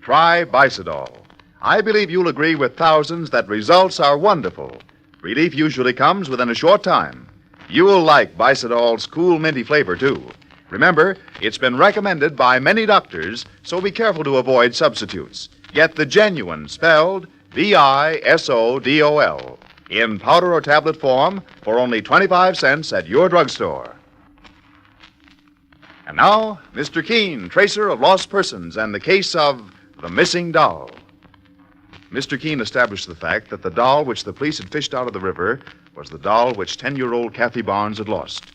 try Bicidol. I believe you'll agree with thousands that results are wonderful. Relief usually comes within a short time. You'll like Bicidol's cool, minty flavor, too. Remember, it's been recommended by many doctors, so be careful to avoid substitutes. Get the genuine, spelled Bisodol, in powder or tablet form for only 25 cents at your drugstore. And now, Mr. Keene, tracer of lost persons and the case of the missing doll. Mr. Keene established the fact that the doll which the police had fished out of the river was the doll which 10-year-old Kathy Barnes had lost.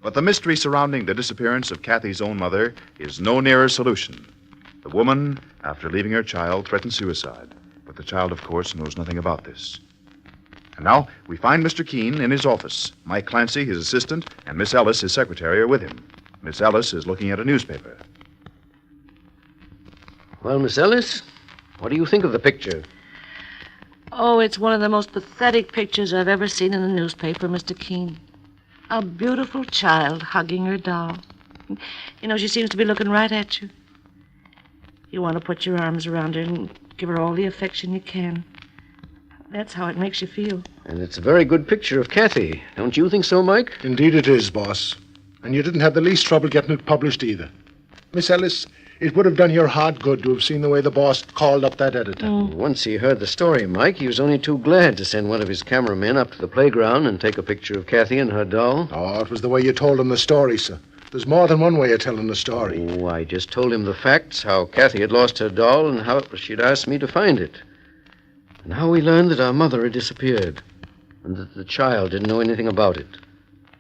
But the mystery surrounding the disappearance of Kathy's own mother is no nearer solution. The woman, after leaving her child, threatened suicide. But the child, of course, knows nothing about this. And now we find Mr. Keene in his office. Mike Clancy, his assistant, and Miss Ellis, his secretary, are with him. Miss Ellis is looking at a newspaper. Well, Miss Ellis, what do you think of the picture? Oh, it's one of the most pathetic pictures I've ever seen in a newspaper, Mr. Keene. A beautiful child hugging her doll. You know, she seems to be looking right at you. You want to put your arms around her and give her all the affection you can. That's how it makes you feel. And it's a very good picture of Kathy. Don't you think so, Mike? Indeed it is, boss. And you didn't have the least trouble getting it published either. Miss Ellis, it would have done your heart good to have seen the way the boss called up that editor. Once he heard the story, Mike, he was only too glad to send one of his cameramen up to the playground and take a picture of Kathy and her doll. Oh, it was the way you told him the story, sir. There's more than one way of telling the story. Oh, I just told him the facts, how Kathy had lost her doll and how she'd asked me to find it. And how we learned that our mother had disappeared and that the child didn't know anything about it.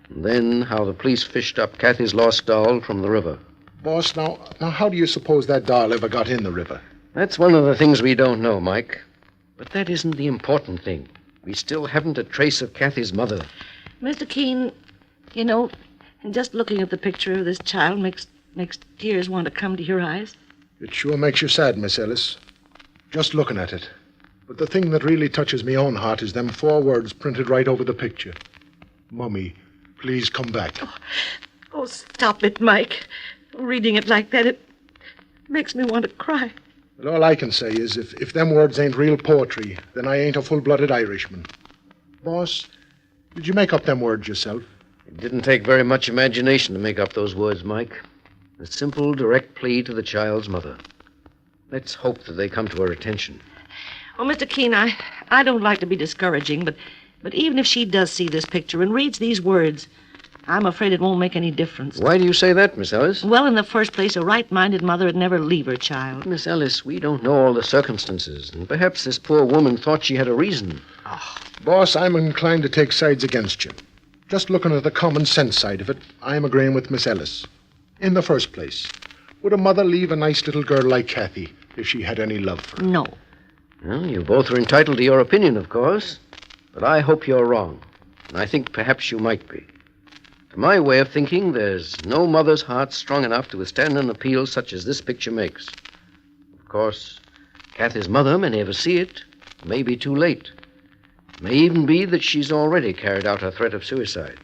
And then how the police fished up Kathy's lost doll from the river. Boss, now how do you suppose that doll ever got in the river? That's one of the things we don't know, Mike. But that isn't the important thing. We still haven't a trace of Kathy's mother. Mr. Keene, you know, just looking at the picture of this child makes tears want to come to your eyes. It sure makes you sad, Miss Ellis. Just looking at it. But the thing that really touches me own heart is them 4 words printed right over the picture. Mummy, please come back. Oh, stop it, Mike. Reading it like that, it makes me want to cry. Well, all I can say is if them words ain't real poetry, then I ain't a full-blooded Irishman. Boss, did you make up them words yourself? It didn't take very much imagination to make up those words, Mike. A simple, direct plea to the child's mother. Let's hope that they come to her attention. Well, Mr. Keene, I don't like to be discouraging, but even if she does see this picture and reads these words, I'm afraid it won't make any difference. Why do you say that, Miss Ellis? Well, in the first place, a right-minded mother would never leave her child. Miss Ellis, we don't know all the circumstances, and perhaps this poor woman thought she had a reason. Boss, I'm inclined to take sides against you. Just looking at the common sense side of it, I'm agreeing with Miss Ellis. In the first place, would a mother leave a nice little girl like Kathy if she had any love for her? No. Well, you both are entitled to your opinion, of course. But I hope you're wrong. And I think perhaps you might be. To my way of thinking, there's no mother's heart strong enough to withstand an appeal such as this picture makes. Of course, Kathy's mother may never see it. It may be too late. It may even be that she's already carried out her threat of suicide.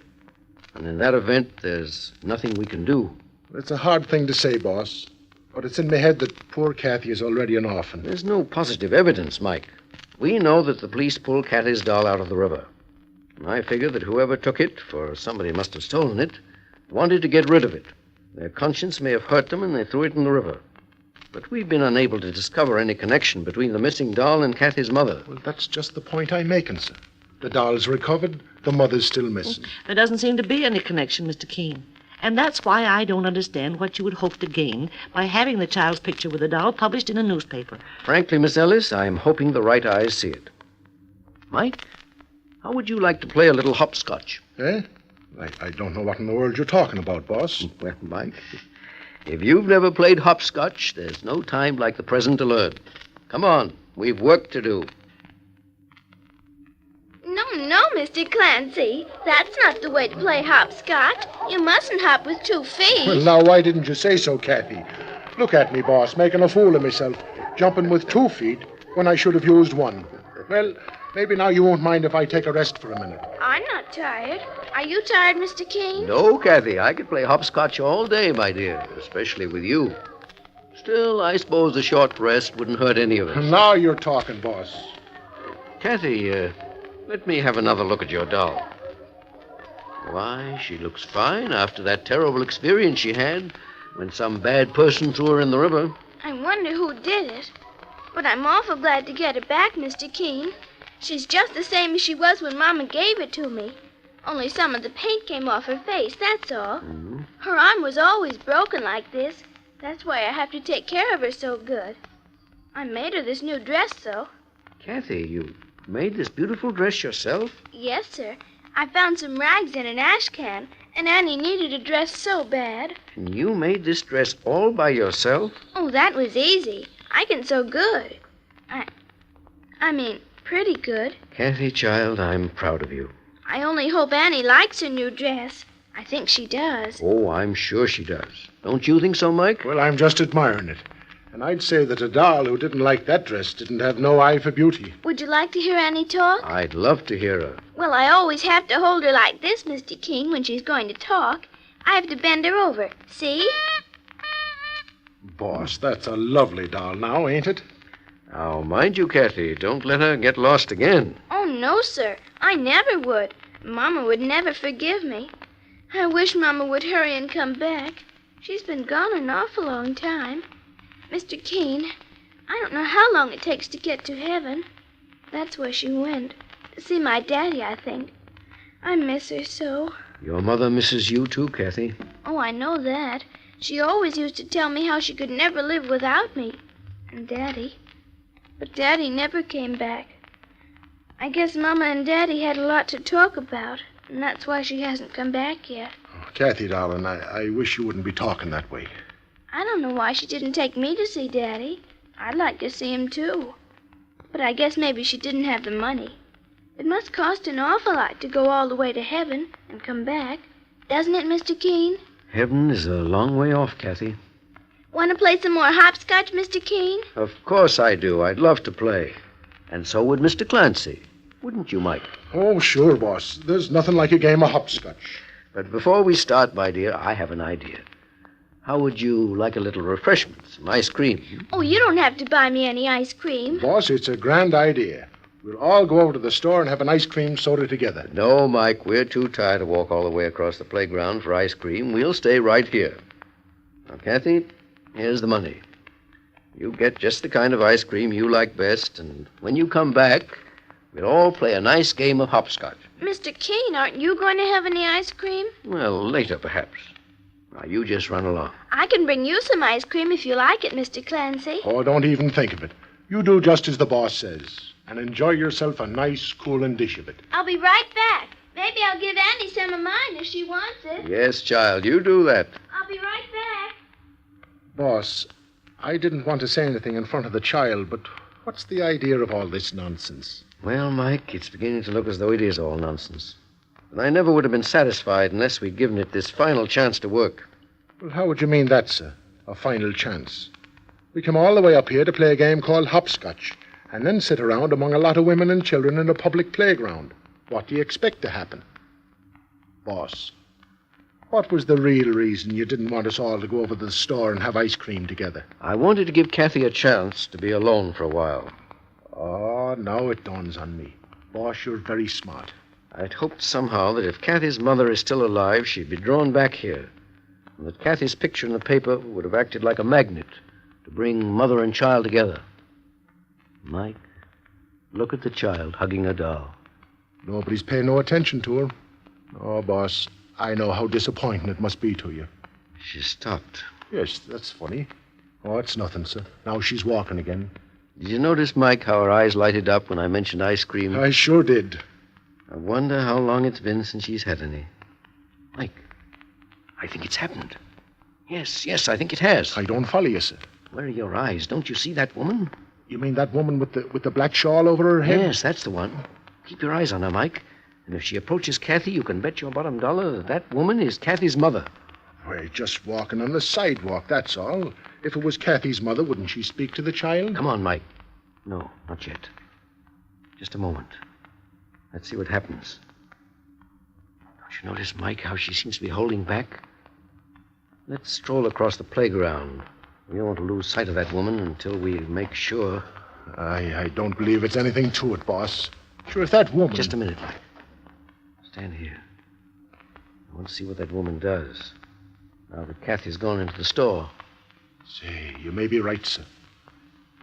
And in that event, there's nothing we can do. It's a hard thing to say, boss. But it's in my head that poor Kathy is already an orphan. There's no positive evidence, Mike. We know that the police pulled Kathy's doll out of the river. And I figure that whoever took it, for somebody must have stolen it, wanted to get rid of it. Their conscience may have hurt them and they threw it in the river. But we've been unable to discover any connection between the missing doll and Kathy's mother. Well, that's just the point I'm making, sir. The doll's recovered, the mother's still missing. There doesn't seem to be any connection, Mr. Keene. And that's why I don't understand what you would hope to gain by having the child's picture with the doll published in a newspaper. Frankly, Miss Ellis, I'm hoping the right eyes see it. Mike, how would you like to play a little hopscotch? Eh? I don't know what in the world you're talking about, boss. Well, Mike, if you've never played hopscotch, there's no time like the present to learn. Come on, we've work to do. No, Mr. Clancy. That's not the way to play hopscotch. You mustn't hop with 2 feet. Well, now, why didn't you say so, Kathy? Look at me, boss, making a fool of myself, jumping with 2 feet when I should have used 1. Well, maybe now you won't mind if I take a rest for a minute. I'm not tired. Are you tired, Mr. Keene? No, Kathy, I could play hopscotch all day, my dear, especially with you. Still, I suppose a short rest wouldn't hurt any of us. Now you're talking, boss. Kathy, let me have another look at your doll. Why, she looks fine after that terrible experience she had when some bad person threw her in the river. I wonder who did it. But I'm awful glad to get her back, Mr. Keene. She's just the same as she was when Mama gave it to me. Only some of the paint came off her face, that's all. Mm-hmm. Her arm was always broken like this. That's why I have to take care of her so good. I made her this new dress, though. Kathy, you made this beautiful dress yourself? Yes, sir. I found some rags in an ash can, and Annie needed a dress so bad. And you made this dress all by yourself? Oh, that was easy. I can sew good. I mean, pretty good. Kathy, child, I'm proud of you. I only hope Annie likes her new dress. I think she does. Oh, I'm sure she does. Don't you think so, Mike? Well, I'm just admiring it. And I'd say that a doll who didn't like that dress didn't have no eye for beauty. Would you like to hear Annie talk? I'd love to hear her. Well, I always have to hold her like this, Mr. King, when she's going to talk. I have to bend her over. See? Boss, that's a lovely doll now, ain't it? Now, mind you, Kathy, don't let her get lost again. Oh, no, sir. I never would. Mama would never forgive me. I wish Mama would hurry and come back. She's been gone an awful long time. Mr. Keene, I don't know how long it takes to get to heaven. That's where she went. To see my daddy, I think. I miss her so. Your mother misses you, too, Kathy. Oh, I know that. She always used to tell me how she could never live without me. And Daddy. But Daddy never came back. I guess Mama and Daddy had a lot to talk about, and that's why she hasn't come back yet. Oh, Kathy, darling, I wish you wouldn't be talking that way. I don't know why she didn't take me to see Daddy. I'd like to see him, too. But I guess maybe she didn't have the money. It must cost an awful lot to go all the way to heaven and come back. Doesn't it, Mr. Keene? Heaven is a long way off, Kathy. Want to play some more hopscotch, Mr. Keene? Of course I do. I'd love to play. And so would Mr. Clancy. Wouldn't you, Mike? Oh, sure, boss. There's nothing like a game of hopscotch. But before we start, my dear, I have an idea. How would you like a little refreshment, some ice cream? Oh, you don't have to buy me any ice cream. Boss, it's a grand idea. We'll all go over to the store and have an ice cream soda together. No, Mike, we're too tired to walk all the way across the playground for ice cream. We'll stay right here. Now, Kathy, here's the money. You get just the kind of ice cream you like best, and when you come back, we'll all play a nice game of hopscotch. Mr. Keene, aren't you going to have any ice cream? Well, later, perhaps. Now, you just run along. I can bring you some ice cream if you like it, Mr. Clancy. Oh, don't even think of it. You do just as the boss says, and enjoy yourself a nice, cooling dish of it. I'll be right back. Maybe I'll give Annie some of mine if she wants it. Yes, child, you do that. I'll be right back. Boss, I didn't want to say anything in front of the child, but what's the idea of all this nonsense? Well, Mike, it's beginning to look as though it is all nonsense. And I never would have been satisfied unless we'd given it this final chance to work. Well, how would you mean that, sir? A final chance? We come all the way up here to play a game called hopscotch, and then sit around among a lot of women and children in a public playground. What do you expect to happen? Boss, what was the real reason you didn't want us all to go over to the store and have ice cream together? I wanted to give Kathy a chance to be alone for a while. Oh, now it dawns on me. Boss, you're very smart. I'd hoped somehow that if Kathy's mother is still alive, she'd be drawn back here, and that Kathy's picture in the paper would have acted like a magnet to bring mother and child together. Mike, look at the child hugging a doll. Nobody's paying no attention to her. Oh, boss, I know how disappointing it must be to you. She stopped. Yes, that's funny. Oh, it's nothing, sir. Now she's walking again. Did you notice, Mike, how her eyes lighted up when I mentioned ice cream? I sure did. I wonder how long it's been since she's had any. Mike, I think it's happened. Yes, I think it has. I don't follow you, sir. Where are your eyes? Don't you see that woman? You mean that woman with the black shawl over her head? Yes, that's the one. Keep your eyes on her, Mike. And if she approaches Kathy, you can bet your bottom dollar that that woman is Kathy's mother. We're just walking on the sidewalk, that's all. If it was Kathy's mother, wouldn't she speak to the child? Come on, Mike. No, not yet. Just a moment. Let's see what happens. Don't you notice, Mike, how she seems to be holding back? Let's stroll across the playground We don't want to lose sight of that woman until we make sure. I don't believe it's anything to it, boss. Sure, if that woman... Just a minute, Mike. Stand here. I want to see what that woman does. Now that Kathy's gone into the store. Say, you may be right, sir.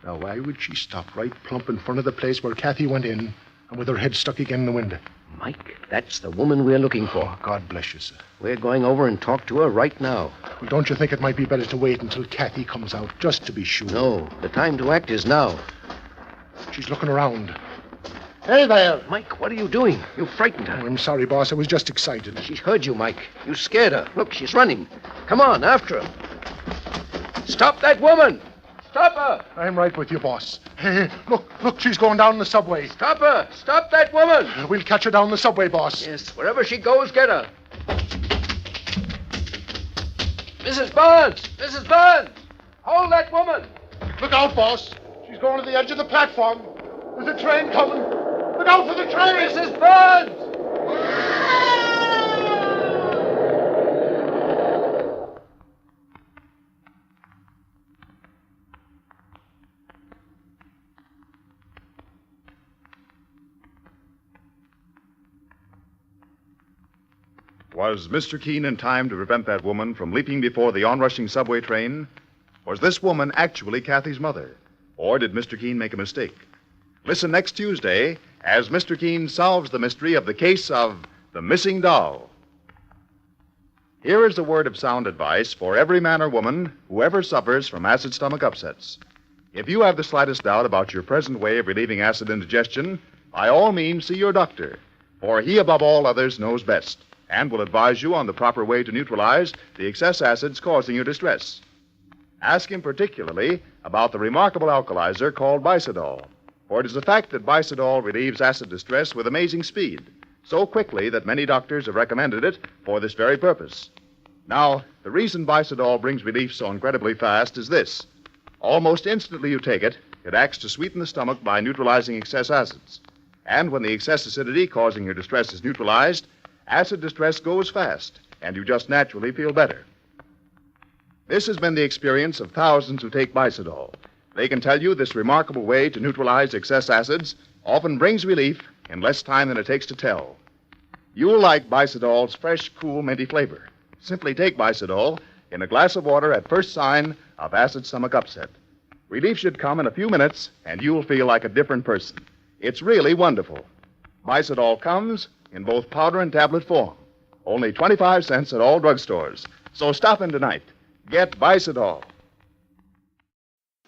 Now, why would she stop right plump in front of the place where Kathy went in and with her head stuck again in the window? Mike, that's the woman we're looking for. Oh, God bless you, sir. We're going over and talk to her right now. Well, don't you think it might be better to wait until Kathy comes out, just to be sure? No, the time to act is now. She's looking around. Hey there! Mike, what are you doing? You frightened her. Oh, I'm sorry, boss. I was just excited. She's heard you, Mike. You scared her. Look, she's running. Come on, after her. Stop that woman! Stop her! I'm right with you, boss. Hey, look, she's going down the subway. Stop her! Stop that woman! We'll catch her down the subway, boss. Yes, wherever she goes, get her. Mrs. Barnes! Mrs. Barnes! Hold that woman! Look out, boss. She's going to the edge of the platform. There's a train coming. Look out for the train! Mrs. Barnes! Was Mr. Keene in time to prevent that woman from leaping before the onrushing subway train? Was this woman actually Kathy's mother? Or did Mr. Keene make a mistake? Listen next Tuesday as Mr. Keene solves the mystery of the case of the missing doll. Here is a word of sound advice for every man or woman who ever suffers from acid stomach upsets. If you have the slightest doubt about your present way of relieving acid indigestion, by all means see your doctor, for he above all others knows best and will advise you on the proper way to neutralize the excess acids causing your distress. Ask him particularly about the remarkable alkalizer called Bicidol, for it is a fact that Bicidol relieves acid distress with amazing speed, so quickly that many doctors have recommended it for this very purpose. Now, the reason Bicidol brings relief so incredibly fast is this. Almost instantly you take it, it acts to sweeten the stomach by neutralizing excess acids. And when the excess acidity causing your distress is neutralized, acid distress goes fast, and you just naturally feel better. This has been the experience of thousands who take Bicidol. They can tell you this remarkable way to neutralize excess acids often brings relief in less time than it takes to tell. You'll like Bicidol's fresh, cool, minty flavor. Simply take Bicidol in a glass of water at first sign of acid stomach upset. Relief should come in a few minutes, and you'll feel like a different person. It's really wonderful. Bicidol comes in both powder and tablet form. Only 25 cents at all drugstores. So stop in tonight. Get Bicidol.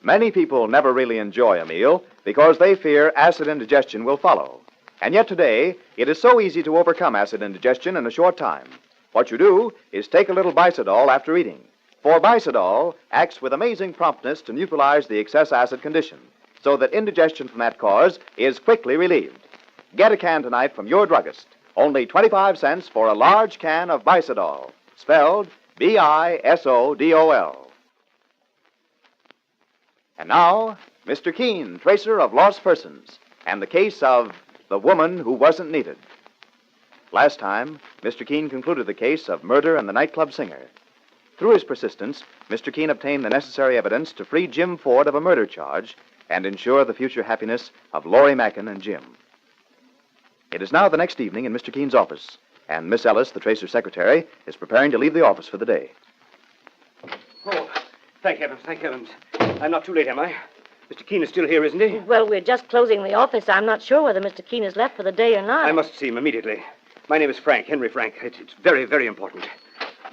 Many people never really enjoy a meal because they fear acid indigestion will follow. And yet today, it is so easy to overcome acid indigestion in a short time. What you do is take a little Bicidol after eating. For Bicidol acts with amazing promptness to neutralize the excess acid condition, so that indigestion from that cause is quickly relieved. Get a can tonight from your druggist. Only 25 cents for a large can of Bicidol, spelled Bisodol. And now, Mr. Keene, tracer of lost persons, and the case of the woman who wasn't needed. Last time, Mr. Keene concluded the case of murder and the nightclub singer. Through his persistence, Mr. Keene obtained the necessary evidence to free Jim Ford of a murder charge and ensure the future happiness of Laurie Mackin and Jim. It is now the next evening in Mr. Keene's office, and Miss Ellis, the tracer's secretary, is preparing to leave the office for the day. Oh, thank heavens, thank heavens. I'm not too late, am I? Mr. Keene is still here, isn't he? Well, we're just closing the office. I'm not sure whether Mr. Keene has left for the day or not. I must see him immediately. My name is Frank, Henry Frank. It's very, very important.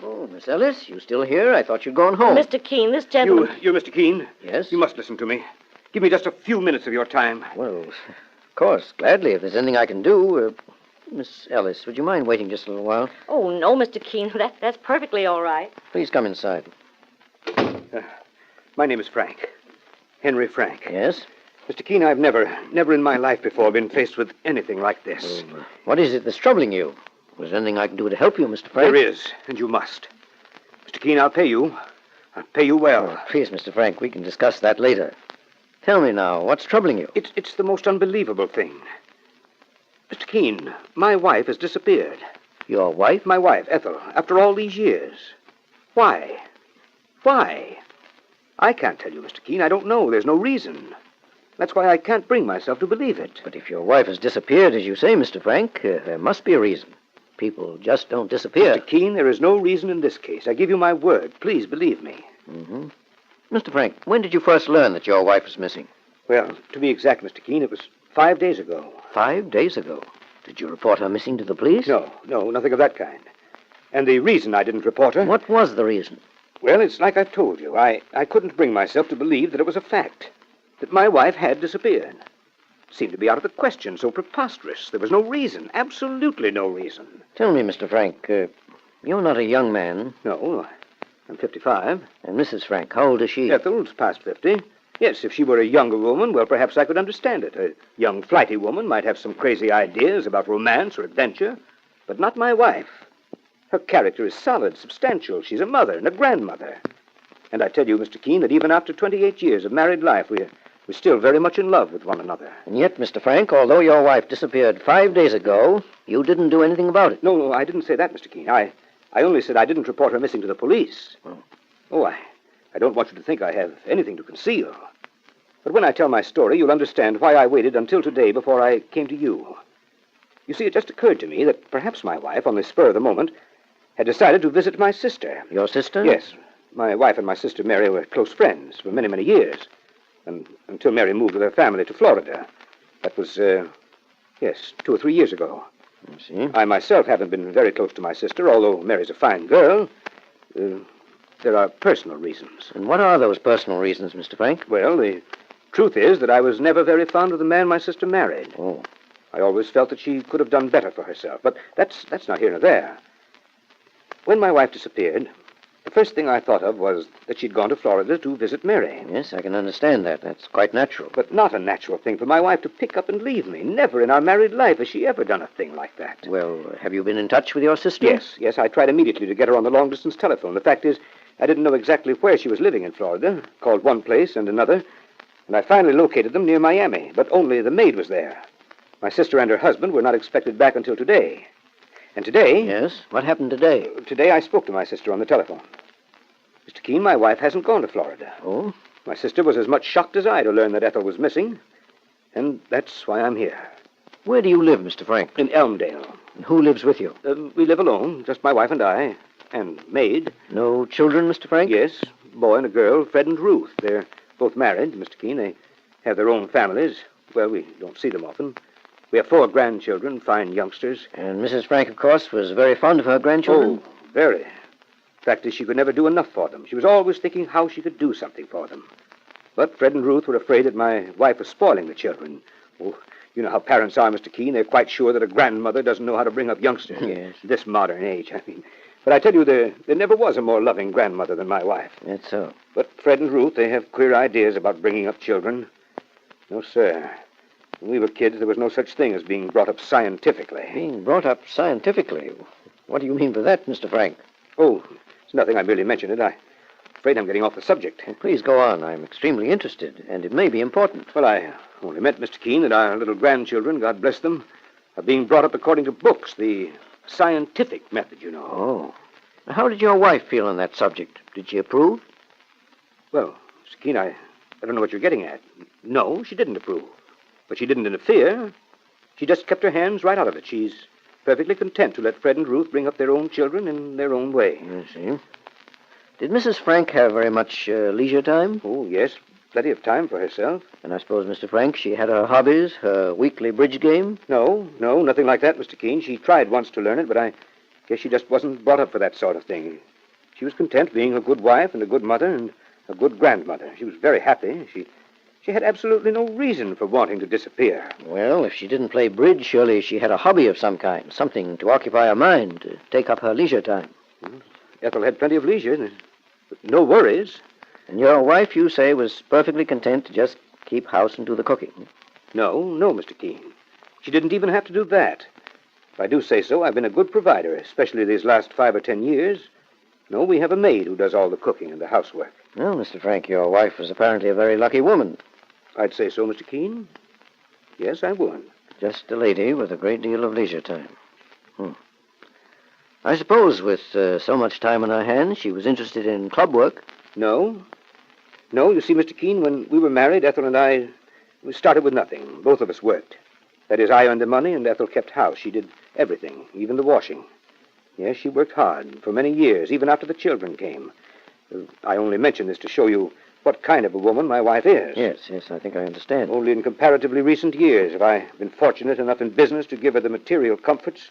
Oh, Miss Ellis, you still here? I thought you'd gone home. Mr. Keene, this gentleman... You're Mr. Keene? Yes? You must listen to me. Give me just a few minutes of your time. Well, of course, gladly, if there's anything I can do. Miss Ellis, would you mind waiting just a little while? Oh, no, Mr. Keene. That's perfectly all right. Please come inside. My name is Frank. Henry Frank. Yes? Mr. Keene, I've never in my life before been faced with anything like this. Well, what is it that's troubling you? Was there anything I can do to help you, Mr. Frank? There is, and you must. Mr. Keene, I'll pay you. I'll pay you well. Oh, please, Mr. Frank, we can discuss that later. Tell me now, what's troubling you? It's the most unbelievable thing. Mr. Keene, my wife has disappeared. Your wife? My wife, Ethel, after all these years. Why? Why? I can't tell you, Mr. Keene. I don't know. There's no reason. That's why I can't bring myself to believe it. But if your wife has disappeared, as you say, Mr. Frank, there must be a reason. People just don't disappear. Mr. Keene, there is no reason in this case. I give you my word. Please believe me. Mm-hmm. Mr. Frank, when did you first learn that your wife was missing? Well, to be exact, Mr. Keene, it was 5 days ago. 5 days ago? Did you report her missing to the police? No, nothing of that kind. And the reason I didn't report her... What was the reason? Well, it's like I've told you. I couldn't bring myself to believe that it was a fact. That my wife had disappeared. It seemed to be out of the question, so preposterous. There was no reason, absolutely no reason. Tell me, Mr. Frank, you're not a young man. No, I'm 55. And Mrs. Frank, how old is she? Ethel's past 50. Yes, if she were a younger woman, well, perhaps I could understand it. A young, flighty woman might have some crazy ideas about romance or adventure, but not my wife. Her character is solid, substantial. She's a mother and a grandmother. And I tell you, Mr. Keene, that even after 28 years of married life, we're still very much in love with one another. And yet, Mr. Frank, although your wife disappeared 5 days ago, you didn't do anything about it. No, I didn't say that, Mr. Keene. I only said I didn't report her missing to the police. I don't want you to think I have anything to conceal. But when I tell my story, you'll understand why I waited until today before I came to you. You see, it just occurred to me that perhaps my wife, on the spur of the moment, had decided to visit my sister. Your sister? Yes. My wife and my sister Mary were close friends for many, many years. And until Mary moved with her family to Florida. That was, 2 or 3 years ago. I see. I myself haven't been very close to my sister, although Mary's a fine girl. There are personal reasons. And what are those personal reasons, Mr. Frank? Well, the truth is that I was never very fond of the man my sister married. Oh. I always felt that she could have done better for herself. But that's not here nor there. When my wife disappeared, the first thing I thought of was that she'd gone to Florida to visit Mary. Yes, I can understand that. That's quite natural. But not a natural thing for my wife to pick up and leave me. Never in our married life has she ever done a thing like that. Well, have you been in touch with your sister? Yes, I tried immediately to get her on the long-distance telephone. The fact is, I didn't know exactly where she was living in Florida. Called one place and another, and I finally located them near Miami, but only the maid was there. My sister and her husband were not expected back until today. And today... Yes? What happened today? Today I spoke to my sister on the telephone. Mr. Keene, my wife hasn't gone to Florida. Oh? My sister was as much shocked as I to learn that Ethel was missing, and that's why I'm here. Where do you live, Mr. Frank? In Elmdale. And who lives with you? We live alone, just my wife and I, and maid. No children, Mr. Frank? Yes, a boy and a girl, Fred and Ruth. They're both married, Mr. Keene. They have their own families. Well, we don't see them often. We have 4 grandchildren, fine youngsters. And Mrs. Frank, of course, was very fond of her grandchildren? Oh, very. Fact is, she could never do enough for them. She was always thinking how she could do something for them. But Fred and Ruth were afraid that my wife was spoiling the children. Oh, you know how parents are, Mr. Keene. They're quite sure that a grandmother doesn't know how to bring up youngsters. Yes. This modern age, I mean. But I tell you, there never was a more loving grandmother than my wife. That's so. But Fred and Ruth, they have queer ideas about bringing up children. No, sir. When we were kids, there was no such thing as being brought up scientifically. Being brought up scientifically? What do you mean by that, Mr. Frank? Oh, it's nothing. I merely mentioned it. I'm afraid I'm getting off the subject. Well, please go on. I'm extremely interested, and it may be important. Well, I only meant, Mr. Keene, that our little grandchildren, God bless them, are being brought up according to books, the scientific method, you know. Oh. How did your wife feel on that subject? Did she approve? Well, Mr. Keene, I don't know what you're getting at. No, she didn't approve. But she didn't interfere. She just kept her hands right out of it. She's perfectly content to let Fred and Ruth bring up their own children in their own way. I see. Did Mrs. Frank have very much leisure time? Oh, yes. Plenty of time for herself. And I suppose, Mr. Frank, she had her hobbies, her weekly bridge game? No, nothing like that, Mr. Keene. She tried once to learn it, but I guess she just wasn't brought up for that sort of thing. She was content being a good wife and a good mother and a good grandmother. She was very happy. She had absolutely no reason for wanting to disappear. Well, if she didn't play bridge, surely she had a hobby of some kind, something to occupy her mind, to take up her leisure time. Ethel had plenty of leisure, but no worries. And your wife, you say, was perfectly content to just keep house and do the cooking? No, Mr. Keene. She didn't even have to do that. If I do say so, I've been a good provider, especially these last 5 or 10 years. No, we have a maid who does all the cooking and the housework. Well, Mr. Frank, your wife was apparently a very lucky woman. I'd say so, Mr. Keene. Yes, I would. Just a lady with a great deal of leisure time. I suppose with so much time on her hands, she was interested in club work. No. No, you see, Mr. Keene, when we were married, Ethel and I, we started with nothing. Both of us worked. That is, I earned the money and Ethel kept house. She did everything, even the washing. Yes, she worked hard for many years, even after the children came. I only mention this to show you what kind of a woman my wife is. Yes, I think I understand. Only in comparatively recent years have I been fortunate enough in business to give her the material comforts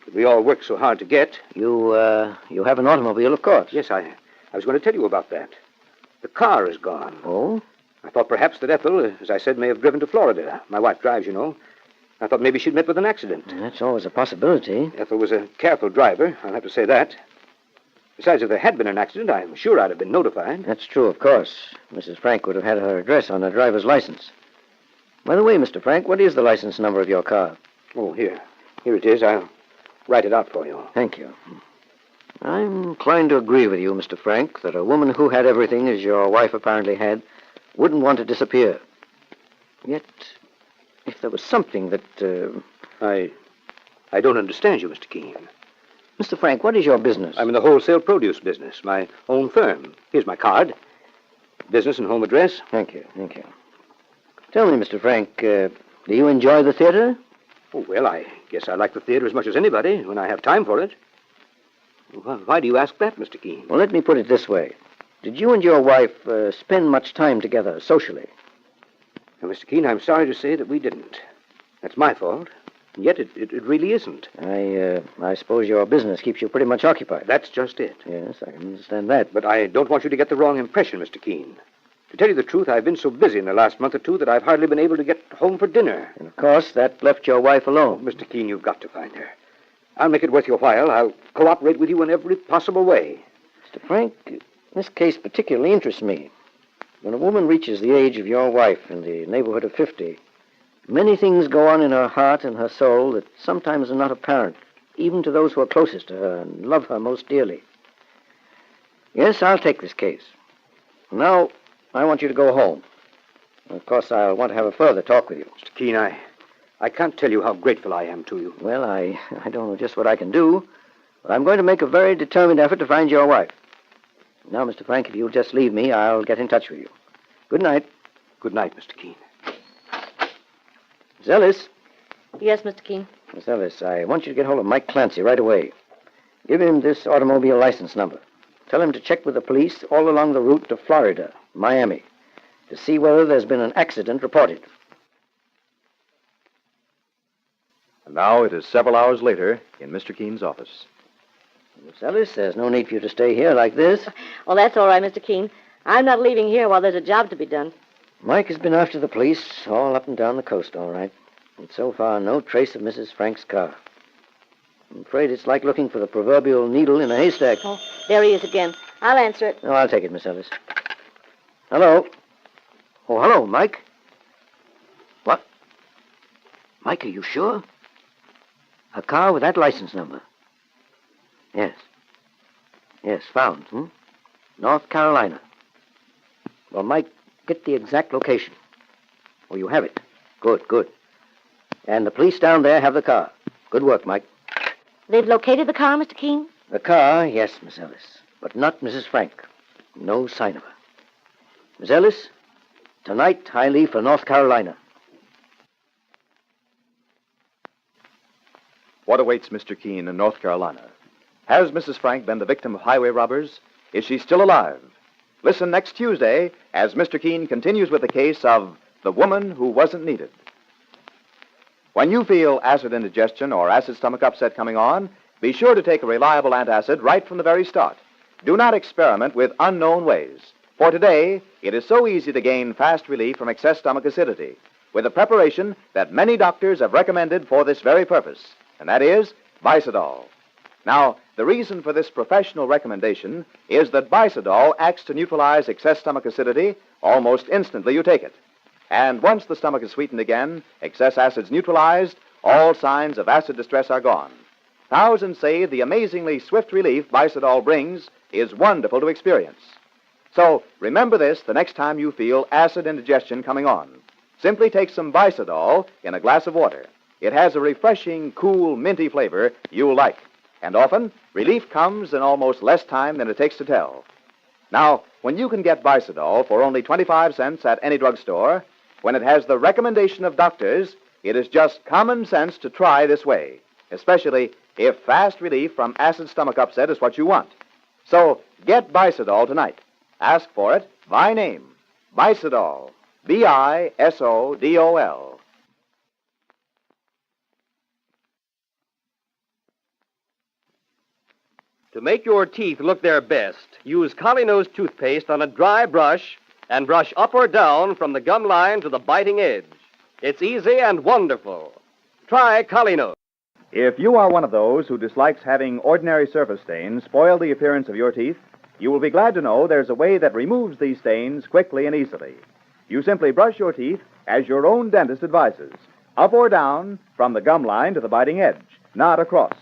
that we all work so hard to get. You have an automobile, of course. Yes, I was going to tell you about that. The car is gone. Oh? I thought perhaps that Ethel, as I said, may have driven to Florida. My wife drives, you know. I thought maybe she'd met with an accident. That's always a possibility. Ethel was a careful driver, I'll have to say that. Besides, if there had been an accident, I'm sure I'd have been notified. That's true, of course. Mrs. Frank would have had her address on her driver's license. By the way, Mr. Frank, what is the license number of your car? Oh, here it is. I'll write it out for you. Thank you. I'm inclined to agree with you, Mr. Frank, that a woman who had everything, as your wife apparently had, wouldn't want to disappear. Yet, if there was something that, I don't understand you, Mr. Keene. Mr. Frank, what is your business? I'm in the wholesale produce business, my own firm. Here's my card. Business and home address. Thank you. Tell me, Mr. Frank, do you enjoy the theater? Oh, well, I guess I like the theater as much as anybody when I have time for it. Why do you ask that, Mr. Keene? Well, let me put it this way. Did you and your wife spend much time together socially? Now, Mr. Keene, I'm sorry to say that we didn't. That's my fault. And yet it really isn't. I suppose your business keeps you pretty much occupied. That's just it. Yes, I can understand that. But I don't want you to get the wrong impression, Mr. Keene. To tell you the truth, I've been so busy in the last month or two that I've hardly been able to get home for dinner. And, of course, that left your wife alone. Oh, Mr. Keene, you've got to find her. I'll make it worth your while. I'll cooperate with you in every possible way. Mr. Frank, this case particularly interests me. When a woman reaches the age of your wife, in the neighborhood of 50, many things go on in her heart and her soul that sometimes are not apparent, even to those who are closest to her and love her most dearly. Yes, I'll take this case. Now, I want you to go home. Of course, I'll want to have a further talk with you. Mr. Keene, I can't tell you how grateful I am to you. Well, I don't know just what I can do, but I'm going to make a very determined effort to find your wife. Now, Mr. Frank, if you'll just leave me, I'll get in touch with you. Good night. Good night, Mr. Keene. Miss Ellis. Yes, Mr. Keene. Miss Ellis, I want you to get hold of Mike Clancy right away. Give him this automobile license number. Tell him to check with the police all along the route to Florida, Miami, to see whether there's been an accident reported. And now it is several hours later in Mr. Keene's office. Miss Ellis, there's no need for you to stay here like this. Well, that's all right, Mr. Keene. I'm not leaving here while there's a job to be done. Mike has been after the police all up and down the coast, all right. And so far, no trace of Mrs. Frank's car. I'm afraid it's like looking for the proverbial needle in a haystack. Oh, there he is again. I'll answer it. No, I'll take it, Miss Ellis. Hello? Oh, hello, Mike. What? Mike, are you sure? A car with that license number? Yes. Yes, found, North Carolina. Well, Mike, get the exact location. Oh, you have it. Good. And the police down there have the car. Good work, Mike. They've located the car, Mr. Keene? The car, yes, Miss Ellis. But not Mrs. Frank. No sign of her. Miss Ellis, tonight I leave for North Carolina. What awaits Mr. Keene in North Carolina? Has Mrs. Frank been the victim of highway robbers? Is she still alive? Listen next Tuesday as Mr. Keene continues with the case of the woman who wasn't needed. When you feel acid indigestion or acid stomach upset coming on, be sure to take a reliable antacid right from the very start. Do not experiment with unknown ways. For today, it is so easy to gain fast relief from excess stomach acidity with a preparation that many doctors have recommended for this very purpose, and that is Bicidol. Now, the reason for this professional recommendation is that Bicidol acts to neutralize excess stomach acidity almost instantly you take it. And once the stomach is sweetened again, excess acids neutralized, all signs of acid distress are gone. Thousands say the amazingly swift relief Bicidol brings is wonderful to experience. So remember this the next time you feel acid indigestion coming on. Simply take some Bicidol in a glass of water. It has a refreshing, cool, minty flavor you'll like. And often, relief comes in almost less time than it takes to tell. Now, when you can get Bicidol for only 25 cents at any drugstore, when it has the recommendation of doctors, it is just common sense to try this way, especially if fast relief from acid stomach upset is what you want. So, get Bicidol tonight. Ask for it by name. Bicidol. Bisodol. To make your teeth look their best, use Collinose toothpaste on a dry brush and brush up or down from the gum line to the biting edge. It's easy and wonderful. Try Collinose. If you are one of those who dislikes having ordinary surface stains spoil the appearance of your teeth, you will be glad to know there's a way that removes these stains quickly and easily. You simply brush your teeth as your own dentist advises, up or down from the gum line to the biting edge, not across.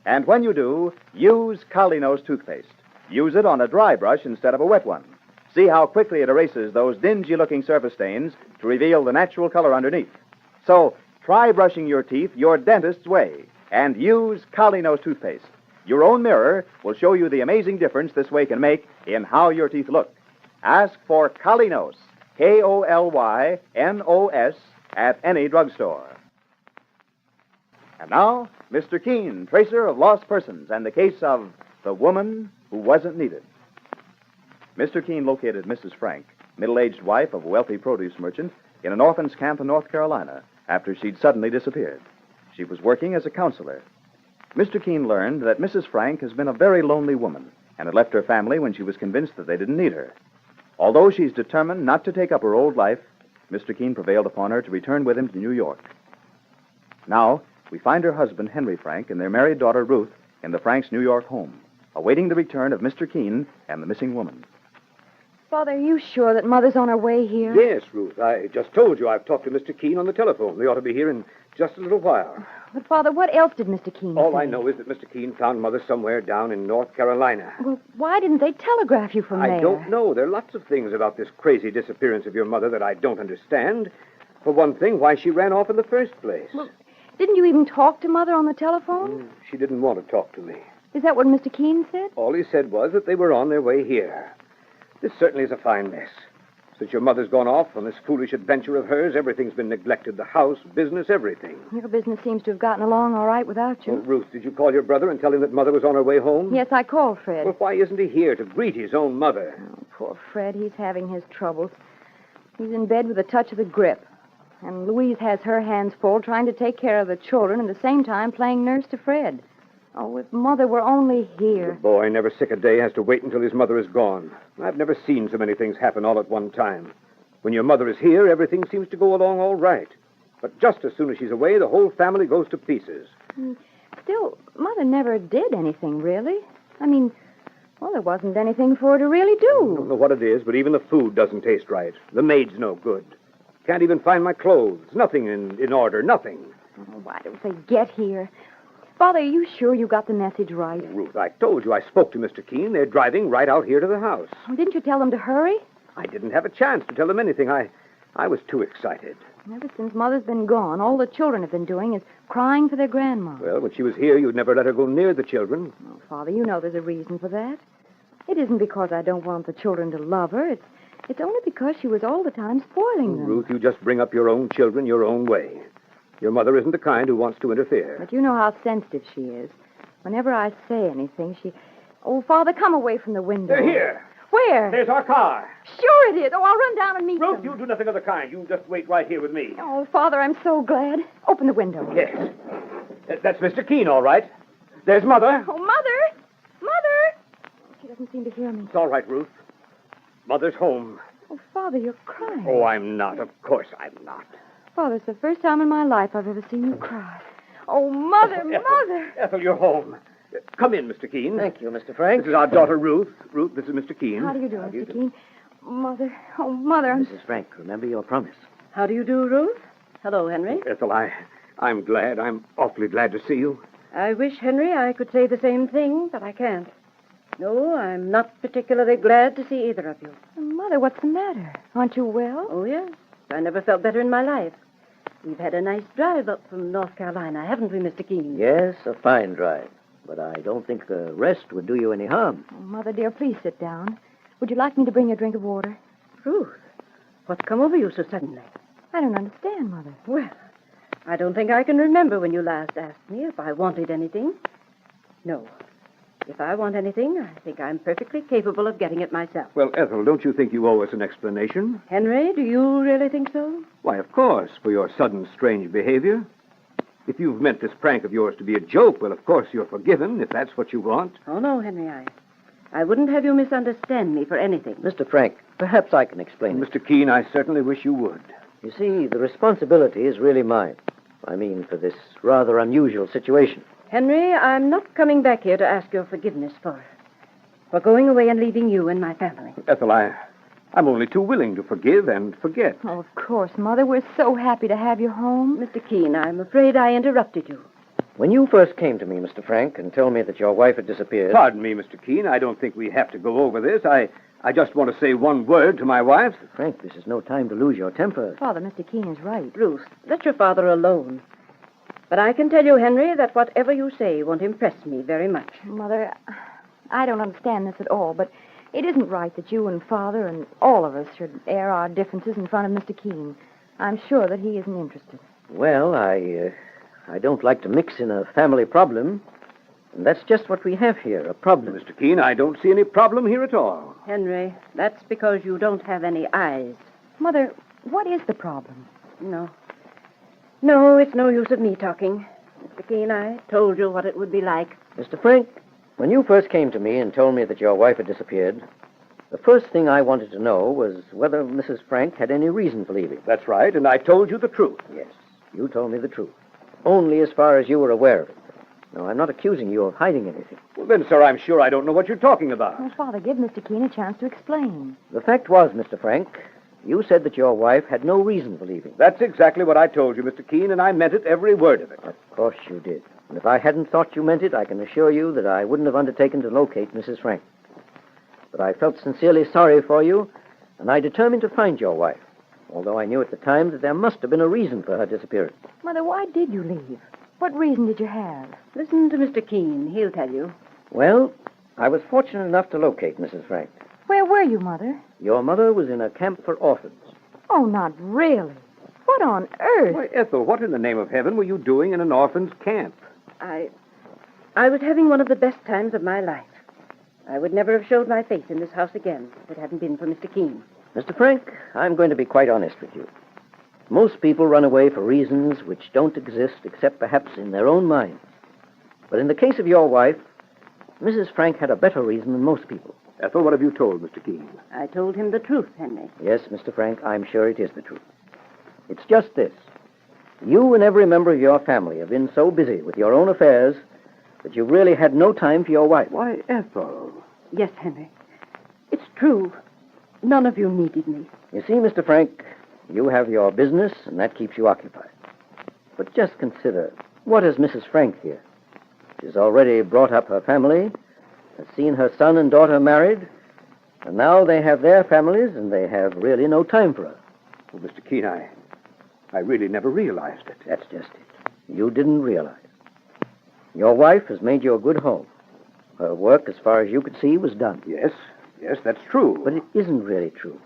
And when you do, use Collinose toothpaste. Use it on a dry brush instead of a wet one. See how quickly it erases those dingy-looking surface stains to reveal the natural color underneath. So, try brushing your teeth your dentist's way and use Collinose toothpaste. Your own mirror will show you the amazing difference this way can make in how your teeth look. Ask for Collinose, Kollynos, at any drugstore. And now, Mr. Keene, tracer of lost persons, and the case of the woman who wasn't needed. Mr. Keene located Mrs. Frank, middle-aged wife of a wealthy produce merchant, in an orphan's camp in North Carolina after she'd suddenly disappeared. She was working as a counselor. Mr. Keene learned that Mrs. Frank has been a very lonely woman and had left her family when she was convinced that they didn't need her. Although she's determined not to take up her old life, Mr. Keene prevailed upon her to return with him to New York. Now, we find her husband, Henry Frank, and their married daughter, Ruth, in the Franks' New York home, awaiting the return of Mr. Keene and the missing woman. Father, are you sure that Mother's on her way here? Yes, Ruth. I just told you I've talked to Mr. Keene on the telephone. They ought to be here in just a little while. But, Father, what else did Mr. Keene say? All I know is that Mr. Keene found Mother somewhere down in North Carolina. Well, why didn't they telegraph you from there? I don't know. There are lots of things about this crazy disappearance of your mother that I don't understand. For one thing, why she ran off in the first place. Well, didn't you even talk to Mother on the telephone? She didn't want to talk to me. Is that what Mr. Keene said? All he said was that they were on their way here. This certainly is a fine mess. Since your mother's gone off on this foolish adventure of hers, everything's been neglected. The house, business, everything. Your business seems to have gotten along all right without you. Well, Ruth, did you call your brother and tell him that Mother was on her way home? Yes, I called Fred. Well, why isn't he here to greet his own mother? Oh, poor Fred. He's having his troubles. He's in bed with a touch of the grip. And Louise has her hands full trying to take care of the children and at the same time playing nurse to Fred. Oh, if Mother were only here. The boy, never sick a day, has to wait until his mother is gone. I've never seen so many things happen all at one time. When your mother is here, everything seems to go along all right. But just as soon as she's away, the whole family goes to pieces. Still, Mother never did anything, really. I mean, well, there wasn't anything for her to really do. I don't know what it is, but even the food doesn't taste right. The maid's no good. Can't even find my clothes. Nothing in order, nothing. Oh, why don't they get here? Father, are you sure you got the message right? Ruth, I told you I spoke to Mr. Keene. They're driving right out here to the house. Oh, didn't you tell them to hurry? I didn't have a chance to tell them anything. I was too excited. Ever since Mother's been gone, all the children have been doing is crying for their grandma. Well, when she was here, you'd never let her go near the children. Oh, Father, you know there's a reason for that. It isn't because I don't want the children to love her. It's only because she was all the time spoiling them. Ruth, you just bring up your own children your own way. Your mother isn't the kind who wants to interfere. But you know how sensitive she is. Whenever I say anything, she... Oh, Father, come away from the window. They're here. Where? There's our car. Sure it is. Oh, I'll run down and meet Ruth, them. you do nothing of the kind. You just wait right here with me. Oh, Father, I'm so glad. Open the window. Yes. That's Mr. Keene, all right. There's Mother. Oh, Mother! Mother! She doesn't seem to hear me. It's all right, Ruth. Mother's home. Oh, Father, you're crying. Oh, I'm not. Of course I'm not. Father, it's the first time in my life I've ever seen you cry. Oh, Mother, Mother! Ethel, you're home. Come in, Mr. Keene. Thank you, Mr. Frank. This is our daughter, Ruth. Ruth, this is Mr. Keene. How do you do, Mr. Keene? Mother, oh, Mother, I'm... Mrs. Frank, remember your promise. How do you do, Ruth? Hello, Henry. Ethel, I'm glad. I'm awfully glad to see you. I wish, Henry, I could say the same thing, but I can't. No, I'm not particularly glad to see either of you. Mother, what's the matter? Aren't you well? Oh, yes. I never felt better in my life. We've had a nice drive up from North Carolina, haven't we, Mr. Keene? Yes, a fine drive. But I don't think a rest would do you any harm. Oh, Mother, dear, please sit down. Would you like me to bring you a drink of water? Ruth, what's come over you so suddenly? I don't understand, Mother. Well, I don't think I can remember when you last asked me if I wanted anything. No. If I want anything, I think I'm perfectly capable of getting it myself. Well, Ethel, don't you think you owe us an explanation? Henry, do you really think so? Why, of course, for your sudden strange behavior. If you've meant this prank of yours to be a joke, well, of course you're forgiven, if that's what you want. Oh, no, Henry, I wouldn't have you misunderstand me for anything. Mr. Frank, perhaps I can explain it. Mr. Keene, I certainly wish you would. You see, the responsibility is really mine. I mean, for this rather unusual situation. Henry, I'm not coming back here to ask your forgiveness for going away and leaving you and my family. Ethel, I'm only too willing to forgive and forget. Oh, of course, Mother. We're so happy to have you home. Mr. Keene, I'm afraid I interrupted you. When you first came to me, Mr. Frank, and told me that your wife had disappeared... Pardon me, Mr. Keene. I don't think we have to go over this. I just want to say one word to my wife. Mr. Frank, this is no time to lose your temper. Father, Mr. Keene is right. Ruth, let your father alone. But I can tell you, Henry, that whatever you say won't impress me very much. Mother, I don't understand this at all, but it isn't right that you and Father and all of us should air our differences in front of Mr. Keene. I'm sure that he isn't interested. Well, I don't like to mix in a family problem. And that's just what we have here, a problem. Mr. Keene, I don't see any problem here at all. Henry, that's because you don't have any eyes. Mother, what is the problem? No, it's no use of me talking. Mr. Keene, I told you what it would be like. Mr. Frank, when you first came to me and told me that your wife had disappeared, the first thing I wanted to know was whether Mrs. Frank had any reason for leaving. That's right, and I told you the truth. Yes, you told me the truth. Only as far as you were aware of it. No, I'm not accusing you of hiding anything. Well, then, sir, I'm sure I don't know what you're talking about. Well, Father, give Mr. Keene a chance to explain. The fact was, Mr. Frank, you said that your wife had no reason for leaving. That's exactly what I told you, Mr. Keene, and I meant it, every word of it. Of course you did. And if I hadn't thought you meant it, I can assure you that I wouldn't have undertaken to locate Mrs. Frank. But I felt sincerely sorry for you, and I determined to find your wife, although I knew at the time that there must have been a reason for her disappearance. Mother, why did you leave? What reason did you have? Listen to Mr. Keene. He'll tell you. Well, I was fortunate enough to locate Mrs. Frank. Where were you, Mother? Your mother was in a camp for orphans. Oh, not really. What on earth? Why, Ethel, what in the name of heaven were you doing in an orphan's camp? I was having one of the best times of my life. I would never have showed my face in this house again if it hadn't been for Mr. Keene. Mr. Frank, I'm going to be quite honest with you. Most people run away for reasons which don't exist except perhaps in their own minds. But in the case of your wife, Mrs. Frank had a better reason than most people. Ethel, what have you told Mr. Keene? I told him the truth, Henry. Yes, Mr. Frank, I'm sure it is the truth. It's just this. You and every member of your family have been so busy with your own affairs that you've really had no time for your wife. Why, Ethel. Yes, Henry. It's true. None of you needed me. You see, Mr. Frank, you have your business, and that keeps you occupied. But just consider, what has Mrs. Frank here? She's already brought up her family, has seen her son and daughter married, and now they have their families, and they have really no time for her. Well, Mr. Keene, I really never realized it. That's just it. You didn't realize. Your wife has made you a good home. Her work, as far as you could see, was done. Yes, that's true. But it isn't really true.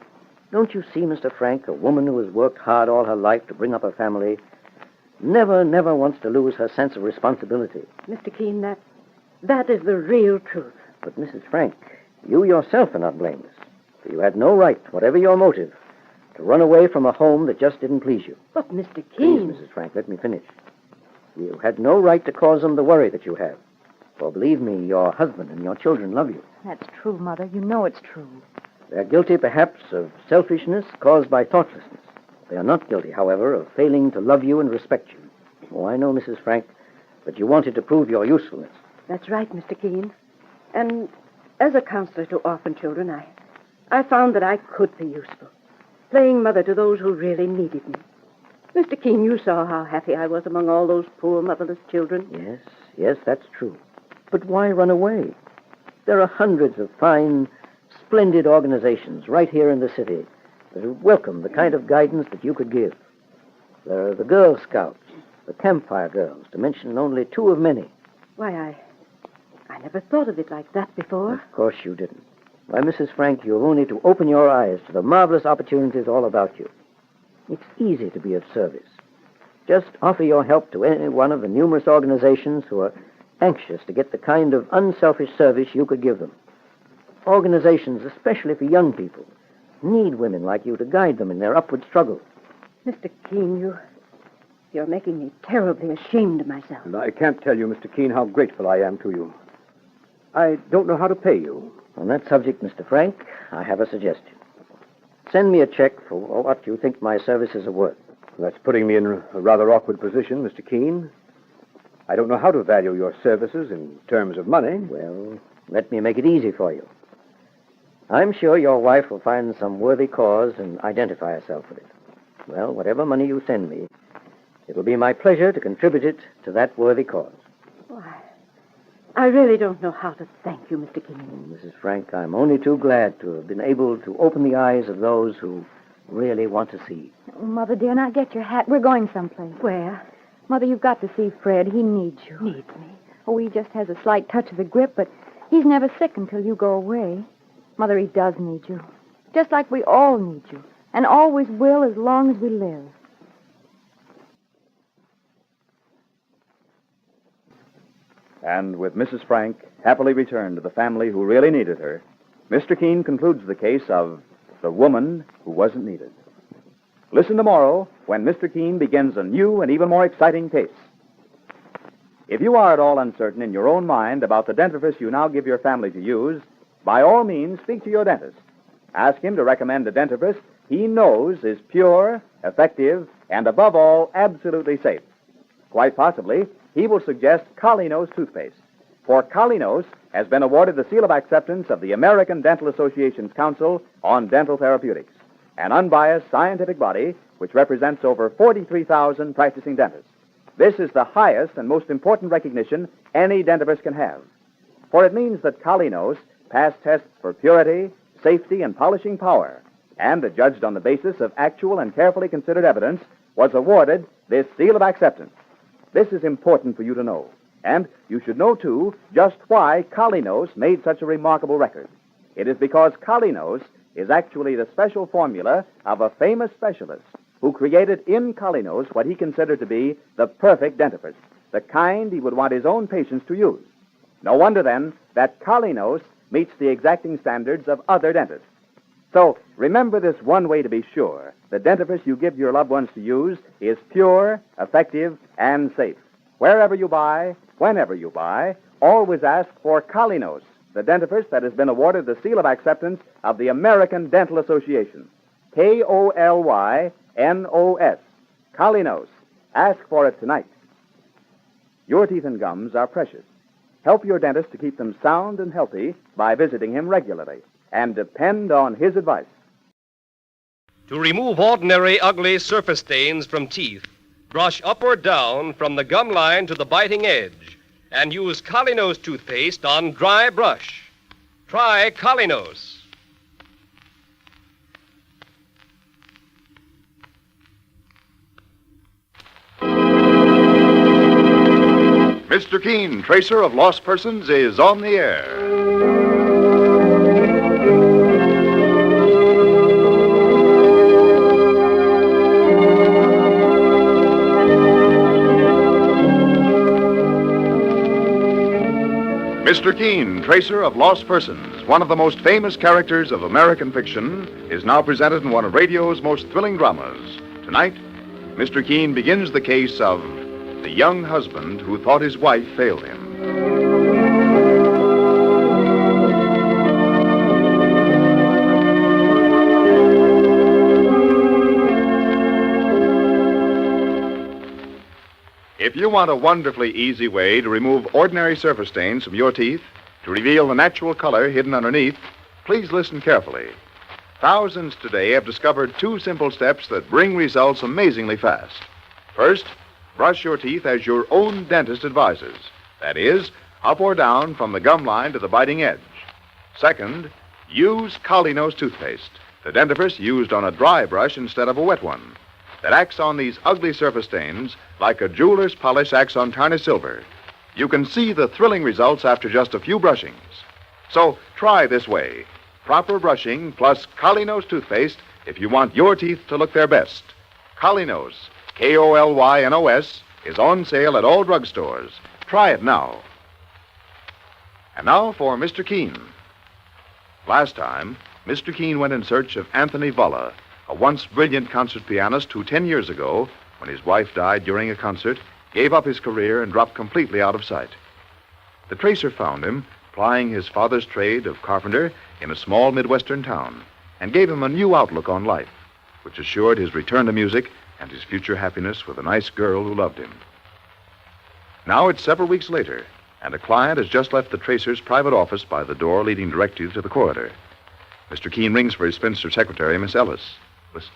Don't you see, Mr. Frank, a woman who has worked hard all her life to bring up her family never wants to lose her sense of responsibility. Mr. Keene, that is the real truth. But, Mrs. Frank, you yourself are not blameless. For you had no right, whatever your motive, to run away from a home that just didn't please you. But, Mr. Keene... Please, Mrs. Frank, let me finish. You had no right to cause them the worry that you have. For believe me, your husband and your children love you. That's true, Mother. You know it's true. They're guilty, perhaps, of selfishness caused by thoughtlessness. They are not guilty, however, of failing to love you and respect you. Oh, I know, Mrs. Frank, that you wanted to prove your usefulness. That's right, Mr. Keene. And as a counselor to orphan children, I found that I could be useful, playing mother to those who really needed me. Mr. Keene, you saw how happy I was among all those poor motherless children. Yes, that's true. But why run away? There are hundreds of fine, splendid organizations right here in the city that would welcome the kind of guidance that you could give. There are the Girl Scouts, the Campfire Girls, to mention only two of many. Why, I never thought of it like that before. Of course you didn't. Why, Mrs. Frank, you have only to open your eyes to the marvelous opportunities all about you. It's easy to be of service. Just offer your help to any one of the numerous organizations who are anxious to get the kind of unselfish service you could give them. Organizations, especially for young people, need women like you to guide them in their upward struggle. Mr. Keene, you're making me terribly ashamed of myself. And I can't tell you, Mr. Keene, how grateful I am to you. I don't know how to pay you. On that subject, Mr. Frank, I have a suggestion. Send me a check for what you think my services are worth. That's putting me in a rather awkward position, Mr. Keene. I don't know how to value your services in terms of money. Well, let me make it easy for you. I'm sure your wife will find some worthy cause and identify herself with it. Well, whatever money you send me, it'll be my pleasure to contribute it to that worthy cause. Why, I really don't know how to thank you, Mr. Keene. Mrs. Frank, I'm only too glad to have been able to open the eyes of those who really want to see. Oh, Mother, dear, now get your hat. We're going someplace. Where? Mother, you've got to see Fred. He needs you. Needs me? Oh, he just has a slight touch of the grip, but he's never sick until you go away. Mother, he does need you. Just like we all need you. And always will as long as we live. And with Mrs. Frank happily returned to the family who really needed her, Mr. Keene concludes the case of the woman who wasn't needed. Listen tomorrow when Mr. Keene begins a new and even more exciting case. If you are at all uncertain in your own mind about the dentifrice you now give your family to use, by all means speak to your dentist. Ask him to recommend a dentifrice he knows is pure, effective, and above all, absolutely safe. Quite possibly, he will suggest Colinos toothpaste. For Colinos has been awarded the seal of acceptance of the American Dental Association's Council on Dental Therapeutics, an unbiased scientific body which represents over 43,000 practicing dentists. This is the highest and most important recognition any dentifrice can have, for it means that Colinos passed tests for purity, safety, and polishing power, and that, judged on the basis of actual and carefully considered evidence, was awarded this seal of acceptance. This is important for you to know. And you should know, too, just why Colinos made such a remarkable record. It is because Colinos is actually the special formula of a famous specialist who created in Colinos what he considered to be the perfect dentifrice, the kind he would want his own patients to use. No wonder, then, that Colinos meets the exacting standards of other dentists. So, remember this one way to be sure. The dentifrice you give your loved ones to use is pure, effective, and safe. Wherever you buy, whenever you buy, always ask for Colinos, the dentifrice that has been awarded the seal of acceptance of the American Dental Association. KolYnos. Colinos. Ask for it tonight. Your teeth and gums are precious. Help your dentist to keep them sound and healthy by visiting him regularly, and depend on his advice. To remove ordinary ugly surface stains from teeth, brush up or down from the gum line to the biting edge, and use Colinos toothpaste on dry brush. Try Colinos. Mr. Keene, tracer of lost persons, is on the air. Mr. Keene, tracer of lost persons, one of the most famous characters of American fiction, is now presented in one of radio's most thrilling dramas. Tonight, Mr. Keene begins the case of the young husband who thought his wife failed him. If you want a wonderfully easy way to remove ordinary surface stains from your teeth, to reveal the natural color hidden underneath, please listen carefully. Thousands today have discovered two simple steps that bring results amazingly fast. First, brush your teeth as your own dentist advises. That is, up or down from the gum line to the biting edge. Second, use Colinos toothpaste, the dentifrice used on a dry brush instead of a wet one, that acts on these ugly surface stains like a jeweler's polish acts on tarnished silver. You can see the thrilling results after just a few brushings. So try this way. proper brushing, plus Collie-Nose toothpaste if you want your teeth to look their best. Collie-Nose, K-O-L-Y-N-O-S, is on sale at all drugstores. Try it now. And now for Mr. Keene. Last time, Mr. Keene went in search of Anthony Valla, a once brilliant concert pianist who 10 years ago, when his wife died during a concert, gave up his career and dropped completely out of sight. The tracer found him plying his father's trade of carpenter in a small Midwestern town and gave him a new outlook on life, which assured his return to music and his future happiness with a nice girl who loved him. Now it's several weeks later, and a client has just left the tracer's private office by the door leading directly to the corridor. Mr. Keene rings for his spinster secretary, Miss Ellis. Listen.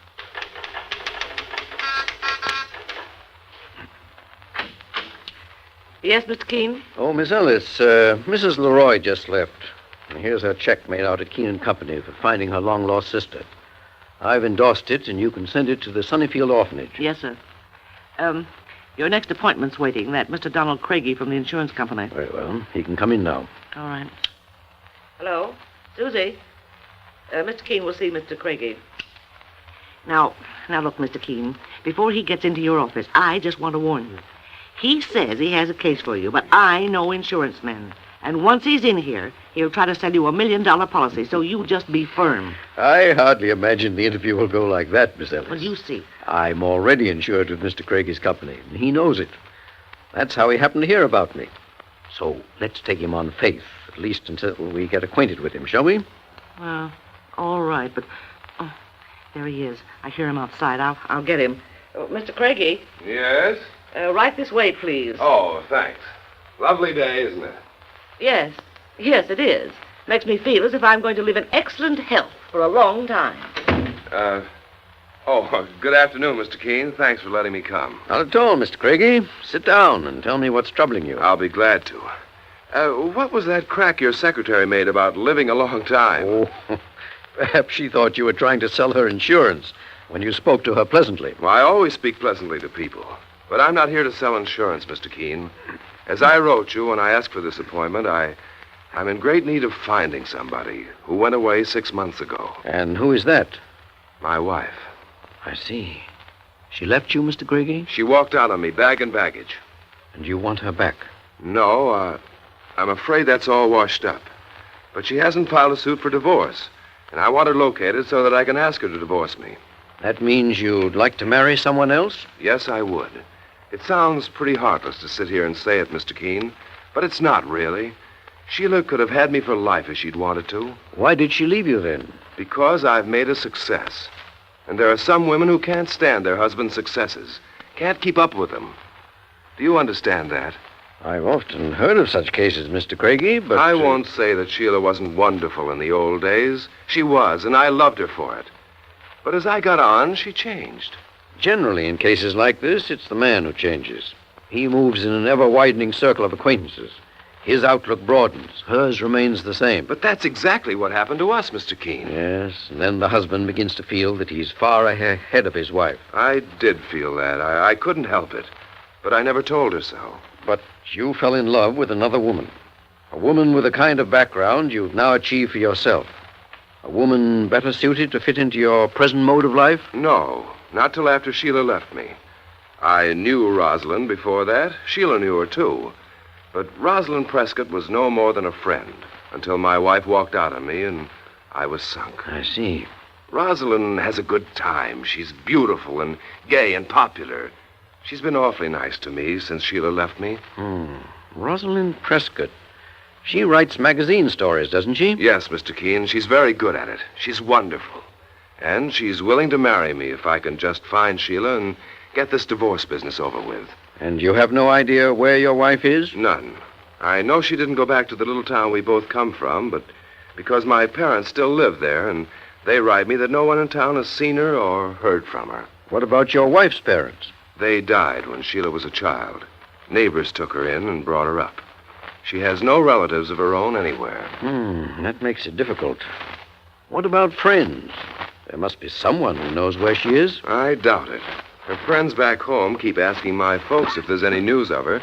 Yes, Mr. Keene? Oh, Miss Ellis, Mrs. Leroy just left. And here's her check made out at Keene & Company for finding her long-lost sister. I've endorsed it, and you can send it to the Sunnyfield Orphanage. Yes, sir. Your next appointment's waiting. That Mr. Donald Craigie from the insurance company. Very well. He can come in now. All right. Hello? Susie? Mr. Keene will see Mr. Craigie. Now look, Mr. Keene. Before he gets into your office, I just want to warn you. He says he has a case for you, but I know insurance men. And once he's in here, he'll try to sell you $1 million policy, so you just be firm. I hardly imagine the interview will go like that, Miss Ellis. Well, you see. I'm already insured with Mr. Craigie's company, and he knows it. That's how he happened to hear about me. So let's take him on faith, at least until we get acquainted with him, shall we? Well, all right, but... Oh, there he is. I hear him outside. I'll get him. Mr. Craigie? Yes? Right this way, please. Oh, thanks. Lovely day, isn't it? Yes, it is. Makes me feel as if I'm going to live in excellent health for a long time. Good afternoon, Mr. Keene. Thanks for letting me come. Not at all, Mr. Craigie. Sit down and tell me what's troubling you. I'll be glad to. What was that crack your secretary made about living a long time? Oh, perhaps she thought you were trying to sell her insurance when you spoke to her pleasantly. Well, I always speak pleasantly to people. But I'm not here to sell insurance, Mr. Keene. As I wrote you when I asked for this appointment, I'm in great need of finding somebody who went away 6 months ago. And who is that? My wife. I see. She left you, Mr. Craigie? She walked out on me, bag and baggage. And you want her back? No, I'm afraid that's all washed up. But she hasn't filed a suit for divorce, and I want her located so that I can ask her to divorce me. That means you'd like to marry someone else? Yes, I would. It sounds pretty heartless to sit here and say it, Mr. Keene, but it's not really. Sheila could have had me for life if she'd wanted to. Why did she leave you then? Because I've made a success. And there are some women who can't stand their husband's successes, can't keep up with them. Do you understand that? I've often heard of such cases, Mr. Craigie, but... I won't say that Sheila wasn't wonderful in the old days. She was, and I loved her for it. But as I got on, she changed. Generally, in cases like this, it's the man who changes. He moves in an ever-widening circle of acquaintances. His outlook broadens. Hers remains the same. But that's exactly what happened to us, Mr. Keene. Yes, and then the husband begins to feel that he's far ahead of his wife. I did feel that. I couldn't help it. But I never told her so. But you fell in love with another woman. A woman with a kind of background you've now achieved for yourself. A woman better suited to fit into your present mode of life? No, not till after Sheila left me. I knew Rosalind before that. Sheila knew her, too. But Rosalind Prescott was no more than a friend until my wife walked out on me and I was sunk. I see. Rosalind has a good time. She's beautiful and gay and popular. She's been awfully nice to me since Sheila left me. Rosalind Prescott. She writes magazine stories, doesn't she? Yes, Mr. Keene. She's very good at it. She's wonderful. And she's willing to marry me if I can just find Sheila and get this divorce business over with. And you have no idea where your wife is? None. I know she didn't go back to the little town we both come from, but because my parents still live there, and they write me that no one in town has seen her or heard from her. What about your wife's parents? They died when Sheila was a child. Neighbors took her in and brought her up. She has no relatives of her own anywhere. That makes it difficult. What about friends? There must be someone who knows where she is. I doubt it. Her friends back home keep asking my folks if there's any news of her.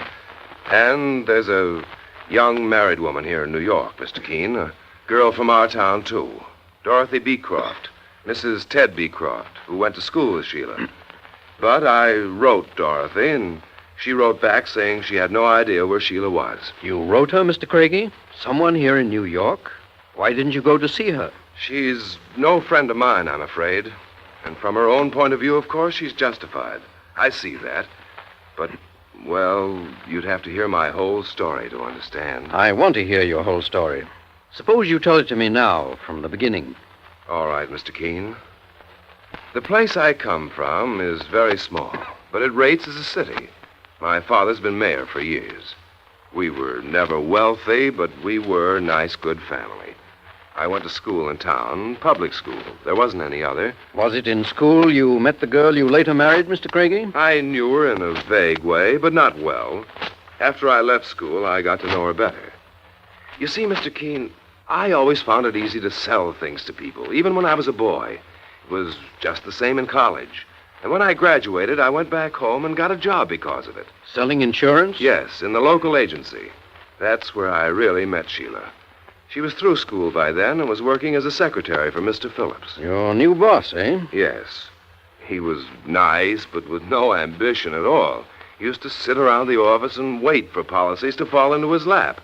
And there's a young married woman here in New York, Mr. Keene. A girl from our town, too. Dorothy Beecroft, Mrs. Ted Beecroft, who went to school with Sheila. But I wrote Dorothy, and she wrote back saying she had no idea where Sheila was. You wrote her, Mr. Craigie? Someone here in New York? Why didn't you go to see her? She's no friend of mine, I'm afraid. And from her own point of view, of course, she's justified. I see that. But, well, you'd have to hear my whole story to understand. I want to hear your whole story. Suppose you tell it to me now, from the beginning. All right, Mr. Keene. The place I come from is very small, but it rates as a city. My father's been mayor for years. We were never wealthy, but we were a nice, good family. I went to school in town, public school. There wasn't any other. Was it in school you met the girl you later married, Mr. Craigie? I knew her in a vague way, but not well. After I left school, I got to know her better. You see, Mr. Keene, I always found it easy to sell things to people, even when I was a boy. It was just the same in college. And when I graduated, I went back home and got a job because of it. Selling insurance? Yes, in the local agency. That's where I really met Sheila. She was through school by then and was working as a secretary for Mr. Phillips. Your new boss, eh? Yes. He was nice, but with no ambition at all. He used to sit around the office and wait for policies to fall into his lap.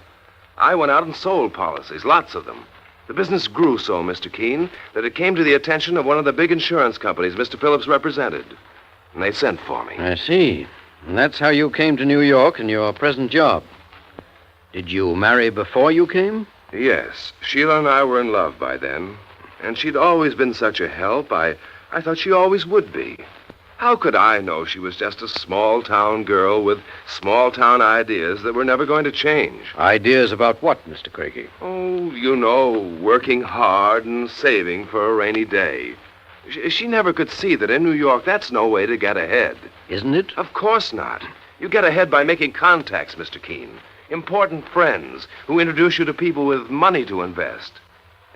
I went out and sold policies, lots of them. The business grew so, Mr. Keene, that it came to the attention of one of the big insurance companies Mr. Phillips represented. And they sent for me. I see. And that's how you came to New York and your present job. Did you marry before you came? Yes. Sheila and I were in love by then. And she'd always been such a help. I thought she always would be. How could I know she was just a small-town girl with small-town ideas that were never going to change? Ideas about what, Mr. Craigie? Oh, you know, working hard and saving for a rainy day. She never could see that in New York, that's no way to get ahead. Isn't it? Of course not. You get ahead by making contacts, Mr. Keene. Important friends who introduce you to people with money to invest.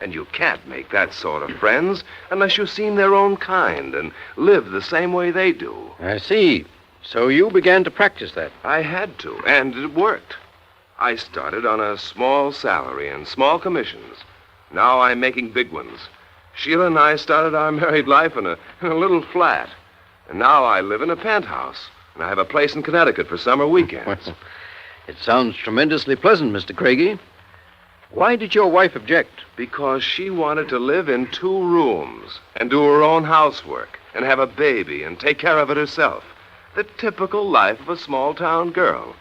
And you can't make that sort of friends unless you seem their own kind and live the same way they do. I see. So you began to practice that. I had to, and it worked. I started on a small salary and small commissions. Now I'm making big ones. Sheila and I started our married life in a little flat. And now I live in a penthouse. And I have a place in Connecticut for summer weekends. Well, it sounds tremendously pleasant, Mr. Craigie. Why did your wife object? Because she wanted to live in 2 rooms and do her own housework and have a baby and take care of it herself. The typical life of a small-town girl.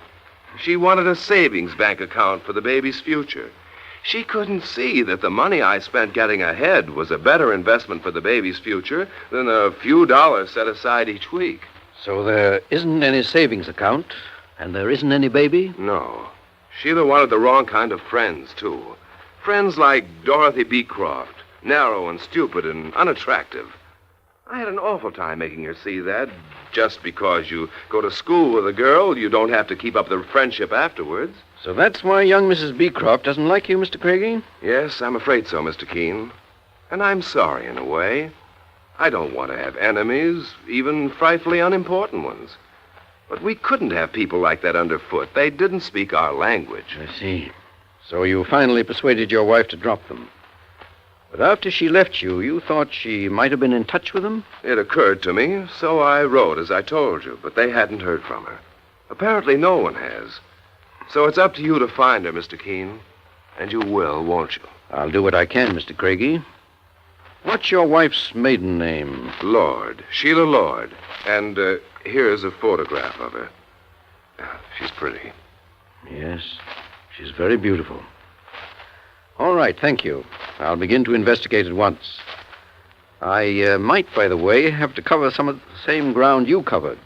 She wanted a savings bank account for the baby's future. She couldn't see that the money I spent getting ahead was a better investment for the baby's future than a few dollars set aside each week. So there isn't any savings account, and there isn't any baby? No. Sheila wanted the wrong kind of friends, too. Friends like Dorothy Beecroft, narrow and stupid and unattractive. I had an awful time making her see that. Just because you go to school with a girl, you don't have to keep up the friendship afterwards. So that's why young Mrs. Beecroft doesn't like you, Mr. Craigie? Yes, I'm afraid so, Mr. Keene. And I'm sorry in a way. I don't want to have enemies, even frightfully unimportant ones. But we couldn't have people like that underfoot. They didn't speak our language. I see. So you finally persuaded your wife to drop them. But after she left you, you thought she might have been in touch with them? It occurred to me, so I wrote as I told you, but they hadn't heard from her. Apparently no one has. So it's up to you to find her, Mr. Keene. And you will, won't you? I'll do what I can, Mr. Craigie. What's your wife's maiden name? Lord. Sheila Lord. And here's a photograph of her. She's pretty. Yes, she's very beautiful. All right, thank you. I'll begin to investigate at once. I might, by the way, have to cover some of the same ground you covered.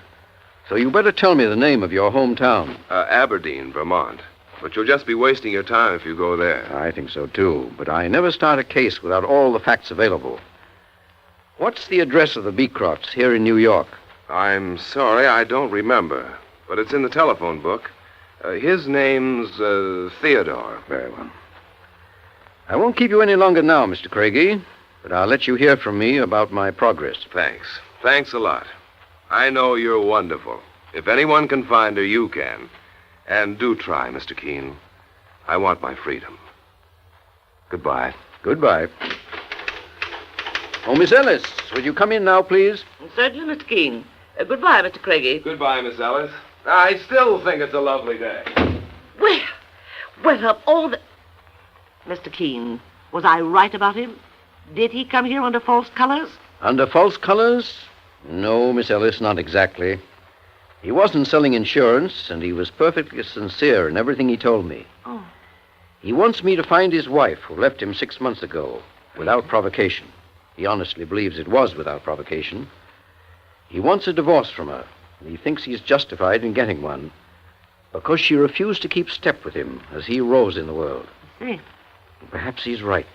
So you better tell me the name of your hometown. Aberdeen, Vermont. But you'll just be wasting your time if you go there. I think so, too. But I never start a case without all the facts available. What's the address of the Beecrofts here in New York? I'm sorry, I don't remember. But it's in the telephone book. His name's Theodore. Very well. I won't keep you any longer now, Mr. Craigie, but I'll let you hear from me about my progress. Thanks. Thanks a lot. I know you're wonderful. If anyone can find her, you can. And do try, Mr. Keene. I want my freedom. Goodbye. Goodbye. Oh, Miss Ellis, will you come in now, please? Certainly, Mr. Keene. Goodbye, Mr. Craigie. Goodbye, Miss Ellis. I still think it's a lovely day. Well, of all the... Mr. Keene, was I right about him? Did he come here under false colors? Under false colors? No, Miss Ellis, not exactly. He wasn't selling insurance, and he was perfectly sincere in everything he told me. Oh. He wants me to find his wife, who left him 6 months ago, without provocation. He honestly believes it was without provocation. He wants a divorce from her, and he thinks he's justified in getting one, because she refused to keep step with him as he rose in the world. See. Perhaps he's right.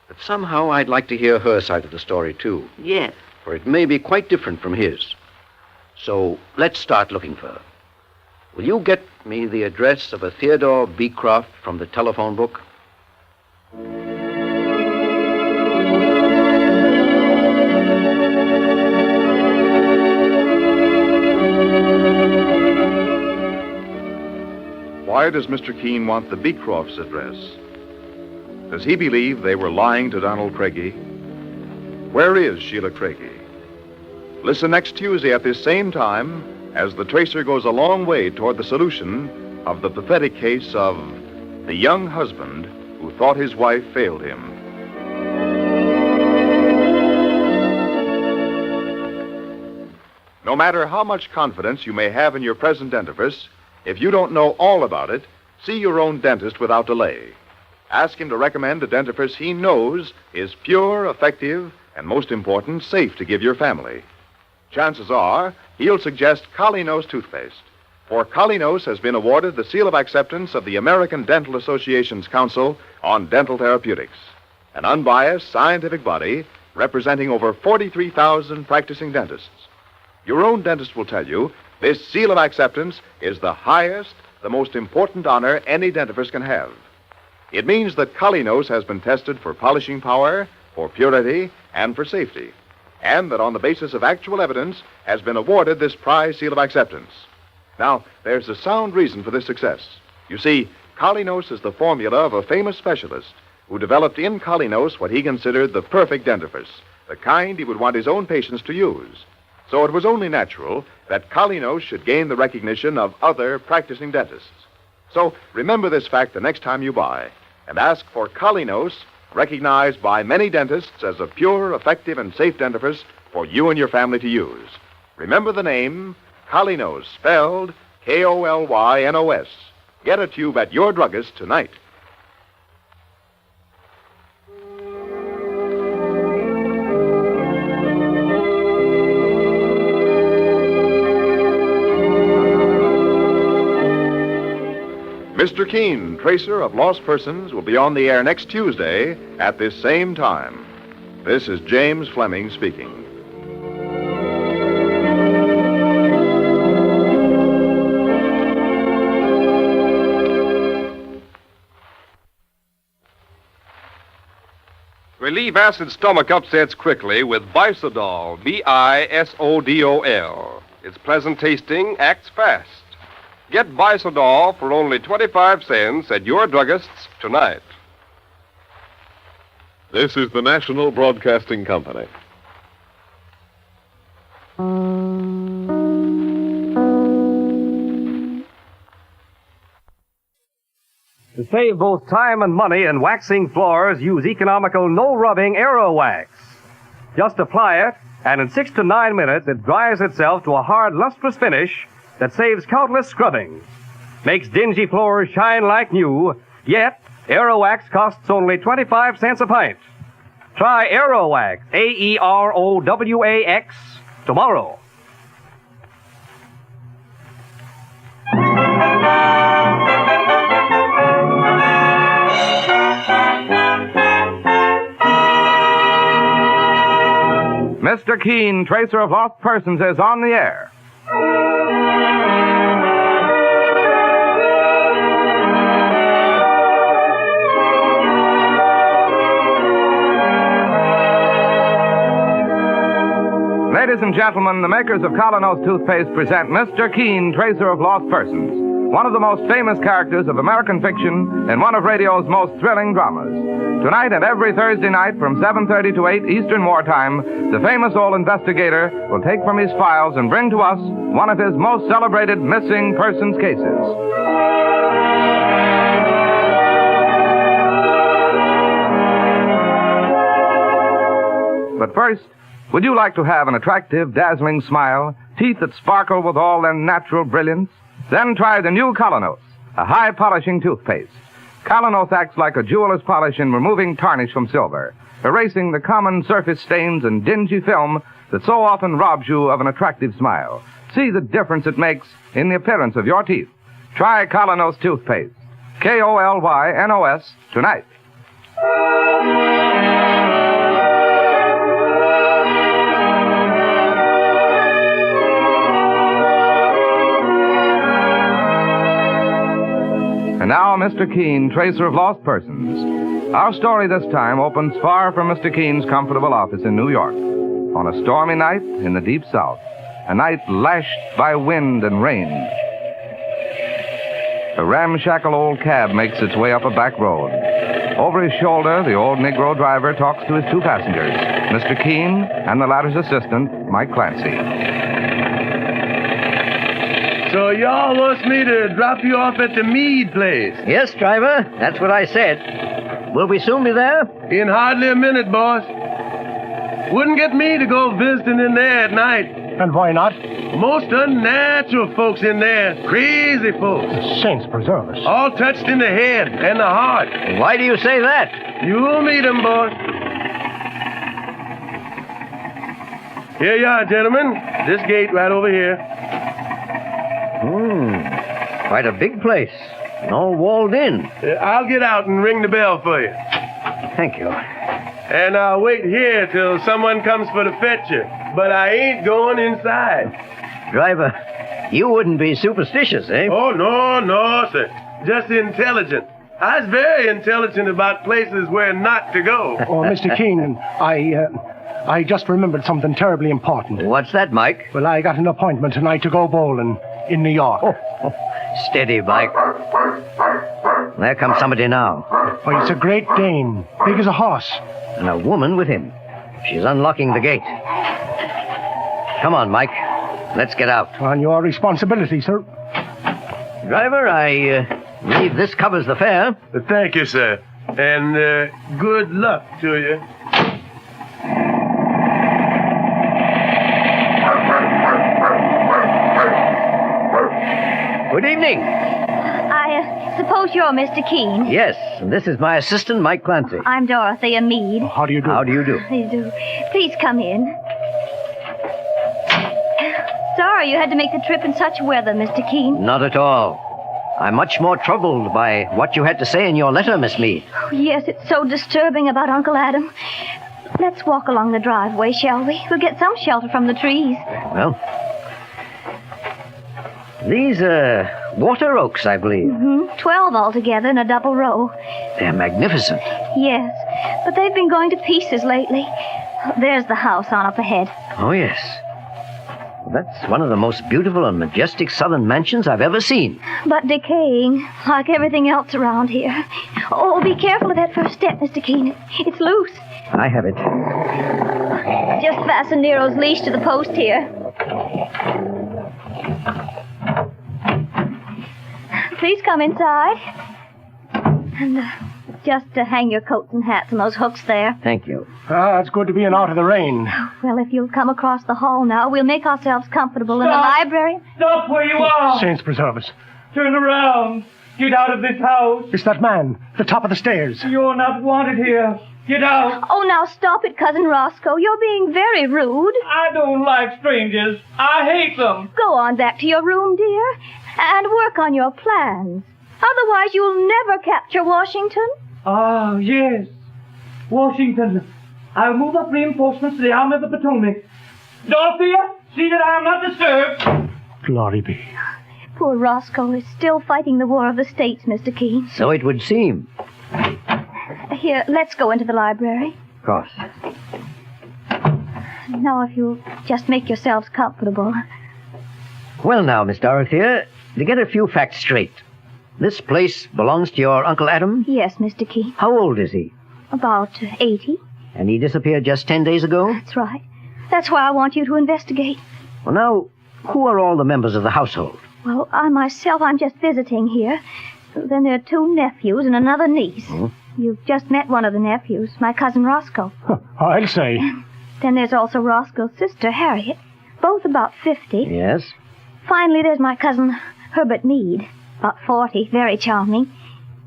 But somehow I'd like to hear her side of the story, too. Yes. For it may be quite different from his. So let's start looking for her. Will you get me the address of a Theodore Beecroft from the telephone book? Why does Mr. Keene want the Beecrofts' address? Does he believe they were lying to Donald Craigie? Where is Sheila Craigie? Listen next Tuesday at this same time as the tracer goes a long way toward the solution of the pathetic case of the young husband who thought his wife failed him. No matter how much confidence you may have in your present dentifrice, if you don't know all about it, see your own dentist without delay. Ask him to recommend a dentifrice he knows is pure, effective, and most important, safe to give your family. Chances are he'll suggest Colinos toothpaste, for Colinos has been awarded the seal of acceptance of the American Dental Association's Council on Dental Therapeutics, an unbiased scientific body representing over 43,000 practicing dentists. Your own dentist will tell you this seal of acceptance is the highest, the most important honor any dentifrice can have. It means that Colinos has been tested for polishing power, for purity, and for safety, and that on the basis of actual evidence has been awarded this prize seal of acceptance. Now, there's a sound reason for this success. You see, Colinos is the formula of a famous specialist who developed in Colinos what he considered the perfect dentifrice, the kind he would want his own patients to use. So it was only natural that Colinos should gain the recognition of other practicing dentists. So remember this fact the next time you buy, and ask for Colinos, recognized by many dentists as a pure, effective, and safe dentifrice for you and your family to use. Remember the name, Colinos, spelled K-O-L-Y-N-O-S. Get a tube at your druggist tonight. Mr. Keene, Tracer of Lost Persons, will be on the air next Tuesday at this same time. This is James Fleming speaking. Relieve acid stomach upsets quickly with Bisodol, B-I-S-O-D-O-L. It's pleasant tasting, acts fast. Get Bisodol for only 25 cents at your druggist's tonight. This is the National Broadcasting Company. To save both time and money in waxing floors, use economical no-rubbing Aero Wax. Just apply it, and in 6 to 9 minutes, it dries itself to a hard, lustrous finish that saves countless scrubbings. Makes dingy floors shine like new, yet Aero Wax costs only 25 cents a pint. Try Aero Wax, A-E-R-O-W-A-X, tomorrow. Mr. Keene, Tracer of Lost Persons, is on the air. Ladies and gentlemen, the makers of Colinos toothpaste present Mr. Keene, Tracer of Lost Persons. one of the most famous characters of American fiction in one of radio's most thrilling dramas. Tonight and every Thursday night from 7:30 to 8 Eastern Wartime, the famous old investigator will take from his files and bring to us one of his most celebrated missing persons cases. But first, would you like to have an attractive, dazzling smile, teeth that sparkle with all their natural brilliance? Then try the new Colonos, a high-polishing toothpaste. Colonos acts like a jeweler's polish in removing tarnish from silver, erasing the common surface stains and dingy film that so often robs you of an attractive smile. See the difference it makes in the appearance of your teeth. Try Colonos toothpaste. K-O-L-Y-N-O-S tonight. And now, Mr. Keene, tracer of lost persons. Our story this time opens far from Mr. Keene's comfortable office in New York, on a stormy night in the deep south, a night lashed by wind and rain. A ramshackle old cab makes its way up a back road. Over his shoulder, the old Negro driver talks to his two passengers, Mr. Keene and the latter's assistant, Mike Clancy. So y'all wants me to drop you off at the Meade place? Yes, driver. That's what I said. Will we soon be there? In hardly a minute, boss. Wouldn't get me to go visiting in there at night. And why not? Most unnatural folks in there. Crazy folks. The saints preserve us. All touched in the head and the heart. Why do you say that? You'll meet 'em, boss. Here you are, gentlemen. This gate right over here. Quite a big place. And all walled in. I'll get out and ring the bell for you. Thank you. And I'll wait here till someone comes for to fetch you. But I ain't going inside. Driver, you wouldn't be superstitious, eh? Oh, no, sir. Just intelligent. I was very intelligent about places where not to go. Oh, Mr. Keene, I just remembered something terribly important. What's that, Mike? Well, I got an appointment tonight to go bowling in New York. Oh, steady, Mike. There comes somebody now. Oh, it's a Great Dane, big as a horse. And a woman with him. She's unlocking the gate. Come on, Mike. Let's get out. On your responsibility, sir. Driver, I believe this covers the fare. Thank you, sir. And good luck to you. Good evening. I suppose you're Mr. Keene. Yes, and this is my assistant, Mike Clancy. I'm Dorothea Meade. How do you do? How do you do? How do you do? Please come in. Sorry you had to make the trip in such weather, Mr. Keene. Not at all. I'm much more troubled by what you had to say in your letter, Miss Meade. Oh, yes, it's so disturbing about Uncle Adam. Let's walk along the driveway, shall we? We'll get some shelter from the trees. Well, these are water oaks, I believe. 12 altogether in a double row. They're magnificent. Yes, but they've been going to pieces lately. There's the house on up ahead. Oh, yes. That's one of the most beautiful and majestic southern mansions I've ever seen. But decaying, like everything else around here. Oh, be careful of that first step, Mr. Keene. It's loose. I have it. Just fasten Nero's leash to the post here. Please come inside. And just hang your coats and hats on those hooks there. Thank you. It's good to be out of the rain. Well, if you'll come across the hall now, we'll make ourselves comfortable in the library. Stop where you are! Saints preserve us. Turn around. Get out of this house. It's that man, the top of the stairs. You're not wanted here. Get out. Oh, now stop it, Cousin Roscoe. You're being very rude. I don't like strangers. I hate them. Go on back to your room, dear, and work on your plans. Otherwise, you'll never capture Washington. Ah, yes. Washington. I'll move up reinforcements to the Army of the Potomac. Dorothea, see that I am not disturbed. Glory be. Poor Roscoe is still fighting the War of the States, Mr. Keene. So it would seem. Here, let's go into the library. Of course. Now, if you'll just make yourselves comfortable. Well, now, Miss Dorothea, To get a few facts straight, this place belongs to your Uncle Adam? Yes, Mr. Keene. How old is he? About 80. And he disappeared just 10 days ago? That's right. That's why I want you to investigate. Well, now, who are all the members of the household? Well, I myself, I'm just visiting here. Then there are 2 nephews and another niece. You've just met one of the nephews, my cousin Roscoe. I'll say. Then there's also Roscoe's sister, Harriet, both about 50. Yes? Finally, there's my cousin Herbert Meade, about 40, very charming.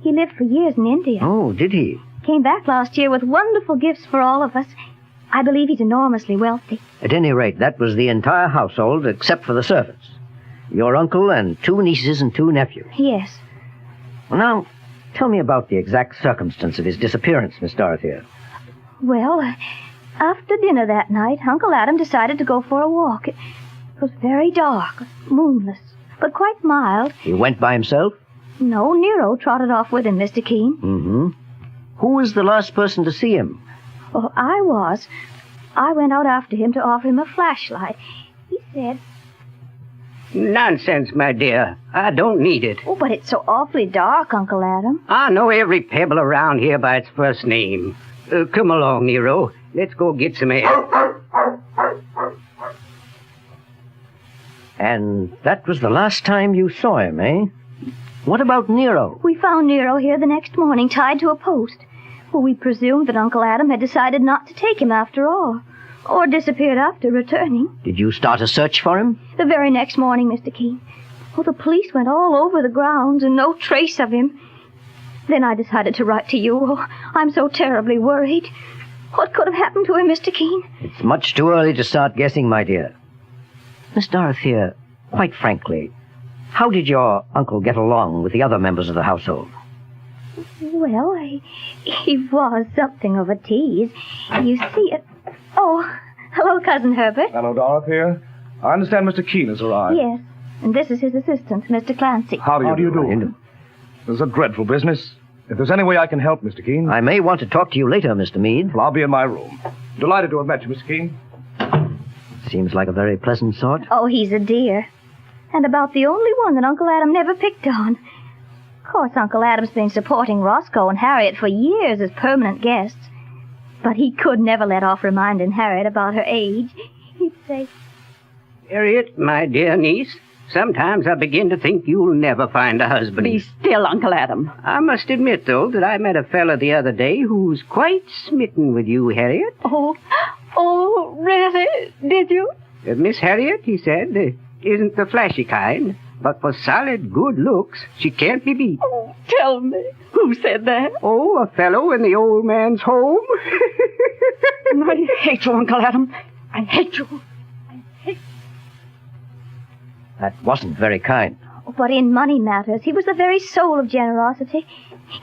He lived for years in India. Oh, did he? Came back last year with wonderful gifts for all of us. I believe he's enormously wealthy. At any rate, that was the entire household except for the servants. Your uncle and 2 nieces and 2 nephews. Yes. Well, now, tell me about the exact circumstance of his disappearance, Miss Dorothea. Well, after dinner that night, Uncle Adam decided to go for a walk. It was very dark, moonless, but quite mild. He went by himself? No, Nero trotted off with him, Mr. Keene. Mm-hmm. Who was the last person to see him? Oh, I was. I went out after him to offer him a flashlight. He said... Nonsense, my dear. I don't need it. Oh, but it's so awfully dark, Uncle Adam. I know every pebble around here by its first name. Come along, Nero. Let's go get some air. And that was the last time you saw him, eh? What about Nero? We found Nero here the next morning, tied to a post. Well, we presumed that Uncle Adam had decided not to take him after all, or disappeared after returning. Did you start a search for him? The very next morning, Mr. Keene. Well, the police went all over the grounds and no trace of him. Then I decided to write to you. Oh, I'm so terribly worried. What could have happened to him, Mr. Keene? It's much too early to start guessing, my dear. Miss Dorothea, quite frankly, how did your uncle get along with the other members of the household? Well, he was something of a tease. You see it... Oh, hello, Cousin Herbert. Hello, Dorothea. I understand Mr. Keene has arrived. Yes, and this is his assistant, Mr. Clancy. How do you do? This is a dreadful business. If there's any way I can help, Mr. Keene... I may want to talk to you later, Mr. Meade. Well, I'll be in my room. Delighted to have met you, Mr. Keene. Seems like a very pleasant sort. Oh, he's a dear. And about the only one that Uncle Adam never picked on. Of course, Uncle Adam's been supporting Roscoe and Harriet for years as permanent guests. But he could never let off reminding Harriet about her age. He'd say, Harriet, my dear niece, sometimes I begin to think you'll never find a husband. Be still, Uncle Adam. I must admit, though, that I met a fella the other day who's quite smitten with you, Harriet. Oh, really? Did you? Miss Harriet, he said, isn't the flashy kind, but for solid good looks, she can't be beat. Oh, tell me. Who said that? Oh, a fellow in the old man's home. I hate you, Uncle Adam. I hate you. That wasn't very kind. but in money matters, he was the very soul of generosity.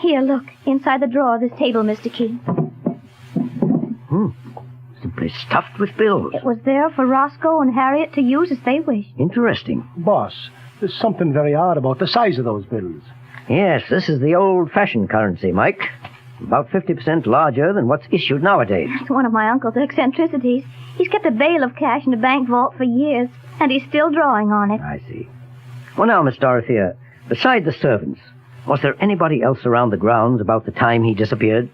Here, look, inside the drawer of this table, Mr. Keene. Simply stuffed with bills. It was there for Roscoe and Harriet to use as they wished. Interesting. Boss, there's something very odd about the size of those bills. Yes, this is the old-fashioned currency, Mike. About 50% larger than what's issued nowadays. It's one of my uncle's eccentricities. He's kept a bale of cash in a bank vault for years, and he's still drawing on it. I see. Well, now, Miss Dorothea, beside the servants, was there anybody else around the grounds about the time he disappeared?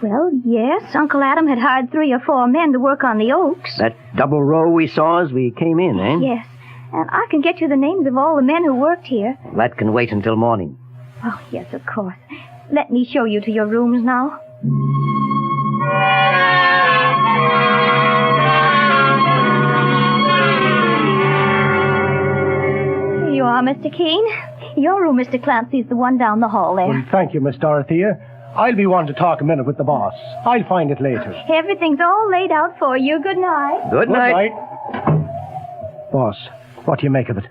Well, yes. Uncle Adam had hired 3 or 4 men to work on the oaks. That double row we saw as we came in, eh? Yes. And I can get you the names of all the men who worked here. That can wait until morning. Oh, yes, of course. Let me show you to your rooms now. Here you are, Mr. Keene. Your room, Mr. Clancy, is the one down the hall there. Well, thank you, Miss Dorothea. I'll be one to talk a minute with the boss. I'll find it later. Everything's all laid out for you. Good night. Good night. Boss, what do you make of it?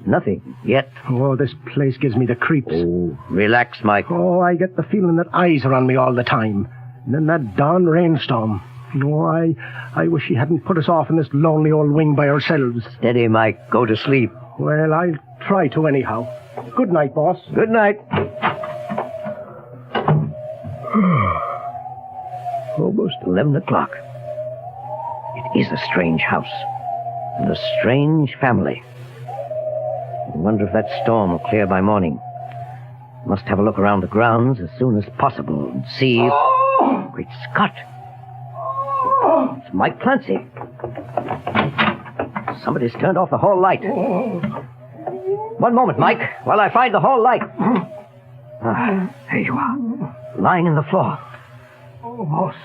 Nothing yet. Oh, this place gives me the creeps. Oh, relax, Mike. Oh, I get the feeling that eyes are on me all the time. And then that darn rainstorm. Oh, I wish he hadn't put us off in this lonely old wing by ourselves. Steady, Mike. Go to sleep. Well, I'll try to anyhow. Good night, boss. Good night. Almost 11 o'clock. It is a strange house. And a strange family. wonder if that storm will clear by morning. Must have a look around the grounds as soon as possible and see if... Oh! Great Scott! It's Mike Clancy. Somebody's turned off the hall light. One moment, Mike, while I find the hall light. There you are, lying in the floor.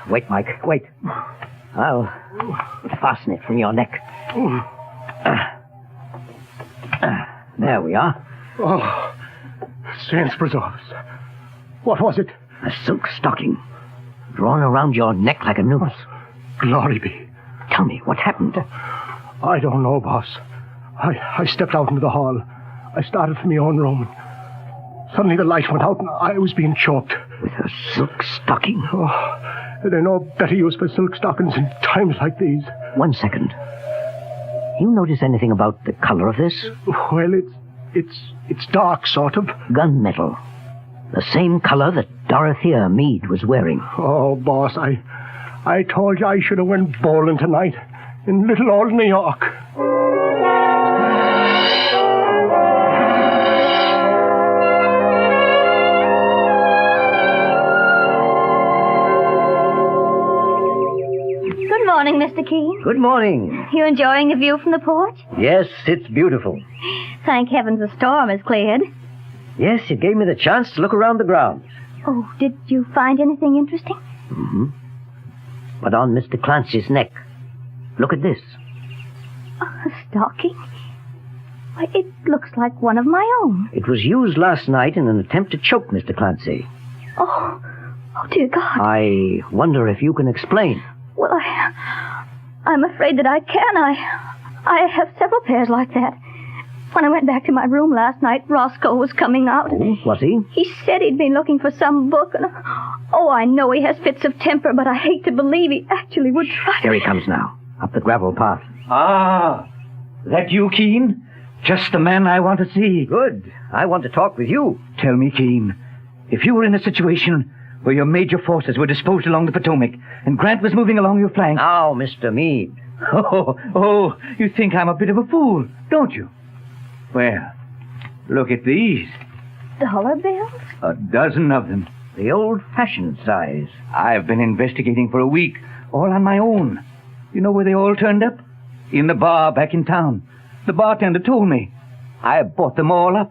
Wait, Mike, wait. I'll fasten it from your neck. There we are. Oh, saints preserve us. What was it? A silk stocking, drawn around your neck like a noose. Glory be. Tell me, what happened? I don't know, boss. I stepped out into the hall. I started for my own room. Suddenly the light went out and I was being choked. With a silk stocking? Oh, there's no better use for silk stockings in times like these. 1 second. You notice anything about the color of this? Well, it's dark, sort of. Gunmetal. The same color that Dorothea Meade was wearing. Oh, boss, I told you I should have went bowling tonight in little old New York. Good morning, Mr. Keene. Good morning. You enjoying the view from the porch? Yes, it's beautiful. Thank heavens the storm has cleared. Yes, it gave me the chance to look around the grounds. Oh, did you find anything interesting? Mm-hmm. But on Mr. Clancy's neck, look at this. A stocking? Why, it looks like one of my own. It was used last night in an attempt to choke Mr. Clancy. Oh, dear God. I wonder if you can explain. Well, I'm afraid that I can. I have several pairs like that. When I went back to my room last night, Roscoe was coming out. Oh, was he? He said he'd been looking for some book. And, I know he has fits of temper, but I hate to believe he actually would try. Here he comes now, up the gravel path. Ah, that you, Keene? Just the man I want to see. Good. I want to talk with you. Tell me, Keene, if you were in a situation where your major forces were disposed along the Potomac and Grant was moving along your flank... Now, Mr. Meade. Oh, you think I'm a bit of a fool, don't you? Well, look at these. $1 bills? A dozen of them. The old-fashioned size. I've been investigating for a week, all on my own. You know where they all turned up? In the bar back in town. The bartender told me. I bought them all up.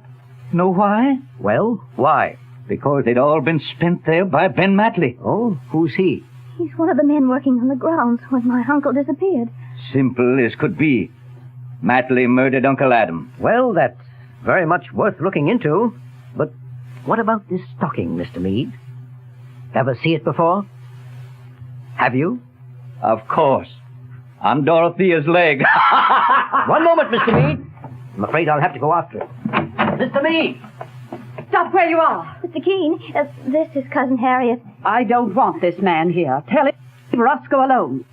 Know why? Well, why? Because they'd all been spent there by Ben Matley. Oh, who's he? He's one of the men working on the grounds when my uncle disappeared. Simple as could be. Matley murdered Uncle Adam. Well, that's very much worth looking into. But what about this stocking, Mr. Meade? Ever see it before? Have you? Of course. On Dorothea's leg. One moment, Mr. Meade. I'm afraid I'll have to go after it. Mr. Meade! Stop where you are. Mr. Keene, this is Cousin Harriet. I don't want this man here. Tell him to leave Roscoe alone.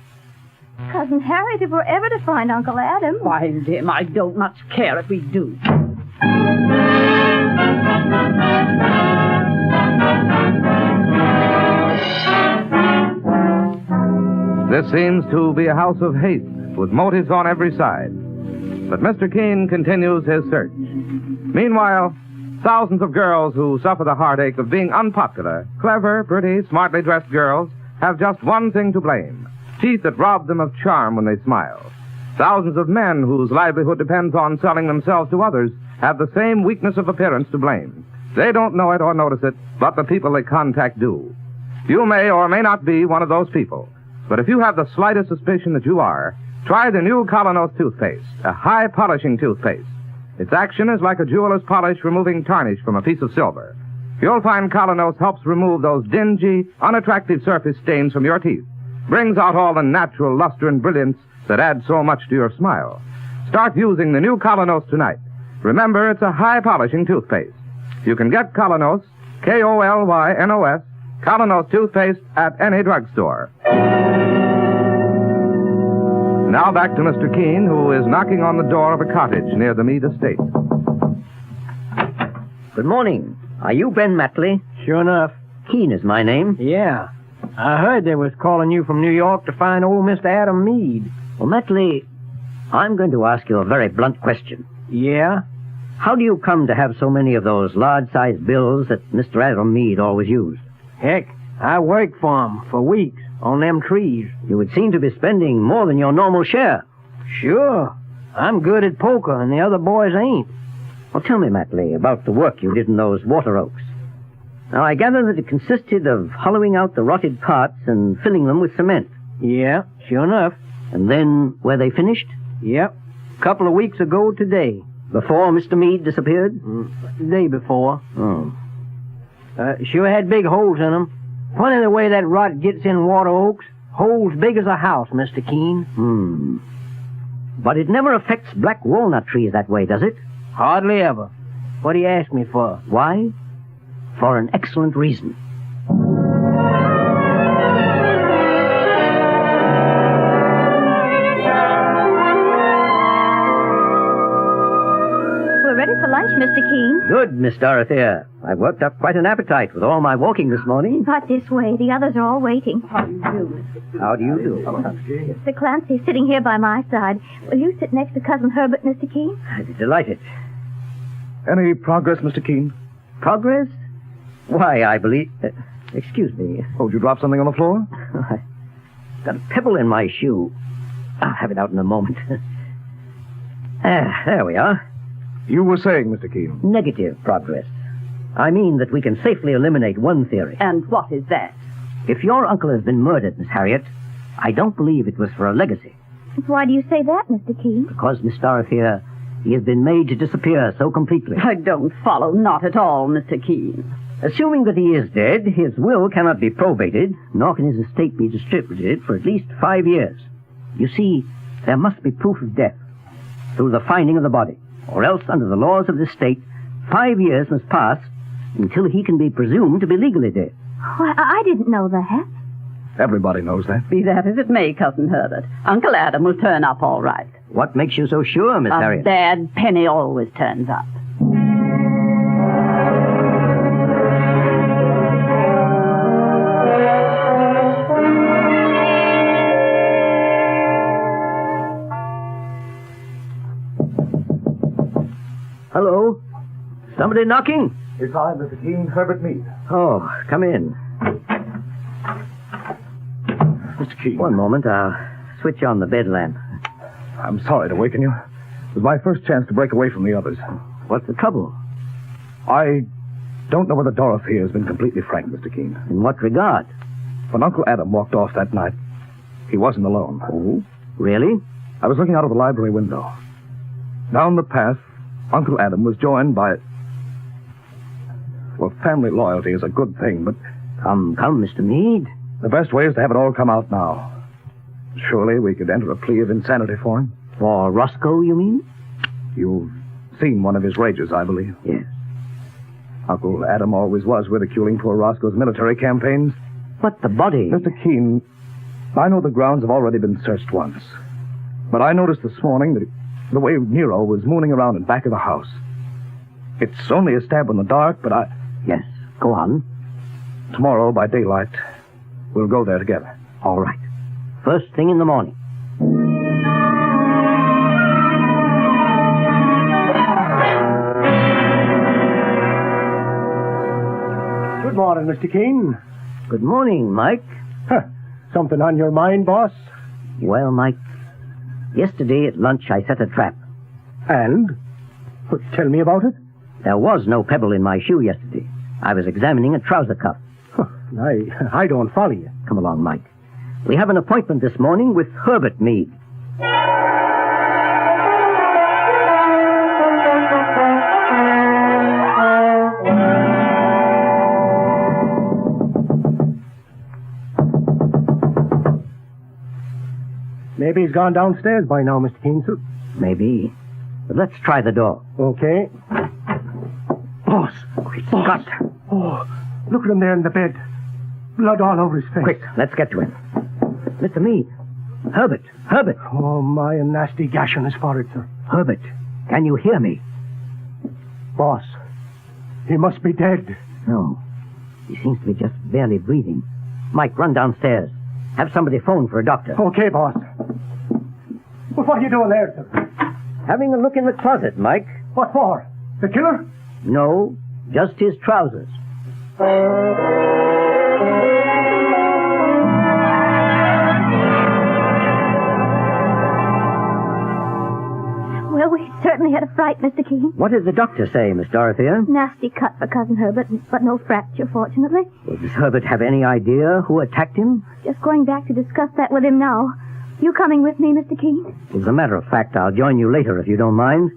Cousin Harriet, if we're ever to find Uncle Adam... Find him. I don't much care if we do. This seems to be a house of hate, with motives on every side. But Mr. Keene continues his search. Meanwhile, thousands of girls who suffer the heartache of being unpopular, clever, pretty, smartly dressed girls, have just one thing to blame: teeth that rob them of charm when they smile. Thousands of men whose livelihood depends on selling themselves to others have the same weakness of appearance to blame. They don't know it or notice it, but the people they contact do. You may or may not be one of those people, but if you have the slightest suspicion that you are, try the new Colonos toothpaste, a high-polishing toothpaste. Its action is like a jeweler's polish removing tarnish from a piece of silver. You'll find Colonos helps remove those dingy, unattractive surface stains from your teeth, brings out all the natural luster and brilliance that add so much to your smile. Start using the new Colonos tonight. Remember, it's a high-polishing toothpaste. You can get Colonos, K-O-L-Y-N-O-S, Colonos toothpaste at any drugstore. Now back to Mr. Keene, who is knocking on the door of a cottage near the Meade estate. Good morning. Are you Ben Matley? Sure enough. Keene is my name. Yeah. I heard they was calling you from New York to find old Mr. Adam Meade. Well, Matley, I'm going to ask you a very blunt question. Yeah? How do you come to have so many of those large-sized bills that Mr. Adam Meade always used? Heck, I worked for him for weeks on them trees. You would seem to be spending more than your normal share. Sure. I'm good at poker, and the other boys ain't. Well, tell me, Matley, about the work you did in those water oaks. Now, I gather that it consisted of hollowing out the rotted parts and filling them with cement. Yeah, sure enough. And then, were they finished? Yep. Couple of weeks ago today. Before Mr. Meade disappeared? The day before. Oh. Sure had big holes in them. Funny the way that rot gets in water oaks. Holes big as a house, Mr. Keene. But it never affects black walnut trees that way, does it? Hardly ever. What do you ask me for? Why? For an excellent reason. We're ready for lunch, Mr. Keene. Good, Miss Dorothea. I've worked up quite an appetite with all my walking this morning. Right this way. The others are all waiting. How do you do? Mr. Clancy sitting here by my side. Will you sit next to Cousin Herbert, Mr. Keene? I'd be delighted. Any progress, Mr. Keene? Progress? Why, I believe... excuse me. Oh, did you drop something on the floor? I got a pebble in my shoe. I'll have it out in a moment. There we are. You were saying, Mr. Keene? Negative progress. I mean that we can safely eliminate one theory. And what is that? If your uncle has been murdered, Miss Harriet, I don't believe it was for a legacy. Why do you say that, Mr. Keene? Because, Miss Dorothea, he has been made to disappear so completely. I don't follow, not at all, Mr. Keene. Assuming that he is dead, his will cannot be probated, nor can his estate be distributed for at least 5 years. You see, there must be proof of death through the finding of the body, or else, under the laws of this state, 5 years must pass until he can be presumed to be legally dead. Why, I didn't know that. Everybody knows that. Be that as it may, Cousin Herbert, Uncle Adam will turn up all right. What makes you so sure, Miss Harriet? A bad penny always turns up. Hello? Somebody knocking? It's I, Mr. Keene, Herbert Meade. Oh, come in. Mr. Keene. One moment, I'll switch on the bed lamp. I'm sorry to waken you. It was my first chance to break away from the others. What's the trouble? I don't know whether Dorothea has been completely frank, Mr. Keene. In what regard? When Uncle Adam walked off that night, he wasn't alone. Oh, really? I was looking out of the library window. Down the path, Uncle Adam was joined by... Well, family loyalty is a good thing, but... Come, Mr. Meade. The best way is to have it all come out now. Surely we could enter a plea of insanity for him. For Roscoe, you mean? You've seen one of his rages, I believe. Yes. Uncle Adam always was ridiculing poor Roscoe's military campaigns. But the body... Mr. Keene, I know the grounds have already been searched once. But I noticed this morning that the way Nero was mooning around in back of the house. It's only a stab in the dark, but I... Yes, go on. Tomorrow, by daylight, we'll go there together. All right. First thing in the morning. Good morning, Mr. Keene. Good morning, Mike. Something on your mind, boss? Well, Mike, yesterday at lunch I set a trap. And? Tell me about it. There was no pebble in my shoe yesterday. I was examining a trouser cuff. I don't follow you. Come along, Mike. We have an appointment this morning with Herbert Meade. Maybe he's gone downstairs by now, Mr. Keene. Maybe. But let's try the door. Okay. Boss. Great Scott. Oh, look at him there in the bed. Blood all over his face. Quick, let's get to him. Mr. Meade. Herbert. Oh, my, a nasty gash on his forehead, sir. Herbert, can you hear me? Boss, he must be dead. No. He seems to be just barely breathing. Mike, run downstairs. Have somebody phone for a doctor. Okay, boss. Well, what are you doing there, sir? Having a look in the closet, Mike. What for? The killer? No, just his trousers. Well, we certainly had a fright, Mr. Keene. What did the doctor say, Miss Dorothea? Nasty cut for Cousin Herbert, but no fracture, fortunately. Does Herbert have any idea who attacked him? Just going back to discuss that with him now. You coming with me, Mr. Keene? As a matter of fact, I'll join you later if you don't mind.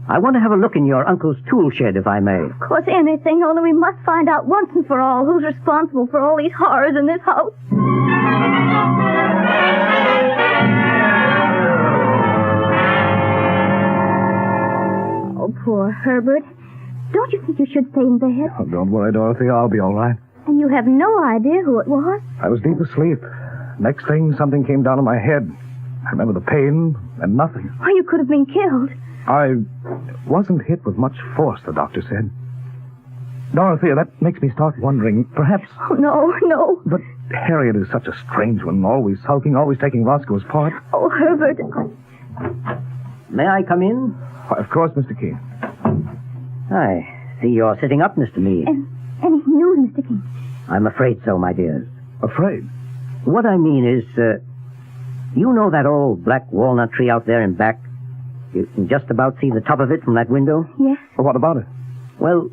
I want to have a look in your uncle's tool shed, if I may. Of course, anything, only we must find out once and for all who's responsible for all these horrors in this house. Oh, poor Herbert. Don't you think you should stay in bed? Oh, don't worry, Dorothy. I'll be all right. And you have no idea who it was? I was deep asleep. Next thing, something came down on my head. I remember the pain and nothing. Why, you could have been killed. I wasn't hit with much force, the doctor said. Dorothea, that makes me start wondering, perhaps... Oh, no. But Harriet is such a strange one, always sulking, always taking Roscoe's part. Oh, Herbert. May I come in? Why, of course, Mr. Keene. I see you're sitting up, Mr. Meade. Any news, Mr. Keene? I'm afraid so, my dears. Afraid? What I mean is, you know that old black walnut tree out there in back? You can just about see the top of it from that window? Yes. Well, what about it? Well,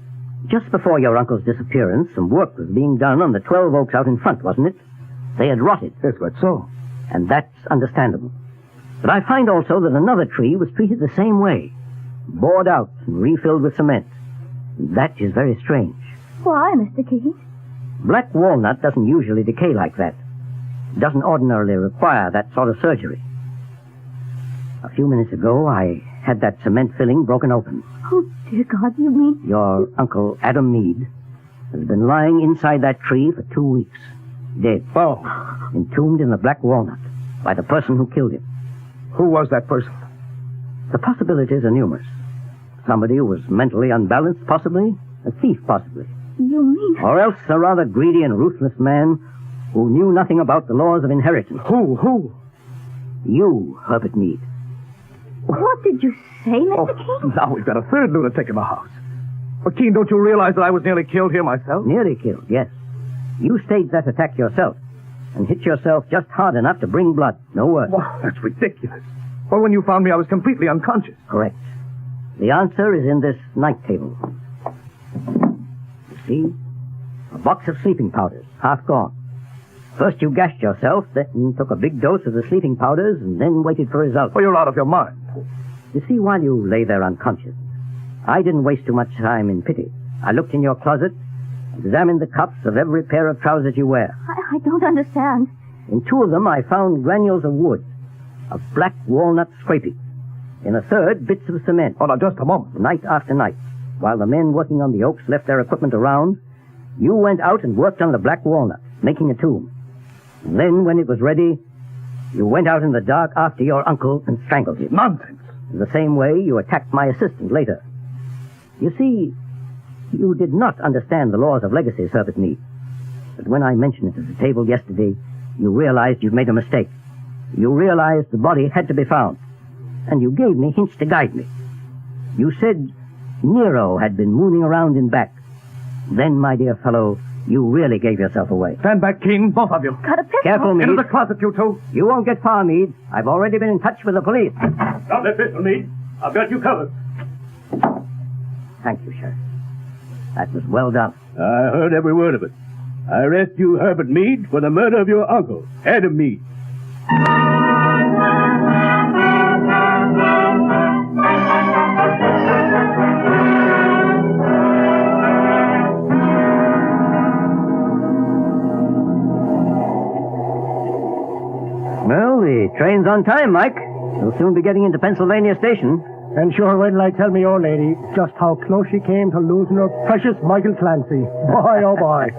just before your uncle's disappearance, some work was being done on the 12 oaks out in front, wasn't it? They had rotted. Yes, but so. And that's understandable. But I find also that another tree was treated the same way. Bored out and refilled with cement. That is very strange. Why, Mr. Keene? Black walnut doesn't usually decay like that. It doesn't ordinarily require that sort of surgery. A few minutes ago, I had that cement filling broken open. Oh, dear God, you mean... Your Uncle Adam Meade has been lying inside that tree for 2 weeks. Dead. Oh. Entombed in the black walnut by the person who killed him. Who was that person? The possibilities are numerous. Somebody who was mentally unbalanced, possibly. A thief, possibly. You mean... Or else a rather greedy and ruthless man who knew nothing about the laws of inheritance. Who? You, Herbert Meade. What did you say, Mr. Keene? Now we've got a third lunatic in the house. But, Keene, don't you realize that I was nearly killed here myself? Nearly killed, yes. You staged that attack yourself and hit yourself just hard enough to bring blood. No worse. Well, that's ridiculous. Well, when you found me, I was completely unconscious. Correct. The answer is in this night table. You see? A box of sleeping powders, half gone. First you gashed yourself, then took a big dose of the sleeping powders, and then waited for results. Well, you're out of your mind. You see, while you lay there unconscious, I didn't waste too much time in pity. I looked in your closet, examined the cuffs of every pair of trousers you wear. I don't understand. In 2 of them, I found granules of wood, of black walnut scraping. In a third, bits of cement. Oh, now, just a moment. Night after night, while the men working on the oaks left their equipment around, you went out and worked on the black walnut, making a tomb. And then, when it was ready, you went out in the dark after your uncle and strangled him. Nonsense. In the same way, you attacked my assistant later. You see, you did not understand the laws of legacy, Herbert Meade. But when I mentioned it at the table yesterday, you realized you'd made a mistake. You realized the body had to be found. And you gave me hints to guide me. You said Nero had been mooning around in back. Then, my dear fellow, you really gave yourself away. Stand back, Keene, both of you. Got a pistol. Careful, Meade. Into the closet, you two. You won't get far, Meade. I've already been in touch with the police. Drop that pistol, Meade. I've got you covered. Thank you, Sheriff. That was well done. I heard every word of it. I arrest you, Herbert Meade, for the murder of your uncle, Adam Meade. Well, the train's on time, Mike. We'll soon be getting into Pennsylvania Station. And sure, wait till I tell me old lady just how close she came to losing her precious Michael Clancy. Boy, oh boy.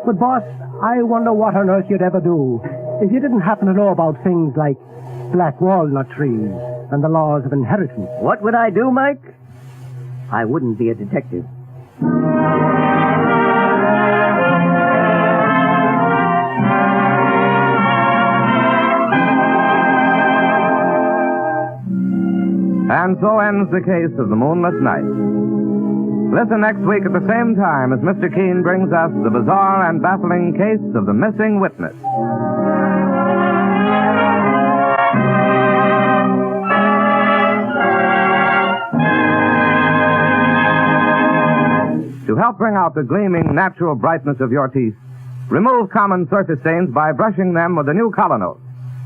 But, boss, I wonder what on earth you'd ever do if you didn't happen to know about things like black walnut trees and the laws of inheritance. What would I do, Mike? I wouldn't be a detective. And so ends the case of the Moonless Night. Listen next week at the same time as Mr. Keene brings us the bizarre and baffling case of the missing witness. To help bring out the gleaming, natural brightness of your teeth, remove common surface stains by brushing them with the new Colonos,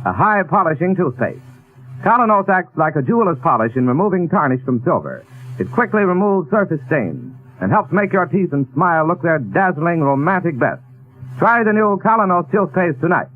a high-polishing toothpaste. Colonos acts like a jeweler's polish in removing tarnish from silver. It quickly removes surface stains and helps make your teeth and smile look their dazzling, romantic best. Try the new Colonos toothpaste tonight.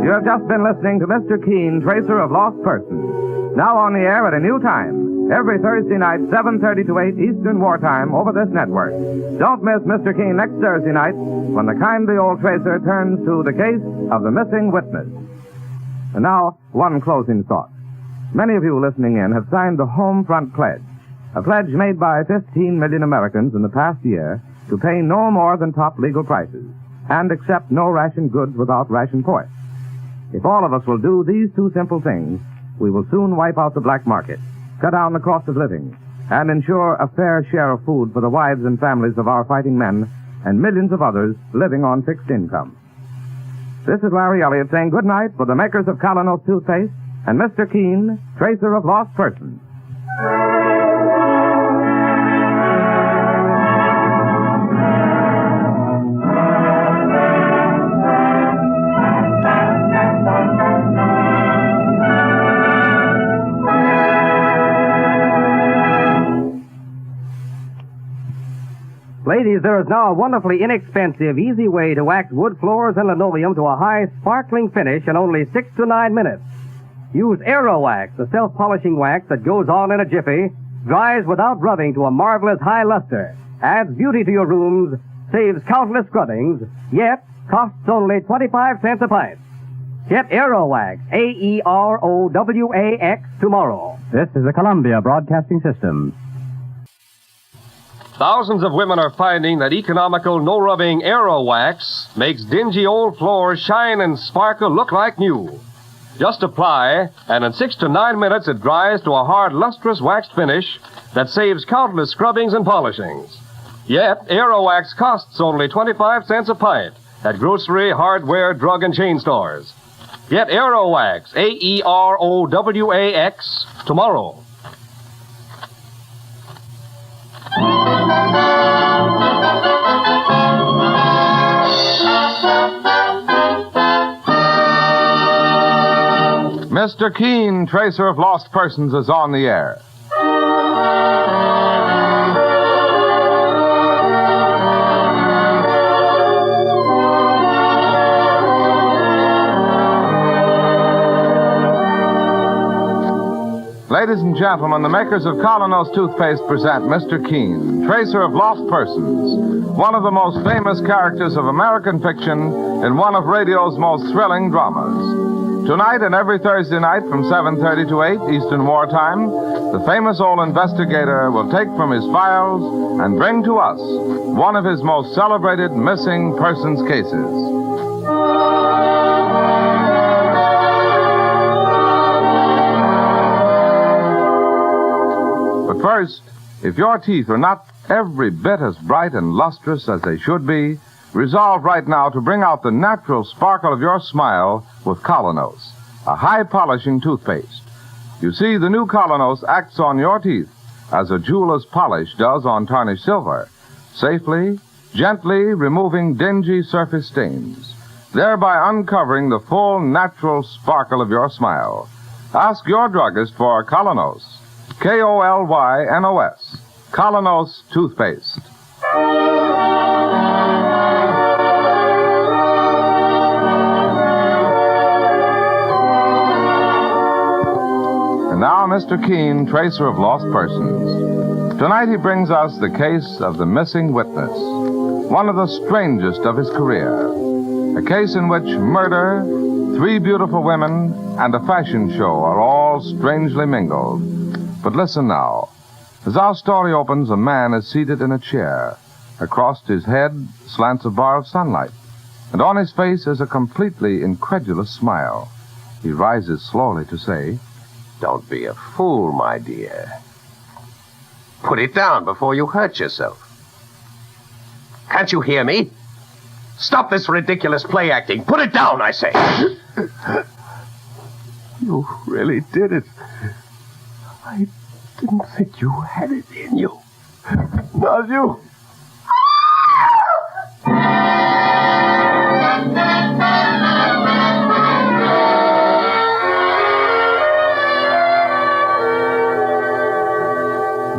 You have just been listening to Mr. Keene, Tracer of Lost Persons. Now on the air at a new time, every Thursday night, 7:30 to 8 Eastern Wartime over this network. Don't miss Mr. Keene next Thursday night when the kindly old Tracer turns to the case of the missing witness. And now, one closing thought. Many of you listening in have signed the Home Front Pledge, a pledge made by 15 million Americans in the past year to pay no more than top legal prices and accept no ration goods without ration points. If all of us will do these two simple things, we will soon wipe out the black market, cut down the cost of living, and ensure a fair share of food for the wives and families of our fighting men and millions of others living on fixed income. This is Larry Elliott saying good night for the makers of Colonos toothpaste and Mr. Keene, Tracer of Lost Persons. Ladies, there is now a wonderfully inexpensive, easy way to wax wood floors and linoleum to a high, sparkling finish in only 6 to 9 minutes. Use Aero Wax, the self-polishing wax that goes on in a jiffy, dries without rubbing to a marvelous high luster, adds beauty to your rooms, saves countless scrubbings, yet costs only 25 cents a pint. Get Aero Wax, A-E-R-O-W-A-X, tomorrow. This is the Columbia Broadcasting System. Thousands of women are finding that economical, no-rubbing Aero Wax makes dingy old floors shine and sparkle look like new. Just apply, and in 6 to 9 minutes it dries to a hard, lustrous waxed finish that saves countless scrubbings and polishings. Yet, Aero Wax costs only 25 cents a pint at grocery, hardware, drug, and chain stores. Get Aero Wax, A-E-R-O-W-A-X, tomorrow. Mr. Keene, Tracer of Lost Persons, is on the air. Ladies and gentlemen, the makers of Colonos toothpaste present Mr. Keene, Tracer of Lost Persons, one of the most famous characters of American fiction in one of radio's most thrilling dramas. Tonight and every Thursday night from 7:30 to 8 Eastern Wartime, the famous old investigator will take from his files and bring to us one of his most celebrated missing persons cases. But first, if your teeth are not every bit as bright and lustrous as they should be, resolve right now to bring out the natural sparkle of your smile with Colonos, a high-polishing toothpaste. You see, the new Colonos acts on your teeth as a jeweler's polish does on tarnished silver, safely, gently removing dingy surface stains, thereby uncovering the full natural sparkle of your smile. Ask your druggist for Colonos, K-O-L-Y-N-O-S, Colonos toothpaste. And now, Mr. Keene, Tracer of Lost Persons. Tonight he brings us the case of the missing witness, one of the strangest of his career. A case in which murder, 3 beautiful women, and a fashion show are all strangely mingled. But listen now. As our story opens, a man is seated in a chair. Across his head slants a bar of sunlight, and on his face is a completely incredulous smile. He rises slowly to say, "Don't be a fool, my dear. Put it down before you hurt yourself. Can't you hear me? Stop this ridiculous play acting. Put it down, I say." You really did it. I didn't think you had it in you. Not you.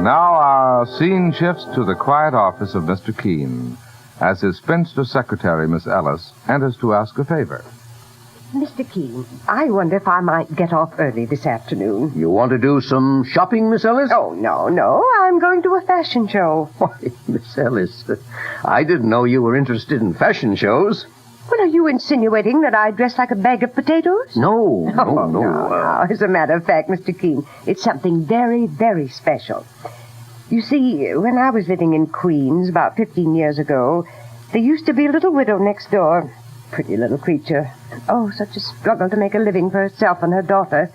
Now our scene shifts to the quiet office of Mr. Keene, as his spinster secretary, Miss Ellis, enters to ask a favor. Mr. Keene, I wonder if I might get off early this afternoon. You want to do some shopping, Miss Ellis? Oh, no. I'm going to a fashion show. Why, Miss Ellis, I didn't know you were interested in fashion shows. Well, are you insinuating that I dress like a bag of potatoes? No. As a matter of fact, Mr. Keene, it's something very, very special. You see, when I was living in Queens about 15 years ago, there used to be a little widow next door. Pretty little creature. Oh, such a struggle to make a living for herself and her daughter.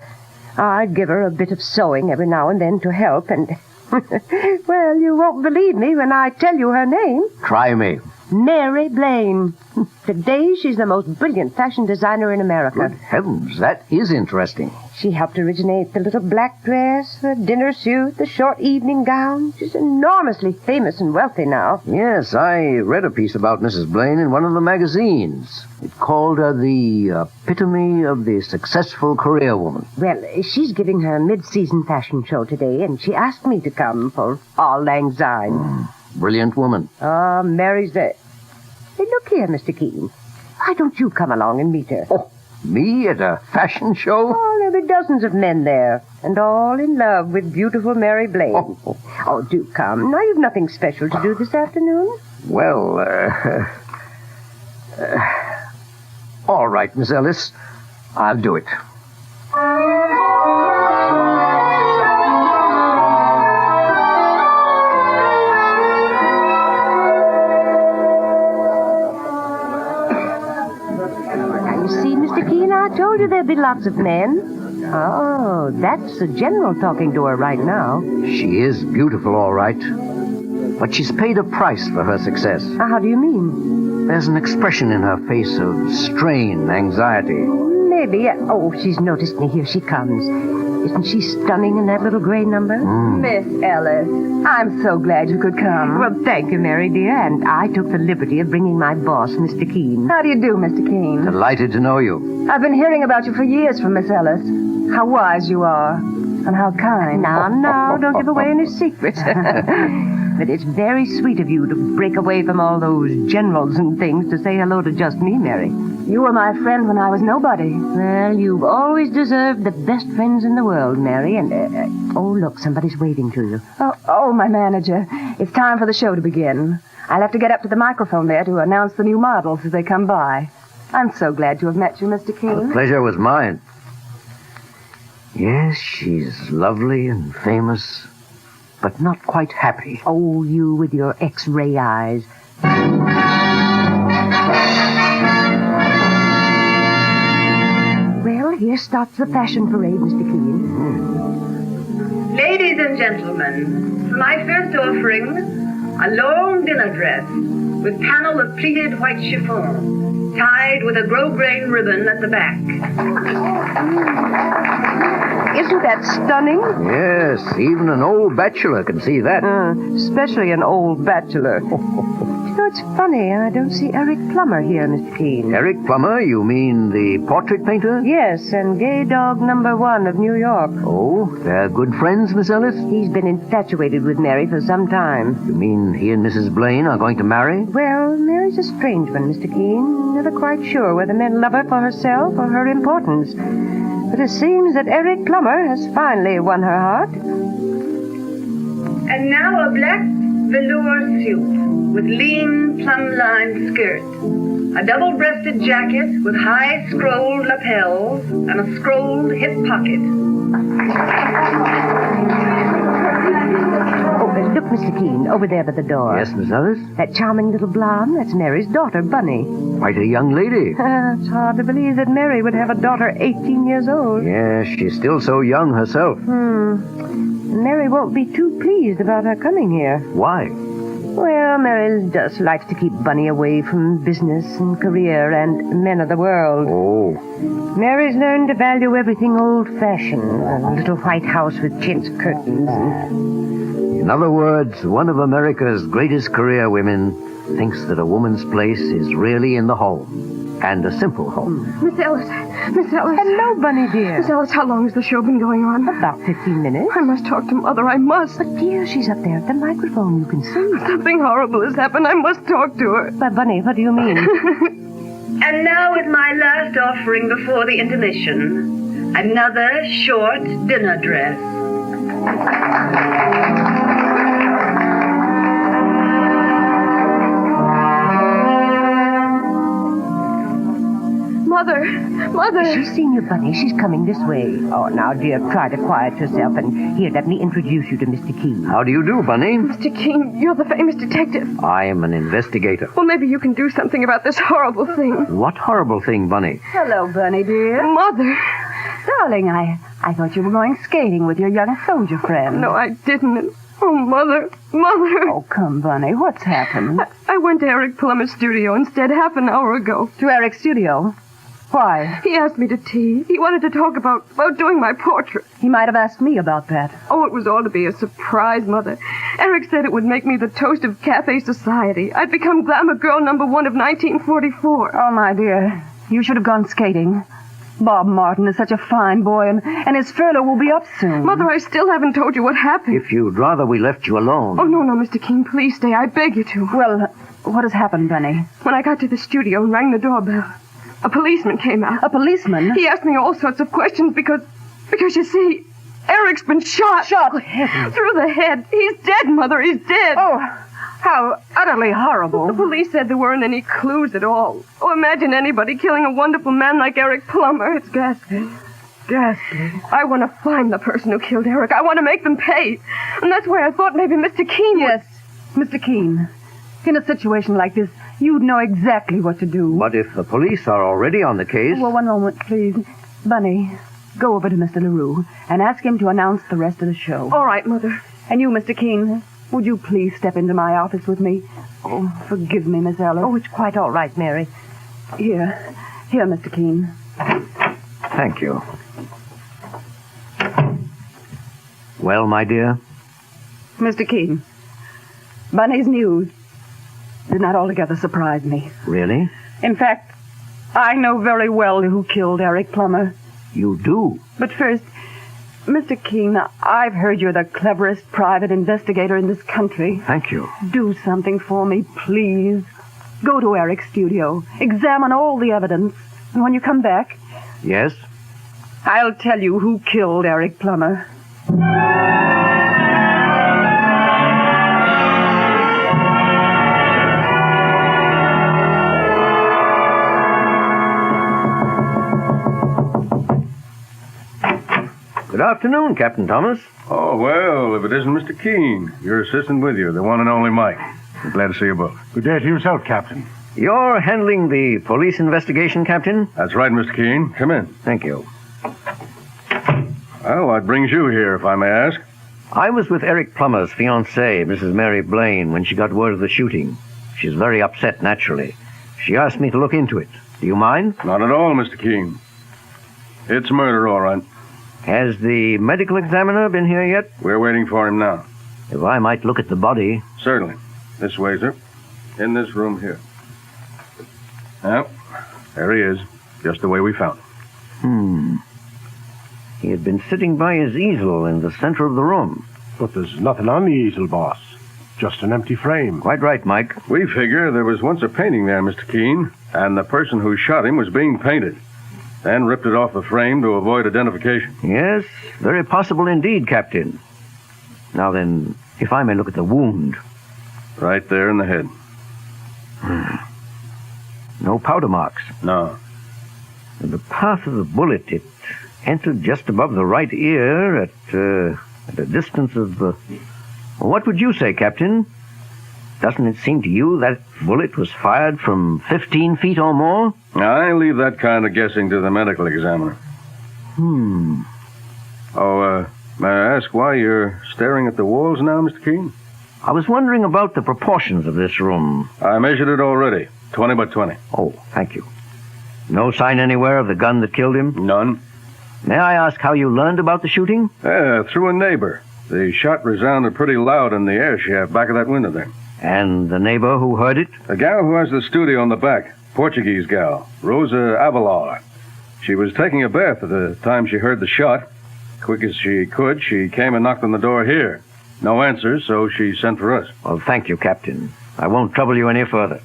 I'd give her a bit of sewing every now and then to help, and... well, you won't believe me when I tell you her name. Try me. Mary Blaine. Today, she's the most brilliant fashion designer in America. Good heavens, that is interesting. She helped originate the little black dress, the dinner suit, the short evening gown. She's enormously famous and wealthy now. Yes, I read a piece about Mrs. Blaine in one of the magazines. It called her the epitome of the successful career woman. Well, she's giving her mid-season fashion show today, and she asked me to come for Auld Lang Syne. Brilliant woman. Oh, Mary's there. Hey, look here, Mr. Keene. Why don't you come along and meet her? Oh, me at a fashion show? Oh, there'll be dozens of men there, and all in love with beautiful Mary Blaine. Oh, do come. Now, you've nothing special to do this afternoon? Well, all right, Miss Ellis. I'll do it. I told you there'd be lots of men. Oh, that's the general talking to her right now. She is beautiful, all right. But she's paid a price for her success. How do you mean? There's an expression in her face of strain, anxiety. Maybe. Oh, she's noticed me. Here she comes. Isn't she stunning in that little gray number? Miss Ellis, I'm so glad you could come. Well, thank you, Mary, dear. And I took the liberty of bringing my boss, Mr. Keene. How do you do, Mr. Keene? Delighted to know you. I've been hearing about you for years from Miss Ellis. How wise you are. And how kind. Now, don't give away any secrets. But it's very sweet of you to break away from all those generals and things to say hello to just me, Mary. You were my friend when I was nobody. Well, you've always deserved the best friends in the world, Mary. And, oh, look, somebody's waving to you. Oh, my manager. It's time for the show to begin. I'll have to get up to the microphone there to announce the new models as they come by. I'm so glad to have met you, Mr. Keene. The pleasure was mine. Yes, she's lovely and famous, but not quite happy. Oh, you with your X-ray eyes. Well, here starts the fashion parade, Mr. Keene. Ladies and gentlemen, for my first offering, a long dinner dress with panel of pleated white chiffon, tied with a grosgrain ribbon at the back. Isn't that stunning? Yes, even an old bachelor can see that. Especially an old bachelor. You know, it's funny. I don't see Eric Plummer here, Mr. Keene. Eric Plummer? You mean the portrait painter? Yes, and gay dog #1 of New York. Oh, they're good friends, Miss Ellis? He's been infatuated with Mary for some time. You mean he and Mrs. Blaine are going to marry? Well, Mary's a strange one, Mr. Keene. Never quite sure whether men love her for herself or her importance. But it seems that Eric Plummer has finally won her heart. And now a black velour suit with lean plum-lined skirt, a double-breasted jacket with high scrolled lapels and a scrolled hip pocket. Mr. Keene, over there by the door. Yes, Miss Ellis? That charming little blonde, that's Mary's daughter, Bunny. Quite a young lady. It's hard to believe that Mary would have a daughter 18 years old. Yes, she's still so young herself. Mary won't be too pleased about her coming here. Why? Well, Mary just likes to keep Bunny away from business and career and men of the world. Oh. Mary's learned to value everything old-fashioned. A little white house with chintz curtains. In other words, one of America's greatest career women thinks that a woman's place is really in the home. And a simple home. Miss Ellis. Miss Ellis. Hello, Bunny, dear. Miss Ellis, how long has the show been going on? About 15 minutes. I must talk to Mother. I must. But, dear, she's up there at the microphone. You can see. Something horrible has happened. I must talk to her. But, Bunny, what do you mean? And now with my last offering before the intermission, another short dinner dress. Mother. She's seen you, Bunny. She's coming this way. Oh, now, dear, try to quiet yourself. And here, let me introduce you to Mr. Keene. How do you do, Bunny? Mr. Keene, you're the famous detective. I am an investigator. Well, maybe you can do something about this horrible thing. What horrible thing, Bunny? Hello, Bunny, dear. Mother. Darling, I thought you were going skating with your young soldier friend. No, I didn't. Oh, Mother. Oh, come, Bunny. What's happened? I went to Eric Plummer's studio instead half an hour ago. To Eric's studio? Why? He asked me to tea. He wanted to talk about doing my portrait. He might have asked me about that. Oh, it was all to be a surprise, Mother. Eric said it would make me the toast of cafe society. I'd become glamour girl #1 of 1944. Oh, my dear. You should have gone skating. Bob Martin is such a fine boy, and his furlough will be up soon. Mother, I still haven't told you what happened. If you'd rather we left you alone. Oh, no, Mr. Keene, please stay. I beg you to. Well, what has happened, Bunny? When I got to the studio and rang the doorbell, a policeman came out. A policeman? He asked me all sorts of questions because you see, Eric's been shot. Shot? Good heavens. Through the head. He's dead, Mother. He's dead. Oh, how utterly horrible. The police said there weren't any clues at all. Oh, imagine anybody killing a wonderful man like Eric Plummer. It's ghastly. Ghastly. I want to find the person who killed Eric. I want to make them pay. And that's why I thought maybe Mr. Keene Yes, Mr. Keene. In a situation like this, you'd know exactly what to do. But if the police are already on the case... Well, one moment, please. Bunny, go over to Mr. LaRue and ask him to announce the rest of the show. All right, Mother. And you, Mr. Keene, would you please step into my office with me? Oh, forgive me, Miss Ellis. Oh, it's quite all right, Mary. Here, Mr. Keene. Thank you. Well, my dear? Mr. Keene, Bunny's news did not altogether surprise me. Really? In fact, I know very well who killed Eric Plummer. You do? But first, Mr. Keene, I've heard you're the cleverest private investigator in this country. Thank you. Do something for me, please. Go to Eric's studio. Examine all the evidence. And when you come back... Yes? I'll tell you who killed Eric Plummer. Good afternoon, Captain Thomas. Oh, well, if it isn't Mr. Keene, your assistant with you, the one and only Mike. I'm glad to see you both. Good day to yourself, Captain. You're handling the police investigation, Captain? That's right, Mr. Keene. Come in. Thank you. Well, what brings you here, if I may ask? I was with Eric Plummer's fiancée, Mrs. Mary Blaine, when she got word of the shooting. She's very upset, naturally. She asked me to look into it. Do you mind? Not at all, Mr. Keene. It's murder, all right. Has the medical examiner been here yet? We're waiting for him now. If I might look at the body. Certainly. This way, sir. In this room here. Well, there he is. Just the way we found him. He had been sitting by his easel in the center of the room. But there's nothing on the easel, boss. Just an empty frame. Quite right, Mike. We figure there was once a painting there, Mr. Keene, and the person who shot him was being painted. Then ripped it off the frame to avoid identification. Yes, very possible indeed, Captain. Now then, if I may look at the wound. Right there in the head. No powder marks. No. And the path of the bullet, it entered just above the right ear at a distance of What would you say, Captain? Doesn't it seem to you that bullet was fired from 15 feet or more? I leave that kind of guessing to the medical examiner. Oh, may I ask why you're staring at the walls now, Mr. Keene? I was wondering about the proportions of this room. I measured it already. 20 by 20. Oh, thank you. No sign anywhere of the gun that killed him? None. May I ask how you learned about the shooting? Through a neighbor. The shot resounded pretty loud in the air shaft back of that window there. And the neighbor who heard it? The gal who has the studio in the back. Portuguese gal. Rosa Avelar. She was taking a bath at the time she heard the shot. Quick as she could, she came and knocked on the door here. No answer, so she sent for us. Well, thank you, Captain. I won't trouble you any further.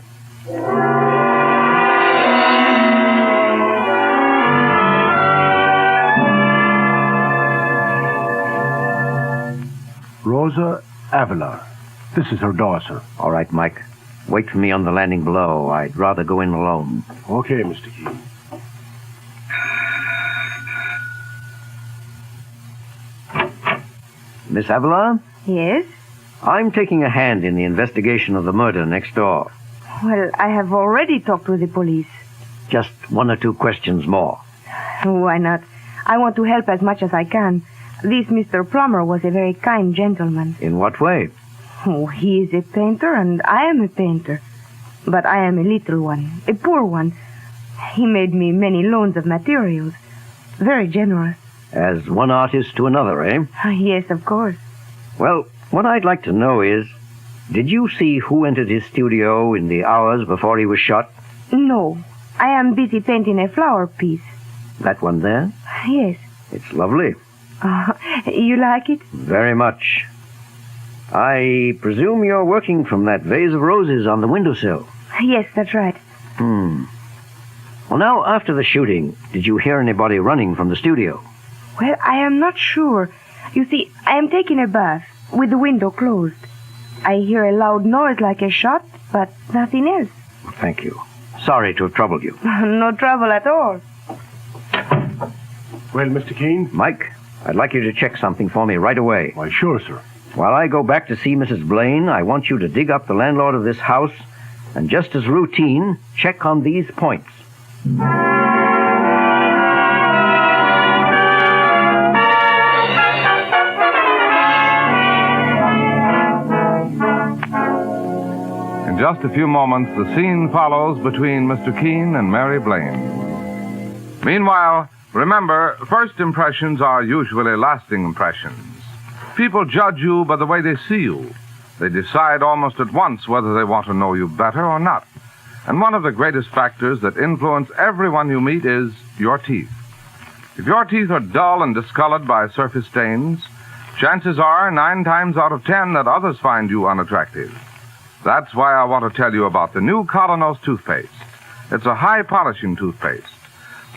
Rosa Avelar. This is her daughter. All right, Mike. Wait for me on the landing below. I'd rather go in alone. Okay, Mr. Keene. Miss Avelar? Yes? I'm taking a hand in the investigation of the murder next door. Well, I have already talked with the police. Just one or two questions more. Why not? I want to help as much as I can. This Mr. Plummer was a very kind gentleman. In what way? Oh, he is a painter and I am a painter. But I am a little one, a poor one. He made me many loans of materials. Very generous. As one artist to another, eh? Yes, of course. Well, what I'd like to know is, did you see who entered his studio in the hours before he was shot? No. I am busy painting a flower piece. That one there? Yes. It's lovely. You like it? Very much. I presume you're working from that vase of roses on the windowsill. Yes, that's right. Well, now, after the shooting, did you hear anybody running from the studio? Well, I am not sure. You see, I am taking a bath with the window closed. I hear a loud noise like a shot, but nothing else. Thank you. Sorry to have troubled you. No trouble at all. Well, Mr. Keene? Mike, I'd like you to check something for me right away. Why, sure, sir. While I go back to see Mrs. Blaine, I want you to dig up the landlord of this house and, just as routine, check on these points. In just a few moments, the scene follows between Mr. Keene and Mary Blaine. Meanwhile, remember, first impressions are usually lasting impressions. People judge you by the way they see you. They decide almost at once whether they want to know you better or not. And one of the greatest factors that influence everyone you meet is your teeth. If your teeth are dull and discolored by surface stains, chances are 9 times out of 10 that others find you unattractive. That's why I want to tell you about the new Colonos toothpaste. It's a high-polishing toothpaste.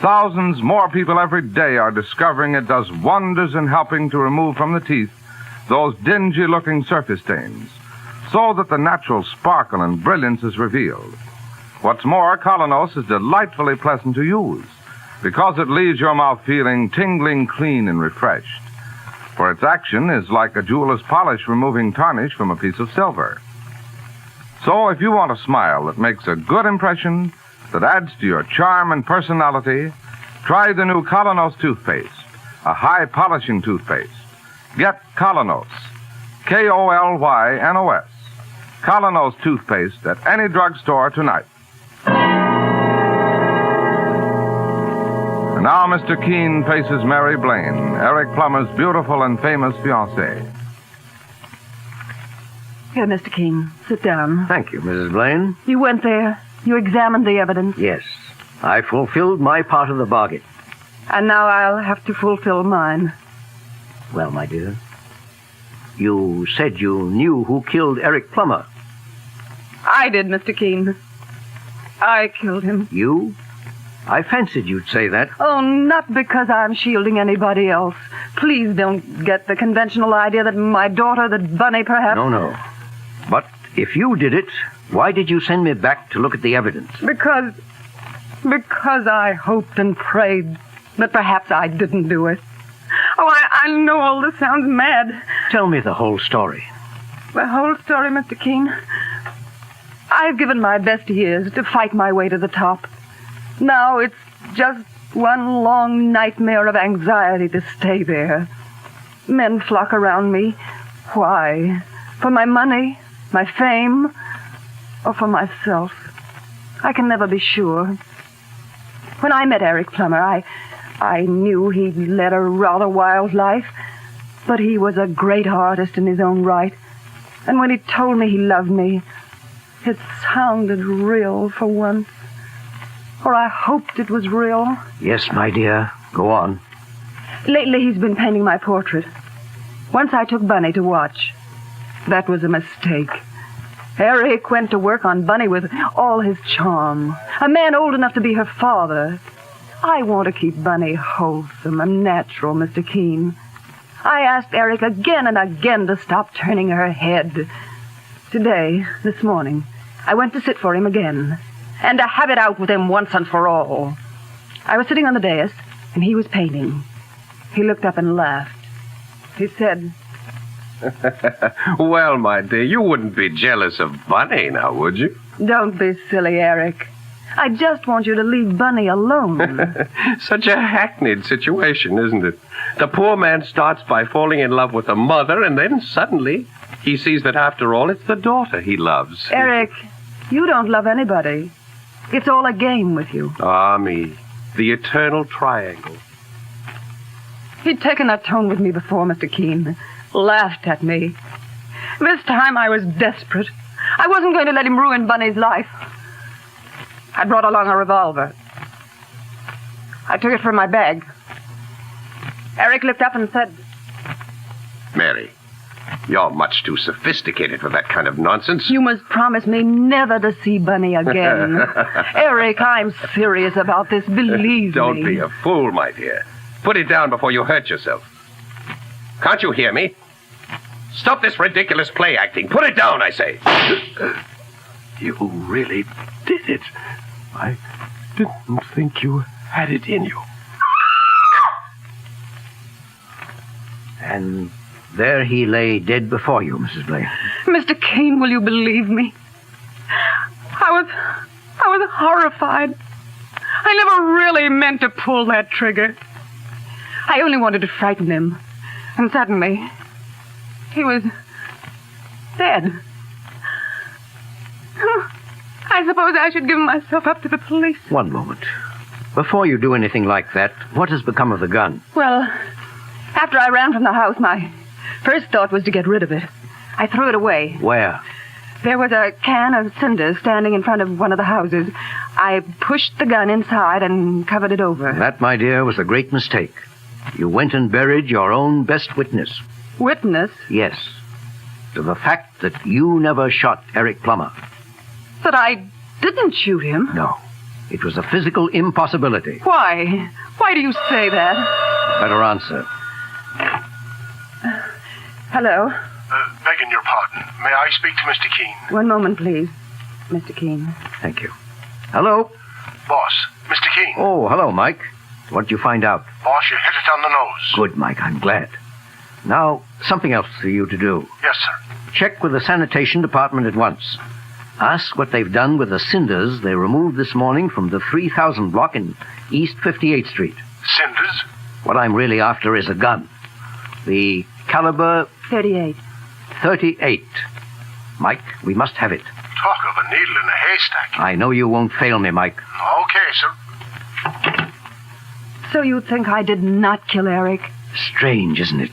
Thousands more people every day are discovering it does wonders in helping to remove from the teeth those dingy-looking surface stains, so that the natural sparkle and brilliance is revealed. What's more, Colonos is delightfully pleasant to use, because it leaves your mouth feeling tingling clean and refreshed. For its action is like a jeweler's polish removing tarnish from a piece of silver. So if you want a smile that makes a good impression, that adds to your charm and personality, try the new Colonos toothpaste, a high-polishing toothpaste. Get Colonos, K-O-L-Y-N-O-S, Colonos toothpaste at any drugstore tonight. And now Mr. Keene faces Mary Blaine, Eric Plummer's beautiful and famous fiancée. Here, Mr. Keene, sit down. Thank you, Mrs. Blaine. You went there. You examined the evidence. Yes, I fulfilled my part of the bargain. And now I'll have to fulfill mine. Well, my dear, you said you knew who killed Eric Plummer. I did, Mr. Keene. I killed him. You? I fancied you'd say that. Oh, not because I'm shielding anybody else. Please don't get the conventional idea that my daughter, that Bunny, perhaps... No. But if you did it, why did you send me back to look at the evidence? Because I hoped and prayed that perhaps I didn't do it. Oh, I know all this sounds mad. Tell me the whole story. The whole story, Mr. Keene. I've given my best years to fight my way to the top. Now it's just one long nightmare of anxiety to stay there. Men flock around me. Why? For my money, my fame, or for myself? I can never be sure. When I met Eric Plummer, I knew he'd led a rather wild life, but he was a great artist in his own right. And when he told me he loved me, it sounded real for once. Or I hoped it was real. Yes, my dear. Go on. Lately, he's been painting my portrait. Once I took Bunny to watch. That was a mistake. Eric went to work on Bunny with all his charm. A man old enough to be her father. I want to keep Bunny wholesome and natural, Mr. Keene. I asked Eric again and again to stop turning her head. Today, this morning, I went to sit for him again, and to have it out with him once and for all. I was sitting on the dais, and he was painting. He looked up and laughed. He said, Well, my dear, you wouldn't be jealous of Bunny now, would you? Don't be silly, Eric. I just want you to leave Bunny alone. Such a hackneyed situation, isn't it? The poor man starts by falling in love with the mother, and then suddenly he sees that after all, it's the daughter he loves. Eric, you don't love anybody. It's all a game with you. Ah, me. The eternal triangle. He'd taken that tone with me before, Mr. Keene. Laughed at me. This time I was desperate. I wasn't going to let him ruin Bunny's life. I brought along a revolver. I took it from my bag. Eric looked up and said, Mary, you're much too sophisticated for that kind of nonsense. You must promise me never to see Bunny again. Eric, I'm serious about this, believe me. Don't be a fool, my dear. Put it down before you hurt yourself. Can't you hear me? Stop this ridiculous play acting. Put it down, I say. You really did it. I didn't think you had it in you. And there he lay dead before you, Mrs. Blake. Mr. Keene, will you believe me? I was horrified. I never really meant to pull that trigger. I only wanted to frighten him. And suddenly, he was dead. I suppose I should give myself up to the police. One moment. Before you do anything like that, what has become of the gun? Well, after I ran from the house, my first thought was to get rid of it. I threw it away. Where? There was a can of cinders standing in front of one of the houses. I pushed the gun inside and covered it over. That, my dear, was a great mistake. You went and buried your own best witness. Witness? Yes. To the fact that you never shot Eric Plummer. That I didn't shoot him? No. It was a physical impossibility. Why? Why do you say that? Better answer. Hello? Begging your pardon. May I speak to Mr. Keene? One moment, please, Mr. Keene. Thank you. Hello? Boss, Mr. Keene. Oh, hello, Mike. What did you find out? Boss, you hit it on the nose. Good, Mike. I'm glad. Now, something else for you to do. Yes, sir. Check with the sanitation department at once. Ask what they've done with the cinders they removed this morning from the 3000 block in East 58th Street. Cinders? What I'm really after is a gun. The caliber... 38. 38. Mike, we must have it. Talk of a needle in a haystack. I know you won't fail me, Mike. Okay, sir. So you think I did not kill Eric? Strange, isn't it?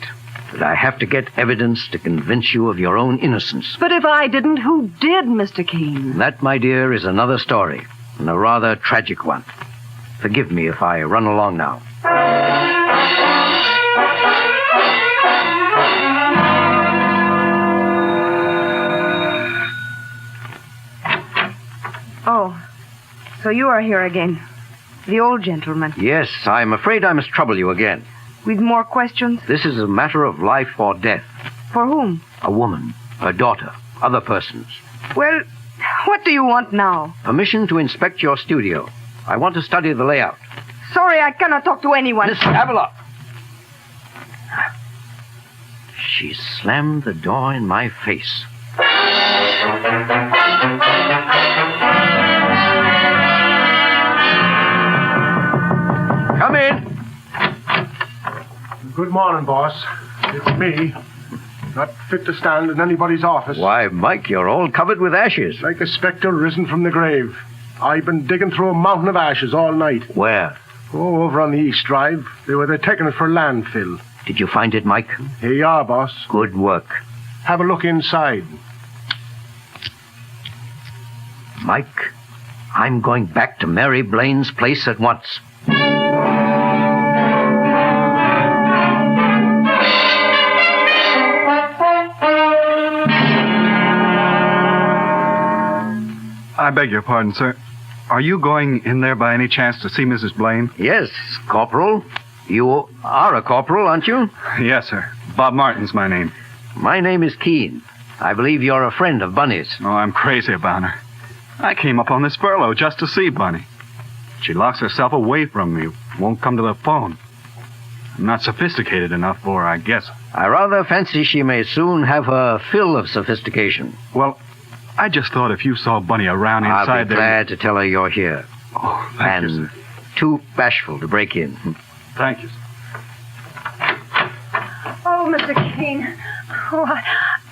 That I have to get evidence to convince you of your own innocence. But if I didn't, who did, Mr. Keene? That, my dear, is another story, and a rather tragic one. Forgive me if I run along now. Oh, so you are here again. The old gentleman. Yes, I'm afraid I must trouble you again. With more questions? This is a matter of life or death. For whom? A woman, her daughter, other persons. Well, what do you want now? Permission to inspect your studio. I want to study the layout. Sorry, I cannot talk to anyone. Miss Avila! She slammed the door in my face. Come in. Good morning, boss. It's me. Not fit to stand in anybody's office. Why, Mike, you're all covered with ashes. Like a spectre risen from the grave. I've been digging through a mountain of ashes all night. Where? Oh, over on the East Drive. They were taking it for landfill. Did you find it, Mike? Here you are, boss. Good work. Have a look inside. Mike, I'm going back to Mary Blaine's place at once. I beg your pardon, sir. Are you going in there by any chance to see Mrs. Blaine? Yes, Corporal. You are a corporal, aren't you? Yes, sir. Bob Martin's my name. My name is Keene. I believe you're a friend of Bunny's. Oh, I'm crazy about her. I came up on this furlough just to see Bunny. She locks herself away from me, won't come to the phone. I'm not sophisticated enough for her, I guess. I rather fancy she may soon have her fill of sophistication. Well, I just thought if you saw Bunny around inside I'll be glad to tell her you're here. Oh, thank you, sir. Too bashful to break in. Thank you, sir. Oh, Mr. Keene. Oh,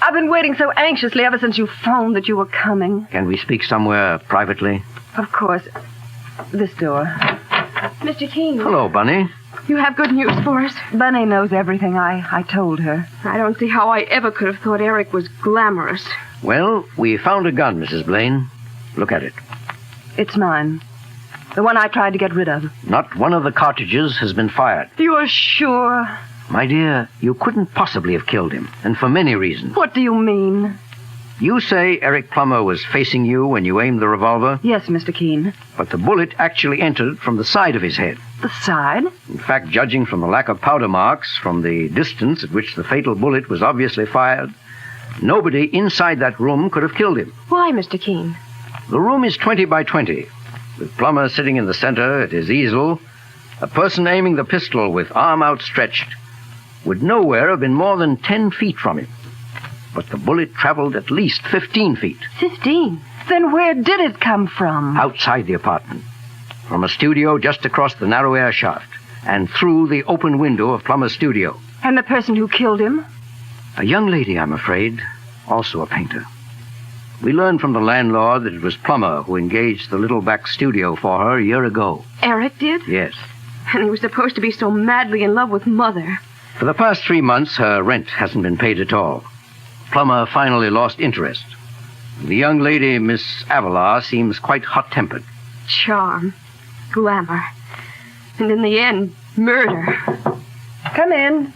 I've been waiting so anxiously ever since you phoned that you were coming. Can we speak somewhere privately? Of course. This door. Mr. Keene. Hello, Bunny. You have good news for us? Bunny knows everything. I told her. I don't see how I ever could have thought Eric was glamorous. Well, we found a gun, Mrs. Blaine. Look at it. It's mine. The one I tried to get rid of. Not one of the cartridges has been fired. You're sure? My dear, you couldn't possibly have killed him, and for many reasons. What do you mean? You say Eric Plummer was facing you when you aimed the revolver? Yes, Mr. Keene. But the bullet actually entered from the side of his head. The side? In fact, judging from the lack of powder marks, from the distance at which the fatal bullet was obviously fired, nobody inside that room could have killed him. Why, Mr. Keene? The room is 20 by 20. With Plummer sitting in the center at his easel, a person aiming the pistol with arm outstretched would nowhere have been more than 10 feet from him. But the bullet traveled at least 15 feet. 15? Then where did it come from? Outside the apartment. From a studio just across the narrow air shaft, and through the open window of Plummer's studio. And the person who killed him? A young lady, I'm afraid, also a painter. We learned from the landlord that it was Plummer who engaged the little back studio for her a year ago. Eric did? Yes. And he was supposed to be so madly in love with Mother. For the past 3 months, her rent hasn't been paid at all. Plummer finally lost interest. The young lady, Miss Avalar, seems quite hot-tempered. Charm. Glamour. And in the end, murder. Come in.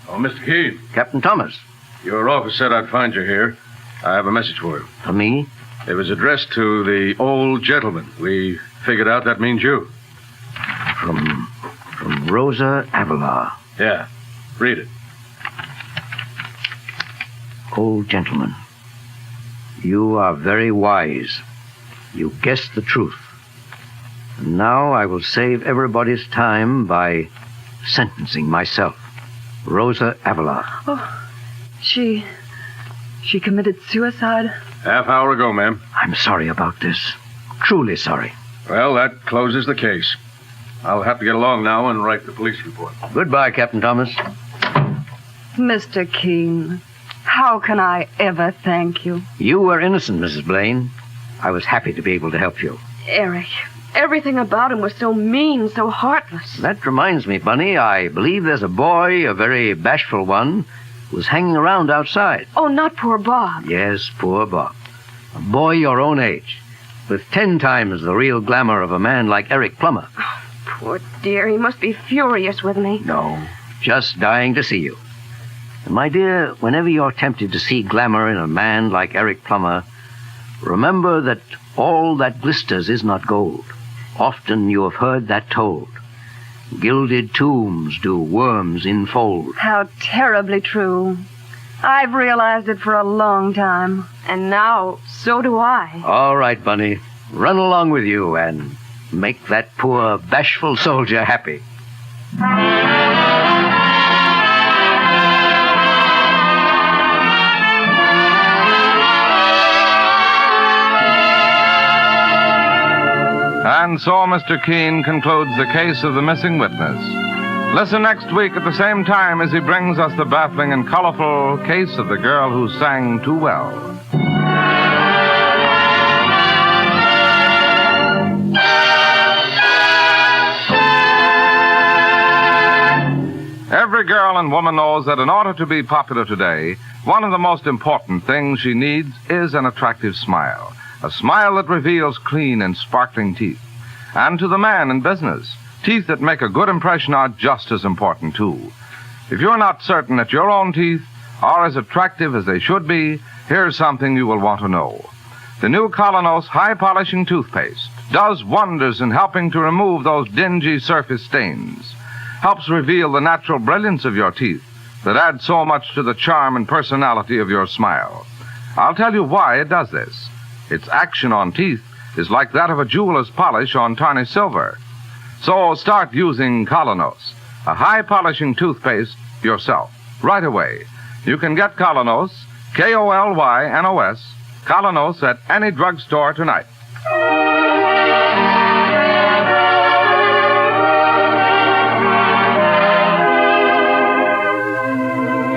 Oh, Mr. Keene. Captain Thomas. Your office said I'd find you here. I have a message for you. For me? It was addressed to the old gentleman. We figured out that means you. From Rosa Avalar. Yeah. Read it. Old gentleman, you are very wise. You guessed the truth. And now I will save everybody's time by sentencing myself. Rosa Avalar. Oh, she committed suicide? Half hour ago, ma'am. I'm sorry about this. Truly sorry. Well, that closes the case. I'll have to get along now and write the police report. Goodbye, Captain Thomas. Mr. Keene, how can I ever thank you? You were innocent, Mrs. Blaine. I was happy to be able to help you. Eric. Everything about him was so mean, so heartless. That reminds me, Bunny, I believe there's a boy, a very bashful one, who's hanging around outside. Oh, not poor Bob. Yes, poor Bob. A boy your own age, with 10 times the real glamour of a man like Eric Plummer. Oh, poor dear, he must be furious with me. No, just dying to see you. And my dear, whenever you're tempted to see glamour in a man like Eric Plummer, remember that all that glisters is not gold. Often you have heard that told. Gilded tombs do worms enfold. How terribly true. I've realized it for a long time. And now, so do I. All right, Bunny. Run along with you and make that poor, bashful soldier happy. And so Mr. Keene concludes the case of the missing witness. Listen next week at the same time as he brings us the baffling and colorful case of the girl who sang too well. Every girl and woman knows that in order to be popular today, one of the most important things she needs is an attractive smile. A smile that reveals clean and sparkling teeth. And to the man in business, teeth that make a good impression are just as important, too. If you're not certain that your own teeth are as attractive as they should be, here's something you will want to know. The new Colonos High Polishing Toothpaste does wonders in helping to remove those dingy surface stains. Helps reveal the natural brilliance of your teeth that adds so much to the charm and personality of your smile. I'll tell you why it does this. Its action on teeth is like that of a jeweler's polish on tarnished silver. So start using Colonos, a high-polishing toothpaste, yourself, right away. You can get Colonos, K-O-L-Y-N-O-S, Colonos at any drugstore tonight.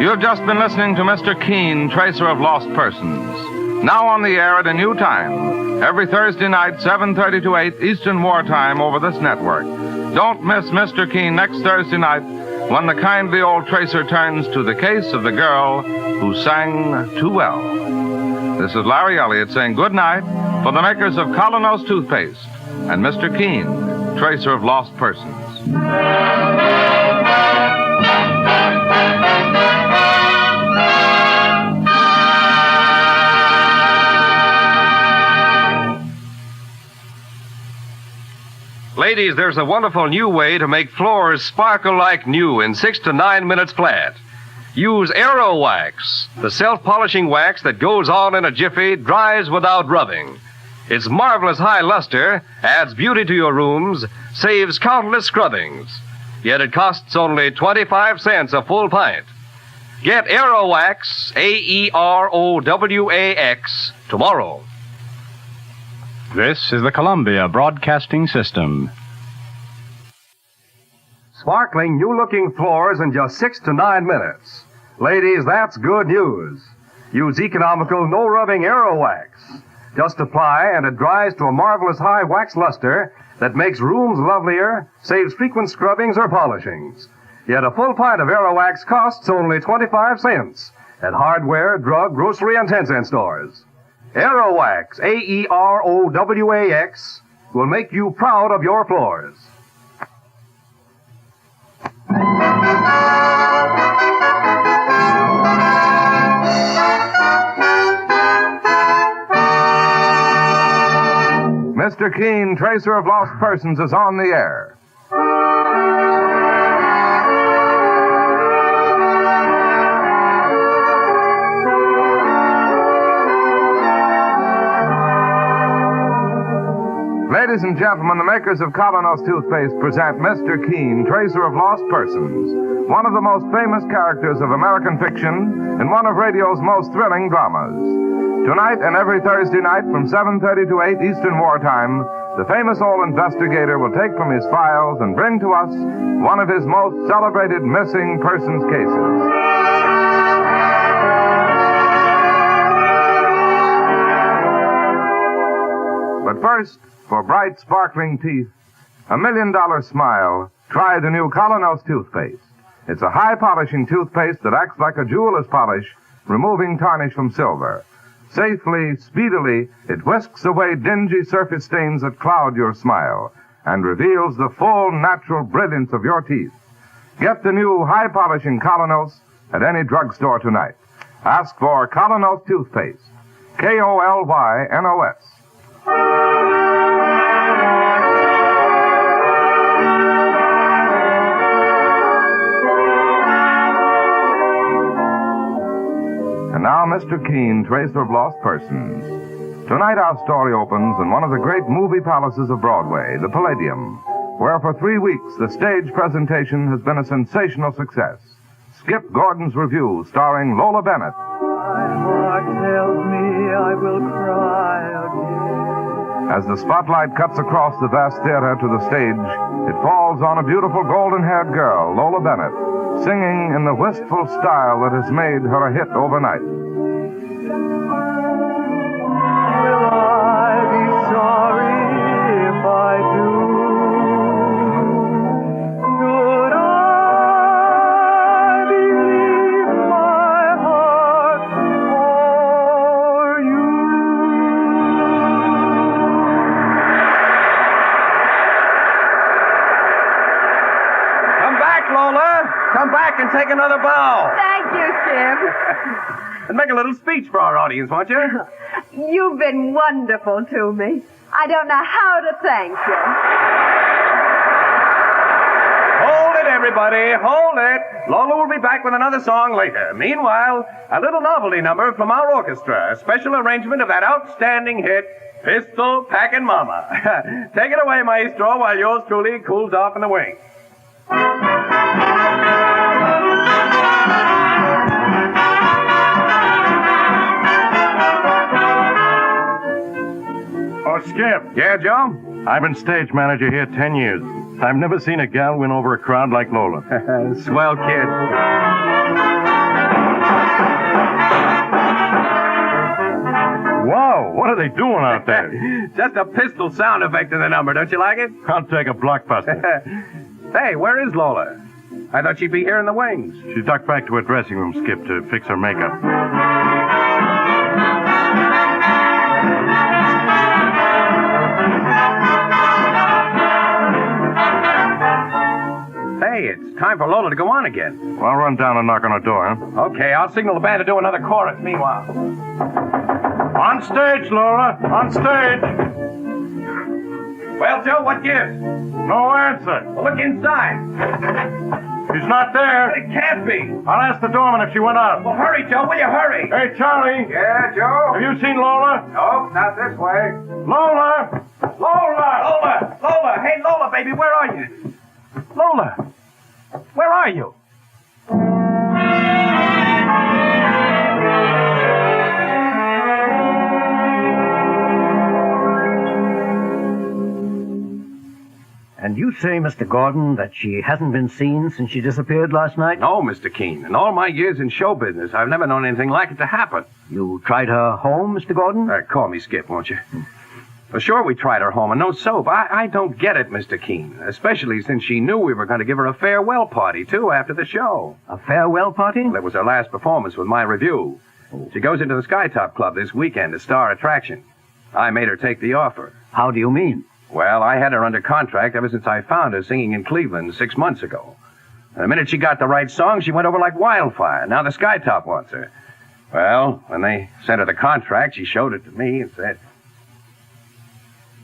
You've just been listening to Mr. Keene, Tracer of Lost Persons. Now on the air at a new time, every Thursday night, 7:30 to 8 Eastern Wartime over this network. Don't miss Mr. Keene next Thursday night when the kindly old Tracer turns to the case of the girl who sang too well. This is Larry Elliott saying good night for the makers of Colonos Toothpaste and Mr. Keene, Tracer of Lost Persons. Ladies, there's a wonderful new way to make floors sparkle like new in 6 to 9 minutes flat. Use Aero Wax, the self-polishing wax that goes on in a jiffy, dries without rubbing. Its marvelous high luster adds beauty to your rooms, saves countless scrubbings. Yet it costs only 25 cents a full pint. Get Aero Wax, A-E-R-O-W-A-X, tomorrow. This is the Columbia Broadcasting System. Sparkling, new-looking floors in just 6 to 9 minutes. Ladies, that's good news. Use economical, no-rubbing Aero Wax. Just apply, and it dries to a marvelous high wax luster that makes rooms lovelier, saves frequent scrubbings or polishings. Yet a full pint of Aero Wax costs only 25 cents at hardware, drug, grocery, and 10-cent stores. Aero Wax, A-E-R-O-W-A-X, will make you proud of your floors. Mr. Keene, Tracer of Lost Persons, is on the air. Ladies and gentlemen, the makers of Colonos Toothpaste present Mr. Keene, Tracer of Lost Persons, one of the most famous characters of American fiction and one of radio's most thrilling dramas. Tonight and every Thursday night from 7:30 to 8 Eastern Wartime, the famous old investigator will take from his files and bring to us one of his most celebrated missing persons cases. But first, for bright, sparkling teeth, a $1 million smile, try the new Colonos toothpaste. It's a high-polishing toothpaste that acts like a jeweler's polish, removing tarnish from silver. Safely, speedily, it whisks away dingy surface stains that cloud your smile and reveals the full, natural brilliance of your teeth. Get the new high-polishing Colonos at any drugstore tonight. Ask for Colonos toothpaste, K-O-L-Y-N-O-S. And now, Mr. Keene, Tracer of Lost Persons. Tonight, our story opens in one of the great movie palaces of Broadway, the Palladium, where for 3 weeks the stage presentation has been a sensational success. Skip Gordon's Revue, starring Lola Bennett. My heart tells me I will cry again. As the spotlight cuts across the vast theater to the stage, it falls on a beautiful golden-haired girl, Lola Bennett, singing in the wistful style that has made her a hit overnight. Will I be sorry if I do? Should I believe my heart for you? Come back, Lola. Come back and take another bow. Thank you, Skip. And make a little speech for our audience, won't you? You've been wonderful to me. I don't know how to thank you. Hold it, everybody. Hold it. Lola will be back with another song later. Meanwhile, a little novelty number from our orchestra. A special arrangement of that outstanding hit, Pistol Packin' Mama. Take it away, maestro, while yours truly cools off in the wings. Oh, Skip. Yeah, Joe? I've been stage manager here 10 years. I've never seen a gal win over a crowd like Lola. Swell kid. Wow, what are they doing out there? Just a pistol sound effect in the number. Don't you like it? I'll take a blockbuster. Hey, where is Lola? I thought she'd be here in the wings. She ducked back to her dressing room, Skip, to fix her makeup. Hey, it's time for Lola to go on again. Well, I'll run down and knock on her door, huh? Okay, I'll signal the band to do another chorus meanwhile. On stage, Lola. On stage. Well, Joe, what gives? No answer. Well, look inside. She's not there. It can't be. I'll ask the doorman if she went out. Well, hurry, Joe. Will you hurry? Hey, Charlie. Yeah, Joe? Have you seen Lola? Nope, not this way. Lola! Lola! Lola! Lola! Hey, Lola, baby, where are you? Lola! Where are you? And you say, Mr. Gordon, that she hasn't been seen since she disappeared last night? No, Mr. Keene. In all my years in show business, I've never known anything like it to happen. You tried her home, Mr. Gordon? Call me Skip, won't you? Well, sure, we tried her home, and no soap. I don't get it, Mr. Keene. Especially since she knew we were going to give her a farewell party, too, after the show. A farewell party? Well, it was her last performance with my review. She goes into the Skytop Club this weekend as star attraction. I made her take the offer. How do you mean? Well, I had her under contract ever since I found her singing in Cleveland 6 months ago. And the minute she got the right song, she went over like wildfire. Now the Skytop wants her. Well, when they sent her the contract, she showed it to me and said...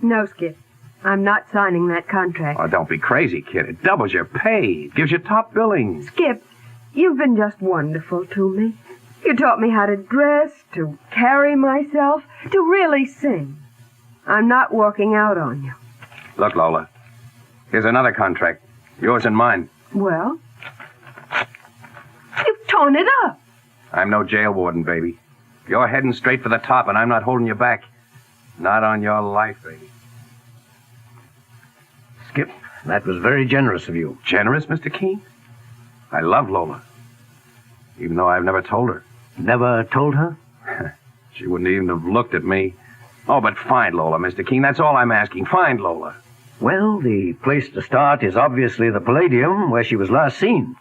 No, Skip. I'm not signing that contract. Oh, don't be crazy, kid. It doubles your pay. It gives you top billing. Skip, you've been just wonderful to me. You taught me how to dress, to carry myself, to really sing. I'm not walking out on you. Look, Lola. Here's another contract. Yours and mine. Well? You've torn it up. I'm no jail warden, baby. You're heading straight for the top, and I'm not holding you back. Not on your life, baby. Skip, that was very generous of you. Generous, Mr. Keene? I love Lola. Even though I've never told her. Never told her? She wouldn't even have looked at me. Oh, but find Lola, Mr. Keene. That's all I'm asking. Find Lola. Well, the place to start is obviously the Palladium, where she was last seen.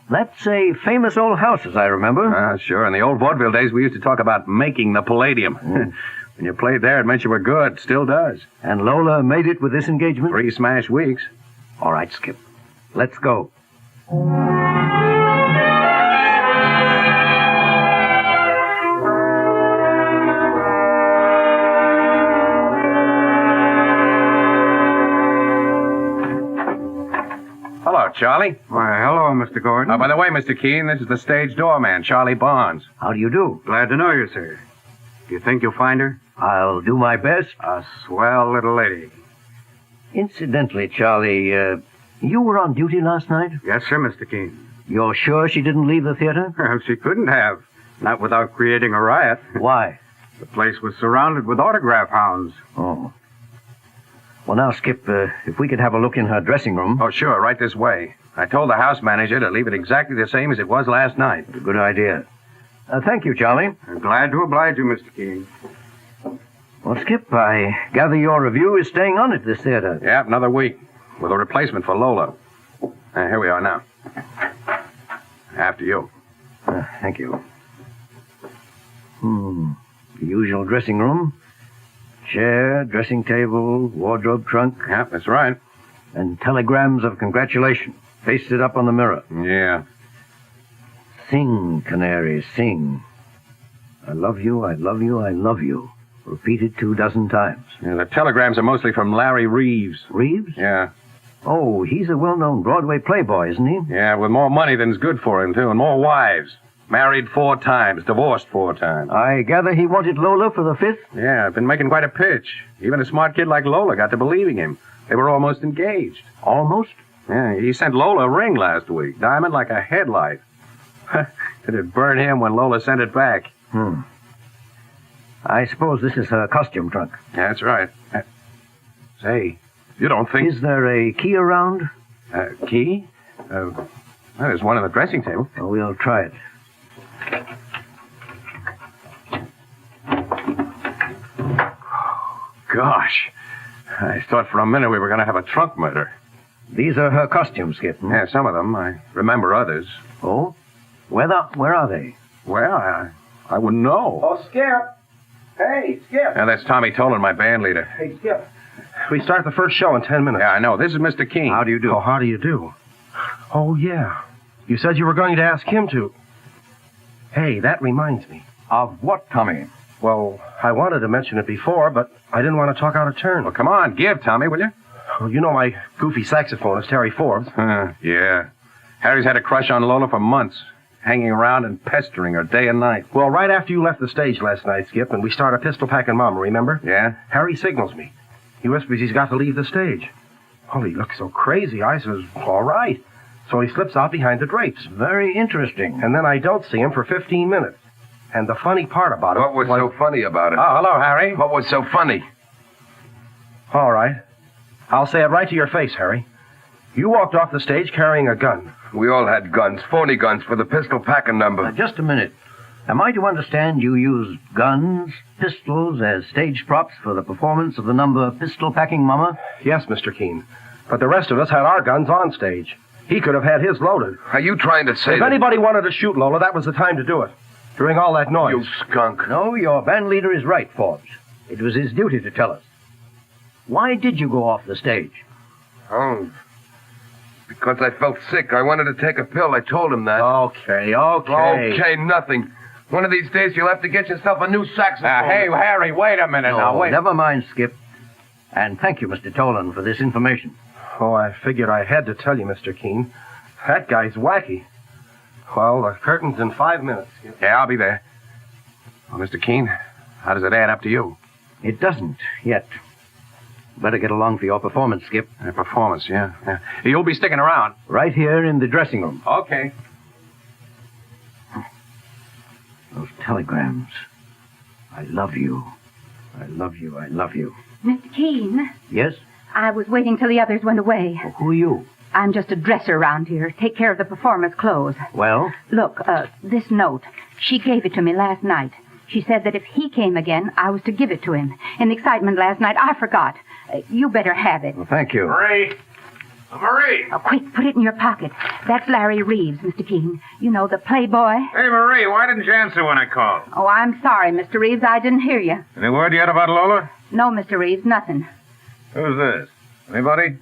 That's a famous old house, as I remember. Sure. In the old vaudeville days, we used to talk about making the Palladium. When you played there, it meant you were good. Still does. And Lola made it with this engagement? 3 smash weeks. All right, Skip. Let's go. Hello, Charlie. Why, hello, Mr. Gordon. Oh, by the way, Mr. Keene, this is the stage doorman, Charlie Barnes. How do you do? Glad to know you, sir. Do you think you'll find her? I'll do my best. A swell little lady. Incidentally, Charlie, you were on duty last night? Yes, sir, Mr. Keene. You're sure she didn't leave the theater? Well, she couldn't have. Not without creating a riot. Why? The place was surrounded with autograph hounds. Oh. Well, now, Skip, if we could have a look in her dressing room. Oh, sure, right this way. I told the house manager to leave it exactly the same as it was last night. Good idea. Thank you, Charlie. I'm glad to oblige you, Mr. Keene. Well, Skip, I gather your review is staying on at this theater. Yeah, another week, with a replacement for Lola. Here we are now. After you. Thank you. The usual dressing room. Chair, dressing table, wardrobe trunk. Yeah, that's right. And telegrams of congratulation pasted up on the mirror. Yeah. Sing, canary, sing. I love you, I love you, I love you. Repeated 24 times. Yeah, the telegrams are mostly from Larry Reeves. Reeves? Yeah. Oh, he's a well-known Broadway playboy, isn't he? Yeah, with more money than's good for him, too, and more wives. Married 4 times, divorced 4 times. I gather he wanted Lola for the 5th? Yeah, I've been making quite a pitch. Even a smart kid like Lola got to believing him. They were almost engaged. Almost? Yeah, he sent Lola a ring last week. Diamond like a headlight. It'd burn him when Lola sent it back. I suppose this is her costume trunk. Yeah, that's right. Say, you don't think... Is there a key around? Key? Well, there's one on the dressing table. Well, we'll try it. Gosh. I thought for a minute we were going to have a trunk murder. These are her costumes, Skip. Yeah, some of them. I remember others. Oh? Where are they? Well, I wouldn't know. Oh, Skip. Hey, Skip. Yeah, that's Tommy Tolan, my band leader. Hey, Skip. We start the first show in 10 minutes. Yeah, I know. This is Mr. King. How do you do? Oh, how do you do? Oh, yeah. You said you were going to ask him to. Hey, that reminds me. Of what, Tommy? Well, I wanted to mention it before, but I didn't want to talk out of turn. Well, come on, give, Tommy, will you? Well, you know my goofy saxophonist, Harry Forbes. Yeah. Harry's had a crush on Lola for months, hanging around and pestering her day and night. Well, right after you left the stage last night, Skip, and we start a pistol packing mama, remember? Yeah? Harry signals me. He whispers he's got to leave the stage. Well, he looks so crazy. I says, all right. So he slips out behind the drapes. Very interesting. And then I don't see him for 15 minutes. And the funny part about it... What was so funny about it? Oh, hello, Harry. What was so funny? All right. I'll say it right to your face, Harry. You walked off the stage carrying a gun. We all had guns, phony guns for the pistol packing number. Just a minute. Am I to understand you used guns, pistols as stage props for the performance of the number Pistol Packing Mama? Yes, Mr. Keene. But the rest of us had our guns on stage. He could have had his loaded. Are you trying to say If anybody wanted to shoot Lola, that was the time to do it. During all that noise. You skunk. No, your band leader is right, Forbes. It was his duty to tell us. Why did you go off the stage? Oh, because I felt sick. I wanted to take a pill. I told him that. Okay. Okay, nothing. One of these days you'll have to get yourself a new saxophone. Hey, Harry, wait a minute now. Wait. Never mind, Skip. And thank you, Mr. Tolan, for this information. Oh, I figured I had to tell you, Mr. Keene. That guy's wacky. Well, the curtain's in 5 minutes. Yeah, I'll be there. Well, Mr. Keene, how does it add up to you? It doesn't, yet. Better get along for your performance, Skip. Performance, yeah. You'll be sticking around. Right here in the dressing room. Okay. Those telegrams. I love you. I love you. I love you. Mr. Keene, Yes? I was waiting till the others went away. Well, who are you? I'm just a dresser around here. Take care of the performers' clothes. Well? Look, this note. She gave it to me last night. She said that if he came again, I was to give it to him. In the excitement last night, I forgot. You better have it. Well, thank you. Marie! Marie! Oh, quick, put it in your pocket. That's Larry Reeves, Mr. Keene. You know, the playboy. Hey, Marie, why didn't you answer when I called? Oh, I'm sorry, Mr. Reeves. I didn't hear you. Any word yet about Lola? No, Mr. Reeves, nothing. Who's this? Anybody?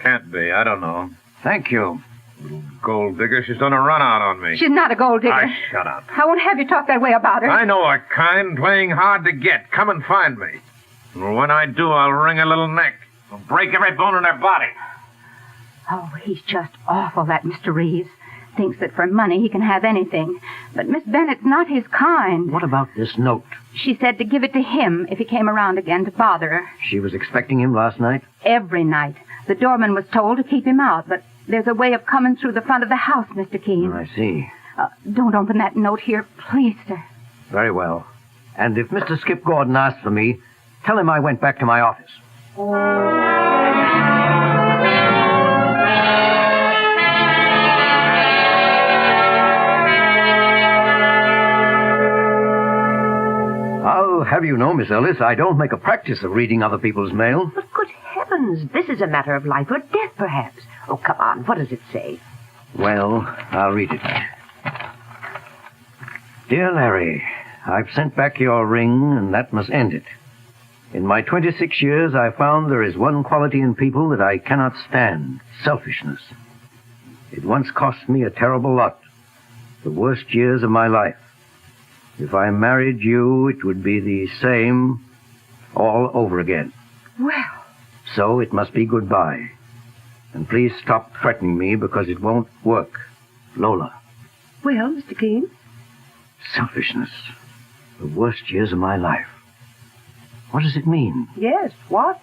Can't be. I don't know. Thank you. Little gold digger. She's done a run out on me. She's not a gold digger. Shut up. I won't have you talk that way about her. I know a kind playing hard to get. Come and find me. And when I do, I'll wring her little neck. I'll break every bone in her body. Oh, he's just awful, that Mr. Reeves. Thinks that for money he can have anything. But Miss Bennett's not his kind. What about this note? She said to give it to him if he came around again to bother her. She was expecting him last night? Every night. The doorman was told to keep him out, but there's a way of coming through the front of the house, Mr. Keene. I see. Don't open that note here, please, sir. Very well. And if Mr. Skip Gordon asks for me, tell him I went back to my office. I'll have you know, Miss Ellis, I don't make a practice of reading other people's mail. But good heavens, this is a matter of life or death, perhaps. Oh, come on, what does it say? Well, I'll read it. Dear Larry, I've sent back your ring, and that must end it. In my 26 years, I found there is one quality in people that I cannot stand, selfishness. It once cost me a terrible lot, the worst years of my life. If I married you, it would be the same all over again. Well, So it must be goodbye. And please stop threatening me because it won't work. Lola. well, Mr. Keene? Selfishness. The worst years of my life. What does it mean? Yes, what?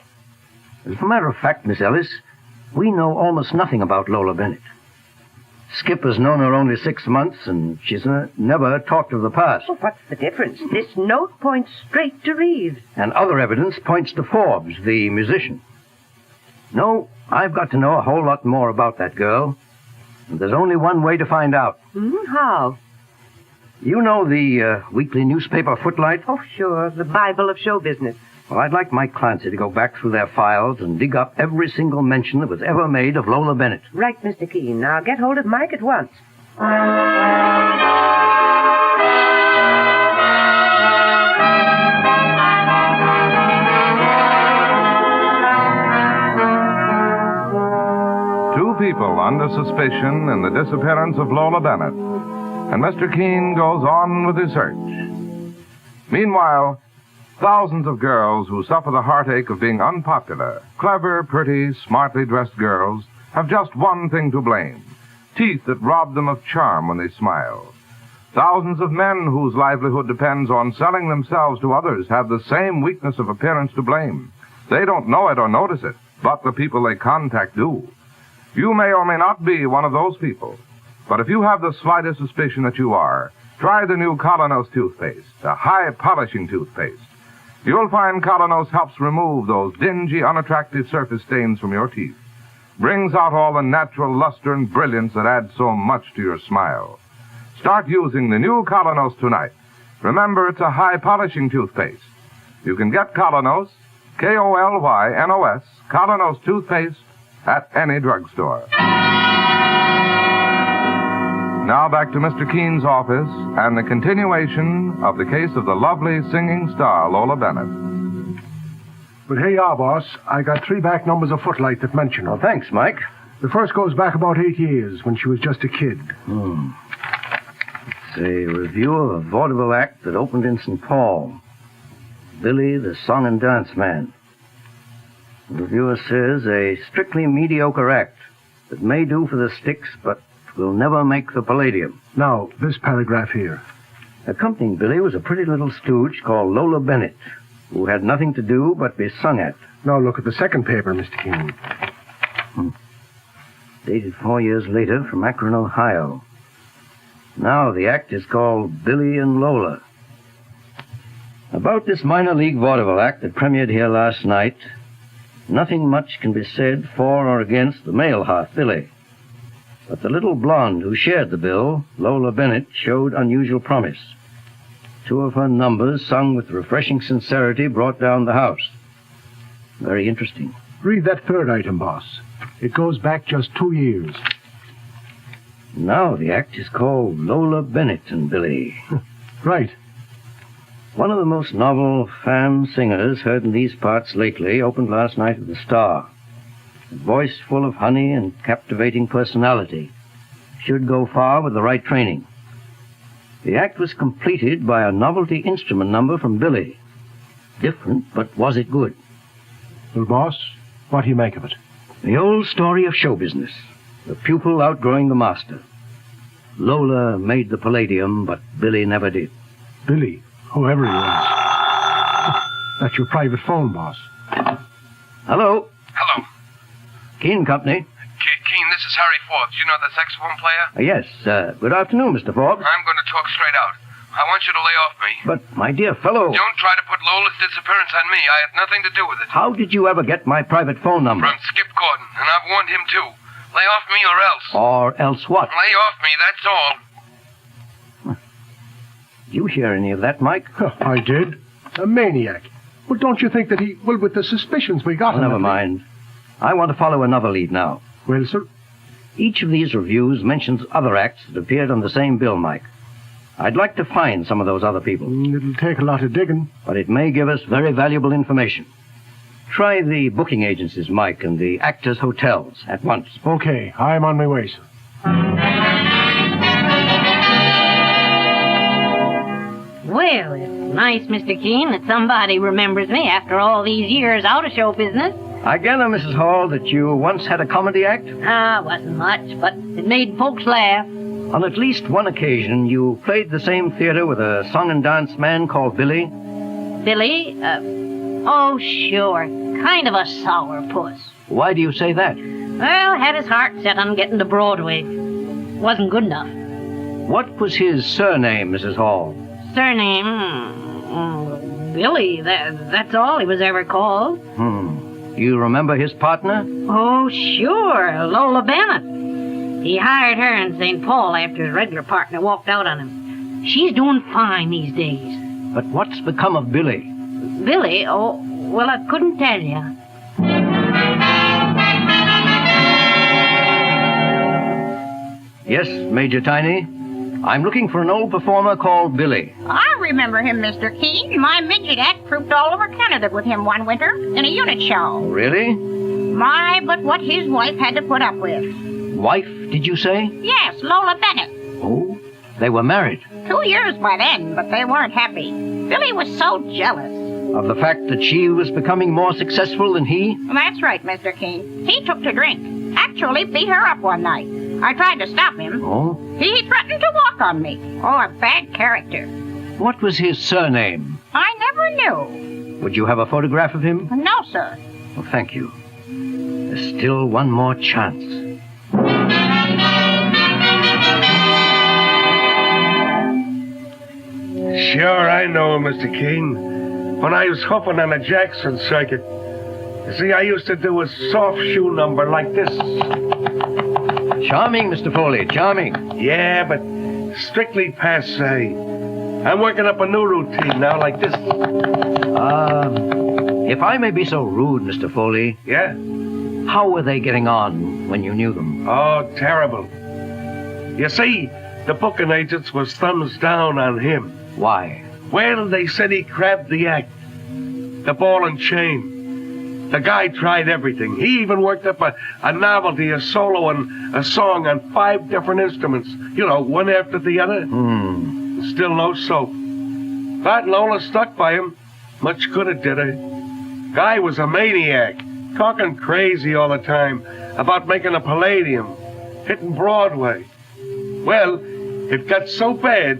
As a matter of fact, Miss Ellis, we know almost nothing about Lola Bennett. Skip has known her only 6 months, and she's never talked of the past. Well, what's the difference? This note points straight to Reeves. And other evidence points to Forbes, the musician. No, I've got to know a whole lot more about that girl. And there's only one way to find out. How? You know the weekly newspaper Footlight? Oh, sure, the Bible of show business. Well, I'd like Mike Clancy to go back through their files and dig up every single mention that was ever made of Lola Bennett. Right, Mr. Keene. Now get hold of Mike at once. Two people under suspicion in the disappearance of Lola Bennett. And Mr. Keene goes on with his search. Meanwhile, thousands of girls who suffer the heartache of being unpopular, clever, pretty, smartly dressed girls, have just one thing to blame: teeth that rob them of charm when they smile. Thousands of men whose livelihood depends on selling themselves to others have the same weakness of appearance to blame. They don't know it or notice it, but the people they contact do. You may or may not be one of those people, but if you have the slightest suspicion that you are, try the new Colonos toothpaste, a high-polishing toothpaste. You'll find Colonos helps remove those dingy, unattractive surface stains from your teeth, brings out all the natural luster and brilliance that add so much to your smile. Start using the new Colonos tonight. Remember, it's a high-polishing toothpaste. You can get Colonos, K-O-L-Y-N-O-S, Colonos toothpaste, at any drugstore. Now back to Mr. Keene's office and the continuation of the case of the lovely singing star, Lola Bennett. But here you are, boss. I got 3 back numbers of Footlight that mention her. Well, thanks, Mike. The first goes back about 8 years, when she was just a kid. It's a review of a vaudeville act that opened in St. Paul. Billy, the song and dance man. The reviewer says a strictly mediocre act that may do for the sticks, but will never make the palladium. Now, this paragraph here. Accompanying Billy was a pretty little stooge called Lola Bennett, who had nothing to do but be sung at. Now look at the second paper, Mr. Keene. Dated 4 years later from Akron, Ohio. Now the act is called Billy and Lola. About this minor league vaudeville act that premiered here last night, nothing much can be said for or against the male half, Billy. But the little blonde who shared the bill, Lola Bennett, showed unusual promise. 2 of her numbers, sung with refreshing sincerity, brought down the house. Very interesting. Read that third item, boss. It goes back just 2 years. Now the act is called Lola Bennett and Billy. Right. One of the most novel femme singers heard in these parts lately opened last night at the Star. A voice full of honey and captivating personality. Should go far with the right training. The act was completed by a novelty instrument number from Billy. Different, but was it good? Well, boss, what do you make of it? The old story of show business. The pupil outgrowing the master. Lola made the palladium, but Billy never did. Billy, whoever he was. That's your private phone, boss. Hello. Hello. Keene Company. Keene, this is Harry Forbes. You know the saxophone player? Yes, good afternoon, Mr. Forbes. I'm going to talk straight out. I want you to lay off me. But, my dear fellow, Don't try to put Lola's disappearance on me. I had nothing to do with it. how did you ever get my private phone number? From Skip Gordon, and I've warned him too. Lay off me or else. Or else what? Lay off me, that's all. Did you hear any of that, Mike? I did. A maniac. Well, don't you think that he... Well, with the suspicions we got... Oh, never mind. I want to follow another lead now. Well, sir? Each of these reviews mentions other acts that appeared on the same bill, Mike. I'd like to find some of those other people. It'll take a lot of digging. But it may give us very valuable information. Try the booking agencies, Mike, and the actors' hotels at once. Okay, I'm on my way, sir. Well, it's nice, Mr. Keene, that somebody remembers me after all these years out of show business. I gather, Mrs. Hall, that you once had a comedy act? Wasn't much, but it made folks laugh. On at least one occasion, you played the same theater with a song and dance man called Billy? Billy? Oh, sure. Kind of a sourpuss. Why do you say that? Well, had his heart set on getting to Broadway. Wasn't good enough. What was his surname, Mrs. Hall? Surname? Billy. That's all he was ever called. Do you remember his partner? Oh, sure. Lola Bennett. He hired her in St. Paul after his regular partner walked out on him. She's doing fine these days. But what's become of Billy? Billy? Oh, well, I couldn't tell you. Yes, Major Tiny. I'm looking for an old performer called Billy. I remember him, Mr. Keene. My midget act trooped all over Canada with him one winter in a unit show. Really? My, but what his wife had to put up with. Wife, did you say? Yes, Lola Bennett. Oh, they were married. 2 years by then, but they weren't happy. Billy was so jealous. Of the fact that she was becoming more successful than he? That's right, Mr. Keene. He took to drink. Actually beat her up one night. I tried to stop him. Oh? He threatened to walk on me. Oh, a bad character. What was his surname? I never knew. Would you have a photograph of him? No, sir. Well, thank you. There's still one more chance. Sure, I know him, Mr. Keene. When I was hoofing on the Jackson circuit. You see, I used to do a soft shoe number like this. Charming, Mr. Foley, charming. Yeah, but strictly passe. I'm working up a new routine now like this. If I may be so rude, Mr. Foley. Yeah? How were they getting on when you knew them? Oh, terrible. You see, the booking agents was thumbs down on him. Why? Well, they said he crabbed the act. The ball and chain. The guy tried everything. He even worked up a novelty, a solo, and a song on 5 different instruments. You know, one after the other. Still no soap. But Lola stuck by him. Much good it did her. Guy was a maniac. Talking crazy all the time about making a Palladium. Hitting Broadway. Well, it got so bad,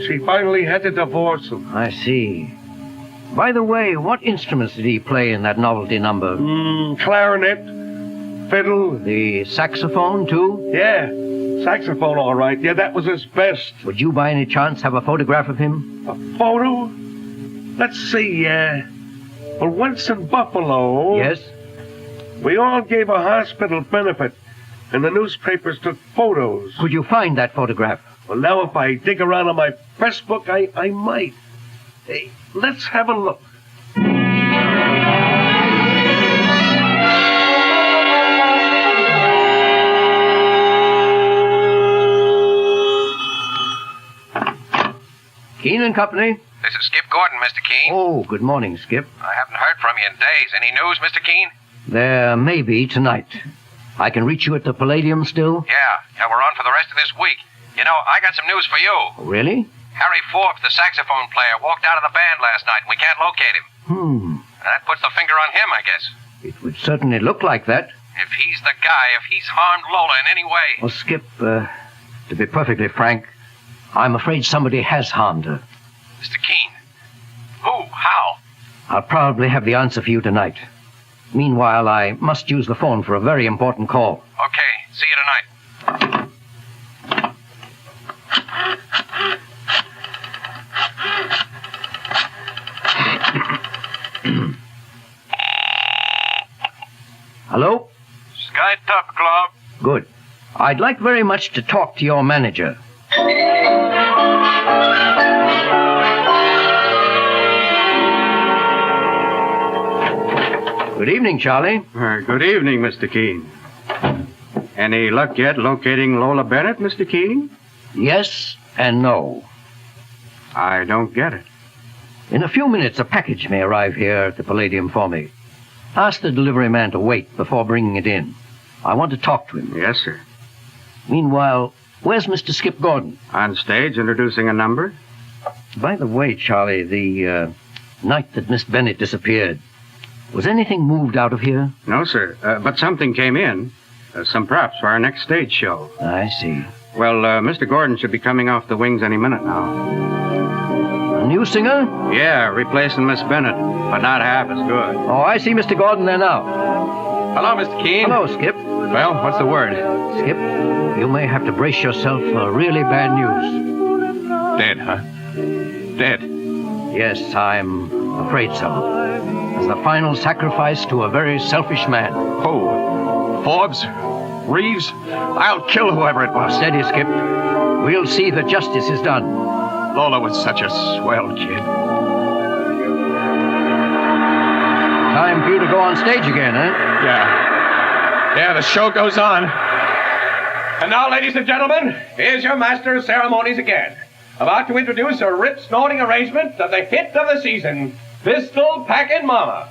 she finally had to divorce him. I see. By the way, what instruments did he play in that novelty number? Clarinet, fiddle. The saxophone, too? Yeah, saxophone, all right. Yeah, that was his best. Would you by any chance have a photograph of him? A photo? Let's see, well, once in Buffalo... Yes? We all gave a hospital benefit, and the newspapers took photos. Could you find that photograph? Well, now if I dig around in my press book, I might. Hey, let's have a look. Keene and Company. This is Skip Gordon, Mr. Keene. Oh, good morning, Skip. I haven't heard from you in days. Any news, Mr. Keene? There may be tonight. I can reach you at the Palladium still? Yeah, we're on for the rest of this week. You know, I got some news for you. Really? Harry Forbes, the saxophone player, walked out of the band last night, and we can't locate him. That puts the finger on him, I guess. It would certainly look like that. If he's the guy, if he's harmed Lola in any way... Well, Skip, to be perfectly frank, I'm afraid somebody has harmed her. Mr. Keene. Who? How? I'll probably have the answer for you tonight. Meanwhile, I must use the phone for a very important call. Okay, see you tonight. Hello? Sky Top Club. Good. I'd like very much to talk to your manager. Good evening, Charlie. Good evening, Mr. Keene. Any luck yet locating Lola Bennett, Mr. Keene? Yes and no. I don't get it. In a few minutes, a package may arrive here at the Palladium for me. Ask the delivery man to wait before bringing it in. I want to talk to him. Yes, sir. Meanwhile, where's Mr. Skip Gordon? On stage, introducing a number. By the way, Charlie, the night that Miss Bennett disappeared, was anything moved out of here? No, sir. But something came in. Some props for our next stage show. I see. Well, Mr. Gordon should be coming off the wings any minute now. A new singer? Yeah, replacing Miss Bennett, but not half as good. Oh, I see Mr. Gordon there now. Hello, Mr. Keene. Hello, Skip. Well, what's the word? Skip, you may have to brace yourself for really bad news. Dead, huh? Dead. Yes, I'm afraid so. As the final sacrifice to a very selfish man. Who? Forbes? Reeves? I'll kill whoever it was. Steady, Skip. We'll see that justice is done. Lola was such a swell kid. Time for you to go on stage again, eh? Yeah, the show goes on. And now, ladies and gentlemen, here's your master of ceremonies again. About to introduce a rip-snorting arrangement of the hit of the season, Pistol Packin' Mama.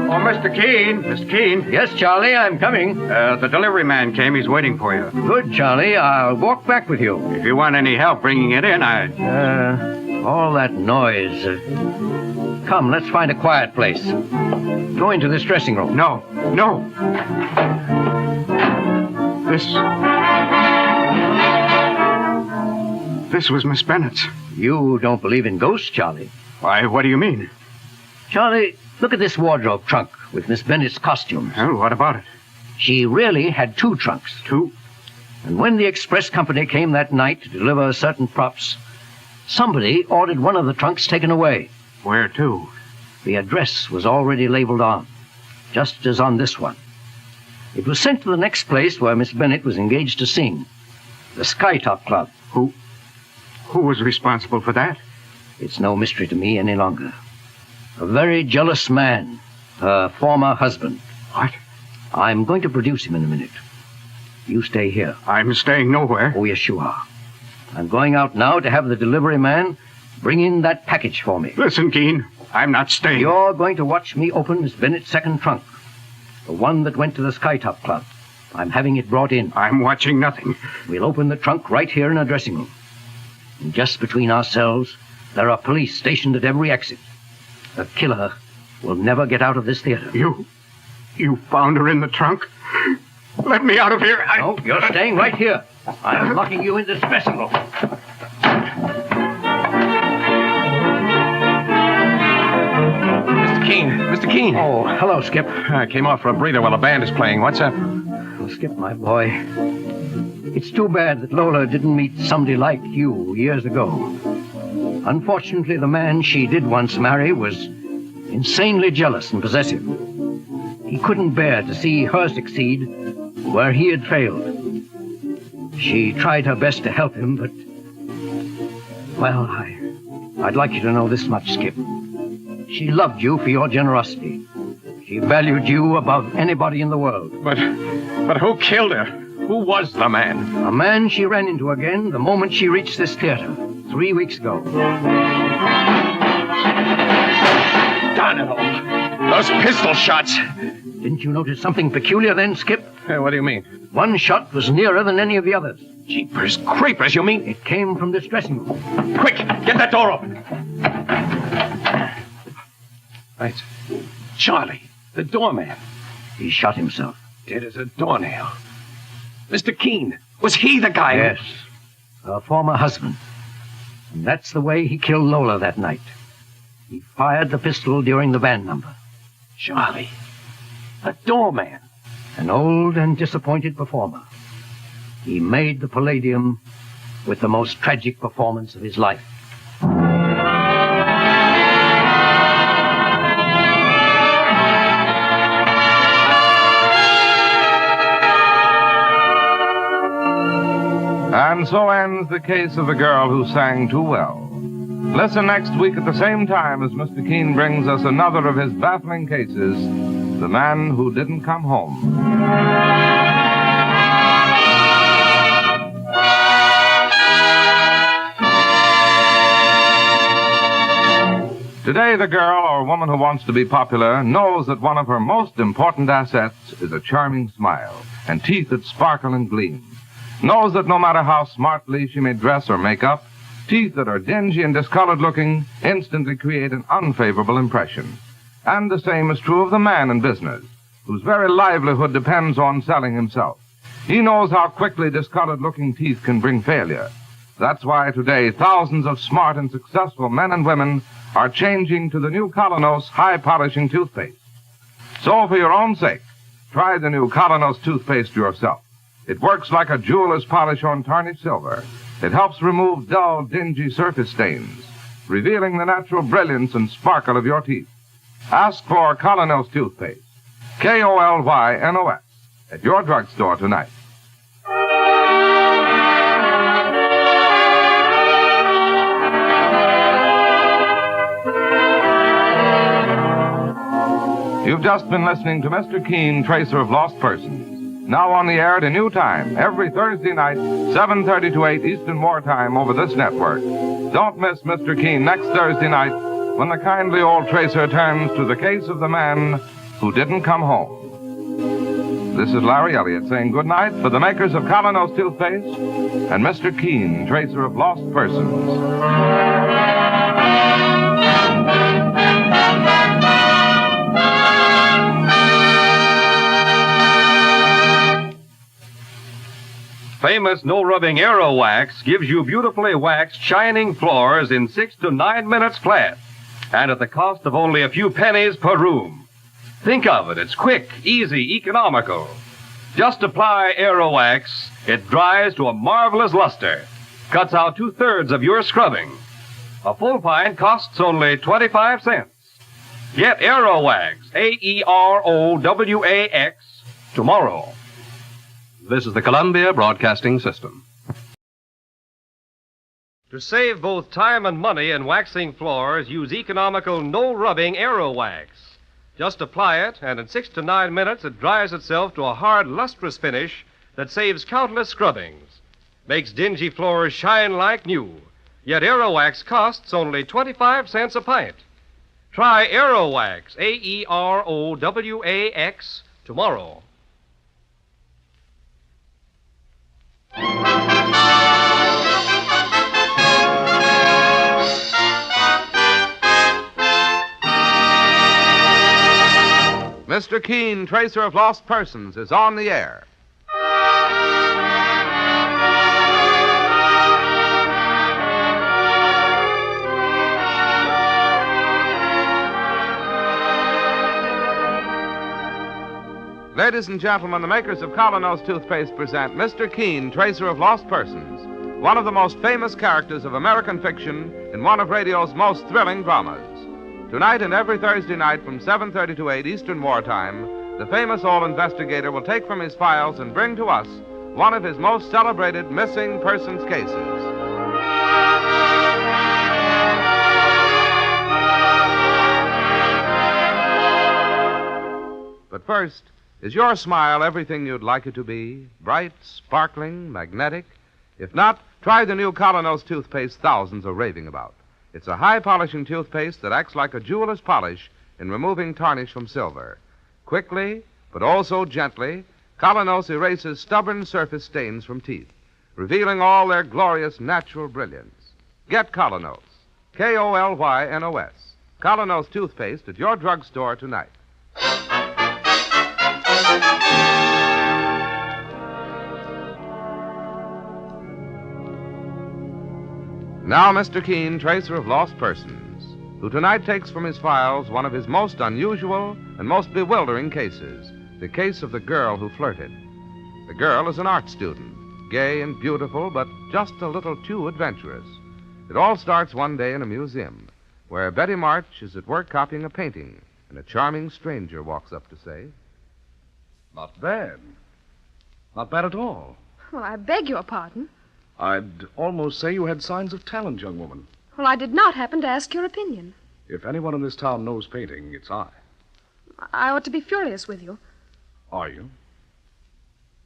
Oh, Mr. Keene. Mr. Keene. Yes, Charlie, I'm coming. The delivery man came. He's waiting for you. Good, Charlie. I'll walk back with you. If you want any help bringing it in, all that noise. Come, let's find a quiet place. Go into this dressing room. No. This was Miss Bennett's. You don't believe in ghosts, Charlie. Why, what do you mean? Charlie, look at this wardrobe trunk with Miss Bennett's costumes. Oh, what about it? She really had 2 trunks. 2? And when the express company came that night to deliver certain props, somebody ordered one of the trunks taken away. Where to? The address was already labeled on, just as on this one. It was sent to the next place where Miss Bennett was engaged to sing, the Skytop Club. Who was responsible for that? It's no mystery to me any longer. A very jealous man, her former husband. What? I'm going to produce him in a minute. You stay here. I'm staying nowhere. Oh, yes, you are. I'm going out now to have the delivery man bring in that package for me. Listen, Keene, I'm not staying. You're going to watch me open Miss Bennett's second trunk. The one that went to the Skytop Club. I'm having it brought in. I'm watching nothing. We'll open the trunk right here in our dressing room. And just between ourselves, there are police stationed at every exit. The killer will never get out of this theater. You found her in the trunk? Let me out of here. No, you're staying right here. I'm locking you in this dressing room. Mr. Keene. Oh, hello, Skip. I came off for a breather while the band is playing. What's up? Oh, Skip, my boy. It's too bad that Lola didn't meet somebody like you years ago. Unfortunately, the man she did once marry was insanely jealous and possessive. He couldn't bear to see her succeed where he had failed. She tried her best to help him, but... Well, I'd like you to know this much, Skip. She loved you for your generosity. She valued you above anybody in the world. But who killed her? Who was the man? A man she ran into again the moment she reached this theater 3 weeks ago. Darn it all. Those pistol shots. Didn't you notice something peculiar then, Skip? What do you mean? One shot was nearer than any of the others. Jeepers creepers, you mean? It came from this dressing room. Quick, get that door open. Right. Charlie, the doorman. He shot himself. Dead as a doornail. Mr. Keene, was he the guy? Yes. Her former husband. And that's the way he killed Lola that night. He fired the pistol during the band number. Charlie, a doorman. An old and disappointed performer. He made the Palladium with the most tragic performance of his life. And so ends the case of the girl who sang too well. Listen next week at the same time as Mr. Keene brings us another of his baffling cases, The Man Who Didn't Come Home. Today, the girl or woman who wants to be popular knows that one of her most important assets is a charming smile and teeth that sparkle and gleam. Knows that no matter how smartly she may dress or make up, teeth that are dingy and discolored looking instantly create an unfavorable impression. And the same is true of the man in business, whose very livelihood depends on selling himself. He knows how quickly discolored looking teeth can bring failure. That's why today thousands of smart and successful men and women are changing to the new Colonos high polishing toothpaste. So for your own sake, try the new Colonos toothpaste yourself. It works like a jeweler's polish on tarnished silver. It helps remove dull, dingy surface stains, revealing the natural brilliance and sparkle of your teeth. Ask for Colonos toothpaste, K-O-L-Y-N-O-S, at your drugstore tonight. You've just been listening to Mr. Keene, Tracer of Lost Persons. Now on the air at a new time, every Thursday night, 7:30 to 8 Eastern Wartime over this network. Don't miss Mr. Keene next Thursday night when the kindly old Tracer turns to the case of the man who didn't come home. This is Larry Elliott saying good night for the makers of Colonos toothpaste and Mr. Keene, Tracer of Lost Persons. Famous no-rubbing Aero Wax gives you beautifully waxed, shining floors in 6 to 9 minutes flat, and at the cost of only a few pennies per room. Think of it. It's quick, easy, economical. Just apply Aero Wax. It dries to a marvelous luster. Cuts out 2/3 of your scrubbing. A full pint costs only 25 cents. Get Aero Wax, A-E-R-O-W-A-X, tomorrow. This is the Columbia Broadcasting System. To save both time and money in waxing floors, use economical no-rubbing Aero Wax. Just apply it, and in 6 to 9 minutes, it dries itself to a hard, lustrous finish that saves countless scrubbings. Makes dingy floors shine like new. Yet Aero Wax costs only 25 cents a pint. Try Aero Wax, A-E-R-O-W-A-X, tomorrow. Mr. Keene, Tracer of Lost Persons, is on the air. Ladies and gentlemen, the makers of Colonos toothpaste present Mr. Keene, Tracer of Lost Persons, one of the most famous characters of American fiction in one of radio's most thrilling dramas. Tonight and every Thursday night from 7:30 to 8 Eastern Wartime, the famous old investigator will take from his files and bring to us one of his most celebrated missing persons cases. But first, is your smile everything you'd like it to be? Bright, sparkling, magnetic? If not, try the new Colonos toothpaste thousands are raving about. It's a high-polishing toothpaste that acts like a jeweler's polish in removing tarnish from silver. Quickly, but also gently, Colonos erases stubborn surface stains from teeth, revealing all their glorious natural brilliance. Get Colonos, K-O-L-Y-N-O-S, Colonos toothpaste at your drugstore tonight. Now, Mr. Keene, Tracer of Lost Persons, who tonight takes from his files one of his most unusual and most bewildering cases, the case of the girl who flirted. The girl is an art student, gay and beautiful, but just a little too adventurous. It all starts one day in a museum, where Betty March is at work copying a painting, and a charming stranger walks up to say, Not bad. Not bad at all. Well, I beg your pardon. I'd almost say you had signs of talent, young woman. Well, I did not happen to ask your opinion. If anyone in this town knows painting, it's I. I ought to be furious with you. Are you?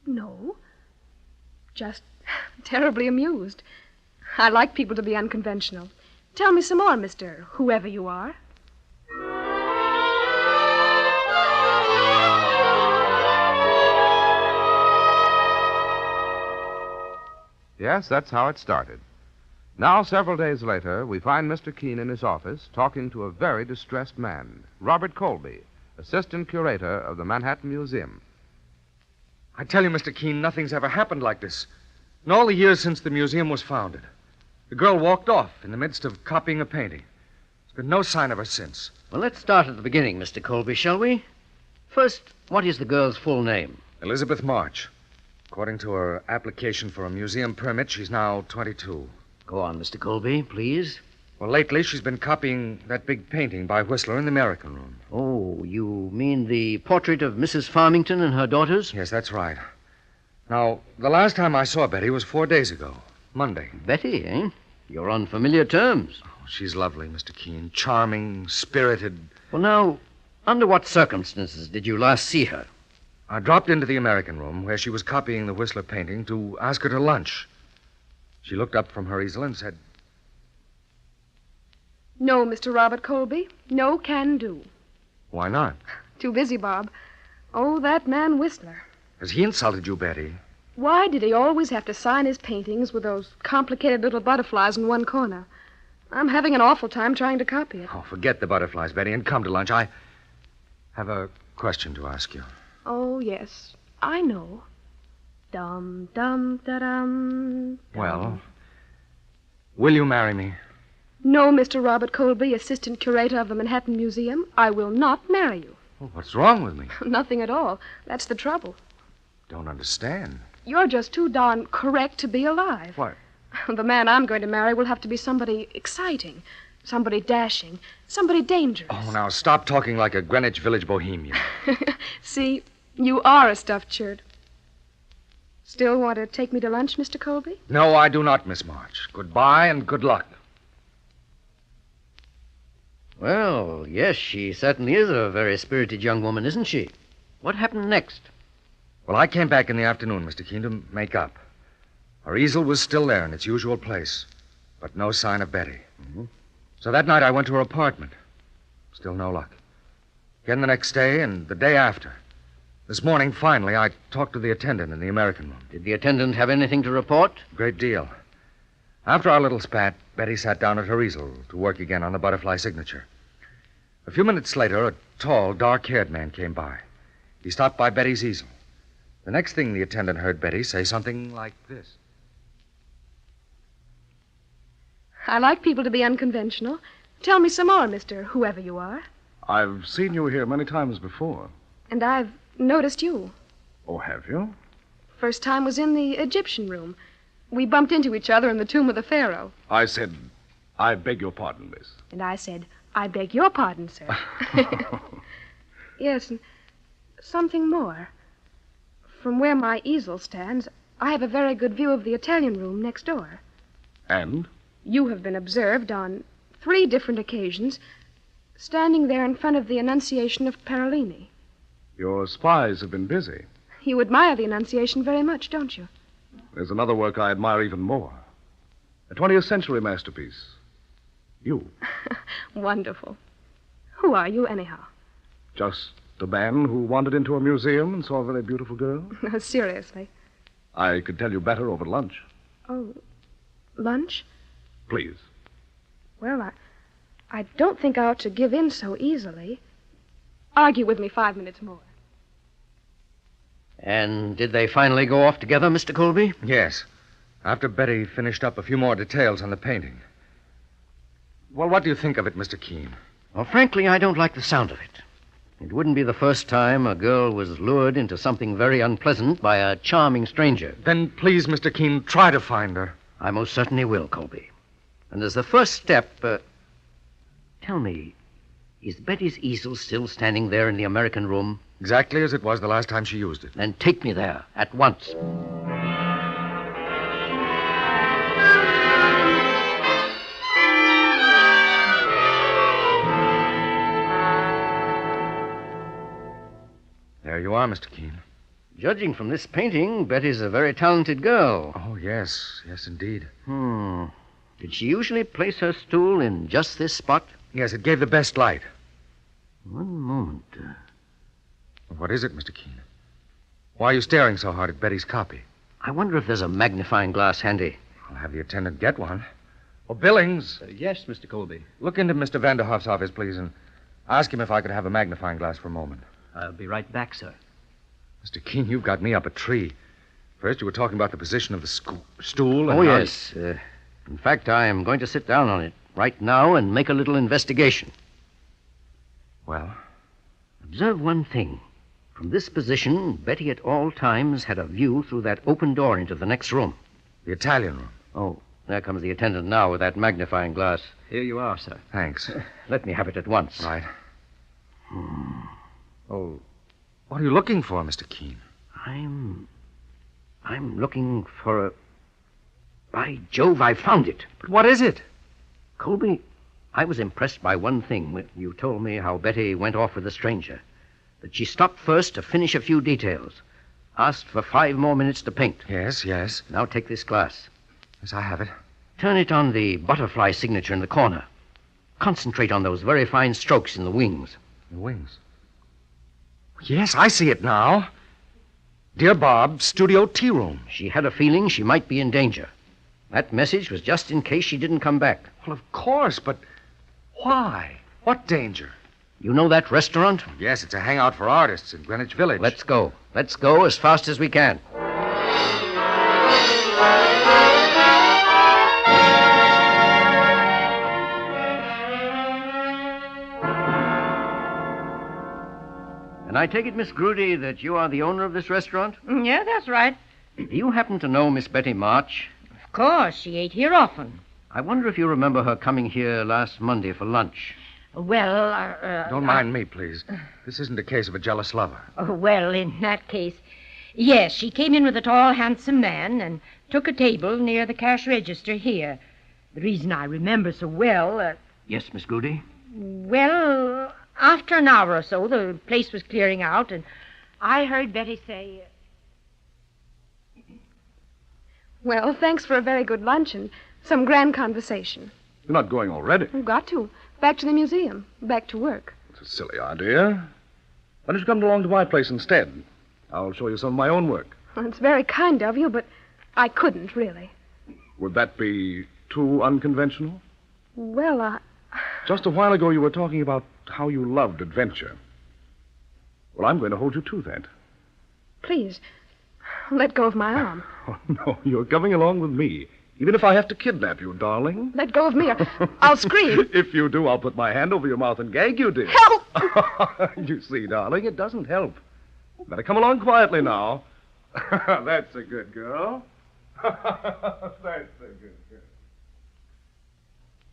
No. Just terribly amused. I like people to be unconventional. Tell me some more, Mr. Whoever you are. Yes, that's how it started. Now, several days later, we find Mr. Keene in his office talking to a very distressed man, Robert Colby, assistant curator of the Manhattan Museum. I tell you, Mr. Keene, nothing's ever happened like this. In all the years since the museum was founded. The girl walked off in the midst of copying a painting. There's been no sign of her since. Well, let's start at the beginning, Mr. Colby, shall we? First, what is the girl's full name? Elizabeth March. According to her application for a museum permit, she's now 22. Go on, Mr. Colby, please. Well, lately she's been copying that big painting by Whistler in the American Room. Oh, you mean the portrait of Mrs. Farmington and her daughters? Yes, that's right. Now, the last time I saw Betty was 4 days ago. Monday. Betty, eh? You're on familiar terms. Oh, she's lovely, Mr. Keene. Charming, spirited. Well, now, under what circumstances did you last see her? I dropped into the American Room where she was copying the Whistler painting to ask her to lunch. She looked up from her easel and said, No, Mr. Robert Colby. No can do. Why not? Too busy, Bob. Oh, that man Whistler. Has he insulted you, Betty? Why did he always have to sign his paintings with those complicated little butterflies in one corner? I'm having an awful time trying to copy it. Oh, forget the butterflies, Betty, and come to lunch. I have a question to ask you. Oh, yes. I know. Dum, dum, da-dum. Well, will you marry me? No, Mr. Robert Colby, assistant curator of the Manhattan Museum. I will not marry you. Oh, what's wrong with me? Nothing at all. That's the trouble. Don't understand. You're just too darn correct to be alive. What? The man I'm going to marry will have to be somebody exciting, somebody dashing, somebody dangerous. Oh, now stop talking like a Greenwich Village bohemian. See, you are a stuffed shirt. Still want to take me to lunch, Mr. Colby? No, I do not, Miss March. Goodbye and good luck. Well, yes, she certainly is a very spirited young woman, isn't she? What happened next? Well, I came back in the afternoon, Mr. Keene, to make up. Her easel was still there in its usual place, but no sign of Betty. Mm-hmm. So that night I went to her apartment. Still no luck. Again the next day and the day after. This morning, finally, I talked to the attendant in the American Room. Did the attendant have anything to report? A great deal. After our little spat, Betty sat down at her easel to work again on the butterfly signature. A few minutes later, a tall, dark-haired man came by. He stopped by Betty's easel. The next thing the attendant heard Betty say something like this. I like people to be unconventional. Tell me some more, Mr. Whoever you are. I've seen you here many times before. And I've noticed you. Oh, have you? First time was in the Egyptian room. We bumped into each other in the tomb of the pharaoh. I said, I beg your pardon, miss. And I said, I beg your pardon, sir. Yes, and something more. From where my easel stands, I have a very good view of the Italian room next door. And? You have been observed on 3 different occasions standing there in front of the Annunciation of Parolini. Your spies have been busy. You admire the Annunciation very much, don't you? There's another work I admire even more. A 20th century masterpiece. You. Wonderful. Who are you, anyhow? Just a man who wandered into a museum and saw a very beautiful girl. Seriously. I could tell you better over lunch. Oh, lunch? Please. Well, I don't think I ought to give in so easily. Argue with me 5 minutes more. And did they finally go off together, Mr. Colby? Yes. After Betty finished up a few more details on the painting. Well, what do you think of it, Mr. Keene? Well, frankly, I don't like the sound of it. It wouldn't be the first time a girl was lured into something very unpleasant by a charming stranger. Then please, Mr. Keene, try to find her. I most certainly will, Colby. And as the first step, tell me, is Betty's easel still standing there in the American room? Exactly as it was the last time she used it. Then take me there at once. you are, Mr. Keene. Judging from this painting, Betty's a very talented girl. Oh, yes. Yes, indeed. Did she usually place her stool in just this spot? Yes, it gave the best light. One moment. What is it, Mr. Keene? Why are you staring so hard at Betty's copy? I wonder if there's a magnifying glass handy. I'll have the attendant get one. Oh, Billings. Yes, Mr. Colby. Look into Mr. Vanderhoff's office, please, and ask him if I could have a magnifying glass for a moment. I'll be right back, sir. Mr. Keene, you've got me up a tree. First, you were talking about the position of the stool. And Oh, yes. In fact, I am going to sit down on it right now and make a little investigation. Well? Observe one thing. From this position, Betty at all times had a view through that open door into the next room. The Italian room. Oh, there comes the attendant now with that magnifying glass. Here you are, sir. Thanks. Let me have it at once. Right. Oh, what are you looking for, Mr. Keene? I'm looking for a... By Jove, I found it. But what is it? Colby, I was impressed by one thing when you told me how Betty went off with a stranger. That she stopped first to finish a few details. Asked for 5 more minutes to paint. Yes, yes. Now take this glass. Yes, I have it. Turn it on the butterfly signature in the corner. Concentrate on those very fine strokes in the wings. The wings? Yes, I see it now. Dear Bob, Studio Tea Room. She had a feeling she might be in danger. That message was just in case she didn't come back. Well, of course, but why? What danger? You know that restaurant? Yes, it's a hangout for artists in Greenwich Village. Let's go. Let's go as fast as we can. And I take it, Miss Grudy, that you are the owner of this restaurant? Yeah, that's right. Do you happen to know Miss Betty March? Of course, she ate here often. I wonder if you remember her coming here last Monday for lunch. Well, Don't mind me, please. This isn't a case of a jealous lover. Well, in that case, yes, she came in with a tall, handsome man and took a table near the cash register here. The reason I remember so well... Yes, Miss Grudy? Well, after an hour or so, the place was clearing out, and I heard Betty say... Well, thanks for a very good lunch and some grand conversation. You're not going already. We've got to. Back to the museum. Back to work. It's a silly idea. Why don't you come along to my place instead? I'll show you some of my own work. Well, it's very kind of you, but I couldn't, really. Would that be too unconventional? Well, Just a while ago, you were talking about how you loved adventure. Well, I'm going to hold you to that. Please, let go of my arm. Oh, no, you're coming along with me. Even if I have to kidnap you, darling. Let go of me, or I'll scream. If you do, I'll put my hand over your mouth and gag you, dear. Help! You see, darling, it doesn't help. Better come along quietly now. That's a good girl. That's a good girl.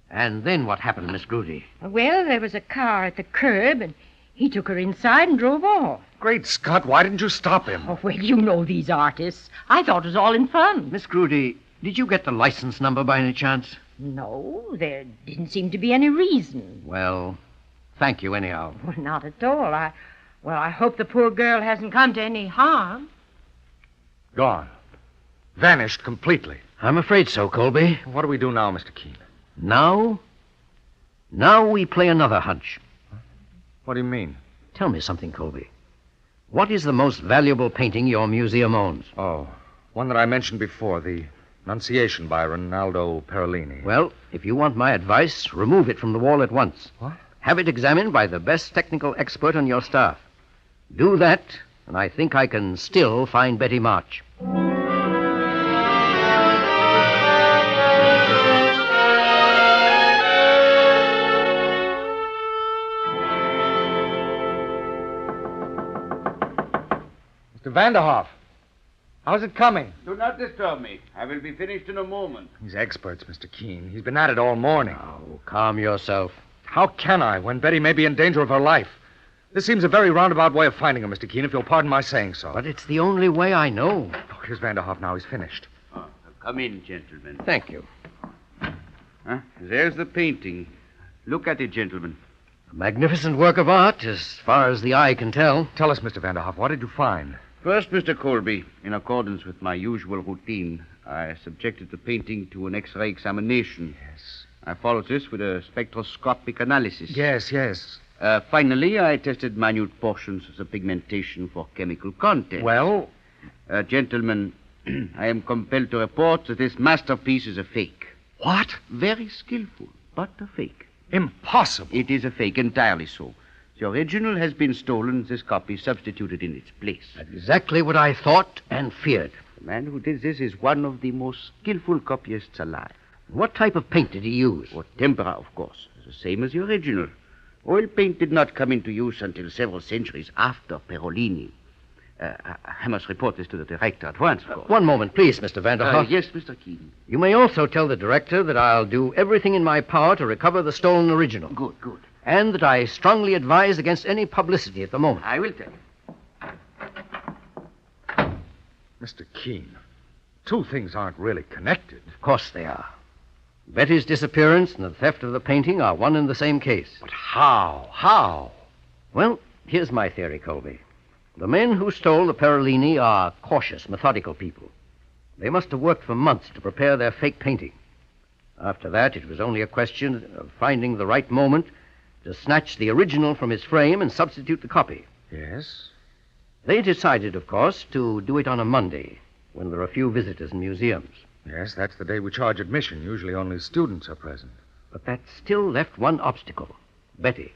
And then what happened, Miss Grudy? Well, there was a car at the curb, and he took her inside and drove off. Great Scott, why didn't you stop him? Oh, well, you know these artists. I thought it was all in fun. Miss Grudy, did you get the license number by any chance? No, there didn't seem to be any reason. Well, thank you anyhow. Well, not at all. I hope the poor girl hasn't come to any harm. Gone. Vanished completely. I'm afraid so, Colby. What do we do now, Mr. Keene? Now we play another hunch. What do you mean? Tell me something, Colby. What is the most valuable painting your museum owns? Oh, one that I mentioned before, the Annunciation by Rinaldo Perellini. Well, if you want my advice, remove it from the wall at once. What? Have it examined by the best technical expert on your staff. Do that, and I think I can still find Betty March. Mr. Vanderhoff, how's it coming? Do not disturb me. I will be finished in a moment. He's experts, Mr. Keene. He's been at it all morning. Oh, calm yourself. How can I, when Betty may be in danger of her life? This seems a very roundabout way of finding her, Mr. Keene, if you'll pardon my saying so. But it's the only way I know. Oh, here's Vanderhoff now. He's finished. Come in, gentlemen. Thank you. There's the painting. Look at it, gentlemen. A magnificent work of art, as far as the eye can tell. Tell us, Mr. Vanderhoff, what did you find? First, Mr. Colby, in accordance with my usual routine, I subjected the painting to an X-ray examination. Yes. I followed this with a spectroscopic analysis. Yes, yes. Finally, I tested minute portions of the pigmentation for chemical content. Well? Gentlemen, I am compelled to report that this masterpiece is a fake. What? Very skillful, but a fake. Impossible. It is a fake, entirely so. The original has been stolen, this copy substituted in its place. Exactly what I thought and feared. The man who did this is one of the most skillful copyists alive. What type of paint did he use? Or tempera, of course. The same as the original. Oil paint did not come into use until several centuries after Perolini. I must report this to the director at once, of course. One moment, please, Mr. Vanderhoff. Yes, Mr. Keene. You may also tell the director that I'll do everything in my power to recover the stolen original. Good. And that I strongly advise against any publicity at the moment. I will tell you. Mr. Keene, two things aren't really connected. Of course they are. Betty's disappearance and the theft of the painting are one and the same case. But how? How? Well, here's my theory, Colby. The men who stole the Perolini are cautious, methodical people. They must have worked for months to prepare their fake painting. After that, it was only a question of finding the right moment to snatch the original from its frame and substitute the copy. Yes? They decided, of course, to do it on a Monday, when there are few visitors in museums. Yes, that's the day we charge admission. Usually only students are present. But that still left one obstacle, Betty.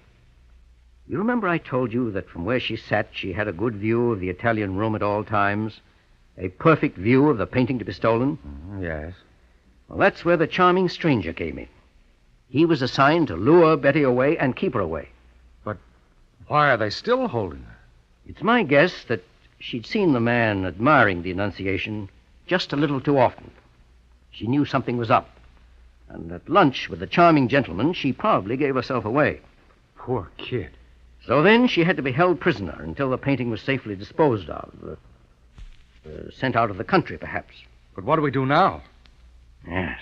You remember I told you that from where she sat, she had a good view of the Italian room at all times? A perfect view of the painting to be stolen? Yes. Well, that's where the charming stranger came in. He was assigned to lure Betty away and keep her away. But why are they still holding her? It's my guess that she'd seen the man admiring the Annunciation just a little too often. She knew something was up. And at lunch with the charming gentleman, she probably gave herself away. Poor kid. So then she had to be held prisoner until the painting was safely disposed of. Sent out of the country, perhaps. But what do we do now? Yes.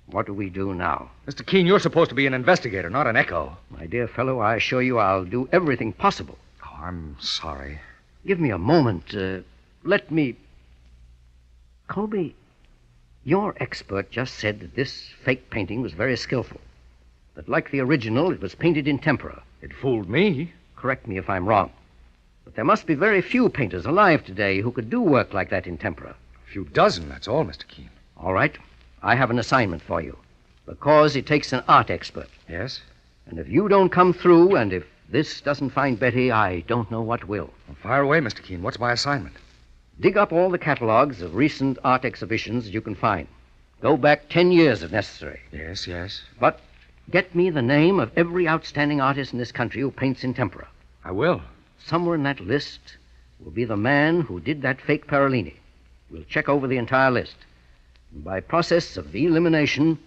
What do we do now? Mr. Keene, you're supposed to be an investigator, not an echo. My dear fellow, I assure you I'll do everything possible. Oh, I'm sorry. Give me a moment. Let me... Colby, your expert just said that this fake painting was very skillful. That, like the original, it was painted in tempera. It fooled me. Correct me if I'm wrong. But there must be very few painters alive today who could do work like that in tempera. A few dozen, that's all, Mr. Keene. All right. I have an assignment for you. Because it takes an art expert. Yes? And if you don't come through, and if this doesn't find Betty, I don't know what will. Well, fire away, Mr. Keene. What's my assignment? Dig up all the catalogs of recent art exhibitions you can find. Go back 10 years if necessary. Yes, yes. But get me the name of every outstanding artist in this country who paints in tempera. I will. Somewhere in that list will be the man who did that fake Perolini. We'll check over the entire list. And by process of elimination,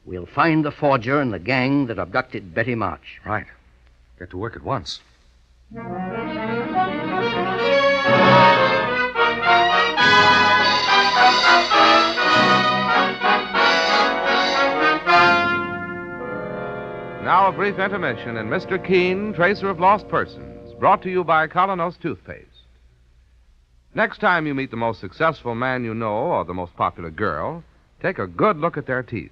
we'll find the forger and the gang that abducted Betty March. Right. Get to work at once. Now a brief intermission in Mr. Keene, Tracer of Lost Persons, brought to you by Colonos Toothpaste. Next time you meet the most successful man you know or the most popular girl, take a good look at their teeth.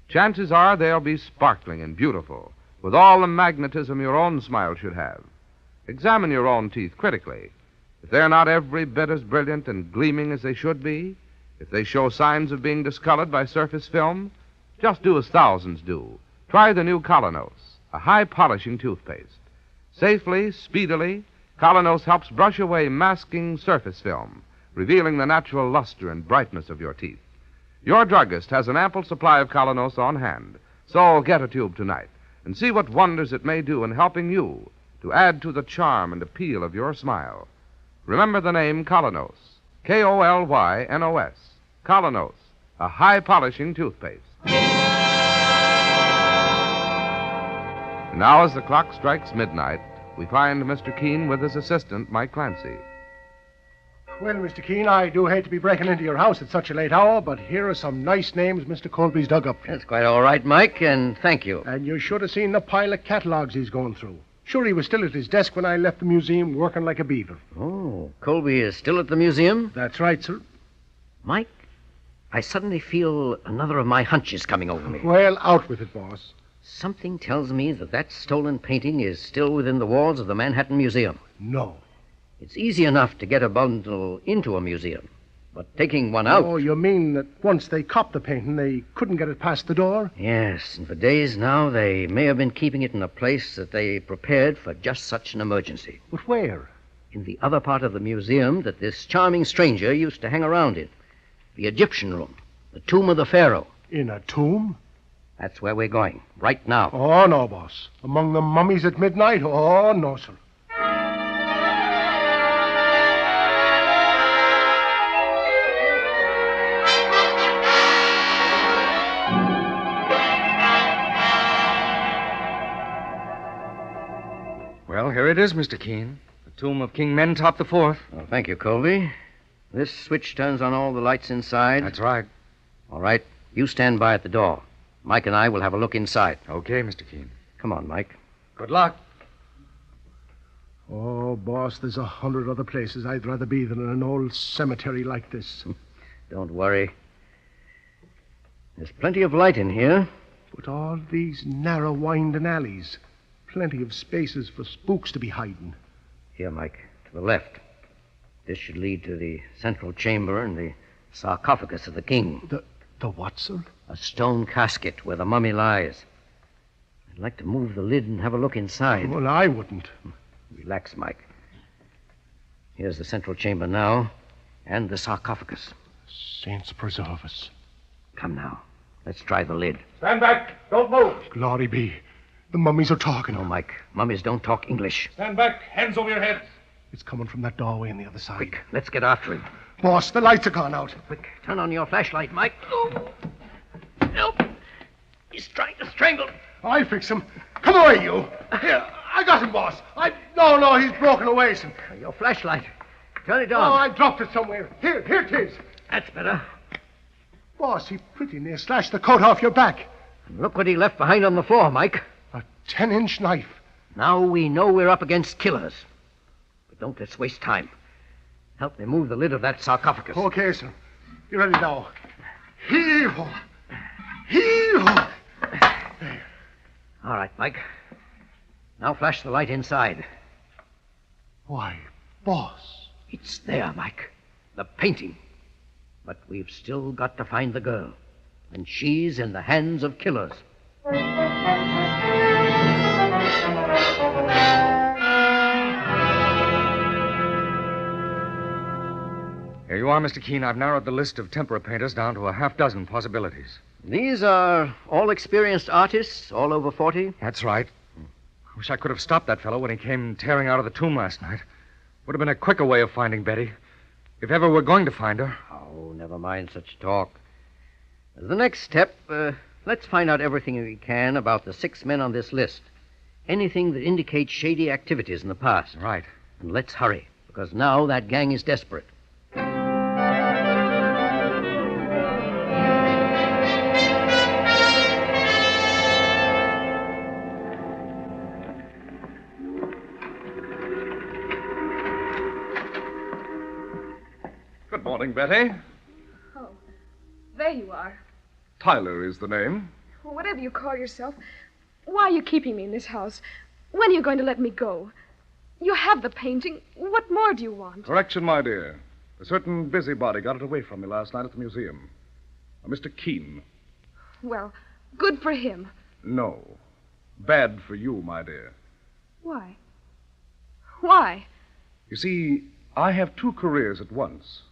Chances are they'll be sparkling and beautiful, with all the magnetism your own smile should have. Examine your own teeth critically. If they're not every bit as brilliant and gleaming as they should be, if they show signs of being discolored by surface film, just do as thousands do. Try the new Colonos, a high-polishing toothpaste. Safely, speedily, Colonos helps brush away masking surface film, revealing the natural luster and brightness of your teeth. Your druggist has an ample supply of Colonos on hand, so get a tube tonight and see what wonders it may do in helping you to add to the charm and appeal of your smile. Remember the name Colonos, K-O-L-Y-N-O-S, Colonos, a high-polishing toothpaste. Now, as the clock strikes midnight, we find Mr. Keene with his assistant, Mike Clancy. Well, Mr. Keene, I do hate to be breaking into your house at such a late hour, but here are some nice names Mr. Colby's dug up. That's quite all right, Mike, and thank you. And you should have seen the pile of catalogs he's going through. Sure, he was still at his desk when I left the museum working like a beaver. Oh, Colby is still at the museum? That's right, sir. Mike, I suddenly feel another of my hunches coming over me. Well, out with it, boss. Something tells me that stolen painting is still within the walls of the Manhattan Museum. No. It's easy enough to get a bundle into a museum, but taking one out... Oh, you mean that once they copped the painting, they couldn't get it past the door? Yes, and for days now, they may have been keeping it in a place that they prepared for just such an emergency. But where? In the other part of the museum that this charming stranger used to hang around in. The Egyptian room, the tomb of the pharaoh. In a tomb? That's where we're going, right now. Oh, no, boss. Among the mummies at midnight? Oh, no, sir. Well, here it is, Mr. Keene. The tomb of King Mentop IV. Well, thank you, Colby. This switch turns on all the lights inside. That's right. All right, you stand by at the door. Mike and I will have a look inside. Okay, Mr. Keene. Come on, Mike. Good luck. Oh, boss, there's 100 other places I'd rather be than in an old cemetery like this. Don't worry. There's plenty of light in here. But all these narrow, winding alleys. Plenty of spaces for spooks to be hiding. Here, Mike, to the left. This should lead to the central chamber and the sarcophagus of the king. The what, sir? A stone casket where the mummy lies. I'd like to move the lid and have a look inside. Well, I wouldn't. Relax, Mike. Here's the central chamber now, and the sarcophagus. Saints preserve us. Come now. Let's try the lid. Stand back. Don't move. Glory be. The mummies are talking. No, Mike. Mummies don't talk English. Stand back. Hands over your heads. It's coming from that doorway on the other side. Quick, let's get after him. Boss, the lights are gone out. Quick, turn on your flashlight, Mike. Help. He's trying to strangle. I'll fix him. Come away, you. Here, I got him, boss. No, he's broken away. Your flashlight. Turn it Oh, on. I dropped it somewhere. Here it is. That's better. Boss, he pretty near slashed the coat off your back. And look what he left behind on the floor, Mike. A 10-inch knife. Now we know we're up against killers. But don't let's waste time. Help me move the lid of that sarcophagus. Okay, sir. You ready now? Hee-haw. Hee-haw. All right, Mike. Now flash the light inside. Why, boss. It's there, Mike. The painting. But we've still got to find the girl. And she's in the hands of killers. Here you are, Mr. Keene. I've narrowed the list of tempera painters down to a half-dozen possibilities. These are all experienced artists, all over 40? That's right. I wish I could have stopped that fellow when he came tearing out of the tomb last night. Would have been a quicker way of finding Betty. If ever we're going to find her. Oh, never mind such talk. As the next step, let's find out everything we can about the 6 men on this list. Anything that indicates shady activities in the past. Right. And let's hurry, because now that gang is desperate. Good morning, Betty. Oh, there you are. Tyler is the name. Well, whatever you call yourself, why are you keeping me in this house? When are you going to let me go? You have the painting. What more do you want? Correction, my dear. A certain busybody got it away from me last night at the museum. A Mr. Keene. Well, good for him. No. Bad for you, my dear. Why? Why? You see, I have 2 careers at once.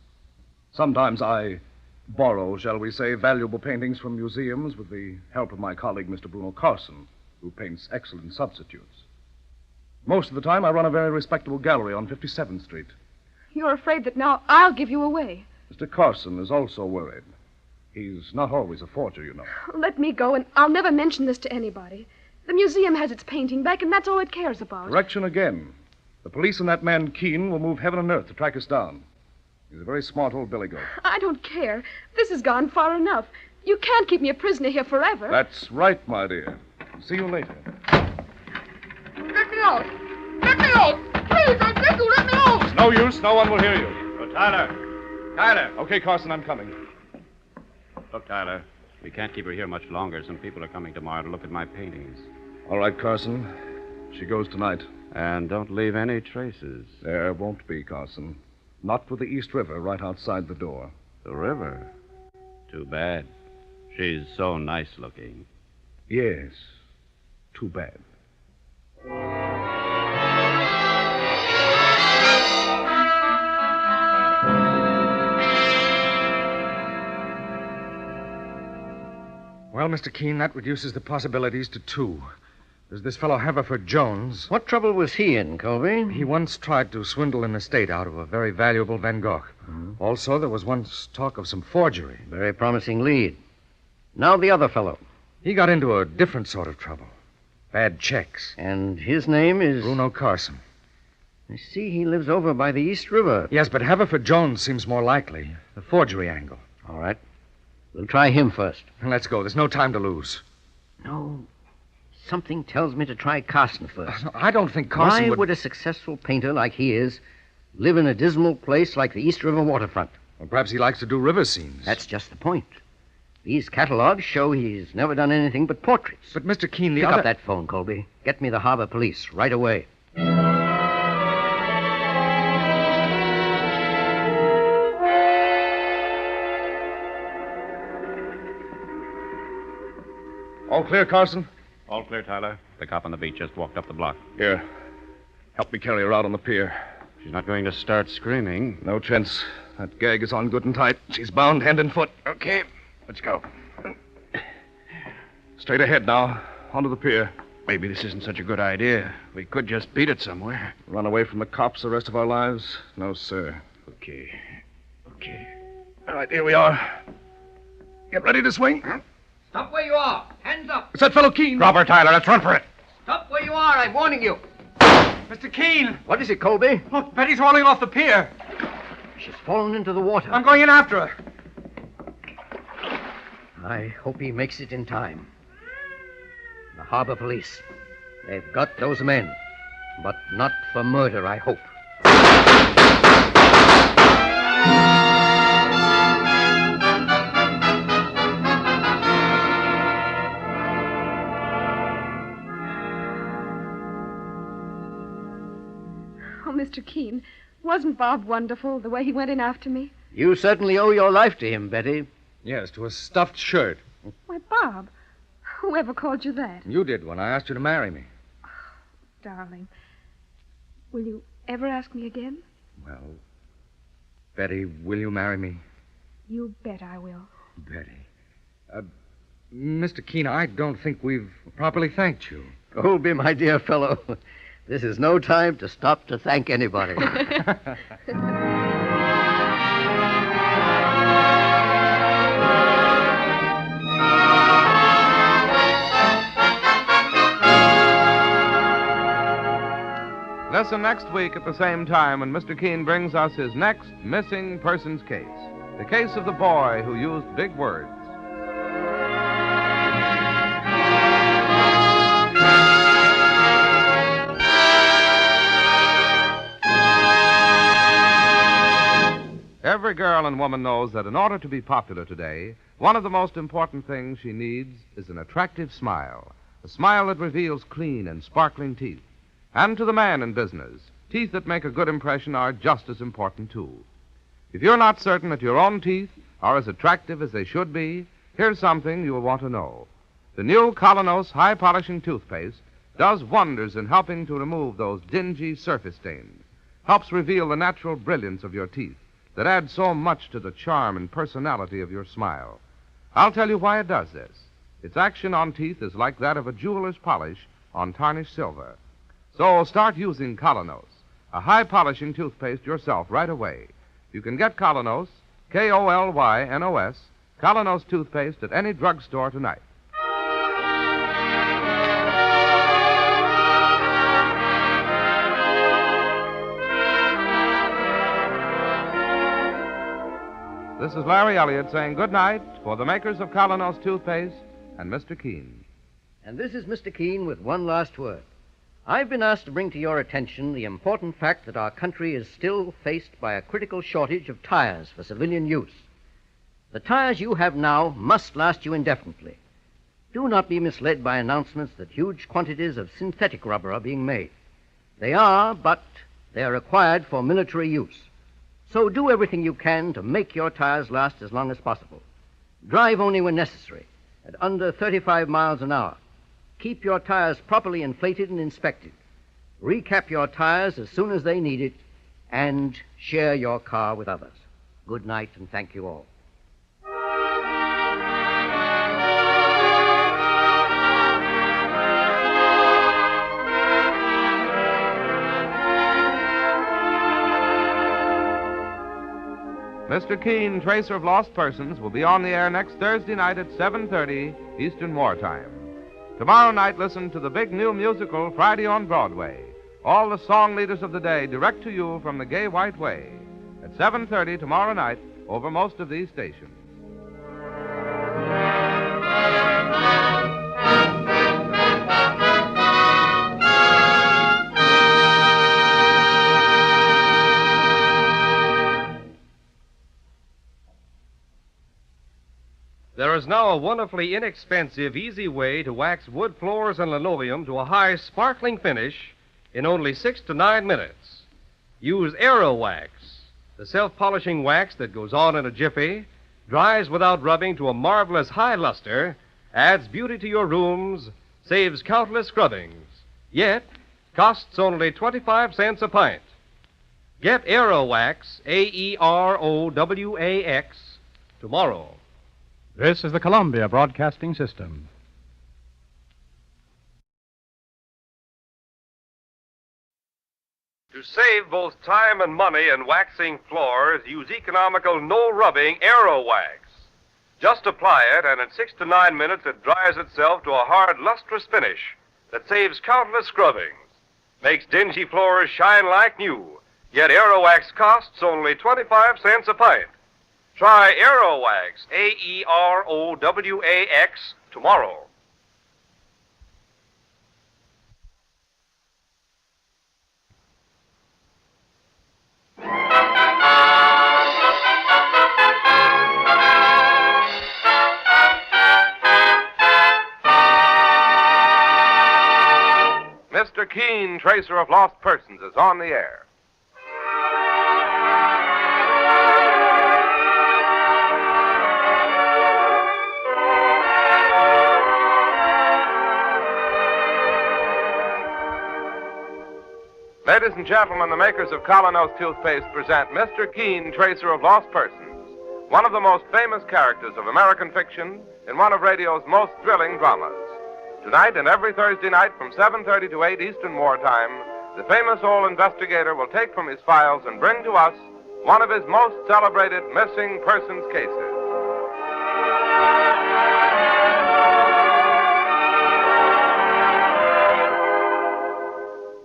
Sometimes I borrow, shall we say, valuable paintings from museums with the help of my colleague, Mr. Bruno Carson, who paints excellent substitutes. Most of the time, I run a very respectable gallery on 57th Street. You're afraid that now I'll give you away. Mr. Carson is also worried. He's not always a forger, you know. Let me go, and I'll never mention this to anybody. The museum has its painting back, and that's all it cares about. Correction again. The police and that man Keene will move heaven and earth to track us down. He's a very smart old billy goat. I don't care. This has gone far enough. You can't keep me a prisoner here forever. That's right, my dear. See you later. Let me out! Let me out! Please, I beg you, let me out! It's no use. No one will hear you. Oh, Tyler! Tyler! Okay, Carson, I'm coming. Look, Tyler, we can't keep her here much longer. Some people are coming tomorrow to look at my paintings. All right, Carson. She goes tonight. And don't leave any traces. There won't be, Carson. Not with the East River right outside the door. The river? Too bad. She's so nice looking. Yes. Too bad. Well, Mr. Keene, that reduces the possibilities to two. There's this fellow Haverford Jones. What trouble was he in, Colby? He once tried to swindle an estate out of a very valuable Van Gogh. Also, there was once talk of some forgery. Very promising lead. Now the other fellow. He got into a different sort of trouble. Bad checks. And his name is? Bruno Carson. I see he lives over by the East River. Yes, but Haverford Jones seems more likely. The forgery angle. All right. We'll try him first. Let's go. There's no time to lose. No. Something tells me to try Carson first. I don't think Carson Why would a successful painter like he is live in a dismal place like the East River waterfront? Well, perhaps he likes to do river scenes. That's just the point. These catalogs show he's never done anything but portraits. But, Mr. Keene, Pick up that phone, Colby. Get me the harbor police right away. All clear, Carson? All clear, Tyler. The cop on the beach just walked up the block. Here. Help me carry her out on the pier. She's not going to start screaming. No chance. That gag is on good and tight. She's bound hand and foot. Okay, let's go. Straight ahead now, onto the pier. Maybe this isn't such a good idea. We could just beat it somewhere. Run away from the cops the rest of our lives? No, sir. Okay. All right, here we are. Get ready to swing. Stop where you are. Hands up. It's that fellow Keene. Drop her, Tyler. Let's run for it. Stop where you are. I'm warning you. Mr. Keene! What is it, Colby? Look, Betty's rolling off the pier. She's fallen into the water. I'm going in after her. I hope he makes it in time. The harbor police. They've got those men. But not for murder, I hope. Oh, Mr. Keene, wasn't Bob wonderful, the way he went in after me? You certainly owe your life to him, Betty. Yes, to a stuffed shirt. Why, Bob, whoever called you that? You did when I asked you to marry me. Darling, will you ever ask me again? Well, Betty, will you marry me? You bet I will. Betty. Mr. Keene, I don't think we've properly thanked you. Colby, my dear fellow, this is no time to stop to thank anybody. Listen next week at the same time when Mr. Keene brings us his next missing persons case. The case of the boy who used big words. Every girl and woman knows that in order to be popular today, one of the most important things she needs is an attractive smile. A smile that reveals clean and sparkling teeth. And to the man in business, teeth that make a good impression are just as important, too. If you're not certain that your own teeth are as attractive as they should be, here's something you'll want to know. The new Colonos High Polishing Toothpaste does wonders in helping to remove those dingy surface stains, helps reveal the natural brilliance of your teeth that adds so much to the charm and personality of your smile. I'll tell you why it does this. Its action on teeth is like that of a jeweler's polish on tarnished silver. So start using Colonos, a high-polishing toothpaste yourself right away. You can get Colonos, K-O-L-Y-N-O-S, Colonos toothpaste at any drugstore tonight. This is Larry Elliott saying good night for the makers of Colonos toothpaste and Mr. Keene. And this is Mr. Keene with one last word. I've been asked to bring to your attention the important fact that our country is still faced by a critical shortage of tires for civilian use. The tires you have now must last you indefinitely. Do not be misled by announcements that huge quantities of synthetic rubber are being made. They are, but they are required for military use. So do everything you can to make your tires last as long as possible. Drive only when necessary, at under 35 miles an hour. Keep your tires properly inflated and inspected. Recap your tires as soon as they need it, and share your car with others. Good night, and thank you all. Mr. Keene, Tracer of Lost Persons, will be on the air next Thursday night at 7:30 Eastern Wartime. Tomorrow night, listen to the big new musical Friday on Broadway. All the song leaders of the day direct to you from the Gay White Way at 7:30 tomorrow night over most of these stations. There is now a wonderfully inexpensive, easy way to wax wood floors and linoleum to a high, sparkling finish in only 6 to 9 minutes. Use Aero Wax, the self-polishing wax that goes on in a jiffy, dries without rubbing to a marvelous high luster, adds beauty to your rooms, saves countless scrubbings, yet costs only 25 cents a pint. Get Aero Wax, Aerowax, tomorrow. This is the Columbia Broadcasting System. To save both time and money in waxing floors, use economical, no-rubbing Aero Wax. Just apply it, and in 6 to 9 minutes, it dries itself to a hard, lustrous finish that saves countless scrubbings, makes dingy floors shine like new, yet Aero Wax costs only 25 cents a pint. Try Aero Wax, Aerowax, tomorrow. Mr. Keene, Tracer of Lost Persons, is on the air. Ladies and gentlemen, the makers of Colonos toothpaste present Mr. Keene, Tracer of Lost Persons, one of the most famous characters of American fiction in one of radio's most thrilling dramas. Tonight and every Thursday night from 7:30 to 8 Eastern Wartime, the famous old investigator will take from his files and bring to us one of his most celebrated missing persons cases.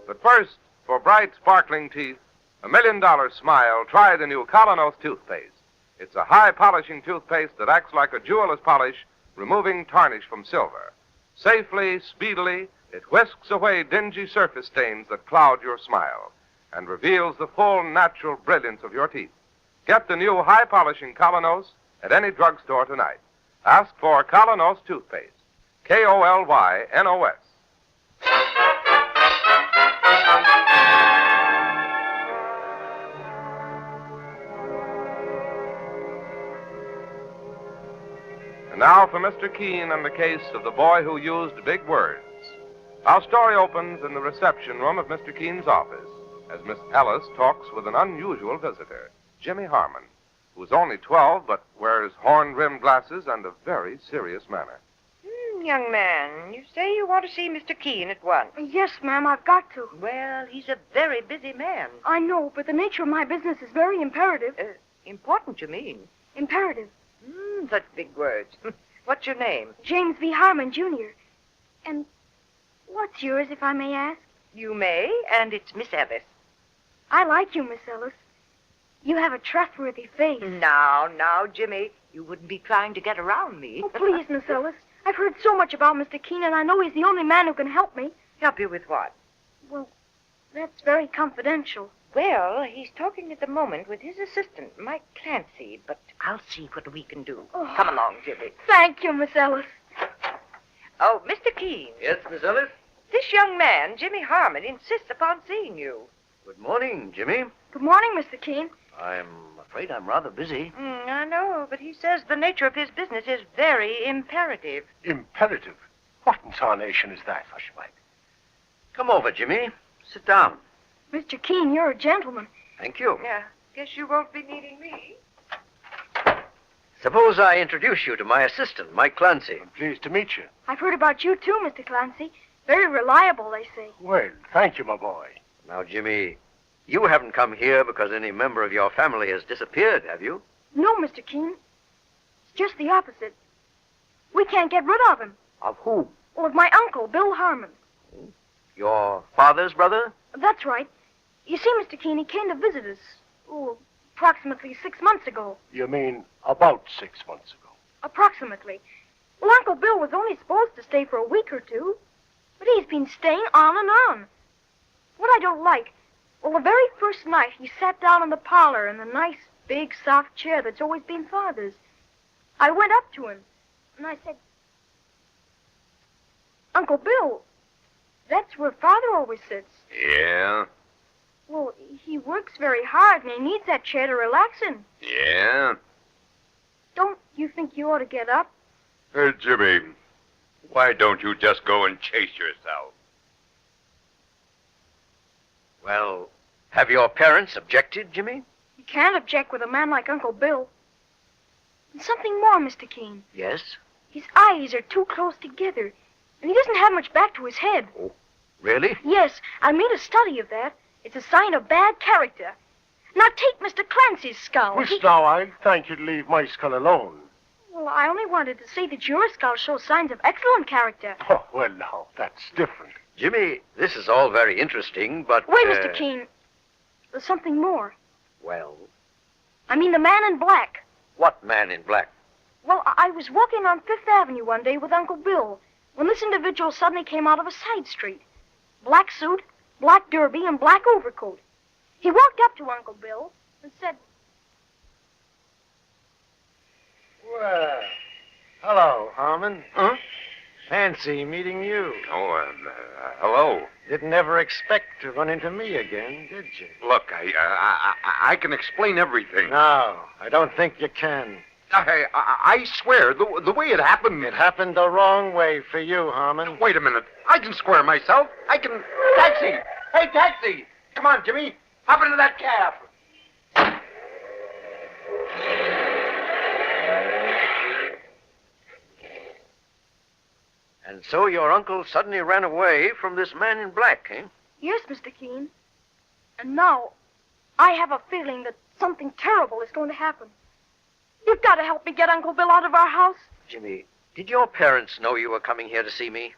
But first, for bright, sparkling teeth, a $1 million smile, try the new Colonos toothpaste. It's a high-polishing toothpaste that acts like a jeweler's polish, removing tarnish from silver. Safely, speedily, it whisks away dingy surface stains that cloud your smile and reveals the full, natural brilliance of your teeth. Get the new high-polishing Colonos at any drugstore tonight. Ask for Colonos toothpaste. K-O-L-Y-N-O-S. And now for Mr. Keene and the case of the boy who used big words. Our story opens in the reception room of Mr. Keene's office as Miss Ellis talks with an unusual visitor, Jimmy Harmon, who is only 12 but wears horn-rimmed glasses and a very serious manner. Young man, you say you want to see Mr. Keene at once. Yes, ma'am, I've got to. Well, he's a very busy man. I know, but the nature of my business is very imperative. Important, you mean? Imperative. Such big words. What's your name? James V. Harmon, Jr. And what's yours, if I may ask? You may, and it's Miss Ellis. I like you, Miss Ellis. You have a trustworthy face. Now, Jimmy, you wouldn't be trying to get around me. Oh, please, Miss Ellis. I've heard so much about Mr. Keene, and I know he's the only man who can help me. Help you with what? Well, that's very confidential. Well, he's talking at the moment with his assistant, Mike Clancy, but I'll see what we can do. Oh. Come along, Jimmy. Thank you, Miss Ellis. Oh, Mr. Keene. Yes, Miss Ellis? This young man, Jimmy Harmon, insists upon seeing you. Good morning, Jimmy. Good morning, Mr. Keene. I'm afraid I'm rather busy. I know, but he says the nature of his business is very imperative. Imperative? What in tarnation is that? Hush, Mike. Come over, Jimmy. Sit down. Mr. Keene, you're a gentleman. Thank you. Yeah, guess you won't be needing me. Suppose I introduce you to my assistant, Mike Clancy. I'm pleased to meet you. I've heard about you, too, Mr. Clancy. Very reliable, they say. Well, thank you, my boy. Now, Jimmy, you haven't come here because any member of your family has disappeared, have you? No, Mr. Keene. It's just the opposite. We can't get rid of him. Of whom? Well, of my uncle, Bill Harmon. Your father's brother? That's right. You see, Mr. Keene, he came to visit us, approximately 6 months ago. You mean about 6 months ago? Approximately. Well, Uncle Bill was only supposed to stay for a week or two, but he's been staying on and on. What I don't like, well, the very first night he sat down in the parlor in the nice, big, soft chair that's always been Father's. I went up to him, and I said, Uncle Bill, that's where Father always sits. Yeah? Well, he works very hard, and he needs that chair to relax in. Yeah? Don't you think you ought to get up? Jimmy, why don't you just go and chase yourself? Well, have your parents objected, Jimmy? You can't object with a man like Uncle Bill. And something more, Mr. Keene. Yes? His eyes are too close together, and he doesn't have much back to his head. Oh, really? Yes, I made a study of that. It's a sign of bad character. Now take Mr. Clancy's skull. Miss, now, I'll thank you to leave my skull alone. Well, I only wanted to say that your skull shows signs of excellent character. Oh, well, now, that's different. Jimmy, this is all very interesting, but... Wait, Mr. Keene. There's something more. Well? I mean the man in black. What man in black? Well, I was walking on Fifth Avenue one day with Uncle Bill when this individual suddenly came out of a side street. Black suit, black derby, and black overcoat. He walked up to Uncle Bill and said, Well, hello, Harmon. Huh? Fancy meeting you. Oh, hello. Didn't ever expect to run into me again, did you? Look, I can explain everything. No, I don't think you can. I swear, the way it happened... It happened the wrong way for you, Harmon. Wait a minute. I can square myself. I can... Taxi! Hey, taxi! Come on, Jimmy. Hop into that cab. And so your uncle suddenly ran away from this man in black, eh? Yes, Mr. Keene. And now, I have a feeling that something terrible is going to happen. You've got to help me get Uncle Bill out of our house. Jimmy, did your parents know you were coming here to see me?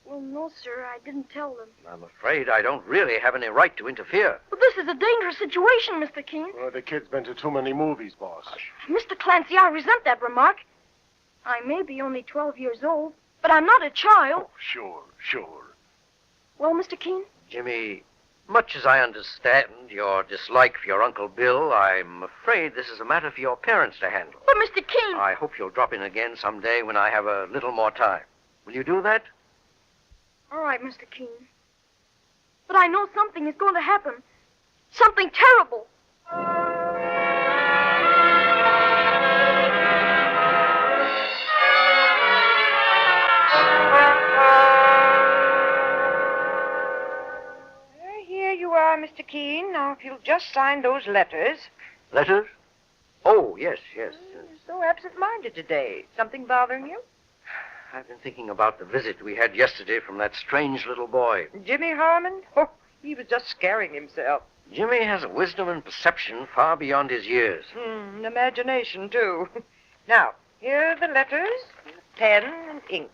Well, no, sir, I didn't tell them. I'm afraid I don't really have any right to interfere. But this is a dangerous situation, Mr. Keene. Well, the kid's been to too many movies, boss. Mr. Clancy, I resent that remark. I may be only 12 years old, but I'm not a child. Oh, sure. Well, Mr. Keene? Jimmy, much as I understand your dislike for your Uncle Bill, I'm afraid this is a matter for your parents to handle. But, Mr. Keene... I hope you'll drop in again someday when I have a little more time. Will you do that? All right, Mr. Keene. But I know something is going to happen. Something terrible. Here you are, Mr. Keene. Now, if you'll just sign those letters. Letters? Oh, yes. You're so absent-minded today. Something bothering you? I've been thinking about the visit we had yesterday from that strange little boy. Jimmy Harmon? Oh, he was just scaring himself. Jimmy has a wisdom and perception far beyond his years. Imagination, too. Now, here are the letters, pen and ink.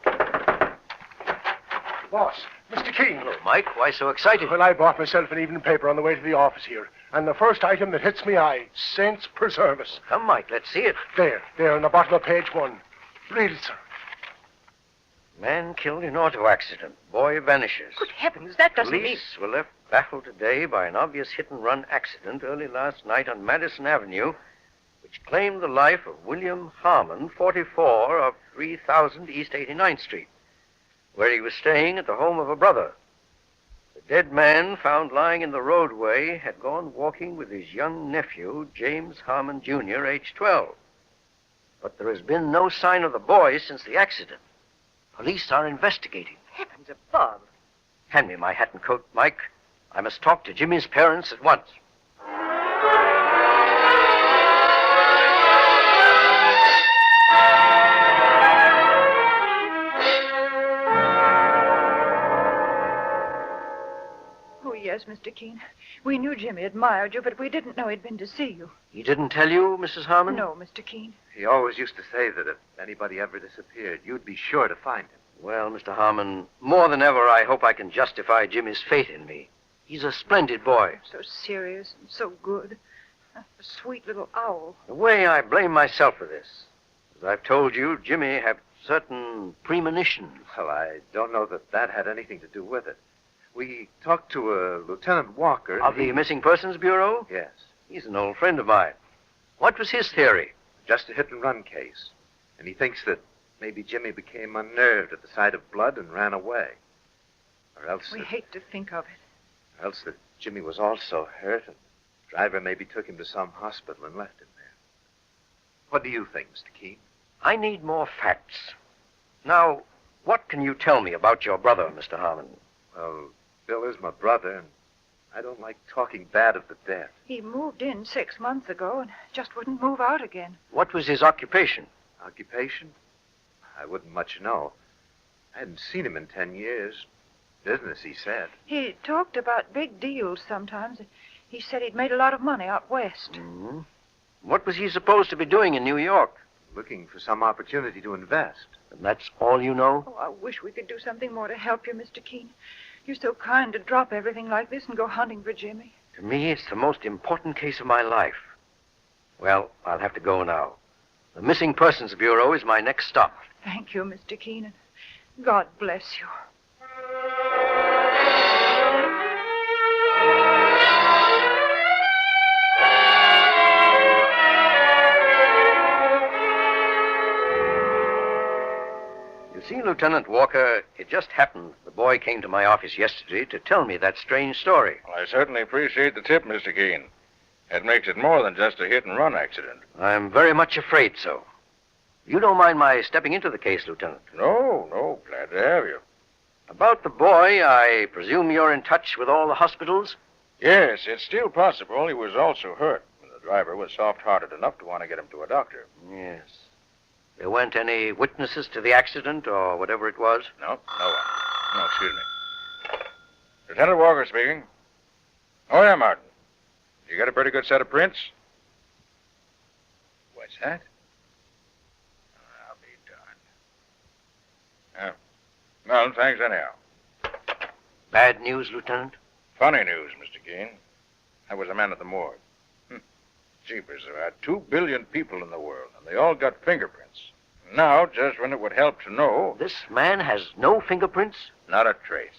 Boss, Mr. Keene. Hello, Mike. Why so excited? Well, I bought myself an evening paper on the way to the office here. And the first item that hits me eye, saints preserve us. Come, Mike, let's see it. There, on the bottom of page 1. Read it, sir. Man killed in auto accident. Boy vanishes. Good heavens, that doesn't mean... Police were left baffled today by an obvious hit-and-run accident early last night on Madison Avenue, which claimed the life of William Harmon, 44, of 3000 East 89th Street, where he was staying at the home of a brother. The dead man, found lying in the roadway, had gone walking with his young nephew, James Harmon, Jr., age 12. But there has been no sign of the boy since the accident. Police are investigating. Heavens above. Hand me my hat and coat, Mike. I must talk to Jimmy's parents at once. Oh, yes, Mr. Keene. We knew Jimmy admired you, but we didn't know he'd been to see you. He didn't tell you, Mrs. Harmon? No, Mr. Keene. He always used to say that if anybody ever disappeared, you'd be sure to find him. Well, Mr. Harmon, more than ever, I hope I can justify Jimmy's faith in me. He's a splendid boy. So serious and so good. A sweet little owl. The way I blame myself for this, as I've told you, Jimmy had certain premonitions. Well, I don't know that had anything to do with it. We talked to Lieutenant Walker. Of the Missing Persons Bureau? Yes. He's an old friend of mine. What was his theory? Just a hit-and-run case. And he thinks that maybe Jimmy became unnerved at the sight of blood and ran away. Or else We hate to think of it. Or else that Jimmy was also hurt and the driver maybe took him to some hospital and left him there. What do you think, Mr. Keene? I need more facts. Now, what can you tell me about your brother, Mr. Harmon? Well, Bill is my brother, and I don't like talking bad of the dead. He moved in 6 months ago and just wouldn't move out again. What was his occupation? Occupation? I wouldn't much know. I hadn't seen him in 10 years. Business, he said. He talked about big deals sometimes. He said he'd made a lot of money out west. Mm-hmm. What was he supposed to be doing in New York? Looking for some opportunity to invest. And that's all you know? Oh, I wish we could do something more to help you, Mr. Keene. You're so kind to drop everything like this and go hunting for Jimmy. To me, it's the most important case of my life. Well, I'll have to go now. The Missing Persons Bureau is my next stop. Thank you, Mr. Keene, and God bless you. You see, Lieutenant Walker, it just happened the boy came to my office yesterday to tell me that strange story. Well, I certainly appreciate the tip, Mr. Keene. It makes it more than just a hit-and-run accident. I'm very much afraid so. You don't mind my stepping into the case, Lieutenant? No, glad to have you. About the boy, I presume you're in touch with all the hospitals? Yes, it's still possible he was also hurt. The driver was soft-hearted enough to want to get him to a doctor. Yes. There weren't any witnesses to the accident or whatever it was? No one. No, excuse me. Lieutenant Walker speaking. Oh, yeah, Martin. You got a pretty good set of prints? What's that? I'll be darned. Yeah. Well, thanks anyhow. Bad news, Lieutenant? Funny news, Mr. Keene. I was a man at the morgue. Jeepers, there are 2 billion people in the world, and they all got fingerprints. Now, just when it would help to know... This man has no fingerprints? Not a trace.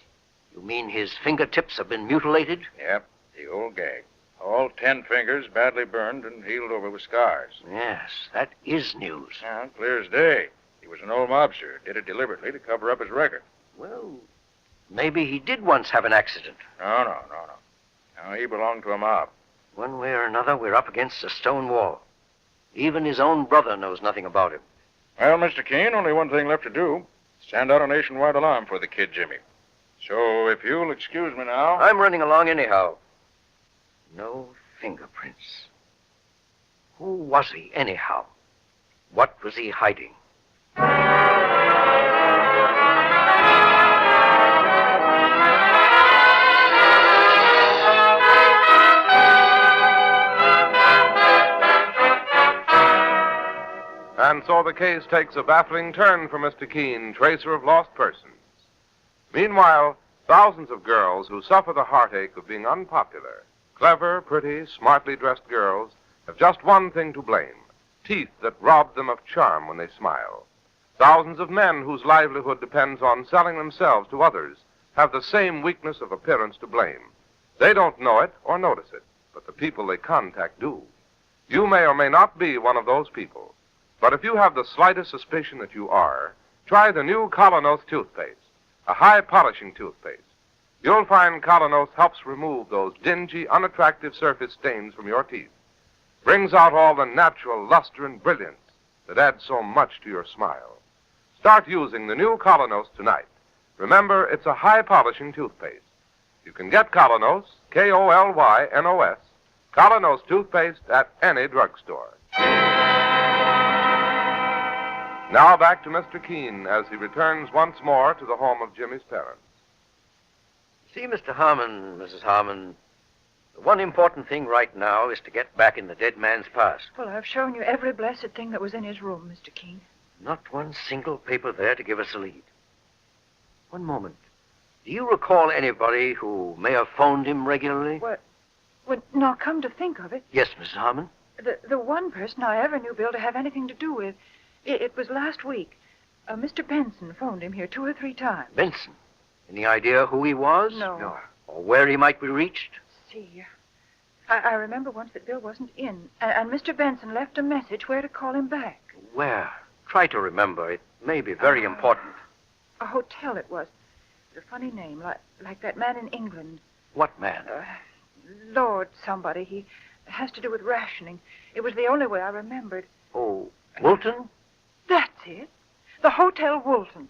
You mean his fingertips have been mutilated? Yep, the old gag. All 10 fingers badly burned and healed over with scars. Yes, that is news. Yeah, clear as day. He was an old mobster, did it deliberately to cover up his record. Well, maybe he did once have an accident. No. No, he belonged to a mob. One way or another, we're up against a stone wall. Even his own brother knows nothing about him. Well, Mr. Keene, only one thing left to do. Send out a nationwide alarm for the kid Jimmy. So, if you'll excuse me now... I'm running along anyhow. No fingerprints. Who was he, anyhow? What was he hiding? And so the case takes a baffling turn for Mr. Keene, tracer of lost persons. Meanwhile, thousands of girls who suffer the heartache of being unpopular Clever, pretty, smartly dressed girls have just one thing to blame: teeth that rob them of charm when they smile. Thousands of men whose livelihood depends on selling themselves to others have the same weakness of appearance to blame. They don't know it or notice it, but the people they contact do. You may or may not be one of those people, but if you have the slightest suspicion that you are, try the new Colonos toothpaste, a high-polishing toothpaste. You'll find Colonos helps remove those dingy, unattractive surface stains from your teeth, brings out all the natural luster and brilliance that adds so much to your smile. Start using the new Colonos tonight. Remember, it's a high-polishing toothpaste. You can get Colonos, K-O-L-Y-N-O-S, Colonos toothpaste at any drugstore. Now back to Mr. Keene as he returns once more to the home of Jimmy's parents. See, Mr. Harmon, Mrs. Harmon, the one important thing right now is to get back in the dead man's past. Well, I've shown you every blessed thing that was in his room, Mr. Keene. Not one single paper there to give us a lead. One moment. Do you recall anybody who may have phoned him regularly? Well, now, come to think of it, Yes, Mrs. Harmon. the one person I ever knew Bill to have anything to do with, it was last week. Mr. Benson phoned him here 2 or 3 times. Benson. Any idea who he was? No. Or where he might be reached? See, I remember once that Bill wasn't in, and Mr. Benson left a message where to call him back. Where? Try to remember. It may be very important. A hotel it was. It's a funny name, like that man in England. What man? Lord somebody. He has to do with rationing. It was the only way I remembered. Oh, Wilton? That's it. The Hotel Woolton.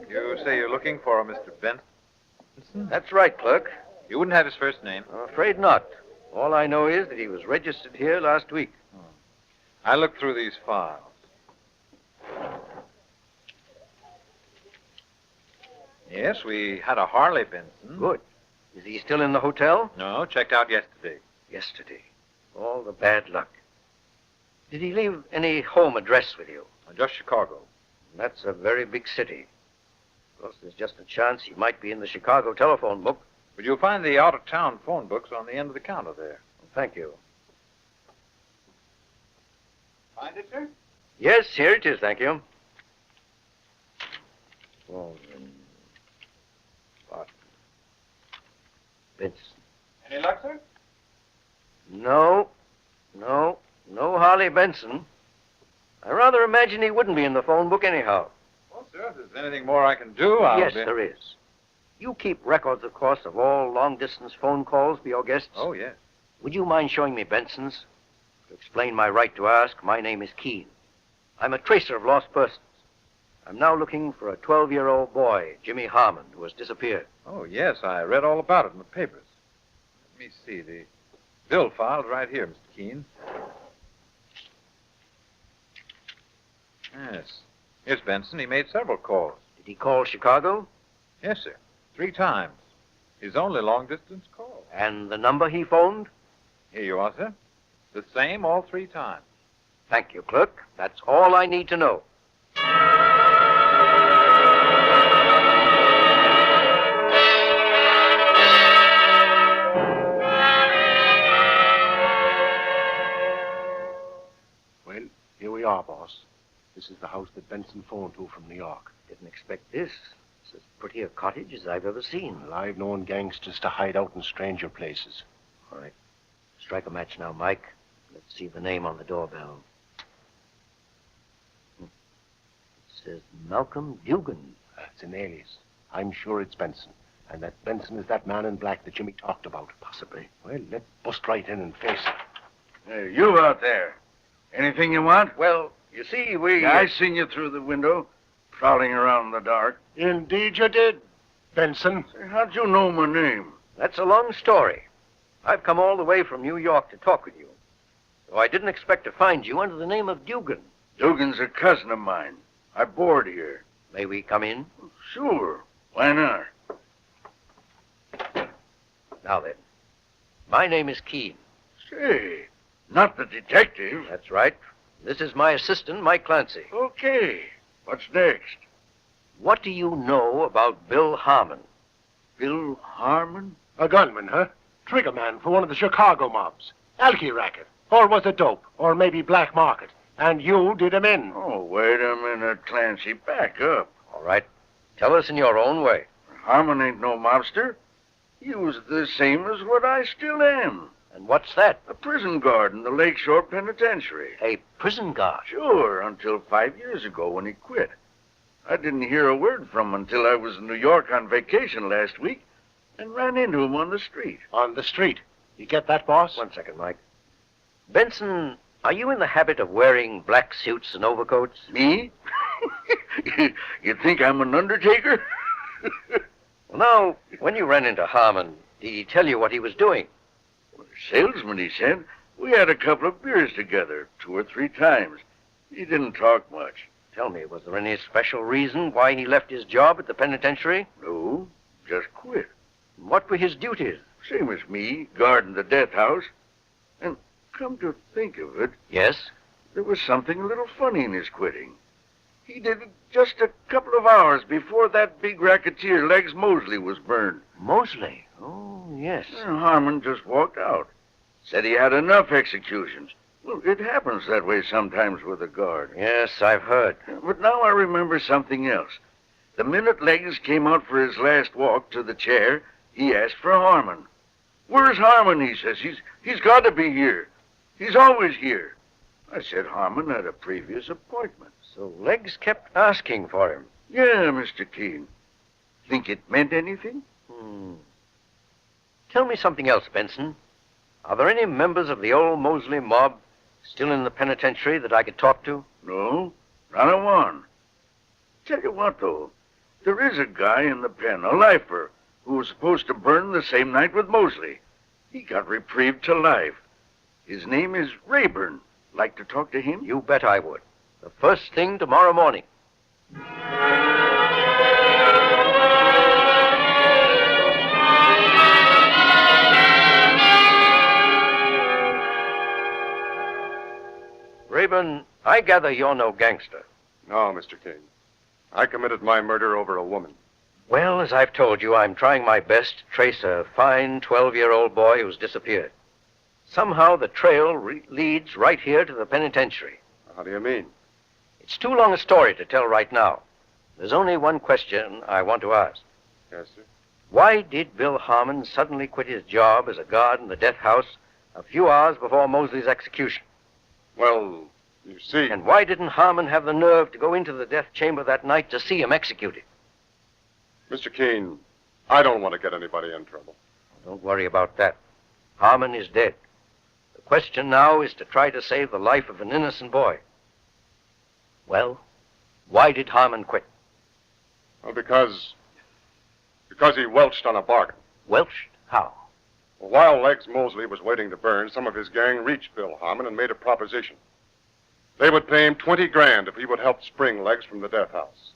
You say you're looking for a Mr. Benson? That's right, clerk. You wouldn't have his first name? I'm afraid not. All I know is that he was registered here last week. I looked through these files. Yes, we had a Harley Benson. Good. Is he still in the hotel? No, checked out yesterday. Yesterday. All the bad luck. Did he leave any home address with you? Just Chicago. That's a very big city. Of course, there's just a chance he might be in the Chicago telephone book. But you'll find the out-of-town phone books on the end of the counter there. Thank you. Find it, sir? Yes, here it is, thank you. Waldron. Barton. Benson. Any luck, sir? No Harley Benson. I rather imagine he wouldn't be in the phone book anyhow. Well, sir, if there's anything more I can do, I'll Yes, be... there is. You keep records, of course, of all long-distance phone calls for your guests? Oh, yes. Would you mind showing me Benson's? To explain my right to ask, my name is Keene. I'm a tracer of lost persons. I'm now looking for a 12-year-old boy, Jimmy Harmon, who has disappeared. Oh, yes, I read all about it in the papers. Let me see, the bill file's right here, Mr. Keene. Yes. Here's Benson. He made several calls. Did he call Chicago? Yes, sir. 3 times. His only long-distance call. And the number he phoned? Here you are, sir. The same all 3 times. Thank you, clerk. That's all I need to know. Well, here we are, boss. This is the house that Benson phoned to from New York. Didn't expect this. It's as pretty a cottage as I've ever seen. Well, I've known gangsters to hide out in stranger places. All right. Strike a match now, Mike. Let's see the name on the doorbell. It says Malcolm Dugan. It's an alias. I'm sure it's Benson. And that Benson is that man in black that Jimmy talked about. Possibly. Well, let's bust right in and face it. Hey, you out there. Anything you want? Well, you see, we... I seen you through the window, prowling around in the dark. Indeed you did, Benson. Say, how'd you know my name? That's a long story. I've come all the way from New York to talk with you. So I didn't expect to find you under the name of Dugan. Dugan's a cousin of mine. I board here. May we come in? Sure. Why not? Now then, my name is Keene. Say, not the detective. That's right. This is my assistant, Mike Clancy. Okay. What's next? What do you know about Bill Harmon? Bill Harmon? A gunman, huh? Trigger man for one of the Chicago mobs. Alky racket. Or was it dope? Or maybe black market? And you did him in. Oh, wait a minute, Clancy. Back up. All right. Tell us in your own way. Harmon ain't no mobster. He was the same as what I still am. And what's that? A prison guard in the Lakeshore Penitentiary. A prison guard? Sure, until 5 years ago when he quit. I didn't hear a word from him until I was in New York on vacation last week and ran into him on the street. On the street? You get that, boss? 1 second, Mike. Benson, are you in the habit of wearing black suits and overcoats? Me? You think I'm an undertaker? Well, now, when you ran into Harmon, did he tell you what he was doing? Salesman, he said. We had a couple of beers together, 2 or 3 times. He didn't talk much. Tell me, was there any special reason why he left his job at the penitentiary? No, just quit. What were his duties? Same as me, guarding the death house. And come to think of it... Yes? There was something a little funny in his quitting. He did it just a couple of hours before that big racketeer, Legs Mosley, was burned. Mosley? Oh, yes. And Harmon just walked out. Said he had enough executions. Well, it happens that way sometimes with a guard. Yes, I've heard. But now I remember something else. The minute Legs came out for his last walk to the chair, he asked for Harmon. Where's Harmon, he says. He's got to be here. He's always here. I said Harmon had a previous appointment. So Legs kept asking for him? Yeah, Mr. Keene. Think it meant anything? Tell me something else, Benson. Are there any members of the old Mosley mob still in the penitentiary that I could talk to? No, not a one. Tell you what, though. There is a guy in the pen, a lifer, who was supposed to burn the same night with Mosley. He got reprieved to life. His name is Rayburn. Like to talk to him? You bet I would. The first thing tomorrow morning. Rayburn, I gather you're no gangster. No, Mr. King. I committed my murder over a woman. Well, as I've told you, I'm trying my best to trace a fine 12-year-old boy who's disappeared. Somehow the trail leads right here to the penitentiary. How do you mean? It's too long a story to tell right now. There's only one question I want to ask. Yes, sir. Why did Bill Harmon suddenly quit his job as a guard in the death house a few hours before Mosley's execution? Well, you see... And why didn't Harmon have the nerve to go into the death chamber that night to see him executed? Mr. Keene, I don't want to get anybody in trouble. Don't worry about that. Harmon is dead. The question now is to try to save the life of an innocent boy. Well, why did Harmon quit? Well, because he welched on a bargain. Welched? How? Well, while Legs Mosley was waiting to burn, some of his gang reached Bill Harmon and made a proposition. They would pay him $20,000 if he would help spring Legs from the death house.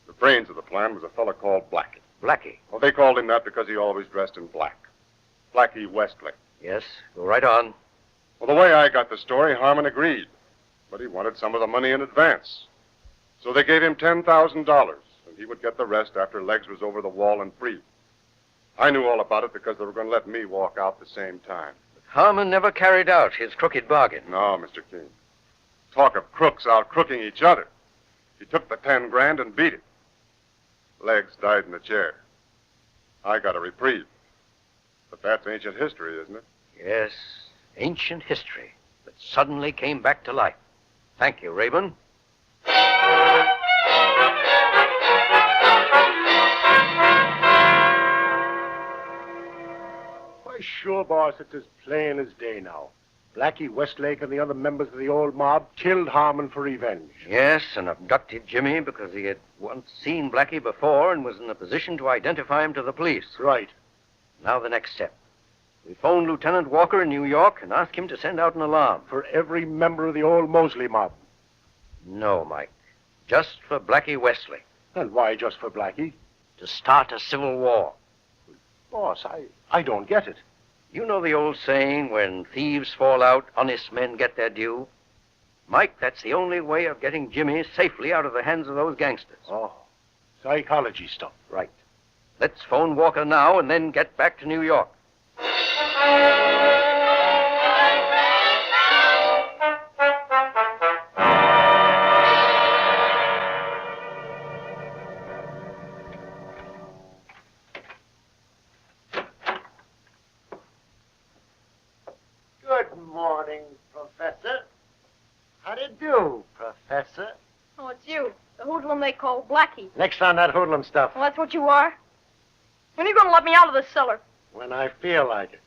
The brains of the plan was a fellow called Blackie. Blackie? Well, they called him that because he always dressed in black. Blackie Westlake. Yes, go right on. Well, the way I got the story, Harmon agreed. But he wanted some of the money in advance. So they gave him $10,000, and he would get the rest after Legs was over the wall and free. I knew all about it because they were going to let me walk out the same time. But Harmon never carried out his crooked bargain. No, Mr. King. Talk of crooks out crooking each other. He took the $10,000 and beat it. Legs died in the chair. I got a reprieve. But that's ancient history, isn't it? Yes, ancient history that suddenly came back to life. Thank you, Rayburn. Why, sure, boss, it's as plain as day now. Blackie Westlake and the other members of the old mob killed Harmon for revenge. Yes, and abducted Jimmy because he had once seen Blackie before and was in a position to identify him to the police. Right. Now the next step. We phoned Lieutenant Walker in New York and asked him to send out an alarm. For every member of the old Mosley mob? No, Mike. Just for Blackie Westlake. And why just for Blackie? To start a civil war. Boss, I don't get it. You know the old saying, when thieves fall out, honest men get their due? Mike, that's the only way of getting Jimmy safely out of the hands of those gangsters. Oh, psychology stuff. Right. Let's phone Walker now and then get back to New York. Good morning, Professor. How do you do, Professor? Oh, it's you. The hoodlum they call Blackie. Next on that hoodlum stuff. Well, that's what you are. When are you going to let me out of the cellar? When I feel like it.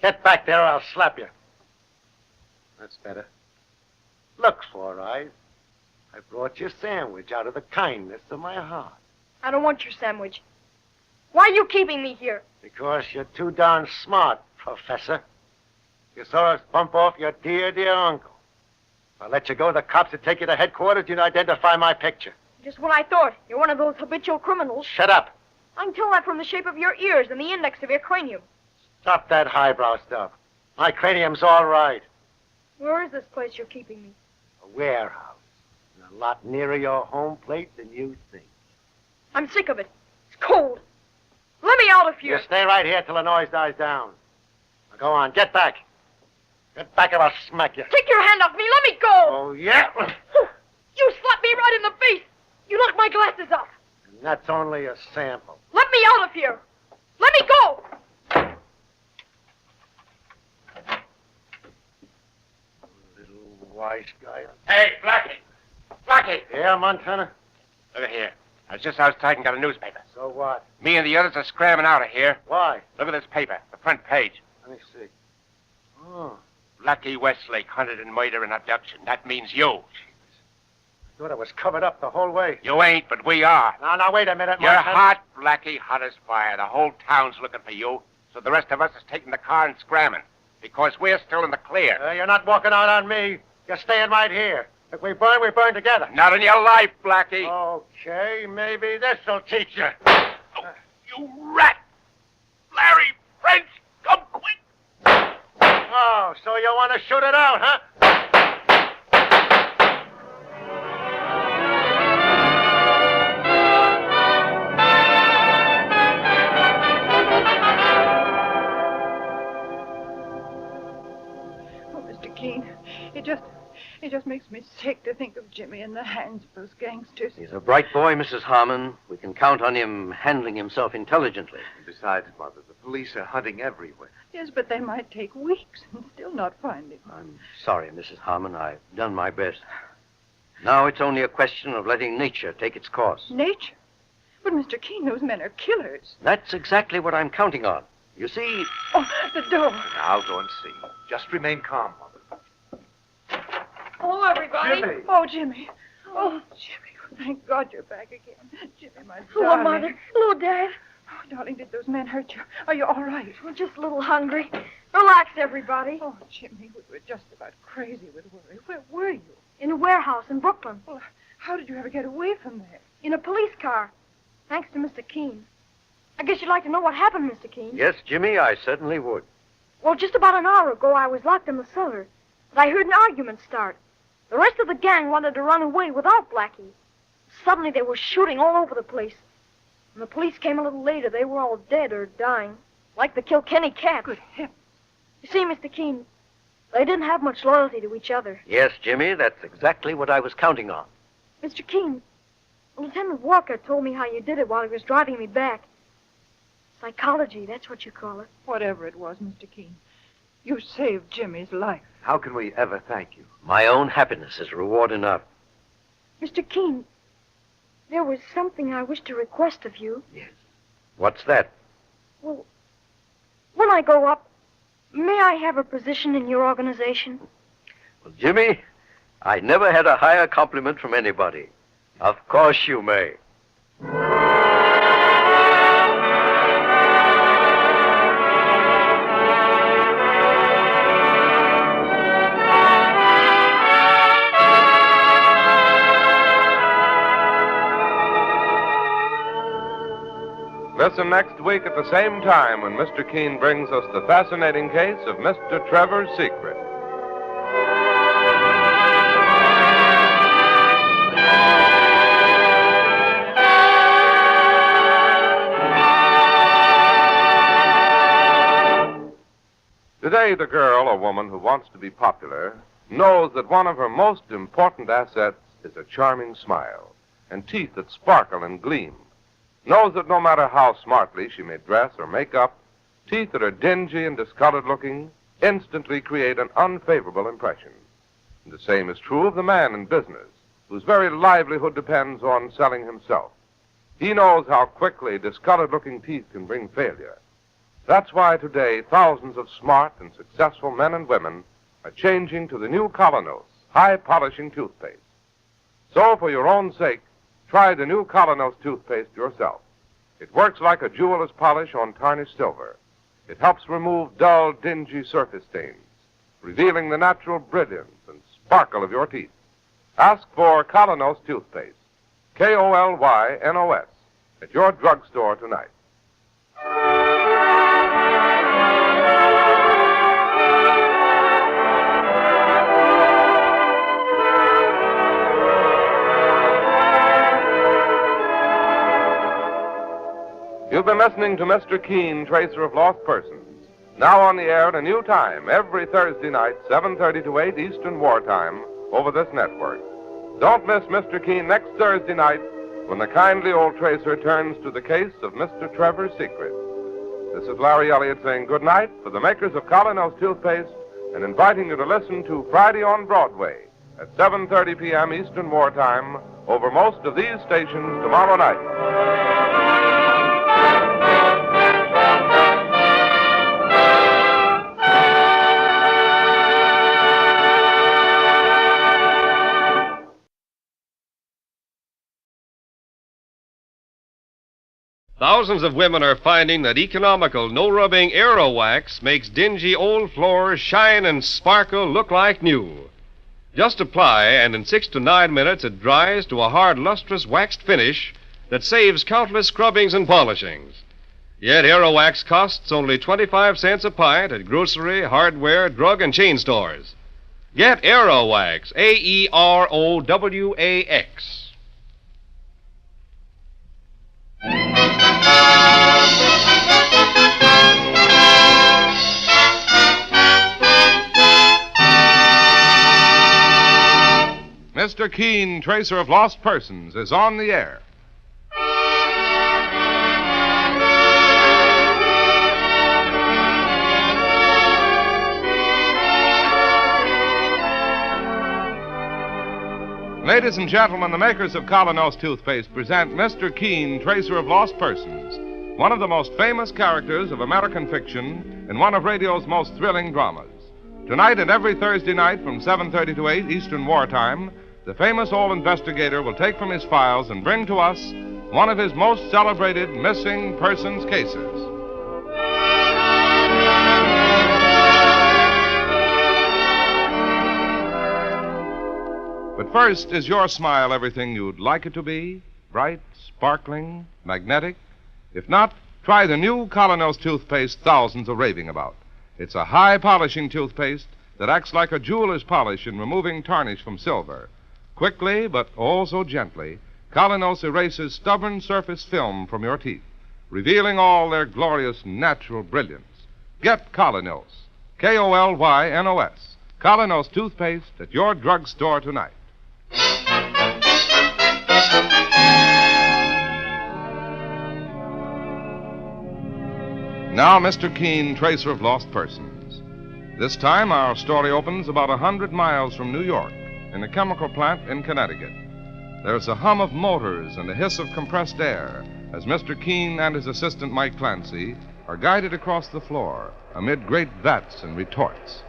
Get back there or I'll slap you. That's better. Looks all right. I brought you a sandwich out of the kindness of my heart. I don't want your sandwich. Why are you keeping me here? Because you're too darn smart, Professor. You saw us bump off your dear, dear uncle. If I let you go, the cops would take you to headquarters. You'd identify my picture. Just when I thought you're one of those habitual criminals. Shut up. I can tell that from the shape of your ears and the index of your cranium. Stop that highbrow stuff. My cranium's all right. Where is this place you're keeping me? A warehouse. And a lot nearer your home plate than you think. I'm sick of it. It's cold. Let me out of here. You stay right here till the noise dies down. Now go on, get back. Get back or I'll smack you. Take your hand off me. Let me go. Oh, yeah? You slapped me right in the face. You knocked my glasses off. And that's only a sample. Let me out of here. Let me go. Little wise guy. Hey, Blackie! Blackie! Yeah, Montana? Look at here. I was just outside and got a newspaper. So what? Me and the others are scrambling out of here. Why? Look at this paper, the front page. Let me see. Oh. Blackie Westlake hunted in murder and abduction. That means you. I thought it was covered up the whole way. You ain't, but we are. Now, wait a minute, You're Montana. hot, Blackie, hot as fire. The whole town's looking for you. So the rest of us is taking the car and scramming. Because we're still in the clear. You're not walking out on me. You're staying right here. If we burn together. Not in your life, Blackie. Okay, maybe this'll teach you. You rat! Larry French, come quick! Oh, so you want to shoot it out, huh? Oh, Mr. Keene, it just makes me sick to think of Jimmy in the hands of those gangsters. He's a bright boy, Mrs. Harmon. We can count on him handling himself intelligently. Besides, Mother, the police are hunting everywhere. Yes, but they might take weeks and still not find him. I'm sorry, Mrs. Harmon. I've done my best. Now it's only a question of letting nature take its course. Nature? But, Mr. Keene, those men are killers. That's exactly what I'm counting on. You see... Oh, the door. I'll go and see. Just remain calm, Mother. Hello, everybody. Jimmy. Oh, Jimmy. Oh, Jimmy. Thank God you're back again. Jimmy, my Hello, darling. Mother. Hello, Dad. Oh, darling, did those men hurt you? Are you all right? We're just a little hungry. Relax, everybody. Oh, Jimmy, we were just about crazy with worry. Where were you? In a warehouse in Brooklyn. Well, how did you ever get away from there? In a police car. Thanks to Mr. Keene. I guess you'd like to know what happened, Mr. Keene. Yes, Jimmy, I certainly would. Well, just about an hour ago, I was locked in the cellar. But I heard an argument start. The rest of the gang wanted to run away without Blackie. Suddenly, they were shooting all over the place. When the police came a little later, they were all dead or dying. Like the Kilkenny cats. Good heavens. You see, Mr. Keene, they didn't have much loyalty to each other. Yes, Jimmy, that's exactly what I was counting on. Mr. Keene, Lieutenant Walker told me how you did it while he was driving me back. Psychology, that's what you call it. Whatever it was, Mr. Keene, you saved Jimmy's life. How can we ever thank you? My own happiness is reward enough. Mr. Keene, there was something I wish to request of you. Yes. What's that? Well, when I go up, may I have a position in your organization? Well, Jimmy, I never had a higher compliment from anybody. Of course you may. Listen next week at the same time when Mr. Keene brings us the fascinating case of Mr. Trevor's Secret. Today, the girl or woman who wants to be popular knows that one of her most important assets is a charming smile and teeth that sparkle and gleam. Knows that no matter how smartly she may dress or make up, teeth that are dingy and discolored looking instantly create an unfavorable impression. And the same is true of the man in business, whose very livelihood depends on selling himself. He knows how quickly discolored-looking teeth can bring failure. That's why today thousands of smart and successful men and women are changing to the new Colonos high-polishing toothpaste. So, for your own sake, try the new Colonos toothpaste yourself. It works like a jeweler's polish on tarnished silver. It helps remove dull, dingy surface stains, revealing the natural brilliance and sparkle of your teeth. Ask for Colonos toothpaste, K-O-L-Y-N-O-S, at your drugstore tonight. You've been listening to Mr. Keene, Tracer of Lost Persons. Now on the air at a new time, every Thursday night, 7:30 to 8 Eastern Wartime, over this network. Don't miss Mr. Keene next Thursday night when the kindly old tracer turns to the case of Mr. Trevor's secret. This is Larry Elliott saying good night for the makers of Colonos toothpaste and inviting you to listen to Friday on Broadway at 7:30 p.m. Eastern Wartime over most of these stations tomorrow night. Thousands of women are finding that economical, no-rubbing Aero Wax makes dingy old floors shine and sparkle, look like new. Just apply, and in 6 to 9 minutes it dries to a hard, lustrous waxed finish that saves countless scrubbings and polishings. Yet Aero Wax costs only 25 cents a pint at grocery, hardware, drug, and chain stores. Get Aero Wax, A-E-R-O-W-A-X. Mr. Keene, Tracer of Lost Persons, is on the air. Ladies and gentlemen, the makers of Colonos toothpaste present Mr. Keene, Tracer of Lost Persons, one of the most famous characters of American fiction and one of radio's most thrilling dramas. Tonight and every Thursday night from 7:30 to 8 Eastern Wartime, the famous old investigator will take from his files and bring to us one of his most celebrated missing persons cases. But first, is your smile everything you'd like it to be? Bright, sparkling, magnetic? If not, try the new Colonos toothpaste thousands are raving about. It's a high-polishing toothpaste that acts like a jeweler's polish in removing tarnish from silver. Quickly, but oh so gently, Colonos erases stubborn surface film from your teeth, revealing all their glorious natural brilliance. Get Colonos, K-O-L-Y-N-O-S, Colonos toothpaste at your drugstore tonight. Now, Mr. Keene, Tracer of Lost Persons. This time, our story opens about 100 miles from New York, in a chemical plant in Connecticut. There's a hum of motors and a hiss of compressed air as Mr. Keene and his assistant, Mike Clancy, are guided across the floor amid great vats and retorts.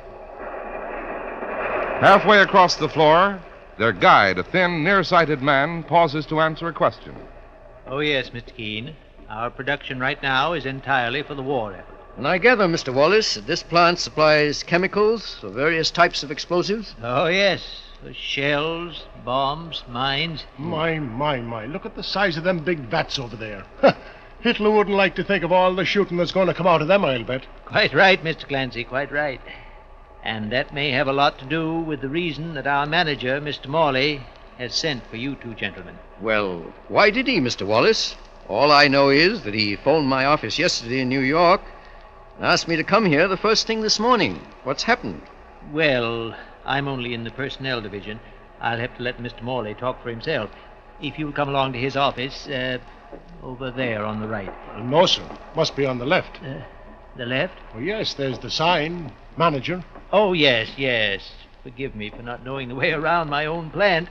Halfway across the floor, their guide, a thin, nearsighted man, pauses to answer a question. Oh, yes, Mr. Keene. Our production right now is entirely for the war effort. And I gather, Mr. Wallace, that this plant supplies chemicals for various types of explosives? Oh, yes. For shells, bombs, mines. My. Look at the size of them big vats over there. Hitler wouldn't like to think of all the shooting that's going to come out of them, I'll bet. Quite right, Mr. Clancy, quite right. And that may have a lot to do with the reason that our manager, Mr. Morley, has sent for you two gentlemen. Well, why did he, Mr. Wallace? All I know is that he phoned my office yesterday in New York Asked me to come here the first thing this morning. What's happened? Well, I'm only in the personnel division. I'll have to let Mr. Morley talk for himself. If you'll come along to his office, over there on the right. No, sir. Must be on the left. The left? Well, yes, there's the sign. Manager. Oh, yes. Forgive me for not knowing the way around my own plant.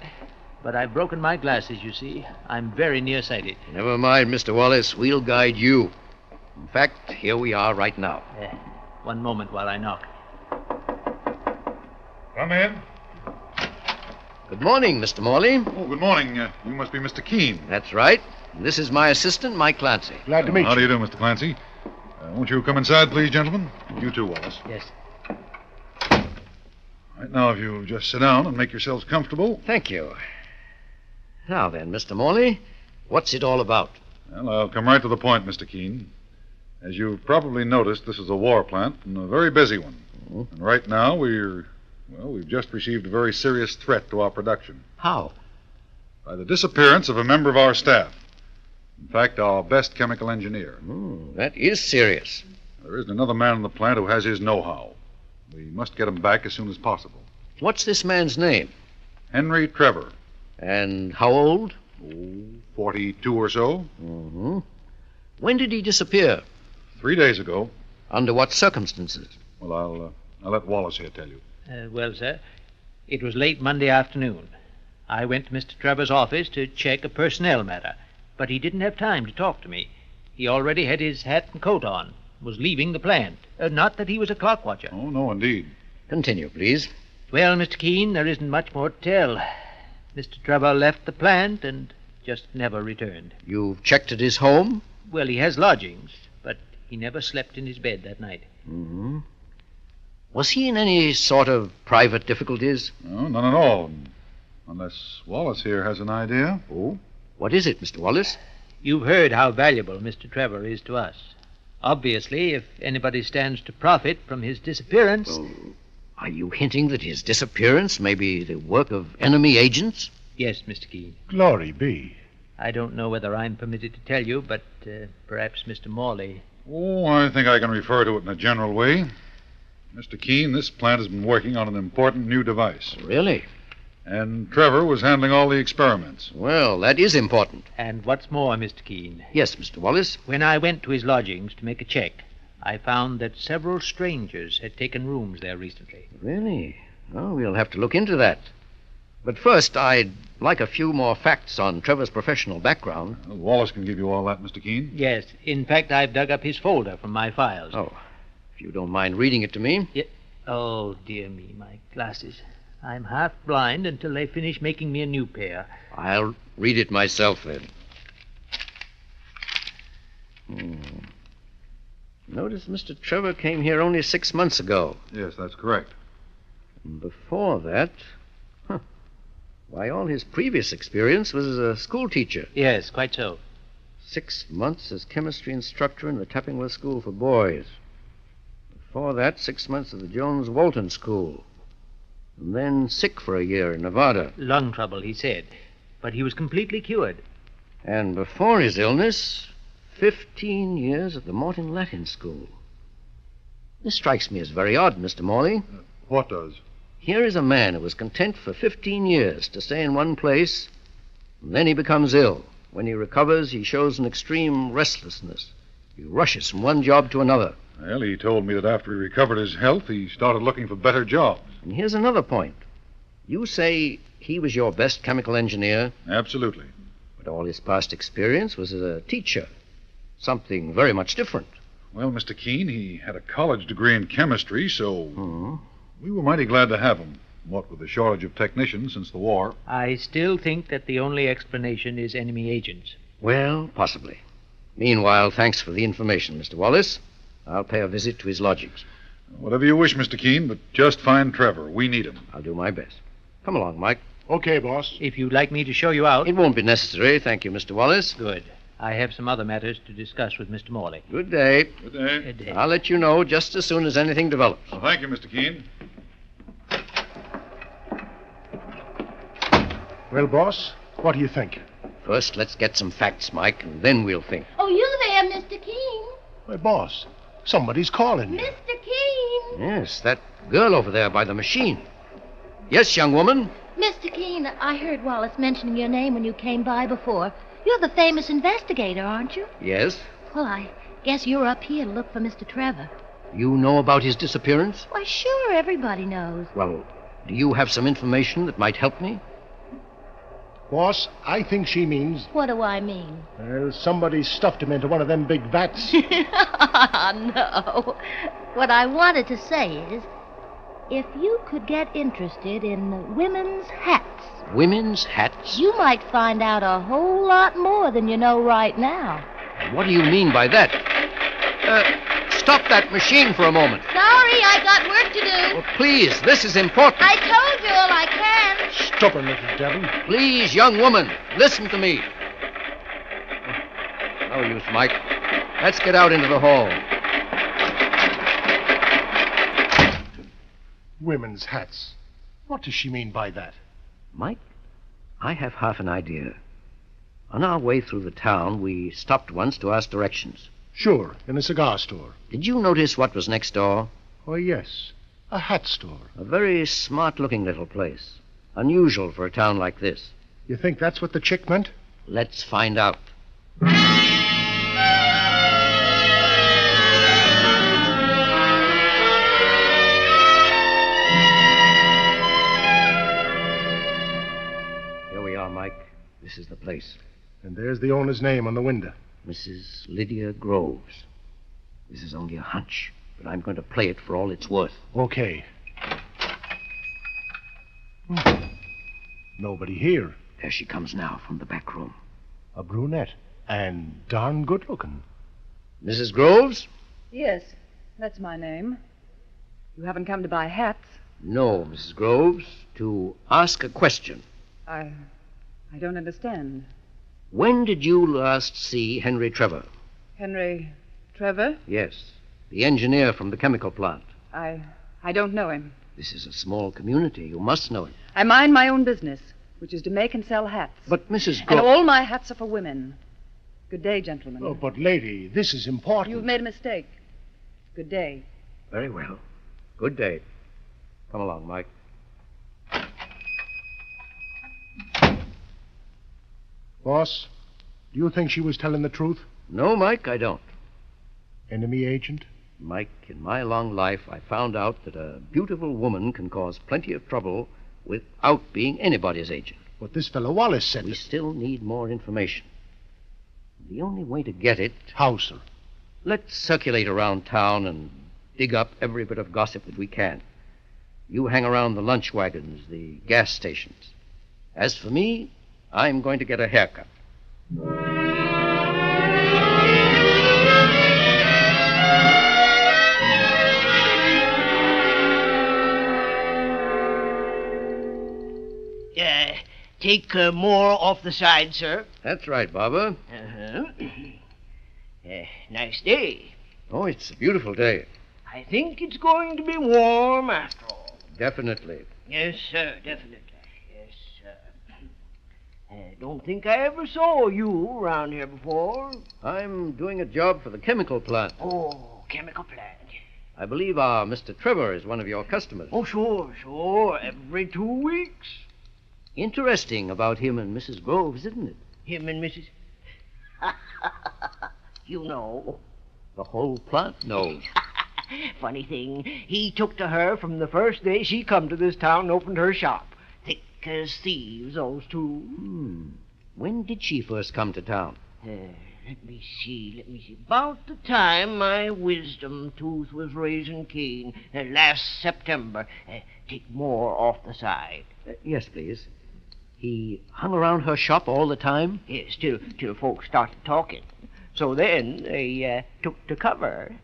But I've broken my glasses, you see. I'm very nearsighted. Never mind, Mr. Wallace. We'll guide you. In fact, here we are right now. One moment while I knock. Come in. Good morning, Mr. Morley. Oh, good morning. You must be Mr. Keene. That's right. This is my assistant, Mike Clancy. Glad to meet you. How do you do, Mr. Clancy? Won't you come inside, please, gentlemen? You too, Wallace. Yes. Right now, if you'll just sit down and make yourselves comfortable. Thank you. Now then, Mr. Morley, what's it all about? Well, I'll come right to the point, Mr. Keene. As you've probably noticed, this is a war plant, and a very busy one. And right now, we've just received a very serious threat to our production. How? By the disappearance of a member of our staff. In fact, our best chemical engineer. That is serious. There isn't another man in the plant who has his know-how. We must get him back as soon as possible. What's this man's name? Henry Trevor. And how old? 42 or so. When did he disappear? 3 days ago. Under what circumstances? Well, I'll let Wallace here tell you. Well, sir, it was late Monday afternoon. I went to Mr. Trevor's office to check a personnel matter, but he didn't have time to talk to me. He already had his hat and coat on, was leaving the plant. Not that he was a clock watcher. Oh, no, indeed. Continue, please. Well, Mr. Keene, there isn't much more to tell. Mr. Trevor left the plant and just never returned. You've checked at his home? Well, he has lodgings, but he never slept in his bed that night. Was he in any sort of private difficulties? No, none at all. Unless Wallace here has an idea. Oh? What is it, Mr. Wallace? You've heard how valuable Mr. Trevor is to us. Obviously, if anybody stands to profit from his disappearance... Oh, are you hinting that his disappearance may be the work of enemy agents? Yes, Mr. Keene. Glory be. I don't know whether I'm permitted to tell you, but perhaps Mr. Morley... Oh, I think I can refer to it in a general way. Mr. Keene, this plant has been working on an important new device. Really? And Trevor was handling all the experiments. Well, that is important. And what's more, Mr. Keene... Yes, Mr. Wallace? When I went to his lodgings to make a check, I found that several strangers had taken rooms there recently. Really? Oh, we'll have to look into that. But first, I'd like a few more facts on Trevor's professional background. Well, Wallace can give you all that, Mr. Keene. Yes. In fact, I've dug up his folder from my files. Oh, if you don't mind reading it to me. Oh, dear me, my glasses. I'm half blind until they finish making me a new pair. I'll read it myself, then. Notice Mr. Trevor came here only 6 months ago. Yes, that's correct. And before that... Why, all his previous experience was as a school teacher. Yes, quite so. 6 months as chemistry instructor in the Tappingworth School for Boys. Before that, 6 months at the Jones-Walton School. And then sick for a year in Nevada. Lung trouble, he said. But he was completely cured. And before his illness, 15 years at the Morton Latin School. This strikes me as very odd, Mr. Morley. What does? Here is a man who was content for 15 years to stay in one place, and then he becomes ill. When he recovers, he shows an extreme restlessness. He rushes from one job to another. Well, he told me that after he recovered his health, he started looking for better jobs. And here's another point. You say he was your best chemical engineer? Absolutely. But all his past experience was as a teacher. Something very much different. Well, Mr. Keene, he had a college degree in chemistry, so... We were mighty glad to have him, what with the shortage of technicians since the war. I still think that the only explanation is enemy agents. Well, possibly. Meanwhile, thanks for the information, Mr. Wallace. I'll pay a visit to his lodgings. Whatever you wish, Mr. Keene, but just find Trevor. We need him. I'll do my best. Come along, Mike. Okay, boss. If you'd like me to show you out... It won't be necessary, thank you, Mr. Wallace. Good. I have some other matters to discuss with Mr. Morley. Good day. Good day. Good day. I'll let you know just as soon as anything develops. Well, thank you, Mr. Keene. Well, boss, what do you think? First, let's get some facts, Mike, and then we'll think. Oh, you there, Mr. Keene? Why, boss, Somebody's calling. Mr. Keene! Yes, that girl over there by the machine. Yes, young woman. Mr. Keene, I heard Wallace mentioning your name when you came by before. You're the famous investigator, aren't you? Yes. Well, I guess you're up here to look for Mr. Trevor. You know about his disappearance? Why, sure, everybody knows. Well, do you have some information that might help me? Boss, I think she means... What do I mean? Well, somebody stuffed him into one of them big vats. No. What I wanted to say is, if you could get interested in women's hats, Women's hats? you might find out a whole lot more than you know right now. What do you mean by that? Stop that machine for a moment. Sorry, I got work to do. Oh, please, this is important. I told you all I can. Stubborn little devil. Please, young woman, listen to me. No use, Mike. Let's get out into the hall. Women's hats. What does she mean by that? Mike, I have half an idea. On our way through the town, we stopped once to ask directions. Sure, in a cigar store. Did you notice what was next door? Oh, yes. A hat store. A very smart-looking little place. Unusual for a town like this. You think that's what the chick meant? Let's find out. Here we are, Mike. This is the place. And there's the owner's name on the window. Mrs. Lydia Groves. This is only a hunch, but I'm going to play it for all it's worth. Okay. Nobody here. There she comes now from the back room. A brunette. And darn good looking. Mrs. Groves? Yes, that's my name. You haven't come to buy hats. No, Mrs. Groves. To ask a question. I don't understand. When did you last see Henry Trevor? Henry Trevor? Yes, the engineer from the chemical plant. I don't know him. This is a small community. You must know him. I mind my own business, which is to make and sell hats. But Mrs. And Groves... all my hats are for women. Good day, gentlemen. Oh, but lady, this is important. You've made a mistake. Good day. Very well. Good day. Come along, Mike. Boss, do you think she was telling the truth? No, Mike, I don't. Enemy agent? Mike, in my long life, I found out that a beautiful woman can cause plenty of trouble without being anybody's agent. But this fellow Wallace said we still need more information. The only way to get it... How, sir? Let's circulate around town and dig up every bit of gossip that we can. You hang around the lunch wagons, the gas stations. As for me, I'm going to get a haircut. Take more off the side, sir. That's right, Barber. Nice day. Oh, it's a beautiful day. I think it's going to be warm after all. Definitely. Yes, sir, definitely. Yes, sir. Don't think I ever saw you around here before. I'm doing a job for the chemical plant. Oh, chemical plant. I believe our Mr. Trevor is one of your customers. Oh, sure. Every 2 weeks. Interesting about him and Mrs. Groves, isn't it? Him and Mrs. You know. The whole plant knows. Funny thing, he took to her from the first day she come to this town and opened her shop. Thick as thieves, those two. When did she first come to town? Let me see. About the time my wisdom tooth was raising keen, last September. Take more off the side. Yes, please. He hung around her shop all the time? Yes, till folks started talking. So then they took to cover.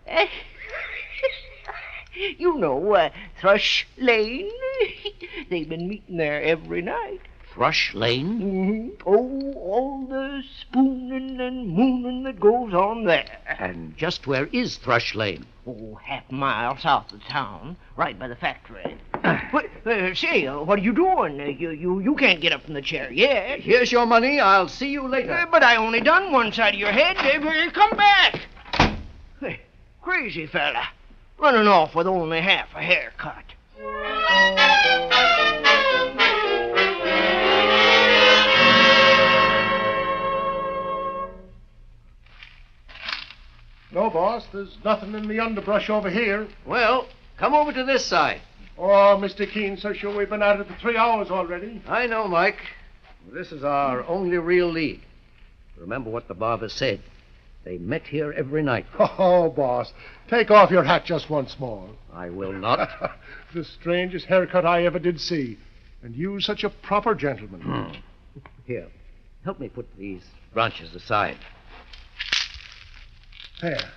You know, Thrush Lane. They've been meeting there every night. Thrush Lane? Mm-hmm. Oh, all the spooning and mooning that goes on there. And just where is Thrush Lane? Oh, half a mile south of town, right by the factory. Say, what are you doing? You can't get up from the chair yet. Here's your money. I'll see you later. But I only done one side of your head. Come back. crazy fella, running off with only half a haircut. No, boss, there's nothing in the underbrush over here. Well, come over to this side. Oh, Mr. Keene, so sure we've been at it for 3 hours already. I know, Mike. This is our only real lead. Remember what the barber said. They met here every night. Oh, boss, take off your hat just once more. I will not. The strangest haircut I ever did see. And you such a proper gentleman. Here, help me put these branches aside. There.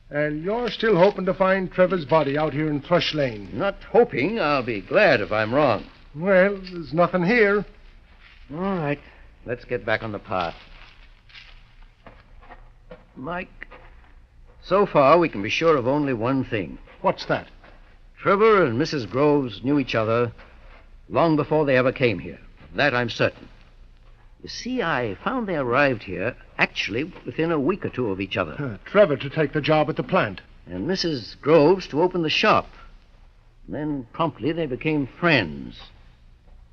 And you're still hoping to find Trevor's body out here in Thrush Lane? Not hoping. I'll be glad if I'm wrong. Well, there's nothing here. All right. Let's get back on the path. Mike, so far we can be sure of only one thing. What's that? Trevor and Mrs. Groves knew each other long before they ever came here. That I'm certain. You see, I found they arrived here actually within a week or two of each other. Trevor to take the job at the plant. And Mrs. Groves to open the shop. Then promptly they became friends.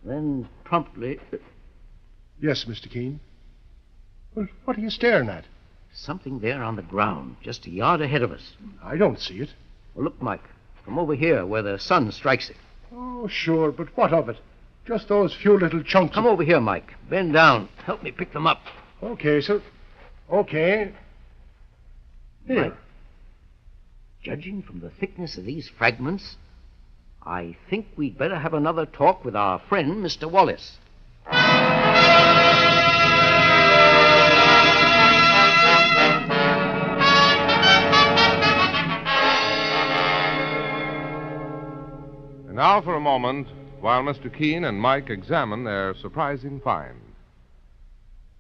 Then promptly... Yes, Mr. Keene. Well, what are you staring at? Something there on the ground, just a yard ahead of us. I don't see it. Well, look, Mike, from over here where the sun strikes it. Oh, sure, but what of it? Just those few little chunks. Come over here, Mike. Bend down. Help me pick them up. Okay, sir. Okay. Here. Mike, judging from the thickness of these fragments, I think we'd better have another talk with our friend, Mr. Wallace. And now for a moment, while Mr. Keene and Mike examine their surprising find.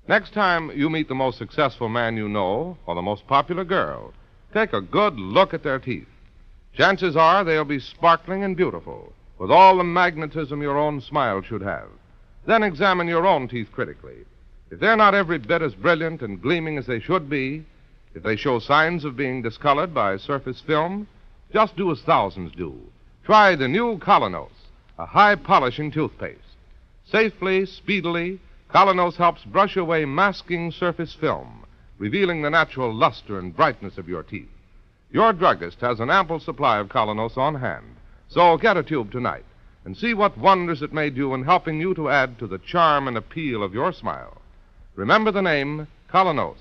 Next time you meet the most successful man you know, or the most popular girl, take a good look at their teeth. Chances are they'll be sparkling and beautiful, with all the magnetism your own smile should have. Then examine your own teeth critically. If they're not every bit as brilliant and gleaming as they should be, if they show signs of being discolored by surface film, just do as thousands do. Try the new Colonos, a high-polishing toothpaste. Safely, speedily, Colonos helps brush away masking surface film, revealing the natural luster and brightness of your teeth. Your druggist has an ample supply of Colonos on hand, so get a tube tonight and see what wonders it may do in helping you to add to the charm and appeal of your smile. Remember the name Colonos,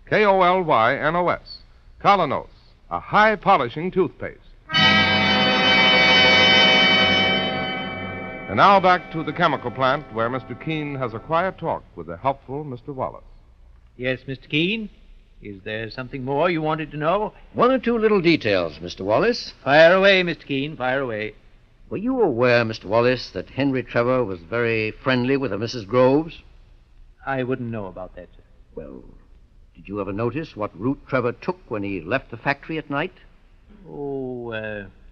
K-O-L-Y-N-O-S. Colonos, a high-polishing toothpaste. And now back to the chemical plant where Mr. Keene has a quiet talk with the helpful Mr. Wallace. Yes, Mr. Keene? Is there something more you wanted to know? One or two little details, Mr. Wallace. Fire away, Mr. Keene, fire away. Were you aware, Mr. Wallace, that Henry Trevor was very friendly with a Mrs. Groves? I wouldn't know about that, sir. Well, did you ever notice what route Trevor took when he left the factory at night? Oh,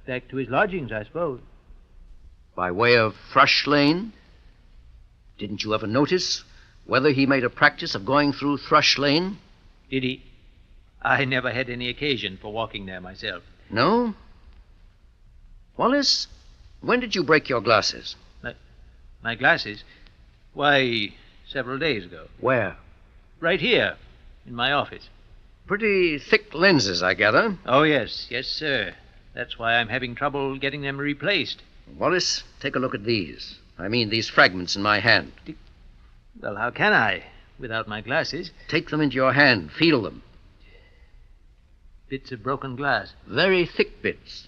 back to his lodgings, I suppose. By way of Thrush Lane? Didn't you ever notice whether he made a practice of going through Thrush Lane? Did he? I never had any occasion for walking there myself. No? Wallace, when did you break your glasses? My glasses? Why, several days ago. Where? Right here, in my office. Pretty thick lenses, I gather. Oh, yes. Yes, sir. That's why I'm having trouble getting them replaced. Wallace, take a look at these. I mean, these fragments in my hand. Well, how can I, without my glasses? Take them into your hand. Feel them. Bits of broken glass. Very thick bits.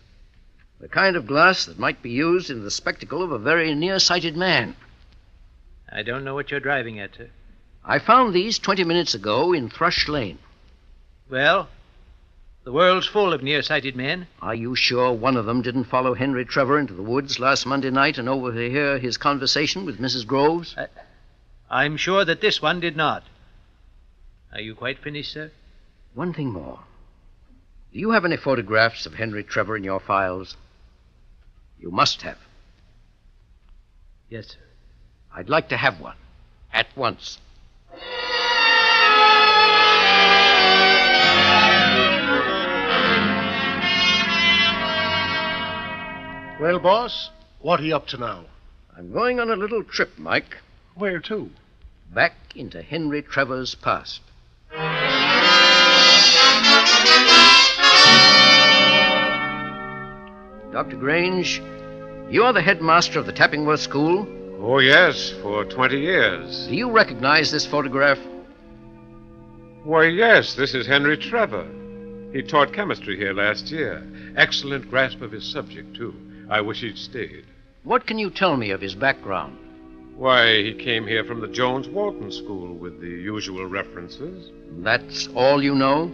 The kind of glass that might be used in the spectacle of a very nearsighted man. I don't know what you're driving at, sir. I found these 20 minutes ago in Thrush Lane. Well, the world's full of nearsighted men. Are you sure one of them didn't follow Henry Trevor into the woods last Monday night and overhear his conversation with Mrs. Groves? I'm sure that this one did not. Are you quite finished, sir? One thing more. Do you have any photographs of Henry Trevor in your files? You must have. Yes, sir. I'd like to have one. At once. Well, boss, what are you up to now? I'm going on a little trip, Mike. Where to? Back into Henry Trevor's past. Dr. Grange, you are the headmaster of the Tappingworth School? Oh, yes, for 20 years. Do you recognize this photograph? Why, yes, this is Henry Trevor. He taught chemistry here last year. Excellent grasp of his subject, too. I wish he'd stayed. What can you tell me of his background? Why, he came here from the Jones-Walton School with the usual references. That's all you know?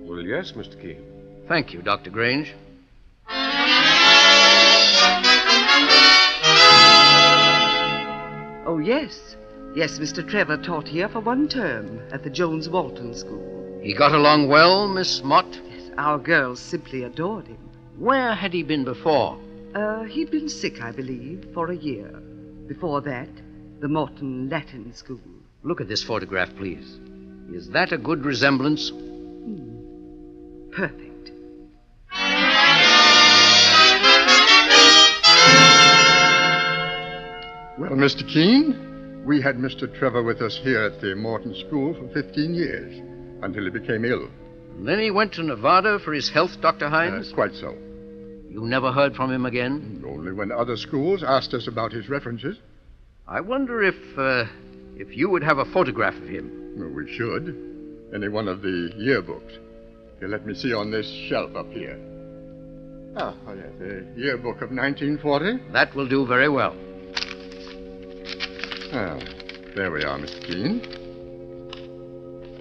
Well, yes, Mr. Keene. Thank you, Dr. Grange. Oh, yes. Yes, Mr. Trevor taught here for one term at the Jones-Walton School. He got along well, Miss Mott? Yes, our girls simply adored him. Where had he been before? He'd been sick, I believe, for a year. Before that, the Morton Latin School. Look at this photograph, please. Is that a good resemblance? Perfect. Well, Mr. Keene, we had Mr. Trevor with us here at the Morton School for 15 years, until he became ill. And then he went to Nevada for his health, Dr. Hines? Quite so. You never heard from him again? Only when other schools asked us about his references. I wonder if you would have a photograph of him. Well, we should. Any one of the yearbooks. Here, let me see on this shelf up here. Oh, yes, the yearbook of 1940. That will do very well. Ah, there we are, Mr. Keene.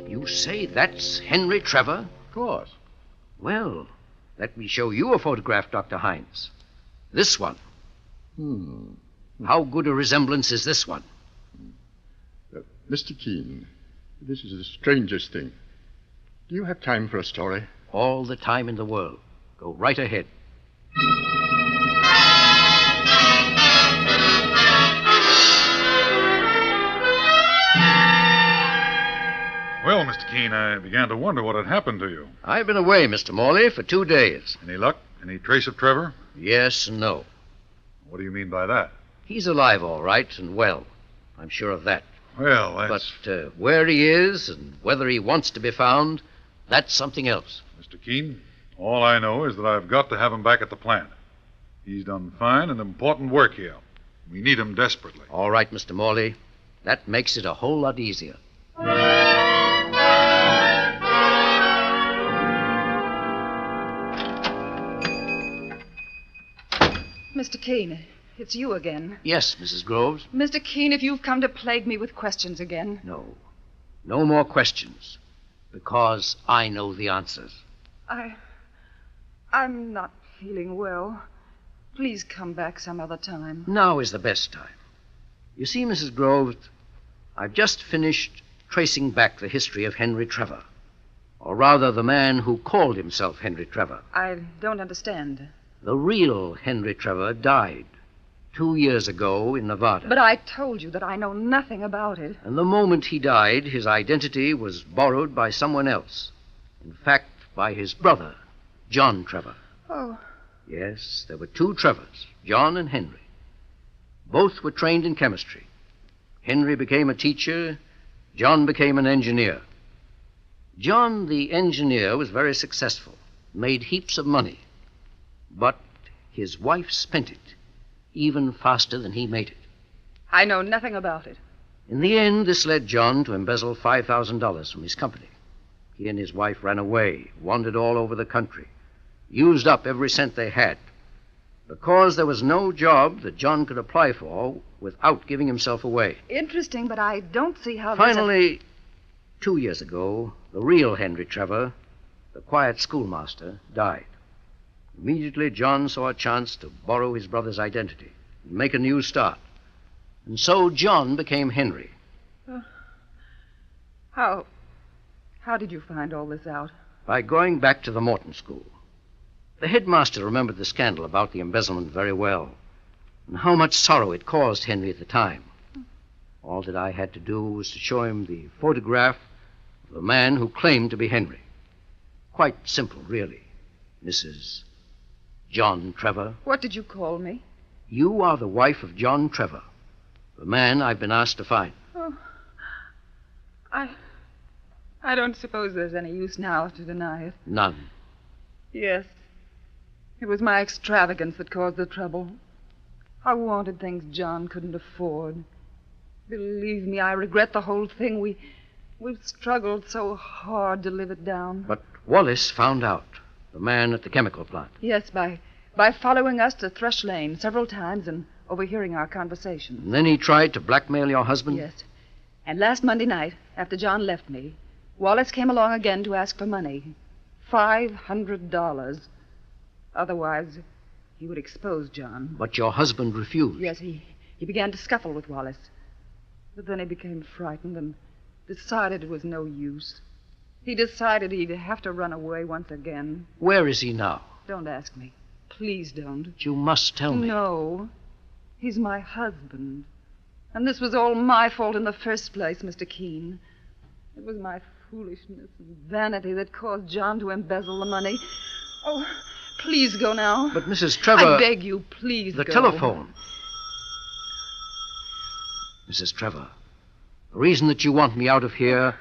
You say that's Henry Trevor? Of course. Well, let me show you a photograph, Dr. Hines. This one. How good a resemblance is this one? Mr. Keene, this is the strangest thing. Do you have time for a story? All the time in the world. Go right ahead. Well, Mr. Keene, I began to wonder what had happened to you. I've been away, Mr. Morley, for 2 days. Any luck? Any trace of Trevor? Yes and no. What do you mean by that? He's alive, all right, and well. I'm sure of that. Well, that's... But where he is and whether he wants to be found, that's something else. Mr. Keene, all I know is that I've got to have him back at the plant. He's done fine and important work here. We need him desperately. All right, Mr. Morley. That makes it a whole lot easier. Mr. Keene, it's you again. Yes, Mrs. Groves. Mr. Keene, if you've come to plague me with questions again. No. No more questions. Because I know the answers. I'm not feeling well. Please come back some other time. Now is the best time. You see, Mrs. Groves, I've just finished tracing back the history of Henry Trevor. Or rather, the man who called himself Henry Trevor. I don't understand. The real Henry Trevor died 2 years ago in Nevada. But I told you that I know nothing about it. And the moment he died, his identity was borrowed by someone else. In fact, by his brother, John Trevor. Oh. Yes, there were 2 Trevors, John and Henry. Both were trained in chemistry. Henry became a teacher. John became an engineer. John, the engineer, was very successful, made heaps of money. But his wife spent it even faster than he made it. I know nothing about it. In the end, this led John to embezzle $5,000 from his company. He and his wife ran away, wandered all over the country, used up every cent they had. Because there was no job that John could apply for without giving himself away. Interesting, but I don't see how... Finally, 2 years ago, the real Henry Trevor, the quiet schoolmaster, died. Immediately, John saw a chance to borrow his brother's identity and make a new start. And so John became Henry. How did you find all this out? By going back to the Morton School. The headmaster remembered the scandal about the embezzlement very well, and how much sorrow it caused Henry at the time. All that I had to do was to show him the photograph of the man who claimed to be Henry. Quite simple, really, Mrs. John Trevor. What did you call me? You are the wife of John Trevor, the man I've been asked to find. Oh, I don't suppose there's any use now to deny it. None. Yes. It was my extravagance that caused the trouble. I wanted things John couldn't afford. Believe me, I regret the whole thing. We've struggled so hard to live it down. But Wallace found out, the man at the chemical plant. Yes, by following us to Thrush Lane several times and overhearing our conversation. And then he tried to blackmail your husband? Yes. And last Monday night, after John left me, Wallace came along again to ask for money. $500. Otherwise, he would expose John. But your husband refused. Yes, he began to scuffle with Wallace. But then he became frightened and decided it was no use. He decided he'd have to run away once again. Where is he now? Don't ask me. Please don't. You must tell me. No. He's my husband. And this was all my fault in the first place, Mr. Keene. It was my foolishness and vanity that caused John to embezzle the money. Oh, please go now. But, Mrs. Trevor... I beg you, please the go. telephone. Mrs. Trevor, the reason that you want me out of here,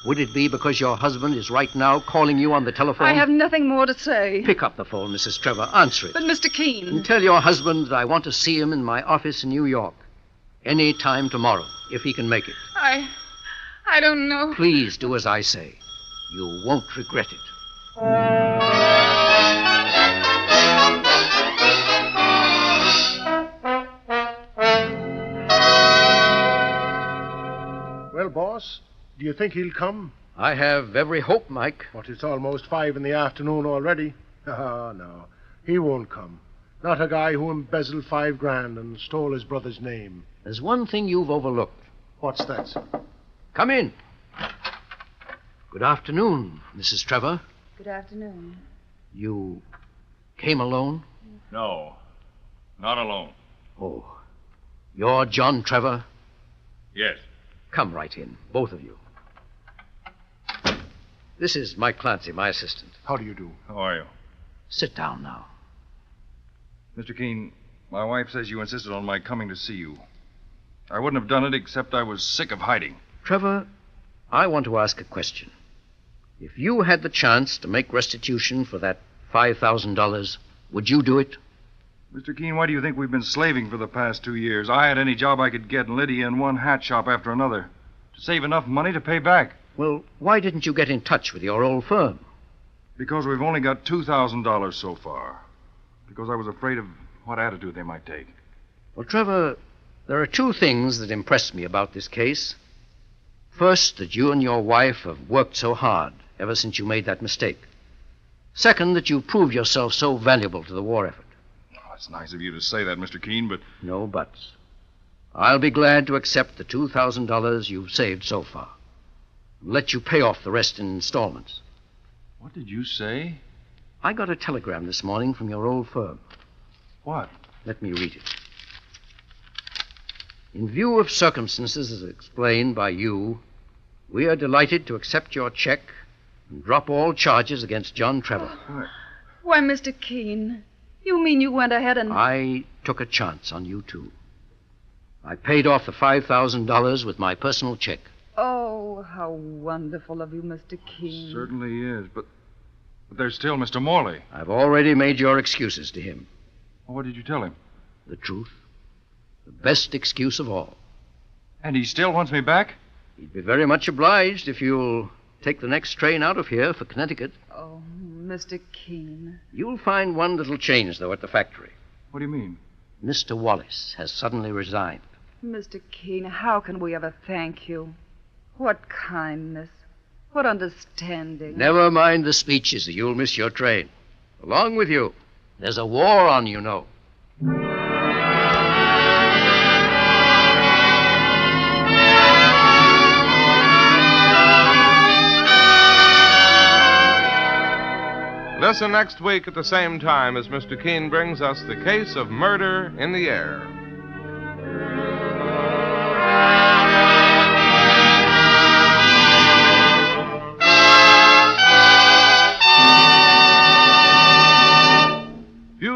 would it be because your husband is right now calling you on the telephone? I have nothing more to say. Pick up the phone, Mrs. Trevor. Answer it. But, Mr. Keene... And tell your husband that I want to see him in my office in New York. Any time tomorrow, if he can make it. I don't know. Please do as I say. You won't regret it. Well, boss, do you think he'll come? I have every hope, Mike. But it's almost 5 in the afternoon already. Ah, no. He won't come. Not a guy who embezzled $5,000 and stole his brother's name. There's one thing you've overlooked. What's that, sir? Come in. Good afternoon, Mrs. Trevor. Good afternoon. You came alone? No, not alone. Oh. You're John Trevor? Yes. Come right in, both of you. This is Mike Clancy, my assistant. How do you do? How are you? Sit down now. Mr. Keene, my wife says you insisted on my coming to see you. I wouldn't have done it except I was sick of hiding. Trevor, I want to ask a question. If you had the chance to make restitution for that $5,000, would you do it? Mr. Keene, why do you think we've been slaving for the past 2 years? I had any job I could get, and Lydia in one hat shop after another, to save enough money to pay back. Well, why didn't you get in touch with your old firm? Because we've only got $2,000 so far. Because I was afraid of what attitude they might take. Well, Trevor, there are 2 things that impress me about this case. First, that you and your wife have worked so hard ever since you made that mistake. Second, that you've proved yourself so valuable to the war effort. Oh, it's nice of you to say that, Mr. Keene, but... No buts. I'll be glad to accept the $2,000 you've saved so far. And let you pay off the rest in installments. What did you say? I got a telegram this morning from your old firm. What? Let me read it. In view of circumstances as explained by you, we are delighted to accept your check and drop all charges against John Trevor. Why, Mr. Keene, you mean you went ahead and... I took a chance on you, too. I paid off the $5,000 with my personal check. Oh, how wonderful of you, Mr. Keene. Certainly is, but there's still Mr. Morley. I've already made your excuses to him. Well, what did you tell him? The truth. The best excuse of all. And he still wants me back? He'd be very much obliged if you'll take the next train out of here for Connecticut. Oh, Mr. Keene. You'll find one little change, though, at the factory. What do you mean? Mr. Wallace has suddenly resigned. Mr. Keene, how can we ever thank you? What kindness. What understanding. Never mind the speeches, or you'll miss your train. Along with you. There's a war on, you know. Listen next week at the same time as Mr. Keene brings us the case of murder in the air.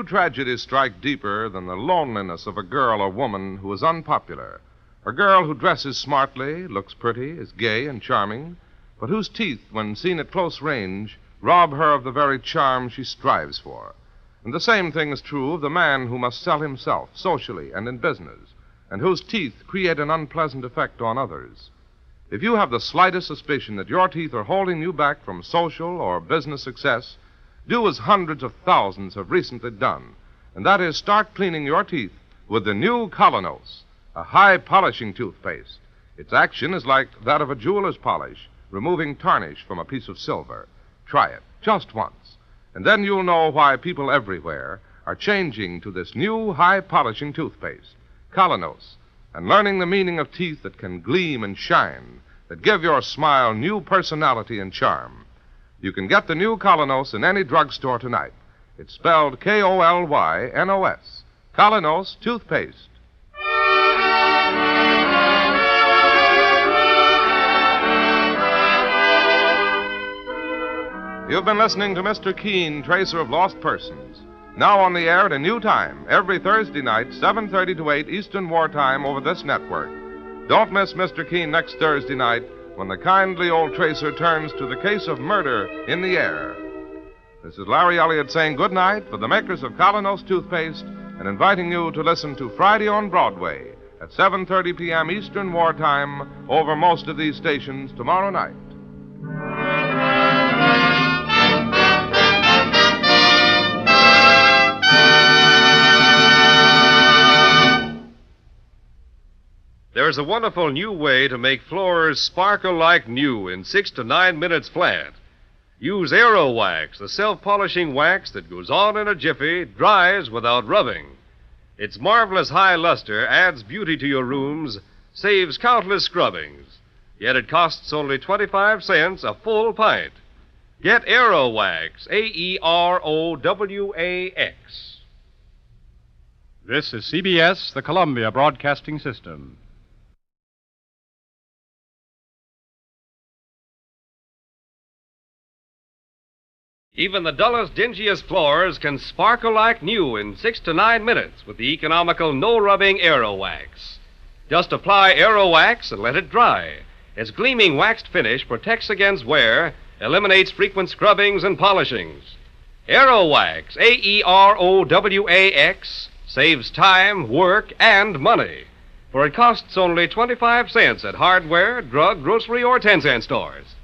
few tragedies strike deeper than the loneliness of a girl or woman who is unpopular. A girl who dresses smartly, looks pretty, is gay and charming, but whose teeth, when seen at close range, rob her of the very charm she strives for. And the same thing is true of the man who must sell himself, socially and in business, and whose teeth create an unpleasant effect on others. If you have the slightest suspicion that your teeth are holding you back from social or business success, do as hundreds of thousands have recently done, and that is start cleaning your teeth with the new Colonos, a high-polishing toothpaste. Its action is like that of a jeweler's polish, removing tarnish from a piece of silver. Try it, just once, and then you'll know why people everywhere are changing to this new high-polishing toothpaste, Colonos, and learning the meaning of teeth that can gleam and shine, that give your smile new personality and charm. You can get the new Colonos in any drugstore tonight. It's spelled K-O-L-Y-N-O-S. Colonos Toothpaste. You've been listening to Mr. Keene, Tracer of Lost Persons. Now on the air at a new time, every Thursday night, 7:30 to 8 Eastern Wartime over this network. Don't miss Mr. Keene next Thursday night when the kindly old tracer turns to the case of murder in the air. This is Larry Elliott saying good night for the makers of Colonos Toothpaste and inviting you to listen to Friday on Broadway at 7:30 p.m. Eastern Wartime over most of these stations tomorrow night. There's a wonderful new way to make floors sparkle like new in 6 to 9 minutes flat. Use Aero Wax, the self-polishing wax that goes on in a jiffy, dries without rubbing. Its marvelous high luster adds beauty to your rooms, saves countless scrubbings. Yet it costs only 25 cents a full pint. Get Aero Wax, A-E-R-O-W-A-X. This is CBS, the Columbia Broadcasting System. Even the dullest, dingiest floors can sparkle like new in 6 to 9 minutes with the economical no-rubbing Aero Wax. Just apply Aero Wax and let it dry. Its gleaming waxed finish protects against wear, eliminates frequent scrubbings and polishings. Aero Wax, A-E-R-O-W-A-X, saves time, work, and money. For it costs only 25 cents at hardware, drug, grocery, or 10-cent stores.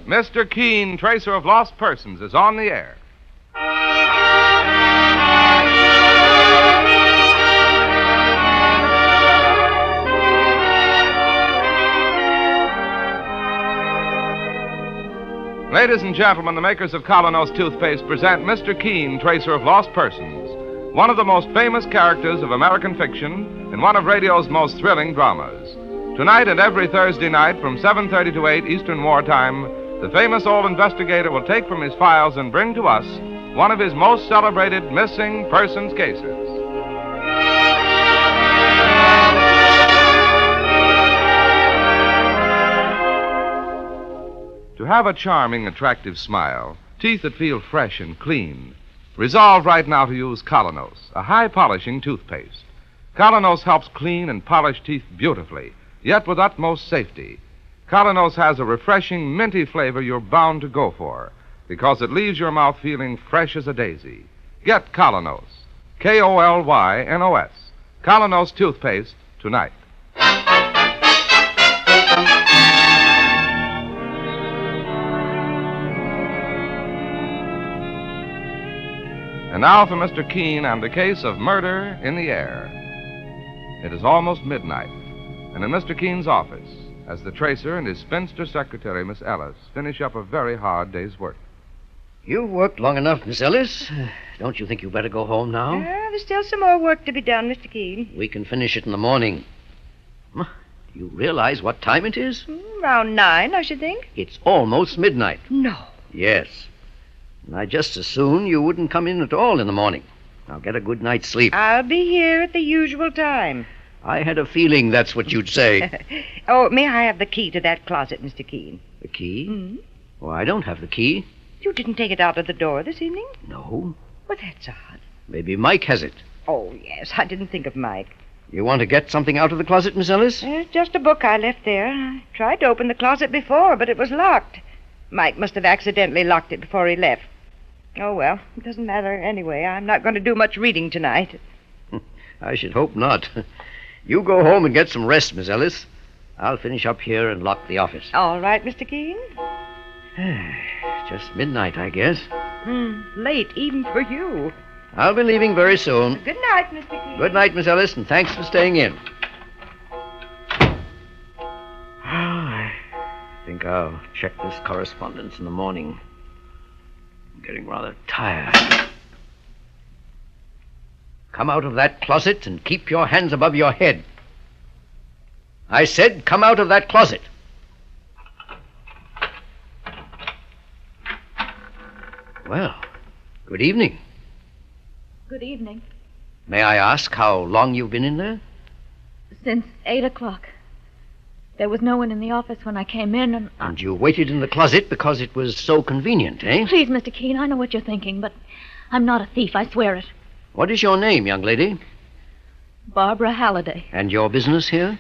Mr. Keene, Tracer of Lost Persons, is on the air. Ladies and gentlemen, the makers of Colonos Toothpaste present Mr. Keene, Tracer of Lost Persons, one of the most famous characters of American fiction and one of radio's most thrilling dramas. Tonight and every Thursday night from 7:30 to 8 Eastern Wartime, the famous old investigator will take from his files and bring to us one of his most celebrated missing persons cases. To have a charming, attractive smile, teeth that feel fresh and clean, resolve right now to use Colonos, a high-polishing toothpaste. Colonos helps clean and polish teeth beautifully, yet with utmost safety. Colonos has a refreshing, minty flavor you're bound to go for, because it leaves your mouth feeling fresh as a daisy. Get Colonos, K-O-L-Y-N-O-S, Colonos Toothpaste, tonight. And now for Mr. Keene and the case of murder in the air. It is almost midnight, and in Mr. Keene's office, as the tracer and his spinster secretary, Miss Ellis, finish up a very hard day's work. You've worked long enough, Miss Ellis. Don't you think you'd better go home now? There's still some more work to be done, Mr. Keene. We can finish it in the morning. Do you realize what time it is? Around 9, I should think. It's almost midnight. No. Yes. And I'd just as soon you wouldn't come in at all in the morning. Now get a good night's sleep. I'll be here at the usual time. I had a feeling that's what you'd say. Oh, may I have the key to that closet, Mr. Keene? The key? Hmm? Well, I don't have the key. You didn't take it out of the door this evening? No. Well, that's odd. Maybe Mike has it. Oh, yes, I didn't think of Mike. You want to get something out of the closet, Miss Ellis? There's just a book I left there. I tried to open the closet before, but it was locked. Mike must have accidentally locked it before he left. Oh, well, it doesn't matter anyway. I'm not going to do much reading tonight. I should hope not. You go home and get some rest, Miss Ellis. I'll finish up here and lock the office. All right, Mr. Keene. Just midnight, I guess. Late, even for you. I'll be leaving very soon. Good night, Mr. Keene. Good night, Miss Ellis, and thanks for staying in. I think I'll check this correspondence in the morning. I'm getting rather tired. Come out of that closet and keep your hands above your head. I said come out of that closet. Well, good evening. Good evening. May I ask how long you've been in there? Since 8 o'clock. There was no one in the office when I came in, and... And you waited in the closet because it was so convenient, eh? Please, Mr. Keene, I know what you're thinking, but I'm not a thief, I swear it. What is your name, young lady? Barbara Halliday. And your business here?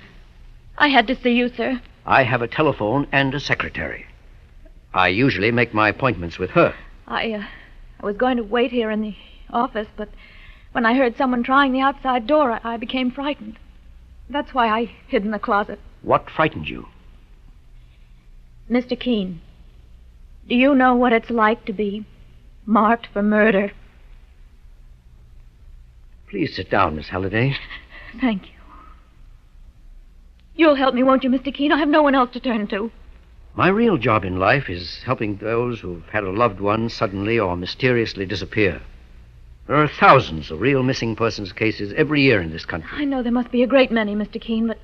I had to see you, sir. I have a telephone and a secretary. I usually make my appointments with her. I was going to wait here in the office, but when I heard someone trying the outside door, I became frightened. That's why I hid in the closet. What frightened you? Mr. Keene, do you know what it's like to be marked for murder? Please sit down, Miss Halliday. Thank you. You'll help me, won't you, Mr. Keene? I have no one else to turn to. My real job in life is helping those who've had a loved one suddenly or mysteriously disappear. There are thousands of real missing persons cases every year in this country. I know there must be a great many, Mr. Keene, but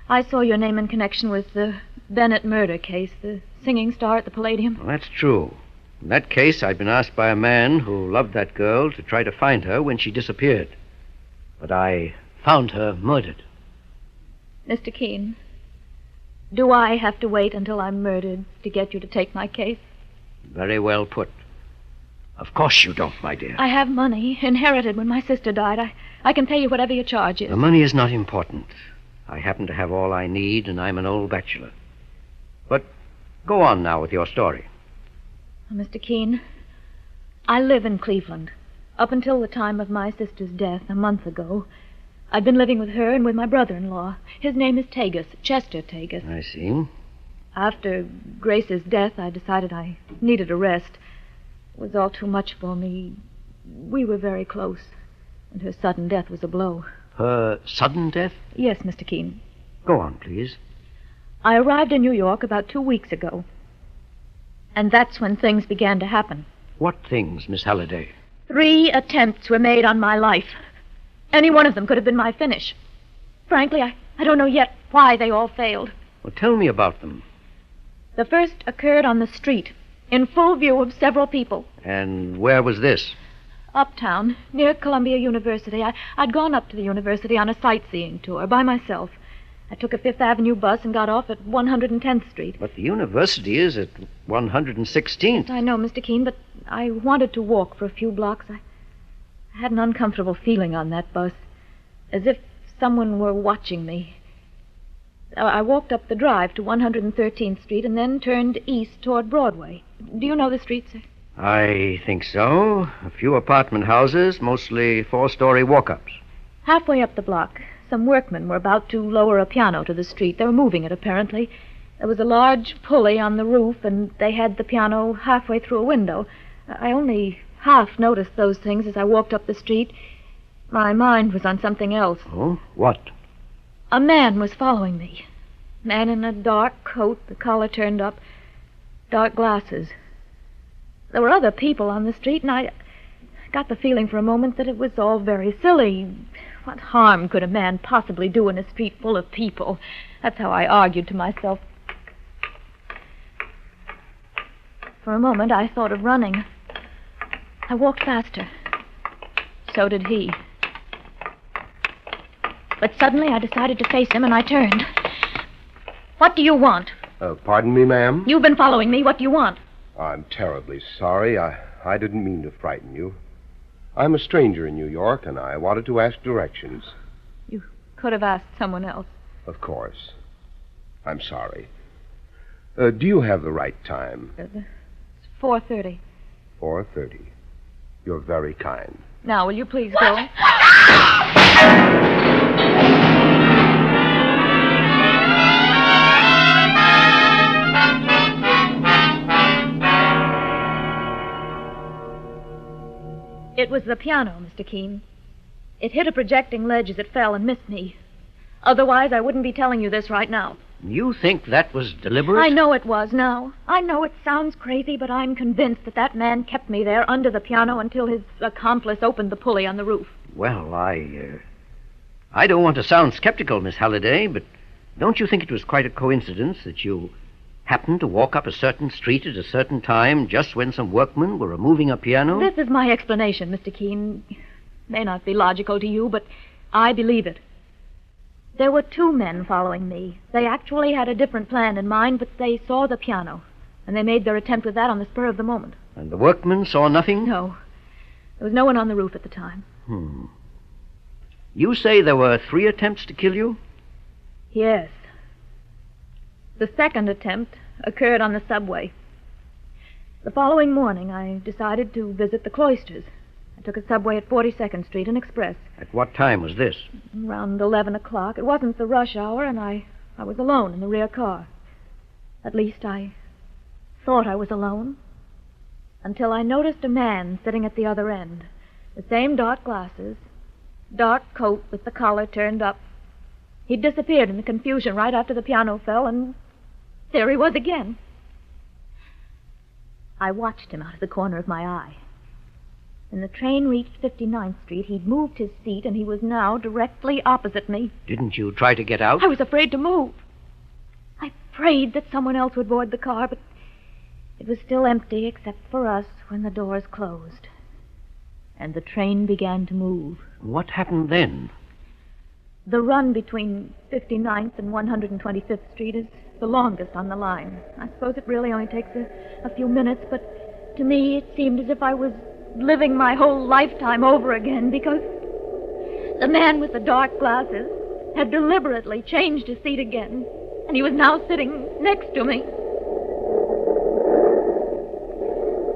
I saw your name in connection with the Bennett murder case, the singing star at the Palladium. Well, that's true. In that case, I'd been asked by a man who loved that girl to try to find her when she disappeared. But I found her murdered. Mr. Keene, do I have to wait until I'm murdered to get you to take my case? Very well put. Of course you don't, my dear. I have money, inherited when my sister died. I can pay you whatever your charge is. The money is not important. I happen to have all I need, and I'm an old bachelor. But go on now with your story. Mr. Keene, I live in Cleveland. Up until the time of my sister's death a month ago, I've been living with her and with my brother-in-law. His name is Tagus, Chester Tagus. I see. After Grace's death, I decided I needed a rest. It was all too much for me. We were very close, and her sudden death was a blow. Her sudden death? Yes, Mr. Keene. Go on, please. I arrived in New York about 2 weeks ago, and that's when things began to happen. What things, Miss Halliday? 3 attempts were made on my life. Any one of them could have been my finish. Frankly, I don't know yet why they all failed. Well, tell me about them. The first occurred on the street, in full view of several people. And where was this? Uptown, near Columbia University. I'd gone up to the university on a sightseeing tour by myself. I took a Fifth Avenue bus and got off at 110th Street. But the university is at 116th. I know, Mr. Keene, but I wanted to walk for a few blocks. I had an uncomfortable feeling on that bus, as if someone were watching me. I walked up the drive to 113th Street and then turned east toward Broadway. Do you know the street, sir? I think so. A few apartment houses, mostly 4-story walk-ups. Halfway up the block, some workmen were about to lower a piano to the street. They were moving it, apparently. There was a large pulley on the roof, and they had the piano halfway through a window. I only half noticed those things as I walked up the street. My mind was on something else. Oh? What? A man was following me. Man in a dark coat, the collar turned up, dark glasses. There were other people on the street, and I got the feeling for a moment that it was all very silly. What harm could a man possibly do in a street full of people? That's how I argued to myself. For a moment, I thought of running. I walked faster. So did he. But suddenly I decided to face him, and I turned. What do you want? Pardon me, ma'am? You've been following me. What do you want? I'm terribly sorry. I didn't mean to frighten you. I'm a stranger in New York, and I wanted to ask directions. You could have asked someone else. Of course. I'm sorry. Do you have the right time? It's 4:30. 4:30. You're very kind. Now, will you please go? It was the piano, Mr. Keene. It hit a projecting ledge as it fell and missed me. Otherwise, I wouldn't be telling you this right now. You think that was deliberate? I know it was now. I know it sounds crazy, but I'm convinced that man kept me there under the piano until his accomplice opened the pulley on the roof. Well, I don't want to sound skeptical, Miss Halliday, but don't you think it was quite a coincidence that you happened to walk up a certain street at a certain time just when some workmen were removing a piano? This is my explanation, Mr. Keene. It may not be logical to you, but I believe it. There were 2 men following me. They actually had a different plan in mind, but they saw the piano, and they made their attempt with that on the spur of the moment. And the workmen saw nothing? No. There was no one on the roof at the time. You say there were 3 attempts to kill you? Yes. The second attempt occurred on the subway. The following morning, I decided to visit the cloisters. I took a subway at 42nd Street, an express. At what time was this? Around 11 o'clock. It wasn't the rush hour, and I was alone in the rear car. At least I thought I was alone, until I noticed a man sitting at the other end. The same dark glasses, dark coat with the collar turned up. He'd disappeared in the confusion right after the piano fell, and there he was again. I watched him out of the corner of my eye. When the train reached 59th Street, he'd moved his seat, and he was now directly opposite me. Didn't you try to get out? I was afraid to move. I prayed that someone else would board the car, but it was still empty except for us when the doors closed. And the train began to move. What happened then? The run between 59th and 125th Street is the longest on the line. I suppose it really only takes a few minutes, but to me it seemed as if I was living my whole lifetime over again, because the man with the dark glasses had deliberately changed his seat again, and he was now sitting next to me.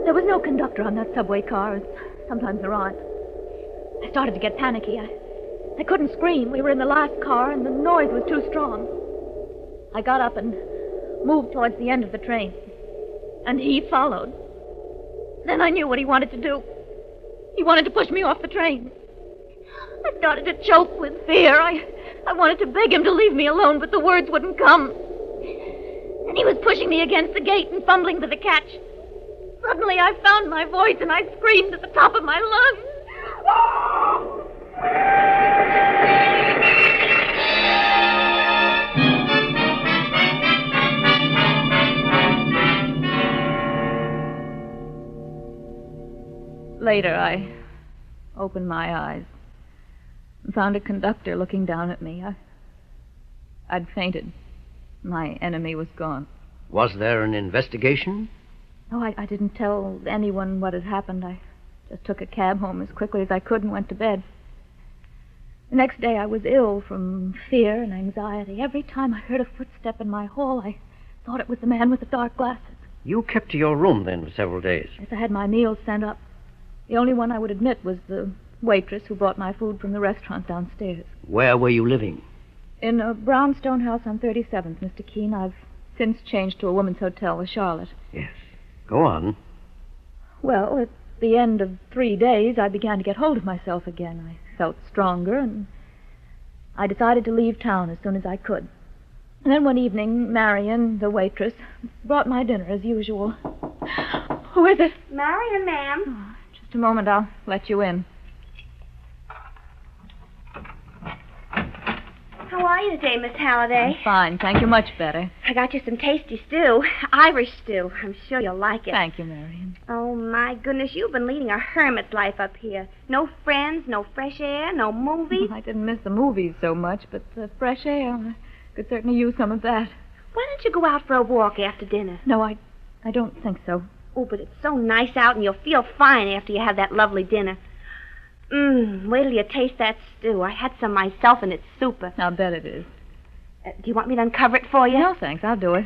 There was no conductor on that subway car, as sometimes there aren't. I started to get panicky. I couldn't scream. We were in the last car, and the noise was too strong. I got up and moved towards the end of the train, and he followed. Then I knew what he wanted to do. He wanted to push me off the train. I started to choke with fear. I wanted to beg him to leave me alone, but the words wouldn't come. And he was pushing me against the gate and fumbling for the catch. Suddenly I found my voice, and I screamed at the top of my lungs. Later, I opened my eyes and found a conductor looking down at me. I'd fainted. My enemy was gone. Was there an investigation? No, I didn't tell anyone what had happened. I just took a cab home as quickly as I could and went to bed. The next day, I was ill from fear and anxiety. Every time I heard a footstep in my hall, I thought it was the man with the dark glasses. You kept to your room then for several days? Yes, I had my meals sent up. The only one I would admit was the waitress who brought my food from the restaurant downstairs. Where were you living? In a brownstone house on 37th, Mr. Keene. I've since changed to a woman's hotel with Charlotte. Yes. Go on. Well, at the end of 3 days, I began to get hold of myself again. I felt stronger, and I decided to leave town as soon as I could. And then one evening, Marion, the waitress, brought my dinner as usual. Who is it? Marion, ma'am. Just a moment, I'll let you in. How are you today, Miss Halliday? I'm fine. Thank you much better. I got you some tasty stew. Irish stew. I'm sure you'll like it. Thank you, Marion. Oh, my goodness. You've been leading a hermit's life up here. No friends, no fresh air, no movies. I didn't miss the movies so much, but the fresh air, I could certainly use some of that. Why don't you go out for a walk after dinner? No, I don't think so. Oh, but it's so nice out, and you'll feel fine after you have that lovely dinner. Wait till you taste that stew. I had some myself, and it's super. I'll bet it is. Do you want me to uncover it for you? No, thanks. I'll do it.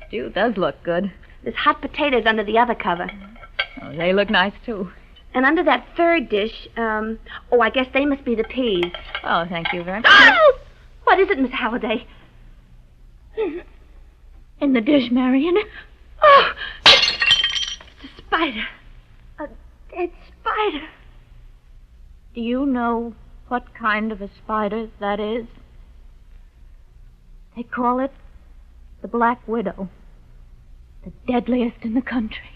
Stew does look good. There's hot potatoes under the other cover. Oh, they look nice, too. And under that third dish, I guess they must be the peas. Oh, thank you very much. Oh! What is it, Miss Halliday? In the dish, Marion. Oh! It's a spider. A dead spider. Do you know what kind of a spider that is? They call it the Black Widow. The deadliest in the country.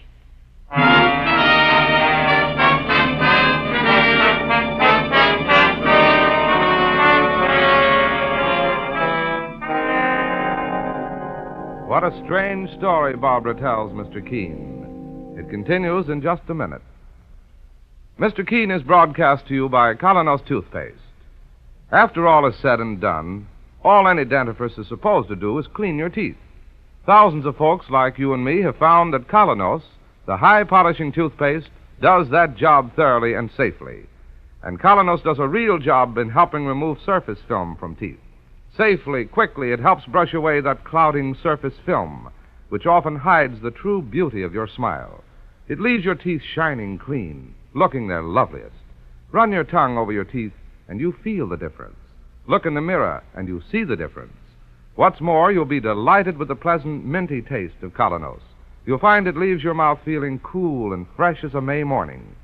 What a strange story Barbara tells Mr. Keene. It continues in just a minute. Mr. Keene is broadcast to you by Colonos Toothpaste. After all is said and done, all any dentifrice is supposed to do is clean your teeth. Thousands of folks like you and me have found that Colonos, the high-polishing toothpaste, does that job thoroughly and safely. And Colonos does a real job in helping remove surface film from teeth. Safely, quickly, it helps brush away that clouding surface film, which often hides the true beauty of your smile. It leaves your teeth shining clean, looking their loveliest. Run your tongue over your teeth, and you feel the difference. Look in the mirror, and you see the difference. What's more, you'll be delighted with the pleasant, minty taste of Colonos. You'll find it leaves your mouth feeling cool and fresh as a May morning.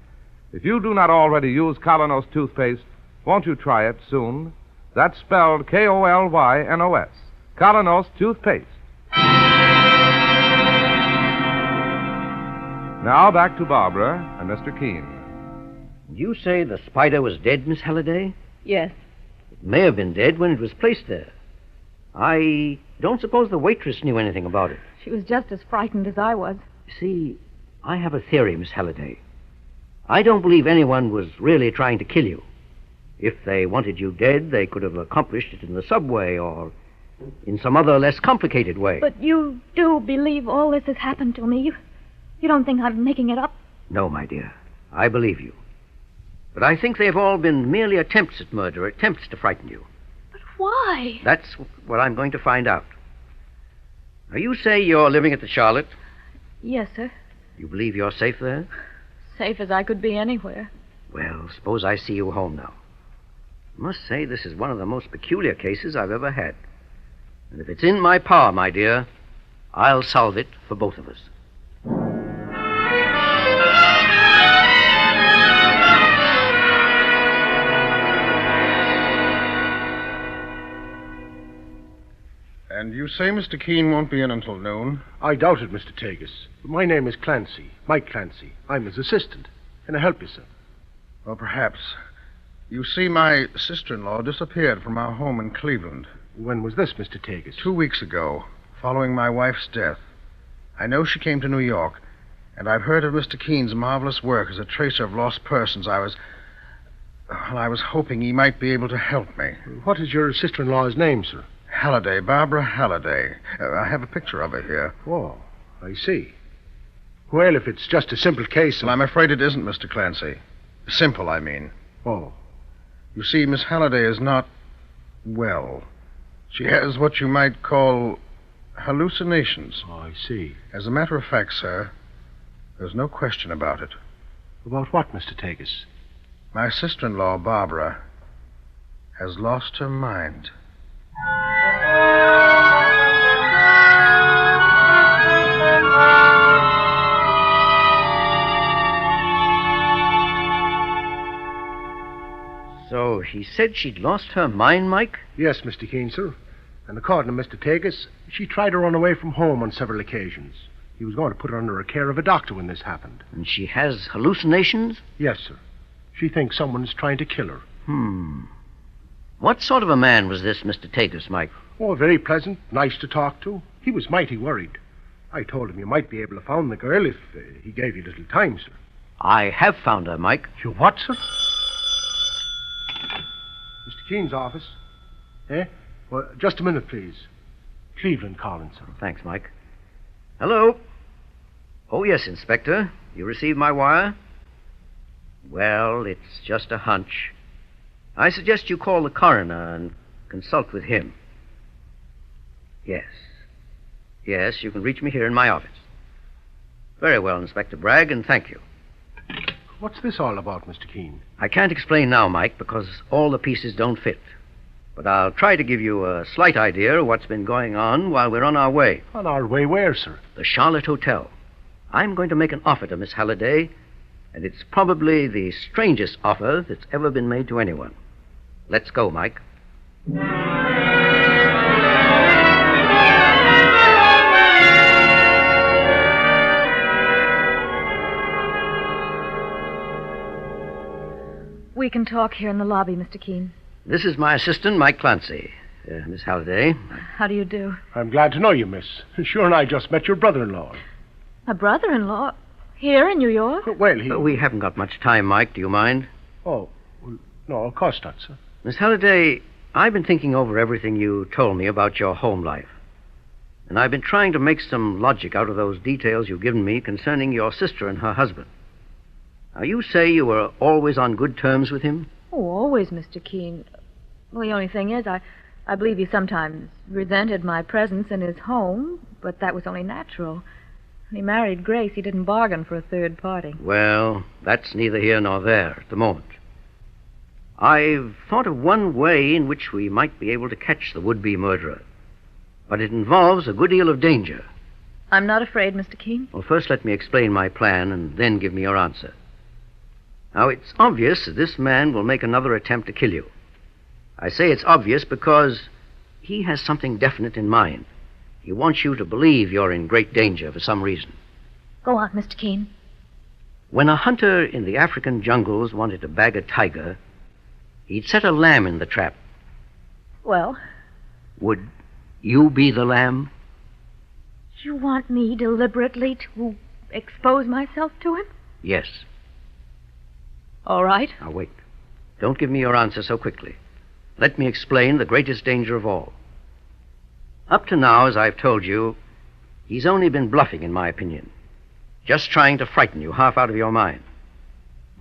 If you do not already use Colonos toothpaste, won't you try it soon? That's spelled K-O-L-Y-N-O-S. Colonos toothpaste. Now back to Barbara and Mr. Keene. You say the spider was dead, Miss Halliday? Yes. It may have been dead when it was placed there. I don't suppose the waitress knew anything about it. She was just as frightened as I was. See, I have a theory, Miss Halliday. I don't believe anyone was really trying to kill you. If they wanted you dead, they could have accomplished it in the subway or in some other less complicated way. But you do believe all this has happened to me? You don't think I'm making it up? No, my dear. I believe you. But I think they've all been merely attempts at murder, attempts to frighten you. But why? That's what I'm going to find out. Now, you say you're living at the Charlotte. Yes, sir. You believe you're safe there? Safe as I could be anywhere. Well, suppose I see you home now. I must say this is one of the most peculiar cases I've ever had. And if it's in my power, my dear, I'll solve it for both of us. And you say Mr. Keene won't be in until noon? I doubt it, Mr. Tagus. My name is Clancy, Mike Clancy. I'm his assistant. Can I help you, sir? Well, perhaps. You see, my sister-in-law disappeared from our home in Cleveland. When was this, Mr. Tagus? 2 weeks ago, following my wife's death. I know she came to New York, and I've heard of Mr. Keene's marvelous work as a tracer of lost persons. I was hoping he might be able to help me. What is your sister-in-law's name, sir? Halliday, Barbara Halliday. I have a picture of her here. Oh, I see. Well, if it's just a simple case of... Well, I'm afraid it isn't, Mr. Clancy. Simple, I mean. Oh. You see, Miss Halliday is not well. She has what you might call hallucinations. Oh, I see. As a matter of fact, sir, there's no question about it. About what, Mr. Tagus? My sister-in-law, Barbara, has lost her mind. So she said she'd lost her mind, Mike? Yes, Mr. Keene, sir. And according to Mr. Tagus, she tried to run away from home on several occasions. He was going to put her under the care of a doctor when this happened. And she has hallucinations? Yes, sir. She thinks someone's trying to kill her. What sort of a man was this Mr. Tagus, Mike? Oh, very pleasant, nice to talk to. He was mighty worried. I told him you might be able to find the girl if he gave you a little time, sir. I have found her, Mike. You what, sir? Mr. Keene's office. Eh? Well, just a minute, please. Cleveland calling, sir. Thanks, Mike. Hello? Oh, yes, Inspector. You received my wire? Well, it's just a hunch. I suggest you call the coroner and consult with him. Yes. Yes, you can reach me here in my office. Very well, Inspector Bragg, and thank you. What's this all about, Mr. Keene? I can't explain now, Mike, because all the pieces don't fit. But I'll try to give you a slight idea of what's been going on while we're on our way. On our way where, sir? The Charlotte Hotel. I'm going to make an offer to Miss Halliday, and it's probably the strangest offer that's ever been made to anyone. Let's go, Mike. We can talk here in the lobby, Mr. Keene. This is my assistant, Mike Clancy. Miss Halliday. How do you do? I'm glad to know you, miss. Sure, and I just met your brother-in-law. A brother-in-law? Here in New York? Well, he... We haven't got much time, Mike. Do you mind? Oh, well, no, of course not, sir. Miss Halliday, I've been thinking over everything you told me about your home life. And I've been trying to make some logic out of those details you've given me concerning your sister and her husband. Now, you say you were always on good terms with him? Oh, always, Mr. Keene. Well, the only thing is, I believe he sometimes resented my presence in his home, but that was only natural. When he married Grace, he didn't bargain for a third party. Well, that's neither here nor there at the moment. I've thought of one way in which we might be able to catch the would-be murderer. But it involves a good deal of danger. I'm not afraid, Mr. Keene. Well, first let me explain my plan and then give me your answer. Now, it's obvious that this man will make another attempt to kill you. I say it's obvious because he has something definite in mind. He wants you to believe you're in great danger for some reason. Go on, Mr. Keene. When a hunter in the African jungles wanted to bag a tiger, he'd set a lamb in the trap. Well? Would you be the lamb? You want me deliberately to expose myself to him? Yes. All right. Now, wait. Don't give me your answer so quickly. Let me explain the greatest danger of all. Up to now, as I've told you, he's only been bluffing, in my opinion. Just trying to frighten you half out of your mind.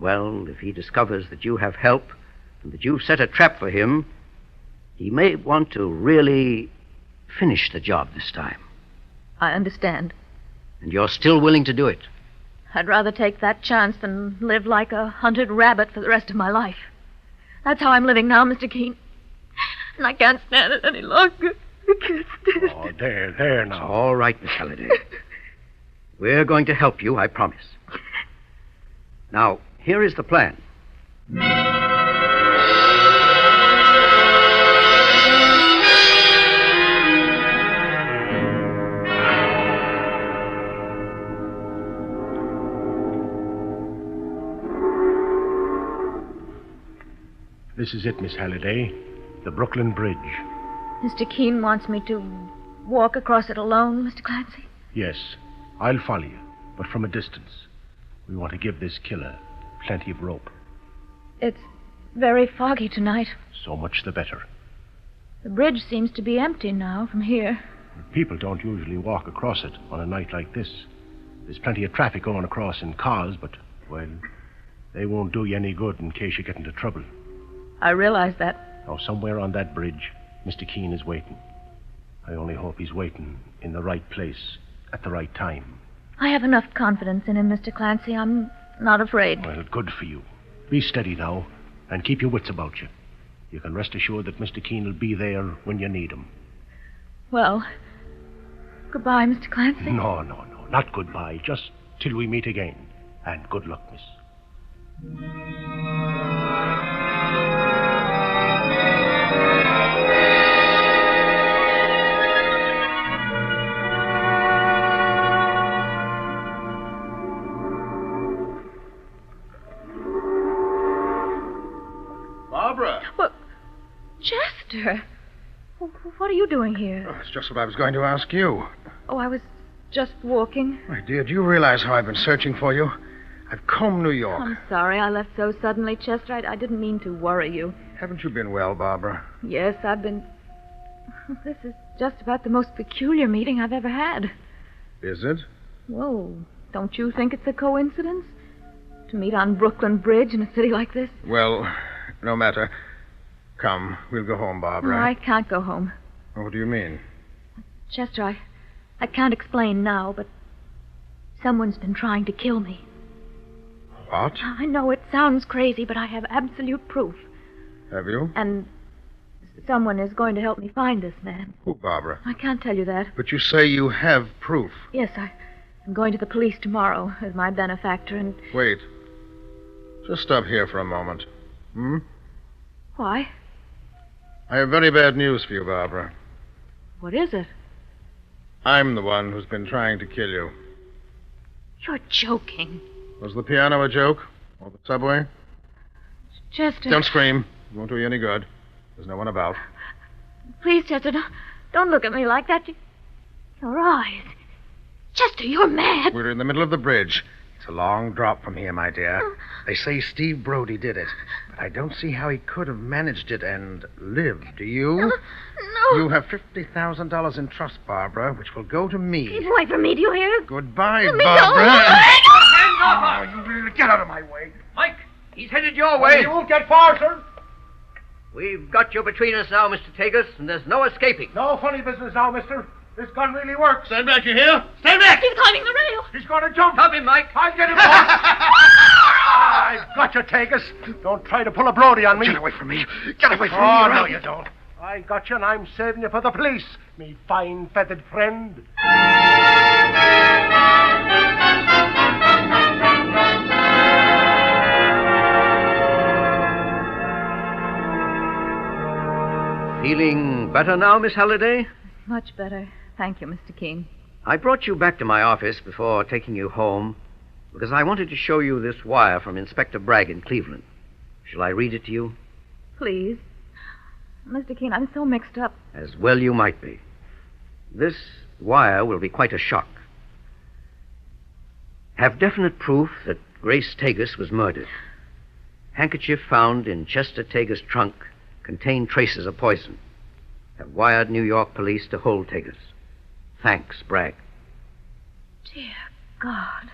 Well, if he discovers that you have help and that you've set a trap for him, he may want to really finish the job this time. I understand. And you're still willing to do it? I'd rather take that chance than live like a hunted rabbit for the rest of my life. That's how I'm living now, Mr. Keene. And I can't stand it any longer. I can't stand it. Oh, there now. It's all right, Miss Halliday. We're going to help you, I promise. Now, here is the plan. This is it, Miss Halliday. The Brooklyn Bridge. Mr. Keene wants me to walk across it alone, Mr. Clancy? Yes, I'll follow you, but from a distance. We want to give this killer plenty of rope. It's very foggy tonight. So much the better. The bridge seems to be empty now from here. People don't usually walk across it on a night like this. There's plenty of traffic going across in cars, but, well, they won't do you any good in case you get into trouble. I realize that. Now, somewhere on that bridge, Mr. Keene is waiting. I only hope he's waiting in the right place at the right time. I have enough confidence in him, Mr. Clancy. I'm not afraid. Well, good for you. Be steady now, and keep your wits about you. You can rest assured that Mr. Keene will be there when you need him. Well, goodbye, Mr. Clancy. No, not goodbye. Just till we meet again. And good luck, miss. Barbara! Well, Jack! Chester, what are you doing here? Oh, it's just what I was going to ask you. Oh, I was just walking. My dear, do you realize how I've been searching for you? I've combed New York. I'm sorry I left so suddenly, Chester. I didn't mean to worry you. Haven't you been well, Barbara? Yes, I've been... This is just about the most peculiar meeting I've ever had. Is it? Whoa, don't you think it's a coincidence? To meet on Brooklyn Bridge in a city like this? Well, no matter. Come, we'll go home, Barbara. No, I can't go home. What do you mean? Chester, I can't explain now, but someone's been trying to kill me. What? I know it sounds crazy, but I have absolute proof. Have you? And someone is going to help me find this man. Who, Barbara? I can't tell you that. But you say you have proof. Yes, I'm going to the police tomorrow as my benefactor and... Wait. Just stop here for a moment. Why? I have very bad news for you, Barbara. What is it? I'm the one who's been trying to kill you. You're joking. Was the piano a joke? Or the subway? Chester... Don't scream. It won't do you any good. There's no one about. Please, Chester, don't look at me like that. Your eyes. Chester, you're mad. We're in the middle of the bridge. It's a long drop from here, my dear. They say Steve Brody did it. But I don't see how he could have managed it and lived, do you? No. You have $50,000 in trust, Barbara, which will go to me. Keep away from me, do you hear? Goodbye, Let me Barbara. go. Hands off! You get out of my way. Mike, he's headed your way. He won't get far, sir. We've got you between us now, Mr. Tagus, and there's no escaping. No funny business now, mister. This gun really works. Stand back, you hear? Stand back! He's climbing the rail. He's going to jump. Stop him, Mike. I'll get him, boss. I've got you, Tagus. Don't try to pull a Brody on me. Get away from me. Get away from me. Oh, no, you don't. I got you, and I'm saving you for the police, me fine-feathered friend. Feeling better now, Miss Halliday? Much better. Thank you, Mr. Keene. I brought you back to my office before taking you home because I wanted to show you this wire from Inspector Bragg in Cleveland. Shall I read it to you? Please. Mr. Keene, I'm so mixed up. As well you might be. This wire will be quite a shock. Have definite proof that Grace Tagus was murdered. Handkerchief found in Chester Tagus' trunk contained traces of poison. Have wired New York police to hold Tagus. Thanks, Bragg. Dear God.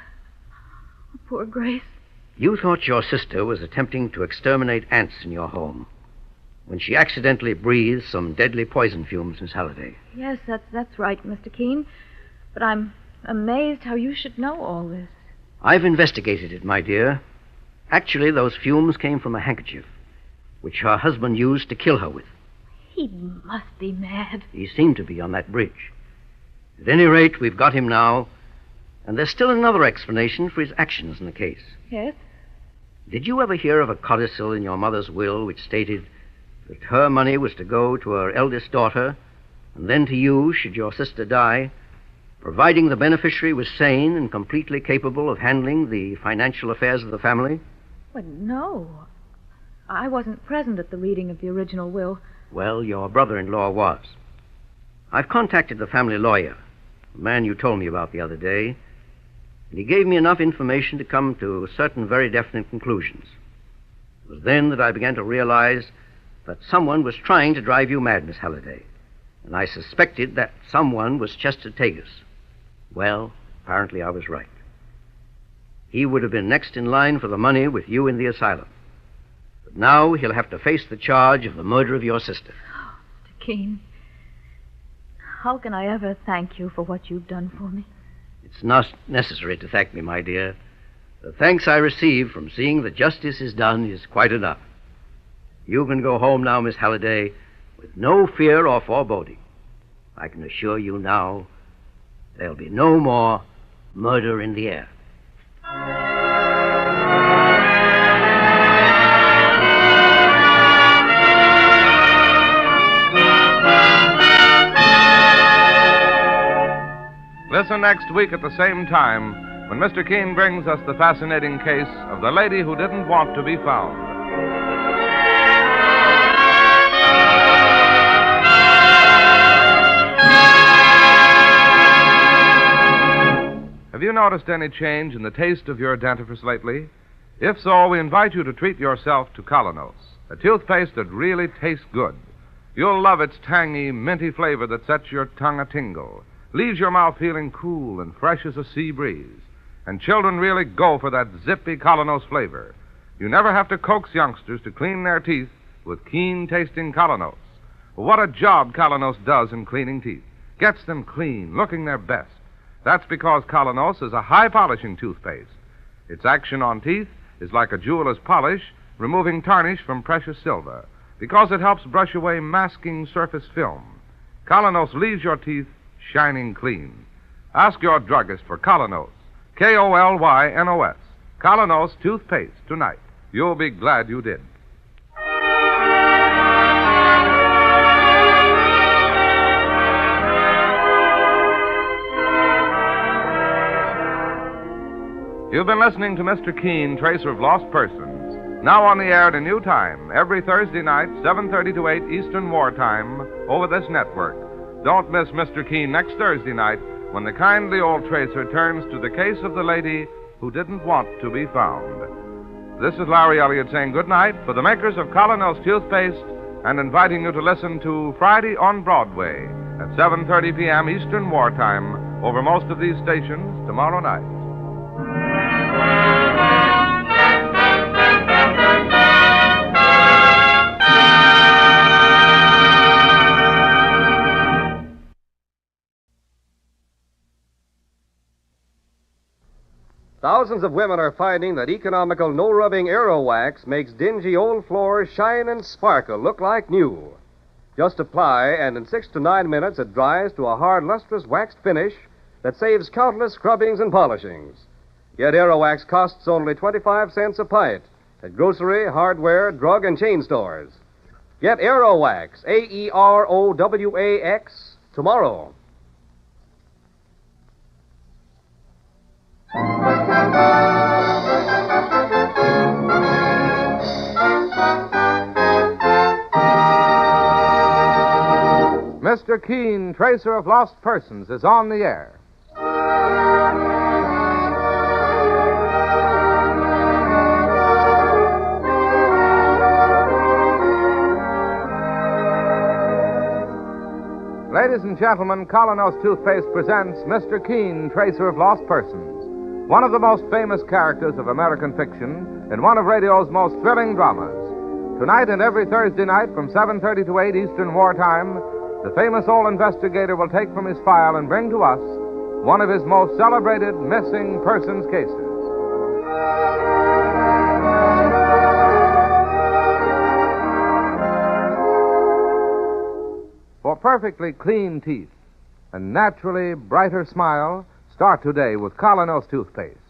Poor Grace. You thought your sister was attempting to exterminate ants in your home when she accidentally breathed some deadly poison fumes, Miss Halliday. Yes, that's right, Mr. Keene. But I'm amazed how you should know all this. I've investigated it, my dear. Actually, those fumes came from a handkerchief, which her husband used to kill her with. He must be mad. He seemed to be on that bridge. At any rate, we've got him now, and there's still another explanation for his actions in the case. Yes? Did you ever hear of a codicil in your mother's will which stated that her money was to go to her eldest daughter and then to you should your sister die, providing the beneficiary was sane and completely capable of handling the financial affairs of the family? But no. I wasn't present at the reading of the original will. Well, your brother-in-law was. I've contacted the family lawyer, the man you told me about the other day, and he gave me enough information to come to certain very definite conclusions. It was then that I began to realize that someone was trying to drive you mad, Miss Halliday, and I suspected that someone was Chester Tagus. Well, apparently I was right. He would have been next in line for the money with you in the asylum. But now he'll have to face the charge of the murder of your sister. Mr. Keene, how can I ever thank you for what you've done for me? It's not necessary to thank me, my dear. The thanks I receive from seeing that justice is done is quite enough. You can go home now, Miss Halliday, with no fear or foreboding. I can assure you now there'll be no more murder in the air. Listen next week at the same time when Mr. Keene brings us the fascinating case of the lady who didn't want to be found. Have you noticed any change in the taste of your dentifrice lately? If so, we invite you to treat yourself to Colonos, a toothpaste that really tastes good. You'll love its tangy, minty flavor that sets your tongue a-tingle, leaves your mouth feeling cool and fresh as a sea breeze. And children really go for that zippy Colonos flavor. You never have to coax youngsters to clean their teeth with keen-tasting Colonos. What a job Colonos does in cleaning teeth. Gets them clean, looking their best. That's because Colonos is a high-polishing toothpaste. Its action on teeth is like a jeweler's polish, removing tarnish from precious silver, because it helps brush away masking surface film. Colonos leaves your teeth shining clean. Ask your druggist for Colonos, K-O-L-Y-N-O-S, Colonos toothpaste tonight. You'll be glad you did. You've been listening to Mr. Keene, Tracer of Lost Persons. Now on the air at a new time, every Thursday night, 7:30 to 8 Eastern Wartime, over this network. Don't miss Mr. Keene next Thursday night when the kindly old tracer turns to the case of the lady who didn't want to be found. This is Larry Elliott saying good night for the makers of Colonos toothpaste and inviting you to listen to Friday on Broadway at 7:30 p.m. Eastern Wartime over most of these stations tomorrow night. Thousands of women are finding that economical no-rubbing aero wax makes dingy old floors shine and sparkle, look like new. Just apply, and in 6 to 9 minutes it dries to a hard, lustrous waxed finish that saves countless scrubbings and polishings. Yet aero wax costs only 25 cents a pint at grocery, hardware, drug, and chain stores. Get aero wax, A-E-R-O-W-A-X, tomorrow. Mr. Keene, Tracer of Lost Persons, is on the air. Ladies and gentlemen, Colonos Toothpaste presents Mr. Keene, Tracer of Lost Persons, one of the most famous characters of American fiction and one of radio's most thrilling dramas. Tonight and every Thursday night from 7:30 to 8 Eastern Wartime, the famous old investigator will take from his file and bring to us one of his most celebrated missing persons cases. For perfectly clean teeth and naturally brighter smile, start today with Colonos toothpaste.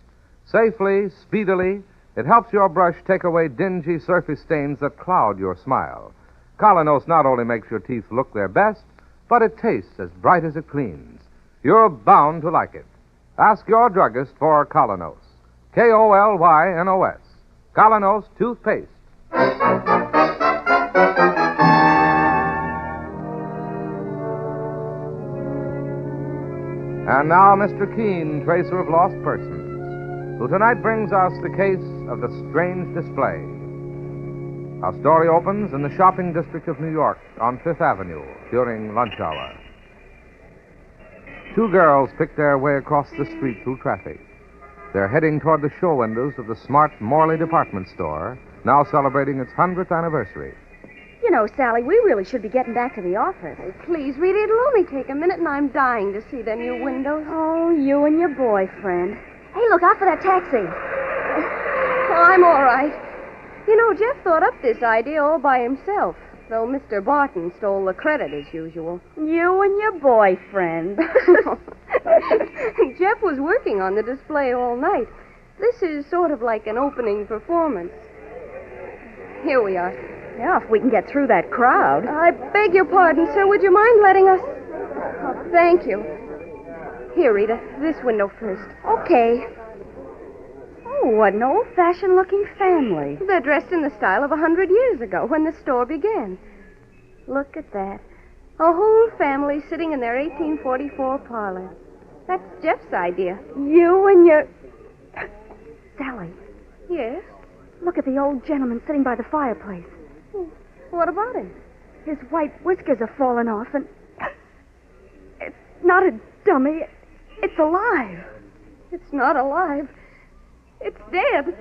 Safely, speedily, it helps your brush take away dingy surface stains that cloud your smile. Colonos not only makes your teeth look their best, but it tastes as bright as it cleans. You're bound to like it. Ask your druggist for Colonos. K-O-L-Y-N-O-S. Colonos toothpaste. And now, Mr. Keene, Tracer of Lost Persons, who tonight brings us the case of the strange display. Our story opens in the shopping district of New York on Fifth Avenue during lunch hour. Two girls pick their way across the street through traffic. They're heading toward the show windows of the smart Morley department store, now celebrating its 100th anniversary. You know, Sally, we really should be getting back to the office. Oh, please, Rita, it'll only take a minute, and I'm dying to see them new windows. Oh, you and your boyfriend. Hey, look out for that taxi. Oh, I'm all right. You know, Jeff thought up this idea all by himself, though Mr. Barton stole the credit as usual. You and your boyfriend. Jeff was working on the display all night. This is sort of like an opening performance. Here we are. Yeah, if we can get through that crowd. I beg your pardon, sir. Would you mind letting us... Oh, thank you. Here, Rita, this window first. Okay. Oh, what an old-fashioned looking family. They're dressed in the style of 100 years ago, when the store began. Look at that. A whole family sitting in their 1844 parlor. That's Jeff's idea. You and your... Sally. Yes? Look at the old gentleman sitting by the fireplace. What about him? His white whiskers are falling off, and... It's not a dummy. It's alive. It's not alive. It's dead.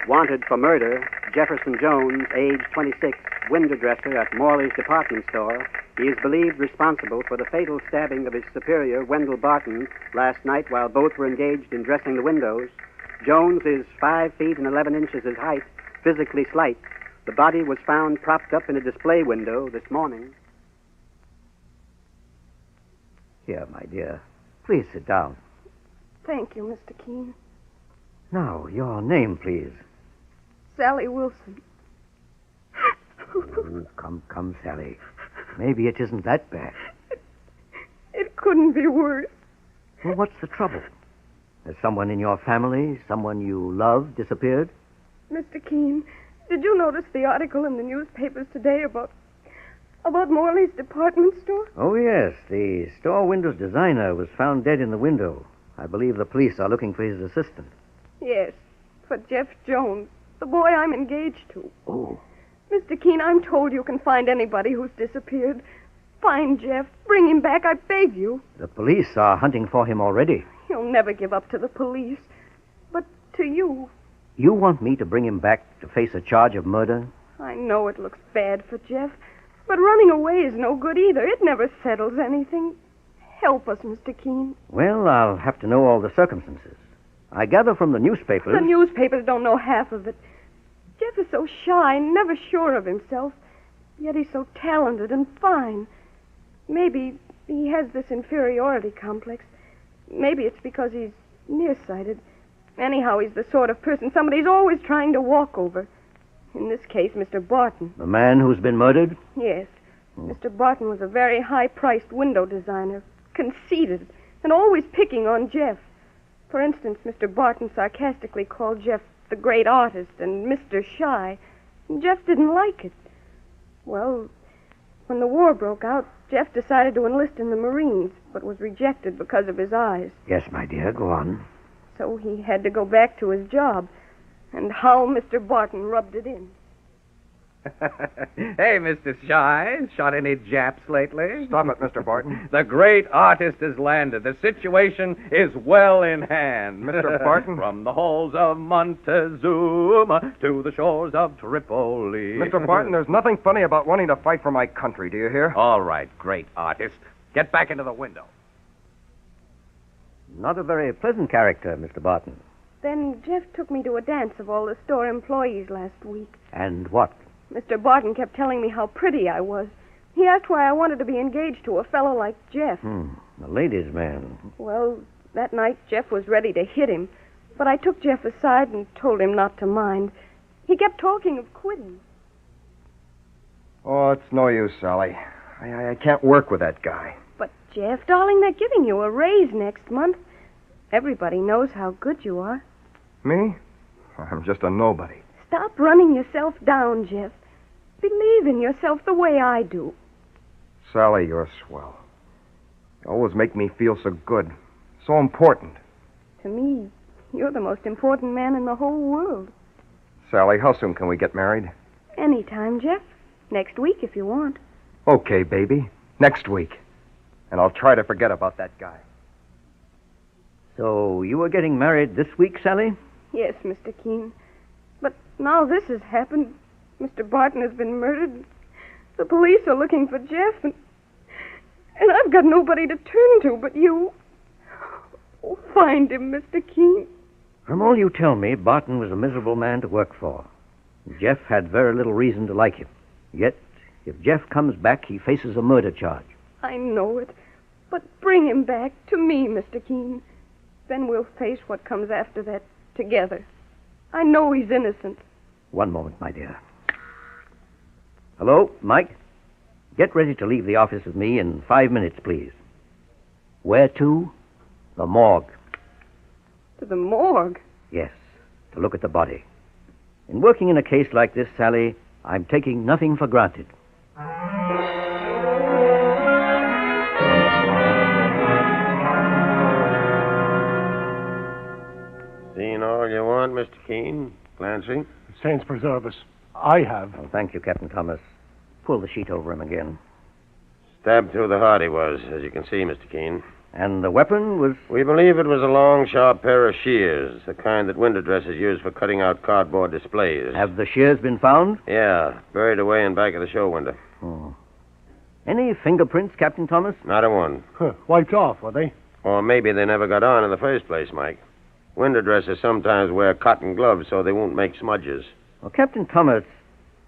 Wanted for murder, Jefferson Jones, age 26, window dresser at Morley's department store. He is believed responsible for the fatal stabbing of his superior, Wendell Barton, last night while both were engaged in dressing the windows. Jones is 5 feet and 11 inches in height, physically slight. The body was found propped up in a display window this morning. Here, my dear. Please sit down. Thank you, Mr. Keene. Now, your name, please. Sally Wilson. Oh, come, Sally. Maybe it isn't that bad. It couldn't be worse. Well, what's the trouble? Has someone in your family, someone you love, disappeared? Mr. Keene, did you notice the article in the newspapers today about Morley's department store? Oh, yes. The store windows designer was found dead in the window. I believe the police are looking for his assistant. Yes, for Jeff Jones, the boy I'm engaged to. Oh. Mr. Keene, I'm told you can find anybody who's disappeared. Find Jeff. Bring him back, I beg you. The police are hunting for him already. He'll never give up to the police. But to you. You want me to bring him back to face a charge of murder? I know it looks bad for Jeff, but running away is no good either. It never settles anything. Help us, Mr. Keene. Well, I'll have to know all the circumstances. I gather from the newspapers... The newspapers don't know half of it. Jeff is so shy, never sure of himself. Yet he's so talented and fine. Maybe he has this inferiority complex. Maybe it's because he's nearsighted. Anyhow, he's the sort of person somebody's always trying to walk over. In this case, Mr. Barton. The man who's been murdered? Yes. Mr. Barton was a very high-priced window designer, conceited, and always picking on Jeff. For instance, Mr. Barton sarcastically called Jeff the great artist and Mr. Shy. And Jeff didn't like it. Well, when the war broke out, Jeff decided to enlist in the Marines, but was rejected because of his eyes. Yes, my dear, go on. So he had to go back to his job. And how Mr. Barton rubbed it in. Hey, Mr. Shy, shot any Japs lately? Stop it, Mr. Barton. The great artist has landed. The situation is well in hand. Mr. Barton? From the halls of Montezuma to the shores of Tripoli. Mr. Barton, there's nothing funny about wanting to fight for my country, do you hear? All right, great artist. Get back into the window. Not a very pleasant character, Mr. Barton. Then Jeff took me to a dance of all the store employees last week. And what? Mr. Barton kept telling me how pretty I was. He asked why I wanted to be engaged to a fellow like Jeff. A ladies' man. Well, that night Jeff was ready to hit him, but I took Jeff aside and told him not to mind. He kept talking of quitting. Oh, it's no use, Sally. I can't work with that guy. But, Jeff, darling, they're giving you a raise next month. Everybody knows how good you are. Me? I'm just a nobody. Stop running yourself down, Jeff. Believe in yourself the way I do. Sally, you're swell. You always make me feel so good. So important. To me, you're the most important man in the whole world. Sally, how soon can we get married? Anytime, Jeff. Next week, if you want. Okay, baby. Next week. And I'll try to forget about that guy. So you were getting married this week, Sally? Yes, Mr. Keene. But now this has happened. Mr. Barton has been murdered. The police are looking for Jeff, and I've got nobody to turn to but you. Oh, find him, Mr. Keene. From all you tell me, Barton was a miserable man to work for. Jeff had very little reason to like him. Yet, if Jeff comes back, he faces a murder charge. I know it. But bring him back to me, Mr. Keene. Then we'll face what comes after that together. I know he's innocent. One moment, my dear. Hello, Mike? Get ready to leave the office with me in 5 minutes, please. Where to? The morgue. To the morgue? Yes. to look at the body. In working in a case like this, Sally, I'm taking nothing for granted. Seen all you want, Mr. Keene? Clancy? Saints preserve us. I have. Oh, thank you, Captain Thomas. Pull the sheet over him again. Stabbed through the heart he was, as you can see, Mr. Keene. And the weapon was... We believe it was a long, sharp pair of shears, the kind that window dressers use for cutting out cardboard displays. Have the shears been found? Yeah, buried away in back of the show window. Oh. Any fingerprints, Captain Thomas? Not a one. Wiped off, were they? Or maybe they never got on in the first place, Mike. Window dressers sometimes wear cotton gloves so they won't make smudges. Well, Captain Thomas,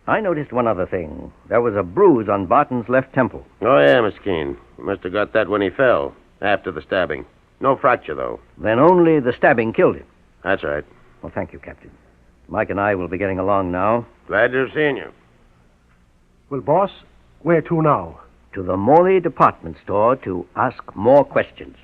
I noticed one other thing. There was a bruise on Barton's left temple. Oh, yeah, Mr. Keene. He must have got that when he fell, after the stabbing. No fracture, though. Then only the stabbing killed him. That's right. Well, thank you, Captain. Mike and I will be getting along now. Glad to have seen you. Well, boss, where to now? To the Morley department store to ask more questions.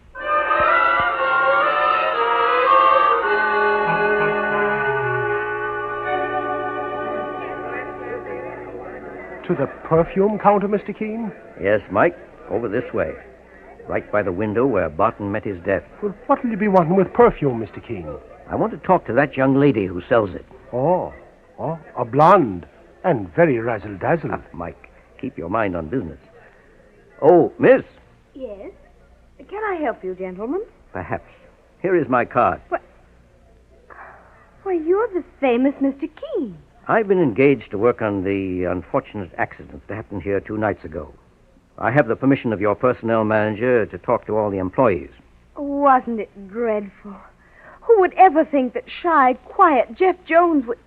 To the perfume counter, Mr. Keene? Yes, Mike. Over this way. Right by the window where Barton met his death. Well, what'll you be wanting with perfume, Mr. Keene? I want to talk to that young lady who sells it. Oh, a blonde. And very razzle-dazzle. Mike, keep your mind on business. Oh, miss. Yes? Can I help you, gentlemen? Perhaps. Here is my card. Why, you're the famous Mr. Keene. I've been engaged to work on the unfortunate accident that happened here 2 nights ago. I have the permission of your personnel manager to talk to all the employees. Wasn't it dreadful? Who would ever think that shy, quiet Jeff Jones would...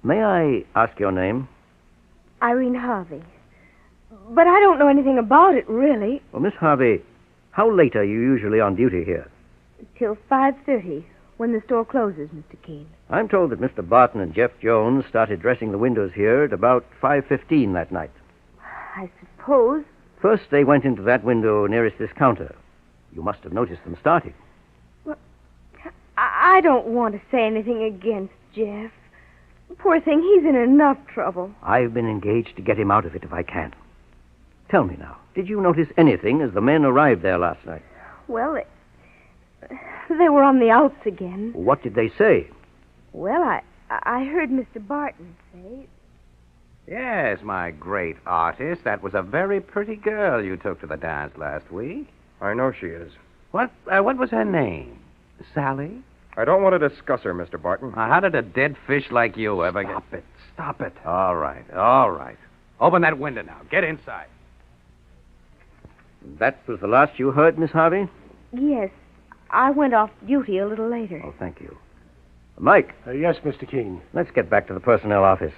May I ask your name? Irene Harvey. But I don't know anything about it, really. Well, Miss Harvey, how late are you usually on duty here? Till 5:30, when the store closes, Mr. Keene. I'm told that Mr. Barton and Jeff Jones started dressing the windows here at about 5:15 that night. I suppose. First, they went into that window nearest this counter. You must have noticed them starting. Well, I don't want to say anything against Jeff. Poor thing, he's in enough trouble. I've been engaged to get him out of it if I can. Tell me now, did you notice anything as the men arrived there last night? Well, they were on the outs again. What did they say? Well, I heard Mr. Barton say... Yes, my great artist. That was a very pretty girl you took to the dance last week. I know she is. What was her name? Sally? I don't want to discuss her, Mr. Barton. Now, how did a dead fish like you ever get... Stop it. All right. Open that window now. Get inside. That was the last you heard, Miss Harvey? Yes. I went off duty a little later. Oh, thank you. Mike. Yes, Mr. Keene. Let's get back to the personnel office.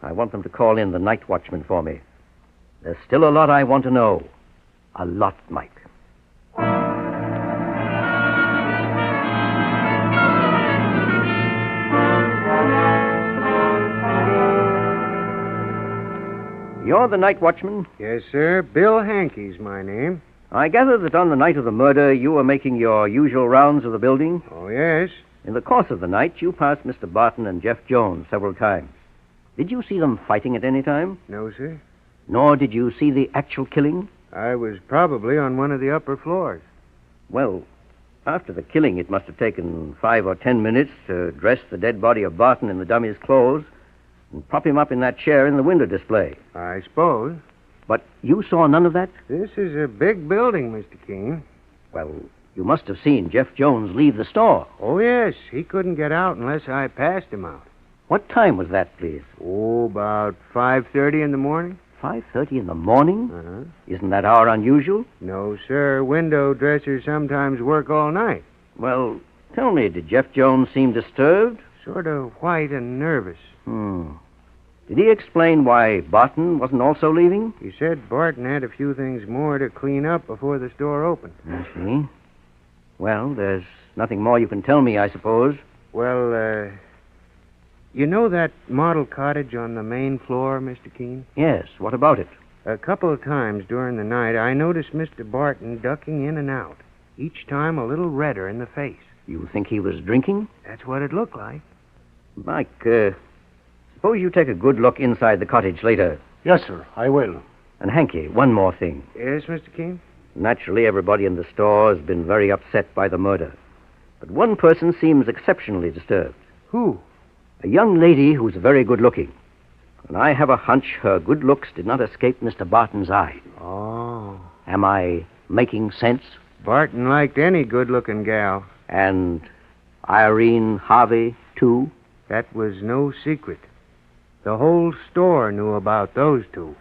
I want them to call in the night watchman for me. There's still a lot I want to know. A lot, Mike. You're the night watchman? Yes, sir. Bill Hankey's my name. I gather that on the night of the murder, you were making your usual rounds of the building? Oh, yes. In the course of the night, you passed Mr. Barton and Jeff Jones several times. Did you see them fighting at any time? No, sir. Nor did you see the actual killing? I was probably on one of the upper floors. Well, after the killing, it must have taken 5 or 10 minutes to dress the dead body of Barton in the dummy's clothes and prop him up in that chair in the window display. I suppose. But you saw none of that? This is a big building, Mr. Keene. Well, you must have seen Jeff Jones leave the store. Oh, yes. He couldn't get out unless I passed him out. What time was that, please? Oh, about 5:30 in the morning. 5:30 in the morning? Uh-huh. Isn't that hour unusual? No, sir. Window dressers sometimes work all night. Well, tell me, did Jeff Jones seem disturbed? Sort of white and nervous. Did he explain why Barton wasn't also leaving? He said Barton had a few things more to clean up before the store opened. I see. Well, there's nothing more you can tell me, I suppose. Well, you know that model cottage on the main floor, Mr. Keene? Yes, what about it? A couple of times during the night, I noticed Mr. Barton ducking in and out, each time a little redder in the face. You think he was drinking? That's what it looked like. Mike, suppose you take a good look inside the cottage later. Yes, sir, I will. And Hanky, one more thing. Yes, Mr. Keene? Naturally, everybody in the store has been very upset by the murder. But one person seems exceptionally disturbed. Who? A young lady who's very good looking. And I have a hunch her good looks did not escape Mr. Barton's eye. Oh. Am I making sense? Barton liked any good-looking gal. And Irene Harvey, too? That was no secret. The whole store knew about those two.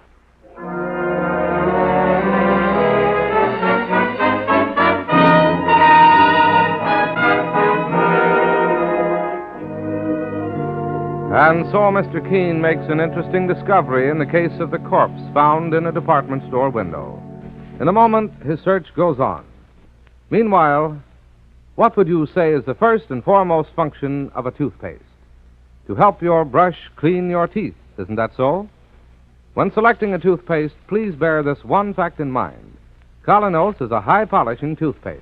And so Mr. Keene makes an interesting discovery in the case of the corpse found in a department store window. In a moment, his search goes on. Meanwhile, what would you say is the first and foremost function of a toothpaste? To help your brush clean your teeth, isn't that so? When selecting a toothpaste, please bear this one fact in mind. Colinos is a high-polishing toothpaste.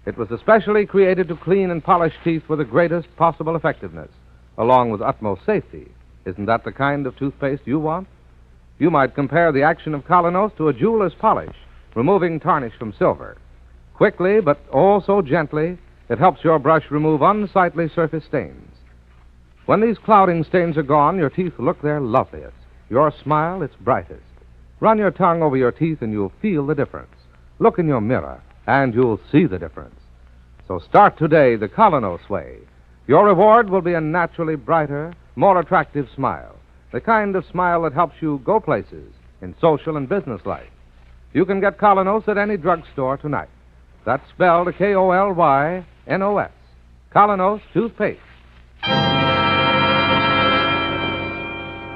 It was especially created to clean and polish teeth with the greatest possible effectiveness, along with utmost safety. Isn't that the kind of toothpaste you want? You might compare the action of Colinos to a jeweler's polish, removing tarnish from silver. Quickly, but oh so gently, it helps your brush remove unsightly surface stains. When these clouding stains are gone, your teeth look their loveliest. Your smile its brightest. Run your tongue over your teeth and you'll feel the difference. Look in your mirror and you'll see the difference. So start today the Colinos way. Your reward will be a naturally brighter, more attractive smile. The kind of smile that helps you go places in social and business life. You can get Colinos at any drugstore tonight. That's spelled K-O-L-Y-N-O-S. Colinos Toothpaste.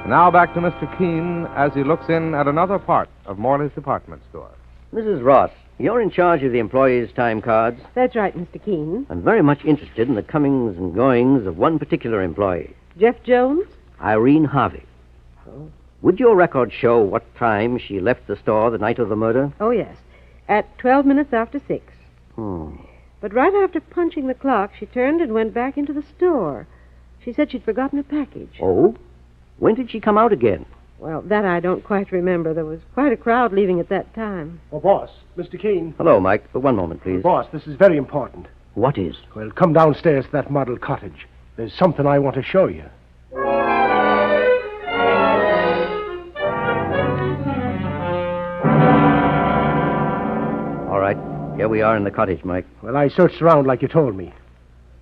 Now back to Mr. Keene as he looks in at another part of Morley's department store. Mrs. Ross, you're in charge of the employees' time cards. That's right, Mr. Keene. I'm very much interested in the comings and goings of one particular employee. Jeff Jones? Irene Harvey. Oh. Would your record show what time she left the store the night of the murder? Oh, yes. At 12 minutes after 6. Hmm. But right after punching the clock, she turned and went back into the store. She said she'd forgotten a package. Oh? When did she come out again? Well, that I don't quite remember. There was quite a crowd leaving at that time. Oh, boss, Mr. Keene. Hello, Mike. One moment, please. Boss, this is very important. What is? Well, come downstairs to that model cottage. There's something I want to show you. All right. Here we are in the cottage, Mike. Well, I searched around like you told me.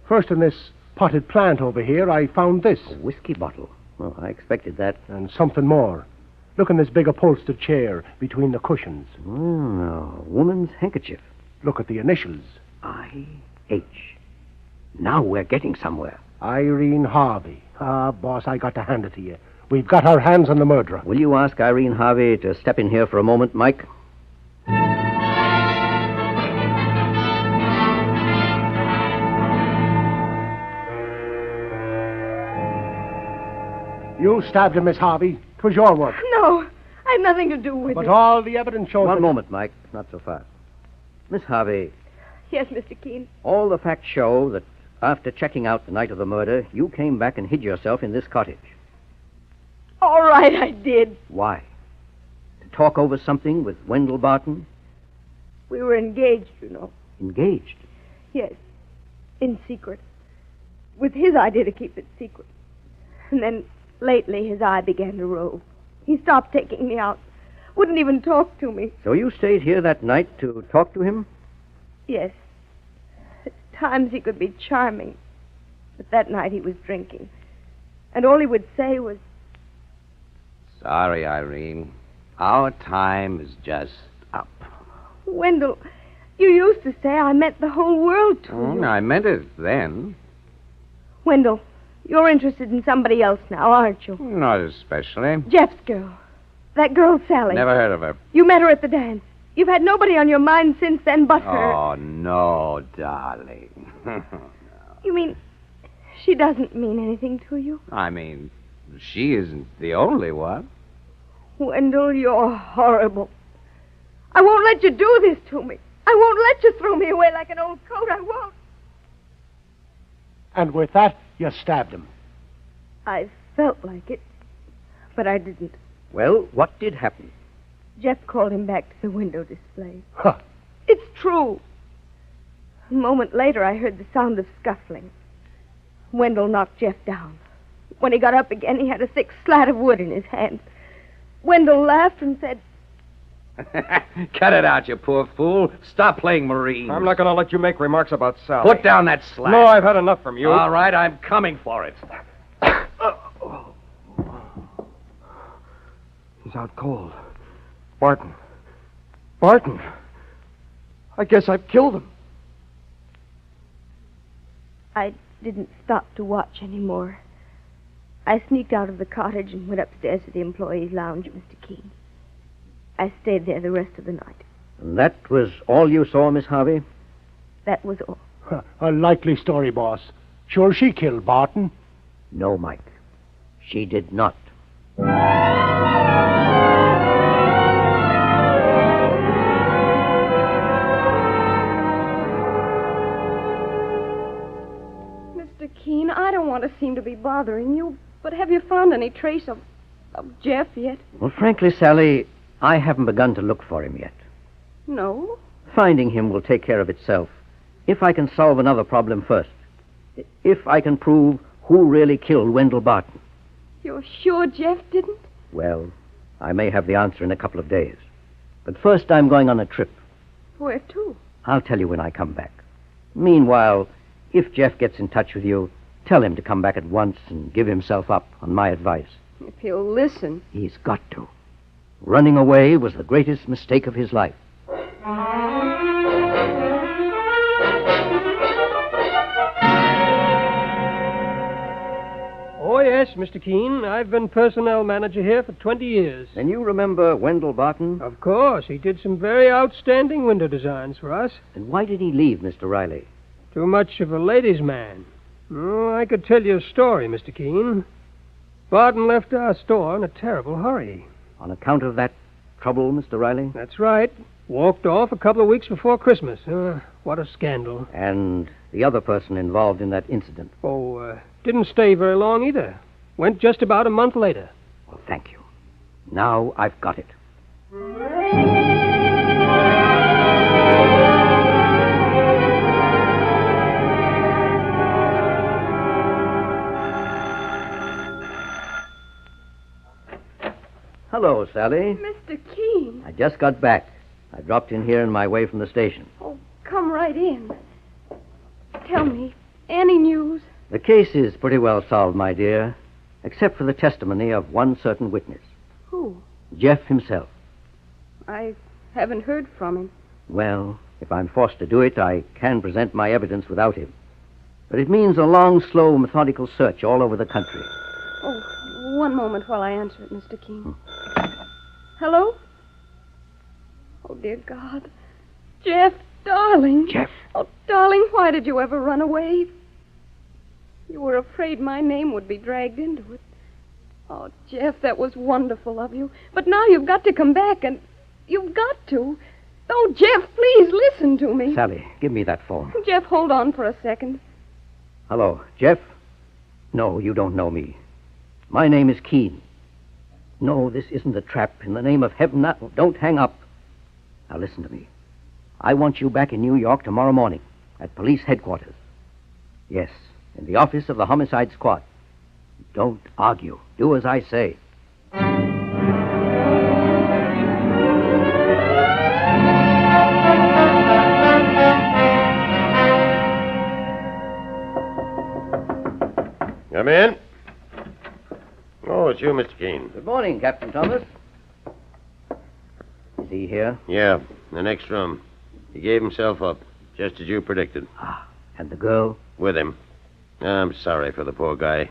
First, in this potted plant over here, I found this. A whiskey bottle. Oh, I expected that. And something more. Look in this big upholstered chair between the cushions. Oh, a woman's handkerchief. Look at the initials. I-H. Now we're getting somewhere. Irene Harvey. Ah, boss, I got to hand it to you. We've got our hands on the murderer. Will you ask Irene Harvey to step in here for a moment, Mike? You stabbed him, Miss Harvey. 'Twas your work. No, I had nothing to do with But it. all the evidence shows... One moment, Mike. Not so fast. Miss Harvey, Yes, Mr. Keene. all the facts show that after checking out the night of the murder, you came back and hid yourself in this cottage. All right, I did. Why? To talk over something with Wendell Barton? We were engaged, you know. Engaged? Yes, in secret. With his idea to keep it secret. And then lately his eye began to rove. He stopped taking me out. Wouldn't even talk to me. So you stayed here that night to talk to him? Yes. At times he could be charming. But that night he was drinking. And all he would say was, Sorry, Irene. Our time is just up. Wendell, you used to say I meant the whole world to you. I meant it then. Wendell, you're interested in somebody else now, aren't you? Not especially. Jeff's girl. That girl, Sally. Never heard of her. You met her at the dance. You've had nobody on your mind since then but her. Oh, no, darling. You mean she doesn't mean anything to you? I mean, she isn't the only one. Wendell, you're horrible. I won't let you do this to me. I won't let you throw me away like an old coat. I won't. And with that, you stabbed him. I felt like it, but I didn't. Well, what did happen? Jeff called him back to the window display. Huh. It's true. A moment later, I heard the sound of scuffling. Wendell knocked Jeff down. When he got up again, he had a thick slat of wood in his hand. Wendell laughed and said, Cut it out, you poor fool. Stop playing Marine. I'm not going to let you make remarks about Sally. Put down that slat. No, I've had enough from you. All right, I'm coming for it. He's out cold. Barton. Barton. I guess I've killed him. I didn't stop to watch anymore. I sneaked out of the cottage and went upstairs to the employees' lounge, Mr. Keene. I stayed there the rest of the night. And that was all you saw, Miss Harvey? That was all. A likely story, boss. Sure she killed Barton? No, Mike. She did not. Mr. Keene, I don't want to seem to be bothering you, but have you found any trace of Jeff yet? Well, frankly, Sally, I haven't begun to look for him yet. No? Finding him will take care of itself. If I can solve another problem first. If I can prove who really killed Wendell Barton. You're sure Jeff didn't? Well, I may have the answer in a couple of days. But first I'm going on a trip. Where to? I'll tell you when I come back. Meanwhile, if Jeff gets in touch with you, tell him to come back at once and give himself up on my advice. If he'll listen. He's got to. Running away was the greatest mistake of his life. Oh, yes, Mr. Keene. I've been personnel manager here for 20 years. And you remember Wendell Barton? Of course. He did some very outstanding window designs for us. And why did he leave, Mr. Riley? Too much of a ladies' man. Oh, I could tell you a story, Mr. Keene. Barton left our store in a terrible hurry. On account of that trouble, Mr. Riley? That's right. Walked off a couple of weeks before Christmas. What a scandal. And the other person involved in that incident? Oh, didn't stay very long either. Went just about a month later. Well, thank you. Now I've got it. Hello, Sally. Mr. Keene. I just got back. I dropped in here on my way from the station. Oh, come right in. Tell me, any news? The case is pretty well solved, my dear, except for the testimony of one certain witness. Who? Jeff himself. I haven't heard from him. Well, if I'm forced to do it, I can present my evidence without him. But it means a long, slow, methodical search all over the country. Oh, one moment while I answer it, Mr. Keene. Hello? Oh, dear God. Jeff, darling. Jeff. Oh, darling, why did you ever run away? You were afraid my name would be dragged into it. Oh, Jeff, that was wonderful of you. But now you've got to come back, and you've got to. Oh, Jeff, please listen to me. Sally, give me that phone. Jeff, hold on for a second. Hello, Jeff? No, you don't know me. My name is Keene. No, this isn't a trap. In the name of heaven, don't hang up. Now listen to me. I want you back in New York tomorrow morning at police headquarters. Yes, in the office of the homicide squad. Don't argue. Do as I say. Come in. Oh, it's you, Mr. Keene. Good morning, Captain Thomas. Is he here? Yeah, the next room. He gave himself up, just as you predicted. And the girl? With him. I'm sorry for the poor guy.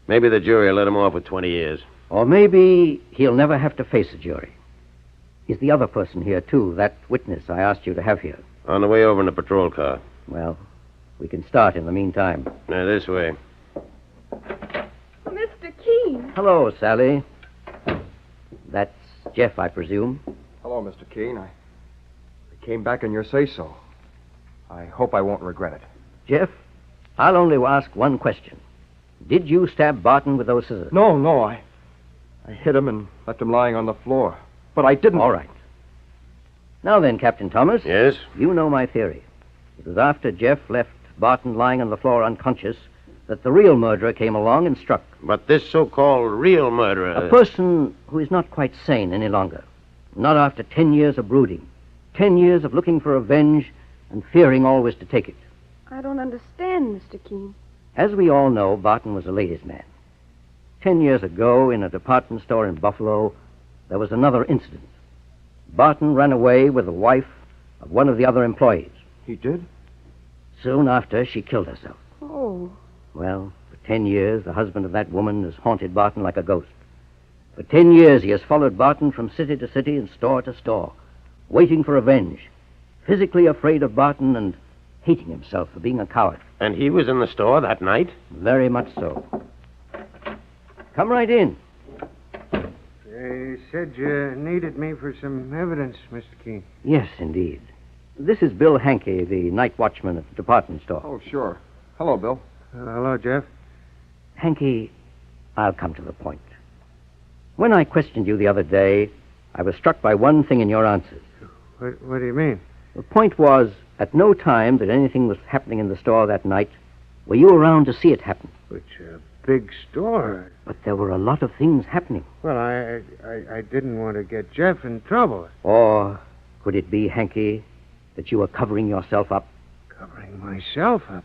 Maybe the jury will let him off with 20 years. Or maybe he'll never have to face a jury. Is the other person here, too, that witness I asked you to have here? On the way over in a patrol car. Well, we can start in the meantime. Now, this way. Mr. Keene. Hello, Sally. That's Jeff, I presume. Hello, Mr. Keene. I came back on your say-so. I hope I won't regret it. Jeff, I'll only ask one question. Did you stab Barton with those scissors? No. I hit him and left him lying on the floor. But I didn't. All right. Now then, Captain Thomas. Yes? You know my theory. It was after Jeff left Barton lying on the floor unconscious that the real murderer came along and struck. But this so-called real murderer... A person who is not quite sane any longer. Not after 10 years of brooding. 10 years of looking for revenge and fearing always to take it. I don't understand, Mr. Keene. As we all know, Barton was a ladies' man. 10 years ago, in a department store in Buffalo, there was another incident. Barton ran away with the wife of one of the other employees. He did? Soon after, she killed herself. Oh. Well, for 10 years, the husband of that woman has haunted Barton like a ghost. For 10 years, he has followed Barton from city to city and store to store, waiting for revenge, physically afraid of Barton and hating himself for being a coward. And he was in the store that night? Very much so. Come right in. They said you needed me for some evidence, Mr. Keene. Yes, indeed. This is Bill Hankey, the night watchman at the department store. Oh, sure. Hello, Bill. Hello, Jeff. Hankey, I'll come to the point. When I questioned you the other day, I was struck by one thing in your answers. What do you mean? The point was, at no time that anything was happening in the store that night were you around to see it happen. It's a big store. But there were a lot of things happening. Well, I didn't want to get Jeff in trouble. Or could it be, Hankey, that you were covering yourself up? Covering myself up?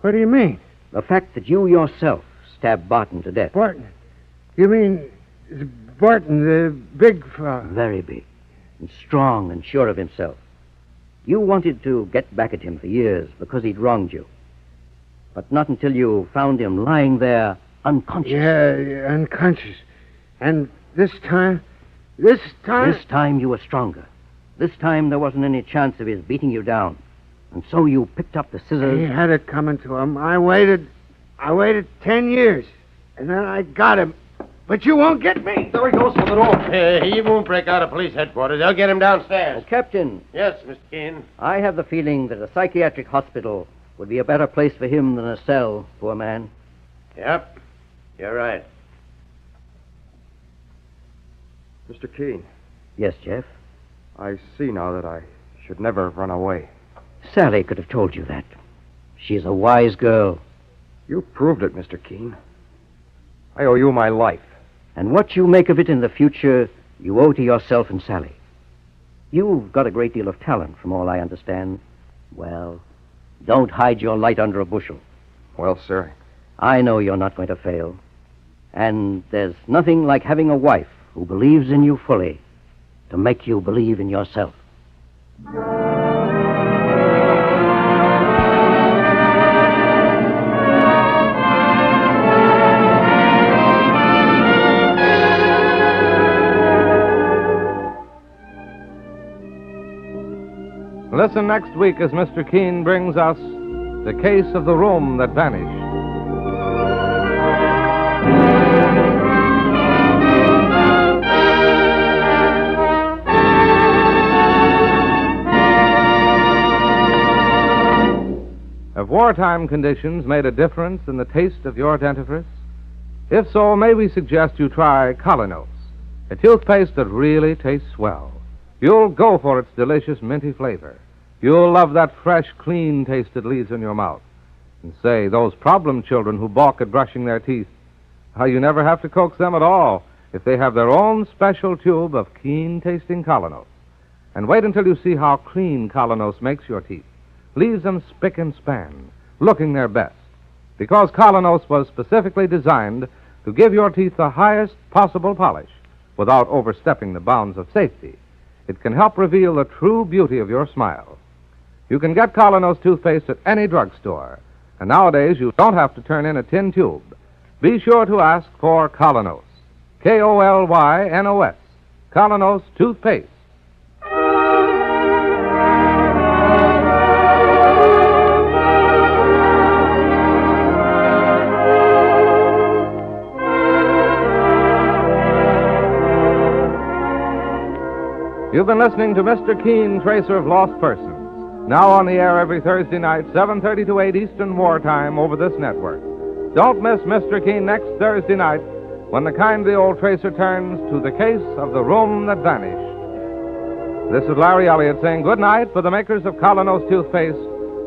What do you mean? The fact that you yourself stabbed Barton to death. Barton? You mean Barton, the big fellow? Very big. And strong and sure of himself. You wanted to get back at him for years because he'd wronged you. But not until you found him lying there unconscious. Yeah, unconscious. And this time? This time you were stronger. This time there wasn't any chance of his beating you down. And so you picked up the scissors. He had it coming to him. I waited 10 years. And then I got him. But you won't get me. There he goes from the door. He won't break out of police headquarters. They'll get him downstairs. Captain. Yes, Mr. Keene. I have the feeling that a psychiatric hospital would be a better place for him than a cell, poor man. Yep. You're right. Mr. Keene. Yes, Jeff? I see now that I should never have run away. Sally could have told you that. She's a wise girl. You proved it, Mr. Keene. I owe you my life. And what you make of it in the future, you owe to yourself and Sally. You've got a great deal of talent, from all I understand. Well, don't hide your light under a bushel. Well, sir. I know you're not going to fail. And there's nothing like having a wife who believes in you fully to make you believe in yourself. Listen next week as Mr. Keene brings us The Case of the Room That Vanished. Have wartime conditions made a difference in the taste of your dentifrice? If so, may we suggest you try Colonos, a toothpaste that really tastes well. You'll go for its delicious minty flavor. You'll love that fresh, clean taste it leaves in your mouth. And say, those problem children who balk at brushing their teeth, how you never have to coax them at all if they have their own special tube of keen-tasting Colonos. And wait until you see how clean Colonos makes your teeth. Leaves them spick and span, looking their best. Because Colonos was specifically designed to give your teeth the highest possible polish without overstepping the bounds of safety. It can help reveal the true beauty of your smile. You can get Colonos toothpaste at any drugstore. And nowadays, you don't have to turn in a tin tube. Be sure to ask for Colonos. K-O-L-Y-N-O-S. Colonos toothpaste. You've been listening to Mr. Keene, Tracer of Lost Persons. Now on the air every Thursday night, 7:30 to 8 Eastern Wartime over this network. Don't miss Mr. Keene next Thursday night when the kindly old tracer turns to the case of the room that vanished. This is Larry Elliott saying good night for the makers of Colonos toothpaste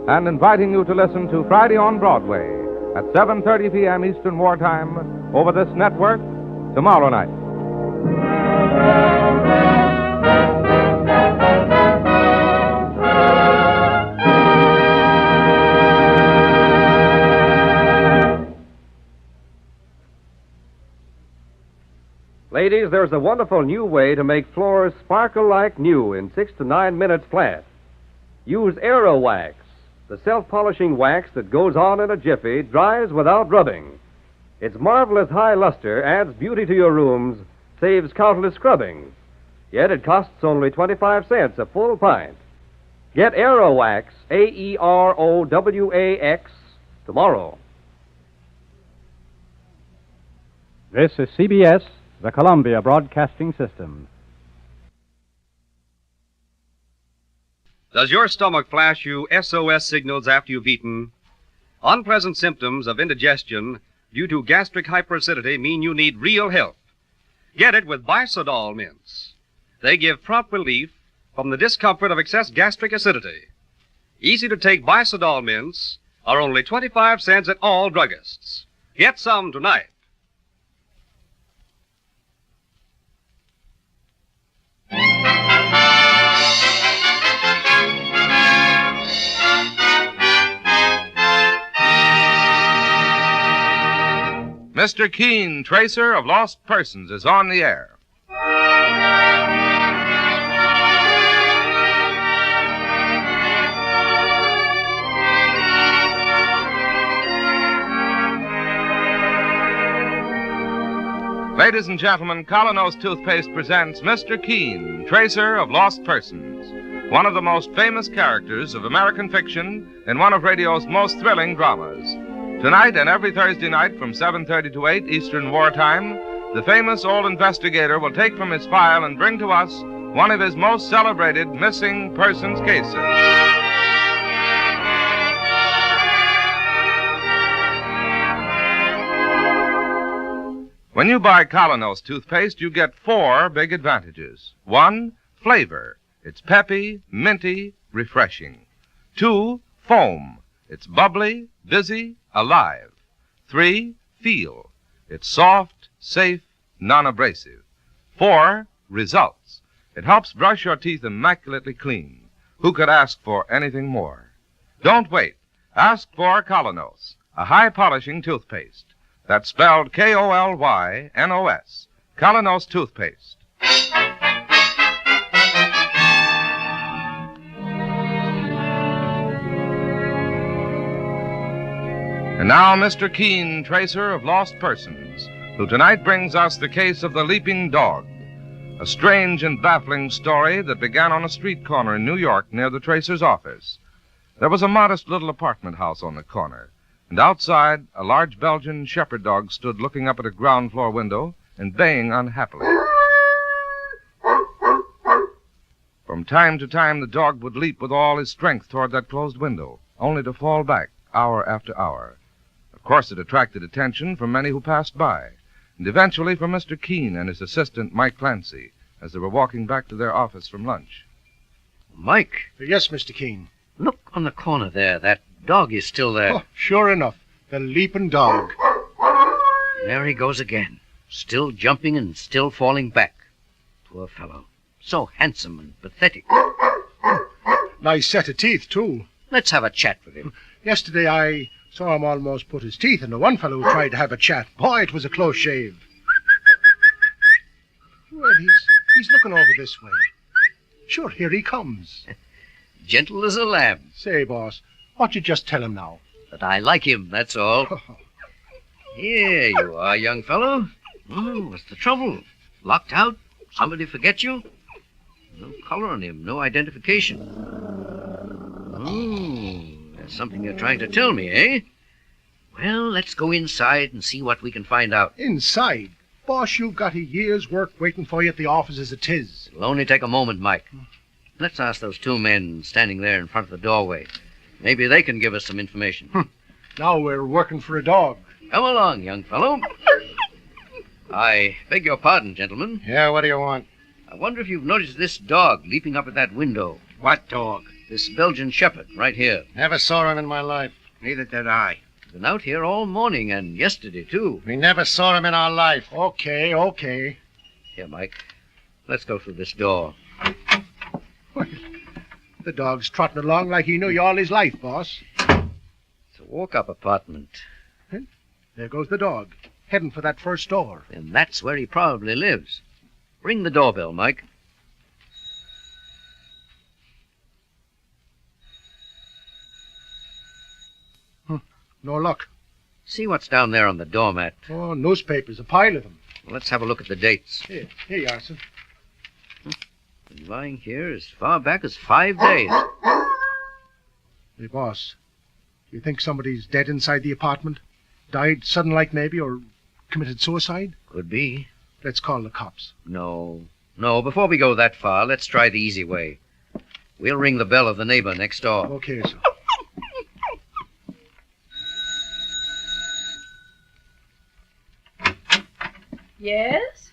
and inviting you to listen to Friday on Broadway at 7:30 p.m. Eastern Wartime over this network tomorrow night. Ladies, there's a wonderful new way to make floors sparkle like new in 6 to 9 minutes flat. Use Aero Wax, the self-polishing wax that goes on in a jiffy, dries without rubbing. Its marvelous high luster adds beauty to your rooms, saves countless scrubbing. Yet it costs only 25 cents a full pint. Get Aero Wax, AEROWAX, tomorrow. This is CBS, the Columbia Broadcasting System. Does your stomach flash you SOS signals after you've eaten? Unpleasant symptoms of indigestion due to gastric hyperacidity mean you need real help. Get it with Bisodol mints. They give prompt relief from the discomfort of excess gastric acidity. Easy-to-take Bisodol mints are only 25 cents at all druggists. Get some tonight. Mr. Keene, Tracer of Lost Persons, is on the air. Ladies and gentlemen, Colonos Toothpaste presents Mr. Keene, Tracer of Lost Persons, one of the most famous characters of American fiction in one of radio's most thrilling dramas. Tonight and every Thursday night from 7:30 to 8 Eastern Wartime, the famous old investigator will take from his file and bring to us one of his most celebrated missing persons cases. When you buy Colonos toothpaste, you get 4 big advantages. 1, flavor. It's peppy, minty, refreshing. 2, foam. It's bubbly, busy, alive. 3, feel. It's soft, safe, non-abrasive. 4, results. It helps brush your teeth immaculately clean. Who could ask for anything more? Don't wait. Ask for Colonos, a high-polishing toothpaste. That's spelled KolYnos. Colonos toothpaste. And now, Mr. Keene, Tracer of Lost Persons, who tonight brings us the case of the Leaping Dog, a strange and baffling story that began on a street corner in New York near the Tracer's office. There was a modest little apartment house on the corner, and outside, a large Belgian shepherd dog stood looking up at a ground floor window and baying unhappily. From time to time, the dog would leap with all his strength toward that closed window, only to fall back hour after hour. Of course, it attracted attention from many who passed by, and eventually from Mr. Keene and his assistant, Mike Clancy, as they were walking back to their office from lunch. Mike. Yes, Mr. Keene. Look on the corner there. That dog is still there. Oh, sure enough. The leaping dog. There he goes again. Still jumping and still falling back. Poor fellow. So handsome and pathetic. Nice set of teeth, too. Let's have a chat with him. Yesterday I saw him almost put his teeth into one fellow who tried to have a chat. Boy, it was a close shave. Well, he's looking over this way. Sure, here he comes. Gentle as a lamb. Say, boss, what'd you just tell him now? That I like him, that's all. Here you are, young fellow. Oh, what's the trouble? Locked out? Somebody forget you? No collar on him, no identification. Oh, there's something you're trying to tell me, eh? Well, let's go inside and see what we can find out. Inside? Boss, you've got a year's work waiting for you at the office as it is. It'll only take a moment, Mike. Let's ask those 2 men standing there in front of the doorway. Maybe they can give us some information. Now we're working for a dog. Come along, young fellow. I beg your pardon, gentlemen. Yeah, what do you want? I wonder if you've noticed this dog leaping up at that window. What dog? This Belgian Shepherd, right here. Never saw him in my life. Neither did I. Been out here all morning and yesterday, too. We never saw him in our life. Okay. Here, Mike. Let's go through this door. The dog's trotting along like he knew you all his life, boss. It's a walk-up apartment. There goes the dog, heading for that first door. And that's where he probably lives. Ring the doorbell, Mike. No luck. See what's down there on the doormat. Oh, newspapers, a pile of them. Well, let's have a look at the dates. Here you are, sir. Been lying here as far back as 5 days. Hey, boss, do you think somebody's dead inside the apartment? Died sudden like maybe, or committed suicide? Could be. Let's call the cops. No, before we go that far, let's try the easy way. We'll ring the bell of the neighbor next door. Okay, sir. Yes?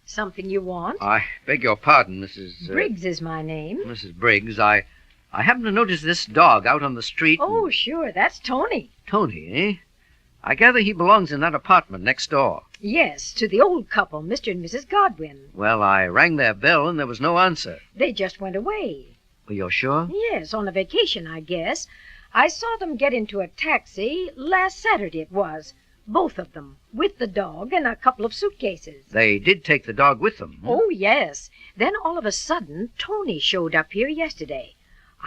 Something you want? I beg your pardon, Mrs. Briggs is my name. Mrs. Briggs. I happen to notice this dog out on the street. Oh, sure, that's Tony. Tony, eh? I gather he belongs in that apartment next door. Yes, to the old couple, Mr. and Mrs. Godwin. Well, I rang their bell and there was no answer. They just went away. Well, you're sure? Yes, on a vacation, I guess. I saw them get into a taxi last Saturday it was. Both of them, with the dog and a couple of suitcases. They did take the dog with them. Oh, yes. Then all of a sudden, Tony showed up here yesterday.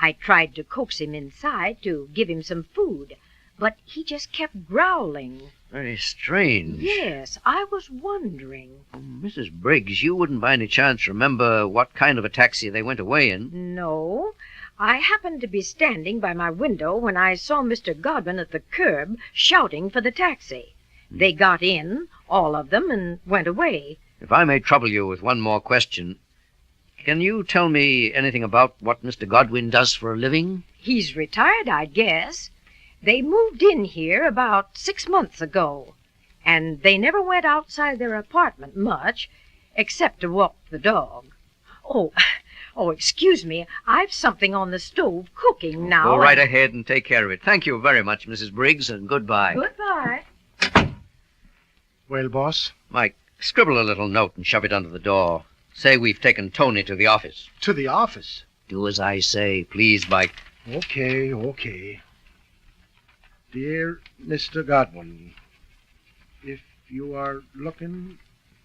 I tried to coax him inside to give him some food, but he just kept growling. Very strange. Yes, I was wondering. Mrs. Briggs, you wouldn't by any chance remember what kind of a taxi they went away in? No. I happened to be standing by my window when I saw Mr. Godwin at the curb shouting for the taxi. They got in, all of them, and went away. If I may trouble you with one more question, can you tell me anything about what Mr. Godwin does for a living? He's retired, I guess. They moved in here about 6 months ago, and they never went outside their apartment much, except to walk the dog. Oh, excuse me. I've something on the stove cooking now. Go right ahead and take care of it. Thank you very much, Mrs. Briggs, and goodbye. Goodbye. Well, boss? Mike, scribble a little note and shove it under the door. Say we've taken Tony to the office. To the office? Do as I say, please, Mike. Okay. Dear Mr. Godwin, if you are looking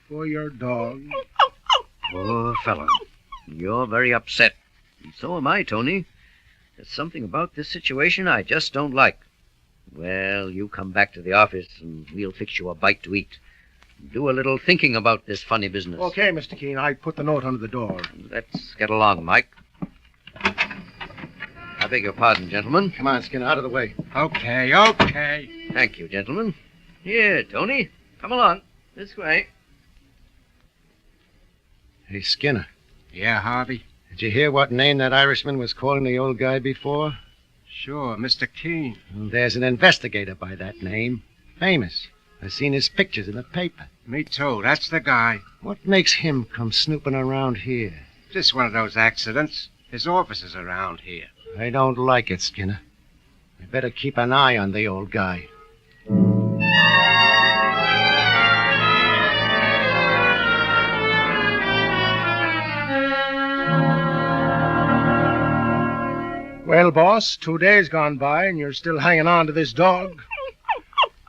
for your dog... Poor fellow. You're very upset. And so am I, Tony. There's something about this situation I just don't like. Well, you come back to the office and we'll fix you a bite to eat. Do a little thinking about this funny business. Okay, Mr. Keene. I put the note under the door. Let's get along, Mike. I beg your pardon, gentlemen. Come on, Skinner, out of the way. Okay. Thank you, gentlemen. Here, Tony. Come along. This way. Hey, Skinner. Yeah, Harvey? Did you hear what name that Irishman was calling the old guy before? Sure, Mr. Keene. Well, there's an investigator by that name. Famous. I've seen his pictures in the paper. Me too. That's the guy. What makes him come snooping around here? Just one of those accidents. His office is around here. I don't like it, Skinner. I better keep an eye on the old guy. Well, boss, 2 days gone by and you're still hanging on to this dog.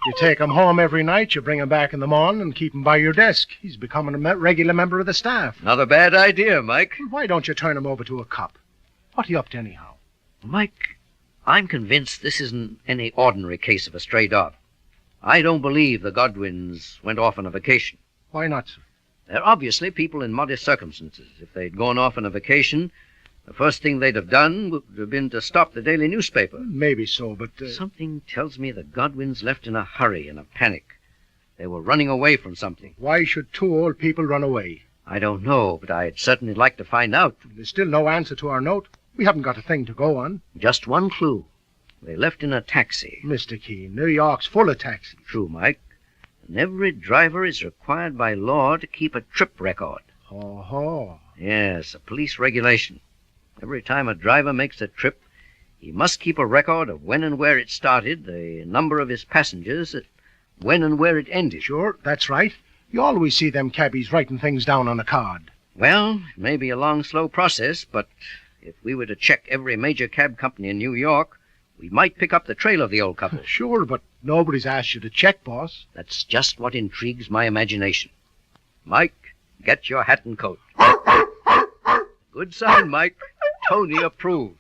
You take him home every night, you bring him back in the morning and keep him by your desk. He's becoming a regular member of the staff. Not a bad idea, Mike. Why don't you turn him over to a cop? What are you up to anyhow? Mike, I'm convinced this isn't any ordinary case of a stray dog. I don't believe the Godwins went off on a vacation. Why not, sir? They're obviously people in modest circumstances. If they'd gone off on a vacation, the first thing they'd have done would have been to stop the daily newspaper. Maybe so, but... Something tells me the Godwins left in a hurry, in a panic. They were running away from something. Why should 2 old people run away? I don't know, but I'd certainly like to find out. There's still no answer to our note. We haven't got a thing to go on. Just one clue. They left in a taxi. Mr. Keene, New York's full of taxis. True, Mike. And every driver is required by law to keep a trip record. Oh. Yes, a police regulation. Every time a driver makes a trip, he must keep a record of when and where it started, the number of his passengers, when and where it ended. Sure, that's right. You always see them cabbies writing things down on a card. Well, it may be a long, slow process, but if we were to check every major cab company in New York, we might pick up the trail of the old couple. Sure, but nobody's asked you to check, boss. That's just what intrigues my imagination. Mike, get your hat and coat. Good sign, Mike. Tony approves.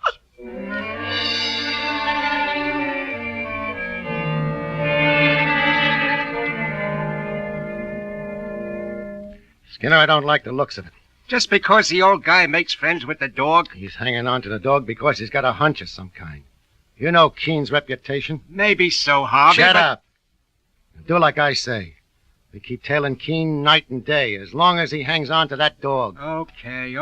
Skinner, I don't like the looks of it. Just because the old guy makes friends with the dog? He's hanging on to the dog because he's got a hunch of some kind. You know Keene's reputation. Maybe so, Harvey. Shut up. Do like I say. We keep tailing Keene night and day, as long as he hangs on to that dog. Okay.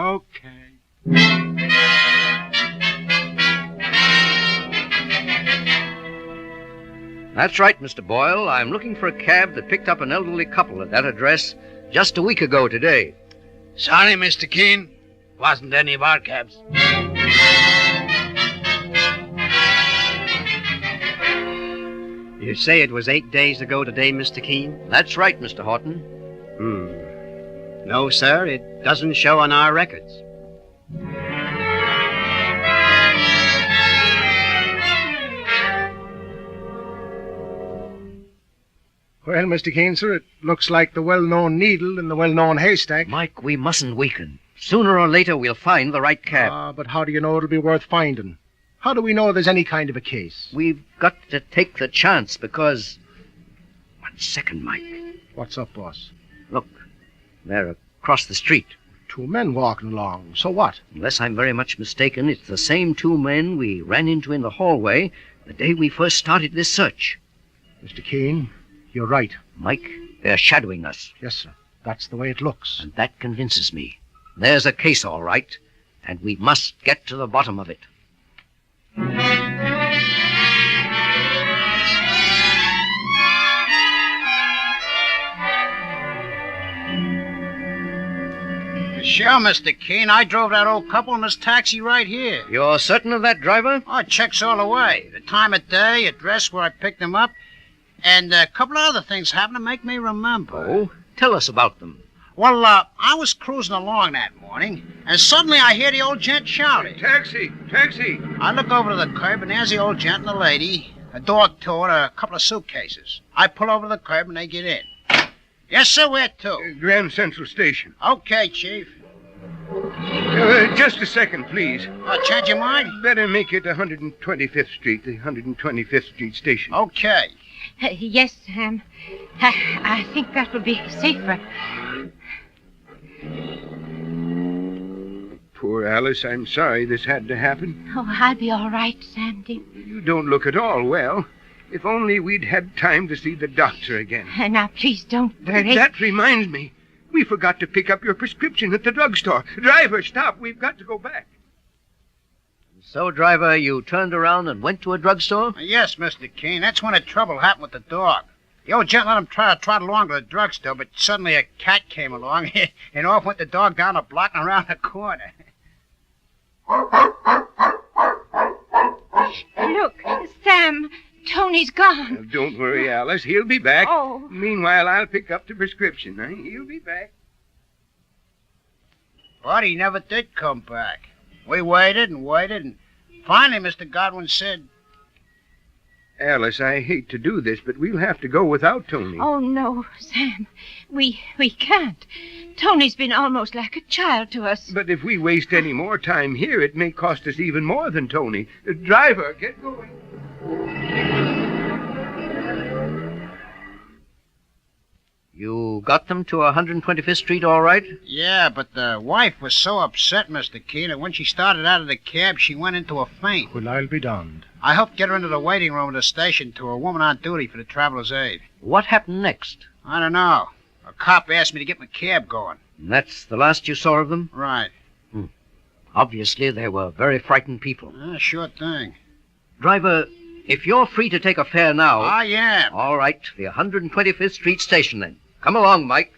That's right, Mr. Boyle. I'm looking for a cab that picked up an elderly couple at that address just a week ago today. Sorry, Mr. Keene. Wasn't any of our cabs. You say it was 8 days ago today, Mr. Keene? That's right, Mr. Horton. No, sir, it doesn't show on our records. Well, Mr. Keene, sir, it looks like the well-known needle in the well-known haystack. Mike, we mustn't weaken. Sooner or later, we'll find the right cab. But how do you know it'll be worth finding? How do we know there's any kind of a case? We've got to take the chance because... 1 second, Mike. What's up, boss? Look, they're across the street. 2 men walking along. So what? Unless I'm very much mistaken, it's the same 2 men we ran into in the hallway the day we first started this search. Mr. Keene, you're right. Mike, they're shadowing us. Yes, sir. That's the way it looks. And that convinces me. There's a case, all right, and we must get to the bottom of it. Sure, Mr. Keene. I drove that old couple in this taxi right here. You're certain of that, driver? Oh, it checks all the way. The time of day, address where I picked them up, and a couple of other things happened to make me remember. Oh? Tell us about them. Well, I was cruising along that morning, and suddenly I hear the old gent shouting. Taxi! I look over to the curb, and there's the old gent and the lady, a dog too, and a couple of suitcases. I pull over to the curb, and they get in. Yes, sir, where to? Grand Central Station. Okay, Chief. Just a second, please. Change your mind? Better make it 125th Street, the 125th Street station. Okay. Yes, Sam. I think that would be safer. Poor Alice, I'm sorry this had to happen. Oh, I'll be all right, Sandy. You don't look at all well. If only we'd had time to see the doctor again. Now, please don't worry. That reminds me. We forgot to pick up your prescription at the drugstore. Driver, stop. We've got to go back. So, driver, you turned around and went to a drugstore? Yes, Mr. Keene. That's when the trouble happened with the dog. The old gent let him try to trot along to the drugstore, but suddenly a cat came along, and off went the dog down a block and around the corner. Look, Sam, Tony's gone. Don't worry, Alice. He'll be back. Oh. Meanwhile, I'll pick up the prescription. He'll be back. But he never did come back. We waited and waited, and finally Mr. Godwin said... Alice, I hate to do this, but we'll have to go without Tony. Oh, no, Sam. We can't. Tony's been almost like a child to us. But if we waste any more time here, it may cost us even more than Tony. Driver, get going. You got them to 125th Street all right? Yeah, but the wife was so upset, Mr. Keene, that when she started out of the cab, she went into a faint. Well, I'll be darned. I helped get her into the waiting room at the station to a woman on duty for the Traveler's Aid. What happened next? I don't know. A cop asked me to get my cab going. And that's the last you saw of them? Right. Obviously, they were very frightened people. Sure thing. Driver, If you're free to take a fare now... I am. All right, the 125th Street station, then. Come along, Mike.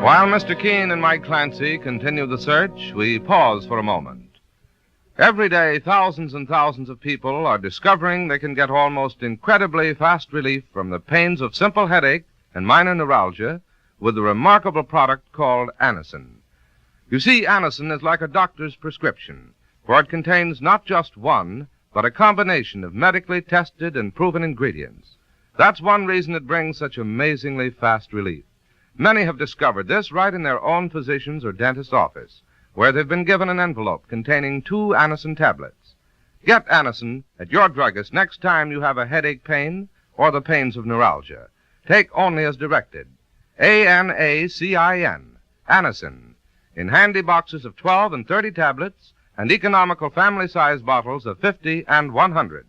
While Mr. Keene and Mike Clancy continue the search, we pause for a moment. Every day, thousands and thousands of people are discovering they can get almost incredibly fast relief from the pains of simple headache and minor neuralgia with the remarkable product called Anacin. You see, Anacin is like a doctor's prescription, for it contains not just one, but a combination of medically tested and proven ingredients. That's one reason it brings such amazingly fast relief. Many have discovered this right in their own physician's or dentist's office, where they've been given an envelope containing 2 Anacin tablets. Get Anacin at your druggist next time you have a headache pain or the pains of neuralgia. Take only as directed. Anacin, Anacin, in handy boxes of 12 and 30 tablets and economical family-size bottles of 50 and 100.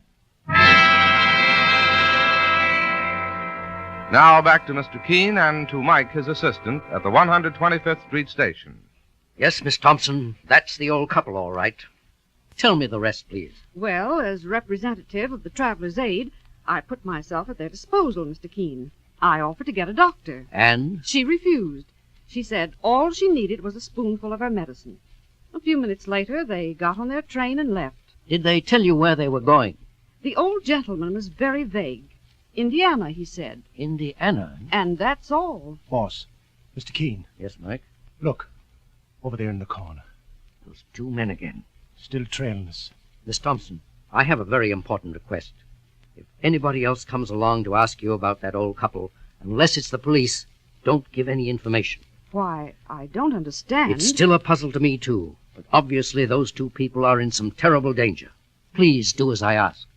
Now back to Mr. Keene and to Mike, his assistant, at the 125th Street station. Yes, Miss Thompson, that's the old couple, all right. Tell me the rest, please. Well, as representative of the Traveler's Aid, I put myself at their disposal, Mr. Keene. I offered to get a doctor. And? She refused. She said all she needed was a spoonful of her medicine. A few minutes later, they got on their train and left. Did they tell you where they were going? The old gentleman was very vague. Indiana, he said. Indiana? And that's all. Boss, Mr. Keene. Yes, Mike? Look, over there in the corner. Those 2 men again. Still trailing us. Miss Thompson, I have a very important request. If anybody else comes along to ask you about that old couple, unless it's the police, don't give any information. Why, I don't understand. It's still a puzzle to me, too. But obviously those 2 people are in some terrible danger. Please do as I ask.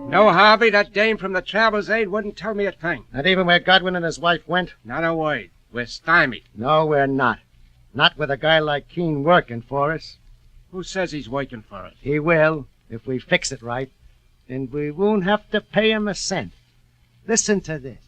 No, Harvey, that dame from the Traveler's Aid wouldn't tell me a thing. Not even where Godwin and his wife went? Not a word. We're stymied. No, we're not. Not with a guy like Keene working for us. Who says he's working for us? He will, if we fix it right. And we won't have to pay him a cent. Listen to this.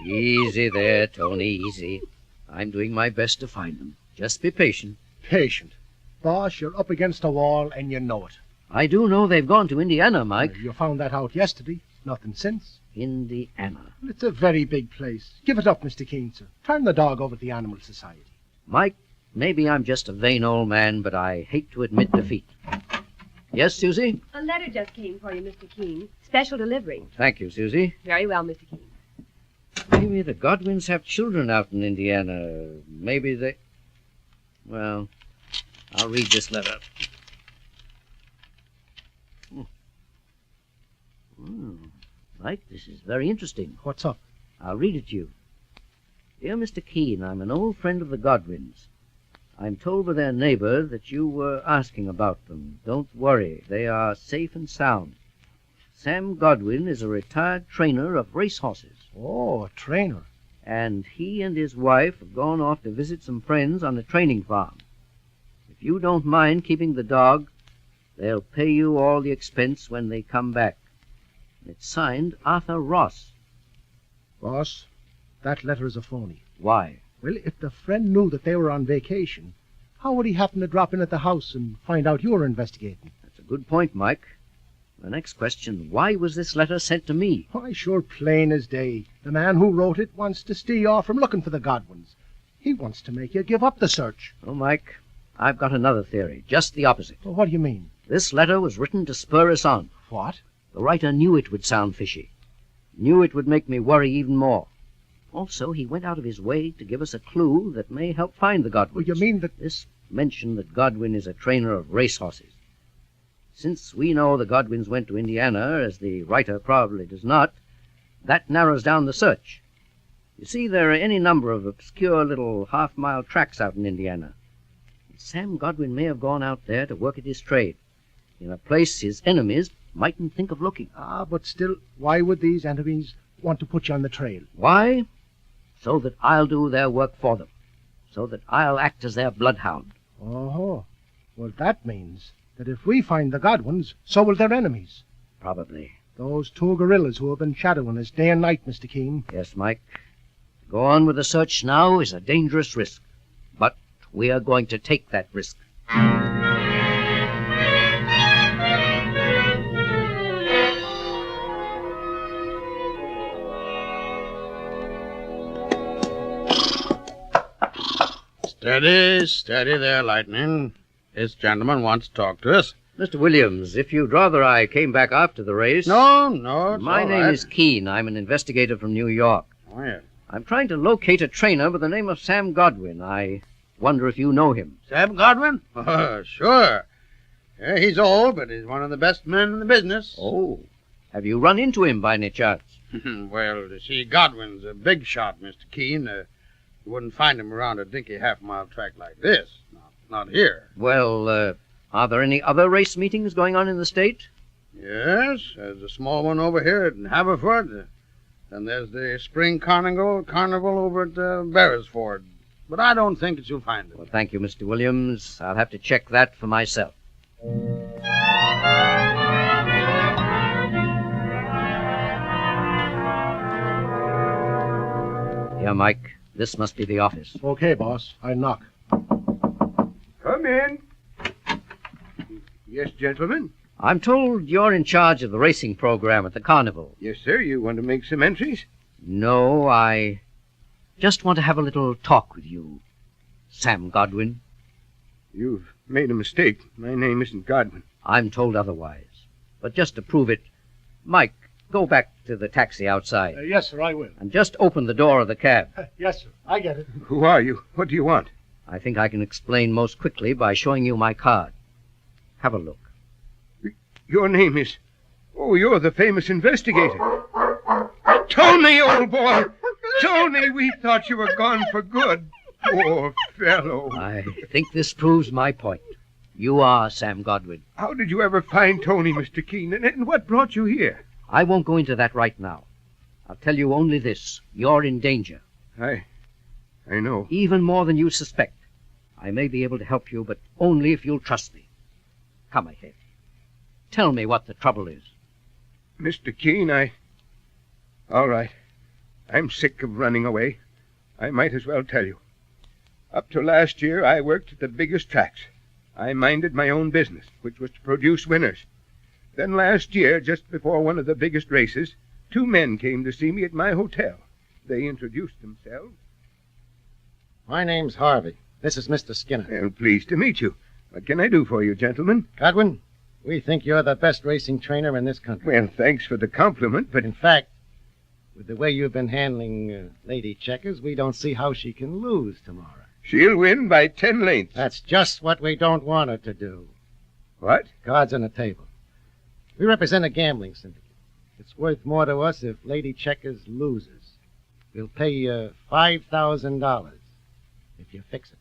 Easy there, Tony, easy. I'm doing my best to find them. Just be patient. Patient? Boss, you're up against a wall and you know it. I do know they've gone to Indiana, Mike. You found that out yesterday. Nothing since. Indiana. It's a very big place. Give it up, Mr. Keene, sir. Turn the dog over to the Animal Society. Mike, maybe I'm just a vain old man, but I hate to admit defeat. Yes, Susie? A letter just came for you, Mr. Keene. Special delivery. Thank you, Susie. Very well, Mr. Keene. Maybe the Godwins have children out in Indiana. Maybe they... Well, I'll read this letter. Mike, this is very interesting. What's up? I'll read it to you. Dear Mr. Keene, I'm an old friend of the Godwins. I'm told by their neighbor that you were asking about them. Don't worry. They are safe and sound. Sam Godwin is a retired trainer of racehorses. Oh, a trainer. And he and his wife have gone off to visit some friends on a training farm. If you don't mind keeping the dog, they'll pay you all the expense when they come back. It's signed Arthur Ross. Boss, that letter is a phony. Why? Well, if the friend knew that they were on vacation, how would he happen to drop in at the house and find out you were investigating? That's a good point, Mike. The next question, why was this letter sent to me? Why, sure, plain as day. The man who wrote it wants to steer you off from looking for the Godwins. He wants to make you give up the search. Oh, Mike, I've got another theory, just the opposite. Well, what do you mean? This letter was written to spur us on. What? The writer knew it would sound fishy. Knew it would make me worry even more. Also, he went out of his way to give us a clue that may help find the Godwins. Well, you mean that... This mention that Godwin is a trainer of racehorses. Since we know the Godwins went to Indiana, as the writer probably does not, that narrows down the search. You see, there are any number of obscure little half-mile tracks out in Indiana. Sam Godwin may have gone out there to work at his trade, in a place his enemies mightn't think of looking. But still, why would these enemies want to put you on the trail? Why? So that I'll do their work for them. So that I'll act as their bloodhound. Oh, well, that means that if we find the Godwins, so will their enemies. Probably. Those two guerrillas who have been shadowing us day and night, Mr. Keene. Yes, Mike. To go on with the search now is a dangerous risk. But we are going to take that risk. Steady, steady there, Lightning. This gentleman wants to talk to us. Mr. Williams, if you'd rather I came back after the race... No, it's My all name right. is Keene. I'm an investigator from New York. Oh, yeah. I'm trying to locate a trainer by the name of Sam Godwin. I wonder if you know him. Sam Godwin? Oh, sure. Yeah, he's old, but he's one of the best men in the business. Oh. Have you run into him by any chance? Well, you see, Godwin's a big shot, Mr. Keene. You wouldn't find him around a dinky half-mile track like this. Not here. Well, are there any other race meetings going on in the state? Yes, there's a small one over here at Haverford. And there's the spring carnival over at Beresford. But I don't think that you'll find it. Well, thank you, Mr. Williams. I'll have to check that for myself. Here, Mike. This must be the office. Okay, boss. I knock. Come in. Yes, gentlemen. I'm told you're in charge of the racing program at the carnival. Yes, sir. You want to make some entries? No, I just want to have a little talk with you, Sam Godwin. You've made a mistake. My name isn't Godwin. I'm told otherwise. But just to prove it, Mike, go back to the taxi outside. Yes, sir, I will. And just open the door of the cab. Yes, sir, I get it. Who are you? What do you want? I think I can explain most quickly by showing you my card. Have a look. Your name is... Oh, you're the famous investigator. Tony, old boy! Tony, we thought you were gone for good. Poor fellow. I think this proves my point. You are Sam Godwin. How did you ever find Tony, Mr. Keene? And what brought you here? I won't go into that right now. I'll tell you only this. You're in danger. I know. Even more than you suspect. I may be able to help you, but only if you'll trust me. Come ahead. Tell me what the trouble is. Mr. Keene, All right. I'm sick of running away. I might as well tell you. Up to last year, I worked at the biggest tracks. I minded my own business, which was to produce winners. Then last year, just before one of the biggest races, two men came to see me at my hotel. They introduced themselves. My name's Harvey. This is Mr. Skinner. Well, pleased to meet you. What can I do for you, gentlemen? Godwin, we think you're the best racing trainer in this country. Well, thanks for the compliment, but... In fact, with the way you've been handling Lady Checkers, we don't see how she can lose tomorrow. She'll win by 10 lengths. That's just what we don't want her to do. What? Cards on the table. We represent a gambling syndicate. It's worth more to us if Lady Checkers loses. We'll pay you $5,000 if you fix it.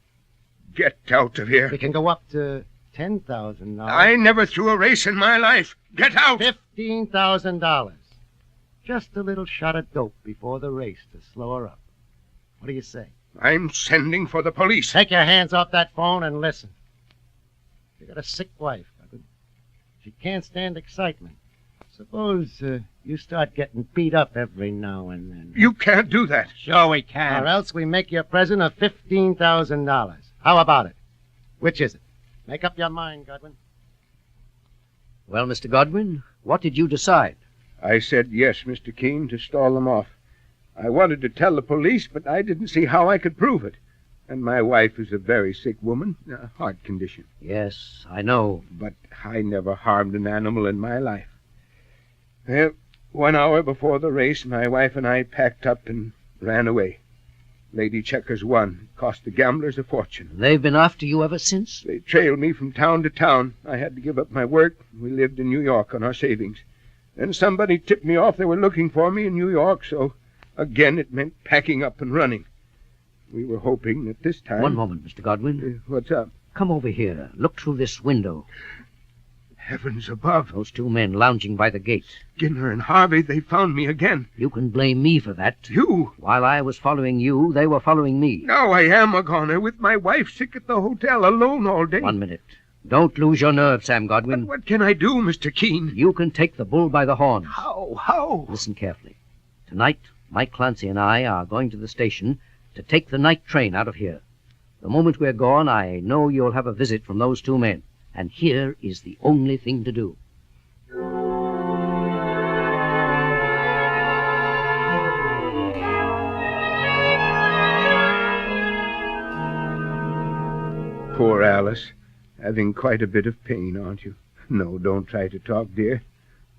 Get out of here. We can go up to $10,000. I never threw a race in my life. Get out. $15,000. Just a little shot of dope before the race to slow her up. What do you say? I'm sending for the police. Take your hands off that phone and listen. You got a sick wife, Godwin. She can't stand excitement. Suppose you start getting beat up every now and then. You can't do that. Sure we can. Or else we make you a present of $15,000. How about it? Which is it? Make up your mind, Godwin. Well, Mr. Godwin, what did you decide? I said yes, Mr. Keene, to stall them off. I wanted to tell the police, but I didn't see how I could prove it. And my wife is a very sick woman, a heart condition. Yes, I know. But I never harmed an animal in my life. Well, 1 hour before the race, my wife and I packed up and ran away. Lady Checkers won. It cost the gamblers a fortune. They've been after you ever since? They trailed me from town to town. I had to give up my work. We lived in New York on our savings. Then somebody tipped me off they were looking for me in New York, so again it meant packing up and running. We were hoping that this time... One moment, Mr. Godwin. What's up? Come over here. Look through this window. Heavens above. Those two men lounging by the gate. Skinner and Harvey, they found me again. You can blame me for that. You? While I was following you, they were following me. Now I am a goner with my wife sick at the hotel, alone all day. 1 minute. Don't lose your nerve, Sam Godwin. But what can I do, Mr. Keene? You can take the bull by the horns. How? Listen carefully. Tonight, Mike Clancy and I are going to the station to take the night train out of here. The moment we're gone, I know you'll have a visit from those two men. And here is the only thing to do. Poor Alice. Having quite a bit of pain, aren't you? No, don't try to talk, dear.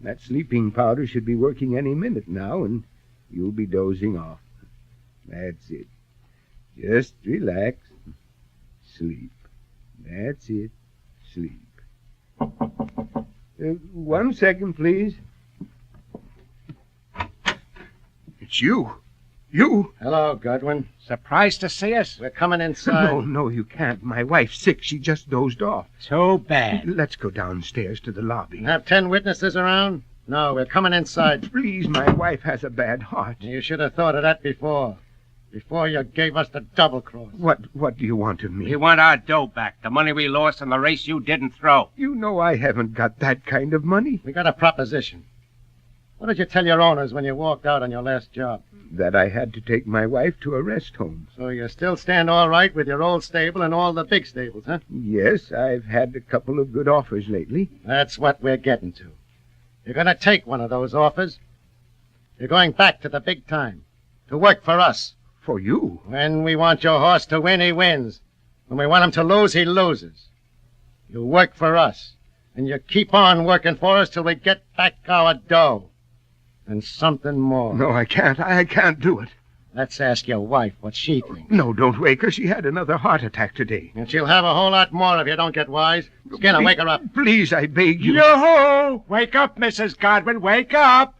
That sleeping powder should be working any minute now, and you'll be dozing off. That's it. Just relax. Sleep. That's it. Sleep. 1 second, please. It's you. You? Hello, Godwin. Surprised to see us? We're coming inside. No, you can't. My wife's sick. She just dozed off. So bad. Let's go downstairs to the lobby. Have 10 witnesses around? No, we're coming inside. Please, my wife has a bad heart. You should have thought of that before. Before you gave us the double cross. What do you want of me? We want our dough back. The money we lost in the race you didn't throw. You know I haven't got that kind of money. We got a proposition. What did you tell your owners when you walked out on your last job? That I had to take my wife to a rest home. So you still stand all right with your old stable and all the big stables, huh? Yes, I've had a couple of good offers lately. That's what we're getting to. You're going to take one of those offers. You're going back to the big time. To work for us. For you? When we want your horse to win, he wins. When we want him to lose, he loses. You work for us. And you keep on working for us till we get back our dough. And something more. No, I can't. I can't do it. Let's ask your wife what she thinks. No, don't wake her. She had another heart attack today. And she'll have a whole lot more if you don't get wise. Skinner, wake her up. Please, I beg you. Yo-ho! Wake up, Mrs. Godwin. Wake up.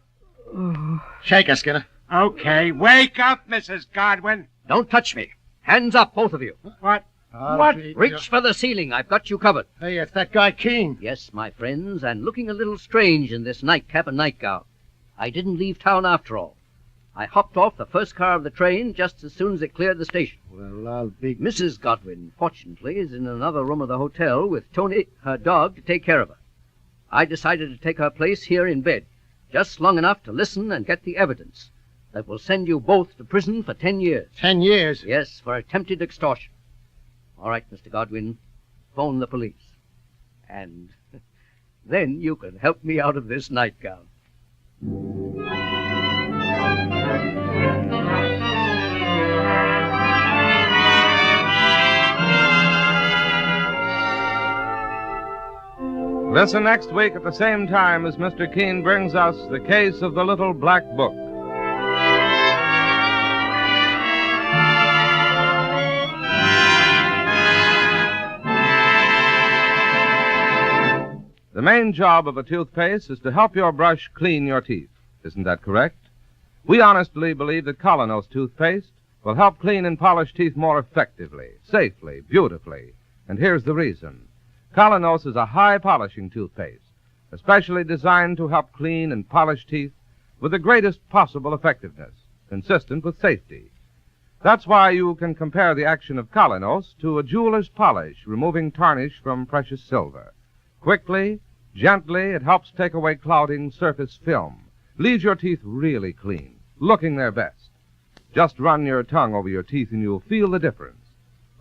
Shake her, Skinner. Okay, wake up, Mrs. Godwin. Don't touch me. Hands up, both of you. What? What? Reach for the ceiling. I've got you covered. Hey, it's that guy Keene. Yes, my friends, and looking a little strange in this nightcap and nightgown. I didn't leave town after all. I hopped off the first car of the train just as soon as it cleared the station. Well, I'll be... Mrs. Godwin, fortunately, is in another room of the hotel with Tony, her dog, to take care of her. I decided to take her place here in bed, just long enough to listen and get the evidence that will send you both to prison for 10 years. 10 years? Yes, for attempted extortion. All right, Mr. Godwin, phone the police. And then you can help me out of this nightgown. Listen next week at the same time as Mr. Keene brings us the case of the Little Black Book. The main job of a toothpaste is to help your brush clean your teeth. Isn't that correct? We honestly believe that Colonos toothpaste will help clean and polish teeth more effectively, safely, beautifully. And here's the reason. Colonos is a high-polishing toothpaste, especially designed to help clean and polish teeth with the greatest possible effectiveness, consistent with safety. That's why you can compare the action of Colonos to a jeweler's polish, removing tarnish from precious silver. Quickly, gently, it helps take away clouding surface film, leaves your teeth really clean, looking their best. Just run your tongue over your teeth and you'll feel the difference.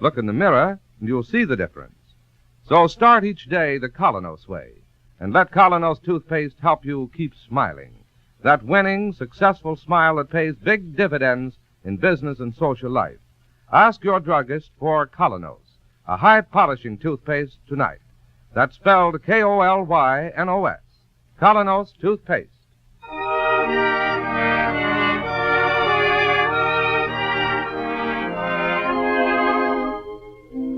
Look in the mirror and you'll see the difference. So start each day the Colonos way, and let Colonos toothpaste help you keep smiling. That winning, successful smile that pays big dividends in business and social life. Ask your druggist for Colonos, a high-polishing toothpaste tonight. That's spelled K-O-L-Y-N-O-S. Colonos toothpaste.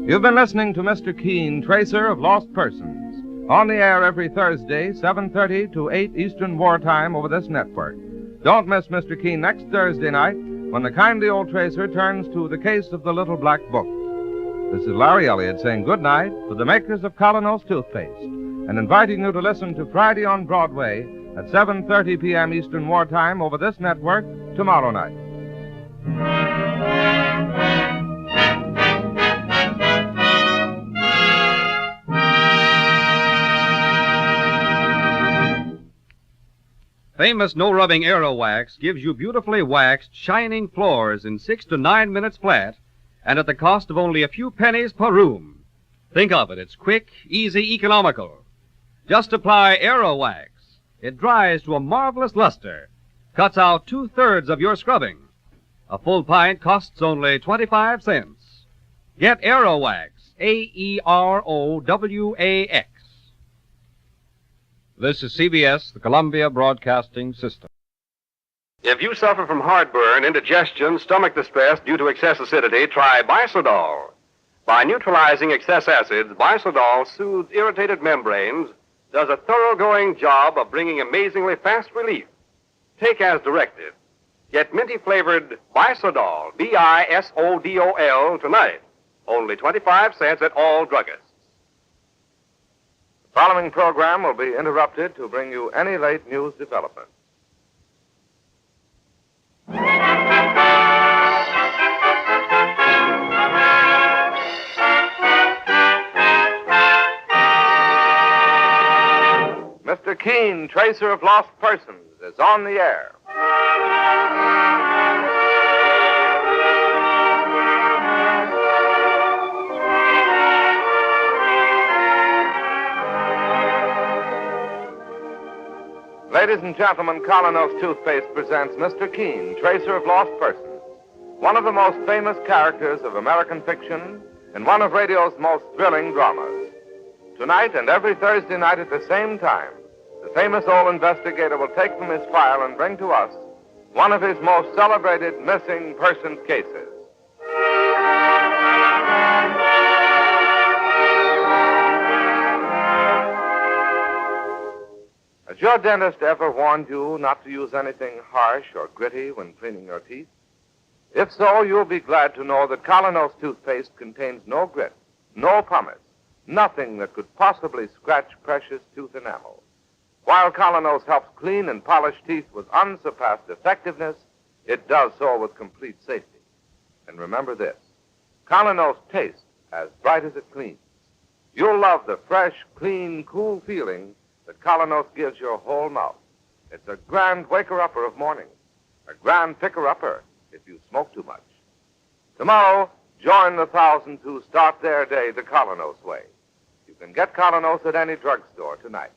You've been listening to Mr. Keene, Tracer of Lost Persons, on the air every Thursday, 7:30 to 8 Eastern Wartime over this network. Don't miss Mr. Keene next Thursday night when the kindly old Tracer turns to the case of the Little Black Book. This is Larry Elliott saying good night to the makers of Colonos toothpaste and inviting you to listen to Friday on Broadway at 7:30 p.m. Eastern Wartime over this network tomorrow night. Famous no-rubbing Aero Wax gives you beautifully waxed, shining floors in 6 to 9 minutes flat, and at the cost of only a few pennies per room. Think of it. It's quick, easy, economical. Just apply Aero Wax. It dries to a marvelous luster, cuts out 2/3 of your scrubbing. A full pint costs only 25 cents. Get Aero Wax, AEROWAX. This is CBS, the Columbia Broadcasting System. If you suffer from heartburn, indigestion, stomach distress due to excess acidity, try Bisodol. By neutralizing excess acids, Bisodol soothes irritated membranes, does a thoroughgoing job of bringing amazingly fast relief. Take as directed. Get minty-flavored Bisodol, Bisodol, tonight. Only 25 cents at all druggists. The following program will be interrupted to bring you any late news development. Mr. Keene, tracer of lost persons, is on the air. Ladies and gentlemen, Colonos Toothpaste presents Mr. Keene, tracer of lost persons, one of the most famous characters of American fiction and one of radio's most thrilling dramas. Tonight and every Thursday night at the same time, the famous old investigator will take from his file and bring to us one of his most celebrated missing persons cases. Has your dentist ever warned you not to use anything harsh or gritty when cleaning your teeth? If so, you'll be glad to know that Colonos toothpaste contains no grit, no pumice, nothing that could possibly scratch precious tooth enamel. While Colonos helps clean and polish teeth with unsurpassed effectiveness, it does so with complete safety. And remember this, Colonos tastes as bright as it cleans. You'll love the fresh, clean, cool feeling that Colonos gives your whole mouth. It's a grand waker-upper of mornings, a grand picker-upper if you smoke too much. Tomorrow, join the thousands who start their day the Colonos way. You can get Colonos at any drugstore tonight.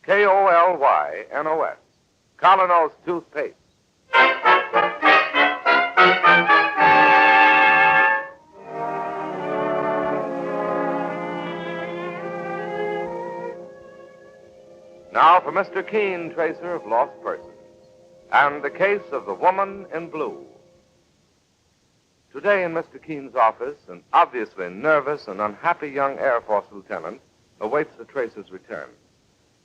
KolYnos. Colonos toothpaste. Now for Mr. Keene, tracer of lost persons, and the case of the woman in blue. Today in Mr. Keene's office, an obviously nervous and unhappy young Air Force lieutenant awaits the tracer's return,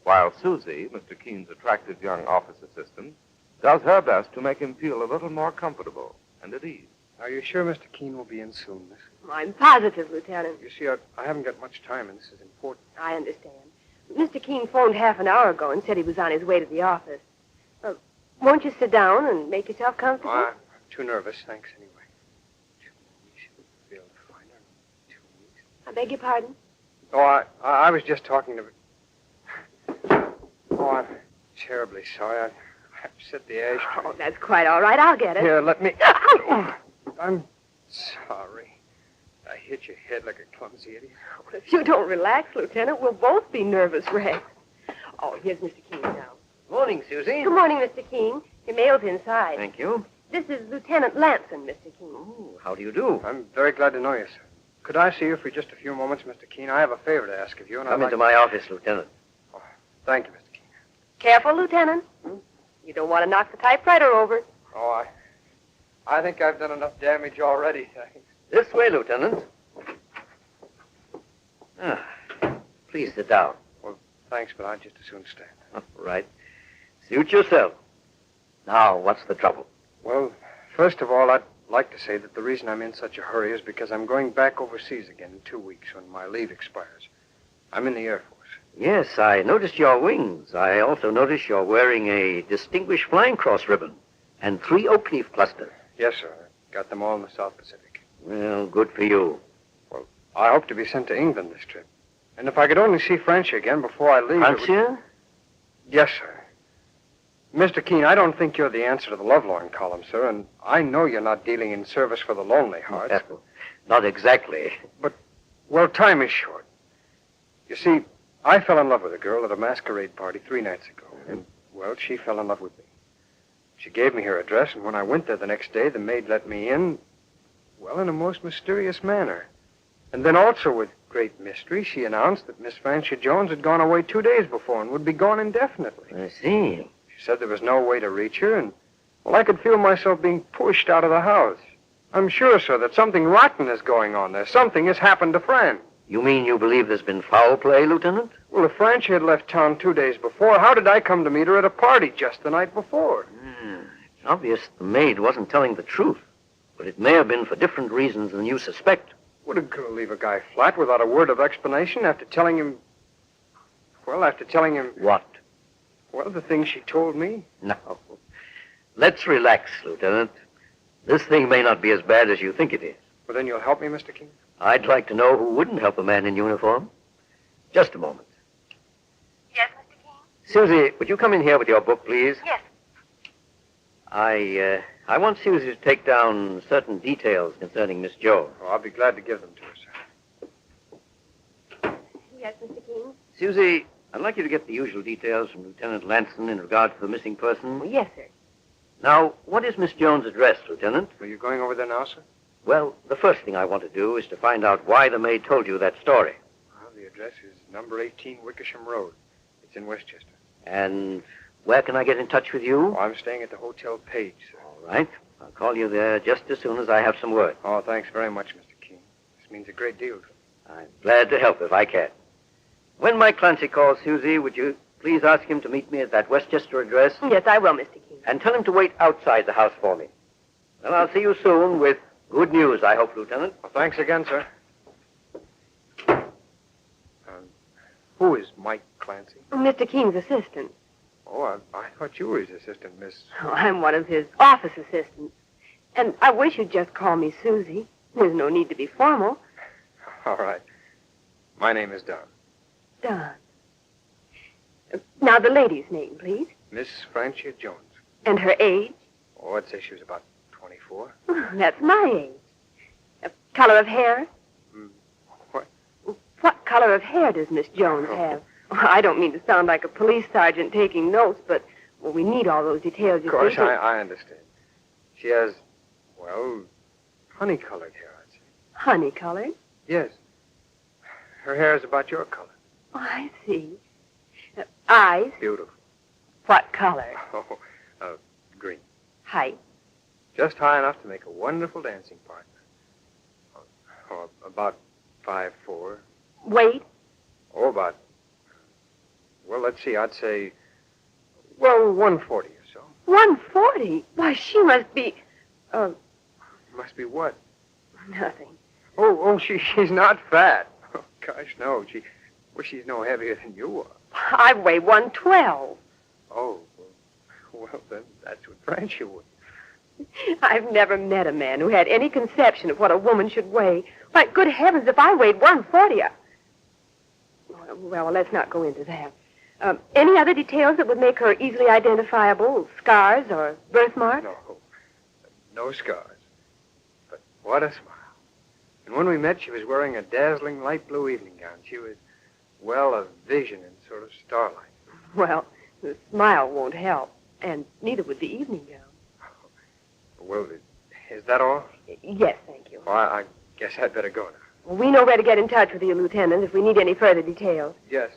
while Susie, Mr. Keene's attractive young office assistant, does her best to make him feel a little more comfortable and at ease. Are you sure Mr. Keene will be in soon, miss? I'm positive, Lieutenant. You see, I haven't got much time, and this is important. I understand. Mr. Keene phoned half an hour ago and said he was on his way to the office. Won't you sit down and make yourself comfortable? I'm too nervous, thanks, anyway. 2 weeks. We'll be able to find her in 2 weeks. I beg your pardon? Oh, I was just talking to... Oh, I'm terribly sorry. I upset the ashtray. Oh, that's quite all right. I'll get it. Here, let me... I'm sorry. I hit your head like a clumsy idiot. Oh, if you don't relax, Lieutenant, we'll both be nervous wrecks. Oh, here's Mr. Keene now. Morning, Susie. Good morning, Mr. Keene. Your mail's inside. Thank you. This is Lieutenant Lanson, Mr. Keene. Oh, how do you do? I'm very glad to know you, sir. Could I see you for just a few moments, Mr. Keene? I have a favor to ask of you, and Come into my office, Lieutenant. Oh, thank you, Mr. Keene. Careful, Lieutenant. You don't want to knock the typewriter over. Oh, I think I've done enough damage already, thanks. This way, Lieutenant. Please sit down. Well, thanks, but I'd just as soon stand. All right. Suit yourself. Now, what's the trouble? Well, first of all, I'd like to say that the reason I'm in such a hurry is because I'm going back overseas again in 2 weeks when my leave expires. I'm in the Air Force. Yes, I noticed your wings. I also noticed you're wearing a Distinguished Flying Cross ribbon and 3 oak leaf clusters. Yes, sir. Got them all in the South Pacific. Well, good for you. Well, I hope to be sent to England this trip. And if I could only see Francia again before I leave... Francia? Yes, sir. Mr. Keene, I don't think you're the answer to the lovelorn column, sir, and I know you're not dealing in service for the lonely hearts. Not exactly. But, well, time is short. You see, I fell in love with a girl at a masquerade party 3 nights ago, and, well, she fell in love with me. She gave me her address, and when I went there the next day, the maid let me in, well, in a most mysterious manner. And then also, with great mystery, she announced that Miss Francia Jones had gone away 2 days before and would be gone indefinitely. I see. She said there was no way to reach her, and, well, I could feel myself being pushed out of the house. I'm sure, sir, that something rotten is going on there. Something has happened to Fran. You mean you believe there's been foul play, Lieutenant? Well, if Francia had left town 2 days before, how did I come to meet her at a party just the night before? It's obvious the maid wasn't telling the truth, but it may have been for different reasons than you suspect. Would a girl leave a guy flat without a word of explanation after telling him... Well, after telling him... What? Well, the things she told me. No. Let's relax, Lieutenant. This thing may not be as bad as you think it is. Well, then you'll help me, Mr. King? I'd like to know who wouldn't help a man in uniform. Just a moment. Yes, Mr. King? Susie, would you come in here with your book, please? Yes. I want Susie to take down certain details concerning Miss Jones. Oh, I'll be glad to give them to her, sir. Yes, Mr. King? Susie, I'd like you to get the usual details from Lieutenant Lanson in regard to the missing person. Yes, sir. Now, what is Miss Jones' address, Lieutenant? Are you going over there now, sir? Well, the first thing I want to do is to find out why the maid told you that story. Well, the address is number 18 Wickersham Road. It's in Westchester. And where can I get in touch with you? Oh, I'm staying at the Hotel Page, sir. All right. I'll call you there just as soon as I have some word. Oh, thanks very much, Mr. King. This means a great deal to me. I'm glad to help if I can. When Mike Clancy calls Susie, would you please ask him to meet me at that Westchester address? Yes, I will, Mr. King. And tell him to wait outside the house for me. Well, I'll see you soon with good news, I hope, Lieutenant. Well, thanks again, sir. Who is Mike Clancy? Mr. King's assistant. Oh, I thought you were his assistant, Miss... Oh, I'm one of his office assistants. And I wish you'd just call me Susie. There's no need to be formal. All right. My name is Don. Don. Now, the lady's name, please. Miss Francia Jones. And her age? Oh, I'd say she was about 24. That's my age. Color of hair? What? What color of hair does Miss Jones have? I don't mean to sound like a police sergeant taking notes, but well, we need all those details. Of course, I understand. She has, well, honey-colored hair, I'd say. Honey-colored? Yes. Her hair is about your color. Oh, I see. Eyes? Beautiful. What color? Oh, green. Height? Just high enough to make a wonderful dancing partner. Oh, about 5'4". Weight? Oh, about, well, let's see, I'd say, well, 140 or so. 140? Why, she must be, Must be what? nothing. She's not fat. Oh, gosh, no. She's no heavier than you are. I weigh 112. Oh, well, then that's what Francia would. I've never met a man who had any conception of what a woman should weigh. Why, good heavens, if I weighed 140, Well, let's not go into that. Any other details that would make her easily identifiable? Scars or birthmarks? No scars. But what a smile. And when we met, she was wearing a dazzling light blue evening gown. She was, well, a vision in sort of starlight. Well, the smile won't help, and neither would the evening gown. Well, is that all? Yes, thank you. Well, I guess I'd better go now. Well, we know where to get in touch with you, Lieutenant, if we need any further details. Yes.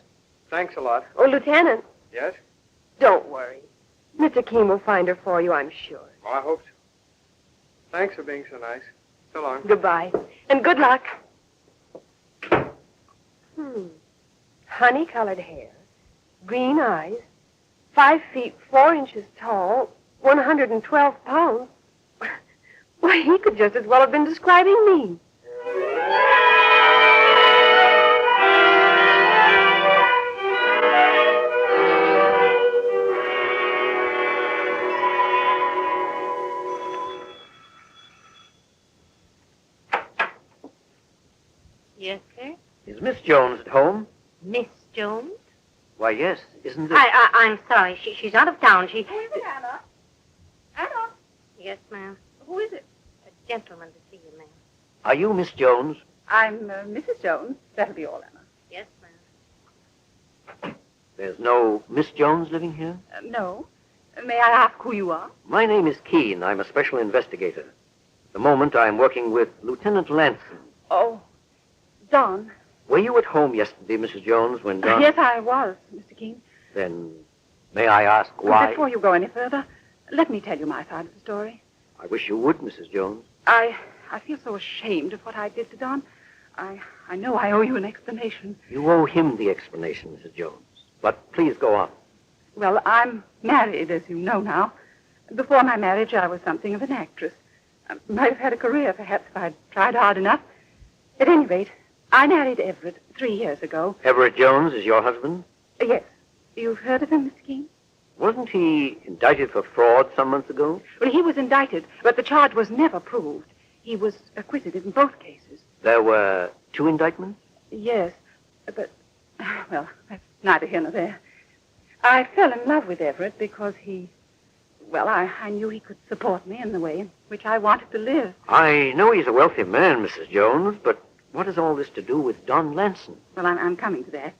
Thanks a lot. Oh, Lieutenant. Yes? Don't worry. Mr. Keene will find her for you, I'm sure. Well, I hope so. Thanks for being so nice. So long. Goodbye. And good luck. Honey-colored hair, green eyes, 5 feet 4 inches tall, 112 pounds. Why, he could just as well have been describing me. Yes, sir. Is Miss Jones at home? Miss Jones? Why, yes. Isn't it? I'm sorry. She's out of town. Who is it, Anna? Anna? Yes, ma'am. Who is it? A gentleman to see you, ma'am. Are you Miss Jones? I'm Mrs. Jones. That'll be all, Anna. Yes, ma'am. There's no Miss Jones living here? No. May I ask who you are? My name is Keene. I'm a special investigator. At the moment, I'm working with Lieutenant Lanson. Oh, Don. Were you at home yesterday, Mrs. Jones, when Don... Yes, I was, Mr. Keene. Then, may I ask why? Before you go any further, let me tell you my side of the story. I wish you would, Mrs. Jones. I feel so ashamed of what I did to Don. I know I owe you an explanation. You owe him the explanation, Mrs. Jones. But please go on. Well, I'm married, as you know now. Before my marriage, I was something of an actress. I might have had a career, perhaps, if I'd tried hard enough. At any rate, I married Everett 3 years ago. Everett Jones is your husband? Yes. You've heard of him, Mr. Keene? Wasn't he indicted for fraud some months ago? Well, he was indicted, but the charge was never proved. He was acquitted in both cases. There were 2 indictments? Yes, but, well, that's neither here nor there. I fell in love with Everett because I knew he could support me in the way in which I wanted to live. I know he's a wealthy man, Mrs. Jones, but what has all this to do with Don Lanson? Well, I'm coming to that.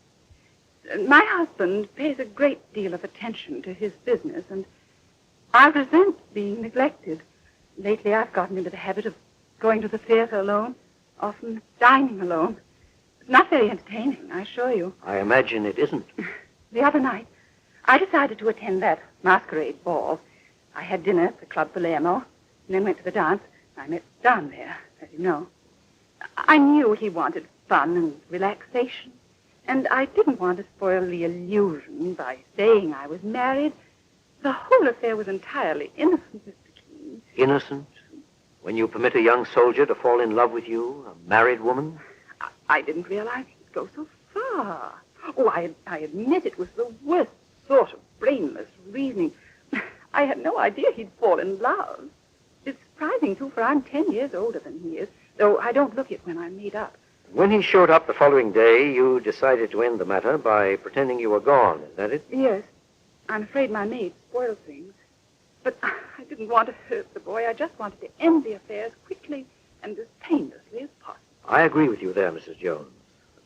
My husband pays a great deal of attention to his business, and I resent being neglected. Lately, I've gotten into the habit of going to the theater alone, often dining alone. It's not very entertaining, I assure you. I imagine it isn't. The other night, I decided to attend that masquerade ball. I had dinner at the Club Palermo, and then went to the dance. I met Don there, as you know. I knew he wanted fun and relaxation, and I didn't want to spoil the illusion by saying I was married. The whole affair was entirely innocent, Mr. Keene. Innocent? When you permit a young soldier to fall in love with you, a married woman? I didn't realize he'd go so far. Oh, I admit it was the worst sort of brainless reasoning. I had no idea he'd fall in love. It's surprising, too, for I'm 10 years older than he is, though I don't look it when I'm made up. When he showed up the following day, you decided to end the matter by pretending you were gone, is that it? Yes. I'm afraid my maid spoiled things. But I didn't want to hurt the boy. I just wanted to end the affair as quickly and as painlessly as possible. I agree with you there, Mrs. Jones.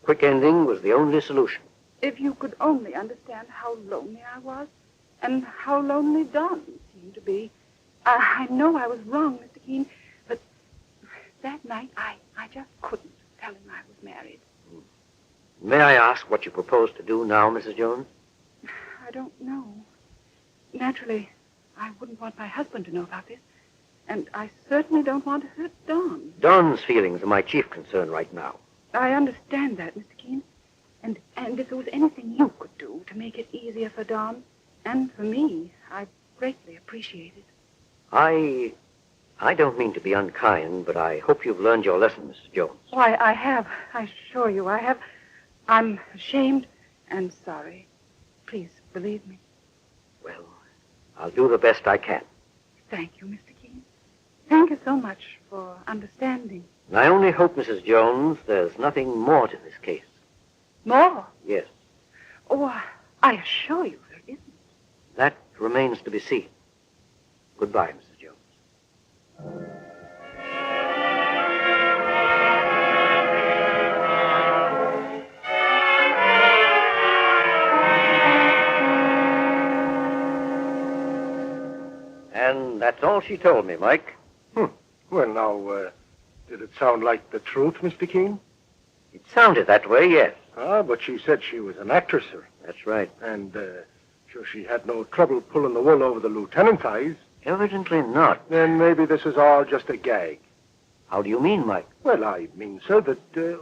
A quick ending was the only solution. If you could only understand how lonely I was, and how lonely Don seemed to be. I know I was wrong, Mr. Keene, but that night I just couldn't tell him I was married. May I ask what you propose to do now, Mrs. Jones? I don't know. Naturally, I wouldn't want my husband to know about this, and I certainly don't want to hurt Don. Don's feelings are my chief concern right now. I understand that, Mr. Keene, and if there was anything you could do to make it easier for Don, and for me, I'd greatly appreciate it. I don't mean to be unkind, but I hope you've learned your lesson, Mrs. Jones. Oh, I have. I assure you I have. I'm ashamed and sorry. Please believe me. Well, I'll do the best I can. Thank you, Mr. Keene. Thank you so much for understanding. And I only hope, Mrs. Jones, there's nothing more to this case. More? Yes. Oh, I assure you there isn't. That remains to be seen. Goodbye, Mrs. Jones. And that's all she told me, Mike. Well, now, did it sound like the truth, Mr. Keene? It sounded that way, yes. But she said she was an actress, sir. That's right. And, sure she had no trouble pulling the wool over the lieutenant's eyes. Evidently not. Then maybe this is all just a gag. How do you mean, Mike? Well, I mean, sir, that,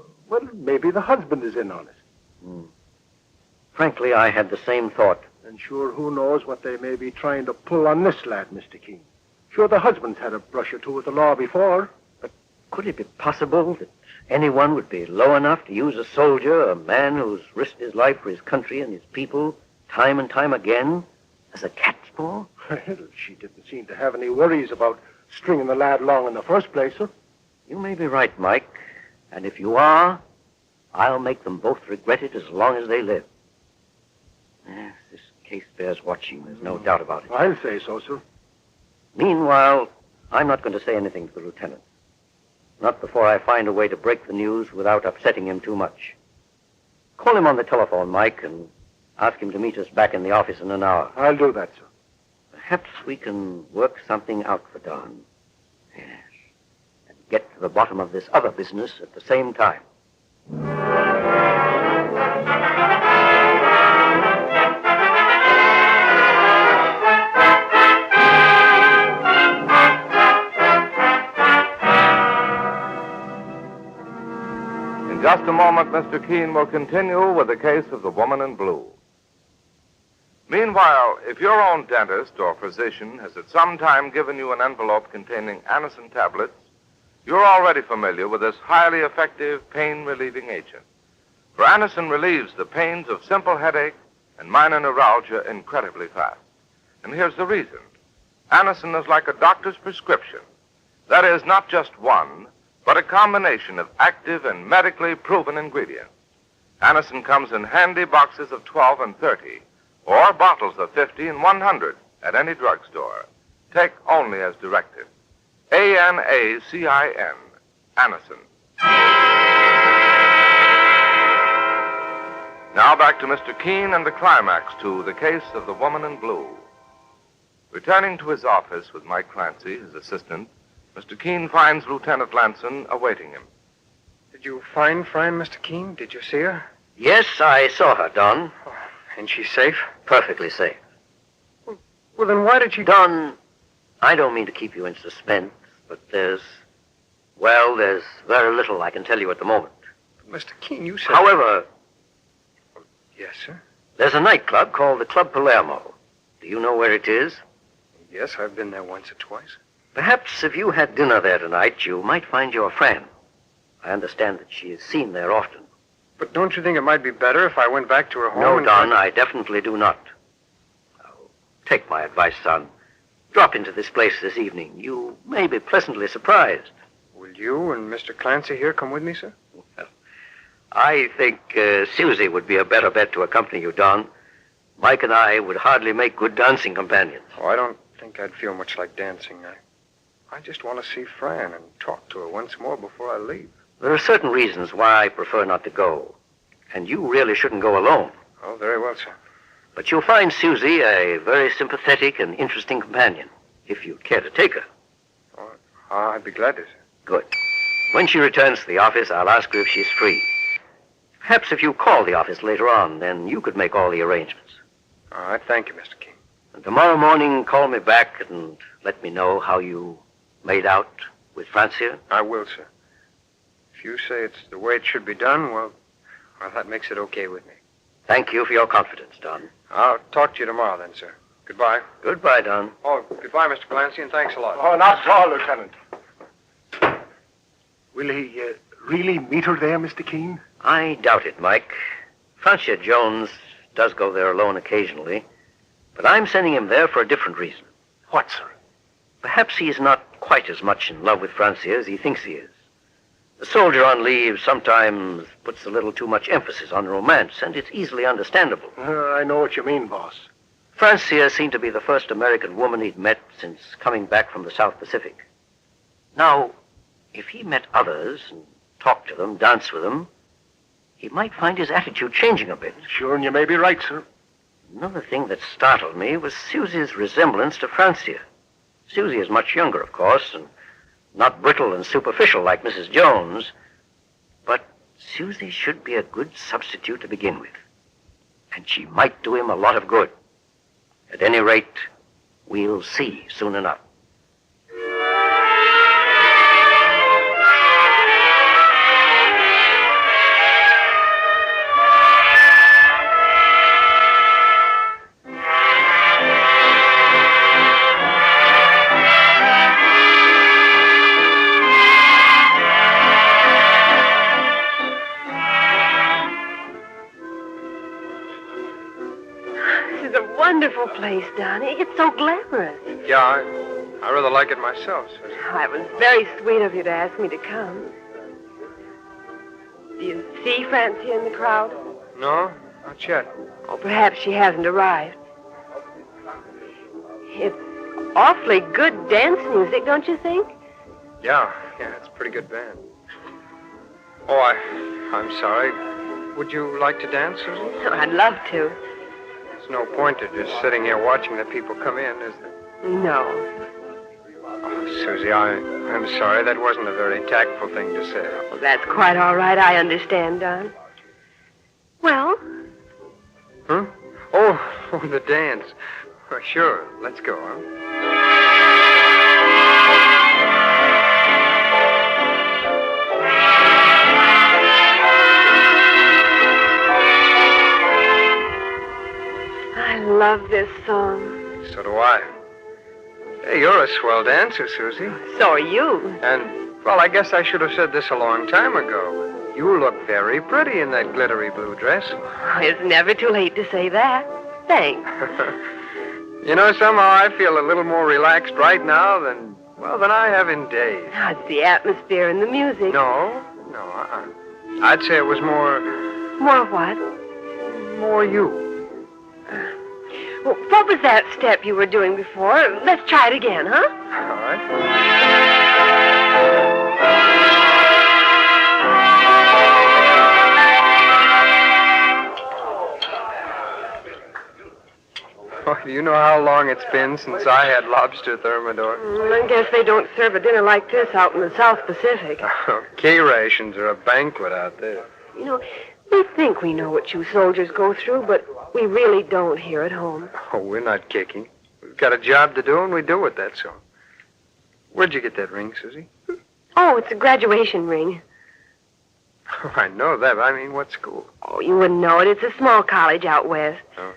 maybe the husband is in on it. Frankly, I had the same thought. And sure, who knows what they may be trying to pull on this lad, Mr. Keene. Sure, the husband's had a brush or two with the law before. But could it be possible that anyone would be low enough to use a soldier, a man who's risked his life for his country and his people, time and time again, as a cat's paw? Well, she didn't seem to have any worries about stringing the lad along in the first place, sir. You may be right, Mike. And if you are, I'll make them both regret it as long as they live. Yes, this case bears watching, there's no doubt about it. I'll say so, sir. Meanwhile, I'm not going to say anything to the lieutenant. Not before I find a way to break the news without upsetting him too much. Call him on the telephone, Mike, and ask him to meet us back in the office in an hour. I'll do that, sir. Perhaps we can work something out for Don. Yes. And get to the bottom of this other business at the same time. In just a moment, Mr. Keene will continue with the case of the woman in blue. Meanwhile, if your own dentist or physician has at some time given you an envelope containing Anacin tablets, you're already familiar with this highly effective pain-relieving agent. For Anacin relieves the pains of simple headache and minor neuralgia incredibly fast. And here's the reason. Anacin is like a doctor's prescription. That is, not just one, but a combination of active and medically proven ingredients. Anacin comes in handy boxes of 12 and 30, or bottles of 50 and 100 at any drugstore. Take only as directed. Anacin, Anacin. Now back to Mr. Keene and the climax to the case of the woman in blue. Returning to his office with Mike Clancy, his assistant, Mr. Keene finds Lieutenant Lanson awaiting him. Did you find Fran, Mr. Keene? Did you see her? Yes, I saw her, Don. And she's safe? Perfectly safe. Well, then why did she... Don, I don't mean to keep you in suspense, but there's very little I can tell you at the moment. But Mr. Keene, you said... However... Yes, sir? There's a nightclub called the Club Palermo. Do you know where it is? Yes, I've been there once or twice. Perhaps if you had dinner there tonight, you might find your friend. I understand that she is seen there often. But don't you think it might be better if I went back to her home? No, Don, I definitely do not. Oh, take my advice, son. Drop into this place this evening. You may be pleasantly surprised. Will you and Mr. Clancy here come with me, sir? Well, I think Susie would be a better bet to accompany you, Don. Mike and I would hardly make good dancing companions. Oh, I don't think I'd feel much like dancing. I just want to see Fran and talk to her once more before I leave. There are certain reasons why I prefer not to go. And you really shouldn't go alone. Oh, very well, sir. But you'll find Susie a very sympathetic and interesting companion, if you'd care to take her. Oh, I'd be glad to, sir. Good. When she returns to the office, I'll ask her if she's free. Perhaps if you call the office later on, then you could make all the arrangements. All right, thank you, Mr. King. And tomorrow morning, call me back and let me know how you made out with Francia. I will, sir. If you say it's the way it should be done, well, that makes it okay with me. Thank you for your confidence, Don. I'll talk to you tomorrow then, sir. Goodbye. Goodbye, Don. Oh, goodbye, Mr. Clancy, and thanks a lot. Oh, not at all, Lieutenant. Will he really meet her there, Mr. Keene? I doubt it, Mike. Francia Jones does go there alone occasionally, but I'm sending him there for a different reason. What, sir? Perhaps he's not quite as much in love with Francia as he thinks he is. The soldier on leave sometimes puts a little too much emphasis on romance, and it's easily understandable. I know what you mean, boss. Francia seemed to be the first American woman he'd met since coming back from the South Pacific. Now, if he met others and talked to them, danced with them, he might find his attitude changing a bit. Sure, and you may be right, sir. Another thing that startled me was Susie's resemblance to Francia. Susie is much younger, of course, and not brittle and superficial like Mrs. Jones, but Susie should be a good substitute to begin with, and she might do him a lot of good. At any rate, we'll see soon enough. Wonderful place, Donnie. It's so glamorous. Yeah, I rather like it myself, sir. Oh, it was very sweet of you to ask me to come. Do you see Francia in the crowd? No, not yet. Oh, perhaps she hasn't arrived. It's awfully good dance music, don't you think? Yeah, it's a pretty good band. Oh, I'm sorry. Would you like to dance, Susie? Oh, I'd love to. There's no point to just sitting here watching the people come in, is there? No. Oh, Susie, I'm sorry. That wasn't a very tactful thing to say. Well, that's quite all right. I understand, Don. Well? Huh? Oh, the dance. Well, sure. Let's go, huh? I love this song. So do I. Hey, you're a swell dancer, Susie. So are you. And, well, I guess I should have said this a long time ago. You look very pretty in that glittery blue dress. It's never too late to say that. Thanks. You know, somehow I feel a little more relaxed right now than I have in days. It's the atmosphere and the music. No. I'd say it was more... More what? More you. Well, what was that step you were doing before? Let's try it again, huh? All right. Oh, do you know how long it's been since I had lobster thermidor? I guess they don't serve a dinner like this out in the South Pacific. K-rations are a banquet out there. You know, we think we know what you soldiers go through, but we really don't here at home. Oh, we're not kicking. We've got a job to do, and we do it, that's all. Where'd you get that ring, Susie? Oh, it's a graduation ring. Oh, I know that. I mean, what school? Oh, you wouldn't know it. It's a small college out west. Oh.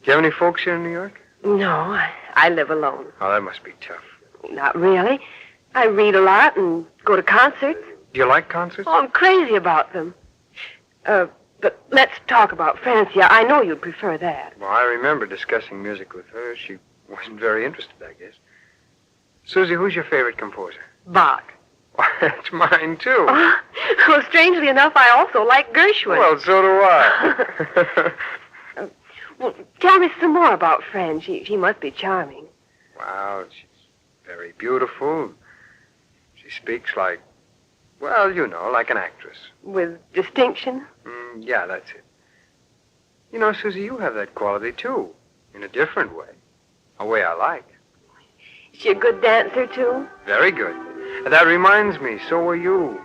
Do you have any folks here in New York? No, I live alone. Oh, that must be tough. Not really. I read a lot and go to concerts. Do you like concerts? Oh, I'm crazy about them. But let's talk about Francia. I know you'd prefer that. Well, I remember discussing music with her. She wasn't very interested, I guess. Susie, who's your favorite composer? Bach. Well, that's mine, too. Well, strangely enough, I also like Gershwin. Well, so do I. Well, tell me some more about Fran. She must be charming. Wow, she's very beautiful. She speaks like, well, you know, like an actress. With distinction? Yeah, that's it. You know, Susie, you have that quality, too. In a different way. A way I like. Is she a good dancer, too? Very good. And that reminds me, so are you.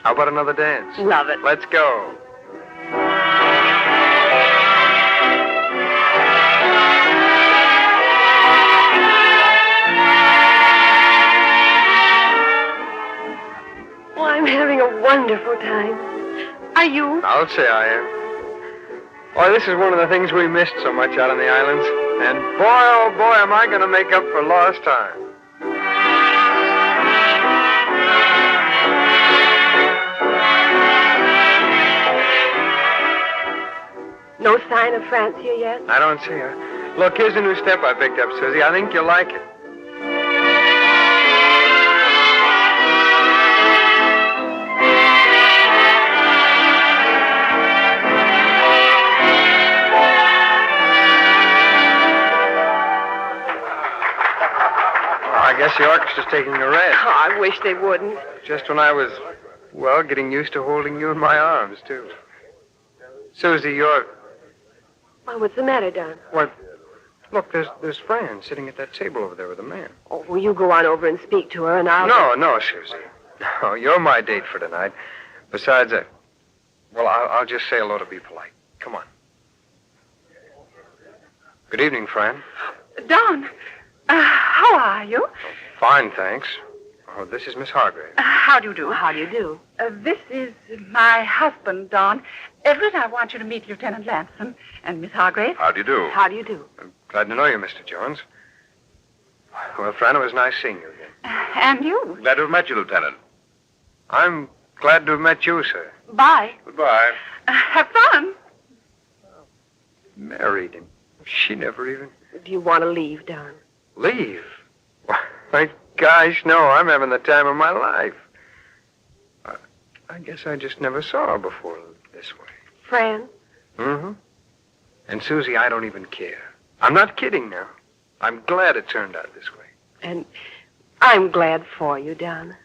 How about another dance? Love it. Let's go. Oh, I'm having a wonderful time. Are you? I'll say I am. Oh, this is one of the things we missed so much out on the islands. And boy, oh boy, am I going to make up for lost time. No sign of Francia yet? I don't see her. Look, here's a new step I picked up, Susie. I think you'll like it. I guess the orchestra's taking a rest. Oh, I wish they wouldn't. Just when I was, well, getting used to holding you in my arms, too. Susie, you're... Well, what's the matter, Don? What? Look, there's Fran sitting at that table over there with a man. Oh, will you go on over and speak to her, and I'll... No, Susie. No, you're my date for tonight. Besides, I'll just say hello to be polite. Come on. Good evening, Fran. Don, how are you? Fine, thanks. Oh, this is Miss Hargrave. How do you do? How do you do? This is my husband, Don. Everett, I want you to meet Lieutenant Lanson and Miss Hargrave. How do you do? How do you do? I'm glad to know you, Mr. Jones. Well, Fran, it was nice seeing you again. And you. Glad to have met you, Lieutenant. I'm glad to have met you, sir. Bye. Goodbye. Have fun. Married him. She never even... Do you want to leave, Don? Leave? My gosh, no. I'm having the time of my life. I guess I just never saw her before this way. Fran? Mm-hmm. And, Susie, I don't even care. I'm not kidding now. I'm glad it turned out this way. And I'm glad for you, Don.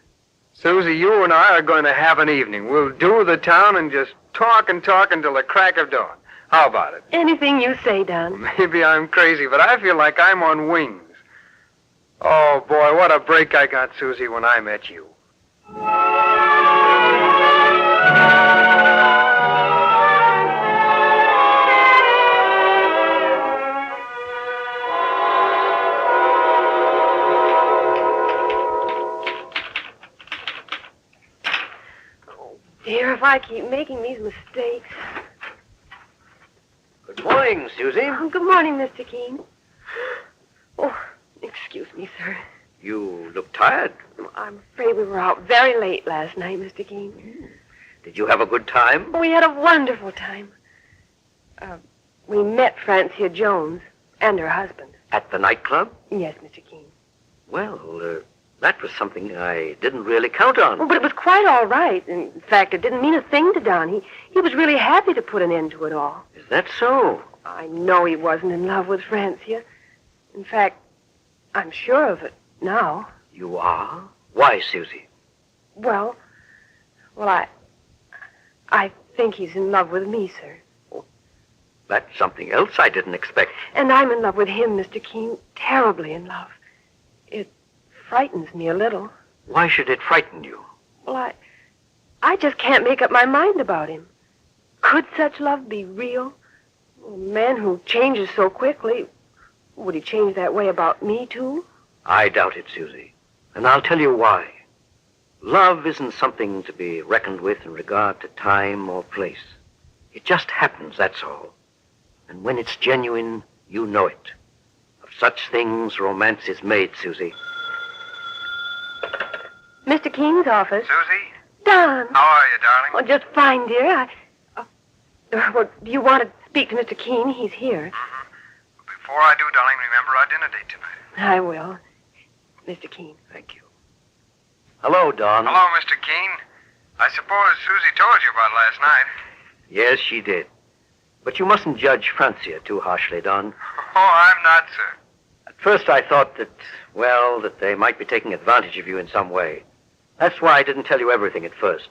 Susie, you and I are going to have an evening. We'll do the town and just talk and talk until the crack of dawn. How about it? Anything you say, Don. Maybe I'm crazy, but I feel like I'm on wings. Oh, boy, what a break I got, Susie, when I met you. Dear, if I keep making these mistakes. Good morning, Susie. Oh, good morning, Mr. Keene. Oh, excuse me, sir. You look tired. I'm afraid we were out very late last night, Mr. Keene. Did you have a good time? We had a wonderful time. We met Francia Jones and her husband. At the nightclub? Yes, Mr. Keene. Well, that was something I didn't really count on. Oh, but it was quite all right. In fact, it didn't mean a thing to Don. He was really happy to put an end to it all. Is that so? I know he wasn't in love with Francia. In fact, I'm sure of it now. You are? Why, Susie? Well, I think he's in love with me, sir. That's something else I didn't expect. And I'm in love with him, Mr. Keene. Terribly in love. It frightens me a little. Why should it frighten you? Well, I just can't make up my mind about him. Could such love be real? A man who changes so quickly, would he change that way about me, too? I doubt it, Susie. And I'll tell you why. Love isn't something to be reckoned with in regard to time or place. It just happens, that's all. And when it's genuine, you know it. Of such things, romance is made, Susie. Mr. Keene's office. Susie? Don. How are you, darling? Oh, just fine, dear. Well, do you want to speak to Mr. Keene? He's here. Before I do, darling, remember our dinner date tonight. I will. Mr. Keene. Thank you. Hello, Don. Hello, Mr. Keene. I suppose Susie told you about last night. Yes, she did. But you mustn't judge Francia too harshly, Don. Oh, I'm not, sir. At first I thought that they might be taking advantage of you in some way. That's why I didn't tell you everything at first.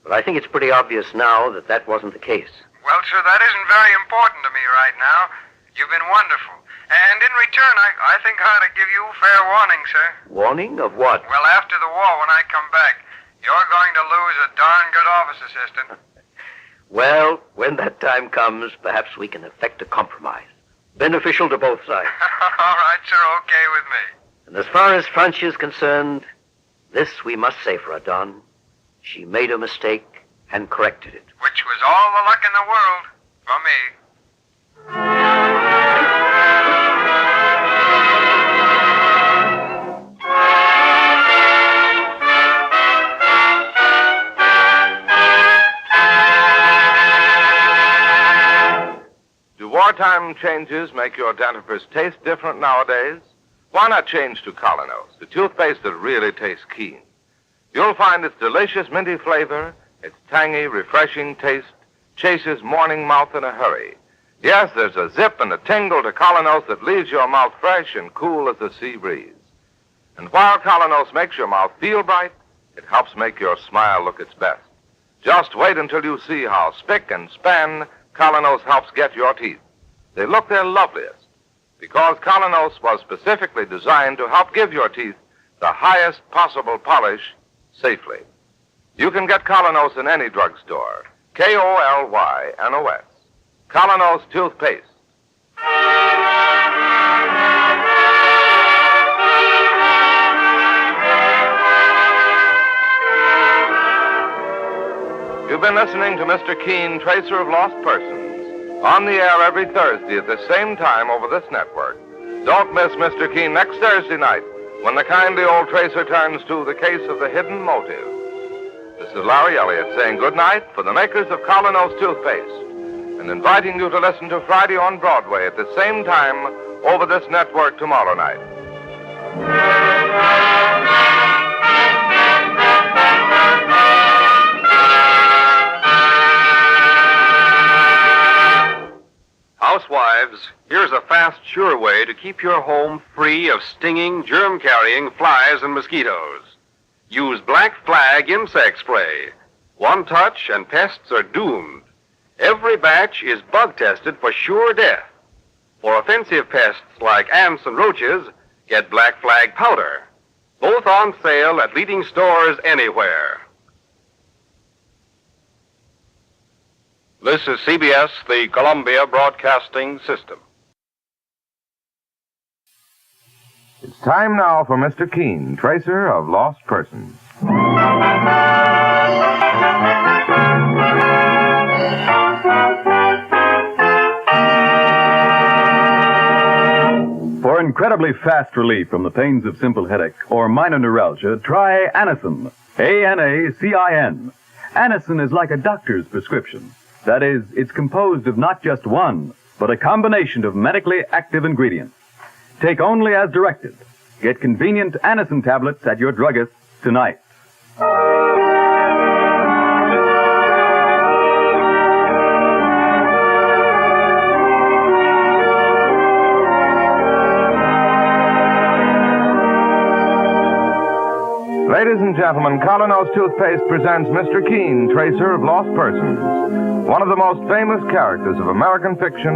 But I think it's pretty obvious now that that wasn't the case. Well, sir, that isn't very important to me right now. You've been wonderful. And in return, I think I ought to give you fair warning, sir. Warning of what? Well, after the war, when I come back, you're going to lose a darn good office assistant. Well, when that time comes, perhaps we can effect a compromise. Beneficial to both sides. All right, sir, okay with me. And as far as Francia is concerned, this we must say for her, Don. She made a mistake and corrected it. Which was all the luck in the world for me. Do wartime changes make your dentifrice taste different nowadays? Why not change to Colonos, the toothpaste that really tastes keen? You'll find its delicious minty flavor, its tangy, refreshing taste, chases morning mouth in a hurry. Yes, there's a zip and a tingle to Colonos that leaves your mouth fresh and cool as the sea breeze. And while Colonos makes your mouth feel bright, it helps make your smile look its best. Just wait until you see how spick and span Colonos helps get your teeth. They look their loveliest because Colonos was specifically designed to help give your teeth the highest possible polish safely. You can get Colonos in any drugstore. K-O-L-Y-N-O-S. Colonos toothpaste. You've been listening to Mr. Keene, Tracer of Lost Persons, on the air every Thursday at the same time over this network. Don't miss Mr. Keene next Thursday night when the kindly old tracer turns to the case of the hidden motive. This is Larry Elliott saying good night for the makers of Colonos toothpaste and inviting you to listen to Friday on Broadway at the same time over this network tomorrow night. housewives, here's a fast, sure way to keep your home free of stinging, germ-carrying flies and mosquitoes. Use Black Flag insect spray. One touch and pests are doomed. Every batch is bug-tested for sure death. For offensive pests like ants and roaches, get Black Flag powder. Both on sale at leading stores anywhere. This is CBS, the Columbia Broadcasting System. It's time now for Mr. Keene, tracer of lost persons. For incredibly fast relief from the pains of simple headache or minor neuralgia, try Anacin. A-N-A-C-I-N. Anacin is like a doctor's prescription. That is, it's composed of not just one, but a combination of medically active ingredients. Take only as directed. Get convenient Anacin tablets at your druggist tonight. Ladies and gentlemen, Colonos Toothpaste presents Mr. Keene, tracer of lost persons. One of the most famous characters of American fiction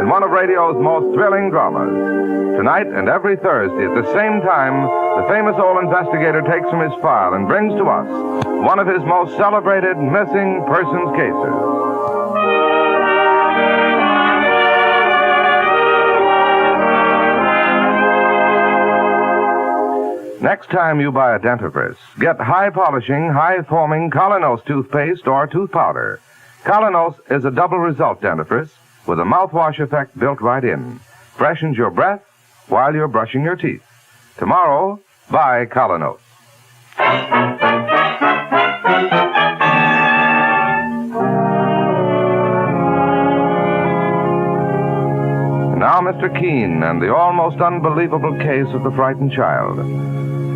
in one of radio's most thrilling dramas. Tonight and every Thursday at the same time, the famous old investigator takes from his file and brings to us one of his most celebrated missing persons cases. Next time you buy a dentifrice, get high-polishing, high-foaming Colonos toothpaste or tooth powder. Colonos is a double result dentifrice with a mouthwash effect built right in. Freshens your breath while you're brushing your teeth. Tomorrow, buy Colonos. Now, Mr. Keene and the almost unbelievable case of the frightened child.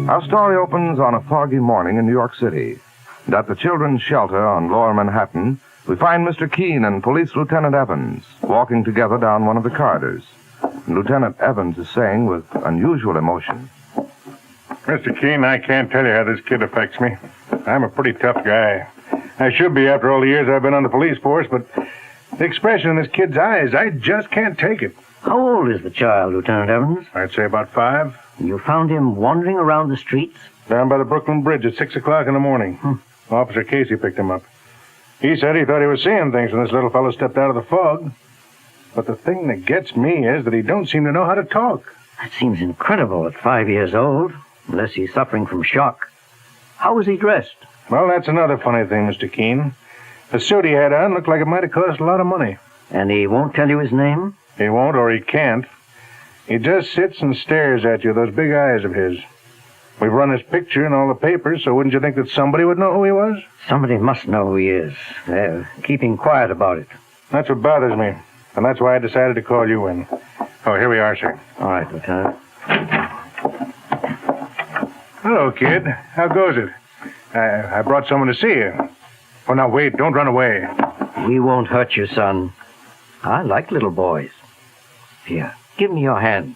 Our story opens on a foggy morning in New York City. And at the children's shelter on Lower Manhattan, we find Mr. Keene and Police Lieutenant Evans walking together down one of the corridors. And Lieutenant Evans is saying with unusual emotion, Mr. Keene, I can't tell you how this kid affects me. I'm a pretty tough guy. I should be after all the years I've been on the police force, but the expression in this kid's eyes, I just can't take it. How old is the child, Lieutenant Evans? I'd say about 5. You found him wandering around the streets? Down by the Brooklyn Bridge at 6 o'clock in the morning. Officer Casey picked him up. He said he thought he was seeing things when this little fellow stepped out of the fog. But the thing that gets me is that he don't seem to know how to talk. That seems incredible at 5 years old, unless he's suffering from shock. How was he dressed? Well, that's another funny thing, Mr. Keene. The suit he had on looked like it might have cost a lot of money. And he won't tell you his name? He won't, or he can't. He just sits and stares at you, those big eyes of his. We've run his picture in all the papers, so wouldn't you think that somebody would know who he was? Somebody must know who he is. They're keeping quiet about it. That's what bothers me, and that's why I decided to call you in. Oh, here we are, sir. All right, Lieutenant. Hello, kid. How goes it? I brought someone to see you. Oh, now, wait. Don't run away. We won't hurt you, son. I like little boys. Here, give me your hand.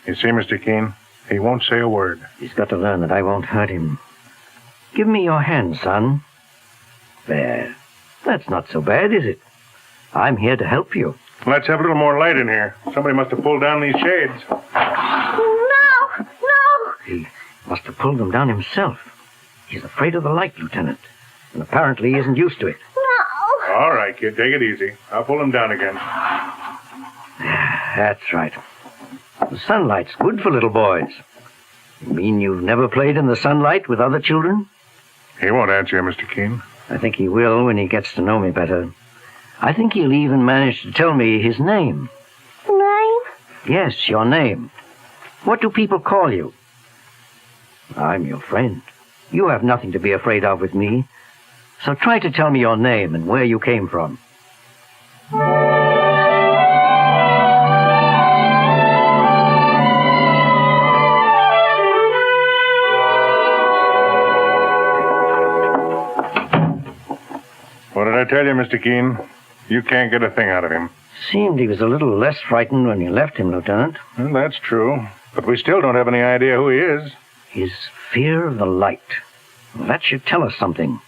You see, Mr. Keene, he won't say a word. He's got to learn that I won't hurt him. Give me your hand, son. There. That's not so bad, is it? I'm here to help you. Let's have a little more light in here. Somebody must have pulled down these shades. No! No! He must have pulled them down himself. He's afraid of the light, Lieutenant. And apparently he isn't used to it. No! All right, kid, take it easy. I'll pull them down again. That's right. The sunlight's good for little boys. You mean you've never played in the sunlight with other children? He won't answer you, Mr. Keene. I think he will when he gets to know me better. I think he'll even manage to tell me his name. Name? Yes, your name. What do people call you? I'm your friend. You have nothing to be afraid of with me. So try to tell me your name and where you came from. What did I tell you, Mr. Keene? You can't get a thing out of him. Seemed he was a little less frightened when you left him, Lieutenant. Well, that's true. But we still don't have any idea who he is. His fear of the light. Well, that should tell us something.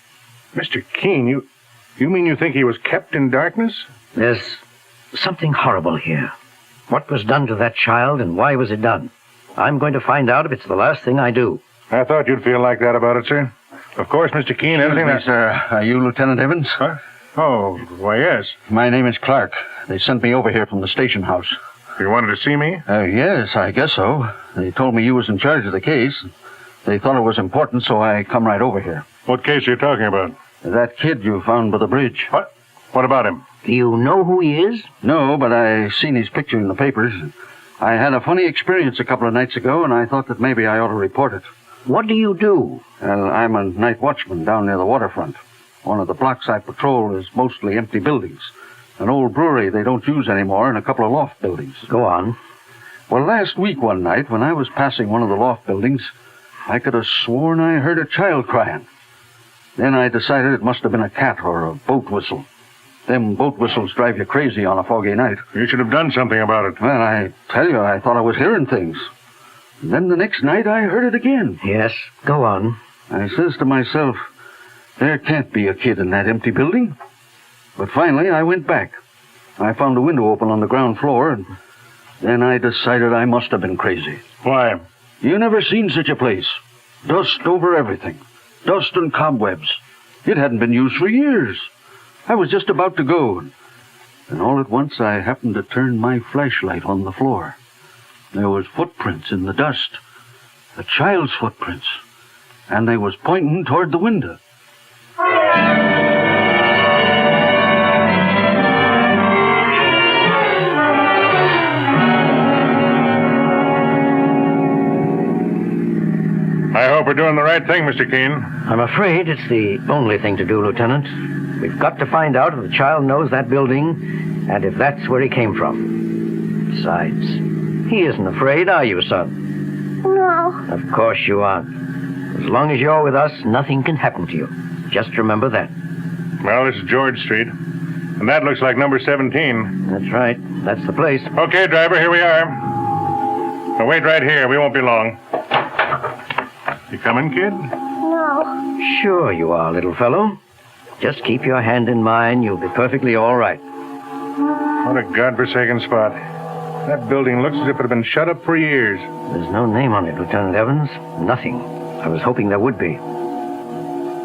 Mr. Keene, you mean you think he was kept in darkness? There's something horrible here. What was done to that child, and why was it done? I'm going to find out if it's the last thing I do. I thought you'd feel like that about it, sir. Of course, Mr. Keene, everything that... sir. Are you Lieutenant Evans? Huh? Oh, why, yes. My name is Clark. They sent me over here from the station house. You wanted to see me? Yes, I guess so. They told me you was in charge of the case. They thought it was important, so I come right over here. What case are you talking about? That kid you found by the bridge. What? What about him? Do you know who he is? No, but I seen his picture in the papers. I had a funny experience a couple of nights ago, and I thought that maybe I ought to report it. What do you do? Well, I'm a night watchman down near the waterfront. One of the blocks I patrol is mostly empty buildings. An old brewery they don't use anymore, and a couple of loft buildings. Go on. Well, last week one night, when I was passing one of the loft buildings, I could have sworn I heard a child crying. Then I decided it must have been a cat or a boat whistle. Them boat whistles drive you crazy on a foggy night. You should have done something about it. Well, I tell you, I thought I was hearing things. And then the next night, I heard it again. Yes, go on. I says to myself, there can't be a kid in that empty building. But finally, I went back. I found a window open on the ground floor, and then I decided I must have been crazy. Why? You never seen such a place. Dust over everything. Dust and cobwebs. It hadn't been used for years. I was just about to go, and all at once I happened to turn my flashlight on the floor. There was footprints in the dust. A child's footprints. And they was pointing toward the window. I hope we're doing the right thing, Mr. Keene. I'm afraid it's the only thing to do, Lieutenant. We've got to find out if the child knows that building and if that's where he came from. Besides, he isn't afraid, are you, son? No. Of course you aren't. As long as you're with us, nothing can happen to you. Just remember that. Well, this is George Street. And that looks like number 17. That's right. That's the place. Okay, driver, here we are. Now, wait right here. We won't be long. You coming, kid? No. Sure you are, little fellow. Just keep your hand in mine. You'll be perfectly all right. What a godforsaken spot. That building looks as if it had been shut up for years. There's no name on it, Lieutenant Evans. Nothing. I was hoping there would be.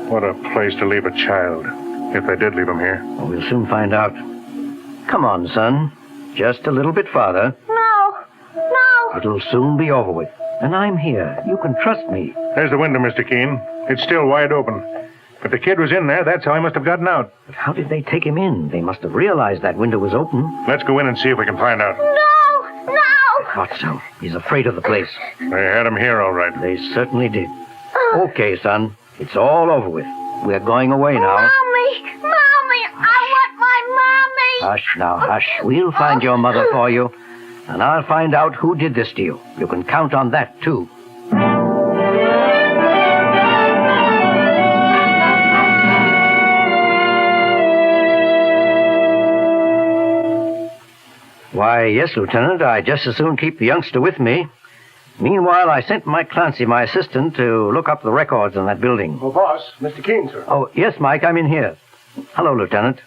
What a place to leave a child, if they did leave him here. Well, we'll soon find out. Come on, son. Just a little bit farther. No. No. It'll soon be over with. And I'm here. You can trust me. There's the window, Mr. Keene. It's still wide open. But the kid was in there. That's how he must have gotten out. But how did they take him in? They must have realized that window was open. Let's go in and see if we can find out. No. No. I thought so. He's afraid of the place. They had him here, all right. They certainly did. Okay, son. It's all over with. We're going away now. Mommy. Mommy. I want my mommy. Hush now, hush. We'll find your mother for you. And I'll find out who did this to you. You can count on that, too. Why, yes, Lieutenant. I'd just as soon keep the youngster with me. Meanwhile, I sent Mike Clancy, my assistant, to look up the records in that building. Oh, boss, Mr. Keene, sir. Oh, yes, Mike, I'm in here. Hello, Lieutenant.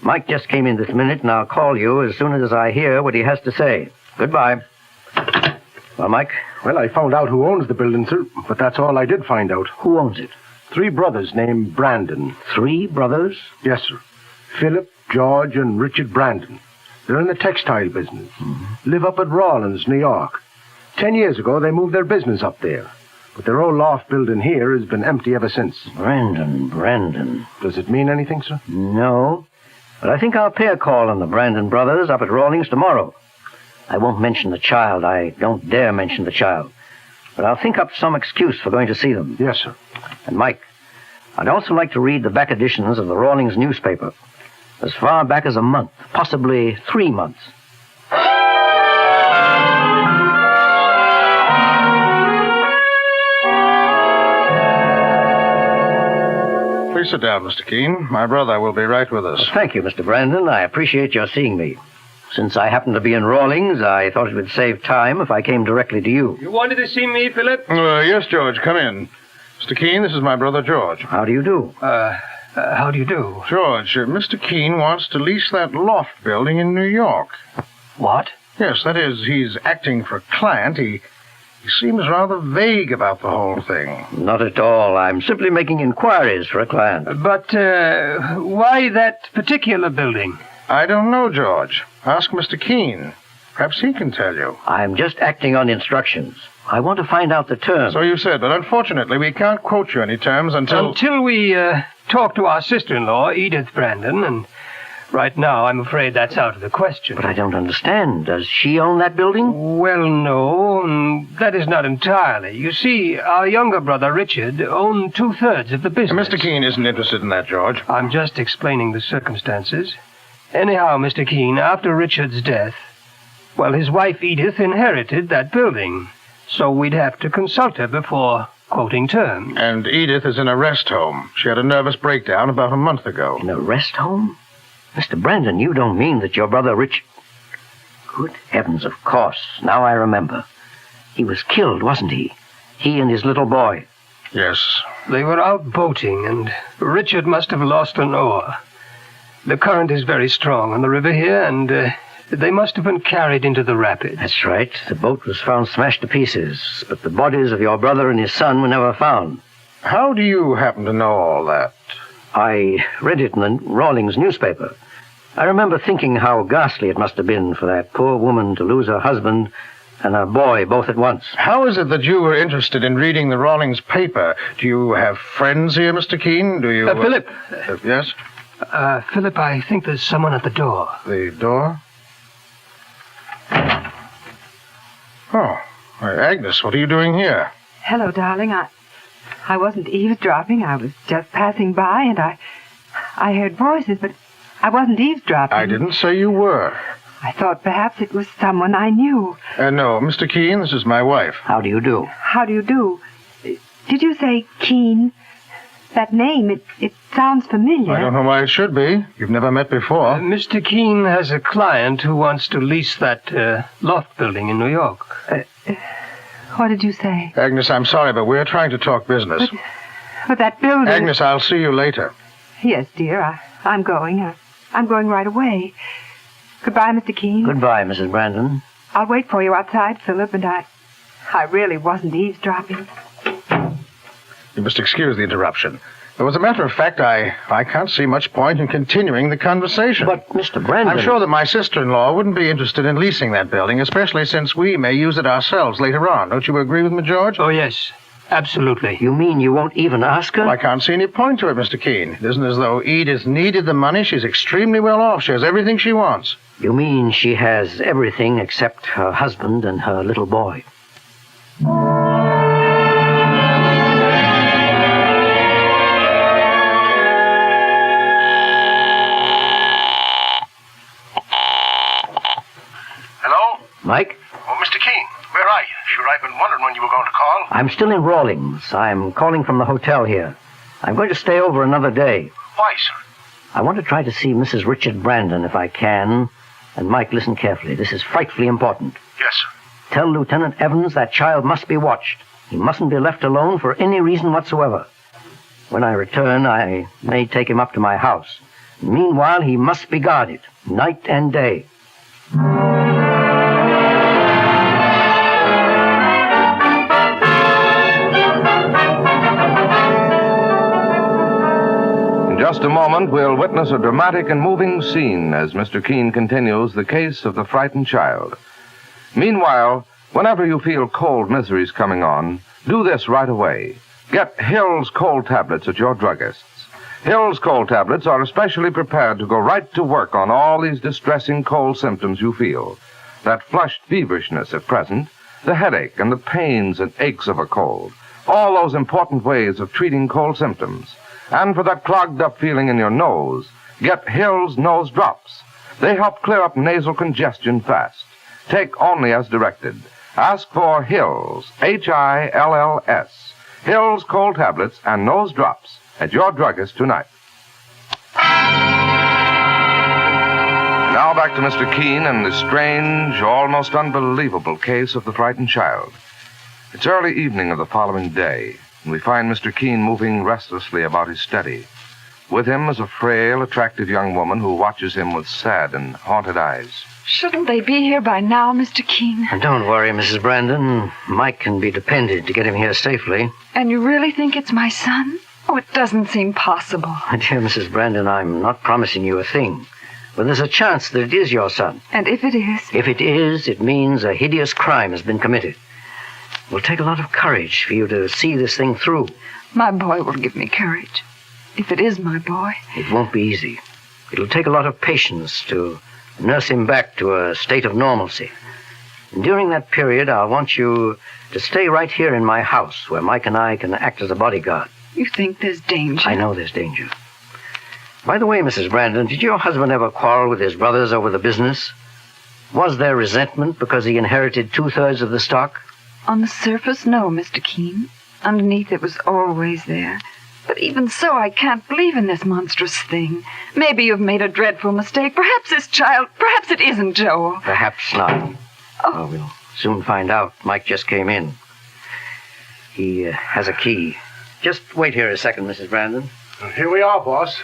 Mike just came in this minute, and I'll call you as soon as I hear what he has to say. Goodbye. Well, Mike? Well, I found out who owns the building, sir, but that's all I did find out. Who owns it? 3 brothers named Brandon. 3 brothers? Yes, sir. Philip, George, and Richard Brandon. They're in the textile business. Live up at Rawlins, New York. 10 years ago, they moved their business up there. But their old loft building here has been empty ever since. Brandon. Does it mean anything, sir? No. But I think I'll pay a call on the Brandon brothers up at Rawlings tomorrow. I won't mention the child. I don't dare mention the child. But I'll think up some excuse for going to see them. Yes, sir. And, Mike, I'd also like to read the back editions of the Rawlings newspaper. As far back as a month, possibly 3 months. Please sit down, Mr. Keene. My brother will be right with us. Thank you, Mr. Brandon. I appreciate your seeing me. Since I happen to be in Rawlings, I thought it would save time if I came directly to you. You wanted to see me, Philip? Yes, George, come in. Mr. Keene, this is my brother George. How do you do? How do you do? George, Mr. Keene wants to lease that loft building in New York. What? Yes, that is, he's acting for a client. He seems rather vague about the whole thing. Not at all. I'm simply making inquiries for a client. But why that particular building? I don't know, George. Ask Mr. Keene. Perhaps he can tell you. I'm just acting on instructions. I want to find out the terms. So you said, but unfortunately we can't quote you any terms until... Until we talk to our sister-in-law, Edith Brandon, and right now I'm afraid that's out of the question. But I don't understand. Does she own that building? Well, no, that is not entirely. You see, our younger brother, Richard, owned 2/3 of the business. Mr. Keene isn't interested in that, George. I'm just explaining the circumstances. Anyhow, Mr. Keene, after Richard's death, well, his wife Edith inherited that building. So we'd have to consult her before quoting terms. And Edith is in a rest home. She had a nervous breakdown about a month ago. In a rest home? Mr. Brandon, you don't mean that your brother Richard... Good heavens, of course. Now I remember. He was killed, wasn't he? He and his little boy. Yes. They were out boating, and Richard must have lost an oar. The current is very strong on the river here, and they must have been carried into the rapids. That's right. The boat was found smashed to pieces, but the bodies of your brother and his son were never found. How do you happen to know all that? I read it in the Rawlings newspaper. I remember thinking how ghastly it must have been for that poor woman to lose her husband and her boy both at once. How is it that you were interested in reading the Rawlings paper? Do you have friends here, Mr. Keene? Do you... Philip. Yes? Philip, I think there's someone at the door. The door? Oh, why, Agnes, what are you doing here? Hello, darling. I wasn't eavesdropping. I was just passing by, and I heard voices, but I wasn't eavesdropping. I didn't say you were. I thought perhaps it was someone I knew. No, Mr. Keene, this is my wife. How do you do? How do you do? Did you say Keene? That name, it sounds familiar. I don't know why it should be. You've never met before. Mr. Keene has a client who wants to lease that loft building in New York. What did you say? Agnes, I'm sorry, but we're trying to talk business. But that building... Agnes, I'll see you later. Yes, dear, I'm going. I'm going right away. Goodbye, Mr. Keene. Goodbye, Mrs. Brandon. I'll wait for you outside, Philip, and I really wasn't eavesdropping. You must excuse the interruption. Though, as a matter of fact, I can't see much point in continuing the conversation. But, Mr. Brandon... I'm sure that my sister-in-law wouldn't be interested in leasing that building, especially since we may use it ourselves later on. Don't you agree with me, George? Oh, yes. Absolutely. You mean you won't even ask her? Well, I can't see any point to it, Mr. Keene. It isn't as though Edith needed the money. She's extremely well off. She has everything she wants. You mean she has everything except her husband and her little boy? Hello? Mike? Oh, Mr. Keene, where are you? Sure, I've been wondering when you were going to call. I'm still in Rawlings. I'm calling from the hotel here. I'm going to stay over another day. Why, sir? I want to try to see Mrs. Richard Brandon if I can. And Mike, listen carefully. This is frightfully important. Yes, sir. Tell Lieutenant Evans that child must be watched. He mustn't be left alone for any reason whatsoever. When I return, I may take him up to my house. Meanwhile, he must be guarded, night and day. In just a moment, we'll witness a dramatic and moving scene as Mr. Keene continues the case of the frightened child. Meanwhile, whenever you feel cold miseries coming on, do this right away. Get Hill's cold tablets at your druggist's. Hill's cold tablets are especially prepared to go right to work on all these distressing cold symptoms you feel. That flushed feverishness at present, the headache and the pains and aches of a cold. All those important ways of treating cold symptoms. And for that clogged up feeling in your nose, get Hill's nose drops. They help clear up nasal congestion fast. Take only as directed. Ask for Hill's, Hills. Hill's cold tablets and nose drops at your druggist tonight. Now back back to Mr. Keene and the strange, almost unbelievable case of the frightened child. It's early evening of the following day, and we find Mr. Keene moving restlessly about his study. With him is a frail, attractive young woman who watches him with sad and haunted eyes. Shouldn't they be here by now, Mr. Keene? And don't worry, Mrs. Brandon. Mike can be depended to get him here safely. And you really think it's my son? Oh, it doesn't seem possible. My dear Mrs. Brandon, I'm not promising you a thing. But there's a chance that it is your son. And if it is? If it is, it means a hideous crime has been committed. It will take a lot of courage for you to see this thing through. My boy will give me courage. If it is my boy. It won't be easy. It'll take a lot of patience to nurse him back to a state of normalcy. And during that period, I want you to stay right here in my house, where Mike and I can act as a bodyguard. You think there's danger? I know there's danger. By the way, Mrs. Brandon, did your husband ever quarrel with his brothers over the business? Was there resentment because he inherited 2/3 of the stock? On the surface, no, Mr. Keene. Underneath, it was always there. But even so, I can't believe in this monstrous thing. Maybe you've made a dreadful mistake. Perhaps perhaps it isn't Joel. Perhaps not. Oh, we'll soon find out. Mike just came in. He has a key. Just wait here a second, Mrs. Brandon. Here we are, boss.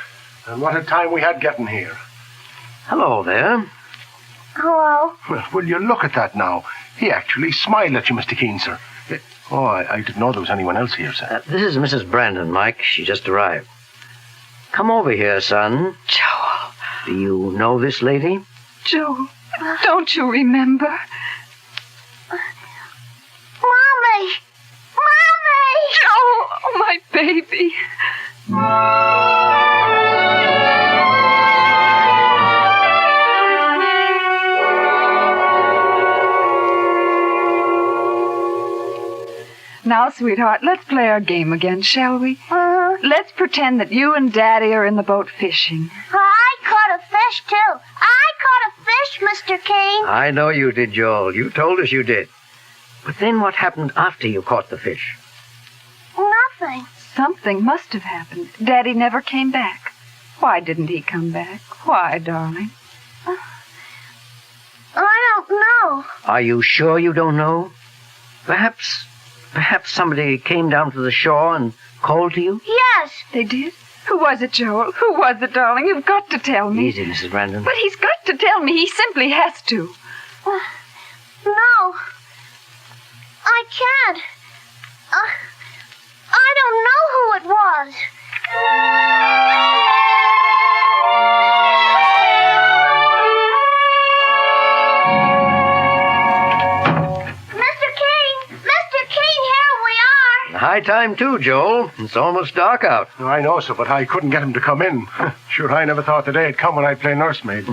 And what a time we had getting here. Hello there. Hello. Well, will you look at that now? He actually smiled at you, Mr. Keene, sir. Oh, I didn't know there was anyone else here, sir. This is Mrs. Brandon, Mike. She just arrived. Come over here, son. Joel. Do you know this lady? Joel, don't you remember? Mommy! Mommy! Joel, oh, my baby. Now, sweetheart, let's play our game again, shall we? Let's pretend that you and Daddy are in the boat fishing. I caught a fish, too. I caught a fish, Mr. Keene. I know you did, Joel. You told us you did. But then what happened after you caught the fish? Nothing. Something must have happened. Daddy never came back. Why didn't he come back? Why, darling? I don't know. Are you sure you don't know? Perhaps somebody came down to the shore and called to you? Yes. They did? Who was it, Joel? Who was it, darling? You've got to tell me. Easy, Mrs. Brandon. But he's got to tell me. He simply has to. No. I can't. I don't know who it was. High time, too, Joel. It's almost dark out. Oh, I know, sir, but I couldn't get him to come in. Sure, I never thought the day would come when I'd play nursemaid.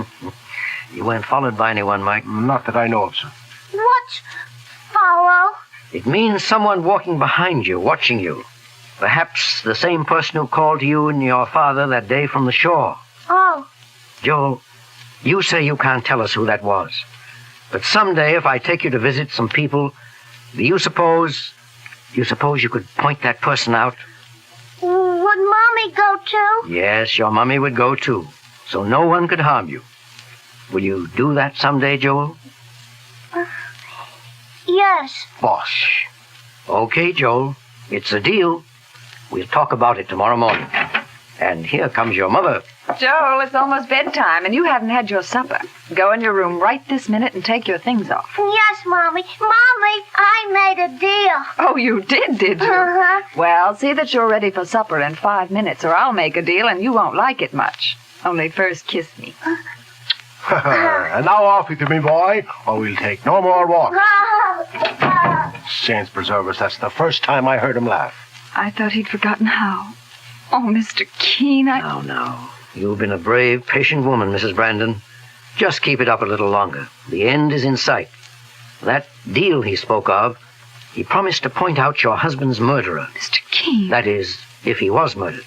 You weren't followed by anyone, Mike? Not that I know of, sir. What's follow? It means someone walking behind you, watching you. Perhaps the same person who called to you and your father that day from the shore. Oh. Joel, you say you can't tell us who that was. But someday, if I take you to visit some people, do you suppose you could point that person out? Would Mommy go too? Yes, your mommy would go too, so no one could harm you. Will you do that someday, Joel? Yes. Boss. Okay, Joel. It's a deal. We'll talk about it tomorrow morning. And here comes your mother. Joel, it's almost bedtime, and you haven't had your supper. Go in your room right this minute and take your things off. Yes, Mommy. Mommy, I made a deal. Oh, you did you? Uh-huh. Well, see that you're ready for supper in 5 minutes, or I'll make a deal and you won't like it much. Only first kiss me. And now off with you, me boy, or we'll take no more walks. Saints preserve us, that's the first time I heard him laugh. I thought he'd forgotten how. Oh, Mr. Keene, No. You've been a brave, patient woman, Mrs. Brandon. Just keep it up a little longer. The end is in sight. That deal he spoke of, he promised to point out your husband's murderer. Mr. Keene. That is, if he was murdered.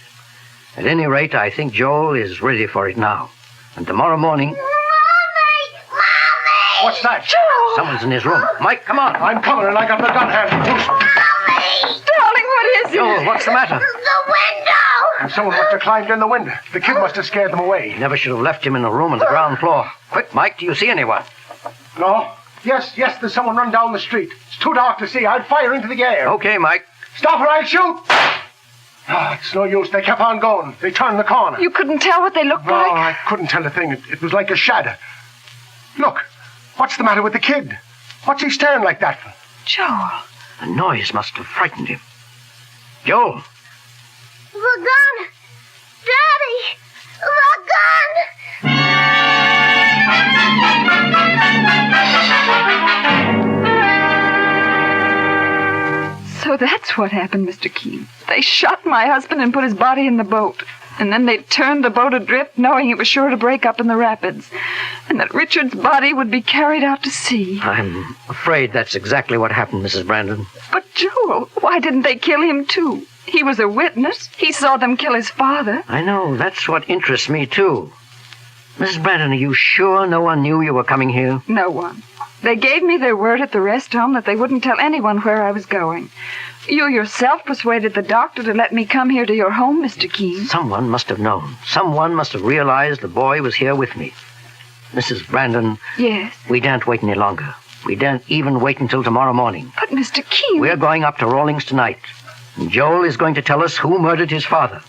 At any rate, I think Joel is ready for it now. And tomorrow morning... Mommy! What's that? Joel! Someone's in his room. Mike, come on. I'm coming, and I got the gun handy. Mommy! Darling, what is it? Joel, what's the matter? The window! Someone must have climbed in the window. The kid must have scared them away. You never should have left him in a room on the ground floor. Quick, Mike, do you see anyone? No? Yes, there's someone run down the street. It's too dark to see. I'd fire into the air. Okay, Mike. Stop or I'll shoot! It's no use. They kept on going. They turned the corner. You couldn't tell what they looked No, like? I couldn't tell a thing. It was like a shadow. Look, what's the matter with the kid? What's he staring like that for? Joel. The noise must have frightened him. Joel. The gun! Daddy! The gun! So that's what happened, Mr. Keene. They shot my husband and put his body in the boat. And then they turned the boat adrift, knowing it was sure to break up in the rapids. And that Richard's body would be carried out to sea. I'm afraid that's exactly what happened, Mrs. Brandon. But Joel, why didn't they kill him too? He was a witness. He saw them kill his father. I know. That's what interests me, too. Mrs. Brandon, are you sure no one knew you were coming here? No one. They gave me their word at the rest home that they wouldn't tell anyone where I was going. You yourself persuaded the doctor to let me come here to your home, Mr. Keene. Someone must have known. Someone must have realized the boy was here with me. Mrs. Brandon. Yes? We daren't wait any longer. We daren't even wait until tomorrow morning. But, Mr. Keene... We're going up to Rawlings tonight. And Joel is going to tell us who murdered his father.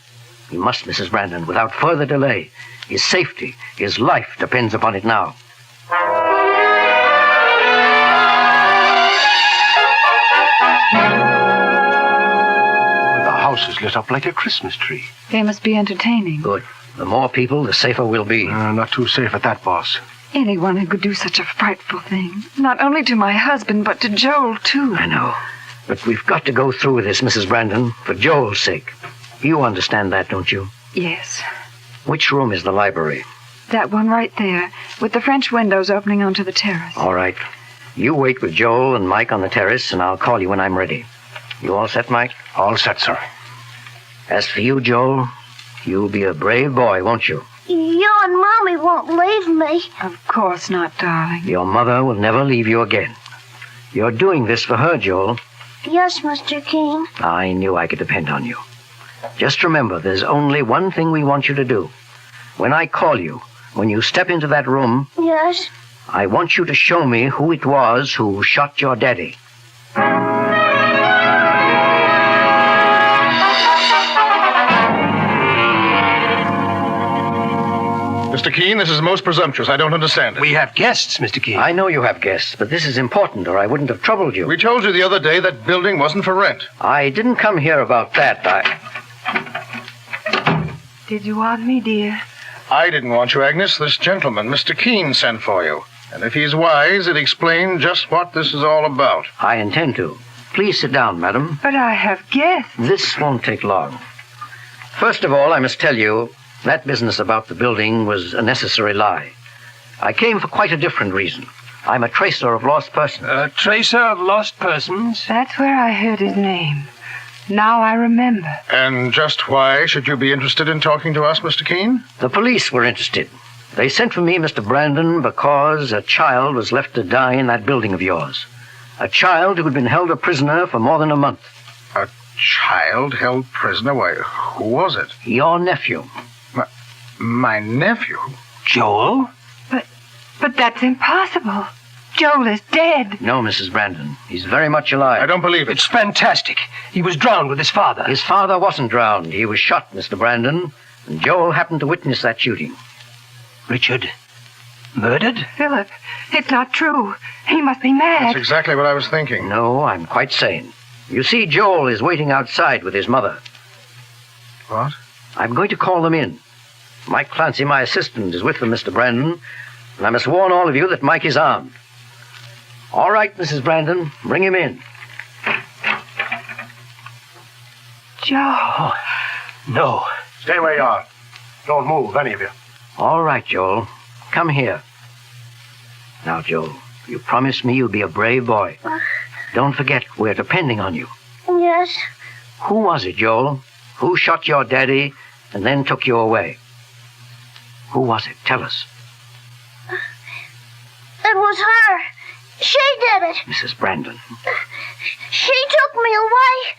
He must, Mrs. Brandon, without further delay. His safety, his life depends upon it now. The house is lit up like a Christmas tree. They must be entertaining. Good. The more people, the safer we'll be. Not too safe at that, boss. Anyone who could do such a frightful thing. Not only to my husband, but to Joel, too. I know. But we've got to go through with this, Mrs. Brandon, for Joel's sake. You understand that, don't you? Yes. Which room is the library? That one right there, with the French windows opening onto the terrace. All right. You wait with Joel and Mike on the terrace, and I'll call you when I'm ready. You all set, Mike? All set, sir. As for you, Joel, you'll be a brave boy, won't you? You and Mommy won't leave me. Of course not, darling. Your mother will never leave you again. You're doing this for her, Joel. Yes, Mr. Keene. I knew I could depend on you. Just remember, there's only one thing we want you to do. When I call you, when you step into that room, Yes? I want you to show me who it was who shot your daddy. Mr. Keene, this is most presumptuous. I don't understand it. We have guests, Mr. Keene. I know you have guests, but this is important, or I wouldn't have troubled you. We told you the other day that building wasn't for rent. I didn't come here about that. Did you want me, dear? I didn't want you, Agnes. This gentleman, Mr. Keene, sent for you. And if he's wise, he'd explain just what this is all about. I intend to. Please sit down, madam. But I have guests. This won't take long. First of all, I must tell you, that business about the building was a necessary lie. I came for quite a different reason. I'm a tracer of lost persons. A tracer of lost persons? That's where I heard his name. Now I remember. And just why should you be interested in talking to us, Mr. Keene? The police were interested. They sent for me, Mr. Brandon, because a child was left to die in that building of yours. A child who had been held a prisoner for more than a month. A child held prisoner? Why, who was it? Your nephew. My nephew? Joel? But that's impossible. Joel is dead. No, Mrs. Brandon. He's very much alive. I don't believe it. It's fantastic. He was drowned with his father. His father wasn't drowned. He was shot, Mr. Brandon. And Joel happened to witness that shooting. Richard? Murdered? Philip, it's not true. He must be mad. That's exactly what I was thinking. No, I'm quite sane. You see, Joel is waiting outside with his mother. What? I'm going to call them in. Mike Clancy, my assistant, is with them, Mr. Brandon. And I must warn all of you that Mike is armed. All right, Mrs. Brandon, bring him in. Joe. Oh, no. Stay where you are. Don't move, any of you. All right, Joel. Come here. Now, Joel, you promised me you'd be a brave boy. Don't forget, we're depending on you. Yes? Who was it, Joel? Who shot your daddy and then took you away? Who was it? Tell us. It was her. She did it. Mrs. Brandon. She took me away.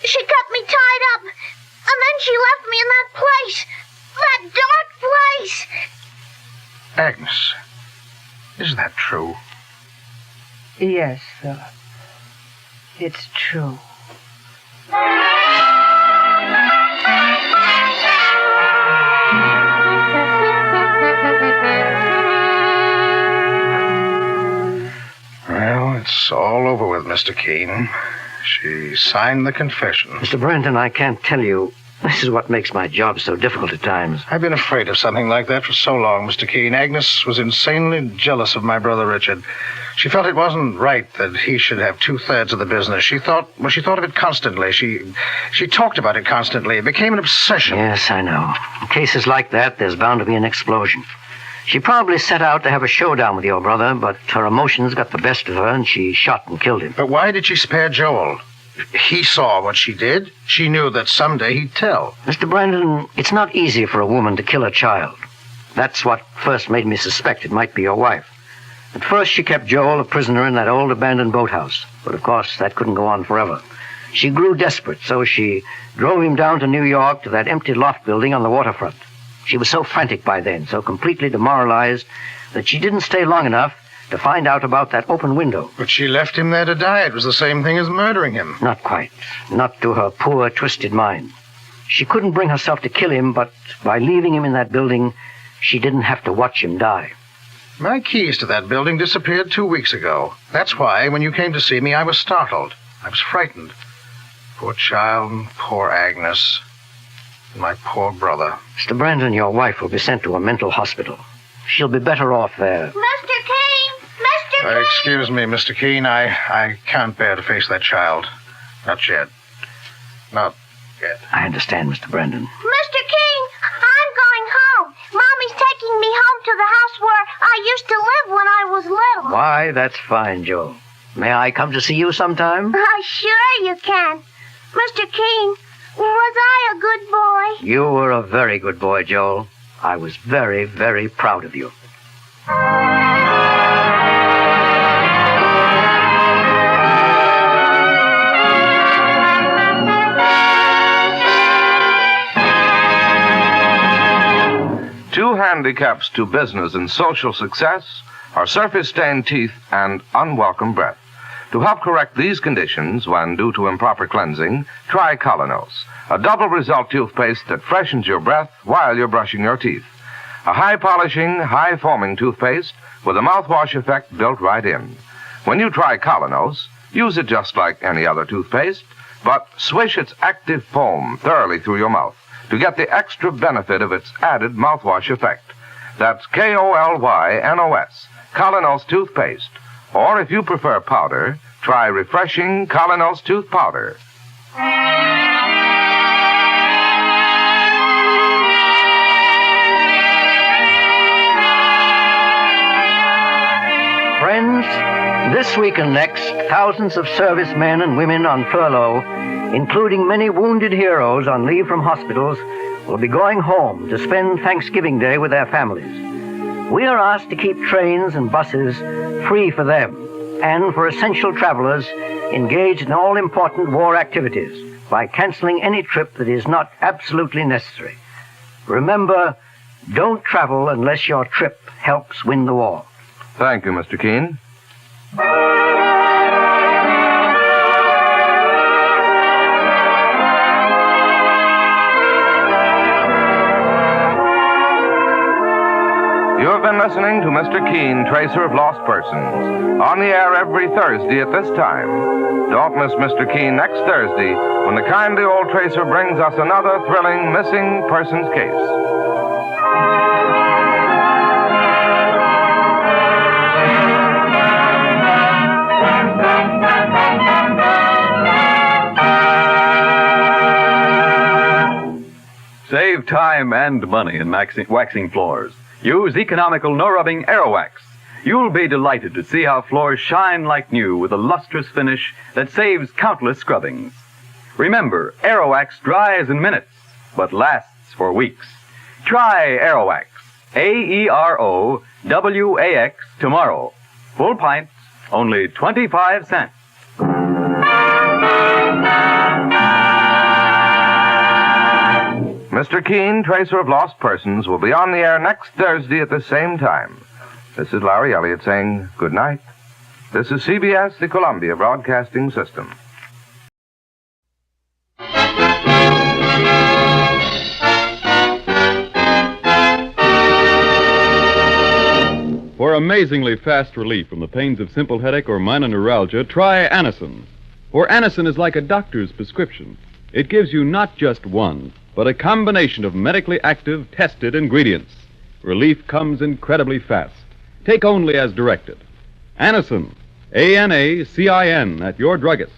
She kept me tied up. And then she left me in that place. That dark place. Agnes, is that true? Yes, Philip. It's true. Well, it's all over with, Mr. Keene. She signed the confession. Mr. Brandon, I can't tell you. This is what makes my job so difficult at times. I've been afraid of something like that for so long, Mr. Keene. Agnes was insanely jealous of my brother Richard. She felt it wasn't right that he should have 2/3 of the business. She thought of it constantly. She talked about it constantly. It became an obsession. Yes, I know. In cases like that, there's bound to be an explosion. She probably set out to have a showdown with your brother, but her emotions got the best of her, and she shot and killed him. But why did she spare Joel? He saw what she did. She knew that someday he'd tell. Mr. Brandon, it's not easy for a woman to kill a child. That's what first made me suspect it might be your wife. At first, she kept Joel a prisoner in that old abandoned boathouse. But of course, that couldn't go on forever. She grew desperate, so she drove him down to New York to that empty loft building on the waterfront. She was so frantic by then, so completely demoralized, that she didn't stay long enough to find out about that open window. But she left him there to die. It was the same thing as murdering him. Not quite. Not to her poor, twisted mind. She couldn't bring herself to kill him, but by leaving him in that building, she didn't have to watch him die. My keys to that building disappeared 2 weeks ago. That's why, when you came to see me, I was startled. I was frightened. Poor child, poor Agnes, and my poor brother. Mr. Brandon, your wife will be sent to a mental hospital. She'll be better off there. Mr. Keene! Mr. Keene! Excuse me, Mr. Keene. I can't bear to face that child. Not yet. Not yet. I understand, Mr. Brandon. Mr. Keene, I'm going home. Mommy's taking me home to the house where I used to live when I was little. Why, that's fine, Joe. May I come to see you sometime? Sure you can. Mr. Keene, was I a good boy? You were a very good boy, Joel. I was very, very proud of you. Two handicaps to business and social success are surface-stained teeth and unwelcome breath. To help correct these conditions when due to improper cleansing, try Colonos, a double-result toothpaste that freshens your breath while you're brushing your teeth. A high-polishing, high-foaming toothpaste with a mouthwash effect built right in. When you try Colonos, use it just like any other toothpaste, but swish its active foam thoroughly through your mouth to get the extra benefit of its added mouthwash effect. That's K-O-L-Y-N-O-S, Colonos toothpaste. Or if you prefer powder, try refreshing Colonos tooth powder. Friends, this week and next, thousands of servicemen and women on furlough, including many wounded heroes on leave from hospitals, will be going home to spend Thanksgiving Day with their families. We are asked to keep trains and buses free for them and for essential travelers engaged in all important war activities by canceling any trip that is not absolutely necessary. Remember, don't travel unless your trip helps win the war. Thank you, Mr. Keene. You have been listening to Mr. Keene, Tracer of Lost Persons, on the air every Thursday at this time. Don't miss Mr. Keene next Thursday when the kindly old Tracer brings us another thrilling missing persons case. Save time and money in waxing floors. Use economical no-rubbing Aerowax. You'll be delighted to see how floors shine like new with a lustrous finish that saves countless scrubbings. Remember, Aerowax dries in minutes, but lasts for weeks. Try Aerowax. A-E-R-O-W-A-X tomorrow. Full pint, only 25 cents. Mr. Keene, Tracer of Lost Persons, will be on the air next Thursday at the same time. This is Larry Elliott saying good night. This is CBS, the Columbia Broadcasting System. For amazingly fast relief from the pains of simple headache or minor neuralgia, try Anacin. For Anacin is like a doctor's prescription. It gives you not just one, but a combination of medically active, tested ingredients. Relief comes incredibly fast. Take only as directed. Anacin, Anacin, at your druggist.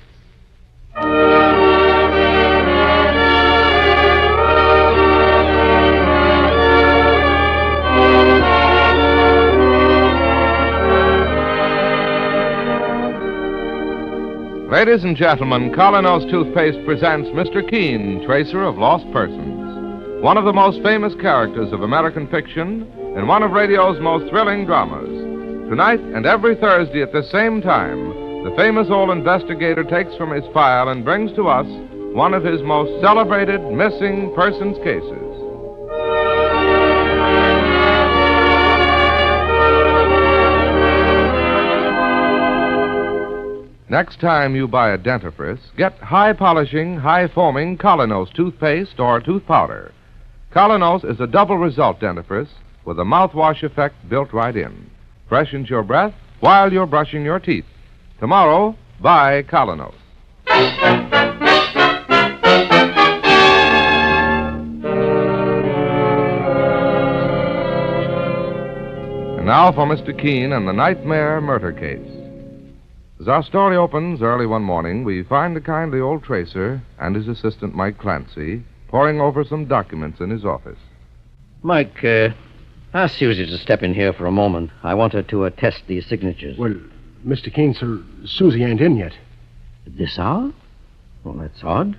Ladies and gentlemen, Colonos Toothpaste presents Mr. Keene, Tracer of Lost Persons, one of the most famous characters of American fiction and one of radio's most thrilling dramas. Tonight and every Thursday at the same time, the famous old investigator takes from his file and brings to us one of his most celebrated missing persons cases. Next time you buy a dentifrice, get high-polishing, high-foaming Colonos toothpaste or tooth powder. Colonos is a double result dentifrice with a mouthwash effect built right in. Freshens your breath while you're brushing your teeth. Tomorrow, buy Colonos. And now for Mr. Keene and the Nightmare Murder Case. As our story opens early one morning, we find the kindly old tracer and his assistant, Mike Clancy, poring over some documents in his office. Mike, ask Susie to step in here for a moment. I want her to attest these signatures. Well, Mr. Keene, sir, Susie ain't in yet. At this hour? Well, that's odd.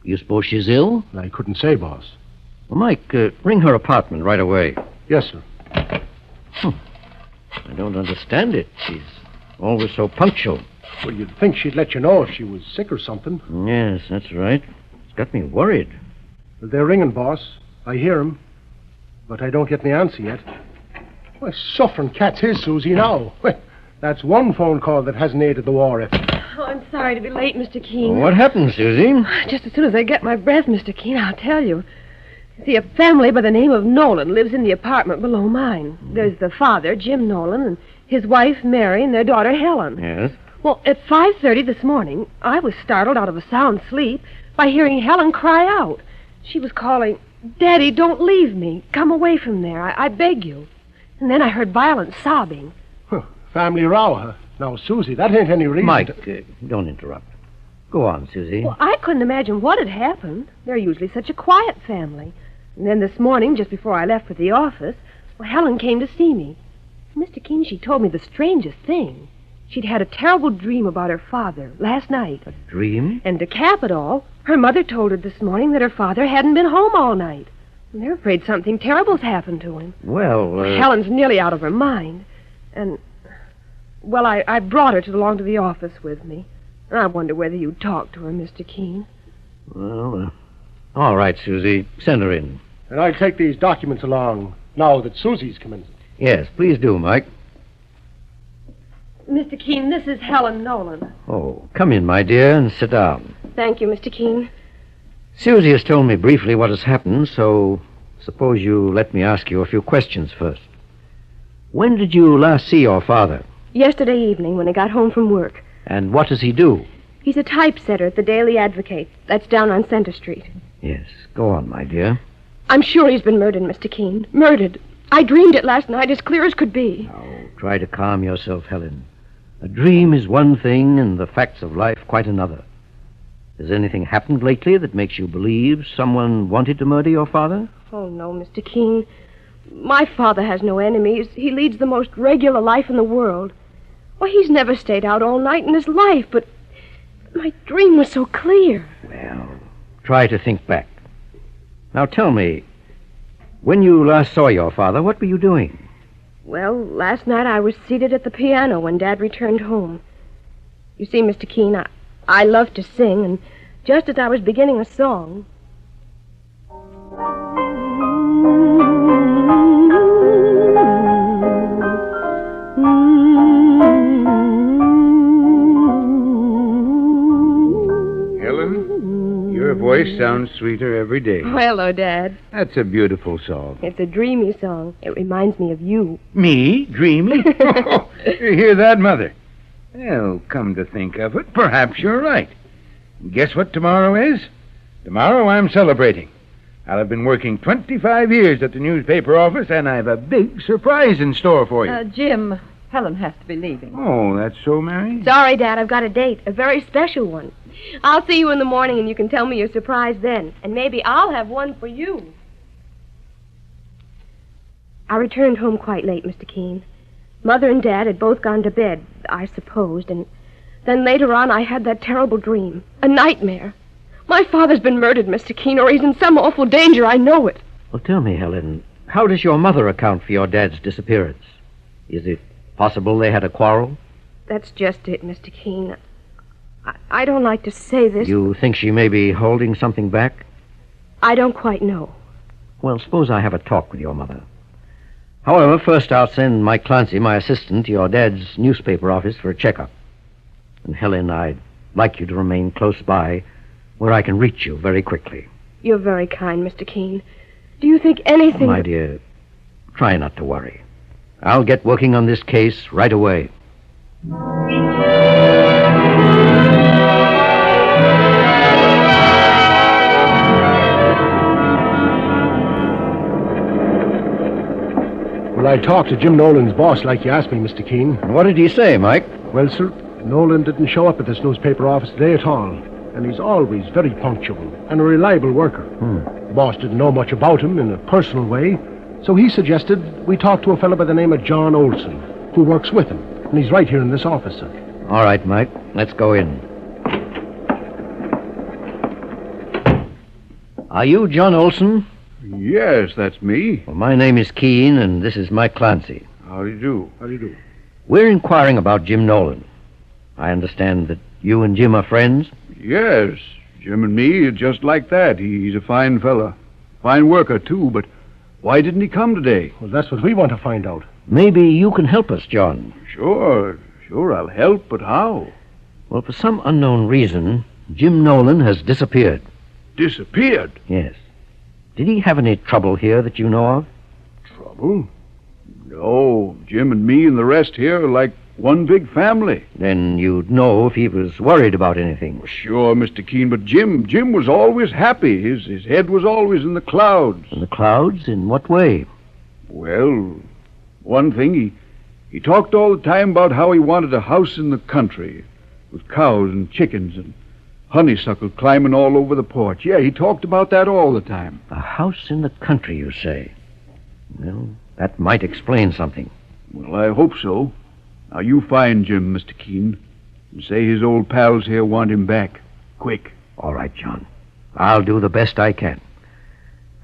You suppose she's ill? I couldn't say, boss. Well, Mike, ring her apartment right away. Yes, sir. I don't understand it. She's always so punctual. Well, you'd think she'd let you know if she was sick or something. Yes, that's right. It's got me worried. Well, they're ringing, boss. I hear 'em, but I don't get any answer yet. Why, suffering cat's his, Susie, now. Well, that's one phone call that hasn't aided the war effort. Oh, I'm sorry to be late, Mr. Keene. What happened, Susie? Just as soon as I get my breath, Mr. Keene, I'll tell you. See, a family by the name of Nolan lives in the apartment below mine. There's the father, Jim Nolan, and his wife, Mary, and their daughter, Helen. Yes? Well, at 5:30 this morning, I was startled out of a sound sleep by hearing Helen cry out. She was calling, "Daddy, don't leave me. Come away from there. I beg you." And then I heard violent sobbing. Family row, huh? Now, Susie, that ain't any reason. Mike, don't interrupt. Go on, Susie. Well, I couldn't imagine what had happened. They're usually such a quiet family. And then this morning, just before I left for the office, well, Helen came to see me. Mr. Keene, she told me the strangest thing. She'd had a terrible dream about her father last night. A dream? And to cap it all, her mother told her this morning that her father hadn't been home all night. And they're afraid something terrible's happened to him. Well, Helen's nearly out of her mind. And, well, I brought her along to the office with me. And I wonder whether you'd talk to her, Mr. Keene. Well, all right, Susie. Send her in. And I'll take these documents along now that Susie's come in. Yes, please do, Mike. Mr. Keene, this is Helen Nolan. Oh, come in, my dear, and sit down. Thank you, Mr. Keene. Susie has told me briefly what has happened, so suppose you let me ask you a few questions first. When did you last see your father? Yesterday evening when he got home from work. And what does he do? He's a typesetter at the Daily Advocate. That's down on Center Street. Yes, go on, my dear. I'm sure he's been murdered, Mr. Keene. Murdered. I dreamed it last night as clear as could be. Try to calm yourself, Helen. A dream is one thing and the facts of life quite another. Has anything happened lately that makes you believe someone wanted to murder your father? Oh, no, Mr. Keene. My father has no enemies. He leads the most regular life in the world. Well, he's never stayed out all night in his life, but my dream was so clear. Well, try to think back. Now tell me, when you last saw your father, what were you doing? Well, last night I was seated at the piano when Dad returned home. You see, Mr. Keene, I love to sing, and just as I was beginning a song... voice sounds sweeter every day. Oh, hello, Dad. That's a beautiful song. It's a dreamy song. It reminds me of you. Me? Dreamy? You hear that, Mother? Well, come to think of it, perhaps you're right. Guess what tomorrow is? Tomorrow I'm celebrating. I'll have been working 25 years at the newspaper office, and I've a big surprise in store for you. Jim, Helen has to be leaving. Oh, that's so, Mary? Sorry, Dad, I've got a date. A very special one. I'll see you in the morning, and you can tell me your surprise then. And maybe I'll have one for you. I returned home quite late, Mr. Keene. Mother and Dad had both gone to bed, I supposed, and then later on I had that terrible dream. A nightmare. My father's been murdered, Mr. Keene, or he's in some awful danger. I know it. Well, tell me, Helen, how does your mother account for your dad's disappearance? Is it possible they had a quarrel? That's just it, Mr. Keene. I don't like to say this. You think she may be holding something back? I don't quite know. Well, suppose I have a talk with your mother. However, first I'll send Mike Clancy, my assistant, to your dad's newspaper office for a checkup. And Helen, I'd like you to remain close by where I can reach you very quickly. You're very kind, Mr. Keene. Do you think anything... My dear, try not to worry. I'll get working on this case right away. Well, I talked to Jim Nolan's boss like you asked me, Mr. Keene. What did he say, Mike? Well, sir, Nolan didn't show up at this newspaper office today at all. And he's always very punctual and a reliable worker. The boss didn't know much about him in a personal way, so he suggested we talk to a fellow by the name of John Olson, who works with him. And he's right here in this office, sir. All right, Mike. Let's go in. Are you John Olson? Yes, that's me. Well, my name is Keene, and this is Mike Clancy. How do you do? How do you do? We're inquiring about Jim Nolan. I understand that you and Jim are friends? Yes, Jim and me are just like that. He's a fine fella. Fine worker, too, but why didn't he come today? Well, that's what we want to find out. Maybe you can help us, John. Sure, I'll help, but how? Well, for some unknown reason, Jim Nolan has disappeared. Disappeared? Yes. Did he have any trouble here that you know of? Trouble? No, Jim and me and the rest here are like one big family. Then you'd know if he was worried about anything. Sure, Mr. Keene, but Jim was always happy. His head was always in the clouds. In the clouds? In what way? Well, one thing, he talked all the time about how he wanted a house in the country with cows and chickens and honeysuckle climbing all over the porch. Yeah, he talked about that all the time. A house in the country, you say? Well, that might explain something. Well, I hope so. Now, you find Jim, Mr. Keene, and say his old pals here want him back. Quick. All right, John. I'll do the best I can.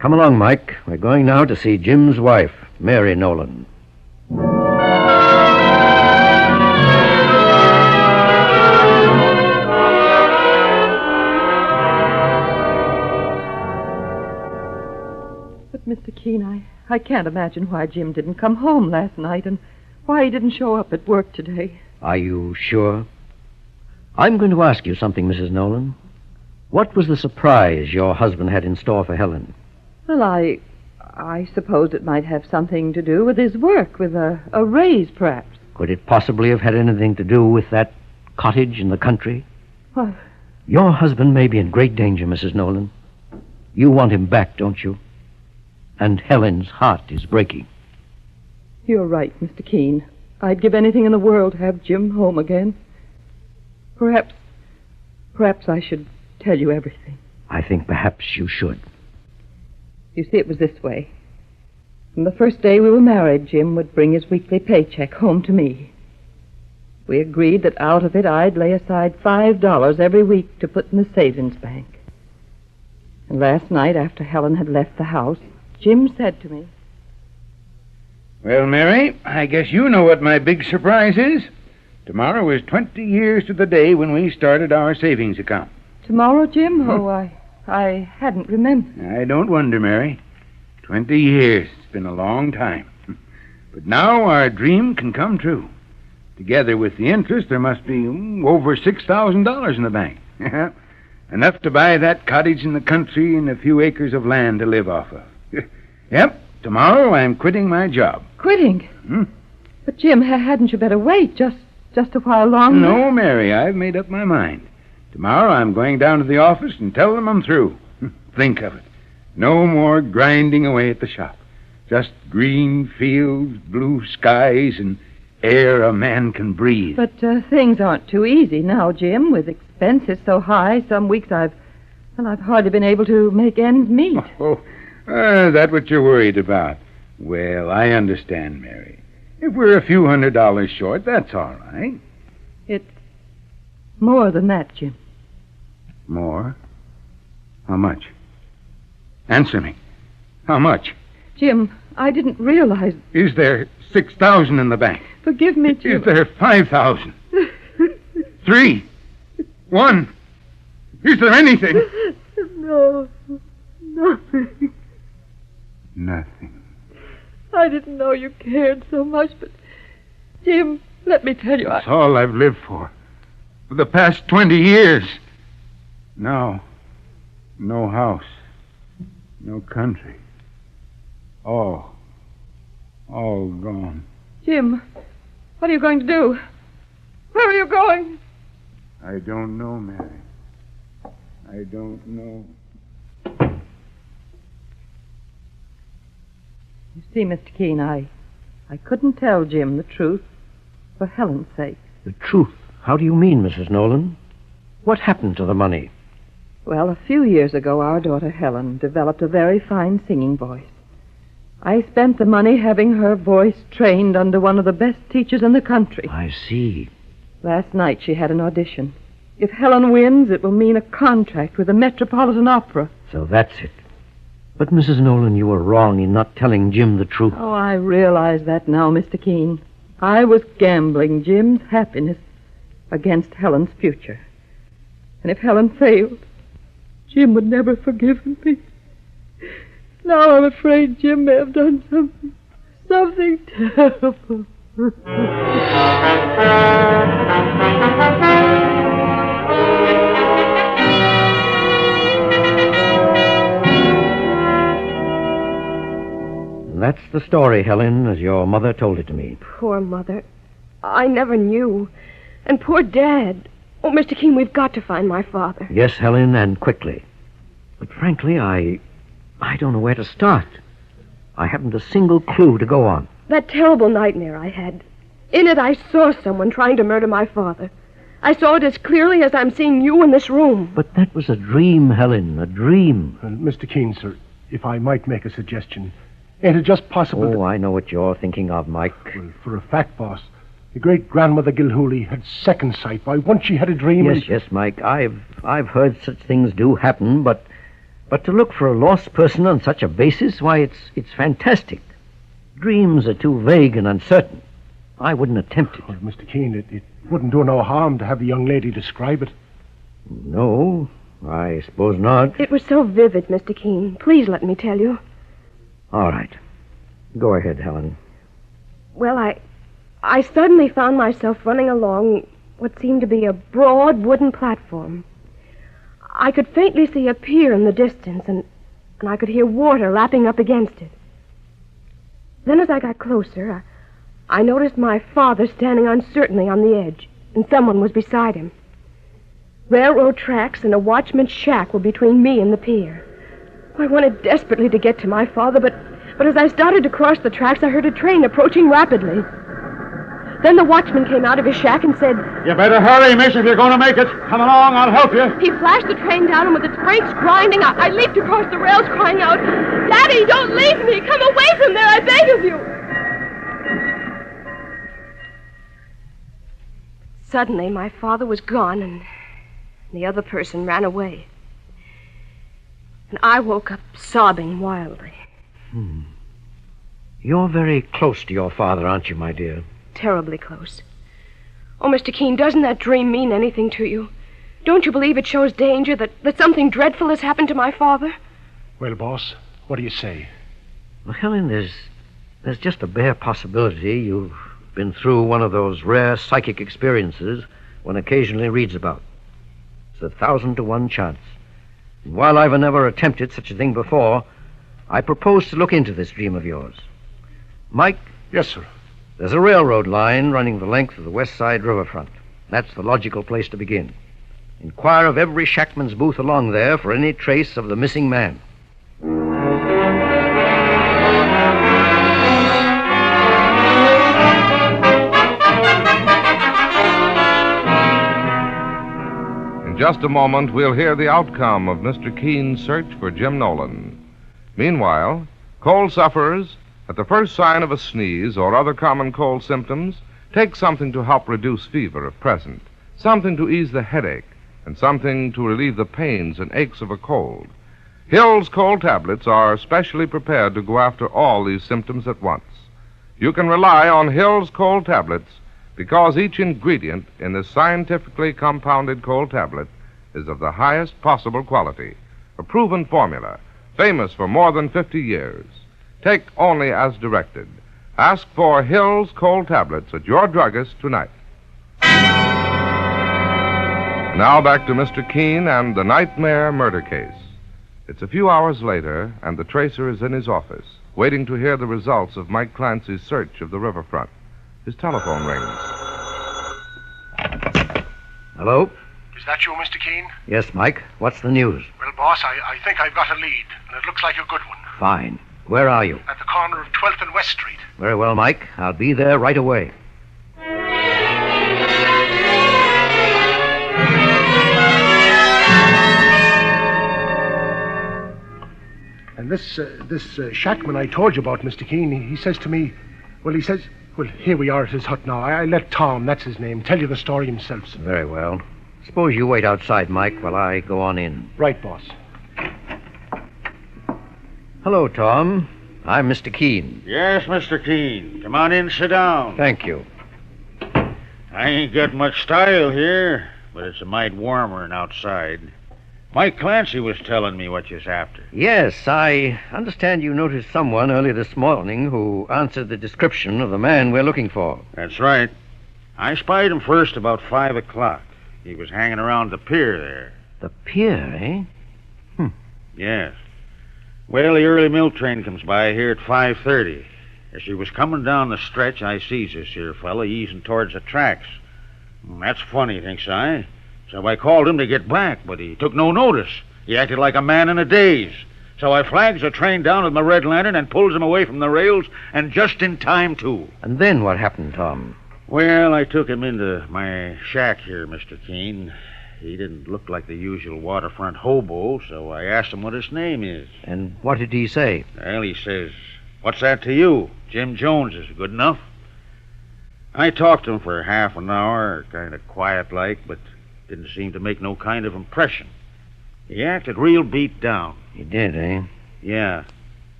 Come along, Mike. We're going now to see Jim's wife, Mary Nolan. But, Mr. Keene, I can't imagine why Jim didn't come home last night and why he didn't show up at work today. Are you sure? I'm going to ask you something, Mrs. Nolan. What was the surprise your husband had in store for Helen? Well, I suppose it might have something to do with his work, with a raise, perhaps. Could it possibly have had anything to do with that cottage in the country? What? Your husband may be in great danger, Mrs. Nolan. You want him back, don't you? And Helen's heart is breaking. You're right, Mr. Keene. I'd give anything in the world to have Jim home again. Perhaps I should tell you everything. I think perhaps you should. You see, it was this way. From the first day we were married, Jim would bring his weekly paycheck home to me. We agreed that out of it I'd lay aside $5 every week to put in the savings bank. And last night, after Helen had left the house, Jim said to me, Well, Mary, I guess you know what my big surprise is. Tomorrow is 20 years to the day when we started our savings account. Tomorrow, Jim? Oh, I hadn't remembered. I don't wonder, Mary. 20 years. It's been a long time. But now our dream can come true. Together with the interest, there must be over $6,000 in the bank. Enough to buy that cottage in the country and a few acres of land to live off of. Yep, tomorrow I'm quitting my job. Quitting? But, Jim, hadn't you better wait just a while longer? No, Mary, I've made up my mind. Tomorrow I'm going down to the office and tell them I'm through. Think of it. No more grinding away at the shop. Just green fields, blue skies, and air a man can breathe. But things aren't too easy now, Jim. With expenses so high, some weeks I've hardly been able to make ends meet. That what you're worried about? Well, I understand, Mary. If we're a few $100s short, that's all right. It's more than that, Jim. More? How much? Answer me. How much? Jim, I didn't realize... Is there 6,000 in the bank? Forgive me, Jim. Is there 5,000? 3? 1? Is there anything? No, nothing. Nothing. I didn't know you cared so much, but... Jim, let me tell you, That's all I've lived for the past 20 years. Now, no house, no country. All gone. Jim, what are you going to do? Where are you going? I don't know, Mary. I don't know. You see, Mr. Keene, I couldn't tell Jim the truth for Helen's sake. The truth? How do you mean, Mrs. Nolan? What happened to the money? Well, a few years ago, our daughter Helen developed a very fine singing voice. I spent the money having her voice trained under one of the best teachers in the country. I see. Last night she had an audition. If Helen wins, it will mean a contract with the Metropolitan Opera. So that's it. But, Mrs. Nolan, you were wrong in not telling Jim the truth. Oh, I realize that now, Mr. Keene. I was gambling Jim's happiness against Helen's future. And if Helen failed, Jim would never forgive me. Now I'm afraid Jim may have done something terrible. That's the story, Helen, as your mother told it to me. Poor Mother. I never knew. And poor Dad. Oh, Mr. Keene, we've got to find my father. Yes, Helen, and quickly. But frankly, I don't know where to start. I haven't a single clue to go on. That terrible nightmare I had. In it, I saw someone trying to murder my father. I saw it as clearly as I'm seeing you in this room. But that was a dream, Helen, a dream. Mr. Keene, sir, if I might make a suggestion, ain't it just possible... Oh, I know what you're thinking of, Mike. Well, for a fact, boss, the great-grandmother Gilhooly had second sight. Why, once she had a dream... Yes, Mike, I've heard such things do happen, but to look for a lost person on such a basis, why, it's fantastic. Dreams are too vague and uncertain. I wouldn't attempt it. Well, Mr. Keene, it wouldn't do no harm to have the young lady describe it. No, I suppose not. It was so vivid, Mr. Keene. Please let me tell you. All right. Go ahead, Helen. Well, I suddenly found myself running along what seemed to be a broad wooden platform. I could faintly see a pier in the distance, and I could hear water lapping up against it. Then as I got closer, I noticed my father standing uncertainly on the edge, and someone was beside him. Railroad tracks and a watchman's shack were between me and the pier. I wanted desperately to get to my father, but as I started to cross the tracks, I heard a train approaching rapidly. Then the watchman came out of his shack and said, "You better hurry, miss, if you're going to make it. Come along, I'll help you." He flashed the train down, and with its brakes grinding, I leaped across the rails, crying out, "Daddy, don't leave me! Come away from there, I beg of you!" Suddenly, my father was gone, and the other person ran away. And I woke up sobbing wildly. You're very close to your father, aren't you, my dear? Terribly close. Oh, Mr. Keene, doesn't that dream mean anything to you? Don't you believe it shows danger, that something dreadful has happened to my father? Well, boss, what do you say? Well, Helen, there's just a bare possibility you've been through one of those rare psychic experiences one occasionally reads about. It's 1,000 to 1 chance. And while I've never attempted such a thing before, I propose to look into this dream of yours. Mike? Yes, sir. There's a railroad line running the length of the West Side riverfront. That's the logical place to begin. Inquire of every shackman's booth along there for any trace of the missing man. In just a moment, we'll hear the outcome of Mr. Keen's search for Jim Nolan. Meanwhile, cold sufferers, at the first sign of a sneeze or other common cold symptoms, take something to help reduce fever if present, something to ease the headache, and something to relieve the pains and aches of a cold. Hill's cold tablets are specially prepared to go after all these symptoms at once. You can rely on Hill's cold tablets because each ingredient in this scientifically compounded cold tablet is of the highest possible quality, a proven formula, famous for more than 50 years. Take only as directed. Ask for Hill's cold tablets at your druggist tonight. Now back to Mr. Keen and the nightmare murder case. It's a few hours later, and the tracer is in his office, waiting to hear the results of Mike Clancy's search of the riverfront. His telephone rings. Hello? Is that you, Mr. Keen? Yes, Mike. What's the news? Well, boss, I think I've got a lead, and it looks like a good one. Fine. Where are you? At the corner of 12th and West Street. Very well, Mike. I'll be there right away. And this shackman I told you about, Mr. Keen, he says to me, well, here we are at his hut now. I let Tom, that's his name, tell you the story himself. Sir. Very well. Suppose you wait outside, Mike, while I go on in. Right, boss. Hello, Tom. I'm Mr. Keen. Yes, Mr. Keen. Come on in, sit down. Thank you. I ain't got much style here, but it's a mite warmer than outside. Mike Clancy was telling me what you's after. Yes, I understand you noticed someone early this morning who answered the description of the man we're looking for. That's right. I spied him first about 5 o'clock. He was hanging around the pier there. The pier, eh? Yes. Well, the early milk train comes by here at 5:30. As she was coming down the stretch, I sees this here fella easing towards the tracks. That's funny, thinks I. So I called him to get back, but he took no notice. He acted like a man in a daze. So I flags the train down with my red lantern and pulls him away from the rails, and just in time, too. And then what happened, Tom? Well, I took him into my shack here, Mr. Keen. He didn't look like the usual waterfront hobo, so I asked him what his name is. And what did he say? Well, he says, "What's that to you? Jim Jones is good enough." I talked to him for half an hour, kind of quiet-like, but didn't seem to make no kind of impression. He acted real beat down. He did, eh? Yeah.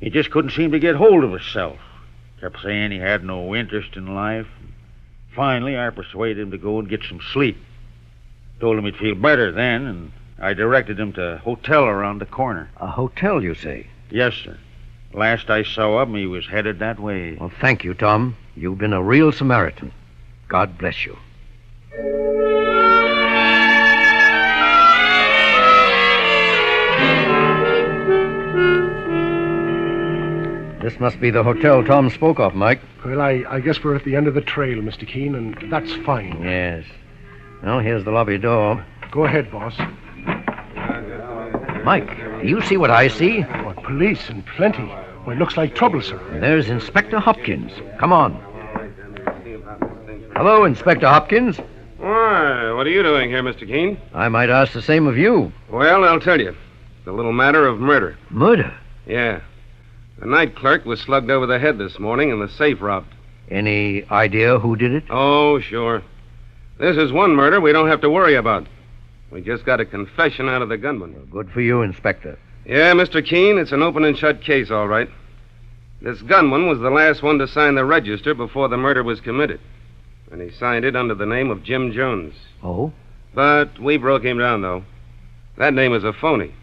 He just couldn't seem to get hold of himself. Kept saying he had no interest in life. Finally, I persuaded him to go and get some sleep. Told him he'd feel better then, and I directed him to a hotel around the corner. A hotel, you say? Yes, sir. Last I saw him, he was headed that way. Well, thank you, Tom. You've been a real Samaritan. God bless you. This must be the hotel Tom spoke of, Mike. Well, I guess we're at the end of the trail, Mr. Keen, and that's fine. Yes. Well, here's the lobby door. Go ahead, boss. Mike, do you see what I see? Oh, police and plenty. Well, it looks like trouble, sir. There's Inspector Hopkins. Come on. Hello, Inspector Hopkins. Why, what are you doing here, Mr. Keen? I might ask the same of you. Well, I'll tell you. The little matter of murder. Murder? Yeah. The night clerk was slugged over the head this morning and the safe robbed. Any idea who did it? Oh, sure. This is one murder we don't have to worry about. We just got a confession out of the gunman. Well, good for you, Inspector. Yeah, Mr. Keen, it's an open and shut case, all right. This gunman was the last one to sign the register before the murder was committed. And he signed it under the name of Jim Jones. Oh? But we broke him down, though. That name is a phony.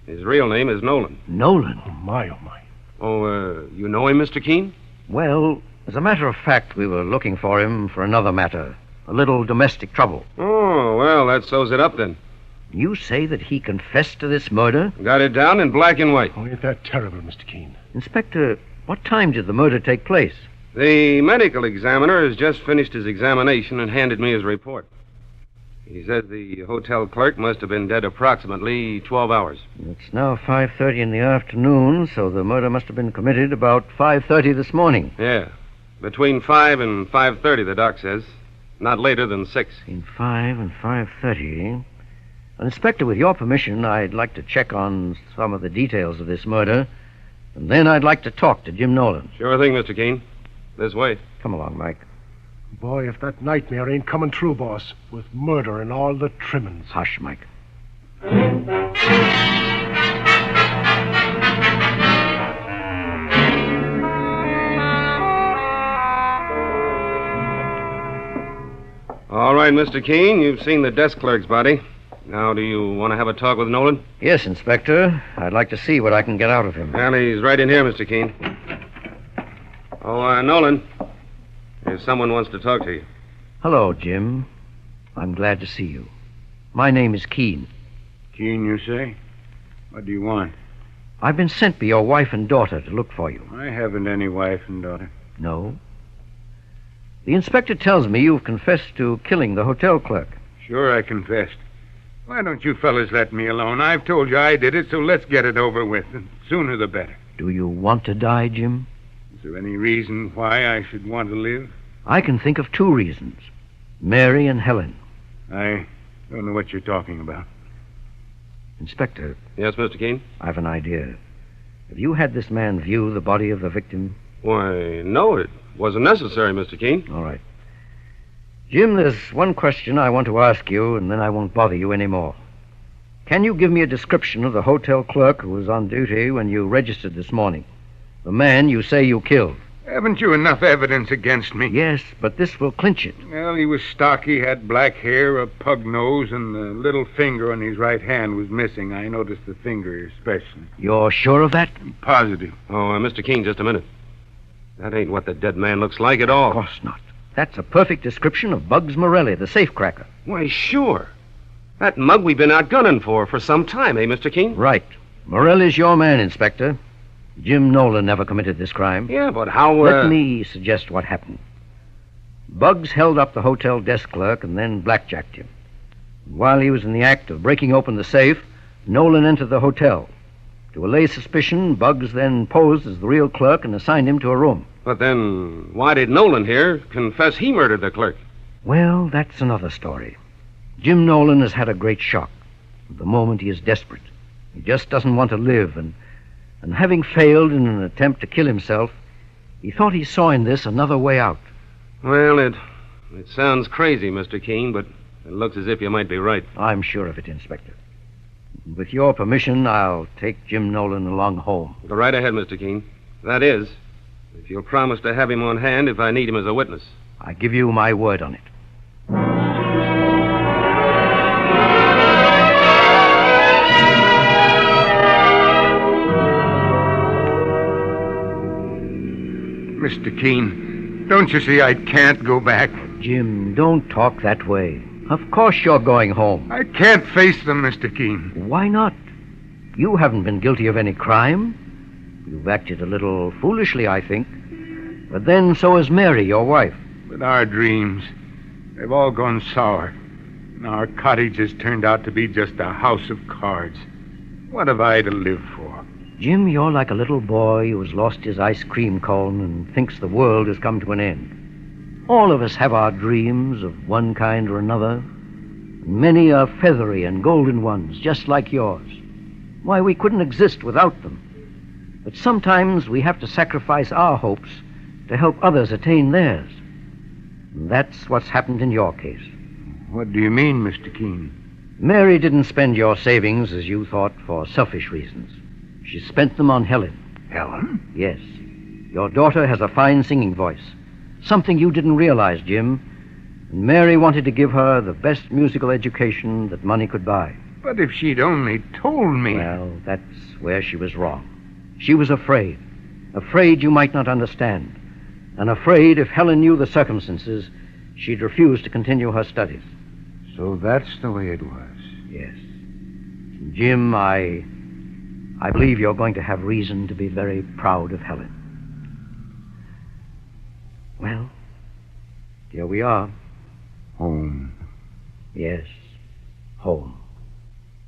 His real name is Nolan. Nolan? Oh, my, oh, my. Oh, you know him, Mr. Keen? Well, as a matter of fact, we were looking for him for another matter. A little domestic trouble. Oh, well, that sews it up then. You say that he confessed to this murder? Got it down in black and white. Oh, ain't that terrible, Mr. Keene? Inspector, what time did the murder take place? The medical examiner has just finished his examination and handed me his report. He says the hotel clerk must have been dead approximately 12 hours. It's now 5:30 in the afternoon, so the murder must have been committed about 5:30 this morning. Yeah. Between 5 and 5:30, the doc says. Not later than 6. Between 5 and 5:30. Inspector, with your permission, I'd like to check on some of the details of this murder, and then I'd like to talk to Jim Nolan. Sure thing, Mr. Keene. This way. Come along, Mike. Boy, if that nightmare ain't coming true, boss, with murder and all the trimmings. Hush, Mike. All right, Mr. Keene, you've seen the desk clerk's body. Now, do you want to have a talk with Nolan? Yes, Inspector. I'd like to see what I can get out of him. Well, he's right in here, Mr. Keene. Oh, Nolan. If someone wants to talk to you. Hello, Jim. I'm glad to see you. My name is Keene. Keene, you say? What do you want? I've been sent by your wife and daughter to look for you. I haven't any wife and daughter. No? The inspector tells me you've confessed to killing the hotel clerk. Sure, I confessed. Why don't you fellas let me alone? I've told you I did it, so let's get it over with. And sooner the better. Do you want to die, Jim? Is there any reason why I should want to live? I can think of 2 reasons. Mary and Helen. I don't know what you're talking about. Inspector. Yes, Mr. Keene? I've an idea. Have you had this man view the body of the victim? Why, no, it wasn't necessary, Mr. Keene. All right. Jim, there's one question I want to ask you, and then I won't bother you anymore. Can you give me a description of the hotel clerk who was on duty when you registered this morning? The man you say you killed. Haven't you enough evidence against me? Yes, but this will clinch it. Well, he was stocky, had black hair, a pug nose, and the little finger on his right hand was missing. I noticed the finger especially. You're sure of that? I'm positive. Oh, Mr. Keene, just a minute. That ain't what the dead man looks like at all. Of course not. That's a perfect description of Bugs Morelli, the safecracker. Why, sure. That mug we've been outgunning for some time, eh, Mr. Keene? Right. Morelli's your man, Inspector. Jim Nolan never committed this crime. Yeah, but how... Let me suggest what happened. Bugs held up the hotel desk clerk and then blackjacked him. While he was in the act of breaking open the safe, Nolan entered the hotel. To allay suspicion, Bugs then posed as the real clerk and assigned him to a room. But then, why did Nolan here confess he murdered the clerk? Well, that's another story. Jim Nolan has had a great shock. At the moment, he is desperate. He just doesn't want to live, and having failed in an attempt to kill himself, he thought he saw in this another way out. Well, it sounds crazy, Mr. Keene, but it looks as if you might be right. I'm sure of it, Inspector. With your permission, I'll take Jim Nolan along home. Go right ahead, Mr. Keene. That is, if you'll promise to have him on hand if I need him as a witness. I give you my word on it. Mr. Keene, don't you see I can't go back? Jim, don't talk that way. Of course you're going home. I can't face them, Mr. Keene. Why not? You haven't been guilty of any crime. You've acted a little foolishly, I think. But then so has Mary, your wife. But our dreams, they've all gone sour. And our cottage has turned out to be just a house of cards. What have I to live for? Jim, you're like a little boy who has lost his ice cream cone and thinks the world has come to an end. All of us have our dreams of one kind or another. Many are feathery and golden ones, just like yours. Why, we couldn't exist without them. But sometimes we have to sacrifice our hopes to help others attain theirs. And that's what's happened in your case. What do you mean, Mr. Keene? Mary didn't spend your savings, as you thought, for selfish reasons. She spent them on Helen. Helen? Yes. Your daughter has a fine singing voice. Something you didn't realize, Jim. And Mary wanted to give her the best musical education that money could buy. But if she'd only told me... Well, that's where she was wrong. She was afraid. Afraid you might not understand. And afraid if Helen knew the circumstances, she'd refuse to continue her studies. So that's the way it was. Yes. Jim, I believe you're going to have reason to be very proud of Helen. Well, here we are. Home. Yes, home.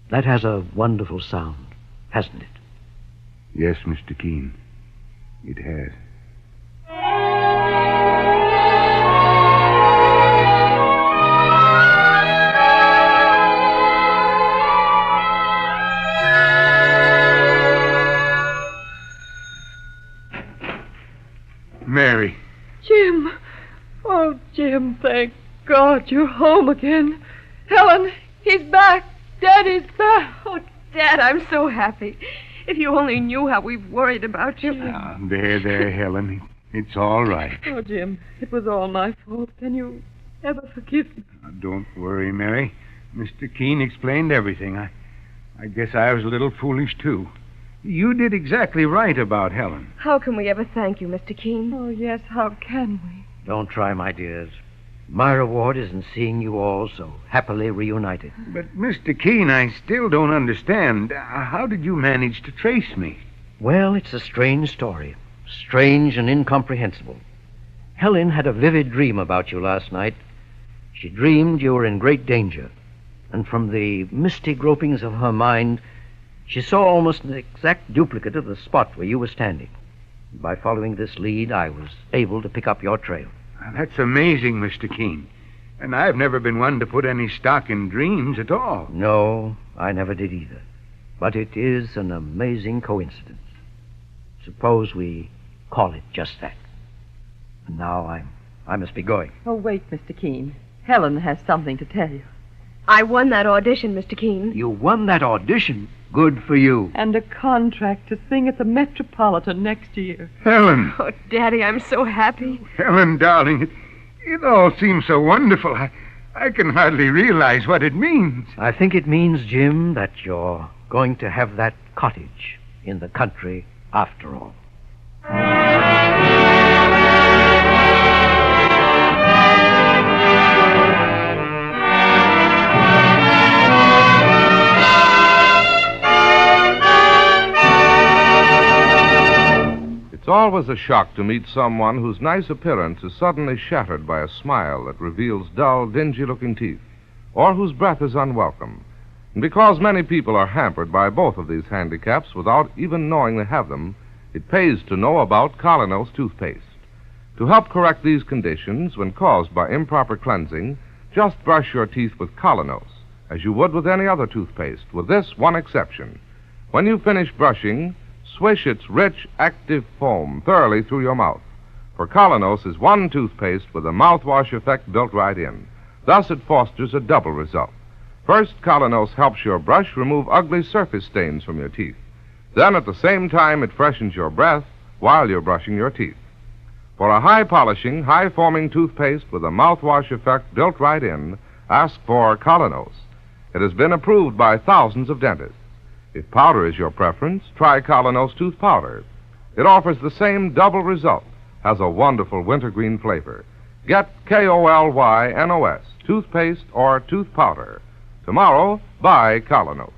That has a wonderful sound, hasn't it? Yes, Mr. Keene. It has. Mary. Jim. Oh, Jim, thank God you're home again. Helen, he's back. Daddy's back. Oh, Dad, I'm so happy. If you only knew how we've worried about you. There, Helen. It's all right. Oh, Jim, it was all my fault. Can you ever forgive me? Don't worry, Mary. Mr. Keene explained everything. I guess I was a little foolish, too. You did exactly right about Helen. How can we ever thank you, Mr. Keene? Oh, yes, how can we? Don't try, my dears. My reward is in seeing you all so happily reunited. But, Mr. Keene, I still don't understand. How did you manage to trace me? Well, it's a strange story. Strange and incomprehensible. Helen had a vivid dream about you last night. She dreamed you were in great danger. And from the misty gropings of her mind, she saw almost an exact duplicate of the spot where you were standing. By following this lead, I was able to pick up your trail. That's amazing, Mr. Keene. And I've never been one to put any stock in dreams at all. No, I never did either. But it is an amazing coincidence. Suppose we call it just that. And now I must be going. Oh, wait, Mr. Keene. Helen has something to tell you. I won that audition, Mr. Keene. You won that audition? Good for you. And a contract to sing at the Metropolitan next year. Helen. Oh, Daddy, I'm so happy. Helen, darling, it all seems so wonderful. I can hardly realize what it means. I think it means, Jim, that you're going to have that cottage in the country after all. It's always a shock to meet someone whose nice appearance is suddenly shattered by a smile that reveals dull, dingy-looking teeth, or whose breath is unwelcome. And because many people are hampered by both of these handicaps without even knowing they have them, it pays to know about Colonos toothpaste. To help correct these conditions when caused by improper cleansing, just brush your teeth with Colonos, as you would with any other toothpaste, with this one exception. When you finish brushing, swish its rich, active foam thoroughly through your mouth. For Colonos is one toothpaste with a mouthwash effect built right in. Thus it fosters a double result. First, Colonos helps your brush remove ugly surface stains from your teeth. Then, at the same time, it freshens your breath while you're brushing your teeth. For a high-polishing, high-foaming toothpaste with a mouthwash effect built right in, ask for Colonos. It has been approved by thousands of dentists. If powder is your preference, try Colonos tooth powder. It offers the same double result, has a wonderful wintergreen flavor. Get KolYNOS, toothpaste or tooth powder. Tomorrow, buy Colonos.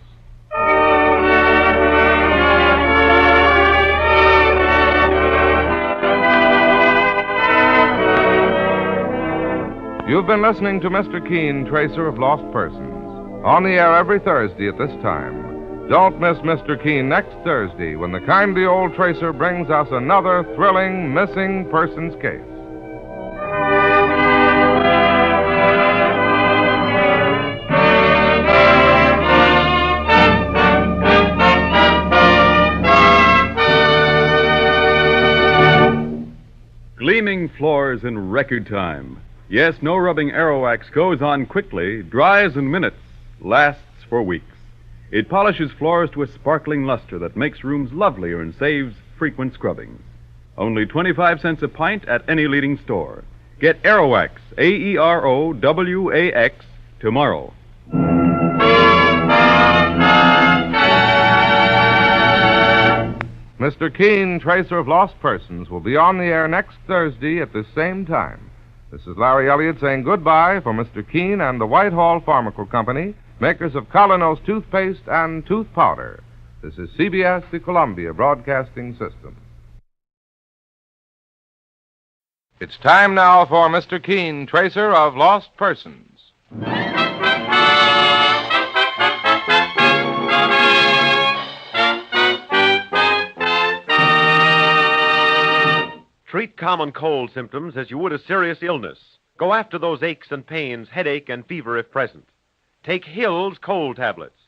You've been listening to Mr. Keene, Tracer of Lost Persons. On the air every Thursday at this time. Don't miss Mr. Keene next Thursday when the kindly old tracer brings us another thrilling missing persons case. Gleaming floors in record time. Yes, no rubbing Aerowax goes on quickly, dries in minutes, lasts for weeks. It polishes floors to a sparkling luster that makes rooms lovelier and saves frequent scrubbings. Only 25 cents a pint at any leading store. Get Aerowax, A-E-R-O-W-A-X, tomorrow. Mr. Keene, Tracer of Lost Persons, will be on the air next Thursday at this same time. This is Larry Elliott saying goodbye for Mr. Keene and the Whitehall Pharmaceutical Company, makers of Colonos toothpaste and tooth powder. This is CBS, the Columbia Broadcasting System. It's time now for Mr. Keene, Tracer of Lost Persons. Treat common cold symptoms as you would a serious illness. Go after those aches and pains, headache and fever if present. Take Hill's cold tablets.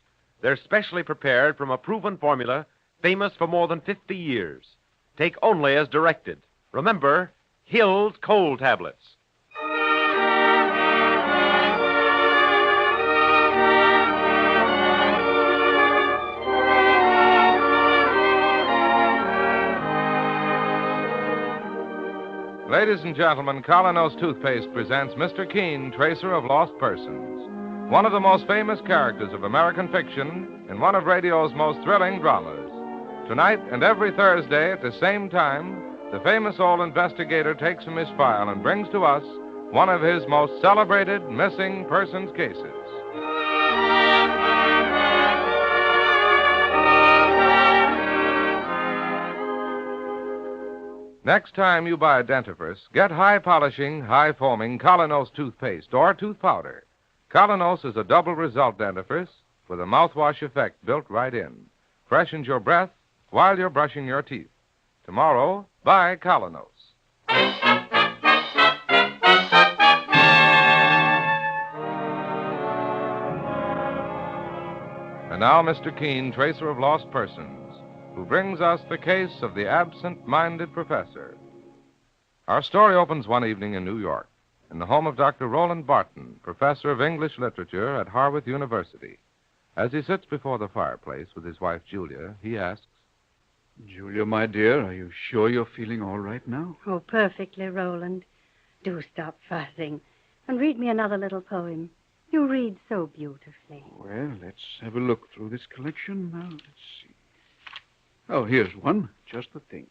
They're specially prepared from a proven formula famous for more than 50 years. Take only as directed. Remember, Hill's cold tablets. Ladies and gentlemen, Colonos Toothpaste presents Mr. Keene, Tracer of Lost Persons, one of the most famous characters of American fiction in one of radio's most thrilling dramas. Tonight and every Thursday at the same time, the famous old investigator takes from his file and brings to us one of his most celebrated missing persons cases. Next time you buy a dentifrice, get high polishing, high foaming Colonos toothpaste or tooth powder. Colonos is a double result dentifrice with a mouthwash effect built right in. Freshens your breath while you're brushing your teeth. Tomorrow, buy Colonos. And now, Mr. Keene, Tracer of Lost Persons, who brings us the case of the absent-minded professor. Our story opens one evening in New York, in the home of Dr. Roland Barton, professor of English literature at Harvard University. As he sits before the fireplace with his wife, Julia, he asks, Julia, my dear, are you sure you're feeling all right now? Oh, perfectly, Roland. Do stop fussing and read me another little poem. You read so beautifully. Well, let's have a look through this collection now. Let's see. Oh, here's one. Just the thing.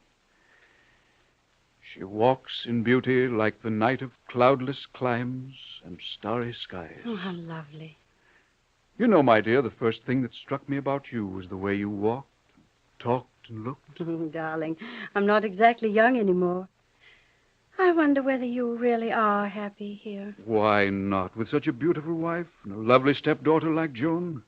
She walks in beauty like the night of cloudless climes and starry skies. Oh, how lovely. You know, my dear, the first thing that struck me about you was the way you walked, talked, and looked. Oh, darling, I'm not exactly young anymore. I wonder whether you really are happy here. Why not, with such a beautiful wife and a lovely stepdaughter like Joan?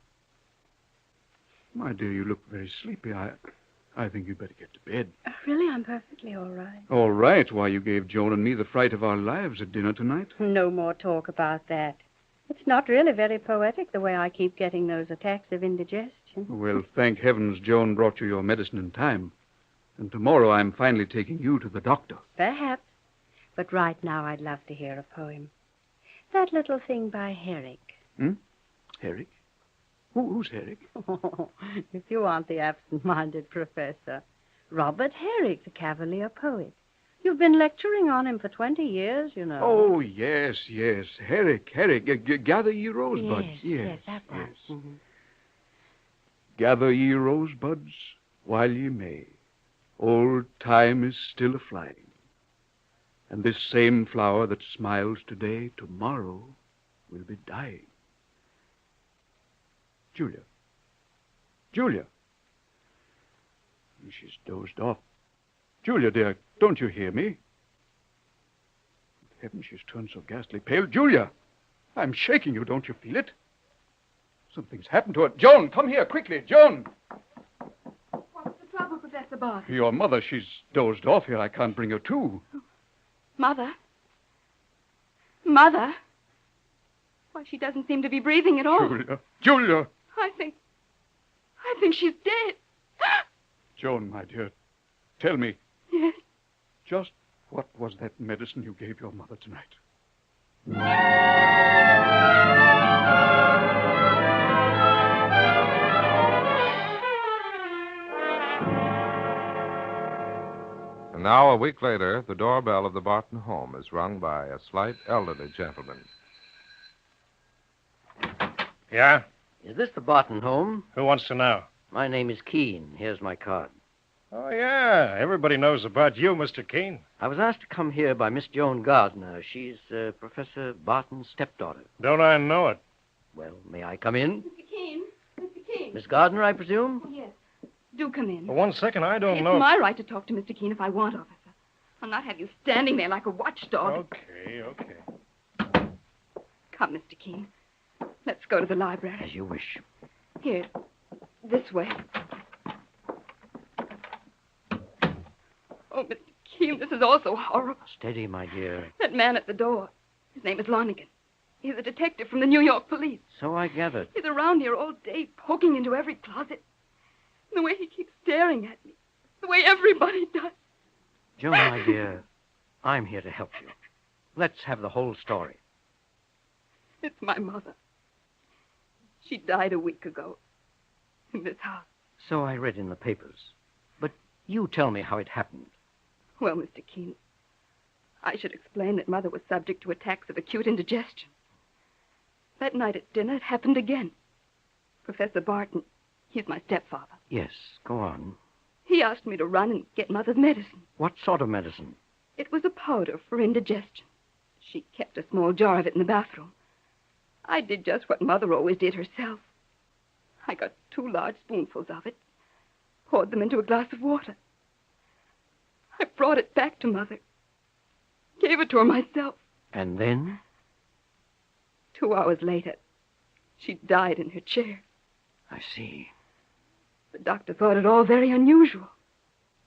My dear, you look very sleepy. I think you'd better get to bed. Really, I'm perfectly all right. All right. Why, you gave Joan and me the fright of our lives at dinner tonight. No more talk about that. It's not really very poetic, the way I keep getting those attacks of indigestion. Well, thank heavens Joan brought you your medicine in time. And tomorrow I'm finally taking you to the doctor. Perhaps. But right now I'd love to hear a poem. That little thing by Herrick. Herrick? Who's Herrick? Oh, if you want the absent-minded professor. Robert Herrick, the Cavalier poet. You've been lecturing on him for 20 years, you know. Oh, yes. Herrick. Gather ye rosebuds. Yes, that's that. Yes. Mm-hmm. Gather ye rosebuds while ye may. Old time is still a-flying. And this same flower that smiles today, tomorrow will be dying. Julia. She's dozed off. Julia, dear, don't you hear me? Heavens, she's turned so ghastly pale. Julia! I'm shaking you, don't you feel it? Something's happened to her. Joan, come here, quickly, Joan! What's the trouble, Professor Barton? Your mother, she's dozed off here. I can't bring her to. Mother? Mother? Why, she doesn't seem to be breathing at all. Julia! I think she's dead. Joan, my dear, tell me. Yes? Just what was that medicine you gave your mother tonight? And now, a week later, the doorbell of the Barton home is rung by a slight elderly gentleman. Yeah? Is this the Barton home? Who wants to know? My name is Keene. Here's my card. Oh, yeah. Everybody knows about you, Mr. Keene. I was asked to come here by Miss Joan Gardner. She's Professor Barton's stepdaughter. Don't I know it? Well, may I come in? Mr. Keene. Mr. Keene. Miss Gardner, I presume? Oh, yes. Do come in. For 1 second, I don't It's know. my right to talk to Mr. Keene if I want, officer. I'll not have you standing there like a watchdog. Okay. Come, Mr. Keene. Let's go to the library. As you wish. Here. This way. Oh, Mr. Keene, this is all so horrible. Steady, my dear. That man at the door. His name is Lonigan. He's a detective from the New York police. So I gathered. He's around here all day, poking into every closet. The way he keeps staring at me. The way everybody does. Joan, my dear, I'm here to help you. Let's have the whole story. It's my mother. She died a week ago. In this house. So I read in the papers. But you tell me how it happened. Well, Mr. Keene, I should explain that Mother was subject to attacks of acute indigestion. That night at dinner, it happened again. Professor Barton, he's my stepfather. Yes, go on. He asked me to run and get Mother's medicine. What sort of medicine? It was a powder for indigestion. She kept a small jar of it in the bathroom. I did just what Mother always did herself. I got 2 large spoonfuls of it, poured them into a glass of water. I brought it back to Mother, gave it to her myself. And then? 2 hours later, she died in her chair. I see. The doctor thought it all very unusual.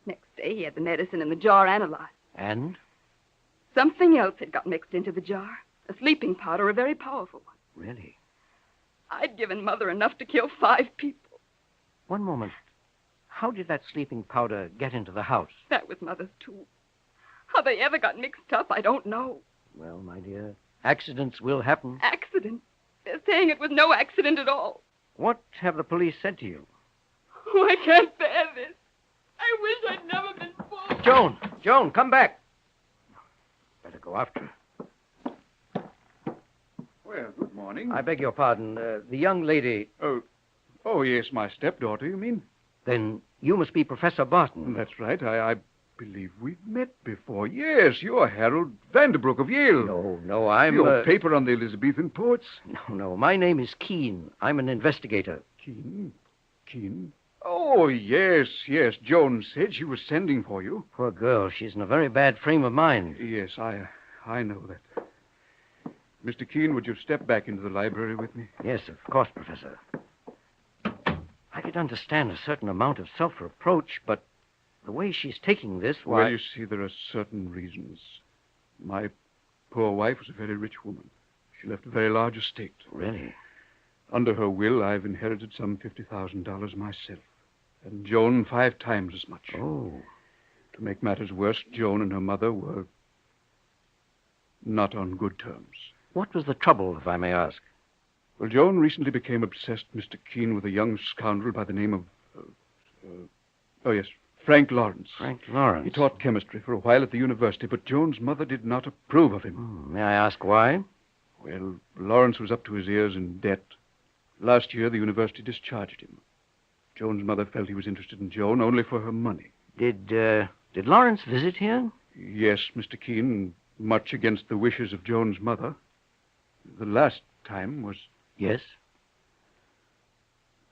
Next day, he had the medicine in the jar analyzed. And? Something else had got mixed into the jar. A sleeping powder, a very powerful one. Really? I'd given Mother enough to kill 5 people. One moment. How did that sleeping powder get into the house? That was Mother's, too. How they ever got mixed up, I don't know. Well, my dear, accidents will happen. Accident? They're saying it was no accident at all. What have the police said to you? Oh, I can't bear this. I wish I'd never been born. Joan, come back. Better go after her. Well, good morning. I beg your pardon. The young lady... Oh, yes, my stepdaughter, you mean? Then you must be Professor Barton. That's right. I believe we've met before. Yes, you're Harold Vanderbrook of Yale. No, I'm... Your paper on the Elizabethan poets? No, my name is Keene. I'm an investigator. Keene? Oh, yes. Joan said she was sending for you. Poor girl. She's in a very bad frame of mind. Yes, I know that. Mr. Keene, would you step back into the library with me? Yes, of course, Professor. I could understand a certain amount of self-reproach, but the way she's taking this, why... Well, you see, there are certain reasons. My poor wife was a very rich woman. She left a very large estate. Really? Under her will, I've inherited some $50,000 myself. And Joan 5 times as much. Oh. To make matters worse, Joan and her mother were not on good terms. What was the trouble, if I may ask? Well, Joan recently became obsessed, Mr. Keene, with a young scoundrel by the name of... Frank Lawrence. Frank Lawrence? He taught chemistry for a while at the university, but Joan's mother did not approve of him. May I ask why? Well, Lawrence was up to his ears in debt. Last year, the university discharged him. Joan's mother felt he was interested in Joan only for her money. Did Lawrence visit here? Yes, Mr. Keene, much against the wishes of Joan's mother. The last time was... Yes?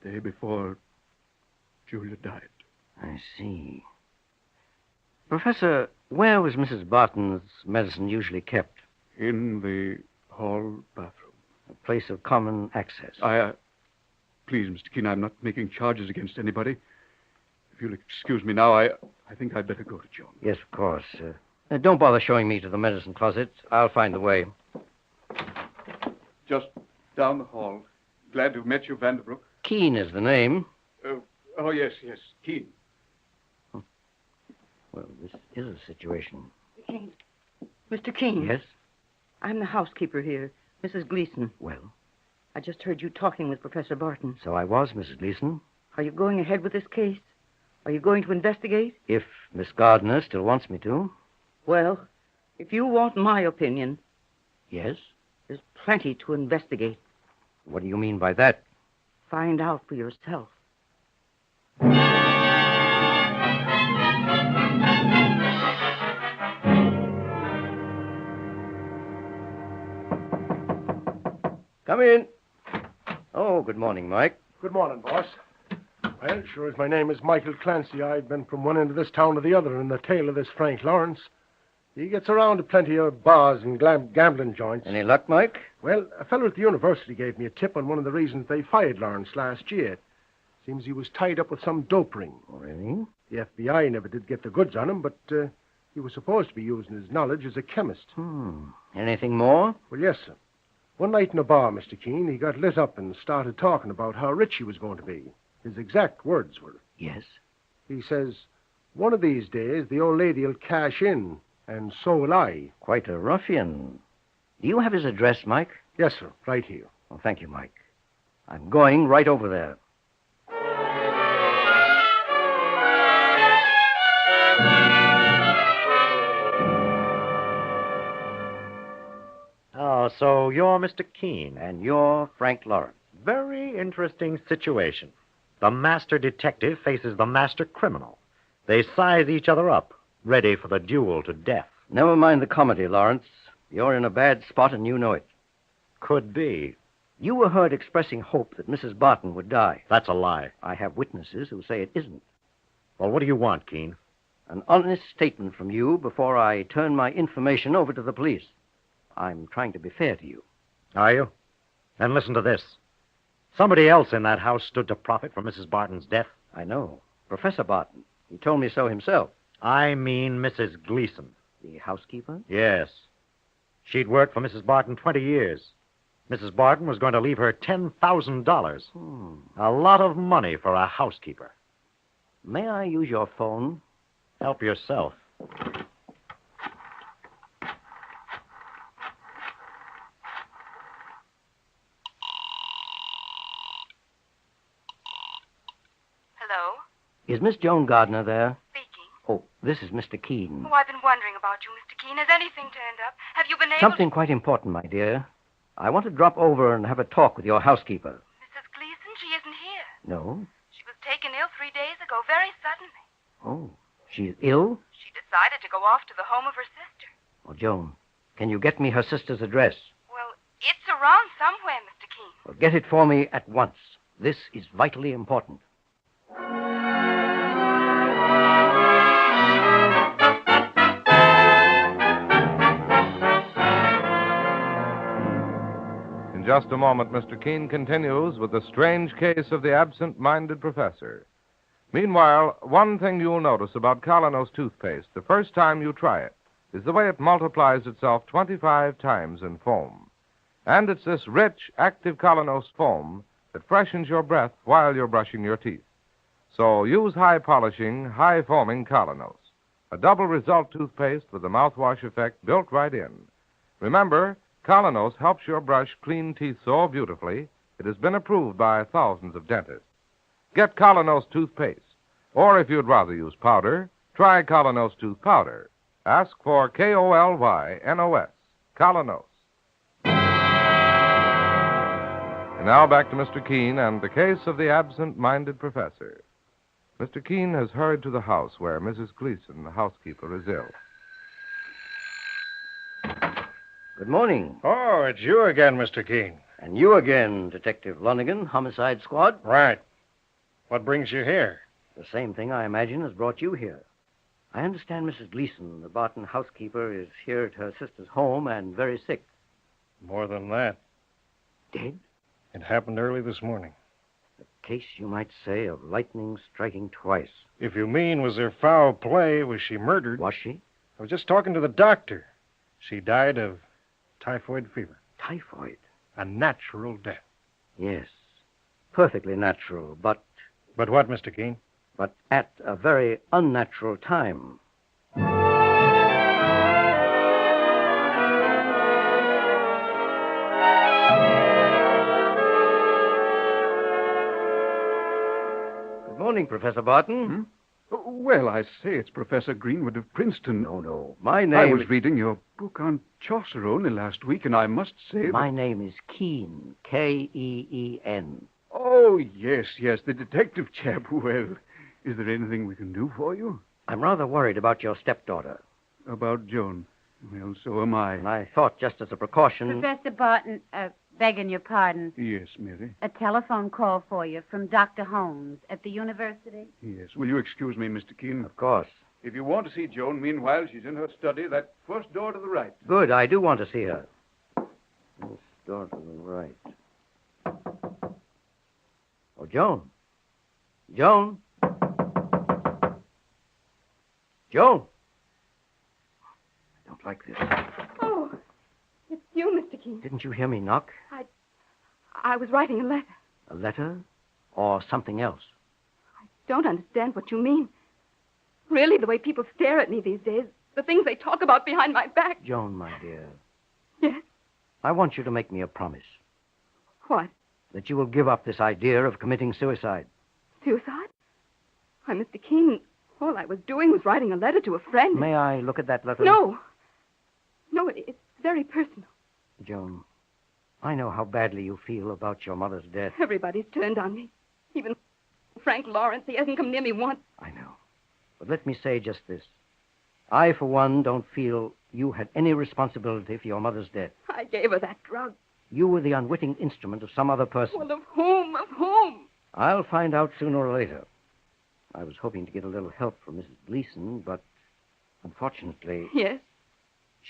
The day before Julia died. I see. Professor, where was Mrs. Barton's medicine usually kept? In the hall bathroom. A place of common access. Please, Mr. Keene, I'm not making charges against anybody. If you'll excuse me now, I think I'd better go to Joan. Yes, of course. Don't bother showing me to the medicine closet. I'll find the way. Just down the hall. Glad to have met you, Vanderbrook. Keene is the name. Yes, Keene. Well, this is a situation. Mr. Keene. Yes? I'm the housekeeper here, Mrs. Gleason. Well? I just heard you talking with Professor Barton. So I was, Mrs. Gleason. Are you going ahead with this case? Are you going to investigate? If Miss Gardner still wants me to. Well, if you want my opinion... Yes? There's plenty to investigate. What do you mean by that? Find out for yourself. Come in. Oh, good morning, Mike. Good morning, boss. Well, sure as my name is Michael Clancy, I've been from one end of this town to the other in the tail of this Frank Lawrence. He gets around to plenty of bars and gambling joints. Any luck, Mike? Well, a fellow at the university gave me a tip on one of the reasons they fired Lawrence last year. Seems he was tied up with some dope ring. Oh, really? The FBI never did get the goods on him, but he was supposed to be using his knowledge as a chemist. Anything more? Well, yes, sir. One night in a bar, Mr. Keene, he got lit up and started talking about how rich he was going to be. His exact words were, Yes? he says, one of these days the old lady will cash in, and so will I. Quite a ruffian. Do you have his address, Mike? Yes, sir, right here. Well, thank you, Mike. I'm going right over there. Oh, so you're Mr. Keene. And you're Frank Lawrence. Very interesting situation. The master detective faces the master criminal. They size each other up, ready for the duel to death. Never mind the comedy, Lawrence. You're in a bad spot and you know it. Could be. You were heard expressing hope that Mrs. Barton would die. That's a lie. I have witnesses who say it isn't. Well, what do you want, Keene? An honest statement from you before I turn my information over to the police. I'm trying to be fair to you. Are you? Then listen to this. Somebody else in that house stood to profit from Mrs. Barton's death. I know. Professor Barton. He told me so himself. I mean Mrs. Gleason. The housekeeper? Yes. She'd worked for Mrs. Barton 20 years. Mrs. Barton was going to leave her $10,000. A lot of money for a housekeeper. May I use your phone? Help yourself. Hello? Is Miss Joan Gardner there? Speaking. Oh, this is Mr. Keene. Oh, I've been wondering about you, Mr. Keene. Has anything turned up? Have you been able Something quite important, my dear. I want to drop over and have a talk with your housekeeper. Mrs. Gleason, she isn't here. No? She was taken ill 3 days ago, very suddenly. Oh, she's ill? She decided to go off to the home of her sister. Oh, Joan, can you get me her sister's address? Well, it's around somewhere, Mr. Keene. Well, get it for me at once. This is vitally important. In just a moment, Mr. Keene continues with the strange case of the absent-minded professor. Meanwhile, one thing you'll notice about Colonos toothpaste the first time you try it is the way it multiplies itself 25 times in foam. And it's this rich, active Colonos foam that freshens your breath while you're brushing your teeth. So use high-polishing, high-foaming Colonos, a double-result toothpaste with the mouthwash effect built right in. Remember, Colonos helps your brush clean teeth so beautifully, it has been approved by thousands of dentists. Get Colonos toothpaste. Or if you'd rather use powder, try Colonos tooth powder. Ask for K-O-L-Y-N-O-S, Colonos. And now back to Mr. Keene and the case of the absent-minded professor. Mr. Keene has hurried to the house where Mrs. Gleason, the housekeeper, is ill. Good morning. Oh, it's you again, Mr. Keene. And you again, Detective Lonigan, Homicide Squad. Right. What brings you here? The same thing, I imagine, has brought you here. I understand Mrs. Gleason, the Barton housekeeper, is here at her sister's home and very sick. More than that. Dead? It happened early this morning. A case, you might say, of lightning striking twice. If you mean, was there foul play? Was she murdered? Was she? I was just talking to the doctor. She died of typhoid fever. Typhoid? A natural death. Yes. Perfectly natural, but... But what, Mr. Keene? But at a very unnatural time. Good morning, Professor Barton. Oh, well, I say, it's Professor Greenwood of Princeton. No. My name... I was reading your book on Chaucer only last week, and I must say... My name is Keene, K-E-E-N. Oh, yes, the detective chap. Well, is there anything we can do for you? I'm rather worried about your stepdaughter. About Joan. Well, so am I. And I thought, just as a precaution... Professor Barton, Begging your pardon. Yes, Mary. A telephone call for you from Dr. Holmes at the university. Yes. Will you excuse me, Mr. Keene? Of course. If you want to see Joan, meanwhile, she's in her study, that first door to the right. Good. I do want to see her. This door to the right. Oh, Joan. Joan. Joan. I don't like this. Oh, it's you, Mr. Keene. Didn't you hear me knock? I was writing a letter. A letter? Or something else? Don't understand what you mean. Really, the way people stare at me these days, the things they talk about behind my back. Joan, my dear. Yes? I want you to make me a promise. What? That you will give up this idea of committing suicide. Suicide? Why, Mr. Keene, all I was doing was writing a letter to a friend. May I look at that letter? No. No, it's very personal. Joan, I know how badly you feel about your mother's death. Everybody's turned on me. Even Frank Lawrence, he hasn't come near me once. I know. But let me say just this. I, for one, don't feel you had any responsibility for your mother's death. I gave her that drug. You were the unwitting instrument of some other person. Well, of whom? Of whom? I'll find out sooner or later. I was hoping to get a little help from Mrs. Gleason, but unfortunately... Yes?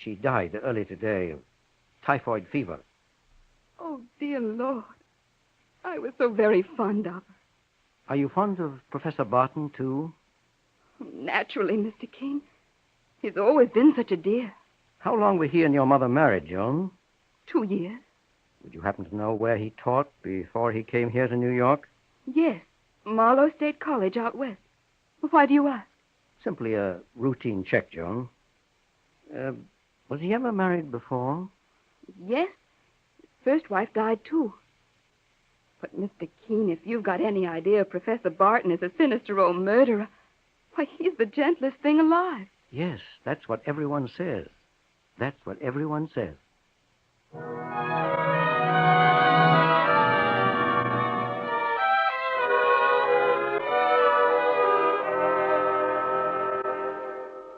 She died early today of typhoid fever. Oh, dear Lord. I was so very fond of her. Are you fond of Professor Barton, too? Naturally, Mr. Keene. He's always been such a dear. How long were he and your mother married, Joan? 2 years. Would you happen to know where he taught before he came here to New York? Yes. Marlowe State College out west. Why do you ask? Simply a routine check, Joan. Was he ever married before? Yes. His first wife died, too. But, Mr. Keene, if you've got any idea Professor Barton is a sinister old murderer, why, he's the gentlest thing alive. Yes, that's what everyone says. That's what everyone says.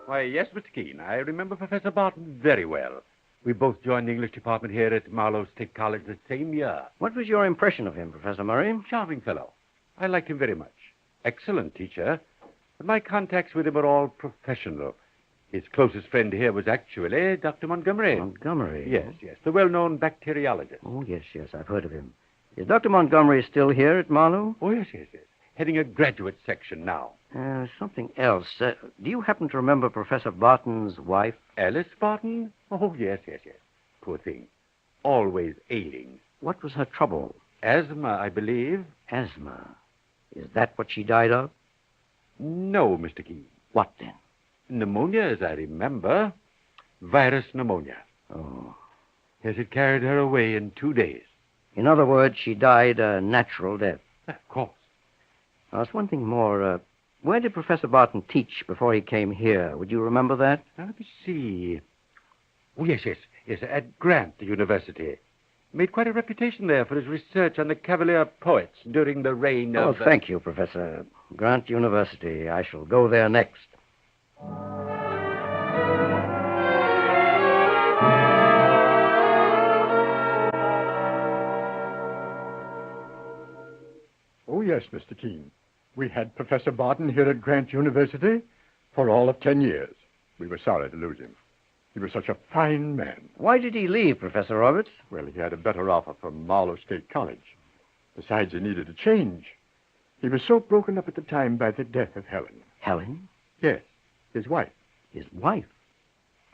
Why, yes, Mr. Keene. I remember Professor Barton very well. We both joined the English department here at Marlowe State College the same year. What was your impression of him, Professor Murray? Charming fellow. I liked him very much. Excellent teacher. But my contacts with him were all professional. His closest friend here was actually Dr. Montgomery. Montgomery? Yes, the well-known bacteriologist. Oh, yes, I've heard of him. Is Dr. Montgomery still here at Marlowe? Oh, yes. Heading a graduate section now. Something else. Do you happen to remember Professor Barton's wife? Alice Barton? Oh, yes. Poor thing. Always ailing. What was her trouble? Asthma, I believe. Asthma. Is that what she died of? No, Mr. Keene. What then? Pneumonia, as I remember. Virus pneumonia. Oh. Yes, it carried her away in 2 days. In other words, she died a natural death. Of course. Now, there's one thing more. Where did Professor Barton teach before he came here? Would you remember that? Now, let me see. Oh, yes. At Grant University. Made quite a reputation there for his research on the Cavalier poets during the reign of... Oh, thank you, Professor. Grant University. I shall go there next. Oh, yes, Mr. Keene. We had Professor Barton here at Grant University for all of 10 years. We were sorry to lose him. He was such a fine man. Why did he leave, Professor Roberts? Well, he had a better offer from Marlowe State College. Besides, he needed a change. He was so broken up at the time by the death of Helen. Helen? Yes, his wife. His wife?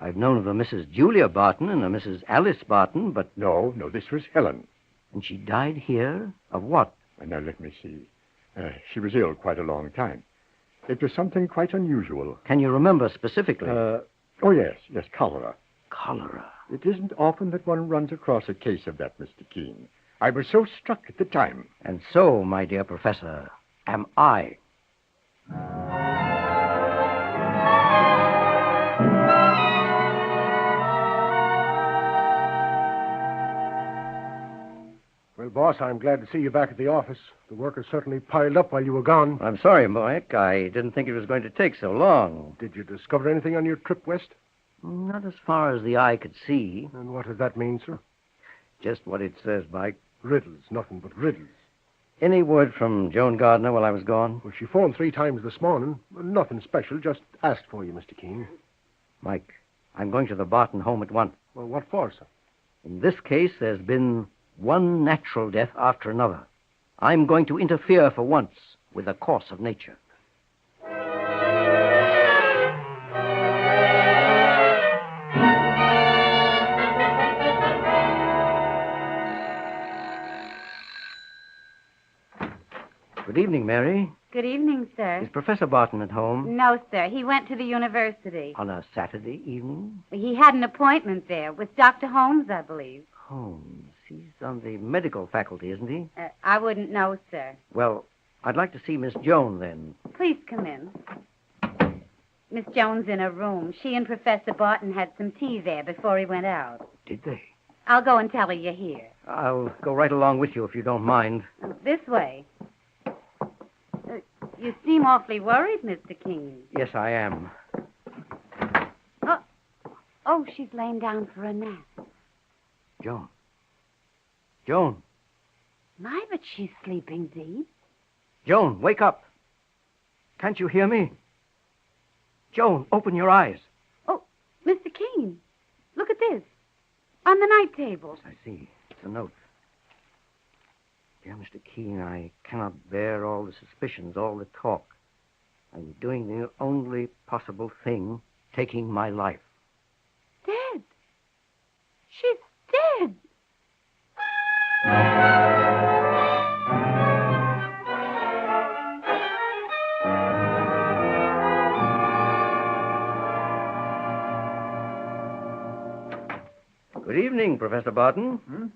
I've known of a Mrs. Julia Barton and a Mrs. Alice Barton, but... No, this was Helen. And she died here? Of what? Now, let me see. She was ill quite a long time. It was something quite unusual. Can you remember specifically? Oh, yes, cholera. Cholera? It isn't often that one runs across a case of that, Mr. Keene. I was so struck at the time. And so, my dear Professor, am I. Well, boss, I'm glad to see you back at the office. The work has certainly piled up while you were gone. I'm sorry, Mike. I didn't think it was going to take so long. Did you discover anything on your trip west? Not as far as the eye could see. And what does that mean, sir? Just what it says, Mike. Riddles, nothing but riddles. Any word from Joan Gardner while I was gone? Well, she phoned 3 times this morning. Nothing special, just asked for you, Mr. Keene. Mike, I'm going to the Barton home at once. Well, what for, sir? In this case, there's been one natural death after another. I'm going to interfere for once with the course of nature. Good evening, Mary. Good evening, sir. Is Professor Barton at home? No, sir. He went to the university. On a Saturday evening? He had an appointment there with Dr. Holmes, I believe. Holmes. He's on the medical faculty, isn't he? I wouldn't know, sir. Well, I'd like to see Miss Joan, then. Please come in. Miss Jones in her room. She and Professor Barton had some tea there before he went out. Did they? I'll go and tell her you're here. I'll go right along with you if you don't mind. This way. You seem awfully worried, Mr. Keene. Yes, I am. Oh, she's laying down for a nap. Joan. Joan. My, but she's sleeping deep. Joan, wake up. Can't you hear me? Joan, open your eyes. Oh, Mr. Keene, look at this. On the night table. Yes, I see. It's a note. Dear Mr. Keene, I cannot bear all the suspicions, all the talk. I'm doing the only possible thing, taking my life. Dead. She's dead. Good evening, Professor Barton.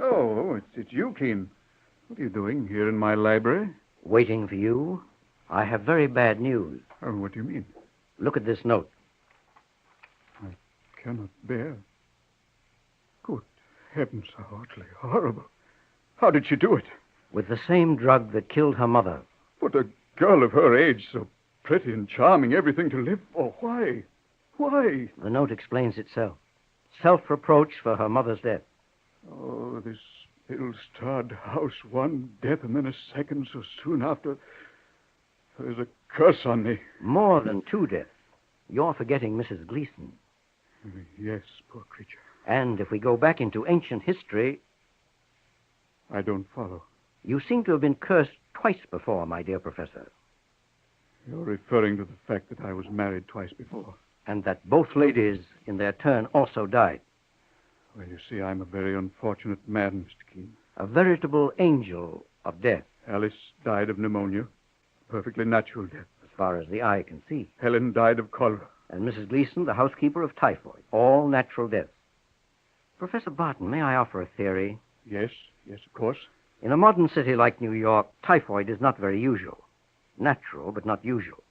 Oh, it's you, Keene. What are you doing here in my library? Waiting for you. I have very bad news. Oh, what do you mean? Look at this note. I cannot bear. Good heavens, how utterly horrible. How did she do it? With the same drug that killed her mother. But a girl of her age, so pretty and charming, everything to live for. Why? Why? The note explains itself. Self-reproach for her mother's death. Oh, this ill-starred house, one death and then a second so soon after. There's a curse on me. More than 2 deaths. You're forgetting Mrs. Gleason. Yes, poor creature. And if we go back into ancient history... I don't follow. You seem to have been cursed twice before, my dear Professor. You're referring to the fact that I was married twice before. And that both ladies, in their turn, also died. Well, you see, I'm a very unfortunate man, Mr. Keene. A veritable angel of death. Alice died of pneumonia. A perfectly natural death. As far as the eye can see. Helen died of cholera. And Mrs. Gleason, the housekeeper, of typhoid. All natural deaths. Professor Barton, may I offer a theory? Yes, of course. In a modern city like New York, typhoid is not very usual. Natural, but not usual.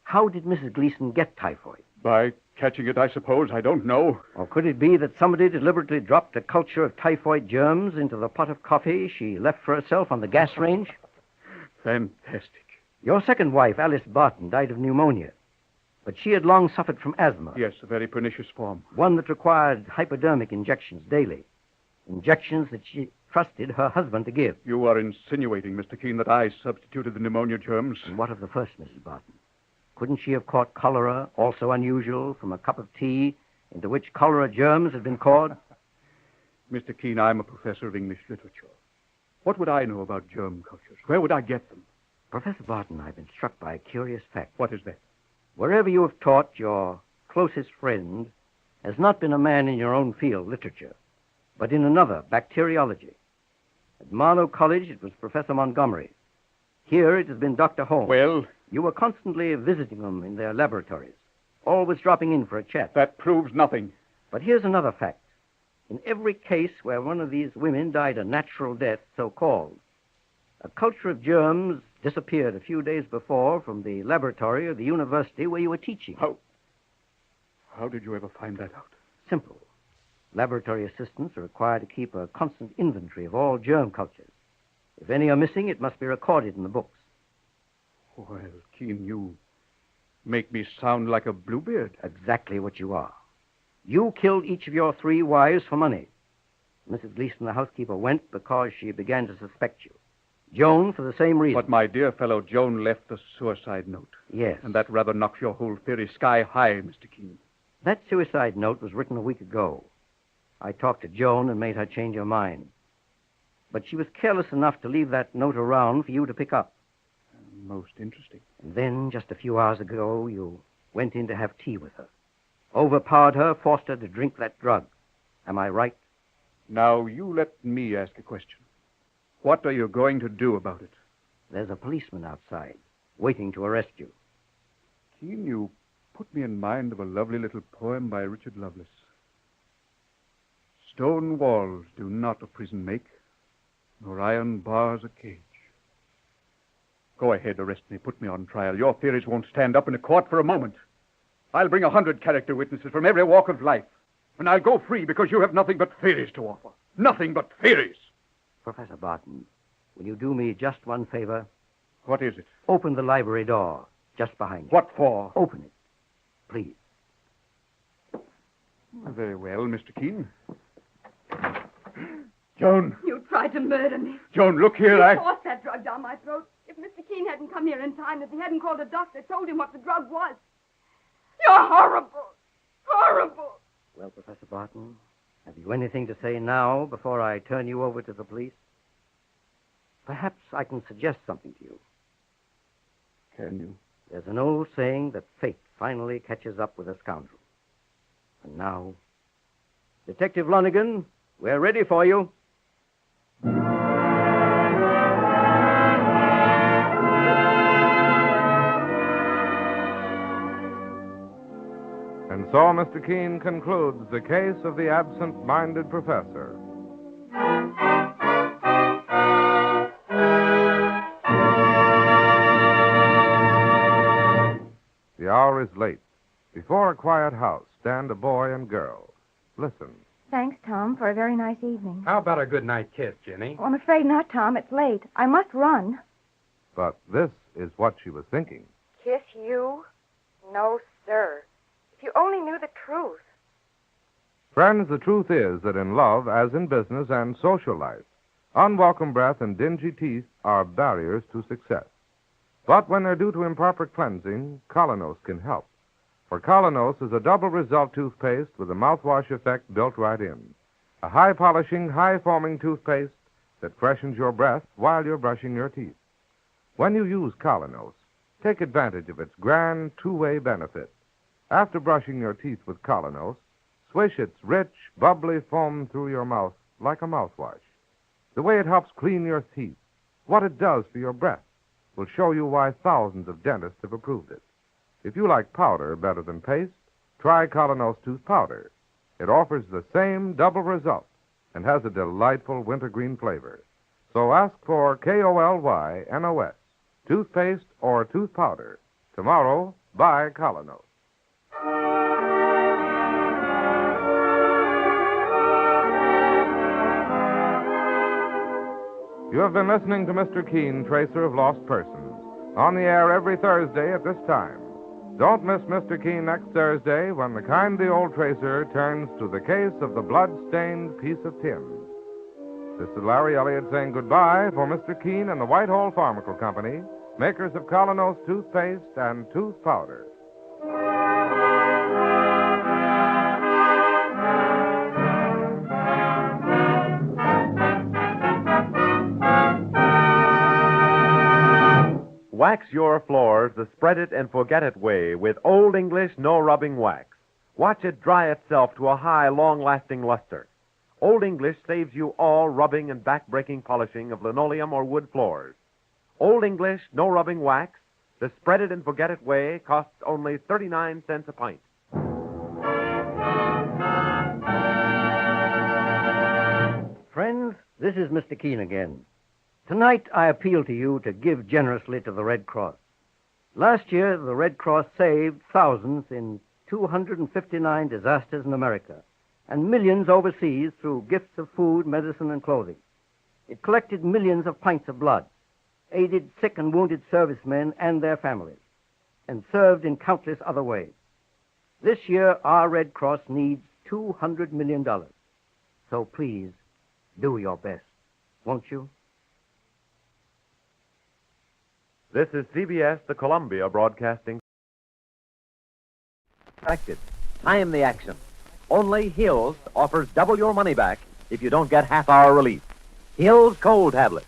How did Mrs. Gleason get typhoid? By catching it, I suppose. I don't know. Or could it be that somebody deliberately dropped a culture of typhoid germs into the pot of coffee she left for herself on the gas range? Fantastic. Your second wife, Alice Barton, died of pneumonia. But she had long suffered from asthma. Yes, a very pernicious form. One that required hypodermic injections daily. Injections that she trusted her husband to give. You are insinuating, Mr. Keene, that I substituted the pneumonia germs. And what of the first, Mrs. Barton? Couldn't she have caught cholera, also unusual, from a cup of tea into which cholera germs had been poured? Mr. Keene, I'm a professor of English literature. What would I know about germ cultures? Where would I get them? Professor Barton, I've been struck by a curious fact. What is that? Wherever you have taught, your closest friend has not been a man in your own field, literature, but in another, bacteriology. At Marlow College, it was Professor Montgomery. Here, it has been Dr. Holmes. Well? You were constantly visiting them in their laboratories, always dropping in for a chat. That proves nothing. But here's another fact. In every case where one of these women died a natural death, so-called, a culture of germs disappeared a few days before from the laboratory of the university where you were teaching. How did you ever find that out? Simple. Laboratory assistants are required to keep a constant inventory of all germ cultures. If any are missing, it must be recorded in the books. Well, Keene, you make me sound like a Bluebeard. Exactly what you are. You killed each of your 3 wives for money. Mrs. Gleason, the housekeeper, went because she began to suspect you. Joan, for the same reason. But, my dear fellow, Joan left a suicide note. Yes. And that rather knocks your whole theory sky high, Mr. Keene. That suicide note was written a week ago. I talked to Joan and made her change her mind. But she was careless enough to leave that note around for you to pick up. Most interesting. And then, just a few hours ago, you went in to have tea with her. Overpowered her, forced her to drink that drug. Am I right? Now, you let me ask a question. What are you going to do about it? There's a policeman outside, waiting to arrest you. Keene, you put me in mind of a lovely little poem by Richard Lovelace. Stone walls do not a prison make, nor iron bars a cage. Go ahead, arrest me, put me on trial. Your theories won't stand up in a court for a moment. I'll bring 100 character witnesses from every walk of life, and I'll go free because you have nothing but theories to offer. Nothing but theories. Professor Barton, will you do me just one favor? What is it? Open the library door, just behind you. What for? Open it, please. Very well, Mr. Keene. Joan. You tried to murder me. Joan, look here, You forced that drug down my throat. If Mr. Keene hadn't come here in time, if he hadn't called a doctor, told him what the drug was. You're horrible. Horrible. Well, Professor Barton, have you anything to say now before I turn you over to the police? Perhaps I can suggest something to you. Can you? There's an old saying that fate finally catches up with a scoundrel. And now, Detective Lonigan, we're ready for you. And so Mr. Keene concludes the case of the absent-minded professor. The hour is late. Before a quiet house stand a boy and girl. Listen. Thanks, Tom, for a very nice evening. How about a good night kiss, Jenny? Oh, I'm afraid not, Tom. It's late. I must run. But this is what she was thinking. Kiss you? No, sir. If you only knew the truth. Friends, the truth is that in love, as in business and social life, unwelcome breath and dingy teeth are barriers to success. But when they're due to improper cleansing, Colonos can help. For Colonos is a double result toothpaste with a mouthwash effect built right in. A high-polishing, high-foaming toothpaste that freshens your breath while you're brushing your teeth. When you use Colonos, take advantage of its grand two-way benefit. After brushing your teeth with Colonos, swish its rich, bubbly foam through your mouth like a mouthwash. The way it helps clean your teeth, what it does for your breath, will show you why thousands of dentists have approved it. If you like powder better than paste, try Colonos Tooth Powder. It offers the same double result and has a delightful wintergreen flavor. So ask for KolYNOS, toothpaste or tooth powder. Tomorrow, buy Colonos. You have been listening to Mr. Keene, Tracer of Lost Persons, on the air every Thursday at this time. Don't miss Mr. Keene next Thursday when the kindly old tracer turns to the case of the blood-stained piece of tin. This is Larry Elliott saying goodbye for Mr. Keene and the Whitehall Pharmaceutical Company, makers of Colonos toothpaste and tooth powder. Wax your floors the spread it and forget it way with Old English no rubbing wax. Watch it dry itself to a high, long-lasting luster. Old English saves you all rubbing and back-breaking polishing of linoleum or wood floors. Old English no rubbing wax, the spread it and forget it way, costs only 39 cents a pint. Friends, this is Mr. Keene again. Tonight, I appeal to you to give generously to the Red Cross. Last year, the Red Cross saved thousands in 259 disasters in America and millions overseas through gifts of food, medicine, and clothing. It collected millions of pints of blood, aided sick and wounded servicemen and their families, and served in countless other ways. This year, our Red Cross needs $200 million. So please, Do your best, won't you? This is CBS, the Columbia Broadcasting. I am the action. Only Hills offers double your money back if you don't get half-hour relief. Hills Cold Tablets.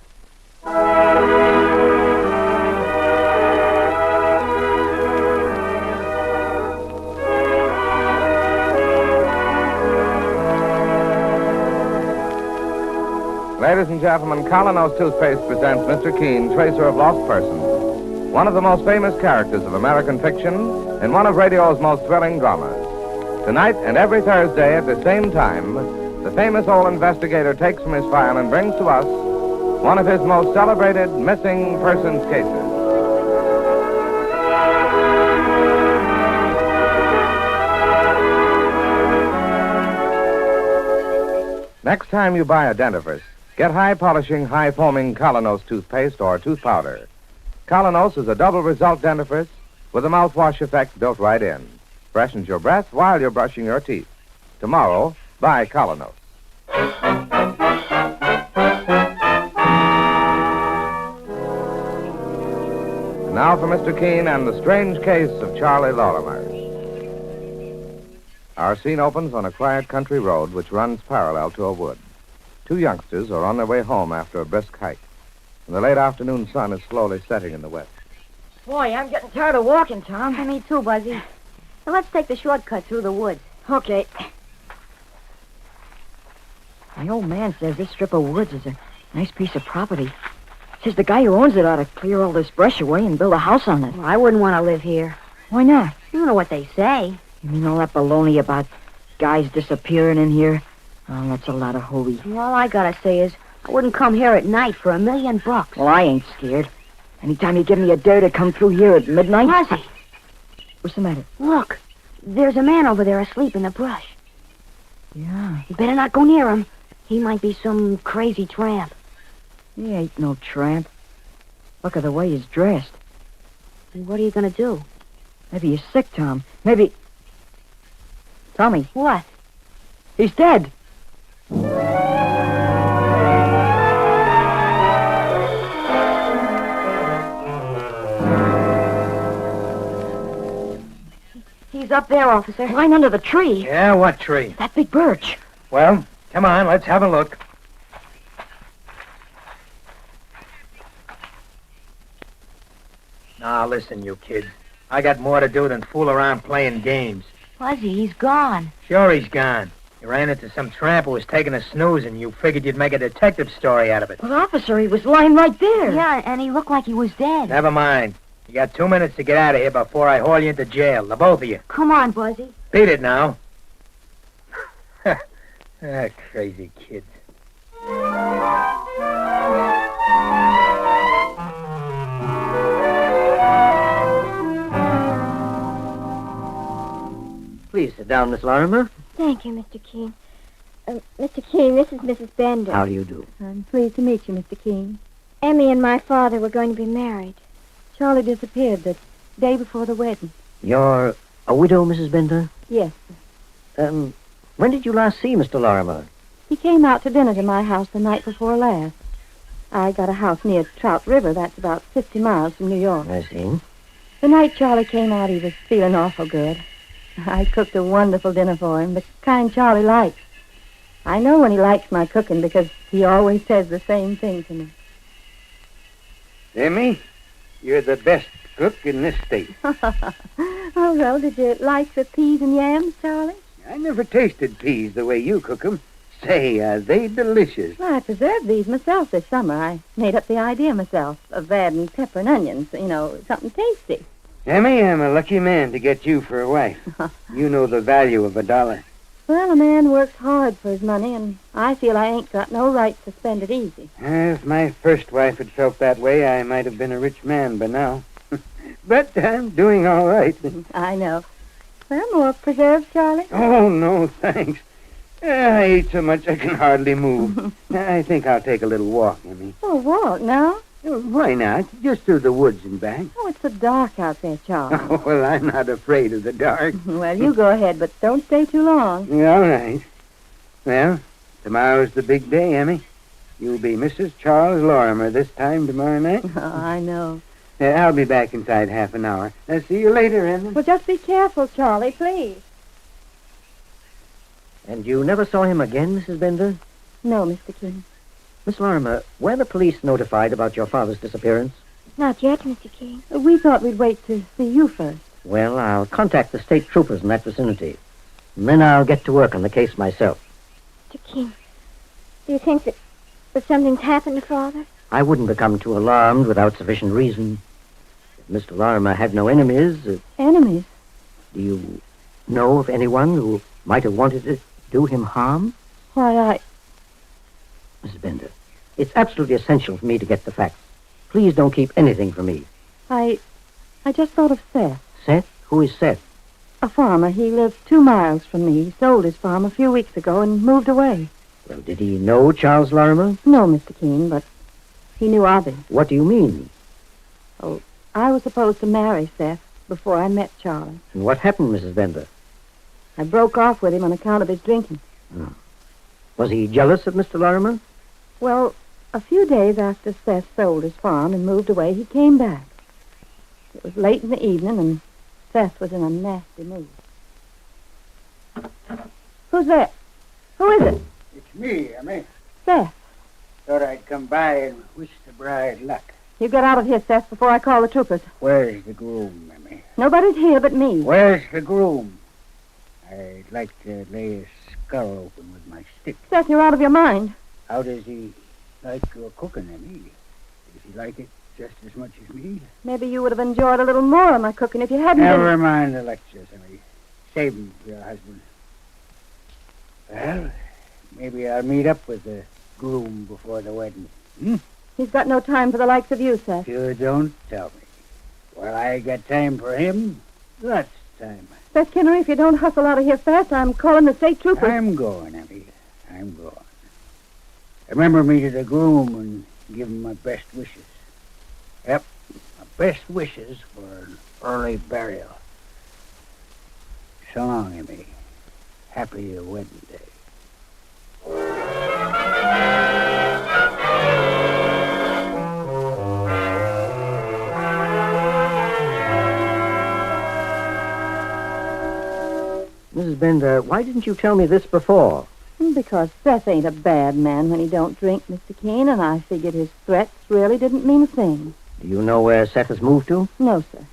Ladies and gentlemen, Colonos Toothpaste presents Mr. Keene, Tracer of Lost Persons, one of the most famous characters of American fiction and one of radio's most thrilling dramas. Tonight and every Thursday at the same time, the famous old investigator takes from his file and brings to us one of his most celebrated missing persons cases. Next time you buy a dentifrice, get high-polishing, high-foaming Colonos toothpaste or tooth powder. Colonos is a double result dentifrice with a mouthwash effect built right in. Freshens your breath while you're brushing your teeth. Tomorrow, buy Colonos. Now for Mr. Keene and the strange case of Charlie Lorimer. Our scene opens on a quiet country road which runs parallel to a wood. Two youngsters are on their way home after a brisk hike, and the late afternoon sun is slowly setting in the west. Boy, I'm getting tired of walking, Tom. Me too, Buzzy. Now let's take the shortcut through the woods. Okay. My old man says this strip of woods is a nice piece of property. Says the guy who owns it ought to clear all this brush away and build a house on it. Well, I wouldn't want to live here. Why not? You know what they say. You mean all that baloney about guys disappearing in here? Oh, that's a lot of hooey. Well, all I gotta say is I wouldn't come here at night for $1 million. Well, I ain't scared. Anytime you give me a dare to come through here at midnight... Buzzy! What's the matter? Look, there's a man over there asleep in the brush. Yeah. You better not go near him. He might be some crazy tramp. He ain't no tramp. Look at the way he's dressed. And what are you gonna do? Maybe he's sick, Tom. Maybe... Tommy. What? He's dead. He's up there, officer. Lying under the tree. Yeah, what tree? That big birch. Well, come on, let's have a look. Now, listen, you kids. I got more to do than fool around playing games. Buzzy, he's gone. Sure he's gone. You ran into some tramp who was taking a snooze, and you figured you'd make a detective story out of it. But, officer, he was lying right there. Yeah, and he looked like he was dead. Never mind. You got 2 minutes to get out of here before I haul you into jail, the both of you. Come on, Buzzy. Beat it now. Crazy kids. Please sit down, Miss Lorimer. Thank you, Mr. Keene. Mr. Keene, this is Mrs. Bender. How do you do? I'm pleased to meet you, Mr. Keene. Emmy and my father were going to be married. Charlie disappeared the day before the wedding. You're a widow, Mrs. Bender? Yes. When did you last see Mr. Lorimer? He came out to dinner to my house the night before last. I got a house near Trout River. That's about 50 miles from New York. I see. The night Charlie came out, he was feeling awful good. I cooked a wonderful dinner for him, the kind Charlie likes. I know when he likes my cooking because he always says the same thing to me. Emmy, you're the best cook in this state. Oh, well, did you like the peas and yams, Charlie? I never tasted peas the way you cook 'em. Say, are they delicious? Well, I preserved these myself this summer. I made up the idea myself of adding pepper and onions, something tasty. Emmy, I'm a lucky man to get you for a wife. You know the value of $1. Well, a man works hard for his money, and I feel I ain't got no right to spend it easy. If my first wife had felt that way, I might have been a rich man by now. But I'm doing all right. I know. Well, more preserves, Charlie? Oh, no, thanks. I ate so much I can hardly move. I think I'll take a little walk, Emmy. Oh, walk now? Why not? Just through the woods and back. Oh, it's so dark out there, Charlie. Oh, well, I'm not afraid of the dark. Well, you go ahead, but don't stay too long. All right. Well, Tomorrow's the big day, Emmy. You'll be Mrs. Charles Lorimer this time tomorrow night. Oh, I know. I'll be back inside half an hour. I'll see you later, Emmy. Well, just be careful, Charlie, please. And you never saw him again, Mrs. Bender? No, Mr. King. Miss Lorimer, were the police notified about your father's disappearance? Not yet, Mr. King. We thought we'd wait to see you first. Well, I'll contact the state troopers in that vicinity. And then I'll get to work on the case myself. Mr. King, do you think that something's happened to Father? I wouldn't become too alarmed without sufficient reason. If Mr. Lorimer had no enemies... Enemies? Do you know of anyone who might have wanted to do him harm? Why, Mrs. Bender, it's absolutely essential for me to get the facts. Please don't keep anything from me. I just thought of Seth. Seth? Who is Seth? A farmer. He lives 2 miles from me. He sold his farm a few weeks ago and moved away. Well, did he know Charles Lorimer? No, Mr. Keene, but he knew of him. What do you mean? Oh, I was supposed to marry Seth before I met Charlie. And what happened, Mrs. Bender? I broke off with him on account of his drinking. Oh. Was he jealous of Mr. Lorimer? Well, a few days after Seth sold his farm and moved away, he came back. It was late in the evening, and Seth was in a nasty mood. Who's there? Who is it? It's me, Emmy. Seth. Thought I'd come by and wish the bride luck. You get out of here, Seth, before I call the troopers. Where's the groom, Emmy? Nobody's here but me. Where's the groom? I'd like to lay his skull open with my stick. Seth, you're out of your mind. How does he like your cooking, Emmy? Does he like it just as much as me? Maybe you would have enjoyed a little more of my cooking if you hadn't Never been... mind the lectures, Emmy. Save them for your husband. Well, maybe I'll meet up with the groom before the wedding. He's got no time for the likes of you, Seth. You don't tell me. Well, I got time for him. Lots of time. Seth Kinnery, if you don't hustle out of here fast, I'm calling the state troopers. I'm going, Emmy. I'm going. Remember me to the groom and give him my best wishes. Yep, my best wishes for an early burial. So long, Emmy. Happy wedding day. Mrs. Bender, why didn't you tell me this before? Because Seth ain't a bad man when he don't drink, Mr. Keene, and I figured his threats really didn't mean a thing. Do you know where Seth has moved to? No, sir.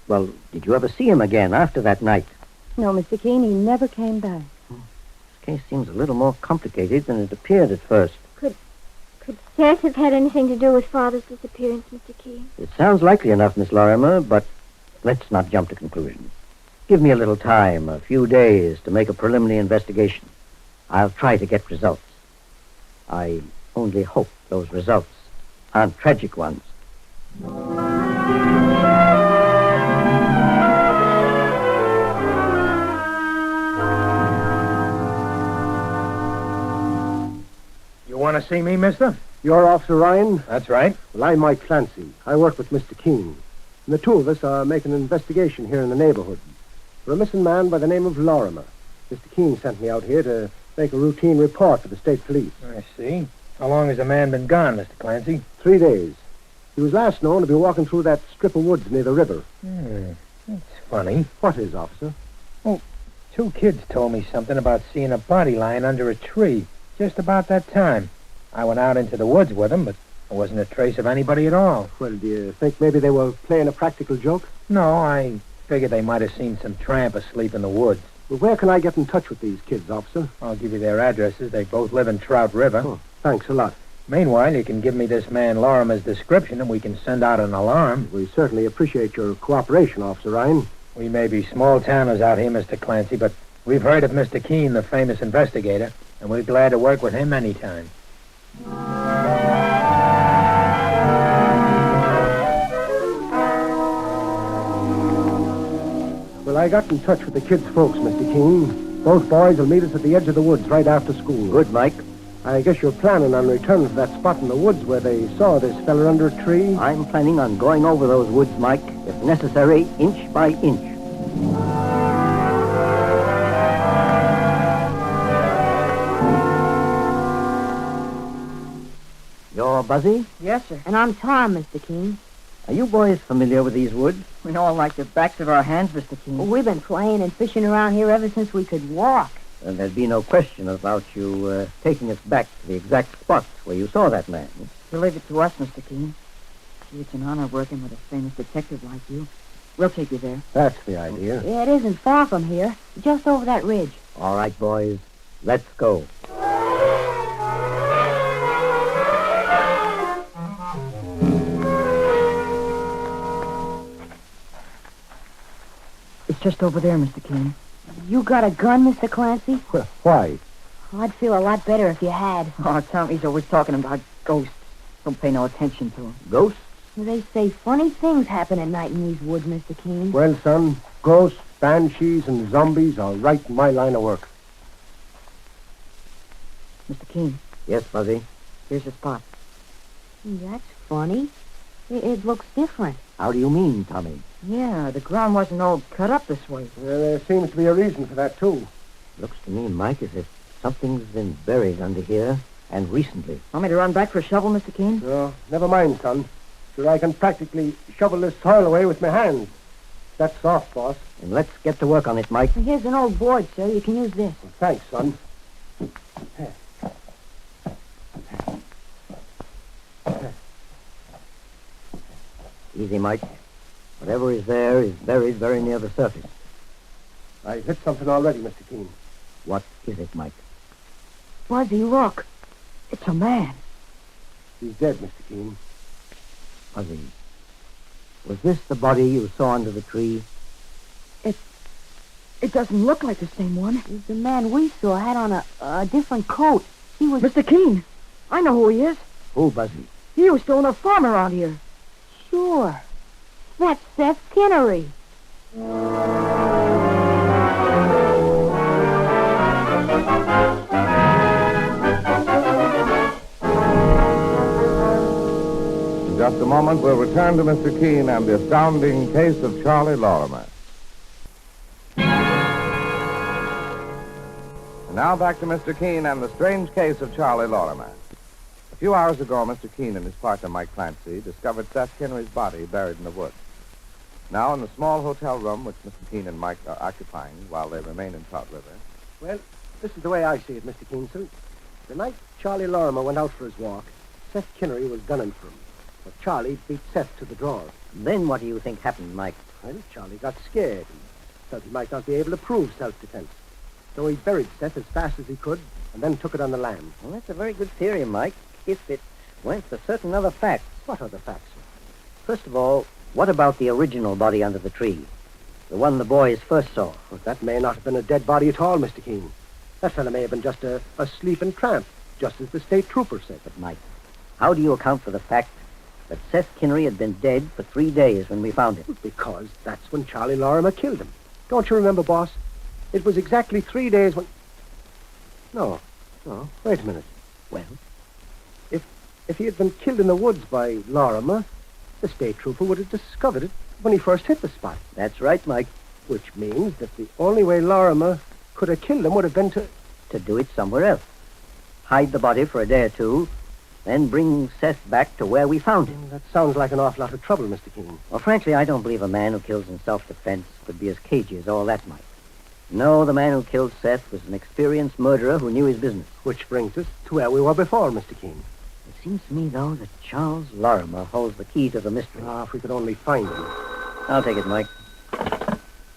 Well, did you ever see him again after that night? No, Mr. Keene, he never came back. This case seems a little more complicated than it appeared at first. Could Seth have had anything to do with Father's disappearance, Mr. Keene? It sounds likely enough, Miss Lorimer, but let's not jump to conclusions. Give me a little time, a few days, to make a preliminary investigation. I'll try to get results. I only hope those results aren't tragic ones. You want to see me, mister? You're Officer Ryan? That's right. Well, I'm Mike Clancy. I work with Mr. Keene. And the two of us are making an investigation here in the neighborhood for a missing man by the name of Lorimer. Mr. Keene sent me out here to make a routine report for the state police. I see. How long has the man been gone, Mr. Clancy? 3 days. He was last known to be walking through that strip of woods near the river. That's funny. What is, officer? Oh, 2 kids told me something about seeing a body lying under a tree just about that time. I went out into the woods with them, but there wasn't a trace of anybody at all. Well, do you think maybe they were playing a practical joke? No, I figured they might have seen some tramp asleep in the woods. Well, where can I get in touch with these kids, officer? I'll give you their addresses. They both live in Trout River. Oh, thanks a lot. Meanwhile, you can give me this man Lorimer's description, and we can send out an alarm. We certainly appreciate your cooperation, Officer Ryan. We may be small-towners out here, Mr. Clancy, but we've heard of Mr. Keene, the famous investigator, and we're glad to work with him anytime. Well, I got in touch with the kids' folks, Mr. Keene. Both boys will meet us at the edge of the woods right after school. Good, Mike. I guess you're planning on returning to that spot in the woods where they saw this fella under a tree? I'm planning on going over those woods, Mike, if necessary, inch by inch. You're Buzzy? Yes, sir. And I'm Tom, Mr. Keene. Are you boys familiar with these woods? We know them like the backs of our hands, Mr. Keene. Well, we've been playing and fishing around here ever since we could walk. And there'd be no question about you taking us back to the exact spot where you saw that man. You leave it to us, Mr. Keene. Gee, it's an honor working with a famous detective like you. We'll take you there. That's the idea. Yeah, it isn't far from here. Just over that ridge. All right, boys. Let's go. It's just over there, Mr. Keene. You got a gun, Mr. Clancy? Why? I'd feel a lot better if you had. Oh, Tommy's always talking about ghosts. Don't pay no attention to them. Ghosts? They say funny things happen at night in these woods, Mr. Keene. Well, son, ghosts, banshees, and zombies are right in my line of work. Mr. Keene. Yes, Buzzy? Here's the spot. That's funny. It looks different. How do you mean, Tommy? Yeah, the ground wasn't all cut up this way. Well, there seems to be a reason for that, too. Looks to me, Mike, as if something's been buried under here, and recently. Want me to run back for a shovel, Mr. Keene? No, never mind, son. Sure, I can practically shovel this soil away with my hands. That's soft, boss. And let's get to work on it, Mike. Here's an old board, sir. You can use this. Well, thanks, son. Easy, Mike. Whatever is there is buried very near the surface. I've hit something already, Mr. Keene. What is it, Mike? Buzzy, look. It's a man. He's dead, Mr. Keene. Buzzy, was this the body you saw under the tree? It doesn't look like the same one. The man we saw had on a different coat. He was... Mr. Keene, I know who he is. Who, Buzzy? He used to own a farm around here. Sure. That's Seth Kinnery. In just a moment, we'll return to Mr. Keene and the astounding case of Charlie Lorimer. And now back to Mr. Keene and the strange case of Charlie Lorimer. A few hours ago, Mr. Keene and his partner, Mike Clancy, discovered Seth Kinnery's body buried in the woods. Now, in the small hotel room which Mr. Keene and Mike are occupying while they remain in Trout River. Well, this is the way I see it, Mr. Keene, sir. The night Charlie Lorimer went out for his walk, Seth Kinnery was gunning for him. But Charlie beat Seth to the draw. Then what do you think happened, Mike? Well, Charlie got scared and felt he might not be able to prove self-defense. So he buried Seth as fast as he could and then took it on the lam. Well, that's a very good theory, Mike, if it went for certain other facts. What other facts, sir? First of all, what about the original body under the tree? The one the boys first saw? Well, that may not have been a dead body at all, Mr. Keene. That fellow may have been just a sleeping tramp, just as the state trooper said. But, Mike, how do you account for the fact that Seth Kinnery had been dead for 3 days when we found him? Because that's when Charlie Lorimer killed him. Don't you remember, boss? It was exactly 3 days when... No, wait a minute. Well? If he had been killed in the woods by Lorimer, the state trooper would have discovered it when he first hit the spot. That's right, Mike. Which means that the only way Lorimer could have killed him would have been to do it somewhere else. Hide the body for a day or two, then bring Seth back to where we found him. That sounds like an awful lot of trouble, Mr. Keene. Well, frankly, I don't believe a man who kills in self-defense could be as cagey as all that, Mike. No, the man who killed Seth was an experienced murderer who knew his business. Which brings us to where we were before, Mr. Keene. It seems to me, though, that Charles Lorimer holds the key to the mystery. Ah, if we could only find him. I'll take it, Mike.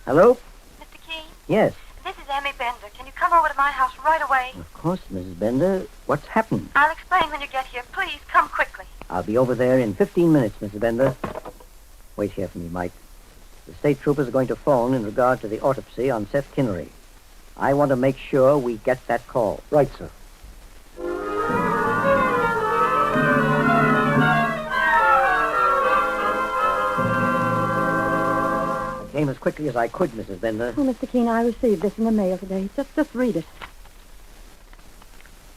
Hello? Mr. Keene? Yes. This is Emmy Bender. Can you come over to my house right away? Of course, Mrs. Bender. What's happened? I'll explain when you get here. Please, come quickly. I'll be over there in 15 minutes, Mrs. Bender. Wait here for me, Mike. The state troopers are going to phone in regard to the autopsy on Seth Kinnery. I want to make sure we get that call. Right, sir. I came as quickly as I could, Mrs. Bender. Oh, Mr. Keene, I received this in the mail today. Just read it.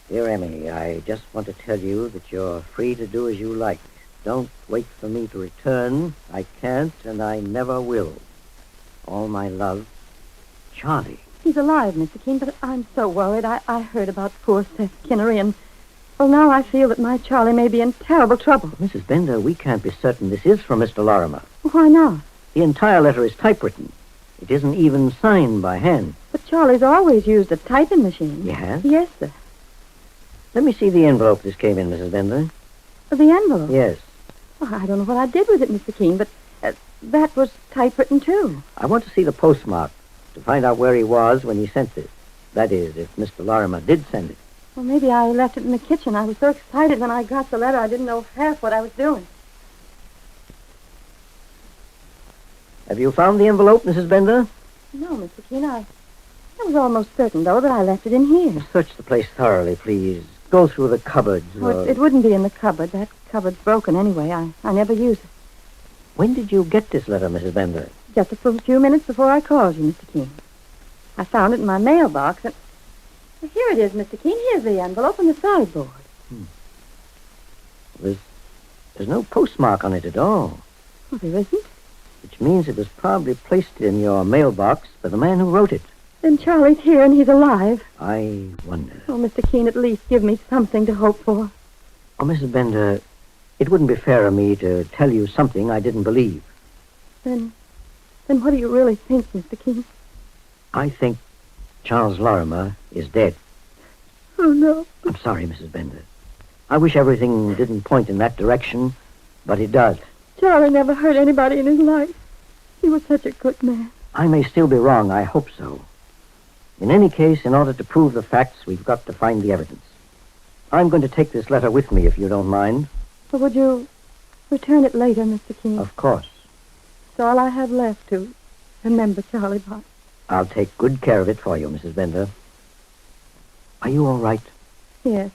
Dear Emmy, I just want to tell you that you're free to do as you like. Don't wait for me to return. I can't, and I never will. All my love, Charlie. He's alive, Mr. Keene, but I'm so worried. I heard about poor Seth Kinnery, and Well, now I feel that my Charlie may be in terrible trouble. Mrs. Bender, we can't be certain this is from Mr. Lorimer. Why not? The entire letter is typewritten. It isn't even signed by hand. But Charlie's always used a typing machine. You have? Yes, sir. Let me see the envelope this came in, Mrs. Bender. The envelope? Yes. Well, I don't know what I did with it, Mr. Keene, but that was typewritten, too. I want to see the postmark to find out where he was when he sent this. That is, if Mr. Lorimer did send it. Well, maybe I left it in the kitchen. I was so excited when I got the letter, I didn't know half what I was doing. Have you found the envelope, Mrs. Bender? No, Mr. Keene, I was almost certain, though, that I left it in here. Search the place thoroughly, please. Go through the cupboards. Oh, it wouldn't be in the cupboard. That cupboard's broken anyway. I never use it. When did you get this letter, Mrs. Bender? Just a few minutes before I called you, Mr. Keene. I found it in my mailbox, and... Here it is, Mr. Keene. Here's the envelope on the sideboard. There's no postmark on it at all. Well, there isn't. Which means it was probably placed in your mailbox by the man who wrote it. Then Charlie's here and he's alive. I wonder. Oh, Mr. Keene, at least give me something to hope for. Oh, Mrs. Bender, it wouldn't be fair of me to tell you something I didn't believe. Then what do you really think, Mr. Keene? I think Charles Lorimer is dead. Oh, no. I'm sorry, Mrs. Bender. I wish everything didn't point in that direction, but it does. Charlie never hurt anybody in his life. He was such a good man. I may still be wrong. I hope so. In any case, in order to prove the facts, we've got to find the evidence. I'm going to take this letter with me, if you don't mind. Well, would you return it later, Mr. Keene? Of course. It's all I have left to remember Charlie Bott. I'll take good care of it for you, Mrs. Bender. Are you all right? Yes.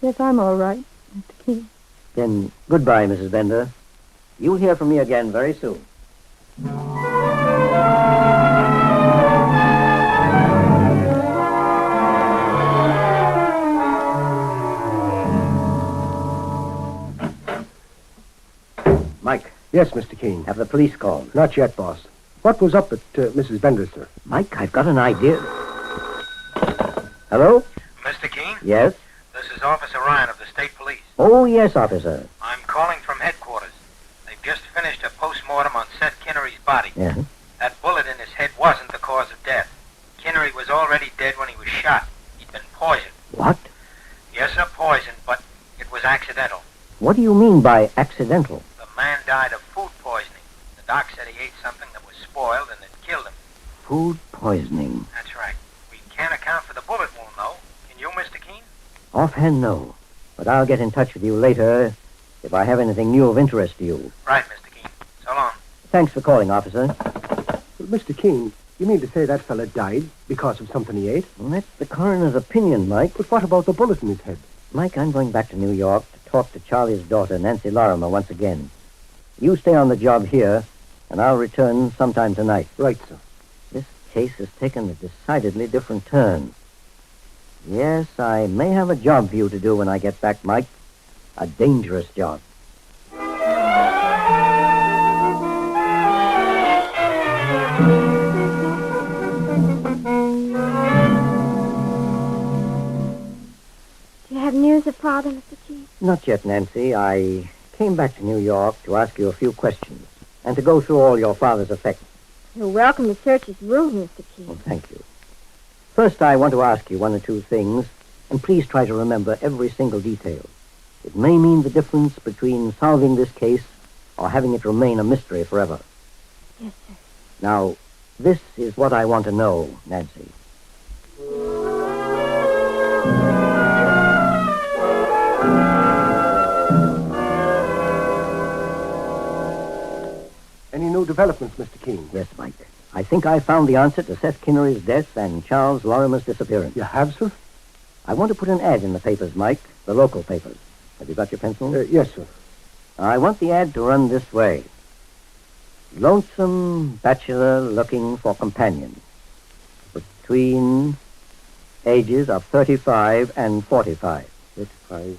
Yes, I'm all right, Mr. Keene. Then goodbye, Mrs. Bender. You'll hear from me again very soon. Mike. Yes, Mr. Keene. Have the police called? Not yet, boss. What was up at Mrs. Bender's, sir? Mike, I've got an idea. Hello? Mr. Keene? Yes? This is Officer Ryan of the State Police. Oh, yes, officer. I'm calling from headquarters. They've just finished a post-mortem on Seth Kinnery's body. Yeah? That bullet in his head wasn't the cause of death. Kinnery was already dead when he was shot. He'd been poisoned. What? Yes, sir, poisoned, but it was accidental. What do you mean by accidental? The man died of food poisoning. The doc said he ate something that was spoiled and it killed him. Food poisoning. That's right. We can't account for the bullet wound, though. Can you, Mr. Keene? Offhand, no. But I'll get in touch with you later if I have anything new of interest to you. Right, Mr. Keene. So long. Thanks for calling, officer. Well, Mr. Keene, you mean to say that fella died because of something he ate? Well, that's the coroner's opinion, Mike. But what about the bullet in his head? Mike, I'm going back to New York to talk to Charlie's daughter, Nancy Lorimer, once again. You stay on the job here, and I'll return sometime tonight. Right, sir. This case has taken a decidedly different turn. Yes, I may have a job for you to do when I get back, Mike. A dangerous job. Do you have news of Father, Mr. Keene? Not yet, Nancy. I came back to New York to ask you a few questions and to go through all your father's effects. You're welcome to search his room, Mr. Keene. Oh, thank you. First, I want to ask you one or two things, and please try to remember every single detail. It may mean the difference between solving this case or having it remain a mystery forever. Yes, sir. Now, this is what I want to know, Nancy. Any new developments, Mr. Keene? Yes, Mike. I think I found the answer to Seth Kinnery's death and Charles Lorimer's disappearance. You have, sir? I want to put an ad in the papers, Mike, the local papers. Have you got your pencil? Yes, sir. I want the ad to run this way. Lonesome bachelor looking for companion. Between ages of 35 and 45. 35,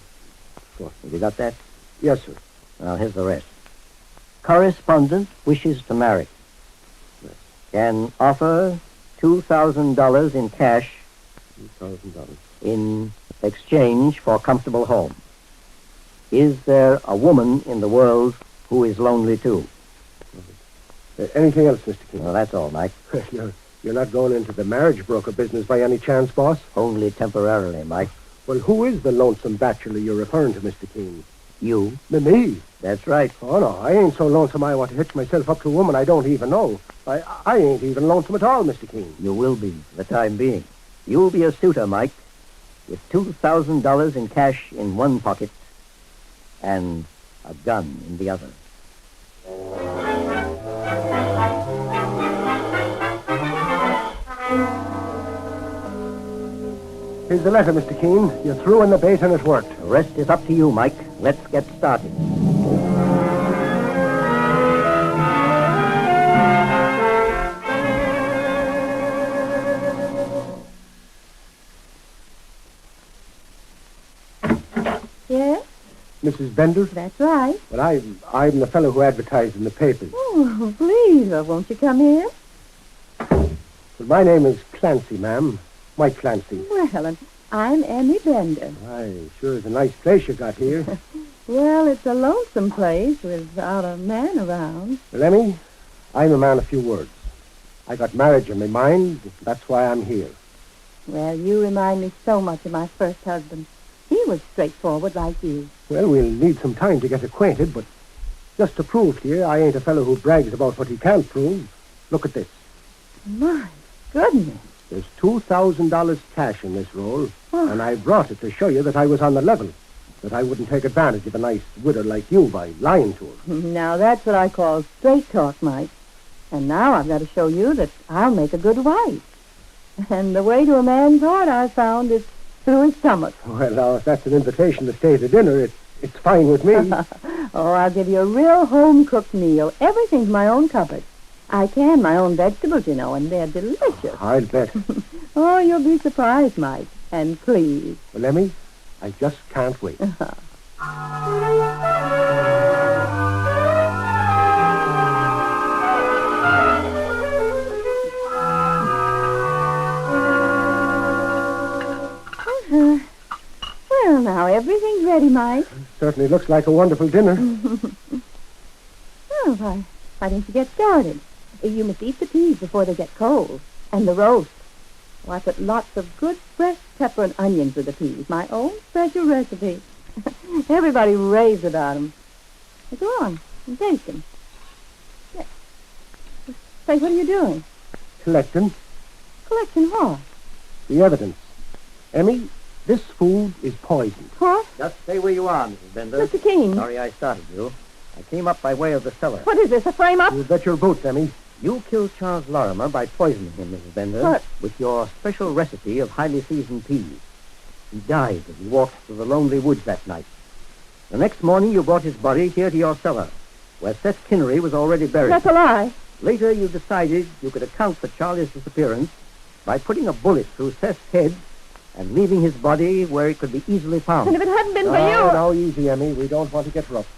40. Have you got that? Yes, sir. Well, here's the rest. Correspondent wishes to marry. Can offer $2,000 in cash. $2,000. in exchange for comfortable home. Is there a woman in the world who is lonely too? Anything else, Mr. King? Well, that's all, Mike. You're not going into the marriage broker business by any chance, boss? Only temporarily, Mike. Well, who is the lonesome bachelor you're referring to, Mr. King? You? Me? That's right. Oh, no, I ain't so lonesome I want to hitch myself up to a woman I don't even know. I ain't even lonesome at all, Mr. King. You will be, for the time being. You'll be a suitor, Mike, with $2,000 in cash in one pocket and a gun in the other. Here's the letter, Mr. Keene. You threw in the bait and it worked. The rest is up to you, Mike. Let's get started. Yes? Mrs. Bender? That's right. Well, I'm the fellow who advertised in the papers. Oh, please, won't you come in? Well, my name is Clancy, ma'am. Mike Clancy. Well, and I'm Emmy Bender. Aye, sure is a nice place you got here. Well, it's a lonesome place without a man around. Well, Emmy, I'm a man of few words. I got marriage in my mind. That's why I'm here. Well, you remind me so much of my first husband. He was straightforward like you. Well, we'll need some time to get acquainted, but just to prove to you, I ain't a fellow who brags about what he can't prove. Look at this. My goodness. There's $2,000 cash in this roll, and I brought it to show you that I was on the level, that I wouldn't take advantage of a nice widow like you by lying to her. Now, that's what I call straight talk, Mike. And now I've got to show you that I'll make a good wife. And the way to a man's heart, I found, is through his stomach. Well, now, if that's an invitation to stay to dinner, it's fine with me. Oh, I'll give you a real home-cooked meal. Everything's my own cupboard. I can my own vegetables, you know, and they're delicious. I'll bet. Oh, you'll be surprised, Mike. And please. Well, Emmy, I just can't wait. Well, now, everything's ready, Mike. Certainly looks like a wonderful dinner. Well, why don't you get started? You must eat the peas before they get cold. And the roast. Oh, I put lots of good fresh pepper and onions with the peas. My own special recipe. Everybody raves about them. Go on, and bake them. Yeah. Say, what are you doing? Collecting Collecting what? the evidence. Emmy, this food is poisoned. What? Just stay where you are, Mrs. Bender. Mr. King. Sorry I started you. I came up by way of the cellar. What is this, a frame-up? You bet your boots, Emmy. You killed Charles Lorimer by poisoning him, Mrs. Bender. What? With your special recipe of highly seasoned peas. He died as he walked through the lonely woods that night. The next morning, you brought his body here to your cellar, where Seth Kinnery was already buried. That's a lie. Later, you decided you could account for Charlie's disappearance by putting a bullet through Seth's head and leaving his body where it could be easily found. And if it hadn't been for you... No, easy, Emmy. We don't want to get rough.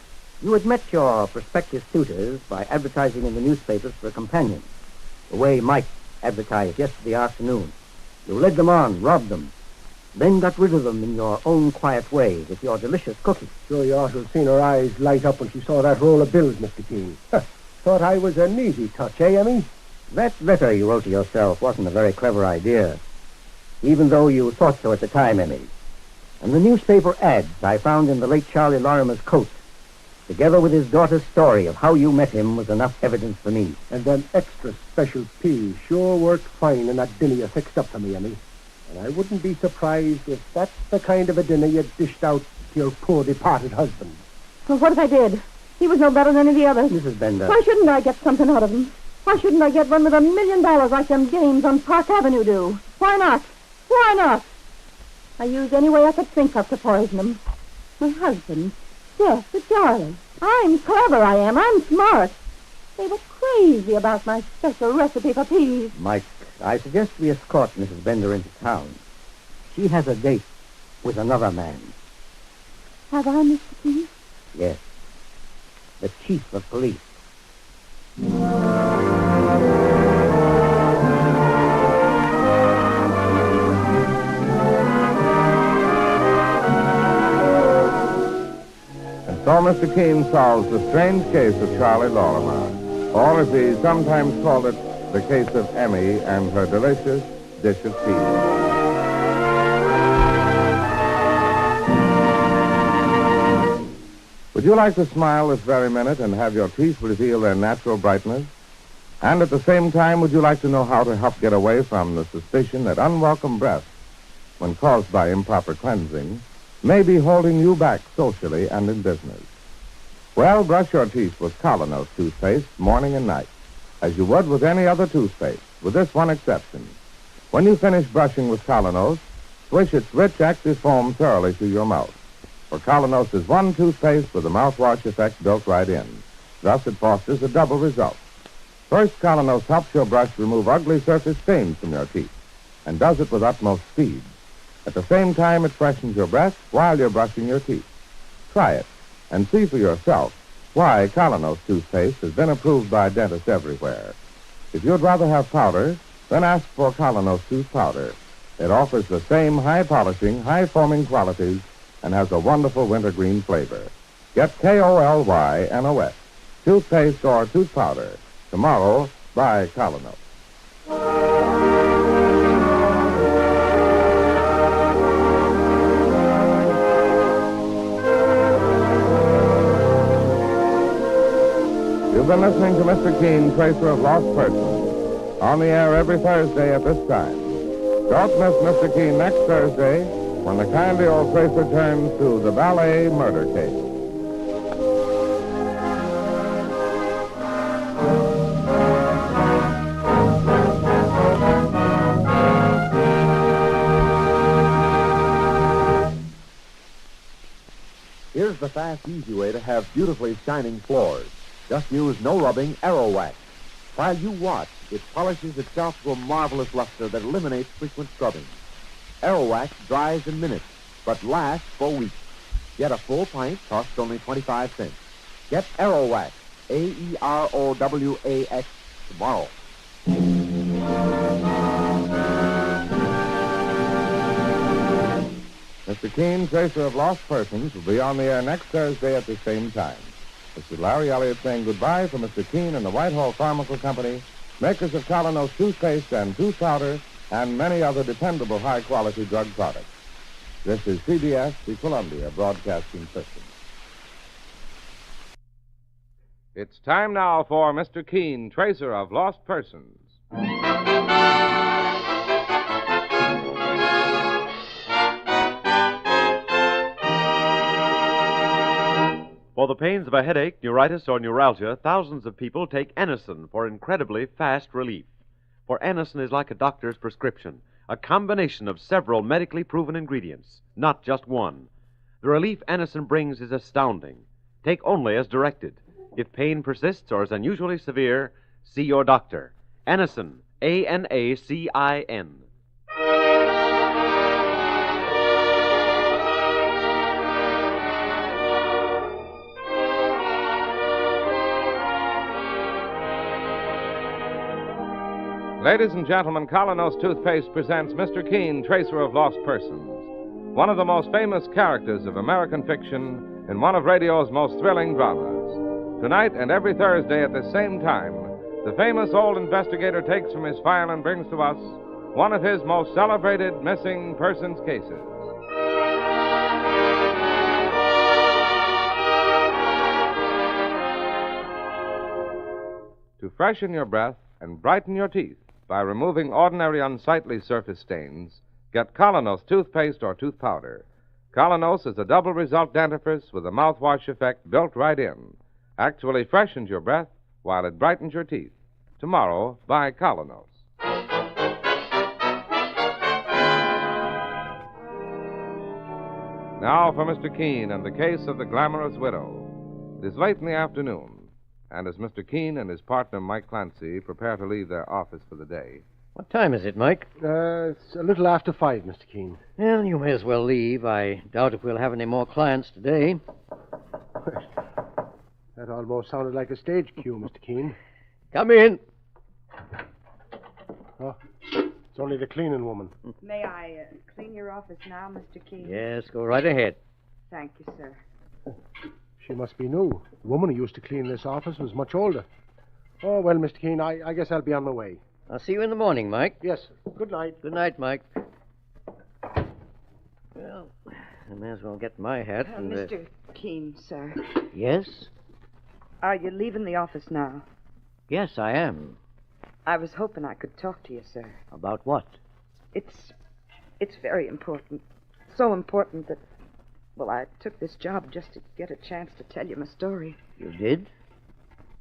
You had met your prospective suitors by advertising in the newspapers for a companion, the way Mike advertised yesterday afternoon. You led them on, robbed them, then got rid of them in your own quiet way with your delicious cooking. Sure, you ought to have seen her eyes light up when she saw that roll of bills, Mr. King. Thought I was an easy touch, eh, Emmy? That letter you wrote to yourself wasn't a very clever idea, even though you thought so at the time, Emmy. And the newspaper ads I found in the late Charlie Lorimer's coat, together with his daughter's story of how you met him, was enough evidence for me. And them extra special peas sure worked fine in that dinner you fixed up for me, Emmy. And I wouldn't be surprised if that's the kind of a dinner you dished out to your poor departed husband. Well, what if I did? He was no better than any of the others. Mrs. Bender. Why shouldn't I get something out of him? Why shouldn't I get one with $1 million like them games on Park Avenue do? Why not? Why not? I used any way I could think of to poison him. My husband, yes, the Charlie. I'm clever, I am. I'm smart. They were crazy about my special recipe for peas. Mike, I suggest we escort Mrs. Bender into town. She has a date with another man. Have I, Mr. King? Yes. The chief of police. So Mr. Keene solves the strange case of Charlie Lorimer, or as he sometimes called it, the case of Emmy and her delicious dish of peas. Would you like to smile this very minute and have your teeth reveal their natural brightness? And at the same time, would you like to know how to help get away from the suspicion that unwelcome breath, when caused by improper cleansing, may be holding you back socially and in business? Well, brush your teeth with Colonos toothpaste morning and night, as you would with any other toothpaste, with this one exception. When you finish brushing with Colonos, swish its rich active foam thoroughly through your mouth. For Colonos is one toothpaste with a mouthwash effect built right in. Thus, it fosters a double result. First, Colonos helps your brush remove ugly surface stains from your teeth, and does it with utmost speed. At the same time, it freshens your breath while you're brushing your teeth. Try it, and see for yourself why Colonos toothpaste has been approved by dentists everywhere. If you'd rather have powder, then ask for Colonos tooth powder. It offers the same high-polishing, high-foaming qualities and has a wonderful wintergreen flavor. Get K-O-L-Y-N-O-S, toothpaste or tooth powder. Tomorrow, buy Colonos. You've been listening to Mr. Keene, Tracer of Lost Persons, on the air every Thursday at this time. Don't miss Mr. Keene next Thursday when the kindly old Tracer turns to the ballet murder case. Here's the fast, easy way to have beautifully shining floors. Just use no rubbing Aero Wax. While you watch, it polishes itself to a marvelous luster that eliminates frequent scrubbing. Aero Wax dries in minutes, but lasts for weeks. Get a full pint, costs only 25 cents. Get Aero Wax, A-E-R-O-W-A-X, tomorrow. Mr. Keene, Tracer of Lost Persons, will be on the air next Thursday at the same time. This is Larry Elliott saying goodbye for Mr. Keene and the Whitehall Pharmaceutical Company, makers of Colonos toothpaste and tooth powder, and many other dependable high-quality drug products. This is CBS, the Columbia Broadcasting System. It's time now for Mr. Keene, Tracer of Lost Persons. For the pains of a headache, neuritis, or neuralgia, thousands of people take Anacin for incredibly fast relief. For Anacin is like a doctor's prescription, a combination of several medically proven ingredients, not just one. The relief Anacin brings is astounding. Take only as directed. If pain persists or is unusually severe, see your doctor. Anacin, A-N-A-C-I-N. Ladies and gentlemen, Colonos Toothpaste presents Mr. Keene, Tracer of Lost Persons, one of the most famous characters of American fiction in one of radio's most thrilling dramas. Tonight and every Thursday at the same time, the famous old investigator takes from his file and brings to us one of his most celebrated missing persons cases. To freshen your breath and brighten your teeth by removing ordinary unsightly surface stains, get Colonos toothpaste or tooth powder. Colonos is a double result dentifrice with a mouthwash effect built right in. Actually freshens your breath while it brightens your teeth. Tomorrow, buy Colonos. Now for Mr. Keene and the case of the glamorous widow. It is late in the afternoon. And as Mr. Keene and his partner, Mike Clancy, prepare to leave their office for the day. What time is it, Mike? It's a little after 5, Mr. Keene. Well, you may as well leave. I doubt if we'll have any more clients today. That almost sounded like a stage cue, Mr. Keene. Come in. Oh, it's only the cleaning woman. May I clean your office now, Mr. Keene? Yes, go right ahead. Thank you, sir. She must be new. The woman who used to clean this office was much older. Oh, well, Mr. Keene, I guess I'll be on my way. I'll see you in the morning, Mike. Yes, sir. Good night. Good night, Mike. Well, I may as well get my hat and... Mr. Keene, sir. Yes? Are you leaving the office now? Yes, I am. I was hoping I could talk to you, sir. About what? It's very important. So important that, well, I took this job just to get a chance to tell you my story. You did?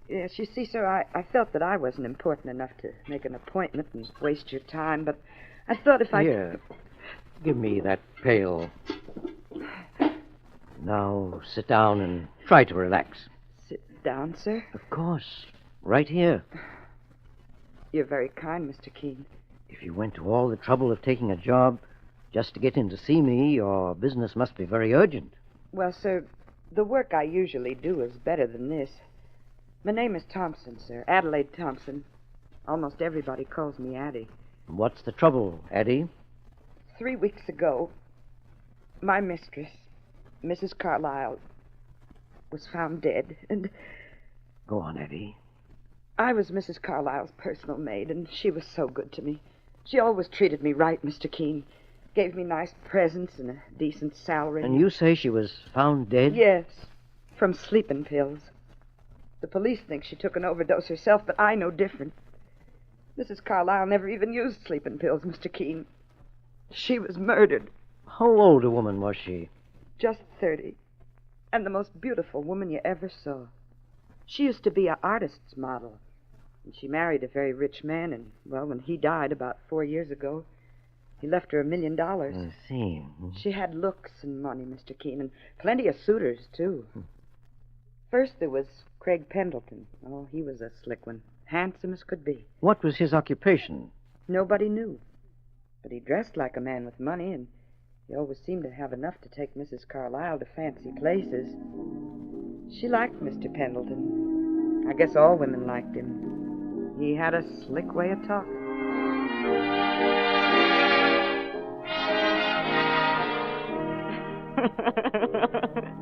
Yes, you see, sir, I felt that I wasn't important enough to make an appointment and waste your time, but I thought if I... Here, give me that pail. Now, sit down and try to relax. Sit down, sir? Of course. Right here. You're very kind, Mr. Keene. If you went to all the trouble of taking a job just to get in to see me, your business must be very urgent. Well, sir, the work I usually do is better than this. My name is Thompson, sir. Adelaide Thompson. Almost everybody calls me Addie. What's the trouble, Addie? 3 weeks ago, my mistress, Mrs. Carlyle, was found dead, and... Go on, Addie. I was Mrs. Carlyle's personal maid, and she was so good to me. She always treated me right, Mr. Keene. Gave me nice presents and a decent salary. And you say she was found dead? Yes, from sleeping pills. The police think she took an overdose herself, but I know different. Mrs. Carlyle never even used sleeping pills, Mr. Keene. She was murdered. How old a woman was she? Just 30. And the most beautiful woman you ever saw. She used to be an artist's model. And she married a very rich man, and, well, when he died about 4 years ago, he left her $1 million. I see. She had looks and money, Mr. Keene, and plenty of suitors, too. First there was Craig Pendleton. Oh, he was a slick one. Handsome as could be. What was his occupation? Nobody knew. But he dressed like a man with money, and he always seemed to have enough to take Mrs. Carlyle to fancy places. She liked Mr. Pendleton. I guess all women liked him. He had a slick way of talking.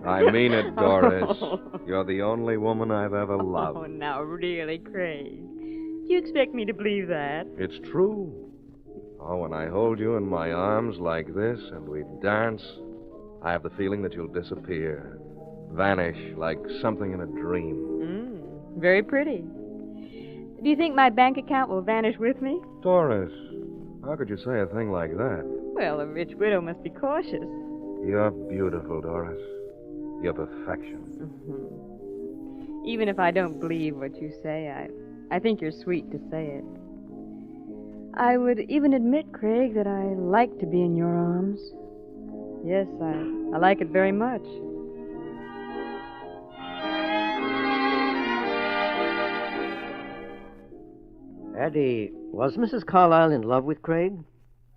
I mean it, Doris. You're the only woman I've ever loved. Oh, now, really, Craig. Do you expect me to believe that? It's true. Oh, when I hold you in my arms like this and we dance, I have the feeling that you'll disappear, vanish like something in a dream. Very pretty. Do you think my bank account will vanish with me? Doris, how could you say a thing like that? Well, a rich widow must be cautious. You're beautiful, Doris. You're perfection. Even if I don't believe what you say, I think you're sweet to say it. I would even admit, Craig, that I like to be in your arms. Yes, I like it very much. Addie, was Mrs. Carlyle in love with Craig?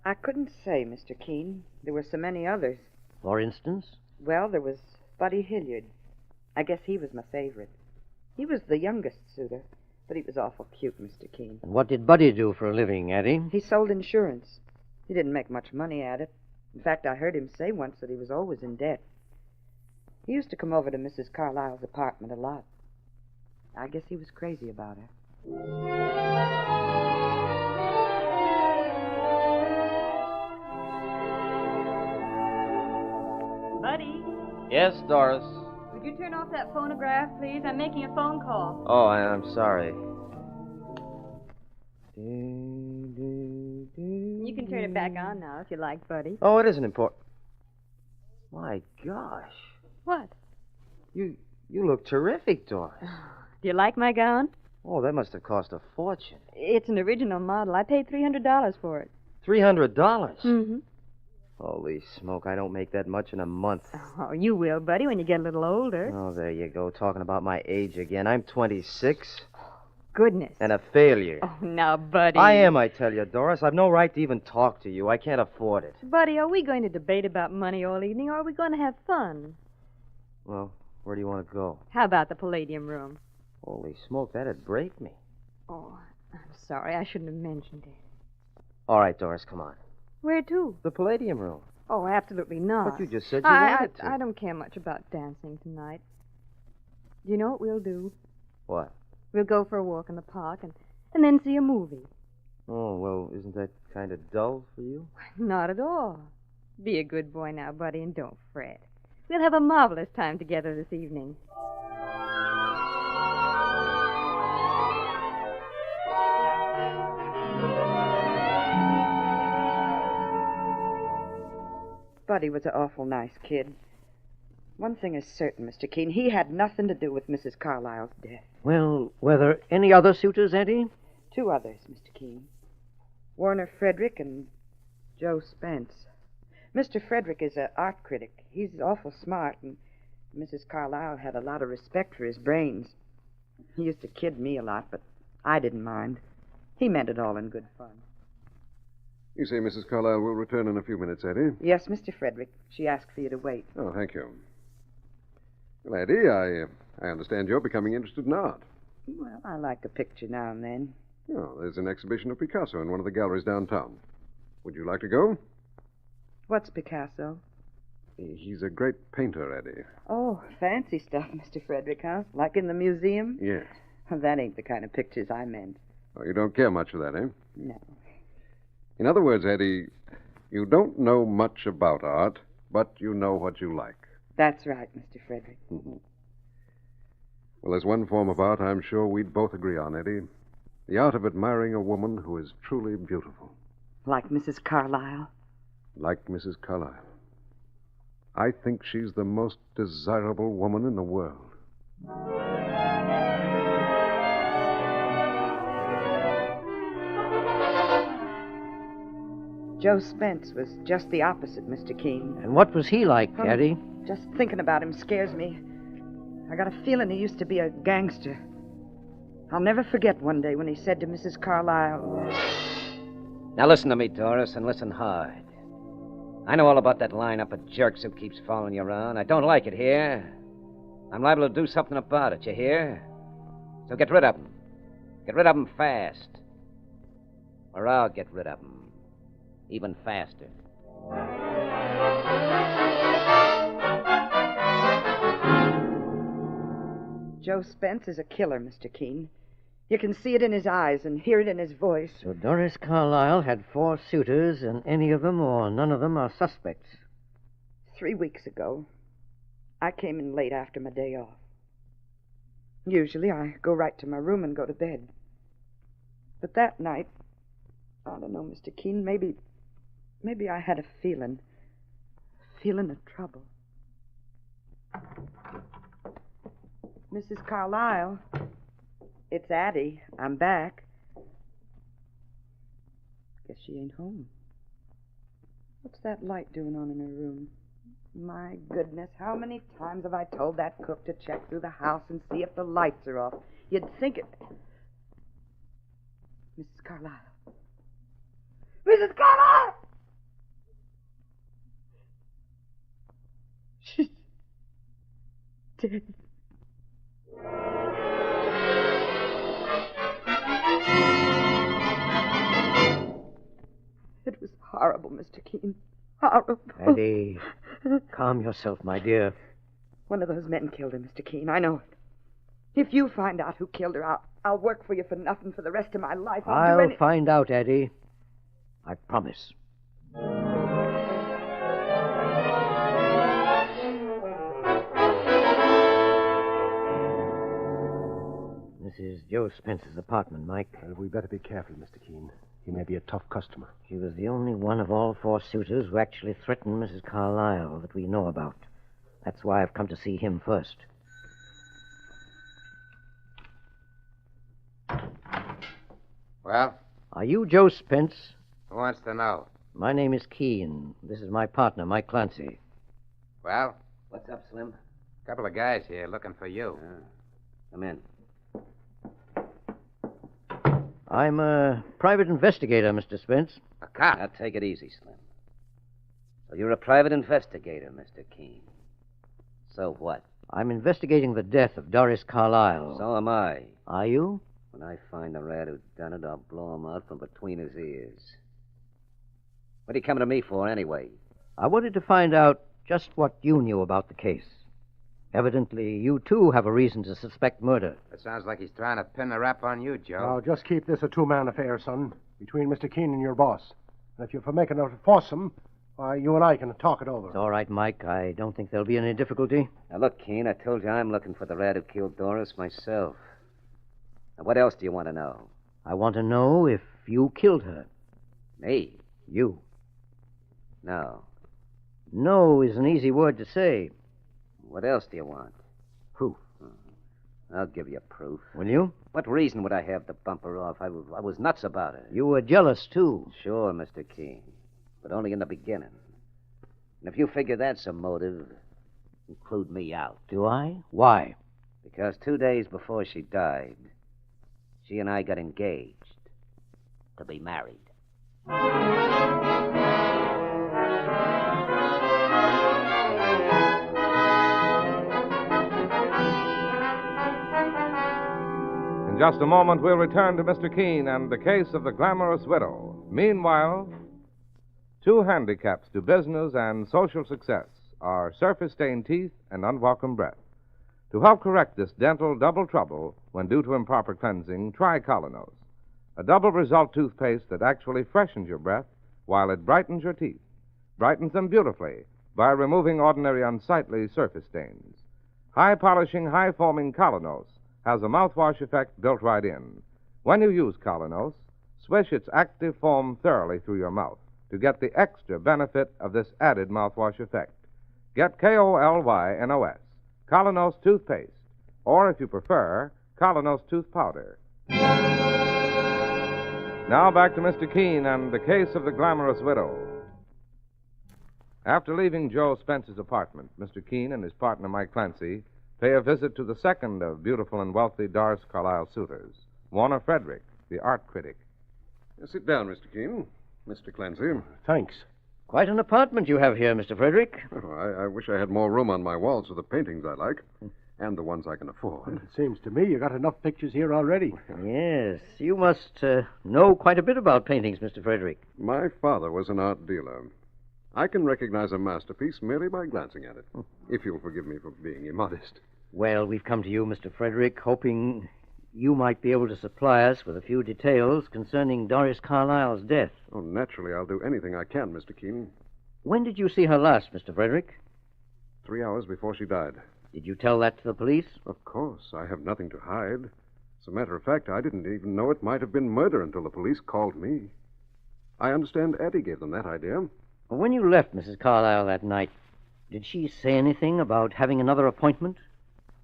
I couldn't say, Mr. Keene. There were so many others. For instance? Well, there was Buddy Hilliard. I guess he was my favorite. He was the youngest suitor, but he was awful cute, Mr. Keene. And what did Buddy do for a living, Addie? He sold insurance. He didn't make much money at it. In fact, I heard him say once that he was always in debt. He used to come over to Mrs. Carlyle's apartment a lot. I guess he was crazy about her. Buddy, Yes, Doris. would you turn off that phonograph, please? I'm making a phone call. Oh, I'm sorry. You can turn it back on now if you like, Buddy. Oh, it isn't important. My gosh. What? You look terrific, Doris. Do you like my gown? Oh, that must have cost a fortune. It's an original model. I paid $300 for it. $300? Mm-hmm. Holy smoke, I don't make that much in a month. Oh, you will, Buddy, when you get a little older. Oh, there you go, talking about my age again. I'm 26. Goodness. And a failure. Oh, now, Buddy. I am, I tell you, Doris. I've no right to even talk to you. I can't afford it. Buddy, are we going to debate about money all evening, or are we going to have fun? Well, where do you want to go? How about the Palladium Room? Holy smoke, that'd break me. Oh, I'm sorry. I shouldn't have mentioned it. All right, Doris, come on. Where to? The Palladium Room. Oh, absolutely not. But you just said you wanted to. I don't care much about dancing tonight. Do you know what we'll do? What? We'll go for a walk in the park and then see a movie. Oh, well, isn't that kind of dull for you? Not at all. Be a good boy now, buddy, and don't fret. We'll have a marvelous time together this evening. Buddy was an awful nice kid. One thing is certain, Mr. Keene. He had nothing to do with Mrs. Carlyle's death. Well, were there any other suitors, Eddie? 2 others, Mr. Keene. Warner Frederick and Joe Spence. Mr. Frederick is an art critic. He's awful smart, and Mrs. Carlyle had a lot of respect for his brains. He used to kid me a lot, but I didn't mind. He meant it all in good fun. You say Mrs. Carlyle will return in a few minutes, Eddie? Yes, Mr. Frederick. She asked for you to wait. Oh, thank you. Well, Eddie, I understand you're becoming interested in art. Well, I like a picture now and then. Oh, there's an exhibition of Picasso in one of the galleries downtown. Would you like to go? What's Picasso? He's a great painter, Eddie. Oh, fancy stuff, Mr. Frederick, huh? Like in the museum? Yes. That ain't the kind of pictures I meant. Oh, you don't care much for that, eh? No. In other words, Eddie, you don't know much about art, but you know what you like. That's right, Mr. Frederick. Mm-hmm. Well, there's one form of art I'm sure we'd both agree on, Eddie. The art of admiring a woman who is truly beautiful. Like Mrs. Carlyle? Like Mrs. Carlyle. I think she's the most desirable woman in the world. Joe Spence was just the opposite, Mr. Keene. And what was he like, Eddie? Just thinking about him scares me. I got a feeling he used to be a gangster. I'll never forget one day when he said to Mrs. Carlyle... Now listen to me, Doris, and listen hard. I know all about that lineup of jerks who keeps following you around. I don't like it here. I'm liable to do something about it, you hear? So get rid of them. Get rid of them fast. Or I'll get rid of them. Even faster. Joe Spence is a killer, Mr. Keene. You can see it in his eyes and hear it in his voice. So Doris Carlyle had 4 suitors, and any of them or none of them are suspects. 3 weeks ago, I came in late after my day off. Usually I go right to my room and go to bed. But that night, I don't know, Mr. Keene, maybe I had a feeling of trouble. Mrs. Carlyle, it's Addie. I'm back. Guess she ain't home. What's that light doing on in her room? My goodness, how many times have I told that cook to check through the house and see if the lights are off? You'd think it... Mrs. Carlyle. Mrs. Carlyle! She's dead. It was horrible, Mr. Keene. Horrible. Eddie, calm yourself, my dear. One of those men killed her, Mr. Keene. I know it. If you find out who killed her, I'll work for you for nothing for the rest of my life. I'll find out, Eddie. I promise. This is Joe Spence's apartment, Mike. We better be careful, Mr. Keene. He may be a tough customer. She was the only one of all 4 suitors who actually threatened Mrs. Carlyle that we know about. That's why I've come to see him first. Well? Are you Joe Spence? Who wants to know? My name is Keene. This is my partner, Mike Clancy. Well? What's up, Slim? Couple of guys here looking for you. Come in. I'm a private investigator, Mr. Spence. A cop? Now, take it easy, Slim. So you're a private investigator, Mr. Keene. So what? I'm investigating the death of Doris Carlyle. So am I. Are you? When I find the rat who's done it, I'll blow him out from between his ears. What are you coming to me for, anyway? I wanted to find out just what you knew about the case. Evidently, you too have a reason to suspect murder. It sounds like he's trying to pin the rap on you, Joe. Now, just keep this a two-man affair, son, between Mr. Keene and your boss. And if you're for making a foursome, why, you and I can talk it over. It's all right, Mike. I don't think there'll be any difficulty. Now, look, Keene, I told you I'm looking for the rat who killed Doris myself. Now, what else do you want to know? I want to know if you killed her. Me? You. No. No is an easy word to say. What else do you want? Proof. I'll give you proof. Will you? What reason would I have to bump her off? I was nuts about her. You were jealous, too. Sure, Mr. Keene. But only in the beginning. And if you figure that's a motive, include me out. Do I? Why? Because 2 days before she died, she and I got engaged to be married. In just a moment, we'll return to Mr. Keene and the case of the glamorous widow. Meanwhile, two handicaps to business and social success are surface-stained teeth and unwelcome breath. To help correct this dental double trouble when due to improper cleansing, try Colonos, a double result toothpaste that actually freshens your breath while it brightens your teeth. Brightens them beautifully by removing ordinary unsightly surface stains. High-polishing, high-foaming Colonos has a mouthwash effect built right in. When you use Colonos, swish its active foam thoroughly through your mouth to get the extra benefit of this added mouthwash effect. Get KolYnos, Colonos toothpaste, or if you prefer, Colonos tooth powder. Now back to Mr. Keene and the case of the glamorous widow. After leaving Joe Spence's apartment, Mr. Keene and his partner, Mike Clancy, pay a visit to the second of beautiful and wealthy Doris Carlyle suitors, Warner Frederick, the art critic. Sit down, Mr. Keene. Mr. Clancy. Thanks. Quite an apartment you have here, Mr. Frederick. Oh, I wish I had more room on my walls for the paintings I like, and the ones I can afford. It seems to me you got enough pictures here already. Yes, you must know quite a bit about paintings, Mr. Frederick. My father was an art dealer. I can recognize a masterpiece merely by glancing at it, if you'll forgive me for being immodest. Well, we've come to you, Mr. Frederick, hoping you might be able to supply us with a few details concerning Doris Carlyle's death. Oh, naturally, I'll do anything I can, Mr. Keene. When did you see her last, Mr. Frederick? 3 hours before she died. Did you tell that to the police? Of course. I have nothing to hide. As a matter of fact, I didn't even know it might have been murder until the police called me. I understand Addie gave them that idea. When you left Mrs. Carlyle that night, did she say anything about having another appointment?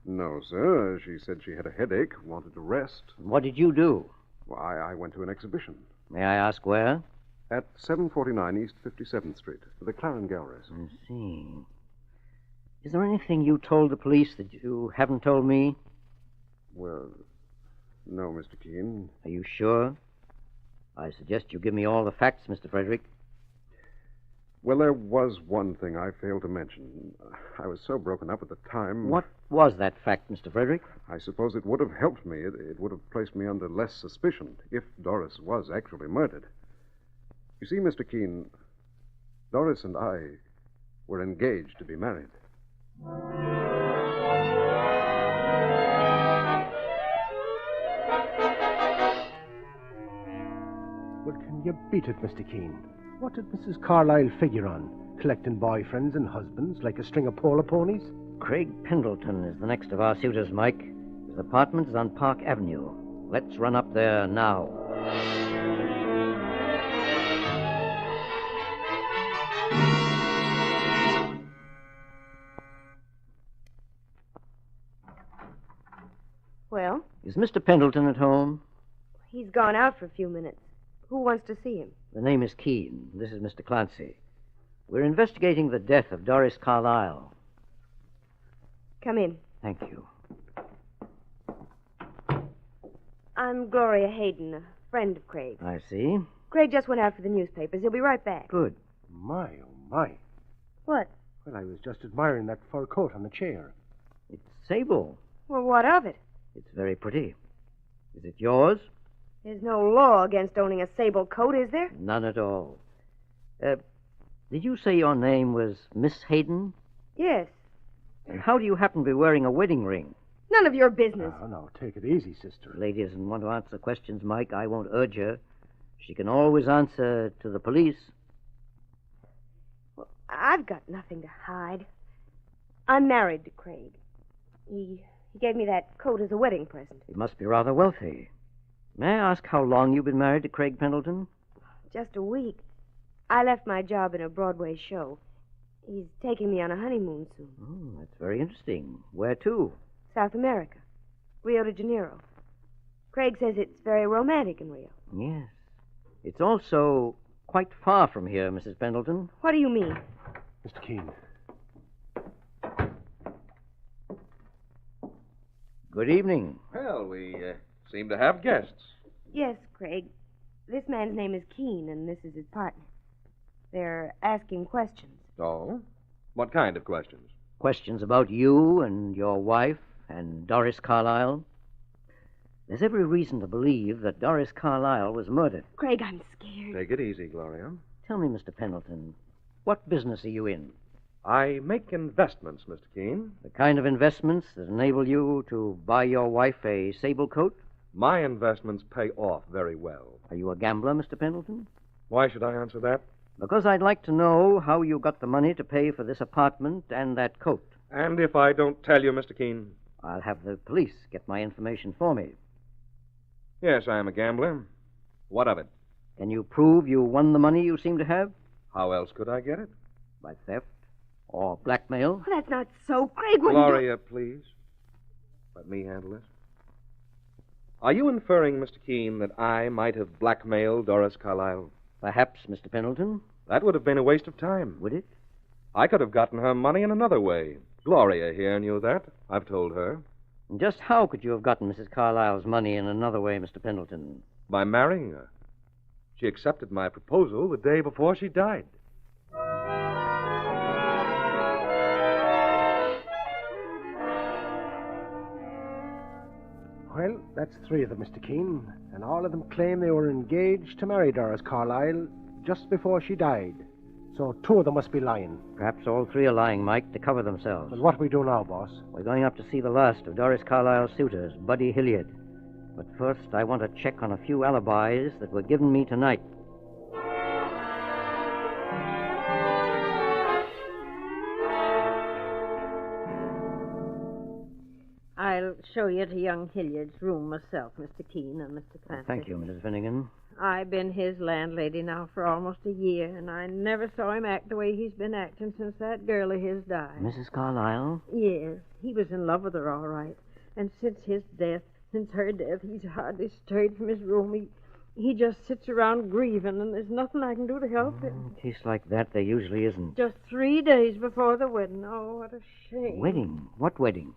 No, sir. She said she had a headache, wanted to rest. What did you do? Well, I went to an exhibition. May I ask where? At 749 East 57th Street, for the Claren Galleries. I see. Is there anything you told the police that you haven't told me? Well, no, Mr. Keene. Are you sure? I suggest you give me all the facts, Mr. Frederick. Well, there was one thing I failed to mention. I was so broken up at the time. What was that fact, Mr. Frederick? I suppose it would have helped me. It would have placed me under less suspicion if Doris was actually murdered. You see, Mr. Keene, Doris and I were engaged to be married. Well, can you beat it, Mr. Keene? What did Mrs. Carlyle figure on? Collecting boyfriends and husbands like a string of polo ponies? Craig Pendleton is the next of our suitors, Mike. His apartment is on Park Avenue. Let's run up there now. Well? Is Mr. Pendleton at home? He's gone out for a few minutes. Who wants to see him? The name is Keene. This is Mr. Clancy. We're investigating the death of Doris Carlyle. Come in. Thank you. I'm Gloria Hayden, a friend of Craig. I see. Craig just went out for the newspapers. He'll be right back. Good. My, oh, my. What? Well, I was just admiring that fur coat on the chair. It's sable. Well, what of it? It's very pretty. Is it yours? There's no law against owning a sable coat, is there? None at all. Did you say your name was Miss Hayden? Yes. And how do you happen to be wearing a wedding ring? None of your business. No, take it easy, sister. The lady doesn't want to answer questions, Mike. I won't urge her. She can always answer to the police. Well, I've got nothing to hide. I'm married to Craig. He gave me that coat as a wedding present. You must be rather wealthy. May I ask how long you've been married to Craig Pendleton? Just a week. I left my job in a Broadway show. He's taking me on a honeymoon soon. Oh, that's very interesting. Where to? South America. Rio de Janeiro. Craig says it's very romantic in Rio. Yes. It's also quite far from here, Mrs. Pendleton. What do you mean? Mr. Keene. Good evening. Well, we seem to have guests. Yes, Craig. This man's name is Keene, and this is his partner. They're asking questions. Oh? What kind of questions? Questions about you and your wife and Doris Carlyle. There's every reason to believe that Doris Carlyle was murdered. Craig, I'm scared. Take it easy, Gloria. Tell me, Mr. Pendleton, what business are you in? I make investments, Mr. Keene. The kind of investments that enable you to buy your wife a sable coat? My investments pay off very well. Are you a gambler, Mr. Pendleton? Why should I answer that? Because I'd like to know how you got the money to pay for this apartment and that coat. And if I don't tell you, Mr. Keene? I'll have the police get my information for me. Yes, I am a gambler. What of it? Can you prove you won the money you seem to have? How else could I get it? By theft or blackmail? Well, that's not so. Craig wouldn't Gloria, please. Let me handle this. Are you inferring, Mr. Keene, that I might have blackmailed Doris Carlyle? Perhaps, Mr. Pendleton. That would have been a waste of time. Would it? I could have gotten her money in another way. Gloria here knew that. I've told her. And just how could you have gotten Mrs. Carlyle's money in another way, Mr. Pendleton? By marrying her. She accepted my proposal the day before she died. Well, that's three of them, Mr. Keene, and all of them claim they were engaged to marry Doris Carlyle just before she died. So two of them must be lying. Perhaps all three are lying, Mike, to cover themselves. But what do we do now, boss? We're going up to see the last of Doris Carlyle's suitors, Buddy Hilliard. But first, I want to check on a few alibis that were given me tonight. I'll show you to young Hilliard's room myself, Mr. Keene and Mr. Clancy. Thank you, Mrs. Finnegan. I've been his landlady now for almost a year, and I never saw him act the way he's been acting since that girl of his died. Mrs. Carlyle? Yes, he was in love with her, all right. And since her death, he's hardly stirred from his room. He just sits around grieving, and there's nothing I can do to help him. In a case like that, there usually isn't. Just 3 days before the wedding. Oh, what a shame. Wedding? What wedding?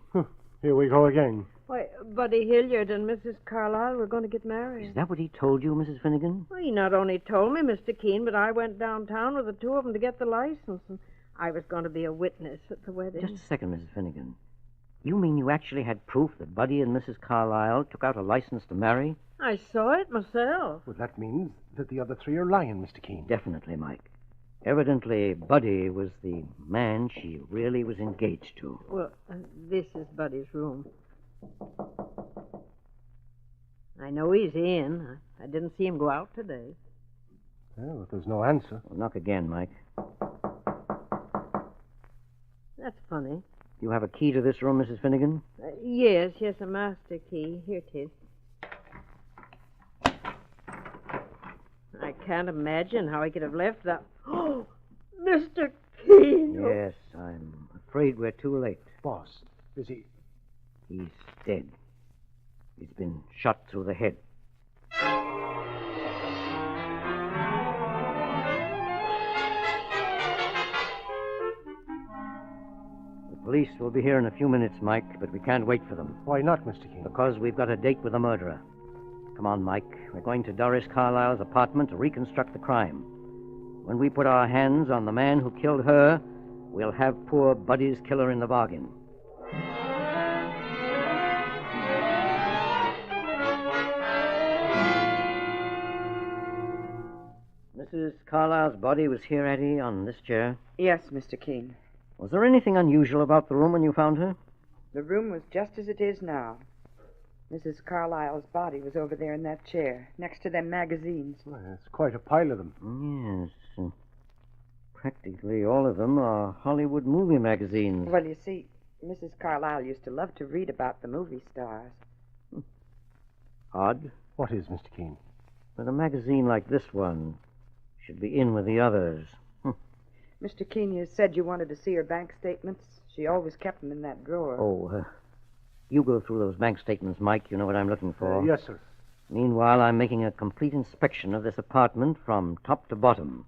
Here we go again. Why, Buddy Hilliard and Mrs. Carlyle were going to get married. Is that what he told you, Mrs. Finnegan? Well, he not only told me, Mr. Keene, but I went downtown with the two of them to get the license, and I was going to be a witness at the wedding. Just a second, Mrs. Finnegan. You mean you actually had proof that Buddy and Mrs. Carlyle took out a license to marry? I saw it myself. Well, that means that the other three are lying, Mr. Keene. Definitely, Mike. Evidently, Buddy was the man she really was engaged to. Well, this is Buddy's room. I know he's in. I didn't see him go out today. Well, if there's no answer. Well, knock again, Mike. That's funny. You have a key to this room, Mrs. Finnegan? Yes, a master key. Here it is. I can't imagine how he could have left that. Oh, Mr. Keene! Yes, I'm afraid we're too late. Boss, is he? He's dead. He's been shot through the head. The police will be here in a few minutes, Mike, but we can't wait for them. Why not, Mr. Keene? Because we've got a date with the murderer. Come on, Mike. We're going to Doris Carlyle's apartment to reconstruct the crime. When we put our hands on the man who killed her, we'll have poor Buddy's killer in the bargain. Mrs. Carlyle's body was here, Eddie, on this chair. Yes, Mr. Keene. Was there anything unusual about the room when you found her? The room was just as it is now. Mrs. Carlyle's body was over there in that chair, next to them magazines. Well, it's quite a pile of them. Yes. Practically all of them are Hollywood movie magazines. Well, you see, Mrs. Carlyle used to love to read about the movie stars. Odd. What is, Mr. Keene? But a magazine like this one should be in with the others. Mr. Keene, you said you wanted to see her bank statements. She always kept them in that drawer. Oh, you go through those bank statements, Mike. You know what I'm looking for. Yes, sir. Meanwhile, I'm making a complete inspection of this apartment from top to bottom.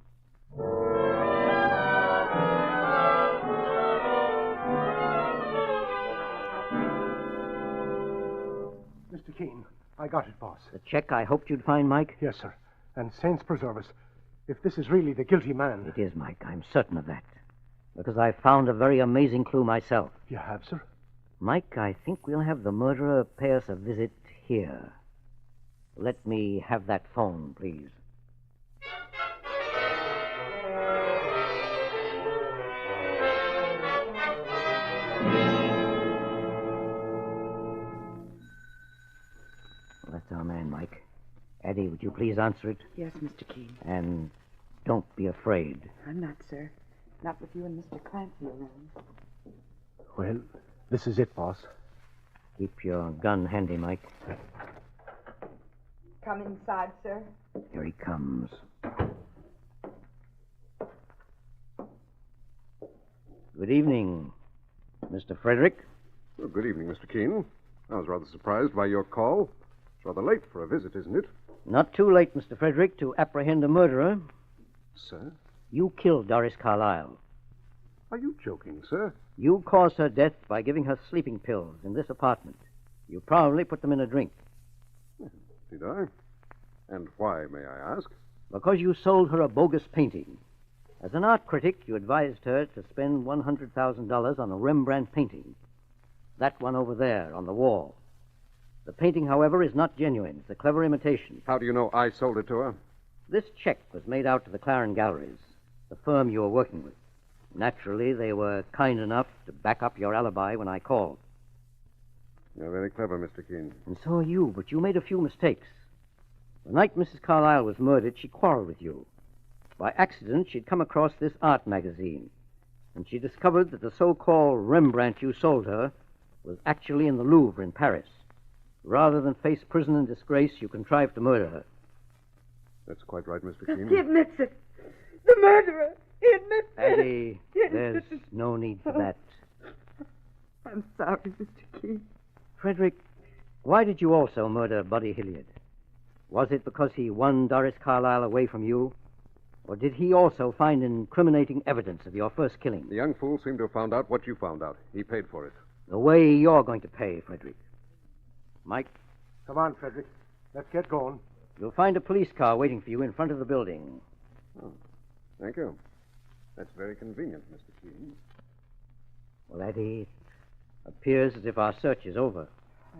Mr. Keene, I got it, boss. The check I hoped you'd find, Mike? Yes, sir. And saints preserve us, if this is really the guilty man. It is, Mike. I'm certain of that. Because I found a very amazing clue myself. You have, sir? Mike, I think we'll have the murderer pay us a visit here. Let me have that phone, please. Well, that's our man, Mike. Eddie, would you please answer it? Yes, Mr. Keene. And don't be afraid. I'm not, sir. Not with you and Mr. Clancy around. Well, this is it, boss. Keep your gun handy, Mike. Come inside, sir. Here he comes. Good evening, Mr. Frederick. Well, good evening, Mr. Keene. I was rather surprised by your call. It's rather late for a visit, isn't it? Not too late, Mr. Frederick, to apprehend a murderer. Sir? You killed Doris Carlyle. Are you joking, sir? You caused her death by giving her sleeping pills in this apartment. You probably put them in a drink. Did I? And why, may I ask? Because you sold her a bogus painting. As an art critic, you advised her to spend $100,000 on a Rembrandt painting. That one over there on the wall. The painting, however, is not genuine. It's a clever imitation. How do you know I sold it to her? This check was made out to the Claren Galleries, the firm you were working with. Naturally, they were kind enough to back up your alibi when I called. You're very clever, Mr. Keene. And so are you, but you made a few mistakes. The night Mrs. Carlyle was murdered, she quarreled with you. By accident, she'd come across this art magazine, and she discovered that the so-called Rembrandt you sold her was actually in the Louvre in Paris. Rather than face prison and disgrace, you contrived to murder her. That's quite right, Mr. Keene. He admits it. The murderer. He admits it. Eddie, there's no need for that. I'm sorry, Mr. Keene. Frederick, why did you also murder Buddy Hilliard? Was it because he won Doris Carlyle away from you? Or did he also find incriminating evidence of your first killing? The young fool seemed to have found out what you found out. He paid for it. The way you're going to pay, Frederick. Mike? Come on, Frederick. Let's get going. You'll find a police car waiting for you in front of the building. Oh, thank you. That's very convenient, Mr. Keene. Well, Eddie, it appears as if our search is over.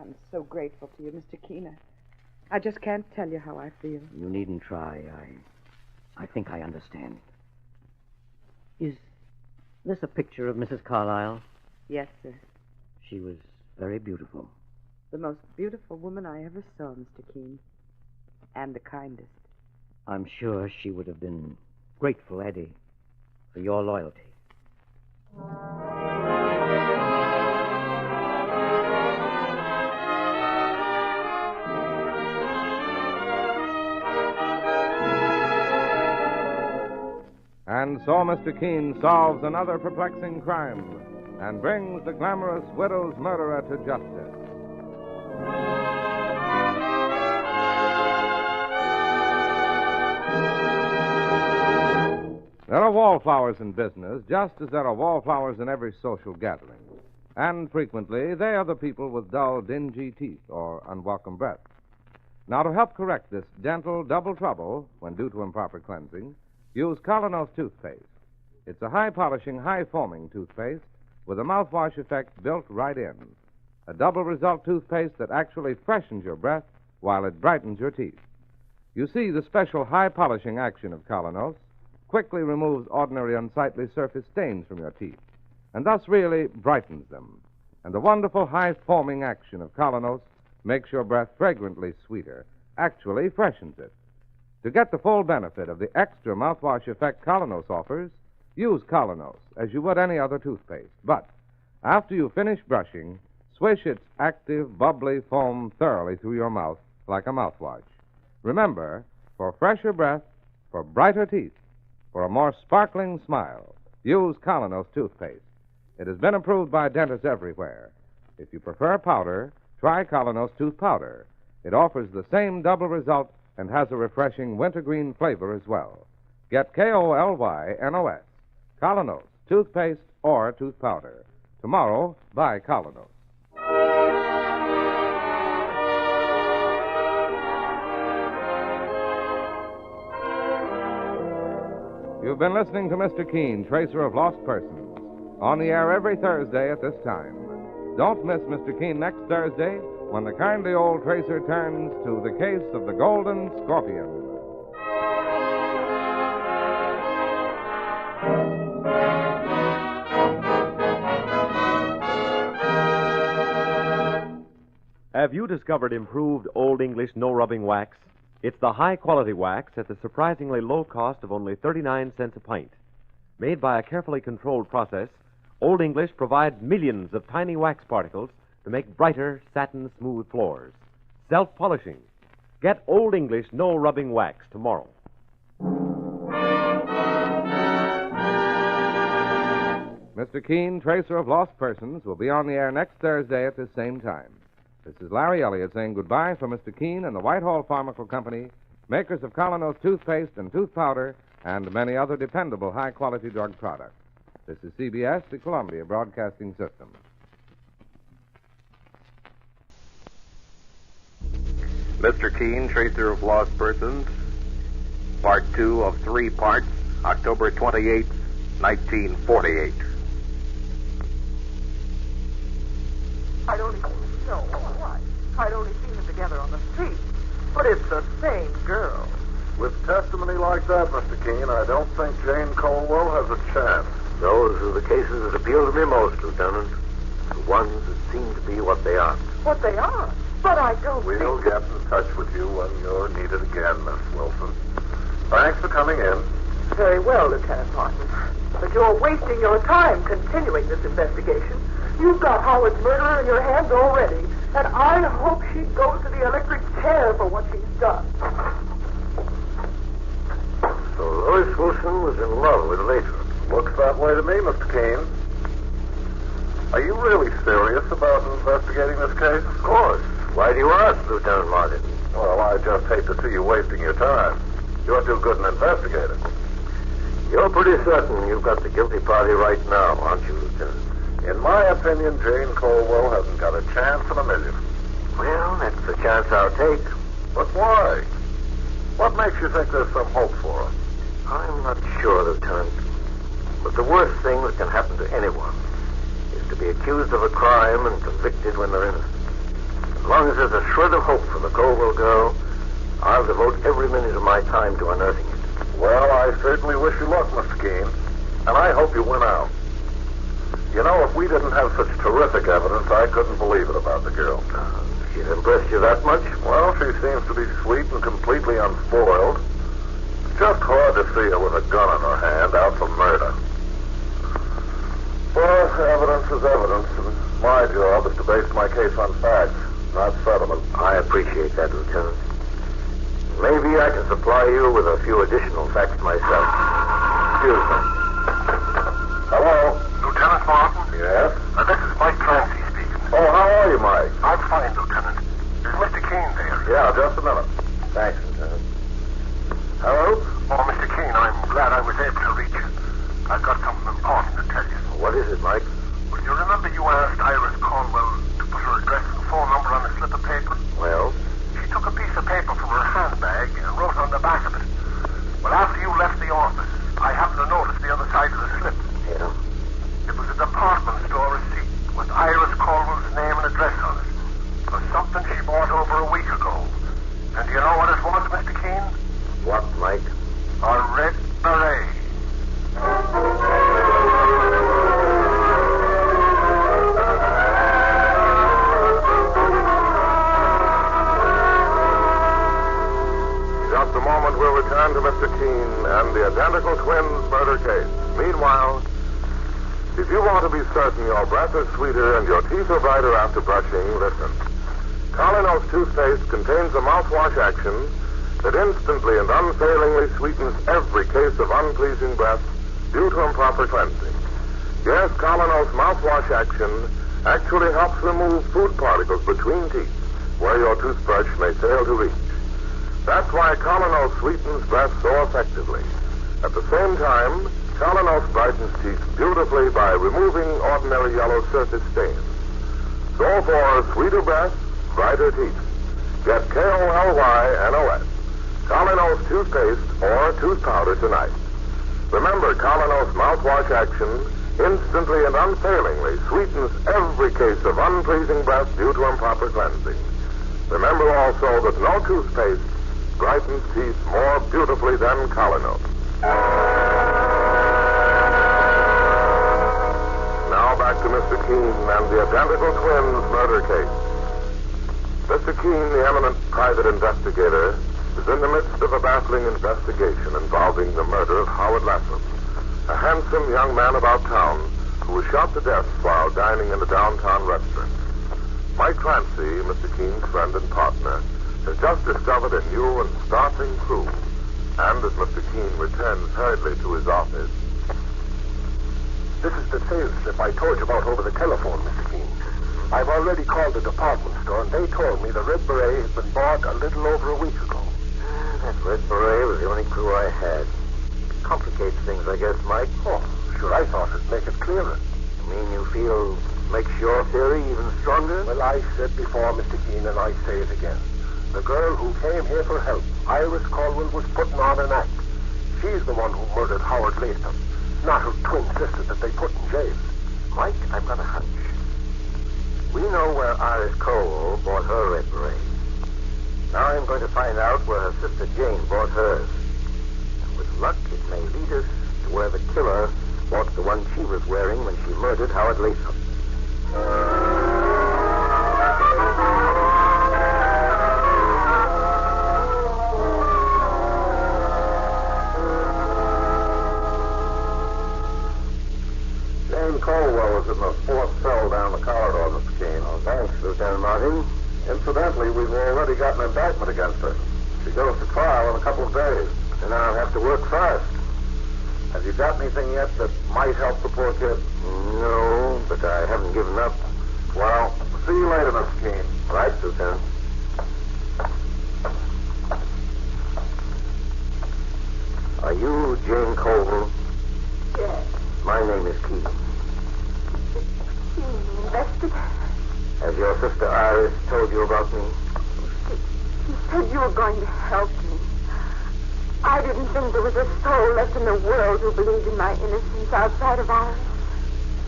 I'm so grateful to you, Mr. Keene. I just can't tell you how I feel. You needn't try. I think I understand. Is this a picture of Mrs. Carlyle? Yes, sir. She was very beautiful. The most beautiful woman I ever saw, Mr. Keene. And the kindest. I'm sure she would have been grateful, Eddie, for your loyalty. And so Mr. Keene solves another perplexing crime and brings the glamorous widow's murderer to justice. There are wallflowers in business, just as there are wallflowers in every social gathering. And frequently, they are the people with dull, dingy teeth or unwelcome breath. Now, to help correct this dental double trouble when due to improper cleansing, use Colonos toothpaste. It's a high-polishing, high-foaming toothpaste with a mouthwash effect built right in. A double result toothpaste that actually freshens your breath while it brightens your teeth. You see, the special high-polishing action of Colonos quickly removes ordinary unsightly surface stains from your teeth. and thus really brightens them. And the wonderful high-foaming action of Colonos makes your breath fragrantly sweeter, actually freshens it. To get the full benefit of the extra mouthwash effect Colonos offers, use Colonos as you would any other toothpaste. But after you finish brushing, swish its active, bubbly foam thoroughly through your mouth like a mouthwash. Remember, for fresher breath, for brighter teeth, for a more sparkling smile, use Colonos toothpaste. It has been approved by dentists everywhere. If you prefer powder, try Colonos tooth powder. It offers the same double result and has a refreshing wintergreen flavor as well. Get KolYnos, Colonos, toothpaste or tooth powder. Tomorrow, buy Colonos. You've been listening to Mr. Keene, Tracer of Lost Persons, on the air every Thursday at this time. Don't miss Mr. Keene next Thursday when the kindly old tracer turns to the case of the Golden Scorpion. Have you discovered improved Old English no-rubbing wax? It's the high-quality wax at the surprisingly low cost of only 39 cents a pint. Made by a carefully controlled process, Old English provides millions of tiny wax particles to make brighter, satin-smooth floors. Self-polishing. Get Old English no-rubbing wax tomorrow. Mr. Keene, Tracer of Lost Persons, will be on the air next Thursday at this same time. This is Larry Elliott saying goodbye for Mr. Keene and the Whitehall Pharmaceutical Company, makers of Colonos toothpaste and tooth powder, and many other dependable high-quality drug products. This is CBS, the Columbia Broadcasting System. Mr. Keene, Tracer of Lost Persons, Part 2 of 3 parts, October 28, 1948. I'd only no, why? I'd only seen them together on the street. But it's the same girl. With testimony like that, Mr. Keene, I don't think Jane Colwell has a chance. Those are the cases that appeal to me most, Lieutenant. The ones that seem to be what they are. What they are? But I don't We'll get in touch with you when you're needed again, Miss Wilson. Thanks for coming in. Very well, Lieutenant Martin. But you're wasting your time continuing this investigation. You've got Howard's murderer in your hands already, and I hope she goes to the electric chair for what she's done. So Lois Wilson was in love with Lathan. Looks that way to me, Mr. Keene. Are you really serious about investigating this case? Of course. Why do you ask, Lieutenant Martin? Well, I just hate to see you wasting your time. You're too good an investigator. You're pretty certain you've got the guilty party right now, aren't you, Lieutenant? In my opinion, Jane Colwell hasn't got a chance in a million. Well, that's the chance I'll take. But why? What makes you think there's some hope for her? I'm not sure, Lieutenant. But the worst thing that can happen to anyone is to be accused of a crime and convicted when they're innocent. As long as there's a shred of hope for the Colwell girl, I'll devote every minute of my time to unearthing it. Well, I certainly wish you luck, Mr. Keene. And I hope you win out. You know, if we didn't have such terrific evidence, I couldn't believe it about the girl. She's impressed you that much? Well, she seems to be sweet and completely unspoiled. It's just hard to see her with a gun in her hand out for murder. But evidence is evidence, and my job is to base my case on facts, not sentiment. I appreciate that, Lieutenant. Maybe I can supply you with a few additional facts myself. Excuse me. Hello? Lieutenant Martin? Yes? This is Mike Clancy speaking. Oh, how are you, Mike? I'm fine, Lieutenant. Is Mr. Keene there? Yeah, just a minute. Thanks, Lieutenant. Hello? Oh, Mr. Keene, I'm glad I was able to reach you. I've got something important to tell you. What is it, Mike? Well, you remember you asked Iris Caldwell to put her address and phone number on a slip of paper? Well? She took a piece of paper from her handbag and wrote on the back of it. Well, after you left the office, I happened to notice the other again to Mr. Keene and the identical twins murder case. Meanwhile, if you want to be certain your breath is sweeter and your teeth are brighter after brushing, listen. Colinos toothpaste contains a mouthwash action that instantly and unfailingly sweetens every case of unpleasing breath due to improper cleansing. Yes, Colinos mouthwash action actually helps remove food particles between teeth where your toothbrush may fail to reach. That's why Colinos sweetens breath so effectively. At the same time, Colinos brightens teeth beautifully by removing ordinary yellow surface stains. So for sweeter breath, brighter teeth, get K-O-L-Y-N-O-S, Colinos toothpaste or tooth powder tonight. Remember, Colinos mouthwash action instantly and unfailingly sweetens every case of unpleasing breath due to improper cleansing. Remember also that no toothpaste brightens teeth more beautifully than Colinos. Now back to Mr. Keene and the identical twins murder case. Mr. Keene, the eminent private investigator, is in the midst of a baffling investigation involving the murder of Howard Latham, a handsome young man about town who was shot to death while dining in a downtown restaurant. Mike Clancy, Mr. Keene's friend and partner, has just discovered a new and startling clue. And as Mr. Keene returns hurriedly to his office... This is the sales slip I told you about over the telephone, Mr. Keene. I've already called the department store, and they told me the Red Beret has been bought a little over a week ago. That Red Beret was the only clue I had. Complicates things, I guess, Mike. Oh, sure, I thought it'd make it clearer. You mean you feel makes your theory even stronger? Well, I said before, Mr. Keene, and I say it again. The girl who came here for help, Iris Caldwell, was putting on an act. She's the one who murdered Howard Latham, not her twin sister that they put in jail. Mike, I've got a hunch. We know where Iris Caldwell bought her Red Beret. Now I'm going to find out where her sister Jane bought hers. And with luck, it may lead us to where the killer bought the one she was wearing when she murdered Howard Latham. Jane Caldwell was in the fourth cell down the corridor, Mr. Keene. Oh, thanks, Lieutenant Martin. Incidentally, we've already got an indictment against her. She goes to trial in a couple of days. Then I'll have to work fast. Have you got anything yet that might help the poor kid? No, but I haven't given up. Well, see you later, Mr. Keene. Right, Lieutenant. Are you Jane Caldwell? Yes. My name is Keene. Keene, investigator. Has your sister Iris told you about me? She said you were going to help me. I didn't think there was a soul left in the world who believed in my innocence outside of Iris.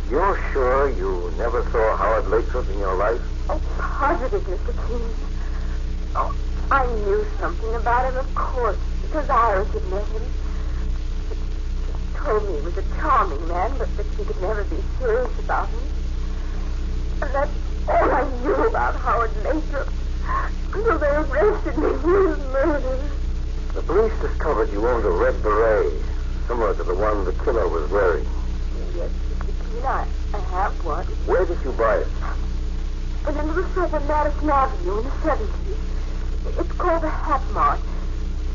You're sure you never saw Howard Latham in your life? Oh, positive, Mr. Keene. Oh, I knew something about him, of course, because Iris had met him. She told me he was a charming man, but that she could never be serious about him. And that's all I knew about Howard Latham. Until they arrested me for his murder. The police discovered you owned a red beret, similar to the one the killer was wearing. Yes, Mr. Keene, I have one. Where did you buy it? In a little shop on Madison Avenue in the 70s. It's called the Hat Mart.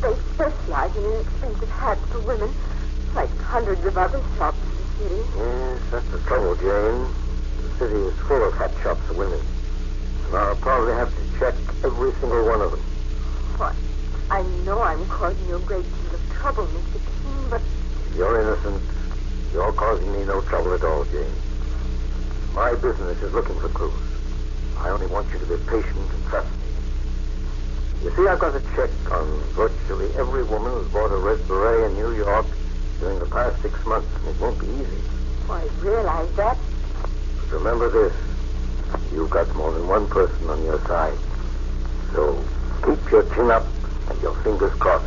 They specialize in inexpensive hats for women, like hundreds of other shops in the city. Yes, that's the trouble, Jane. The city is full of hat shops for women. And I'll probably have to check every single one of them. What? I know I'm causing you a great deal of trouble, Mr. Keene, but... If you're innocent, you're causing me no trouble at all, Jane. My business is looking for clues. I only want you to be patient and trust me. You see, I've got to check on virtually every woman who's bought a red beret in New York during the past 6 months, and it won't be easy. Oh, I realize that. But remember this. You've got more than one person on your side. So keep your chin up and your fingers crossed.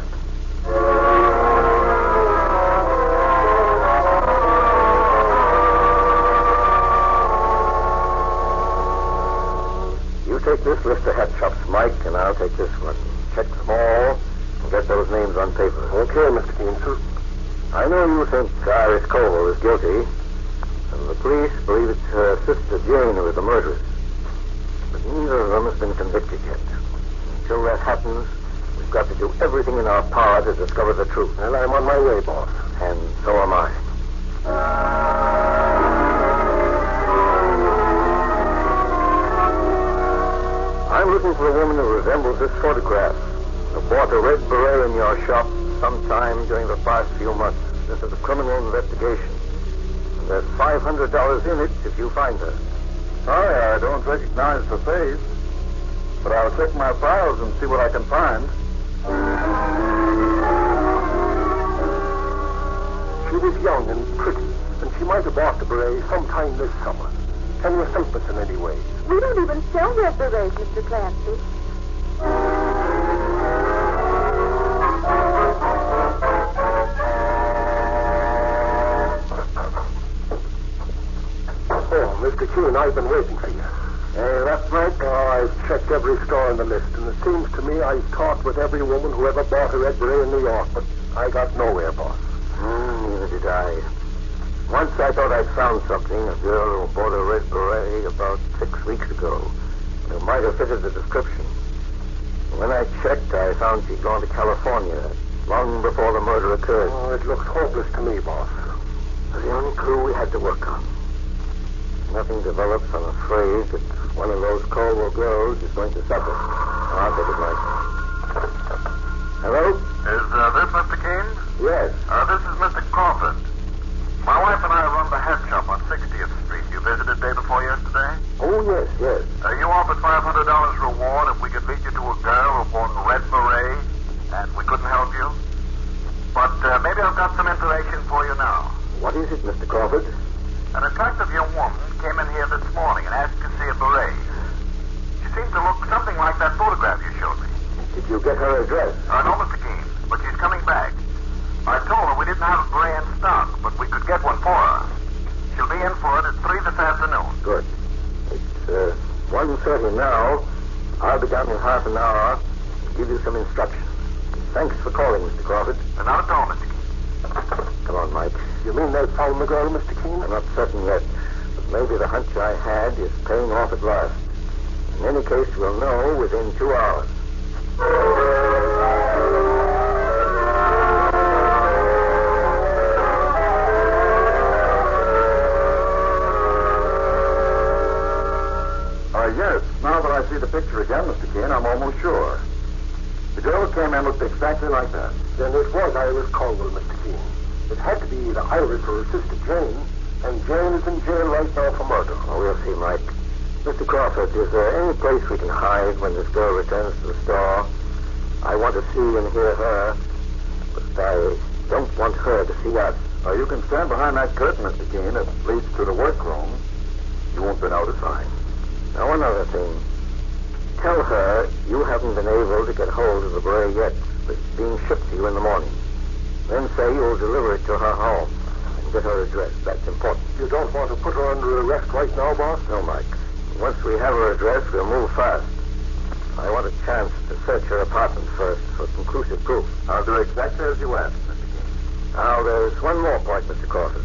You take this list of hat shops, Mike, and I'll take this one. Check them all, and Get those names on paper. Okay, Mr. Keene, sir. I know you think Iris Colville is guilty, and the police believe it's her sister Jane who is the murderess. But neither of them has been convicted yet. Until that happens, we've got to do everything in our power to discover the truth. Well, I'm on my way, boss. And so am I. I'm looking for a woman who resembles this photograph, who bought a red beret in your shop sometime during the past few months. This is a criminal investigation. And there's $500 in it if you find her. Sorry, I don't recognize the face. But I'll check my files and see what I can find. She was young and pretty, and she might have bought the beret sometime this summer. Can you help us in any way? We don't even sell red berets, Mr. Clancy. Oh, Mr. Keene, I've been waiting for you. That's right. Oh, I've checked every store on the list, and it seems to me I've talked with every woman who ever bought a red beret in New York, but I got nowhere, boss. Neither did I. Once I thought I'd found something, a girl who bought a red beret about 6 weeks ago, who might have fitted the description. When I checked, I found she'd gone to California long before the murder occurred. Oh, it looks hopeless to me, boss. It was the only clue we had to work on. Nothing develops, I'm afraid that one of those Colville girls is going to suffer. I'll take it, Mike. Hello? Is this Mr. Keene? Yes. This is Mr. Crawford. My wife and I run the hat shop on 60th Street. You visited day before yesterday? Oh, yes. You offered $500 reward if we could lead you to a girl who bought a red beret, and we couldn't help you. But maybe I've got some information for you now. What is it, Mr. Crawford? An attractive young woman came in here this morning and asked to see a beret. She seemed to look something like that photograph you showed me. Did you get her address? No, Mr. Keene, but she's coming back. I told her we didn't have a beret in stock, but we could get one for her. She'll be in for it at 3 this afternoon. Good. It's 1:30 now. I'll be down in half an hour to give you some instructions. Thanks for calling, Mr. Crawford. Not at all, Mr. Keene. Come on, Mike. You mean they found the girl, Mr. Keene? I'm not certain yet, but maybe the hunch I had is paying off at last. In any case, we'll know within 2 hours. Yes. Now that I see the picture again, Mr. Keene, I'm almost sure. The girl who came in looked exactly like that. Then it was Iris Colville, Mr. Keene. It had to be either Iris or her sister Jane, and Jane is in jail right now for murder. Oh, we'll see, Mike. Mr. Crawford, is there any place we can hide when this girl returns to the store? I want to see and hear her, but I don't want her to see us. You can stand behind that curtain, Mr. Keene. It leads to the workroom. You won't be notified. Now, one other thing. Tell her you haven't been able to get hold of the beret yet, but it's being shipped to you in the morning. Then say you'll deliver it to her home and get her address. That's important. You don't want to put her under arrest right now, boss? No, Mike. Once we have her address, we'll move fast. I want a chance to search her apartment first for conclusive proof. I'll do exactly as you asked, Mr. Keene. Now, there's one more point, Mr. Crawford.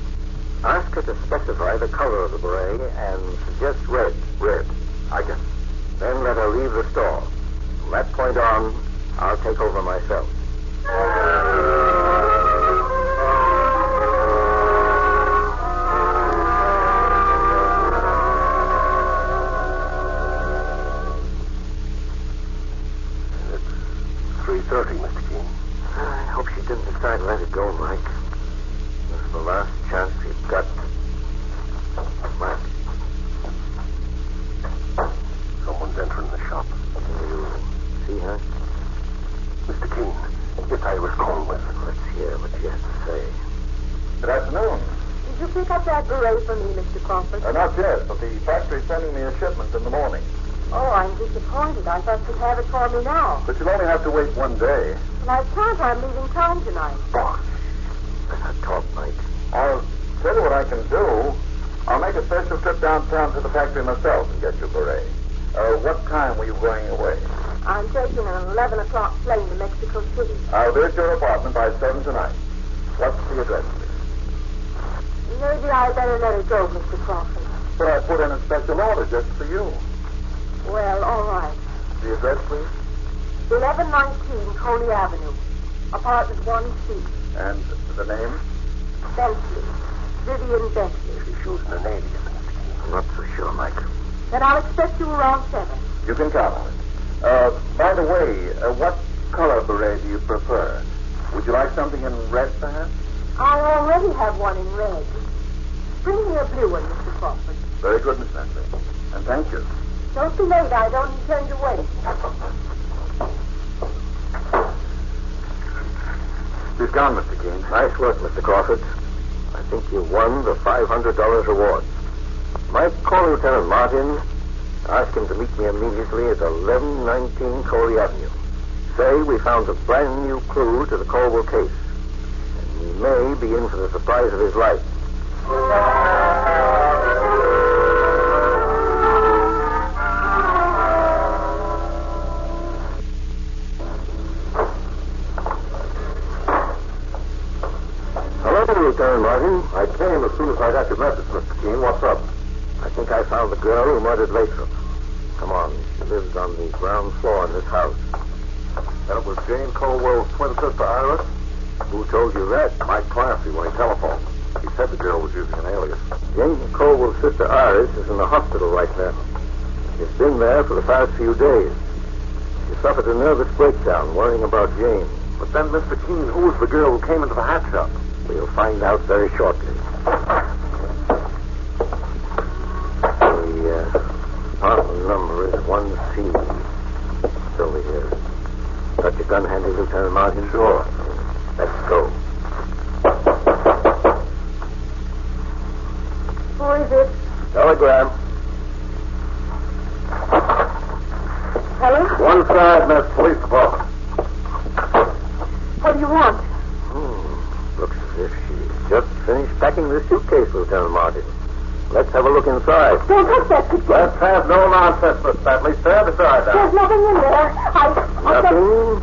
Ask her to specify the color of the beret and suggest red. Red. I can. Then let her leave the store. From that point on, I'll take over myself. It's 3:30, Mr. Keene. I hope she didn't decide to let it go, Mike. This is the last chance we've got. Mike. Someone's entering the shop. Can you see her? Mr. Keene, it's Iris Colville. Let's hear what she has to say. Good afternoon. Did you pick up that beret for me, Mr. Crawford? Not yet, but the factory's sending me a shipment in the morning. Oh, I'm disappointed. I thought you'd have it for me now. But you'll only have to wait one day. And I can't. I'm leaving town tonight. Oh, let her talk, Mike. I'll tell you what I can do. I'll make a special trip downtown to the factory myself and get your beret. What time were you going away? I'm taking an 11 o'clock plane to Mexico City. I'll be at your apartment by 7 tonight. What's the address, please? Maybe I better let it go, Mr. Crawford. But I put in a special order just for you. Well, all right. The address, please? 1119 Coley Avenue, apartment 1C. And the name? Bentley. Vivian Bentley. She's shooting a Navy. I'm not so sure, Mike. Then I'll expect you around 7. You can count on it. By the way, what color beret do you prefer? Would you like something in red, perhaps? I already have one in red. Bring me a blue one, Mr. Crawford. Very good, Miss Bentley. And thank you. Don't be late. I don't intend to wait. She's gone, Mr. Keene. Nice work, Mr. Crawford. I think you won the $500 reward. Mike, call Lieutenant Martin. Ask him to meet me immediately at 1119 Coley Avenue. Say we found a brand new clue to the Colwell case. And he may be in for the surprise of his life. Hello, Lieutenant Martin. I came as soon as I got your message, Mr. Keene. What's up? I think I found the girl who murdered Lathrop. Come on. She lives on the ground floor in this house. That was Jane Colwell's twin sister, Iris? Who told you that? Mike Clancy, when he telephoned. He said the girl was using an alias. Jane Colwell's sister Iris is in the hospital right now. She's been there for the past few days. She suffered a nervous breakdown worrying about Jane. But then, Mr. Keene, who was the girl who came into the hat shop? We'll find out very shortly. The apartment number is 1C. It's over here. Got your gun handy, Lieutenant Martin? Sure. Let's go. Who is it? Telegram. Hello? One side, Miss Police Department. What do you want? Looks as if she's just finished packing this suitcase, Lieutenant Martin. Let's have a look inside. Don't touch that picture. Let's have no nonsense, Miss Bentley. Stand aside now. There's nothing in there. Nothing?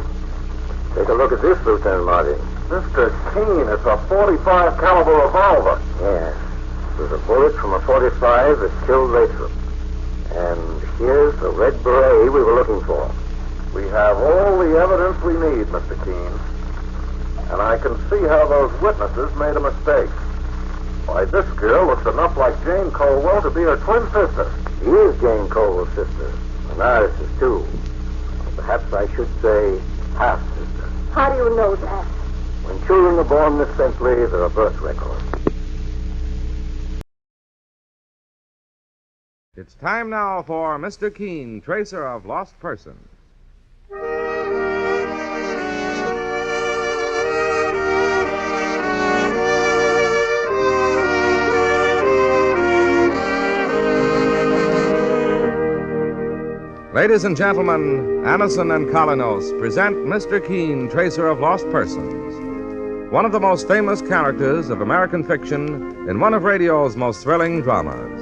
Take a look at this, Lieutenant Martin. Mr. Keene, it's a .45 caliber revolver. Yes. It was a bullet from a .45 that killed Lathrop. And here's the red beret we were looking for. We have all the evidence we need, Mr. Keene. And I can see how those witnesses made a mistake. Why, this girl looks enough like Jane Colwell to be her twin sister. She is Jane Colwell's sister. And Iris is too. Perhaps I should say half-sister. How do you know that? When children are born, Miss Bentley, there are birth records. It's time now for Mr. Keene, Tracer of Lost Persons. Ladies and gentlemen, Anison and Colinos present Mr. Keene, Tracer of Lost Persons, one of the most famous characters of American fiction in one of radio's most thrilling dramas.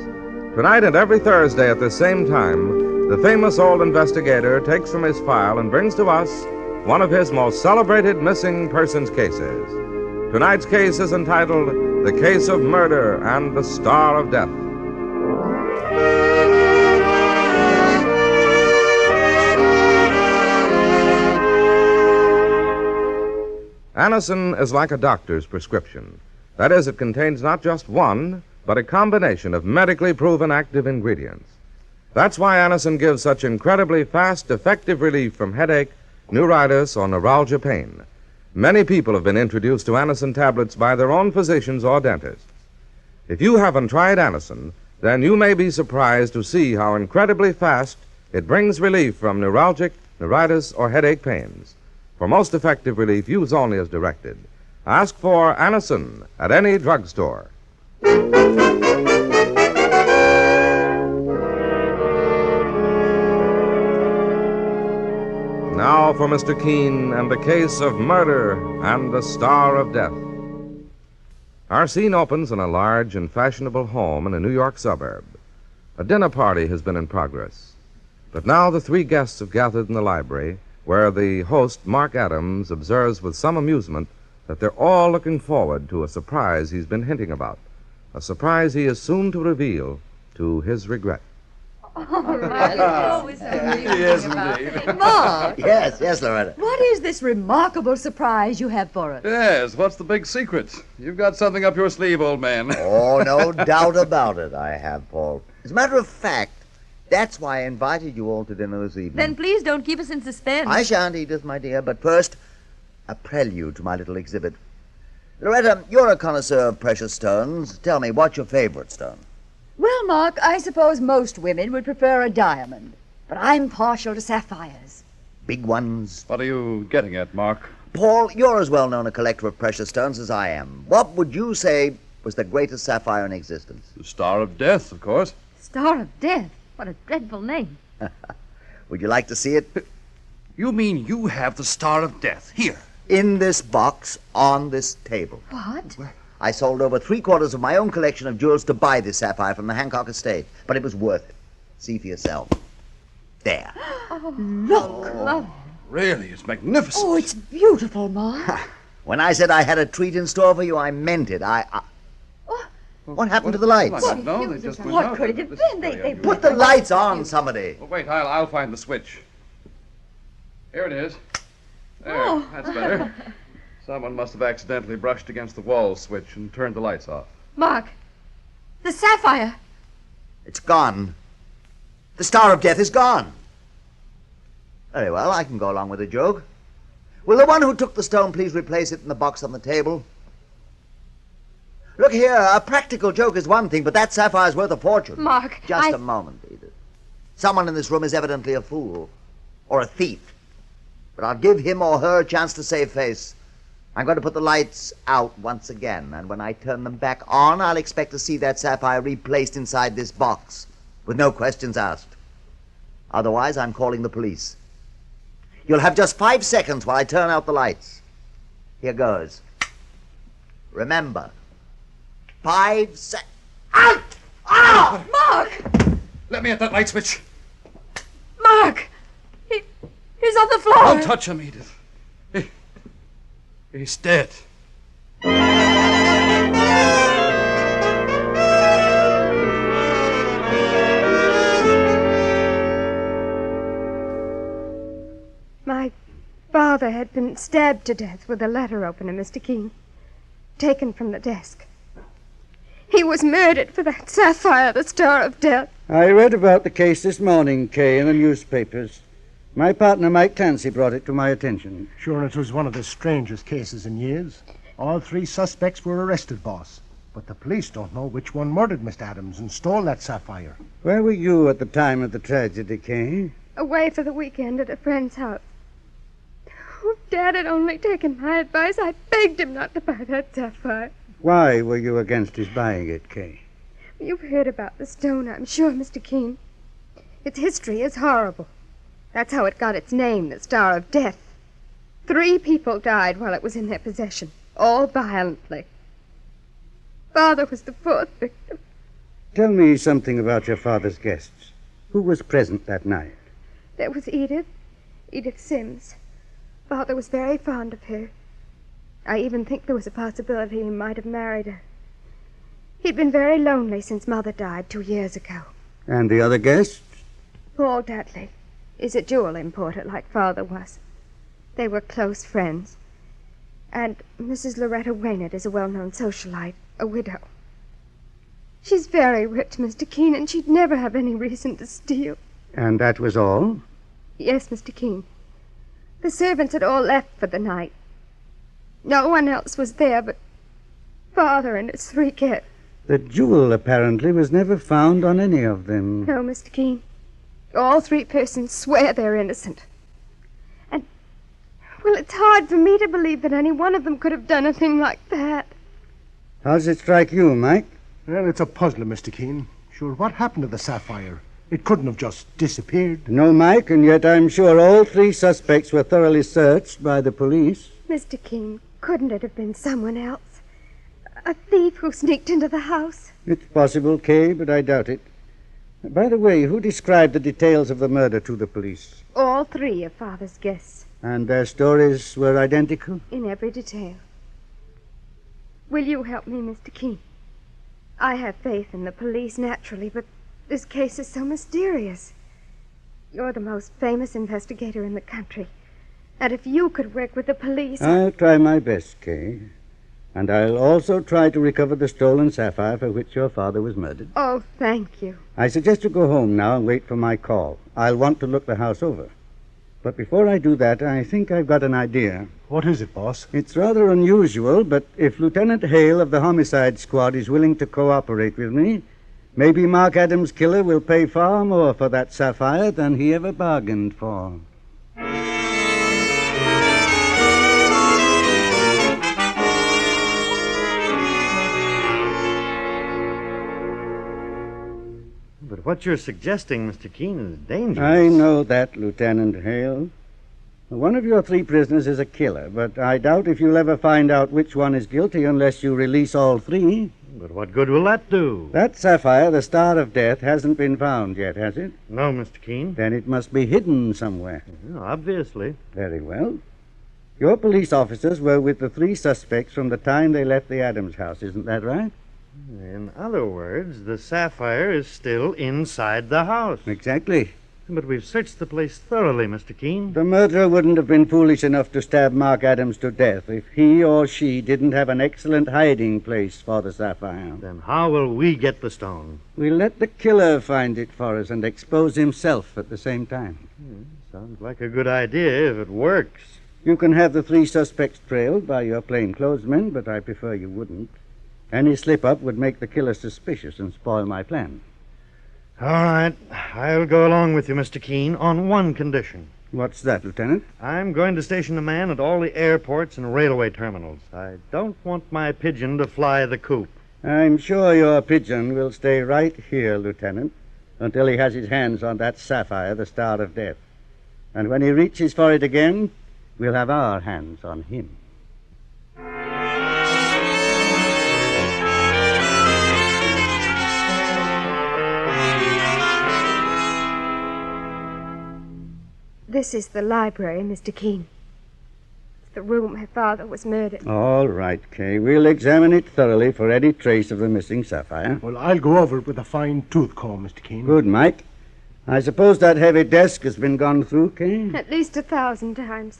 Tonight and every Thursday at the same time, the famous old investigator takes from his file and brings to us one of his most celebrated missing persons cases. Tonight's case is entitled The Case of Murder and the Star of Death. Anison is like a doctor's prescription. That is, it contains not just one, but a combination of medically proven active ingredients. That's why Anison gives such incredibly fast, effective relief from headache, neuritis, or neuralgia pain. Many people have been introduced to Anison tablets by their own physicians or dentists. If you haven't tried Anison, then you may be surprised to see how incredibly fast it brings relief from neuralgic, neuritis, or headache pains. For most effective relief, use only as directed. Ask for Anison at any drugstore. Now for Mr. Keene and the Case of Murder and the Star of Death. Our scene opens in a large and fashionable home in a New York suburb. A dinner party has been in progress. But now the three guests have gathered in the library, where the host, Mark Adams, observes with some amusement that they're all looking forward to a surprise he's been hinting about. A surprise he is soon to reveal, to his regret. Yes, indeed. Mark! Yes, Loretta. What is this remarkable surprise you have for us? Yes, what's the big secret? You've got something up your sleeve, old man. Oh, no doubt about it, I have, Paul. As a matter of fact, that's why I invited you all to dinner this evening. Then please don't keep us in suspense. I shan't, Edith, my dear, but first, a prelude to my little exhibit. Loretta, you're a connoisseur of precious stones. Tell me, what's your favorite stone? Well, Mark, I suppose most women would prefer a diamond, but I'm partial to sapphires. Big ones? What are you getting at, Mark? Paul, you're as well known a collector of precious stones as I am. What would you say was the greatest sapphire in existence? The Star of Death, of course. Star of Death? What a dreadful name. Would you like to see it? You mean you have the Star of Death here? In this box, on this table. What? I sold over 3/4 of my own collection of jewels to buy this sapphire from the Hancock estate, but it was worth it. See for yourself. There. Oh, look. Oh, really, it's magnificent. Oh, it's beautiful, Mark. When I said I had a treat in store for you, I meant it. What happened to the lights? I don't know, they just went What out. could it have been? They Put the lights on, somebody. Well, wait, I'll find the switch. Here it is. There, Oh. that's better. Someone must have accidentally brushed against the wall switch and turned the lights off. Mark, the sapphire. It's gone. The Star of Death is gone. Very well, I can go along with the joke. Will the one who took the stone please replace it in the box on the table? Look here, a practical joke is one thing, but that sapphire's worth a fortune. Mark, Just a moment, Edith. Someone in this room is evidently a fool. Or a thief. But I'll give him or her a chance to save face. I'm going to put the lights out once again, and when I turn them back on, I'll expect to see that sapphire replaced inside this box, with no questions asked. Otherwise, I'm calling the police. You'll have just 5 seconds while I turn out the lights. Here goes. Remember, 5 seconds. Out! Ah! Mark! Let me at that light switch. Mark! He's on the floor. Don't touch him, Edith. He's dead. My father had been stabbed to death with a letter opener, Mr. Keene, taken from the desk. He was murdered for that sapphire, the Star of Death. I read about the case this morning, Kay, in the newspapers. My partner, Mike Clancy, brought it to my attention. Sure, it was one of the strangest cases in years. All 3 suspects were arrested, boss. But the police don't know which one murdered Mr. Adams and stole that sapphire. Where were you at the time of the tragedy, Kay? Away for the weekend at a friend's house. Oh, Dad had only taken my advice. I begged him not to buy that sapphire. Why were you against his buying it, Kay? You've heard about the stone, I'm sure, Mr. Keene. Its history is horrible. That's how it got its name, the Star of Death. 3 people died while it was in their possession, all violently. Father was the 4th victim. Tell me something about your father's guests. Who was present that night? There was Edith Sims. Father was very fond of her. I even think there was a possibility he might have married her. He'd been very lonely since Mother died 2 years ago. And the other guests? Paul Dudley is a jewel importer like Father was. They were close friends. And Mrs. Loretta Waynard is a well-known socialite, a widow. She's very rich, Mr. Keene, and she'd never have any reason to steal. And that was all? Yes, Mr. Keene. The servants had all left for the night. No one else was there but Father and his 3 kids. The jewel, apparently, was never found on any of them. No, Mr. Keene. All 3 persons swear they're innocent. And, well, it's hard for me to believe that any one of them could have done a thing like that. How does it strike you, Mike? Well, it's a puzzler, Mr. Keene. Sure, what happened to the sapphire? It couldn't have just disappeared. No, Mike, and yet I'm sure all 3 suspects were thoroughly searched by the police. Mr. Keene, couldn't it have been someone else? A thief who sneaked into the house? It's possible, Kay, but I doubt it. By the way, who described the details of the murder to the police? All three of Father's guests, And their stories were identical? in every detail. Will you help me, Mr. Keene? I have faith in the police, naturally, but this case is so mysterious. You're the most famous investigator in the country. And if you could work with the police... I'll try my best, Kay. And I'll also try to recover the stolen sapphire for which your father was murdered. Oh, thank you. I suggest you go home now and wait for my call. I'll want to look the house over. But before I do that, I think I've got an idea. What is it, boss? It's rather unusual, but if Lieutenant Hale of the Homicide Squad is willing to cooperate with me, maybe Mark Adams' killer will pay far more for that sapphire than he ever bargained for. But what you're suggesting, Mr. Keene, is dangerous. I know that, Lieutenant Hale. One of your three prisoners is a killer, but I doubt if you'll ever find out which one is guilty unless you release all three. But what good will that do? That sapphire, the Star of Death, hasn't been found yet, has it? No, Mr. Keene. Then it must be hidden somewhere. Obviously. Very well. Your police officers were with the three suspects from the time they left the Adams house, isn't that right? In other words, the sapphire is still inside the house. Exactly. But we've searched the place thoroughly, Mr. Keene. The murderer wouldn't have been foolish enough to stab Mark Adams to death if he or she didn't have an excellent hiding place for the sapphire. Then how will we get the stone? We'll let the killer find it for us and expose himself at the same time. Sounds like a good idea if it works. You can have the three suspects trailed by your plainclothesmen, but I prefer you wouldn't. Any slip-up would make the killer suspicious and spoil my plan. All right. I'll go along with you, Mr. Keene, on one condition. What's that, Lieutenant? I'm going to station a man at all the airports and railway terminals. I don't want my pigeon to fly the coop. I'm sure your pigeon will stay right here, Lieutenant, until he has his hands on that sapphire, the Star of Death. And when he reaches for it again, we'll have our hands on him. This is the library, Mr. Keene. It's the room her father was murdered. All right, Kay. We'll examine it thoroughly for any trace of the missing sapphire. Well, I'll go over it with a fine-tooth comb, Mr. Keene. Good, Mike. I suppose that heavy desk has been gone through, Kay? At least 1,000 times.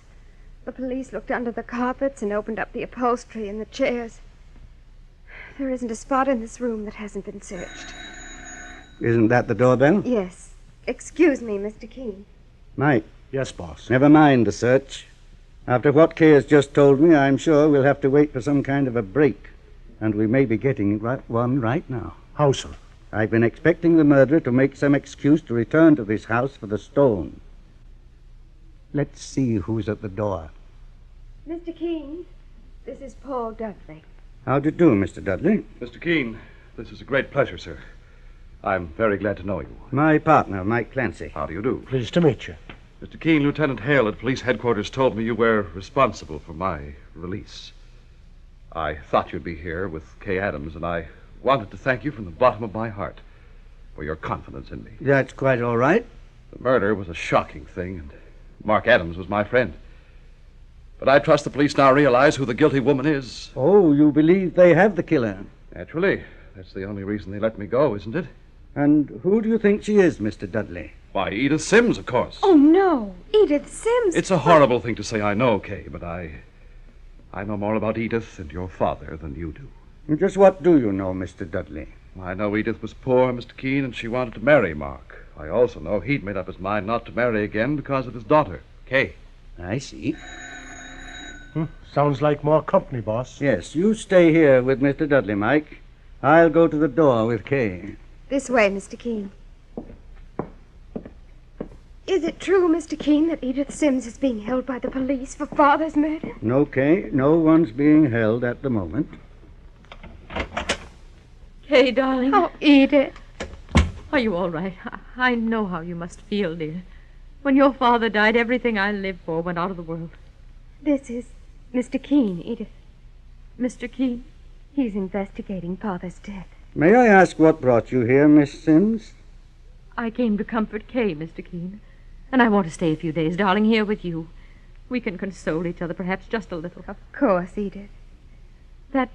The police looked under the carpets and opened up the upholstery and the chairs. There isn't a spot in this room that hasn't been searched. Isn't that the doorbell? Yes. Excuse me, Mr. Keene. Mike. Yes, boss. Never mind the search. After what Kay has just told me, I'm sure we'll have to wait for some kind of a break. And we may be getting one right now. How, sir? I've been expecting the murderer to make some excuse to return to this house for the stone. Let's see who's at the door. Mr. Keene, this is Paul Dudley. How do you do, Mr. Dudley? Mr. Keene, this is a great pleasure, sir. I'm very glad to know you. My partner, Mike Clancy. How do you do? Pleased to meet you. Mr. Keene, Lieutenant Hale at police headquarters told me you were responsible for my release. I thought you'd be here with Kay Adams, and I wanted to thank you from the bottom of my heart for your confidence in me. That's quite all right. The murder was a shocking thing, and Mark Adams was my friend. But I trust the police now realize who the guilty woman is. Oh, you believe they have the killer? Naturally. That's the only reason they let me go, isn't it? And who do you think she is, Mr. Dudley? Why, Edith Sims, of course. Oh, no. Edith Sims. It's a horrible thing to say, I know, Kay, but I know more about Edith and your father than you do. And just what do you know, Mr. Dudley? I know Edith was poor, Mr. Keene, and she wanted to marry Mark. I also know he'd made up his mind not to marry again because of his daughter, Kay. I see. Sounds like more company, boss. Yes, you stay here with Mr. Dudley, Mike. I'll go to the door with Kay. This way, Mr. Keene. Is it true, Mr. Keene, that Edith Sims is being held by the police for Father's murder? No, Kay. No one's being held at the moment. Kay, darling. Oh, Edith. Are you all right? I know how you must feel, dear. When your father died, everything I lived for went out of the world. This is Mr. Keene, Edith. Mr. Keene? He's investigating Father's death. May I ask what brought you here, Miss Sims? I came to comfort Kay, Mr. Keene. And I want to stay a few days, darling, here with you. We can console each other, perhaps just a little. Of course, Edith. That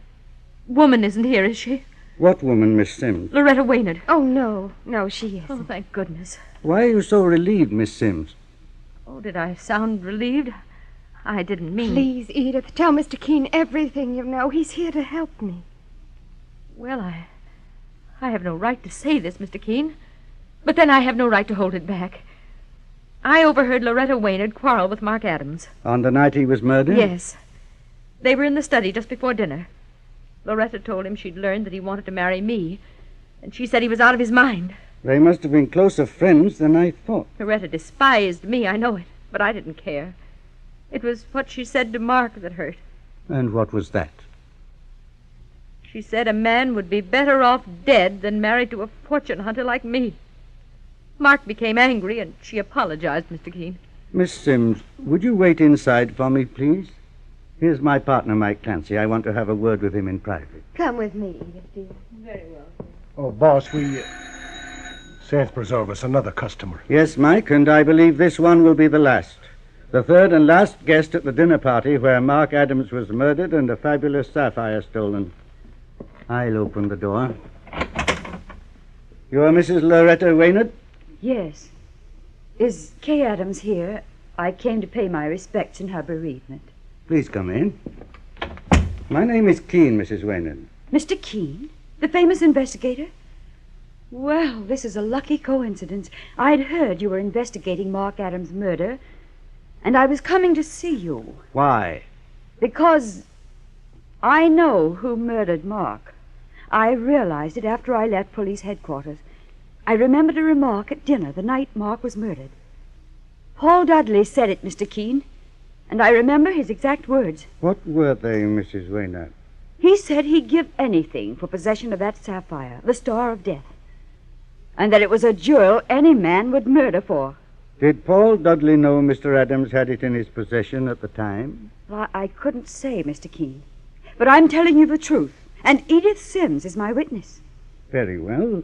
woman isn't here, is she? What woman, Miss Sims? Loretta Waynard. Oh, no. No, she isn't. Oh, thank goodness. Why are you so relieved, Miss Sims? Oh, did I sound relieved? I didn't mean... Please, Edith, tell Mr. Keene everything you know. He's here to help me. Well, I have no right to say this, Mr. Keene. But then I have no right to hold it back. I overheard Loretta Waynard quarrel with Mark Adams. On the night he was murdered? Yes. They were in the study just before dinner. Loretta told him she'd learned that he wanted to marry me, and she said he was out of his mind. They must have been closer friends than I thought. Loretta despised me, I know it, but I didn't care. It was what she said to Mark that hurt. And what was that? She said a man would be better off dead than married to a fortune hunter like me. Mark became angry, and she apologized, Mr. Keene. Miss Sims, would you wait inside for me, please? Here's my partner, Mike Clancy. I want to have a word with him in private. Come with me, Edith, dear. Very well. Oh, boss, Saints preserve us, another customer. Yes, Mike, and I believe this one will be the last. The third and last guest at the dinner party where Mark Adams was murdered and a fabulous sapphire stolen. I'll open the door. You're Mrs. Loretta Waynard? Yes. Is Kay Adams here? I came to pay my respects in her bereavement. Please come in. My name is Keene, Mrs. Waynard. Mr. Keene? The famous investigator? Well, this is a lucky coincidence. I'd heard you were investigating Mark Adams' murder, and I was coming to see you. Why? Because I know who murdered Mark. I realized it after I left police headquarters. I remembered a remark at dinner the night Mark was murdered. Paul Dudley said it, Mr. Keene, and I remember his exact words. What were they, Mrs. Waynard? He said he'd give anything for possession of that sapphire, the Star of Death, and that it was a jewel any man would murder for. Did Paul Dudley know Mr. Adams had it in his possession at the time? Well, I couldn't say, Mr. Keene, but I'm telling you the truth, and Edith Sims is my witness. Very well.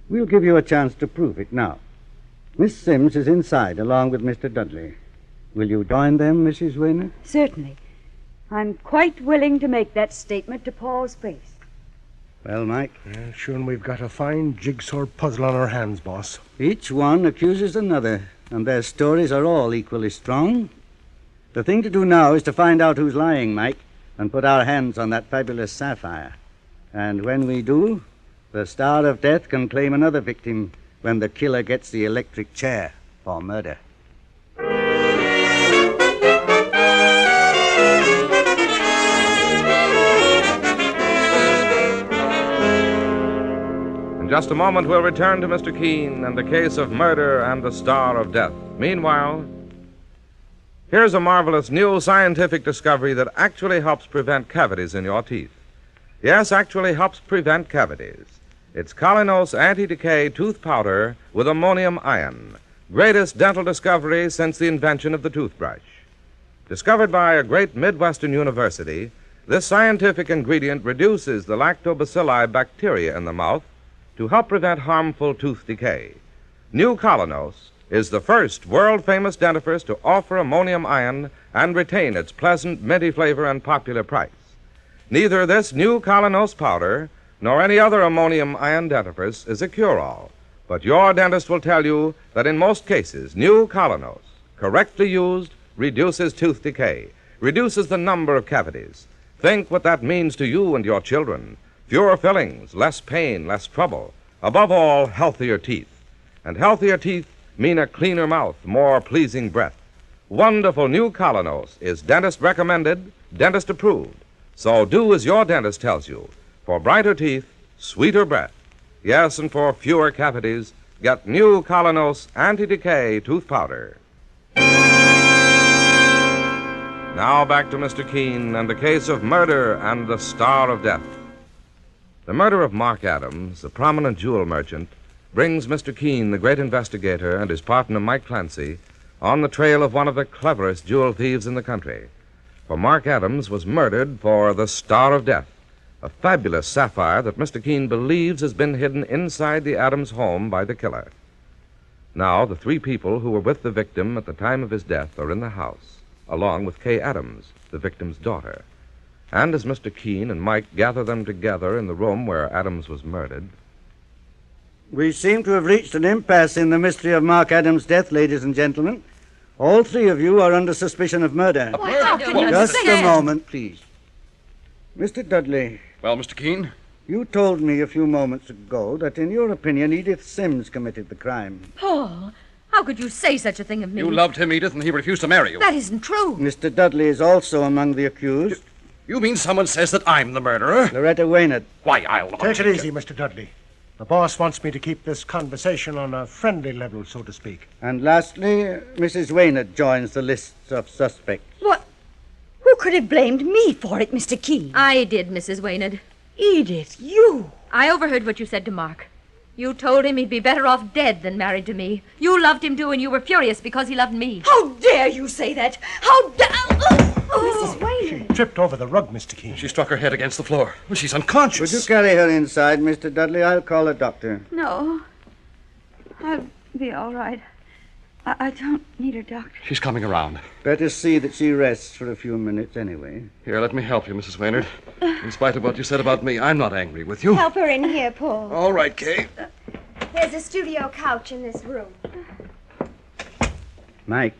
We'll give you a chance to prove it now. Miss Sims is inside, along with Mr. Dudley. Will you join them, Mrs. Waynard? Certainly. I'm quite willing to make that statement to Paul's face. Well, Mike? Yeah, soon we've got a fine jigsaw puzzle on our hands, boss. Each one accuses another, and their stories are all equally strong. The thing to do now is to find out who's lying, Mike, and put our hands on that fabulous sapphire. And when we do, the Star of Death can claim another victim when the killer gets the electric chair for murder. In just a moment, we'll return to Mr. Keene and the case of murder and the Star of Death. Meanwhile, here's a marvelous new scientific discovery that actually helps prevent cavities in your teeth. Yes, actually helps prevent cavities. It's Colinos Anti-Decay Tooth Powder with ammonium ion. Greatest dental discovery since the invention of the toothbrush. Discovered by a great Midwestern university, this scientific ingredient reduces the lactobacilli bacteria in the mouth to help prevent harmful tooth decay. New Colinos is the first world-famous dentifrice to offer ammonium ion and retain its pleasant, minty flavor and popular price. Neither this new Colinos powder nor any other ammonium ion dentifrice is a cure-all, but your dentist will tell you that in most cases, new Colinos, correctly used, reduces tooth decay, reduces the number of cavities. Think what that means to you and your children. Fewer fillings, less pain, less trouble. Above all, healthier teeth. And healthier teeth mean a cleaner mouth, more pleasing breath. Wonderful new Colinos is dentist recommended, dentist approved. So do as your dentist tells you. For brighter teeth, sweeter breath. Yes, and for fewer cavities, get new Colinos Anti-Decay Tooth Powder. Now back to Mr. Keene and the case of murder and the Star of Death. The murder of Mark Adams, the prominent jewel merchant, brings Mr. Keene, the great investigator, and his partner Mike Clancy, on the trail of one of the cleverest jewel thieves in the country. For Mark Adams was murdered for the Star of Death, a fabulous sapphire that Mr. Keene believes has been hidden inside the Adams home by the killer. Now, the three people who were with the victim at the time of his death are in the house, along with Kay Adams, the victim's daughter. And as Mr. Keene and Mike gather them together in the room where Adams was murdered... We seem to have reached an impasse in the mystery of Mark Adams' death, ladies and gentlemen. All three of you are under suspicion of murder. Just a moment, please. Mr. Dudley. Well, Mr. Keene? You told me a few moments ago that, in your opinion, Edith Sims committed the crime. Paul, how could you say such a thing of me? You loved him, Edith, and he refused to marry you. That isn't true. Mr. Dudley is also among the accused. You mean someone says that I'm the murderer? Loretta Waynard. Why, I'll... Take it easy, Mr. Dudley. The boss wants me to keep this conversation on a friendly level, so to speak. And lastly, Mrs. Waynard joins the lists of suspects. What? Who could have blamed me for it, Mr. Keene? I did, Mrs. Waynard. Edith, you! I overheard what you said to Mark. You told him he'd be better off dead than married to me. You loved him, too, and you were furious because he loved me. How dare you say that? How dare... Mrs. Waynard! She tripped over the rug, Mr. Keene. She struck her head against the floor. Well, she's unconscious. Would you carry her inside, Mr. Dudley? I'll call a doctor. No. I'll be all right. I don't need a doctor. She's coming around. Better see that she rests for a few minutes anyway. Here, let me help you, Mrs. Waynard. In spite of what you said about me, I'm not angry with you. Help her in here, Paul. All right, Kay. There's a studio couch in this room. Mike,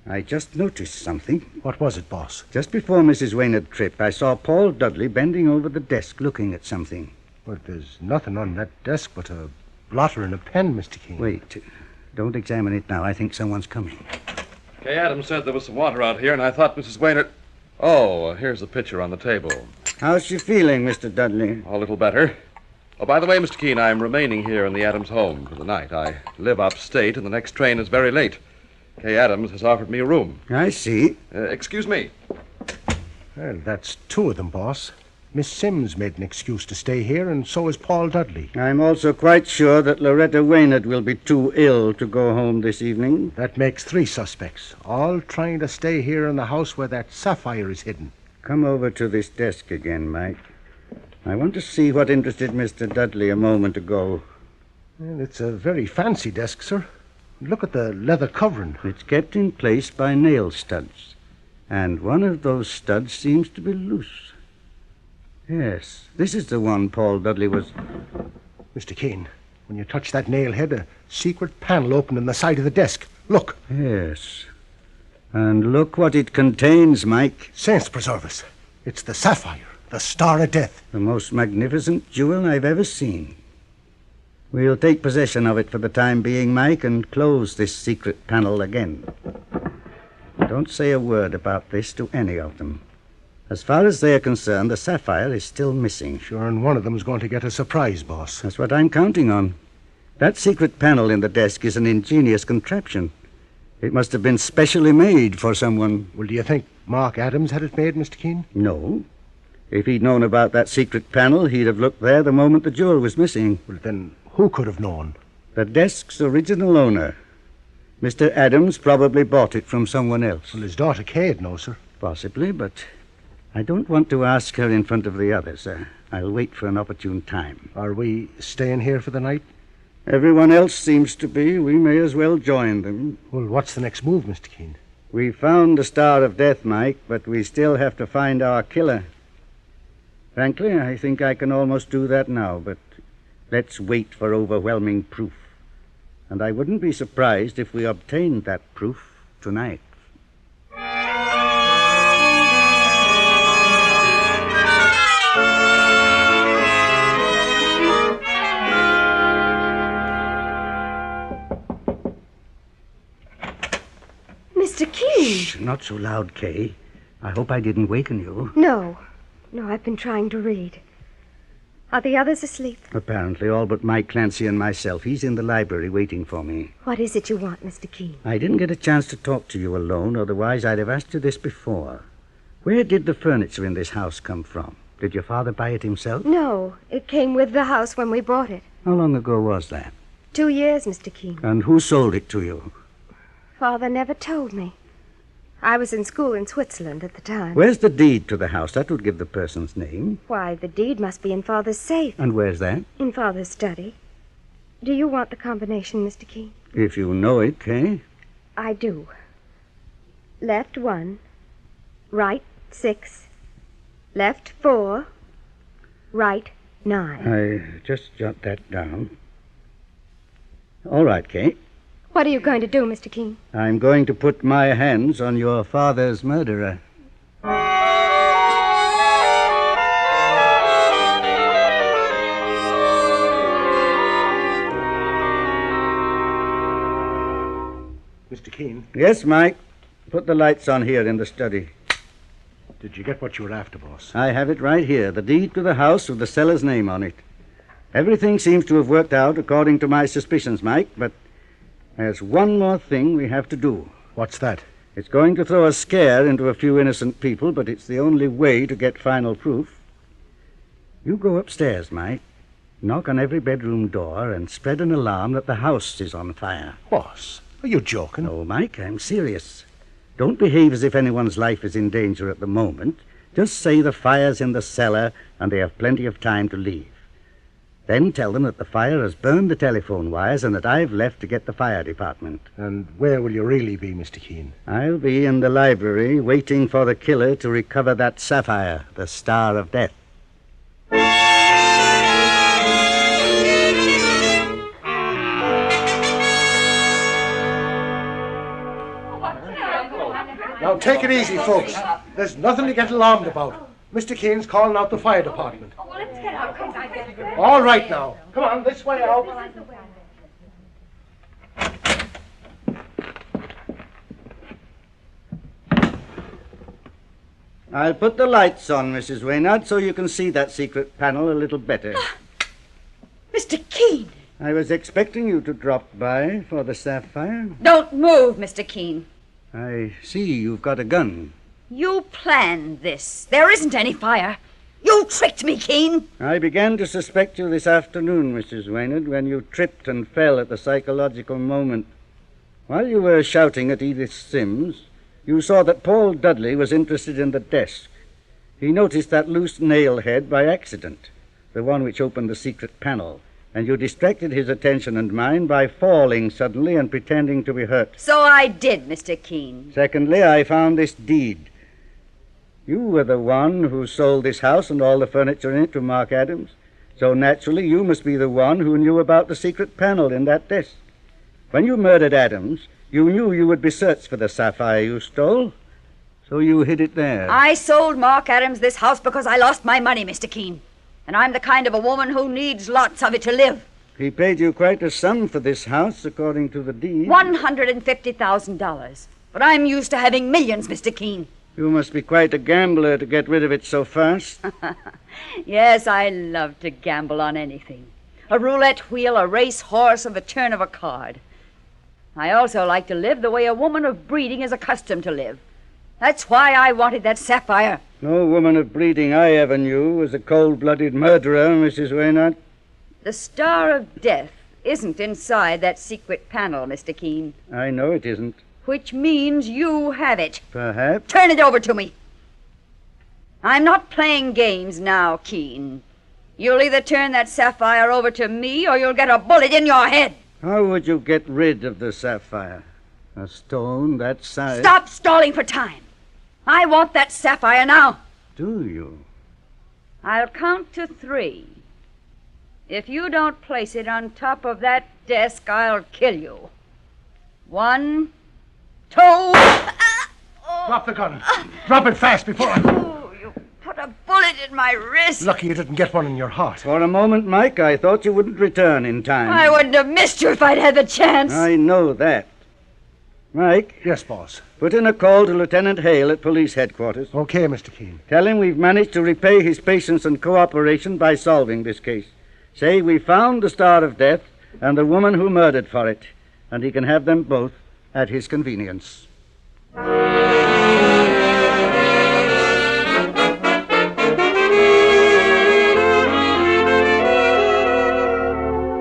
I just noticed something. What was it, boss? Just before Mrs. Waynard tripped, I saw Paul Dudley bending over the desk looking at something. Well, there's nothing on that desk but a blotter and a pen, Mr. Keene. Wait. Don't examine it now. I think someone's coming. Kay Adams said there was some water out here, and I thought Mrs. Waynard... Oh, here's the pitcher on the table. How's she feeling, Mr. Dudley? A little better. Oh, by the way, Mr. Keene, I'm remaining here in the Adams home for the night. I live upstate, and the next train is very late. Kay Adams has offered me a room. I see. Excuse me. Well, that's two of them, boss. Miss Sims made an excuse to stay here, and so is Paul Dudley. I'm also quite sure that Loretta Waynard will be too ill to go home this evening. That makes three suspects, all trying to stay here in the house where that sapphire is hidden. Come over to this desk again, Mike. I want to see what interested Mr. Dudley a moment ago. Well, it's a very fancy desk, sir. Look at the leather covering. It's kept in place by nail studs, and one of those studs seems to be loose. Yes, this is the one Paul Dudley was... Mr. Keene, when you touch that nail head, a secret panel opened in the side of the desk. Look. Yes. And look what it contains, Mike. Saints preserve us. It's the sapphire, the star of death. The most magnificent jewel I've ever seen. We'll take possession of it for the time being, Mike, and close this secret panel again. Don't say a word about this to any of them. As far as they're concerned, the sapphire is still missing. Sure, and one of them's going to get a surprise, boss. That's what I'm counting on. That secret panel in the desk is an ingenious contraption. It must have been specially made for someone. Well, do you think Mark Adams had it made, Mr. Keene? No. If he'd known about that secret panel, he'd have looked there the moment the jewel was missing. Well, then who could have known? The desk's original owner. Mr. Adams probably bought it from someone else. Well, his daughter Kay'd know, sir. Possibly, but I don't want to ask her in front of the others. I'll wait for an opportune time. Are we staying here for the night? Everyone else seems to be. We may as well join them. Well, what's the next move, Mr. Keene? We found the Star of Death, Mike, but we still have to find our killer. Frankly, I think I can almost do that now, but let's wait for overwhelming proof. And I wouldn't be surprised if we obtained that proof tonight. Mr. Keene! Shh, not so loud, Kay. I hope I didn't waken you. No, I've been trying to read. Are the others asleep? Apparently, all but Mike, Clancy, and myself. He's in the library waiting for me. What is it you want, Mr. Keene? I didn't get a chance to talk to you alone, otherwise I'd have asked you this before. Where did the furniture in this house come from? Did your father buy it himself? No, it came with the house when we bought it. How long ago was that? 2 years, Mr. Keene. And who sold it to you? Father never told me. I was in school in Switzerland at the time. Where's the deed to the house? That would give the person's name. Why, the deed must be in Father's safe. And where's that? In Father's study. Do you want the combination, Mr. Keene? If you know it, Kay. I do. Left 1, right 6, left 4, right 9. I just jot that down. All right, Kay. What are you going to do, Mr. Keene? I'm going to put my hands on your father's murderer. Mr. Keene, Yes, Mike. Put the lights on here in the study. did you get what you were after, boss? I have it right here, the deed to the house with the seller's name on it. Everything seems to have worked out according to my suspicions, Mike, but there's one more thing we have to do. What's that? It's going to throw a scare into a few innocent people, but it's the only way to get final proof. You go upstairs, Mike, knock on every bedroom door, and spread an alarm that the house is on fire. Boss, are you joking? No, Mike, I'm serious. Don't behave as if anyone's life is in danger at the moment. Just say the fire's in the cellar and they have plenty of time to leave. Then tell them that the fire has burned the telephone wires and that I've left to get the fire department. And where will you really be, Mr. Keene? I'll be in the library waiting for the killer to recover that sapphire, the Star of Death. Now, take it easy, folks. There's nothing to get alarmed about. Mr. Keene's calling out the fire department. All right, now. Come on, this way out. I'll put the lights on, Mrs. Waynard, so you can see that secret panel a little better. Mr. Keene! I was expecting you to drop by for the sapphire. Don't move, Mr. Keene. I see you've got a gun. You planned this. There isn't any fire. You tricked me, Keene. I began to suspect you this afternoon, Mrs. Waynard, when you tripped and fell at the psychological moment. While you were shouting at Edith Sims, you saw that Paul Dudley was interested in the desk. He noticed that loose nail head by accident, the one which opened the secret panel, and you distracted his attention and mine by falling suddenly and pretending to be hurt. So I did, Mr. Keene. Secondly, I found this deed. You were the one who sold this house and all the furniture in it to Mark Adams. So naturally, you must be the one who knew about the secret panel in that desk. When you murdered Adams, you knew you would be searched for the sapphire you stole, so you hid it there. I sold Mark Adams this house because I lost my money, Mr. Keene. And I'm the kind of a woman who needs lots of it to live. He paid you quite a sum for this house, according to the deed. $150,000. But I'm used to having millions, Mr. Keene. You must be quite a gambler to get rid of it so fast. Yes, I love to gamble on anything. A roulette wheel, a race horse, or the turn of a card. I also like to live the way a woman of breeding is accustomed to live. That's why I wanted that sapphire. No woman of breeding I ever knew was a cold-blooded murderer, Mrs. Waynard. The Star of Death isn't inside that secret panel, Mr. Keene. I know it isn't. Which means you have it. Perhaps. Turn it over to me. I'm not playing games now, Keene. You'll either turn that sapphire over to me or you'll get a bullet in your head. How would you get rid of the sapphire? A stone that size... Stop stalling for time. I want that sapphire now. Do you? I'll count to 3. If you don't place it on top of that desk, I'll kill you. 1, 2... Drop the gun. Drop it fast before I... Oh, you put a bullet in my wrist. Lucky you didn't get one in your heart. For a moment, Mike, I thought you wouldn't return in time. I wouldn't have missed you if I'd had the chance. I know that. Mike? Yes, boss. Put in a call to Lieutenant Hale at police headquarters. Okay, Mr. Keene. Tell him we've managed to repay his patience and cooperation by solving this case. Say we found the Star of Death and the woman who murdered for it, and he can have them both at his convenience.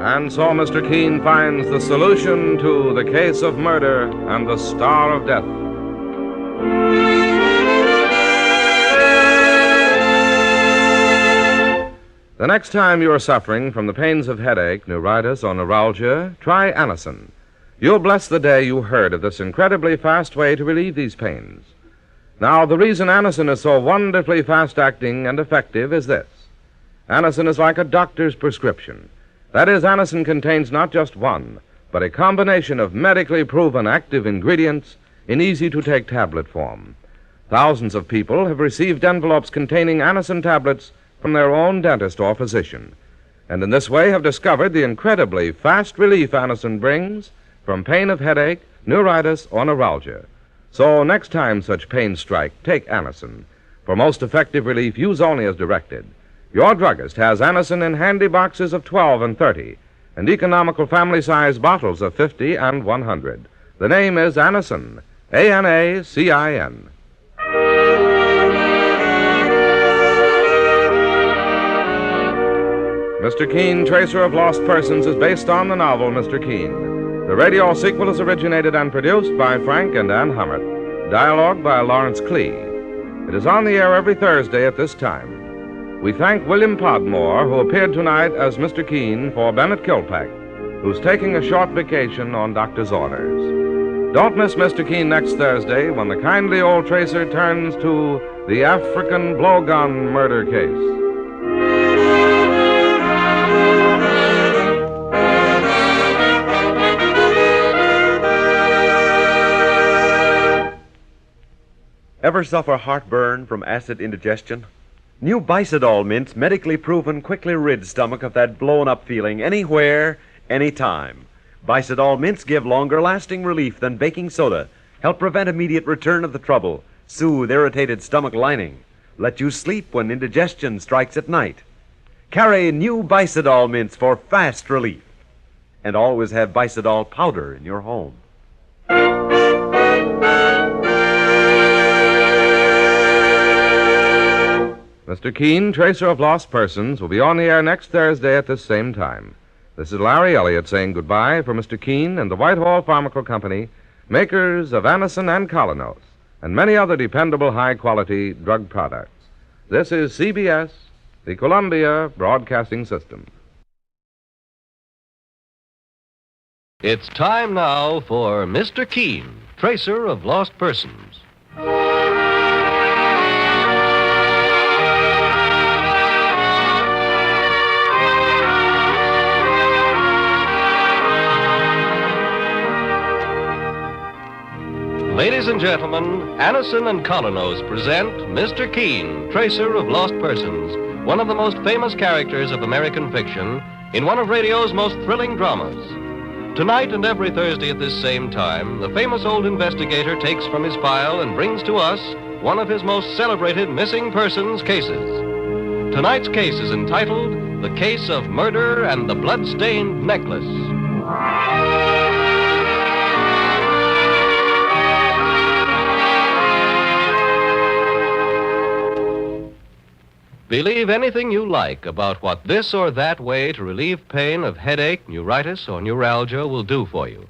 And so Mr. Keene finds the solution to the case of murder and the Star of Death. The next time you are suffering from the pains of headache, neuritis, or neuralgia, try Anacin. You'll bless the day you heard of this incredibly fast way to relieve these pains. Now, the reason Anacin is so wonderfully fast-acting and effective is this. Anacin is like a doctor's prescription. That is, Anacin contains not just one, but a combination of medically proven active ingredients in easy-to-take tablet form. Thousands of people have received envelopes containing Anacin tablets from their own dentist or physician, and in this way have discovered the incredibly fast relief Anacin brings from pain of headache, neuritis, or neuralgia. So next time such pains strike, take Anacin. For most effective relief, use only as directed. Your druggist has Anacin in handy boxes of 12 and 30, and economical family-size bottles of 50 and 100. The name is Anacin, A-N-A-C-I-N. Mr. Keene, Tracer of Lost Persons, is based on the novel Mr. Keene. The radio sequel is originated and produced by Frank and Ann Hummert. Dialogue by Lawrence Klee. It is on the air every Thursday at this time. We thank William Podmore, who appeared tonight as Mr. Keene for Bennett Kilpack, who's taking a short vacation on doctor's orders. Don't miss Mr. Keene next Thursday when the kindly old tracer turns to the African blowgun murder case. Ever suffer heartburn from acid indigestion? New Bicidol mints, medically proven, quickly rid stomach of that blown-up feeling anywhere, anytime. Bicidol mints give longer-lasting relief than baking soda, help prevent immediate return of the trouble, soothe irritated stomach lining, let you sleep when indigestion strikes at night. Carry new Bicidol mints for fast relief. And always have Bicidol powder in your home. Mr. Keene, Tracer of Lost Persons, will be on the air next Thursday at this same time. This is Larry Elliott saying goodbye for Mr. Keene and the Whitehall Pharmaceutical Company, makers of Anacin and Colinos, and many other dependable high-quality drug products. This is CBS, the Columbia Broadcasting System. It's time now for Mr. Keene, Tracer of Lost Persons. Ladies and gentlemen, Anacin and Colinos present Mr. Keene, Tracer of Lost Persons, one of the most famous characters of American fiction in one of radio's most thrilling dramas. Tonight and every Thursday at this same time, the famous old investigator takes from his file and brings to us one of his most celebrated missing persons cases. Tonight's case is entitled The Case of Murder and the Blood-Stained Necklace. Believe anything you like about what this or that way to relieve pain of headache, neuritis, or neuralgia will do for you.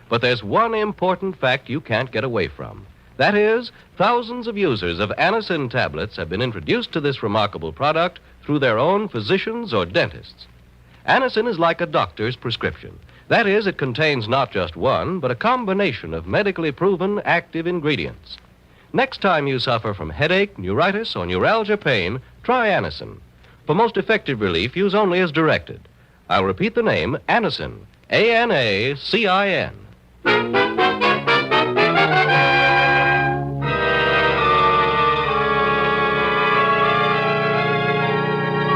But there's one important fact you can't get away from. That is, thousands of users of Anacin tablets have been introduced to this remarkable product through their own physicians or dentists. Anacin is like a doctor's prescription. That is, it contains not just one, but a combination of medically proven active ingredients. Next time you suffer from headache, neuritis, or neuralgia pain, try Anacin. For most effective relief, use only as directed. I'll repeat the name, Anacin, A-N-A-C-I-N.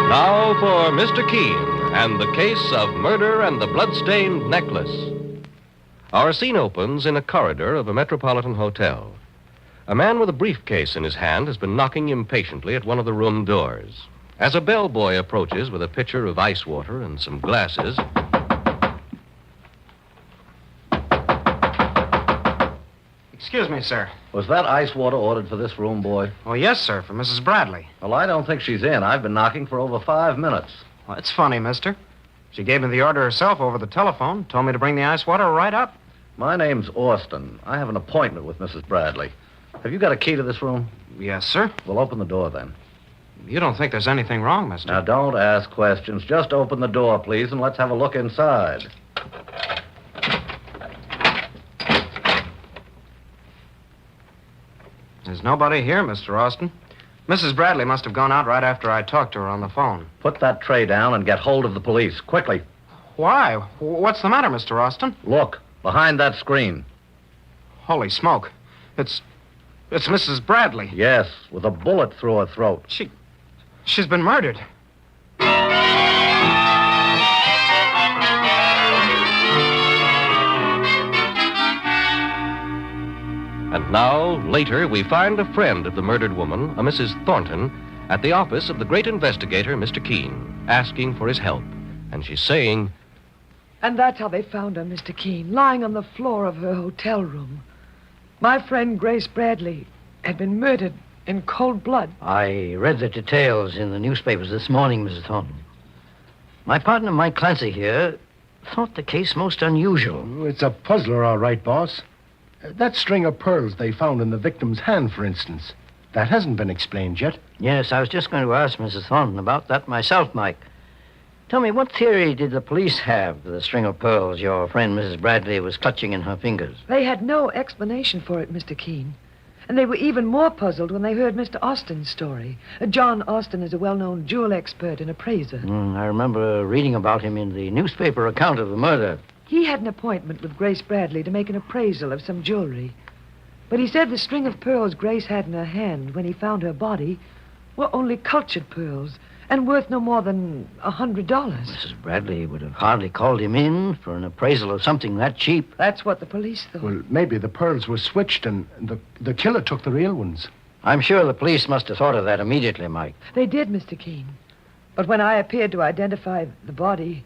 Now for Mr. Keene and the case of murder and the blood-stained necklace. Our scene opens in a corridor of a metropolitan hotel. A man with a briefcase in his hand has been knocking impatiently at one of the room doors. As a bellboy approaches with a pitcher of ice water and some glasses... Excuse me, sir. Was that ice water ordered for this room, boy? Oh, yes, sir, for Mrs. Bradley. Well, I don't think she's in. I've been knocking for over 5 minutes. Well, it's funny, mister. She gave me the order herself over the telephone, told me to bring the ice water right up. My name's Austin. I have an appointment with Mrs. Bradley. Have you got a key to this room? Yes, sir. Well, open the door, then. You don't think there's anything wrong, mister? Now, don't ask questions. Just open the door, please, and let's have a look inside. There's nobody here, Mr. Austin. Mrs. Bradley must have gone out right after I talked to her on the phone. Put that tray down and get hold of the police, quickly. Why? What's the matter, Mr. Austin? Look, behind that screen. Holy smoke. It's Mrs. Bradley. Yes, with a bullet through her throat. She's been murdered. And now, later, we find a friend of the murdered woman, a Mrs. Thornton, at the office of the great investigator, Mr. Keene, asking for his help. And she's saying... And that's how they found her, Mr. Keene, lying on the floor of her hotel room. My friend Grace Bradley had been murdered in cold blood. I read the details in the newspapers this morning, Mrs. Thornton. My partner, Mike Clancy here, thought the case most unusual. It's a puzzler, all right, boss. That string of pearls they found in the victim's hand, for instance. That hasn't been explained yet. Yes, I was just going to ask Mrs. Thornton about that myself, Mike. Tell me, what theory did the police have for the string of pearls your friend Mrs. Bradley was clutching in her fingers? They had no explanation for it, Mr. Keene. And they were even more puzzled when they heard Mr. Austin's story. John Austin is a well-known jewel expert and appraiser. I remember reading about him in the newspaper account of the murder. He had an appointment with Grace Bradley to make an appraisal of some jewelry. But he said the string of pearls Grace had in her hand when he found her body were only cultured pearls and worth no more than $100. Mrs. Bradley would have hardly called him in for an appraisal of something that cheap. That's what the police thought. Well, maybe the pearls were switched and the killer took the real ones. I'm sure the police must have thought of that immediately, Mike. They did, Mr. Keene. But when I appeared to identify the body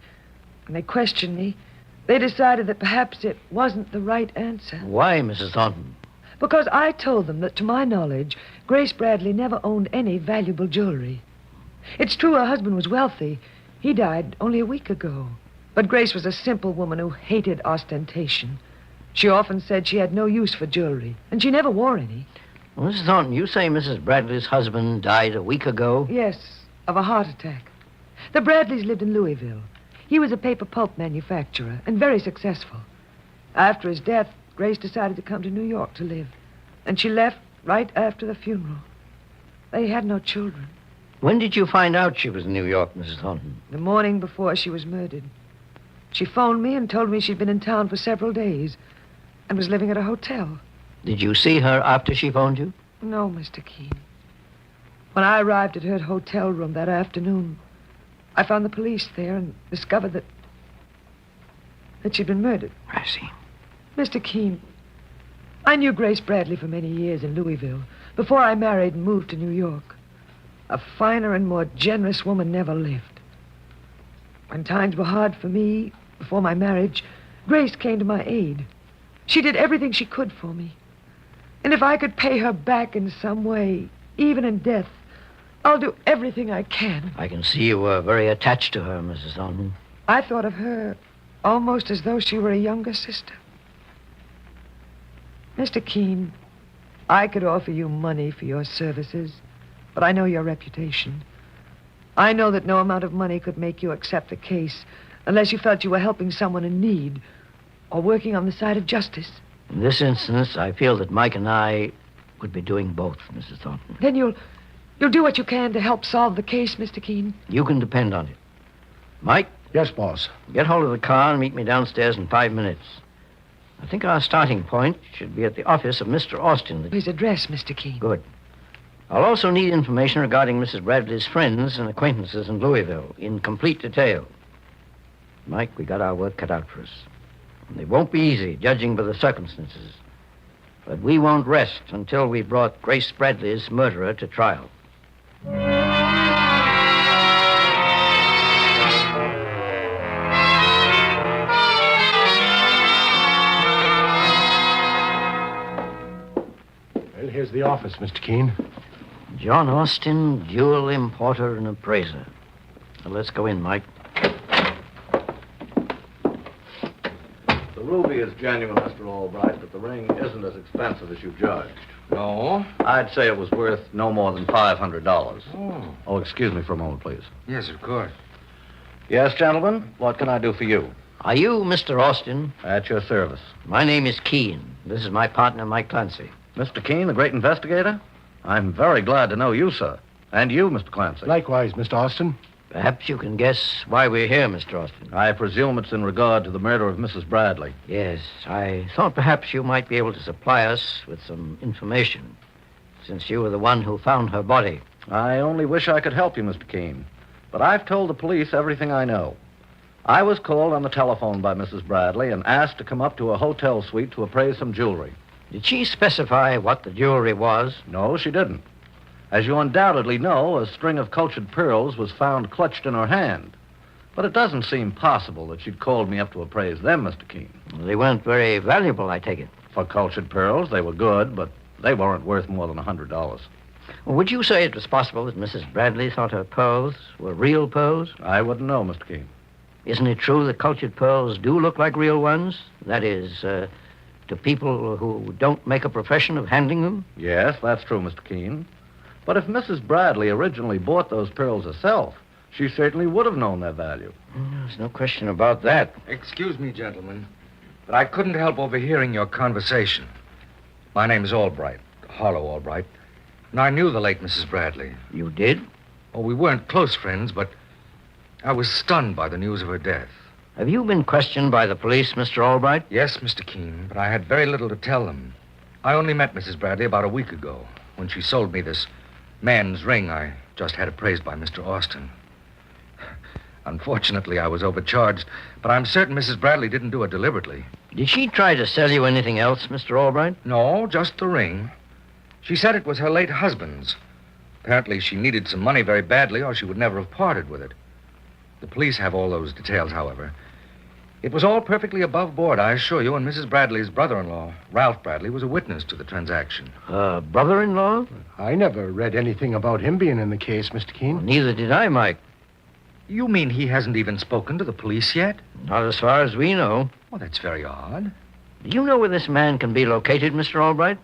and they questioned me, they decided that perhaps it wasn't the right answer. Why, Mrs. Thornton? Because I told them that, to my knowledge, Grace Bradley never owned any valuable jewelry. It's true her husband was wealthy. He died only a week ago. But Grace was a simple woman who hated ostentation. She often said she had no use for jewelry, and she never wore any. Well, Mrs. Thornton, you say Mrs. Bradley's husband died a week ago? Yes, of a heart attack. The Bradleys lived in Louisville. He was a paper pulp manufacturer and very successful. After his death, Grace decided to come to New York to live. And she left right after the funeral. They had no children. When did you find out she was in New York, Mrs. Thornton? The morning before she was murdered. She phoned me and told me she'd been in town for several days and was living at a hotel. Did you see her after she phoned you? No, Mr. Keene. When I arrived at her hotel room that afternoon, I found the police there and discovered that she'd been murdered. I see. Mr. Keene, I knew Grace Bradley for many years in Louisville before I married and moved to New York. A finer and more generous woman never lived. When times were hard for me, before my marriage, Grace came to my aid. She did everything she could for me. And if I could pay her back in some way, even in death, I'll do everything I can. I can see you were very attached to her, Mrs. Thornton. I thought of her almost as though she were a younger sister. Mr. Keene, I could offer you money for your services, but I know your reputation. I know that no amount of money could make you accept the case unless you felt you were helping someone in need or working on the side of justice. In this instance, I feel that Mike and I would be doing both, Mrs. Thornton. Then you'll do what you can to help solve the case, Mr. Keene? You can depend on it. Mike? Yes, boss. Get hold of the car and meet me downstairs in 5 minutes. I think our starting point should be at the office of Mr. Austin. His address, Mr. Keene. Good. I'll also need information regarding Mrs. Bradley's friends and acquaintances in Louisville in complete detail. Mike, we got our work cut out for us. And it won't be easy, judging by the circumstances. But we won't rest until we've brought Grace Bradley's murderer to trial. Well, here's the office, Mr. Keene. John Austin, jewel importer and appraiser. Now, let's go in, Mike. The ruby is genuine, Mr. Albright, but the ring isn't as expensive as you judged. No? I'd say it was worth no more than $500. Oh. Oh, excuse me for a moment, please. Yes, of course. Yes, gentlemen, what can I do for you? Are you Mr. Austin? At your service. My name is Keene. This is my partner, Mike Clancy. Mr. Keene, the great investigator? I'm very glad to know you, sir. And you, Mr. Clancy. Likewise, Mr. Austin. Perhaps you can guess why we're here, Mr. Austin. I presume it's in regard to the murder of Mrs. Bradley. Yes, I thought perhaps you might be able to supply us with some information, since you were the one who found her body. I only wish I could help you, Mr. Keene. But I've told the police everything I know. I was called on the telephone by Mrs. Bradley and asked to come up to a hotel suite to appraise some jewelry. Did she specify what the jewelry was? No, she didn't. As you undoubtedly know, a string of cultured pearls was found clutched in her hand. But it doesn't seem possible that she'd called me up to appraise them, Mr. Keene. They weren't very valuable, I take it. For cultured pearls, they were good, but they weren't worth more than $100. Would you say it was possible that Mrs. Bradley thought her pearls were real pearls? I wouldn't know, Mr. Keene. Isn't it true that cultured pearls do look like real ones? That is, to people who don't make a profession of handling them? Yes, that's true, Mr. Keene. But if Mrs. Bradley originally bought those pearls herself, she certainly would have known their value. There's no question about that. Excuse me, gentlemen, but I couldn't help overhearing your conversation. My name is Albright, Harlow Albright, and I knew the late Mrs. Bradley. You did? Oh, we weren't close friends, but I was stunned by the news of her death. Have you been questioned by the police, Mr. Albright? Yes, Mr. Keene, but I had very little to tell them. I only met Mrs. Bradley about a week ago, when she sold me this man's ring I just had appraised by Mr. Austin. Unfortunately, I was overcharged, but I'm certain Mrs. Bradley didn't do it deliberately. Did she try to sell you anything else, Mr. Albright? No, just the ring. She said it was her late husband's. Apparently, she needed some money very badly, or she would never have parted with it. The police have all those details, however. It was all perfectly above board, I assure you, and Mrs. Bradley's brother-in-law, Ralph Bradley, was a witness to the transaction. Brother-in-law? I never read anything about him being in the case, Mr. Keene. Well, neither did I, Mike. You mean he hasn't even spoken to the police yet? Not as far as we know. Well, that's very odd. Do you know where this man can be located, Mr. Albright?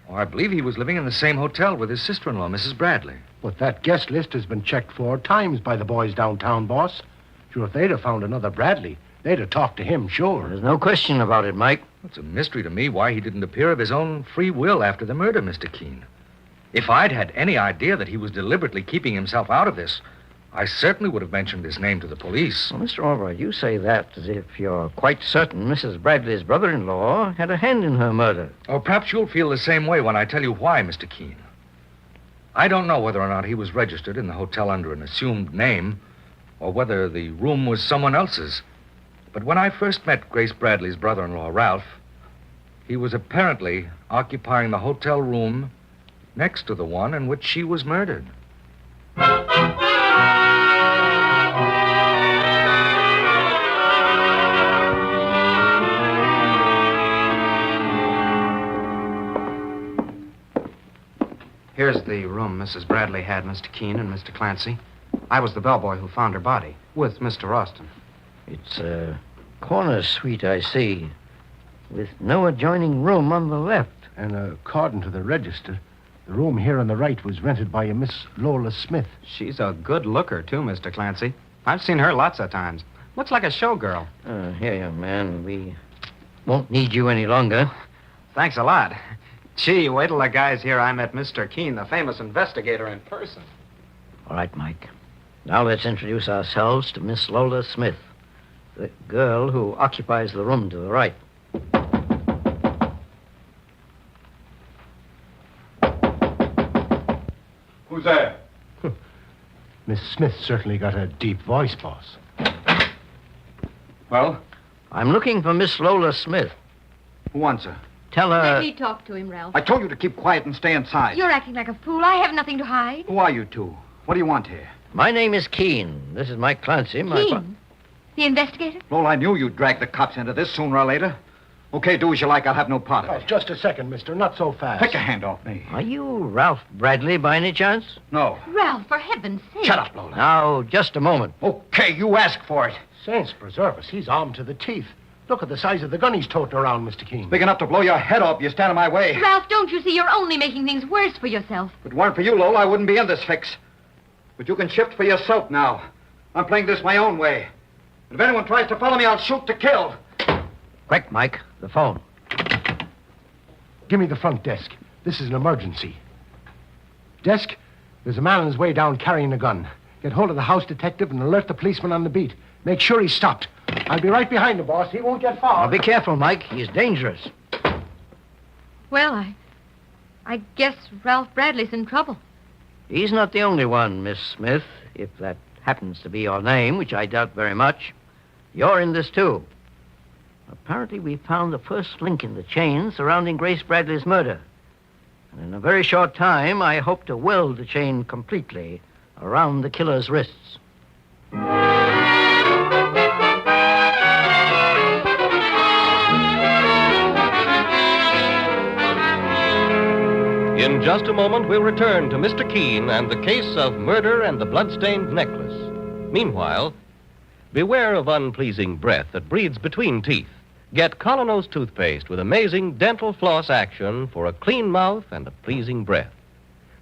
Oh, I believe he was living in the same hotel with his sister-in-law, Mrs. Bradley. But that guest list has been checked 4 times by the boys downtown, boss. Sure, if they'd have found another Bradley, they'd have talked to him, sure. There's no question about it, Mike. It's a mystery to me why he didn't appear of his own free will after the murder, Mr. Keene. If I'd had any idea that he was deliberately keeping himself out of this, I certainly would have mentioned his name to the police. Well, Mr. Albright, you say that as if you're quite certain Mrs. Bradley's brother-in-law had a hand in her murder. Oh, perhaps you'll feel the same way when I tell you why, Mr. Keene. I don't know whether or not he was registered in the hotel under an assumed name, or whether the room was someone else's. But when I first met Grace Bradley's brother-in-law, Ralph, he was apparently occupying the hotel room next to the one in which she was murdered. Here's the room Mrs. Bradley had, Mr. Keene and Mr. Clancy. I was the bellboy who found her body, with Mr. Austin. It's a corner suite, I see, with no adjoining room on the left. And according to the register, the room here on the right was rented by a Miss Lola Smith. She's a good looker, too, Mr. Clancy. I've seen her lots of times. Looks like a showgirl. Here, young man, we won't need you any longer. Thanks a lot. Gee, wait till the guys hear I met Mr. Keene, the famous investigator, in person. All right, Mike. Now let's introduce ourselves to Miss Lola Smith, the girl who occupies the room to the right. Who's there? Miss Smith certainly got a deep voice, boss. Well? I'm looking for Miss Lola Smith. Who wants her? Tell her... Let me talk to him, Ralph. I told you to keep quiet and stay inside. You're acting like a fool. I have nothing to hide. Who are you two? What do you want here? My name is Keene. This is Mike Clancy. Keene? The investigator? Lola, I knew you'd drag the cops into this sooner or later. Okay, do as you like. I'll have no part of it. Just a second, mister. Not so fast. Take your hand off me. Are you Ralph Bradley by any chance? No. Ralph, for heaven's sake. Shut up, Lola. Now, just a moment. Okay, you ask for it. Saints preserve us. He's armed to the teeth. Look at the size of the gun he's toting around, Mr. Keene. Big enough to blow your head off. You stand in my way. Ralph, don't you see you're only making things worse for yourself? If it weren't for you, Lola, I wouldn't be in this fix. But you can shift for yourself now. I'm playing this my own way. And if anyone tries to follow me, I'll shoot to kill. Quick, Mike. The phone. Give me the front desk. This is an emergency. Desk, there's a man on his way down carrying a gun. Get hold of the house detective and alert the policeman on the beat. Make sure he's stopped. I'll be right behind him, boss. He won't get far. Now, be careful, Mike. He's dangerous. Well, I guess Ralph Bradley's in trouble. He's not the only one, Miss Smith, if that happens to be your name, which I doubt very much. You're in this, too. Apparently, we found the first link in the chain surrounding Grace Bradley's murder. And in a very short time, I hope to weld the chain completely around the killer's wrists. In just a moment, we'll return to Mr. Keene and the case of murder and the bloodstained necklace. Meanwhile, beware of unpleasing breath that breathes between teeth. Get Colonos toothpaste with amazing dental floss action for a clean mouth and a pleasing breath.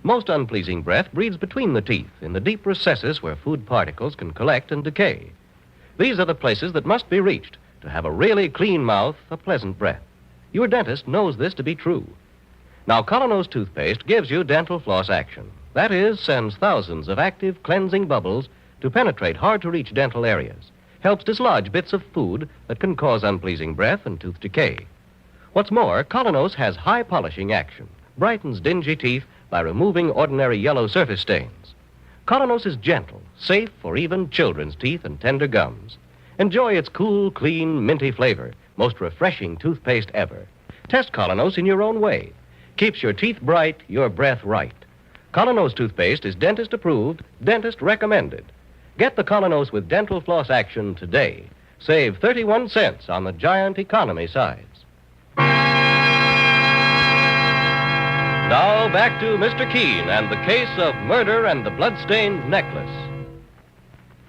Most unpleasing breath breathes between the teeth, in the deep recesses where food particles can collect and decay. These are the places that must be reached to have a really clean mouth, a pleasant breath. Your dentist knows this to be true. Now, Colonos toothpaste gives you dental floss action. That is, sends thousands of active cleansing bubbles to penetrate hard-to-reach dental areas. Helps dislodge bits of food that can cause unpleasing breath and tooth decay. What's more, Colonos has high polishing action, brightens dingy teeth by removing ordinary yellow surface stains. Colonos is gentle, safe for even children's teeth and tender gums. Enjoy its cool, clean, minty flavor, most refreshing toothpaste ever. Test Colonos in your own way. Keeps your teeth bright, your breath right. Colonos toothpaste is dentist approved, dentist recommended. Get the Colonos with dental floss action today. Save 31 cents on the giant economy sides. Now back to Mr. Keene and the case of murder and the bloodstained necklace.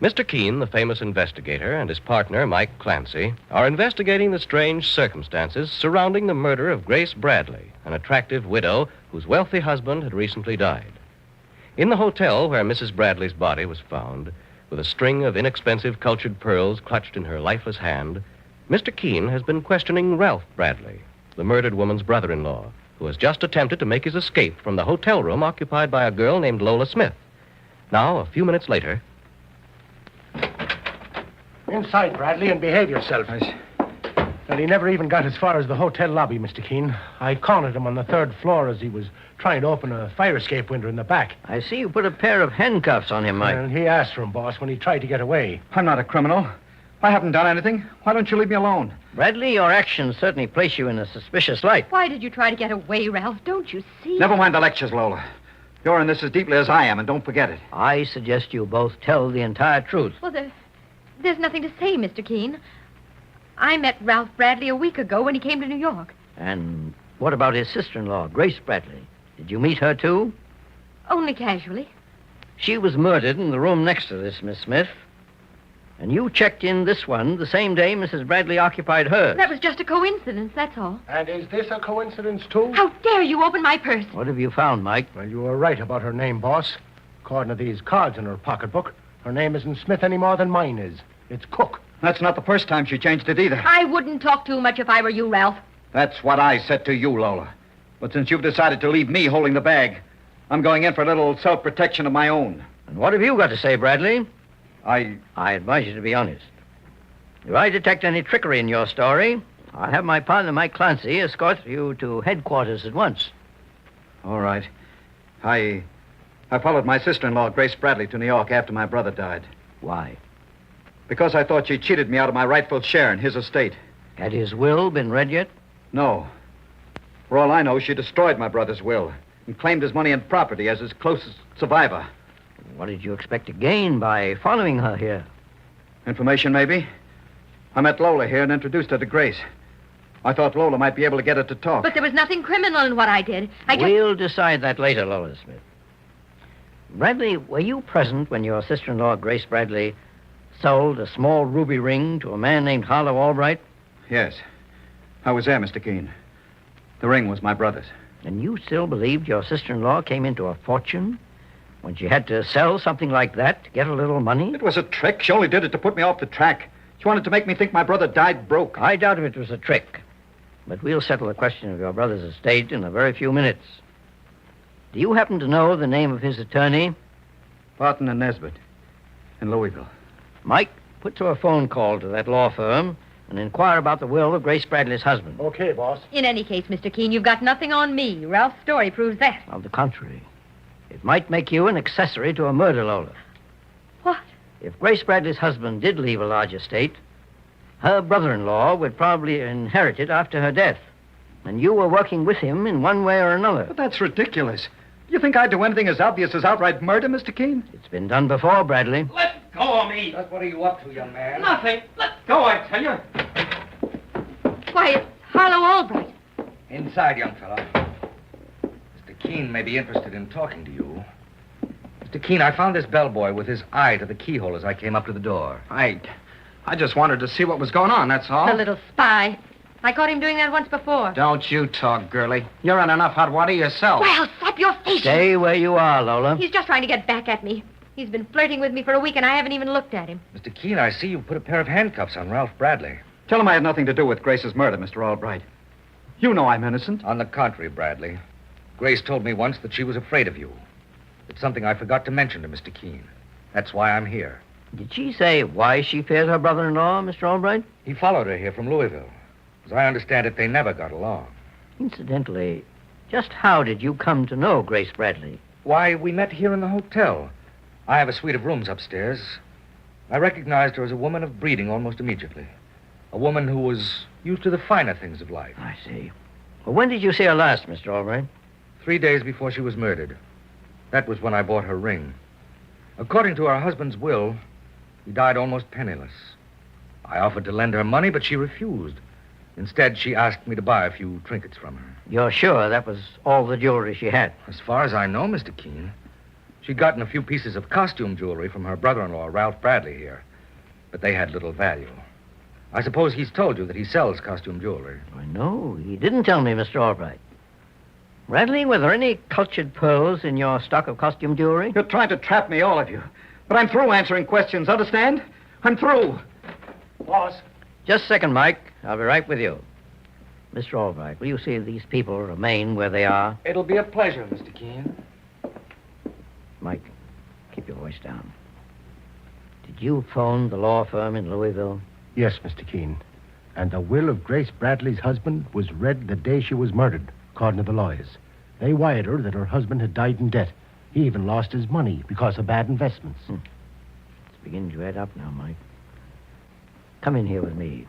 Mr. Keene, the famous investigator, and his partner, Mike Clancy, are investigating the strange circumstances surrounding the murder of Grace Bradley, an attractive widow whose wealthy husband had recently died. In the hotel where Mrs. Bradley's body was found, with a string of inexpensive cultured pearls clutched in her lifeless hand, Mr. Keene has been questioning Ralph Bradley, the murdered woman's brother-in-law, who has just attempted to make his escape from the hotel room occupied by a girl named Lola Smith. Now, a few minutes later... Inside, Bradley, and behave yourself. Well, he never even got as far as the hotel lobby, Mr. Keene. I cornered him on the third floor as he was trying to open a fire escape window in the back. I see you put a pair of handcuffs on him, Mike. Well, he asked for him, boss, when he tried to get away. I'm not a criminal. I haven't done anything. Why don't you leave me alone? Bradley, your actions certainly place you in a suspicious light. Why did you try to get away, Ralph? Don't you see? Never mind the lectures, Lola. You're in this as deeply as I am, and don't forget it. I suggest you both tell the entire truth. Well, there's nothing to say, Mr. Keene. I met Ralph Bradley a week ago when he came to New York. And what about his sister-in-law, Grace Bradley? Did you meet her, too? Only casually. She was murdered in the room next to this, Miss Smith. And you checked in this one the same day Mrs. Bradley occupied hers. That was just a coincidence, that's all. And is this a coincidence, too? How dare you open my purse? What have you found, Mike? Well, you were right about her name, boss. According to these cards in her pocketbook, her name isn't Smith any more than mine is. It's Cook. That's not the first time she changed it either. I wouldn't talk too much if I were you, Ralph. That's what I said to you, Lola. But since you've decided to leave me holding the bag, I'm going in for a little self-protection of my own. And what have you got to say, Bradley? I advise you to be honest. If I detect any trickery in your story, I'll have my partner, Mike Clancy, escort you to headquarters at once. All right. I followed my sister-in-law, Grace Bradley, to New York after my brother died. Why? Because I thought she cheated me out of my rightful share in his estate. Had his will been read yet? No. For all I know, she destroyed my brother's will and claimed his money and property as his closest survivor. What did you expect to gain by following her here? Information, maybe. I met Lola here and introduced her to Grace. I thought Lola might be able to get her to talk. But there was nothing criminal in what I did. We'll decide that later, Lola Smith. Bradley, were you present when your sister-in-law, Grace Bradley, sold a small ruby ring to a man named Harlow Albright? Yes. I was there, Mr. Keene. The ring was my brother's. And you still believed your sister-in-law came into a fortune when she had to sell something like that to get a little money? It was a trick. She only did it to put me off the track. She wanted to make me think my brother died broke. I doubt if it was a trick. but we'll settle the question of your brother's estate in a very few minutes. Do you happen to know the name of his attorney? Barton and Nesbitt in Louisville. Mike, put through a phone call to that law firm and inquire about the will of Grace Bradley's husband. Okay, boss. In any case, Mr. Keene, you've got nothing on me. Ralph's story proves that. On the contrary, it might make you an accessory to a murder, Lola. What? If Grace Bradley's husband did leave a large estate, her brother-in-law would probably inherit it after her death. And you were working with him in one way or another. But that's ridiculous. You think I'd do anything as obvious as outright murder, Mr. Keene? It's been done before, Bradley. Let go of me. What are you up to, young man? Nothing. Let go, I tell you. Why, it's Harlow Albright. Inside, young fellow. Mr. Keene may be interested in talking to you. Mr. Keene, I found this bellboy with his eye to the keyhole as I came up to the door. I just wanted to see what was going on, that's all. The little spy. I caught him doing that once before. Don't you talk, girlie. You're in enough hot water yourself. Well, slap your face. Stay where you are, Lola. He's just trying to get back at me. He's been flirting with me for a week, and I haven't even looked at him. Mr. Keene, I see you put a pair of handcuffs on Ralph Bradley. Tell him I had nothing to do with Grace's murder, Mr. Albright. You know I'm innocent. On the contrary, Bradley. Grace told me once that she was afraid of you. It's something I forgot to mention to Mr. Keene. That's why I'm here. Did she say why she feared her brother-in-law, Mr. Albright? He followed her here from Louisville. As I understand it, they never got along. Incidentally, just how did you come to know Grace Bradley? Why, we met here in the hotel. I have a suite of rooms upstairs. I recognized her as a woman of breeding almost immediately. A woman who was used to the finer things of life. I see. Well, when did you see her last, Mr. Albright? 3 days before she was murdered. That was when I bought her ring. According to her husband's will, he died almost penniless. I offered to lend her money, but she refused. Instead, she asked me to buy a few trinkets from her. You're sure that was all the jewelry she had? As far as I know, Mr. Keene. She'd gotten a few pieces of costume jewelry from her brother-in-law, Ralph Bradley, here. But they had little value. I suppose he's told you that he sells costume jewelry. I know. He didn't tell me, Mr. Albright. Bradley, were there any cultured pearls in your stock of costume jewelry? You're trying to trap me, all of you. But I'm through answering questions, understand? I'm through. Boss. Just a second, Mike. I'll be right with you. Mr. Albright, will you see these people remain where they are? It'll be a pleasure, Mr. Keene. Mike, keep your voice down. Did you phone the law firm in Louisville? Yes, Mr. Keene. And the will of Grace Bradley's husband was read the day she was murdered, according to the lawyers. They wired her that her husband had died in debt. He even lost his money because of bad investments. It's beginning to add up now, Mike. Come in here with me.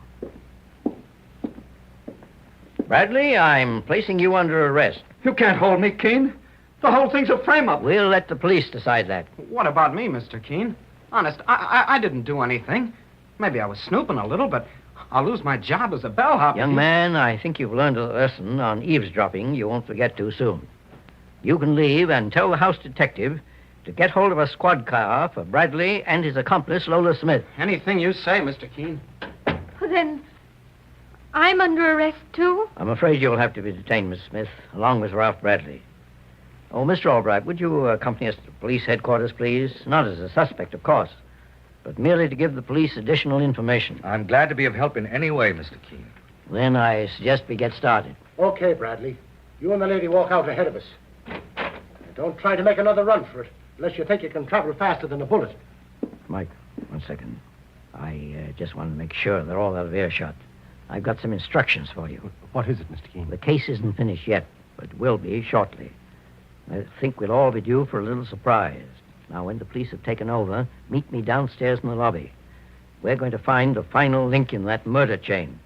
Bradley, I'm placing you under arrest. You can't hold me, Keene. The whole thing's a frame-up. We'll let the police decide that. What about me, Mr. Keene? Honest, I didn't do anything. Maybe I was snooping a little, but I'll lose my job as a bellhop. Young man, I think you've learned a lesson on eavesdropping you won't forget too soon. You can leave and tell the house detective to get hold of a squad car for Bradley and his accomplice, Lola Smith. Anything you say, Mr. Keene. Well, then, I'm under arrest, too? I'm afraid you'll have to be detained, Miss Smith, along with Ralph Bradley. Oh, Mr. Albright, would you accompany us to police headquarters, please? Not as a suspect, of course, but merely to give the police additional information. I'm glad to be of help in any way, Mr. Keene. Then I suggest we get started. Okay, Bradley. You and the lady walk out ahead of us. And don't try to make another run for it, unless you think you can travel faster than a bullet. Mike, 1 second. I just want to make sure they're all out of earshot. I've got some instructions for you. What is it, Mr. Keene? The case isn't finished yet, but will be shortly. I think we'll all be due for a little surprise. Now, when the police have taken over, meet me downstairs in the lobby. We're going to find the final link in that murder chain.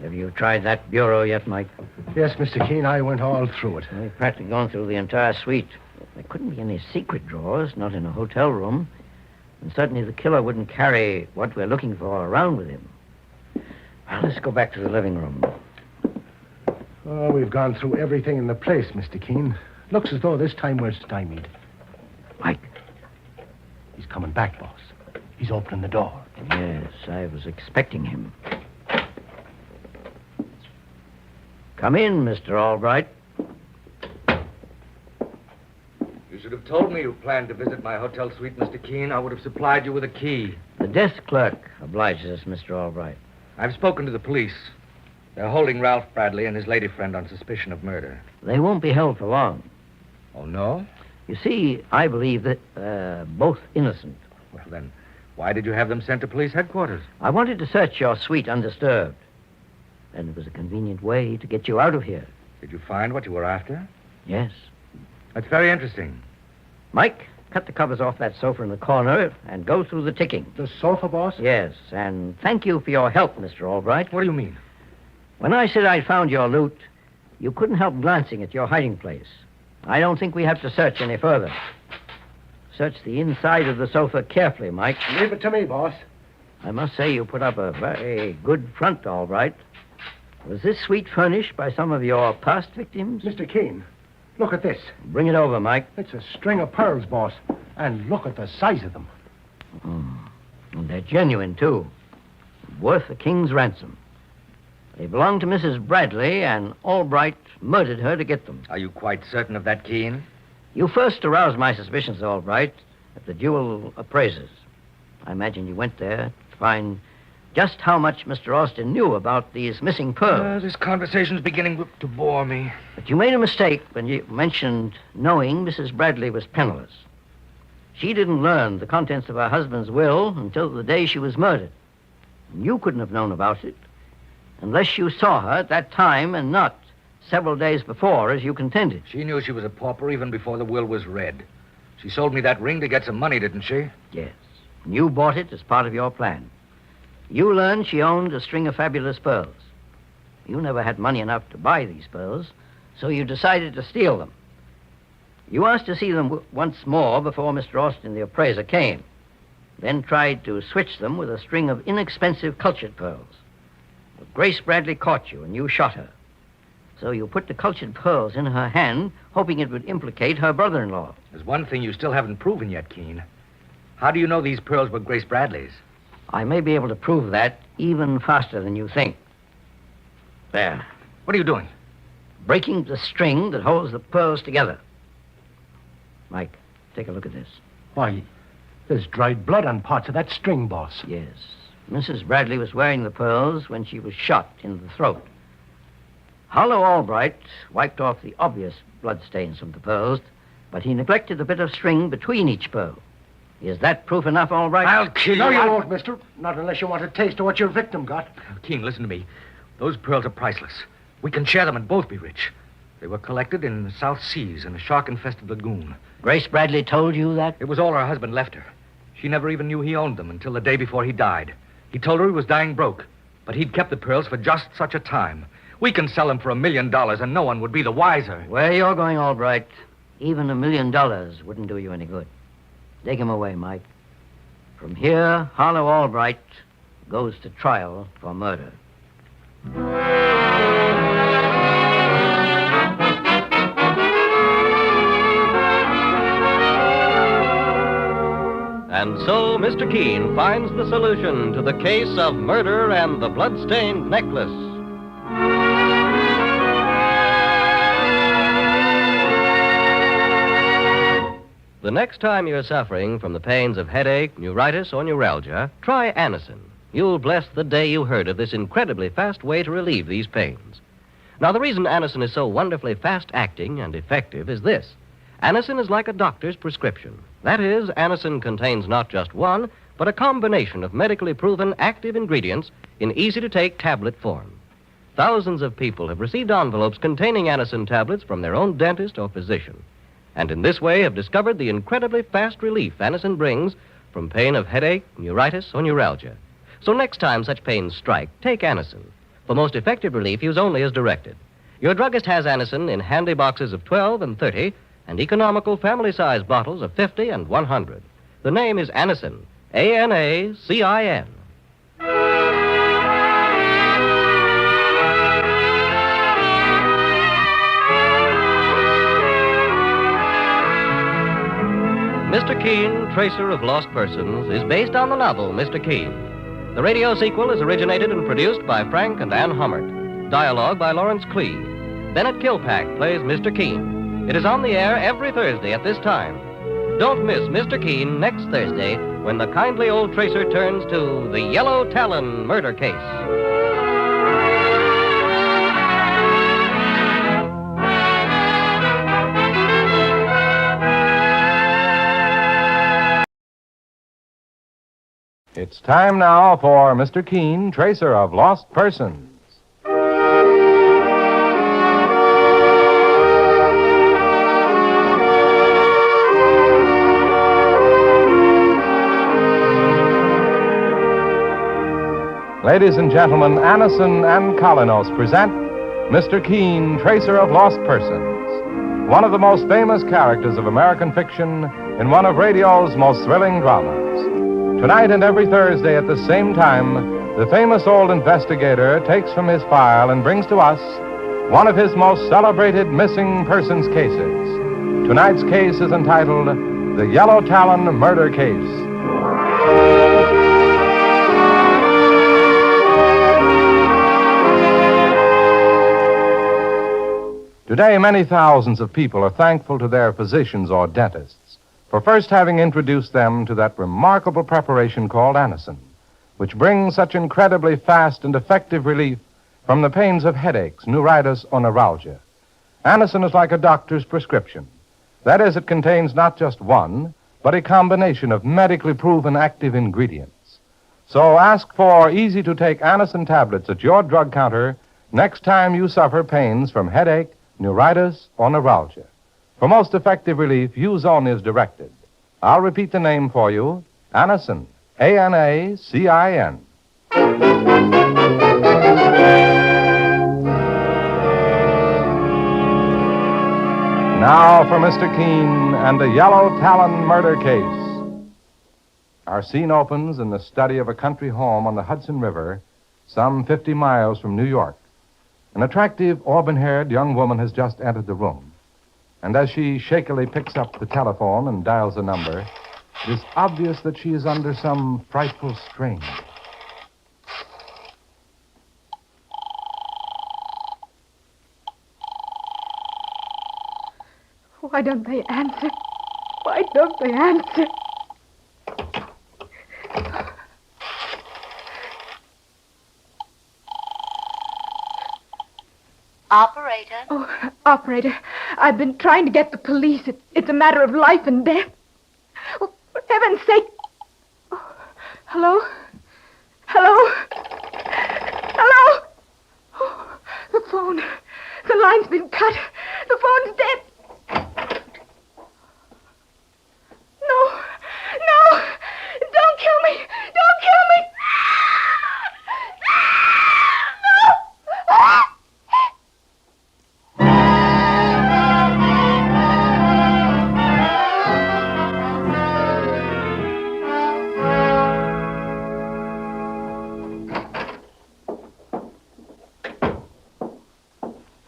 Have you tried that bureau yet, Mike? Yes, Mr. Keene, I went all through it. We've practically gone through the entire suite. There couldn't be any secret drawers, not in a hotel room. And certainly the killer wouldn't carry what we're looking for around with him. Well, let's go back to the living room. Oh, we've gone through everything in the place, Mr. Keene. Looks as though this time we're stymied. Mike. He's coming back, boss. He's opening the door. Yes, I was expecting him. Come in, Mr. Albright. have told me you planned to visit my hotel suite, Mr. Keene, I would have supplied you with a key. The desk clerk obliges us, Mr. Albright. I've spoken to the police. They're holding Ralph Bradley and his lady friend on suspicion of murder. They won't be held for long. Oh, no? You see, I believe that both innocent. Well, then, why did you have them sent to police headquarters? I wanted to search your suite undisturbed. And it was a convenient way to get you out of here. Did you find what you were after? Yes. That's very interesting. Mike, cut the covers off that sofa in the corner and go through the ticking. The sofa, boss? Yes, and thank you for your help, Mr. Albright. What do you mean? When I said I'd found your loot, you couldn't help glancing at your hiding place. I don't think we have to search any further. Search the inside of the sofa carefully, Mike. Leave it to me, boss. I must say you put up a very good front, Albright. Was this suite furnished by some of your past victims? Mr. Keene, look at this. Bring it over, Mike. It's a string of pearls, boss. And look at the size of them. And they're genuine, too. Worth a king's ransom. They belong to Mrs. Bradley, and Albright murdered her to get them. Are you quite certain of that, Keene? You first aroused my suspicions, Albright, at the jewel appraisers. I imagine you went there to find just how much Mr. Austin knew about these missing pearls. This conversation's beginning to bore me. But you made a mistake when you mentioned knowing Mrs. Bradley was penniless. She didn't learn the contents of her husband's will until the day she was murdered. And you couldn't have known about it unless you saw her at that time and not several days before, as you contended. She knew she was a pauper even before the will was read. She sold me that ring to get some money, didn't she? Yes. And you bought it as part of your plan. You learned she owned a string of fabulous pearls. You never had money enough to buy these pearls, so you decided to steal them. You asked to see them once more before Mr. Austin, the appraiser, came, then tried to switch them with a string of inexpensive cultured pearls. But Grace Bradley caught you, and you shot her. So you put the cultured pearls in her hand, hoping it would implicate her brother-in-law. There's one thing you still haven't proven yet, Keene. How do you know these pearls were Grace Bradley's? I may be able to prove that even faster than you think. There. What are you doing? Breaking the string that holds the pearls together. Mike, take a look at this. Why, there's dried blood on parts of that string, boss. Yes. Mrs. Bradley was wearing the pearls when she was shot in the throat. Harlow Albright wiped off the obvious bloodstains from the pearls, but he neglected the bit of string between each pearl. Is that proof enough, Albright? I'll kill you. No, you won't, mister. Not unless you want a taste of what your victim got. Keene, listen to me. Those pearls are priceless. We can share them and both be rich. They were collected in the South Seas in a shark-infested lagoon. Grace Bradley told you that? It was all her husband left her. She never even knew he owned them until the day before he died. He told her he was dying broke, but he'd kept the pearls for just such a time. We can sell them for $1 million, and no one would be the wiser. Where you're going, Albright, even $1 million wouldn't do you any good. Take him away, Mike. From here, Harlow Albright goes to trial for murder. And so Mr. Keene finds the solution to the case of murder and the blood-stained necklace. The next time you're suffering from the pains of headache, neuritis, or neuralgia, try Anacin. You'll bless the day you heard of this incredibly fast way to relieve these pains. Now, the reason Anacin is so wonderfully fast-acting and effective is this. Anacin is like a doctor's prescription. That is, Anacin contains not just one, but a combination of medically proven active ingredients in easy-to-take tablet form. Thousands of people have received envelopes containing Anacin tablets from their own dentist or physician, and in this way have discovered the incredibly fast relief Anacin brings from pain of headache, neuritis, or neuralgia. So next time such pains strike, take Anacin. For most effective relief, use only as directed. Your druggist has Anacin in handy boxes of 12 and 30 and economical family-size bottles of 50 and 100. The name is Anacin, A-N-A-C-I-N. Mr. Keene, Tracer of Lost Persons, is based on the novel Mr. Keene. The radio sequel is originated and produced by Frank and Ann Hummert. Dialogue by Lawrence Clee. Bennett Kilpack plays Mr. Keene. It is on the air every Thursday at this time. Don't miss Mr. Keene next Thursday when the kindly old tracer turns to the Yellow Talon murder case. It's time now for Mr. Keene, tracer of lost persons. Ladies and gentlemen, Anison and Colinos present Mr. Keene, tracer of lost persons, one of the most famous characters of American fiction in one of radio's most thrilling dramas. Tonight and every Thursday at the same time, the famous old investigator takes from his file and brings to us one of his most celebrated missing persons cases. Tonight's case is entitled The Yellow Talon Murder Case. Today, many thousands of people are thankful to their physicians or dentists for first having introduced them to that remarkable preparation called Anison, which brings such incredibly fast and effective relief from the pains of headaches, neuritis, or neuralgia. Anison is like a doctor's prescription. That is, it contains not just one, but a combination of medically proven active ingredients. So ask for easy-to-take Anison tablets at your drug counter next time you suffer pains from headache, neuritis, or neuralgia. For most effective relief, use only as directed. I'll repeat the name for you. Anison. A-N-A-C-I-N. Now for Mr. Keene and the Yellow Talon murder case. Our scene opens in the study of a country home on the Hudson River, some 50 miles from New York. An attractive, auburn-haired young woman has just entered the room. And as she shakily picks up the telephone and dials the number, it is obvious that she is under some frightful strain. Why don't they answer? Why don't they answer? Operator? Oh, operator, I've been trying to get the police. It's a matter of life and death. Oh, for heaven's sake. Oh, hello? Hello? Hello? Oh, the phone. The line's been cut. The phone's dead. No. No. Don't kill me. Don't kill me. No. Ah!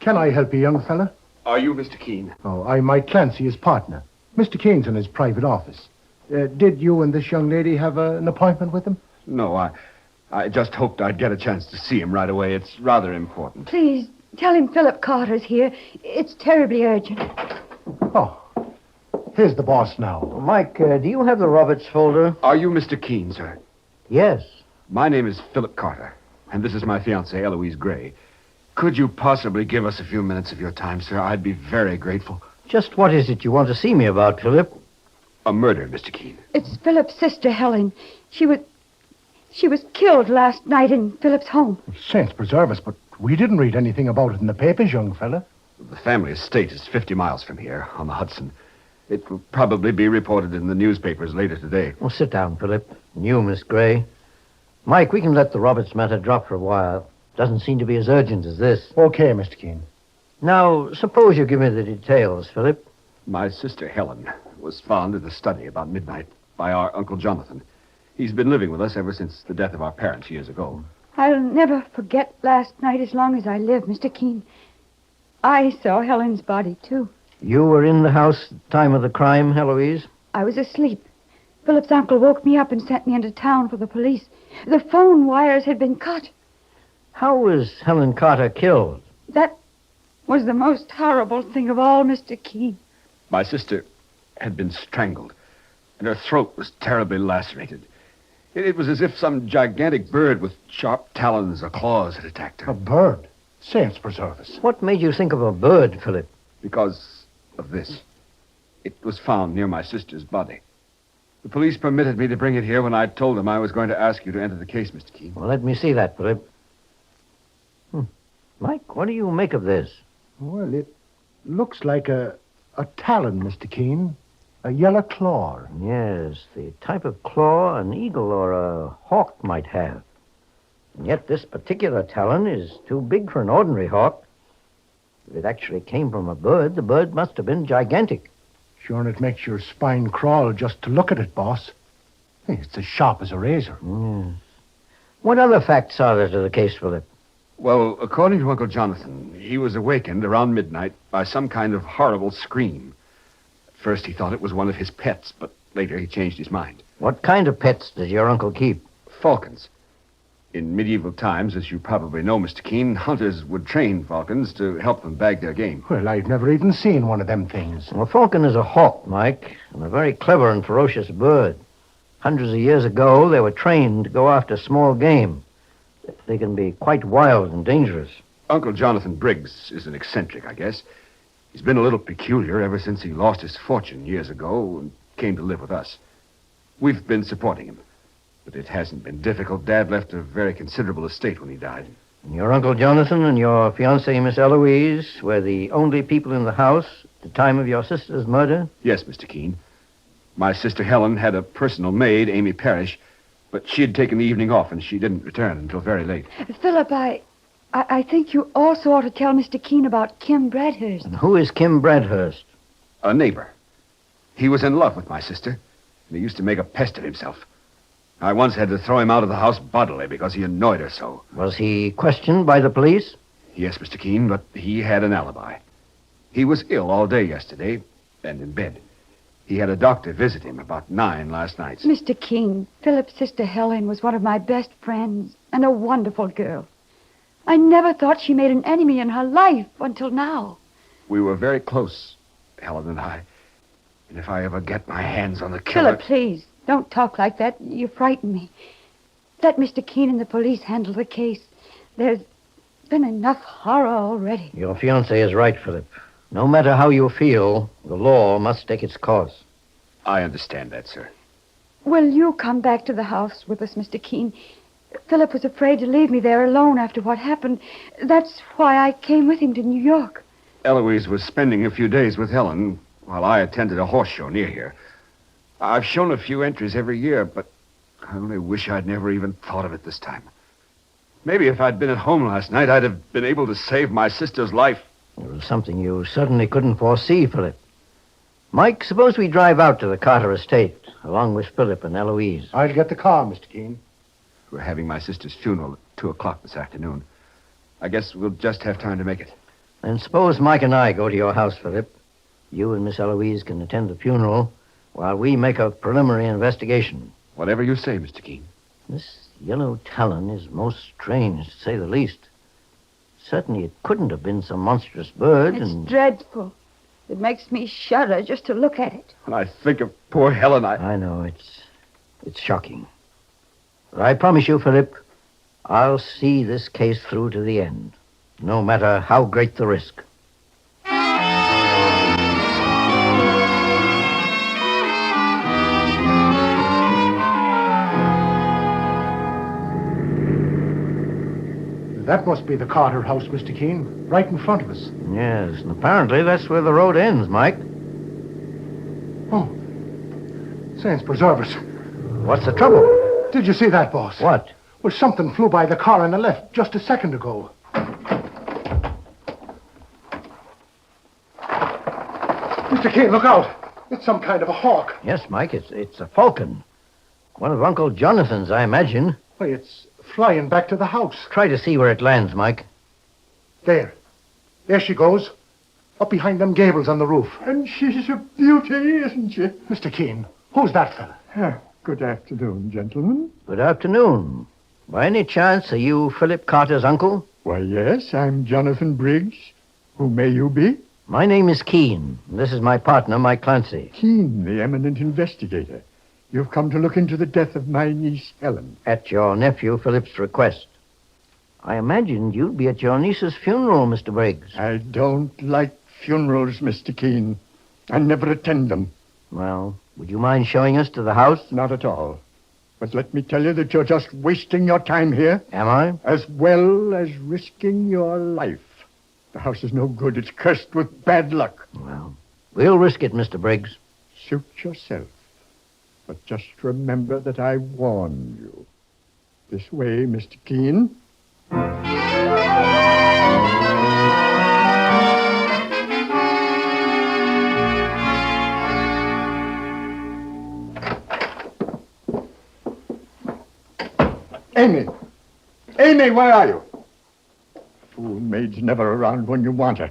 Can I help you, young fella? Are you Mr. Keene? Oh, I'm Mike Clancy, his partner. Mr. Keene's in his private office. Did you and this young lady have an appointment with him? No, I just hoped I'd get a chance to see him right away. It's rather important. Please, tell him Philip Carter's here. It's terribly urgent. Oh, here's the boss now. Mike, do you have the Roberts folder? Are you Mr. Keene, sir? Yes. My name is Philip Carter, and this is my fiancée, Eloise Gray. Could you possibly give us a few minutes of your time, sir? I'd be very grateful. Just what is it you want to see me about, Philip? A murder, Mr. Keene. It's Philip's sister, Helen. She was killed last night in Philip's home. Saints preserve us, but we didn't read anything about it in the papers, young fella. The family estate is 50 miles from here, on the Hudson. It will probably be reported in the newspapers later today. Well, sit down, Philip. And you, Miss Gray. Mike, we can let the Roberts matter drop for a while. Doesn't seem to be as urgent as this. Okay, Mr. Keene. Now, suppose you give me the details, Philip. My sister, Helen, was found in the study about midnight by our Uncle Jonathan. He's been living with us ever since the death of our parents years ago. I'll never forget last night as long as I live, Mr. Keene. I saw Helen's body, too. You were in the house at the time of the crime, Heloise? I was asleep. Philip's uncle woke me up and sent me into town for the police. The phone wires had been cut. How was Helen Carter killed? That was the most horrible thing of all, Mr. Keene. My sister had been strangled, and her throat was terribly lacerated. It was as if some gigantic bird with sharp talons or claws had attacked her. A bird? Saints preserve us. What made you think of a bird, Philip? Because of this. It was found near my sister's body. The police permitted me to bring it here when I told them I was going to ask you to enter the case, Mr. Keene. Well, let me see that, Philip. Mike, what do you make of this? Well, it looks like a talon, Mr. Keene. A yellow claw. Yes, the type of claw an eagle or a hawk might have. And yet this particular talon is too big for an ordinary hawk. If it actually came from a bird, the bird must have been gigantic. Sure, and it makes your spine crawl just to look at it, boss. Hey, it's as sharp as a razor. Yes. What other facts are there to the case, Philip? Well, according to Uncle Jonathan, he was awakened around midnight by some kind of horrible scream. At first he thought it was one of his pets, but later he changed his mind. What kind of pets does your uncle keep? Falcons. In medieval times, as you probably know, Mr. Keene, hunters would train falcons to help them bag their game. Well, I've never even seen one of them things. Well, a falcon is a hawk, Mike, and a very clever and ferocious bird. Hundreds of years ago, they were trained to go after small game. They can be quite wild and dangerous. Uncle Jonathan Briggs is an eccentric, I guess. He's been a little peculiar ever since he lost his fortune years ago and came to live with us. We've been supporting him. But it hasn't been difficult. Dad left a very considerable estate when he died. And your Uncle Jonathan and your fiancée, Miss Eloise, were the only people in the house at the time of your sister's murder? Yes, Mr. Keene. My sister Helen had a personal maid, Amy Parrish, but she had taken the evening off and she didn't return until very late. Philip, I think you also ought to tell Mr. Keene about Kim Bradhurst. And who is Kim Bradhurst? A neighbor. He was in love with my sister, and he used to make a pest of himself. I once had to throw him out of the house bodily because he annoyed her so. Was he questioned by the police? Yes, Mr. Keene, but he had an alibi. He was ill all day yesterday and in bed. He had a doctor visit him about 9 last night. Mr. Keene, Philip's sister Helen was one of my best friends and a wonderful girl. I never thought she made an enemy in her life until now. We were very close, Helen and I. And if I ever get my hands on the killer... Philip, please, don't talk like that. You frighten me. Let Mr. Keene and the police handle the case. There's been enough horror already. Your fiancée is right, Philip. No matter how you feel, the law must take its course. I understand that, sir. Will you come back to the house with us, Mr. Keene? Philip was afraid to leave me there alone after what happened. That's why I came with him to New York. Eloise was spending a few days with Helen while I attended a horse show near here. I've shown a few entries every year, but I only wish I'd never even thought of it this time. Maybe if I'd been at home last night, I'd have been able to save my sister's life. It was something you certainly couldn't foresee, Philip. Mike, suppose we drive out to the Carter estate, along with Philip and Eloise. I'll get the car, Mr. Keene. We're having my sister's funeral at 2 o'clock this afternoon. I guess we'll just have time to make it. And suppose Mike and I go to your house, Philip. You and Miss Eloise can attend the funeral while we make a preliminary investigation. Whatever you say, Mr. Keene. This yellow talon is most strange, to say the least. Certainly it couldn't have been some monstrous bird. It's dreadful. It makes me shudder just to look at it. When I think of poor Helen, I know, it's shocking. But I promise you, Philip, I'll see this case through to the end, no matter how great the risk. That must be the Carter house, Mr. Keene, right in front of us. Yes, and apparently that's where the road ends, Mike. Oh, saints preserve us. What's the trouble? Did you see that, boss? What? Well, something flew by the car on the left just a second ago. Mr. Keene, look out. It's some kind of a hawk. Yes, Mike, it's a falcon. One of Uncle Jonathan's, I imagine. Why, it's flying back to the house. Try to see where it lands, Mike. There. There she goes. Up behind them gables on the roof. And she's a beauty, isn't she? Mr. Keene, who's that fella? Good afternoon, gentlemen. Good afternoon. By any chance, are you Philip Carter's uncle? Why, yes, I'm Jonathan Briggs. Who may you be? My name is Keene. This is my partner, Mike Clancy. Keene, the eminent investigator. You've come to look into the death of my niece, Helen. At your nephew Philip's request. I imagined you'd be at your niece's funeral, Mr. Briggs. I don't like funerals, Mr. Keene. I never attend them. Well, would you mind showing us to the house? Not at all. But let me tell you that you're just wasting your time here. Am I? As well as risking your life. The house is no good. It's cursed with bad luck. Well, we'll risk it, Mr. Briggs. Suit yourself. But just remember that I warned you. This way, Mr. Keene. Amy! Amy, where are you? Fool maid's never around when you want her.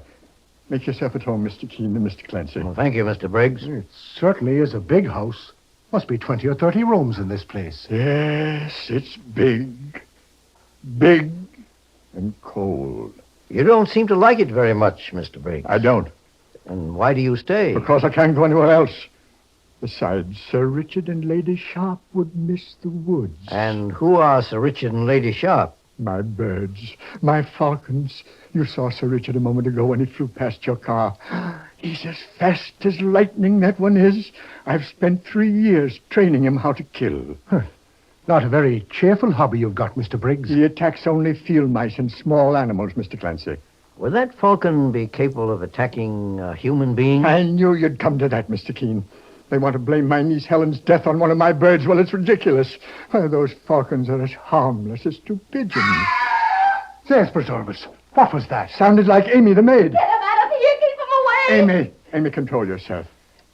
Make yourself at home, Mr. Keene and Mr. Clancy. Well, thank you, Mr. Briggs. It certainly is a big house. Must be 20 or 30 rooms in this place. Yes, it's big. Big and cold. You don't seem to like it very much, Mr. Briggs. I don't. And why do you stay? Because I can't go anywhere else. Besides, Sir Richard and Lady Sharp would miss the woods. And who are Sir Richard and Lady Sharp? My birds, my falcons. You saw Sir Richard a moment ago when he flew past your car. He's as fast as lightning, that one is. I've spent 3 years training him how to kill. Not a very cheerful hobby you've got, Mr. Briggs. He attacks only field mice and small animals, Mr. Clancy. Would that falcon be capable of attacking a human being? I knew you'd come to that, Mr. Keene. They want to blame my niece Helen's death on one of my birds. Well, it's ridiculous. Why, those falcons are as harmless as 2 pigeons. There's Preservus. What was that? Sounded like Amy the maid. Get him out of here. Keep him away. Amy, control yourself.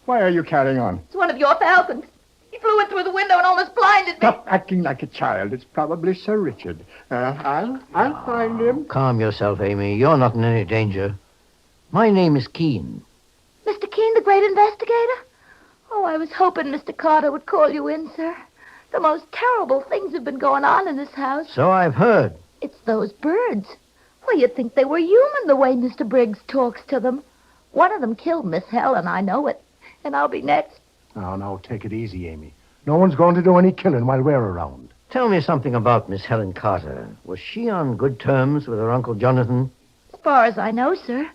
Why are you carrying on? It's one of your falcons. He flew in through the window and almost blinded me. Stop acting like a child. It's probably Sir Richard. I'll find him. Calm yourself, Amy. You're not in any danger. My name is Keene. Mr. Keene, the great investigator? Oh, I was hoping Mr. Carter would call you in, sir. The most terrible things have been going on in this house. So I've heard. It's those birds. Well, you'd think they were human the way Mr. Briggs talks to them. One of them killed Miss Helen, I know it. And I'll be next. Now, take it easy, Amy. No one's going to do any killing while we're around. Tell me something about Miss Helen Carter. Was she on good terms with her Uncle Jonathan? As far as I know, sir.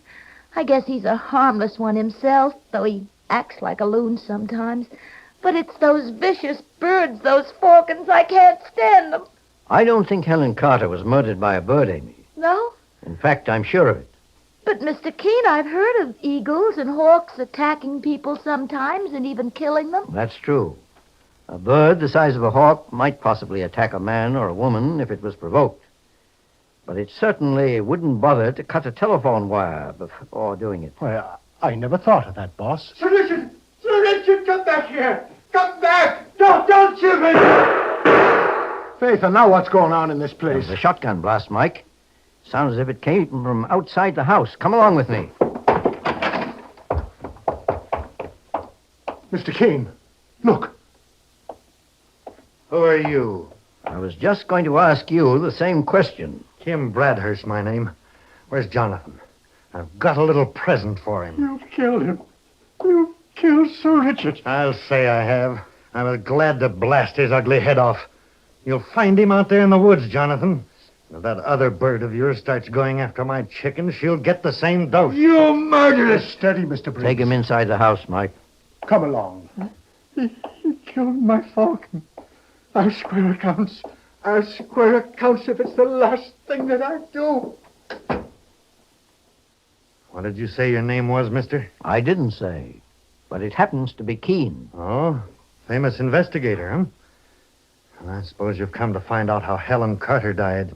I guess he's a harmless one himself, though he acts like a loon sometimes. But it's those vicious birds, those falcons. I can't stand them. I don't think Helen Carter was murdered by a bird, Amy. No? In fact, I'm sure of it. But, Mr. Keene, I've heard of eagles and hawks attacking people sometimes and even killing them. That's true. A bird the size of a hawk might possibly attack a man or a woman if it was provoked. But it certainly wouldn't bother to cut a telephone wire before doing it. Well, I never thought of that, boss. Sir Richard! Sir Richard, come back here! Come back! Don't shoot me! Faith, and now what's going on in this place? It was a shotgun blast, Mike. Sounds as if it came from outside the house. Come along with me. Mr. Keene, look. Who are you? I was just going to ask you the same question. Tim Bradhurst, my name. Where's Jonathan? I've got a little present for him. You've killed him. You've killed Sir Richard. I'll say I have. I was glad to blast his ugly head off. You'll find him out there in the woods, Jonathan. If that other bird of yours starts going after my chickens, she'll get the same dose. You murderous! Steady, Mr. Briggs. Take him inside the house, Mike. Come along. He killed my falcon. I'll square accounts. I'll square accounts if it's the last thing that I do. What did you say your name was, mister? I didn't say, but it happens to be Keene. Oh, famous investigator, huh? I suppose you've come to find out how Helen Carter died.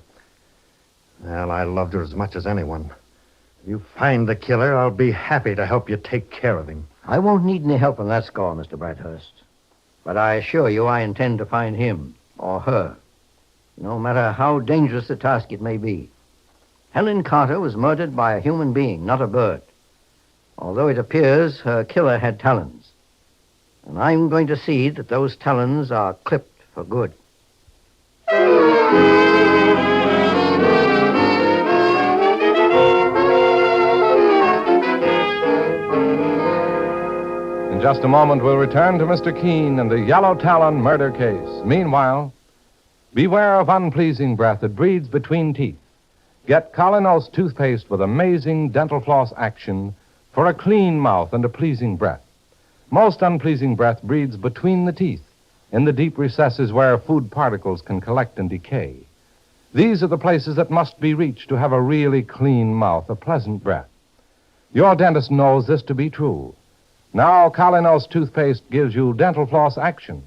Well, I loved her as much as anyone. If you find the killer, I'll be happy to help you take care of him. I won't need any help on that score, Mr. Bradhurst. But I assure you I intend to find him or her, no matter how dangerous the task it may be. Helen Carter was murdered by a human being, not a bird. Although it appears her killer had talons. And I'm going to see that those talons are clipped for good. In just a moment, we'll return to Mr. Keene and the Yellow Talon murder case. Meanwhile, beware of unpleasing breath. It breeds between teeth. Get Colinos toothpaste with amazing dental floss action for a clean mouth and a pleasing breath. Most unpleasing breath breeds between the teeth, in the deep recesses where food particles can collect and decay. These are the places that must be reached to have a really clean mouth, a pleasant breath. Your dentist knows this to be true. Now, Colinos toothpaste gives you dental floss action.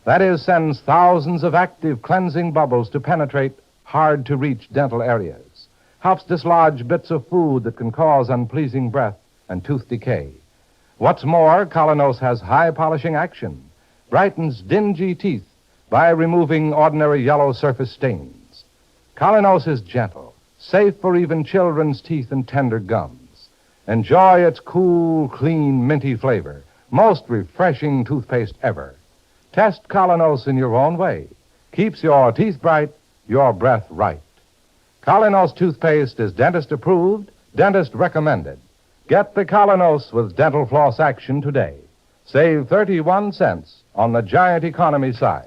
That is, sends thousands of active cleansing bubbles to penetrate hard-to-reach dental areas. Helps dislodge bits of food that can cause unpleasing breath and tooth decay. What's more, Colinos has high polishing action. Brightens dingy teeth by removing ordinary yellow surface stains. Colinos is gentle, safe for even children's teeth and tender gums. Enjoy its cool, clean, minty flavor. Most refreshing toothpaste ever. Test Colinos in your own way. Keeps your teeth bright, your breath right. Colinos toothpaste is dentist approved, dentist recommended. Get the Colinos with dental floss action today. Save 31 cents on the giant economy size.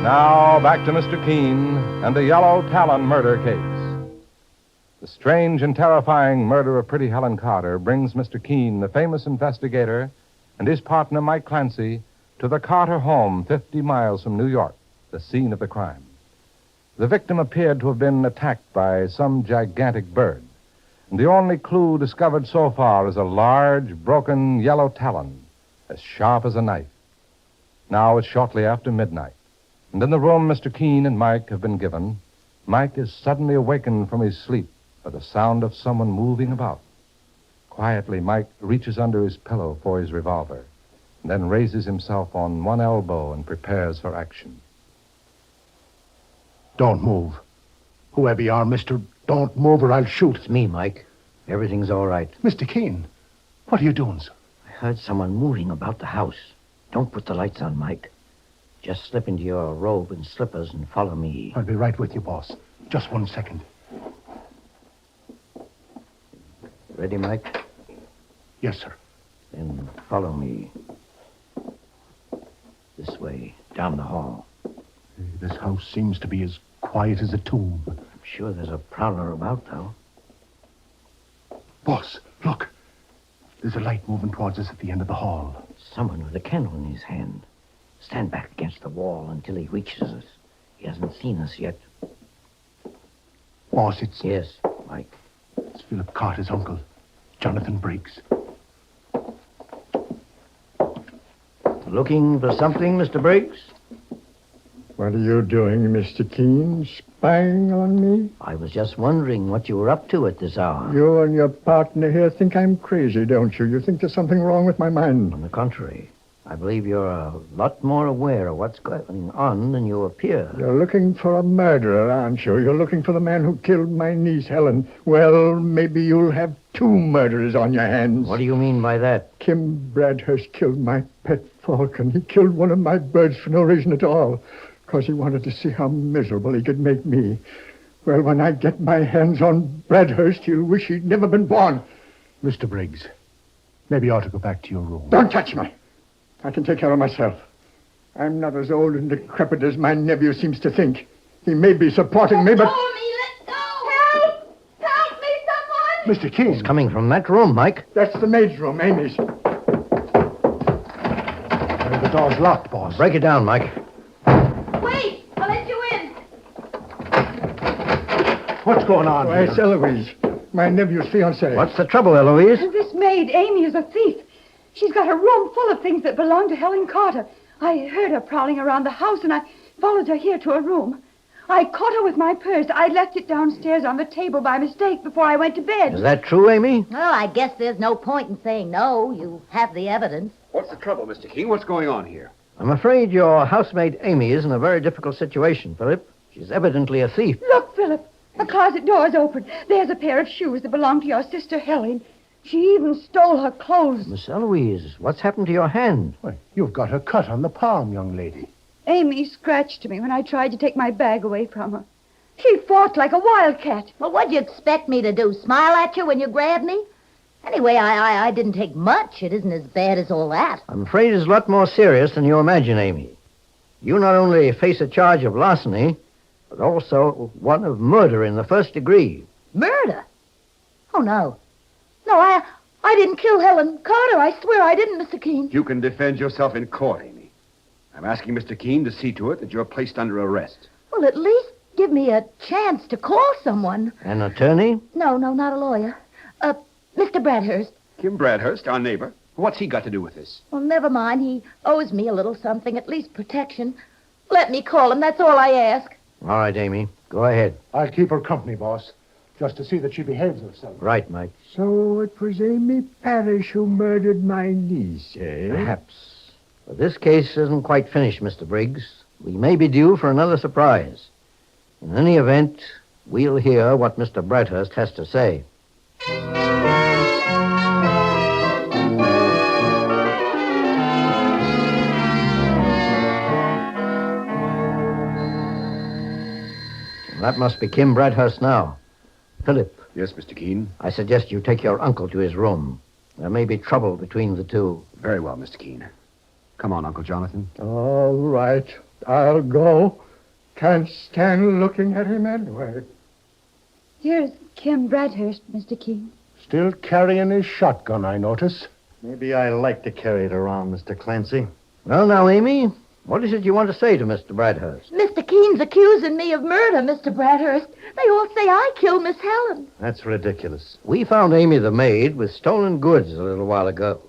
Now, back to Mr. Keene and the Yellow Talon murder case. The strange and terrifying murder of pretty Helen Carter brings Mr. Keene, the famous investigator, and his partner, Mike Clancy, to the Carter home 50 miles from New York, the scene of the crime. The victim appeared to have been attacked by some gigantic bird, and the only clue discovered so far is a large, broken yellow talon, as sharp as a knife. Now it's shortly after midnight, and in the room Mr. Keene and Mike have been given, Mike is suddenly awakened from his sleep by the sound of someone moving about. Quietly, Mike reaches under his pillow for his revolver, and then raises himself on one elbow and prepares for action. Don't move. Whoever you are, mister, don't move or I'll shoot. It's me, Mike. Everything's all right. Mr. Keene, what are you doing, sir? I heard someone moving about the house. Don't put the lights on, Mike. Just slip into your robe and slippers and follow me. I'll be right with you, boss. Just 1 second. Ready, Mike? Yes, sir. Then follow me. This way, down the hall. This house seems to be as quiet as a tomb. I'm sure there's a prowler about, though. Boss, look. There's a light moving towards us at the end of the hall. Someone with a candle in his hand. Stand back against the wall until he reaches us. He hasn't seen us yet. Boss, it's... Yes, Mike. It's Philip Carter's uncle, Jonathan Briggs. Looking for something, Mr. Briggs? What are you doing, Mr. Keene? Spying on me? I was just wondering what you were up to at this hour. You and your partner here think I'm crazy, don't you? You think there's something wrong with my mind. On the contrary, I believe you're a lot more aware of what's going on than you appear. You're looking for a murderer, aren't you? You're looking for the man who killed my niece, Helen. Well, maybe you'll have 2 murderers on your hands. What do you mean by that? Kim Bradhurst killed my pet falcon. He killed one of my birds for no reason at all, because he wanted to see how miserable he could make me. Well, when I get my hands on Bradhurst, he'll wish he'd never been born. Mr. Briggs, maybe you ought to go back to your room. Don't touch me. I can take care of myself. I'm not as old and decrepit as my nephew seems to think. He may be supporting me, but... Let go! Help! Help me, someone! Mr. Keene. It's coming from that room, Mike. That's the maid's room, Amy's. The door's locked, boss. Break it down, Mike. Wait! I'll let you in. What's going on Why, here? it's Eloise, my nephew's fiancée. What's the trouble, Eloise? This maid, Amy, is a thief. She's got a room full of things that belong to Helen Carter. I heard her prowling around the house, and I followed her here to her room. I caught her with my purse. I left it downstairs on the table by mistake before I went to bed. Is that true, Amy? Well, I guess there's no point in saying no. You have the evidence. What's the trouble, Mr. Keene? What's going on here? I'm afraid your housemaid Amy is in a very difficult situation, Philip. She's evidently a thief. Look, Philip. The closet door's open. There's a pair of shoes that belong to your sister Helen. She even stole her clothes. Miss Eloise, what's happened to your hand? Why, you've got a cut on the palm, young lady. Amy scratched me when I tried to take my bag away from her. She fought like a wildcat. Well, what'd you expect me to do? Smile at you when you grabbed me? Anyway, I didn't take much. It isn't as bad as all that. I'm afraid it's a lot more serious than you imagine, Amy. You not only face a charge of larceny, but also one of murder in the first degree. Murder? Oh, no. No, I didn't kill Helen Carter. I swear I didn't, Mr. Keene. You can defend yourself in court, Amy. I'm asking Mr. Keene to see to it that you're placed under arrest. Well, at least give me a chance to call someone. An attorney? No, not a lawyer. Mr. Bradhurst. Kim Bradhurst, our neighbor. What's he got to do with this? Well, never mind. He owes me a little something, at least protection. Let me call him. That's all I ask. All right, Amy. Go ahead. I'll keep her company, boss, just to see that she behaves herself. Right, Mike. So it was Amy Parrish who murdered my niece, eh? Perhaps. But this case isn't quite finished, Mr. Briggs. We may be due for another surprise. In any event, we'll hear what Mr. Bradhurst has to say. That must be Kim Bradhurst now. Philip. Yes, Mr. Keene? I suggest you take your uncle to his room. There may be trouble between the two. Very well, Mr. Keene. Come on, Uncle Jonathan. All right. I'll go. Can't stand looking at him anyway. Here's Kim Bradhurst, Mr. Keene. Still carrying his shotgun, I notice. Maybe I like to carry it around, Mr. Clancy. Well, now, Amy, what is it you want to say to Mr. Bradhurst? Mr. Keene's accusing me of murder, Mr. Bradhurst. They all say I killed Miss Helen. That's ridiculous. We found Amy the maid with stolen goods a little while ago.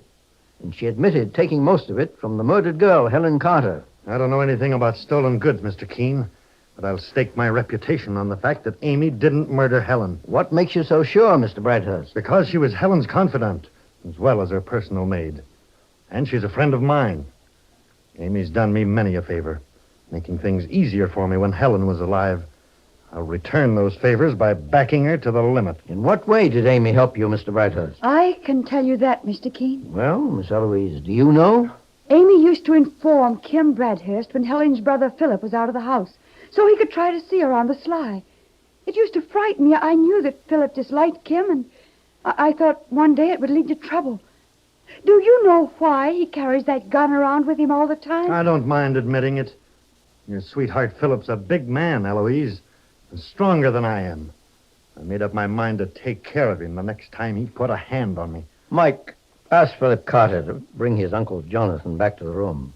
And she admitted taking most of it from the murdered girl, Helen Carter. I don't know anything about stolen goods, Mr. Keene, but I'll stake my reputation on the fact that Amy didn't murder Helen. What makes you so sure, Mr. Bradhurst? Because she was Helen's confidant, as well as her personal maid. And she's a friend of mine. Amy's done me many a favor, making things easier for me when Helen was alive. I'll return those favors by backing her to the limit. In what way did Amy help you, Mr. Bradhurst? I can tell you that, Mr. Keene. Well, Miss Eloise, do you know? Amy used to inform Kim Bradhurst when Helen's brother Philip was out of the house, so he could try to see her on the sly. It used to frighten me. I knew that Philip disliked Kim, and I thought one day it would lead to trouble. Do you know why he carries that gun around with him all the time? I don't mind admitting it. Your sweetheart Philip's a big man, Eloise, and stronger than I am. I made up my mind to take care of him the next time he put a hand on me. Mike, ask Philip Carter to bring his Uncle Jonathan back to the room.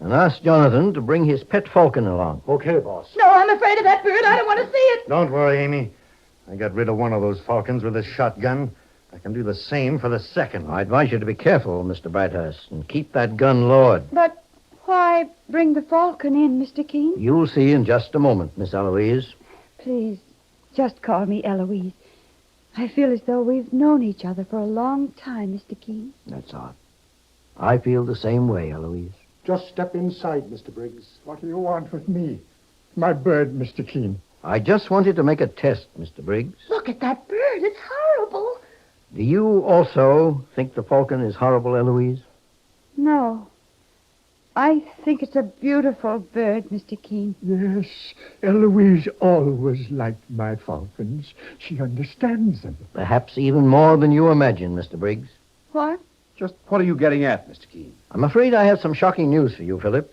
And ask Jonathan to bring his pet falcon along. Okay, boss. No, I'm afraid of that bird. I don't want to see it. Don't worry, Amy. I got rid of one of those falcons with this shotgun. I can do the same for the second. I advise you to be careful, Mr. Bradhurst, and keep that gun lowered. But why bring the falcon in, Mr. Keene? You'll see in just a moment, Miss Eloise. Please, just call me Eloise. I feel as though we've known each other for a long time, Mr. Keene. That's odd. I feel the same way, Eloise. Just step inside, Mr. Briggs. What do you want with me? My bird, Mr. Keene. I just wanted to make a test, Mr. Briggs. Look at that bird. It's horrible. Do you also think the falcon is horrible, Eloise? No. I think it's a beautiful bird, Mr. Keene. Yes, Eloise always liked my falcons. She understands them. Perhaps even more than you imagine, Mr. Briggs. What? Just what are you getting at, Mr. Keene? I'm afraid I have some shocking news for you, Philip.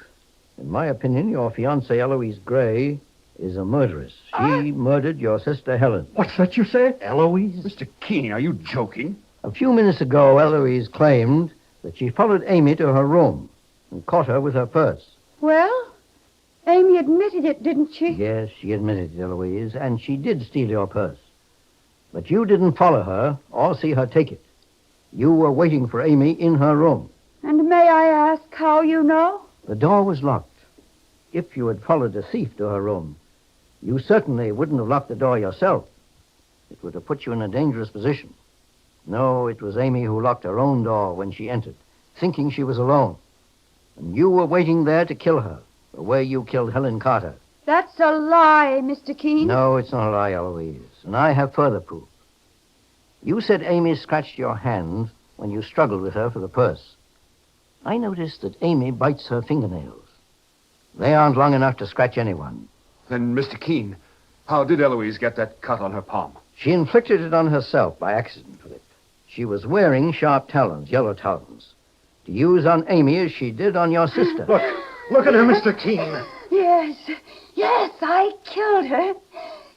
In my opinion, your fiancée, Eloise Gray, is a murderess. She murdered your sister, Helen. What's that you say? Eloise? Mr. Keene, are you joking? A few minutes ago, Eloise claimed that she followed Amy to her room and caught her with her purse. Well, Amy admitted it, didn't she? Yes, she admitted it, Eloise, and she did steal your purse. But you didn't follow her or see her take it. You were waiting for Amy in her room. And may I ask how you know? The door was locked. If you had followed a thief to her room, you certainly wouldn't have locked the door yourself. It would have put you in a dangerous position. No, it was Amy who locked her own door when she entered, thinking she was alone. And you were waiting there to kill her, the way you killed Helen Carter. That's a lie, Mr. Keene. No, it's not a lie, Eloise. And I have further proof. You said Amy scratched your hand when you struggled with her for the purse. I noticed that Amy bites her fingernails. They aren't long enough to scratch anyone. Then, Mr. Keene, how did Eloise get that cut on her palm? She inflicted it on herself by accident, Philip. She was wearing sharp talons, yellow talons, to use on Amy as she did on your sister. Look at her, Mr. Keene. Yes, I killed her.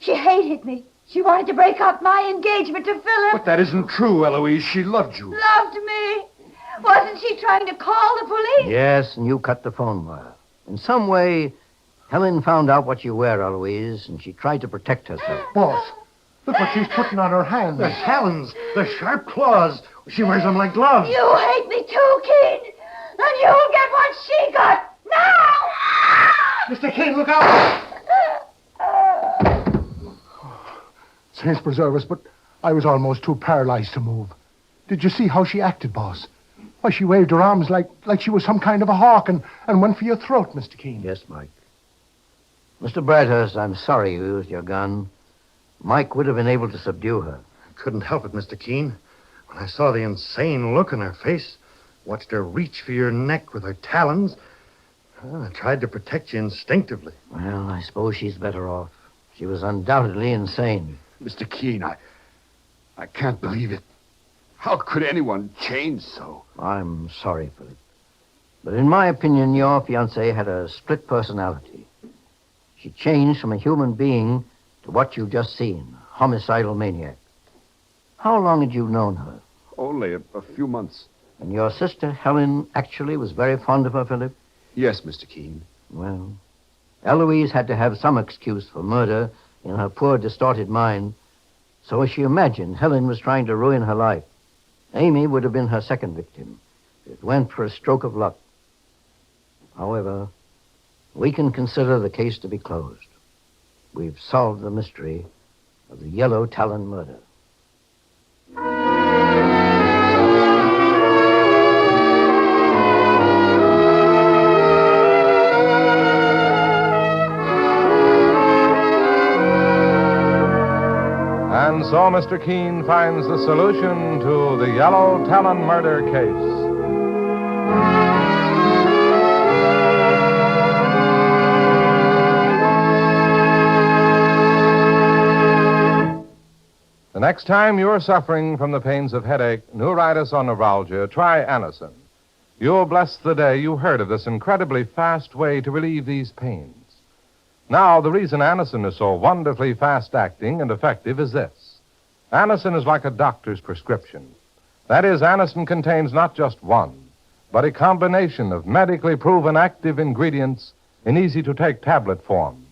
She hated me. She wanted to break up my engagement to Philip. But that isn't true, Eloise. She loved you. Loved me. Wasn't she trying to call the police? Yes, and you cut the phone wire. In some way, Helen found out what you wear, Eloise, and she tried to protect herself. Boss, look what she's putting on her hands. The talons, the sharp claws. She wears them like gloves. You hate me too, Keene. And you'll get what she got. Now! Mr. Keene, look out! Saints preserve us, but I was almost too paralyzed to move. Did you see how she acted, boss? Why, she waved her arms like she was some kind of a hawk and went for your throat, Mr. Keene. Yes, Mike. Mr. Bradhurst, I'm sorry you used your gun. Mike would have been able to subdue her. I couldn't help it, Mr. Keene. When I saw the insane look on her face, watched her reach for your neck with her talons, I tried to protect you instinctively. Well, I suppose she's better off. She was undoubtedly insane. Mr. Keene, I can't believe it. How could anyone change so? I'm sorry, Philip. But in my opinion, your fiancée had a split personality. She changed from a human being to what you've just seen, a homicidal maniac. How long had you known her? Only a few months. And your sister, Helen, actually was very fond of her, Philip? Yes, Mr. Keene. Well, Eloise had to have some excuse for murder in her poor, distorted mind, so she imagined Helen was trying to ruin her life. Amy would have been her second victim. It went for a stroke of luck. However, we can consider the case to be closed. We've solved the mystery of the Yellow Talon murder. And so Mr. Keene finds the solution to the Yellow Talon murder case. The next time you're suffering from the pains of headache, neuritis, or neuralgia, try Anacin. You'll bless the day you heard of this incredibly fast way to relieve these pains. Now, the reason Anacin is so wonderfully fast-acting and effective is this. Anacin is like a doctor's prescription. That is, Anacin contains not just one, but a combination of medically proven active ingredients in easy-to-take tablet form.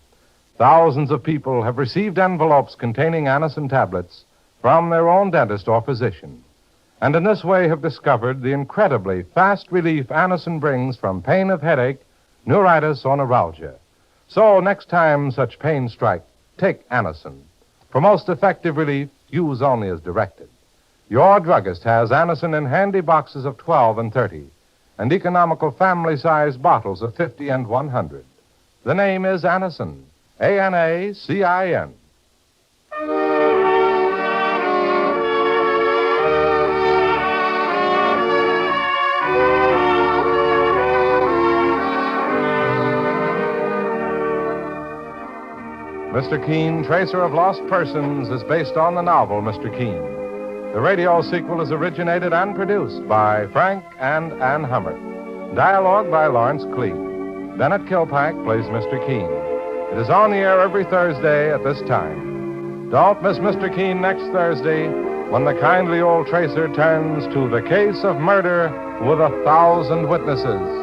Thousands of people have received envelopes containing Anacin tablets from their own dentist or physician, and in this way have discovered the incredibly fast relief Anacin brings from pain of headache, neuritis, or neuralgia. So next time such pains strike, take Anacin. For most effective relief, use only as directed. Your druggist has Anacin in handy boxes of 12 and 30, and economical family-sized bottles of 50 and 100. The name is Anacin, A-N-A-C-I-N. Mr. Keene, Tracer of Lost Persons, is based on the novel Mr. Keene. The radio sequel is originated and produced by Frank and Ann Hummert. Dialogue by Lawrence Cleave. Bennett Kilpack plays Mr. Keene. It is on the air every Thursday at this time. Don't miss Mr. Keene next Thursday when the kindly old Tracer turns to the case of murder with 1,000 witnesses.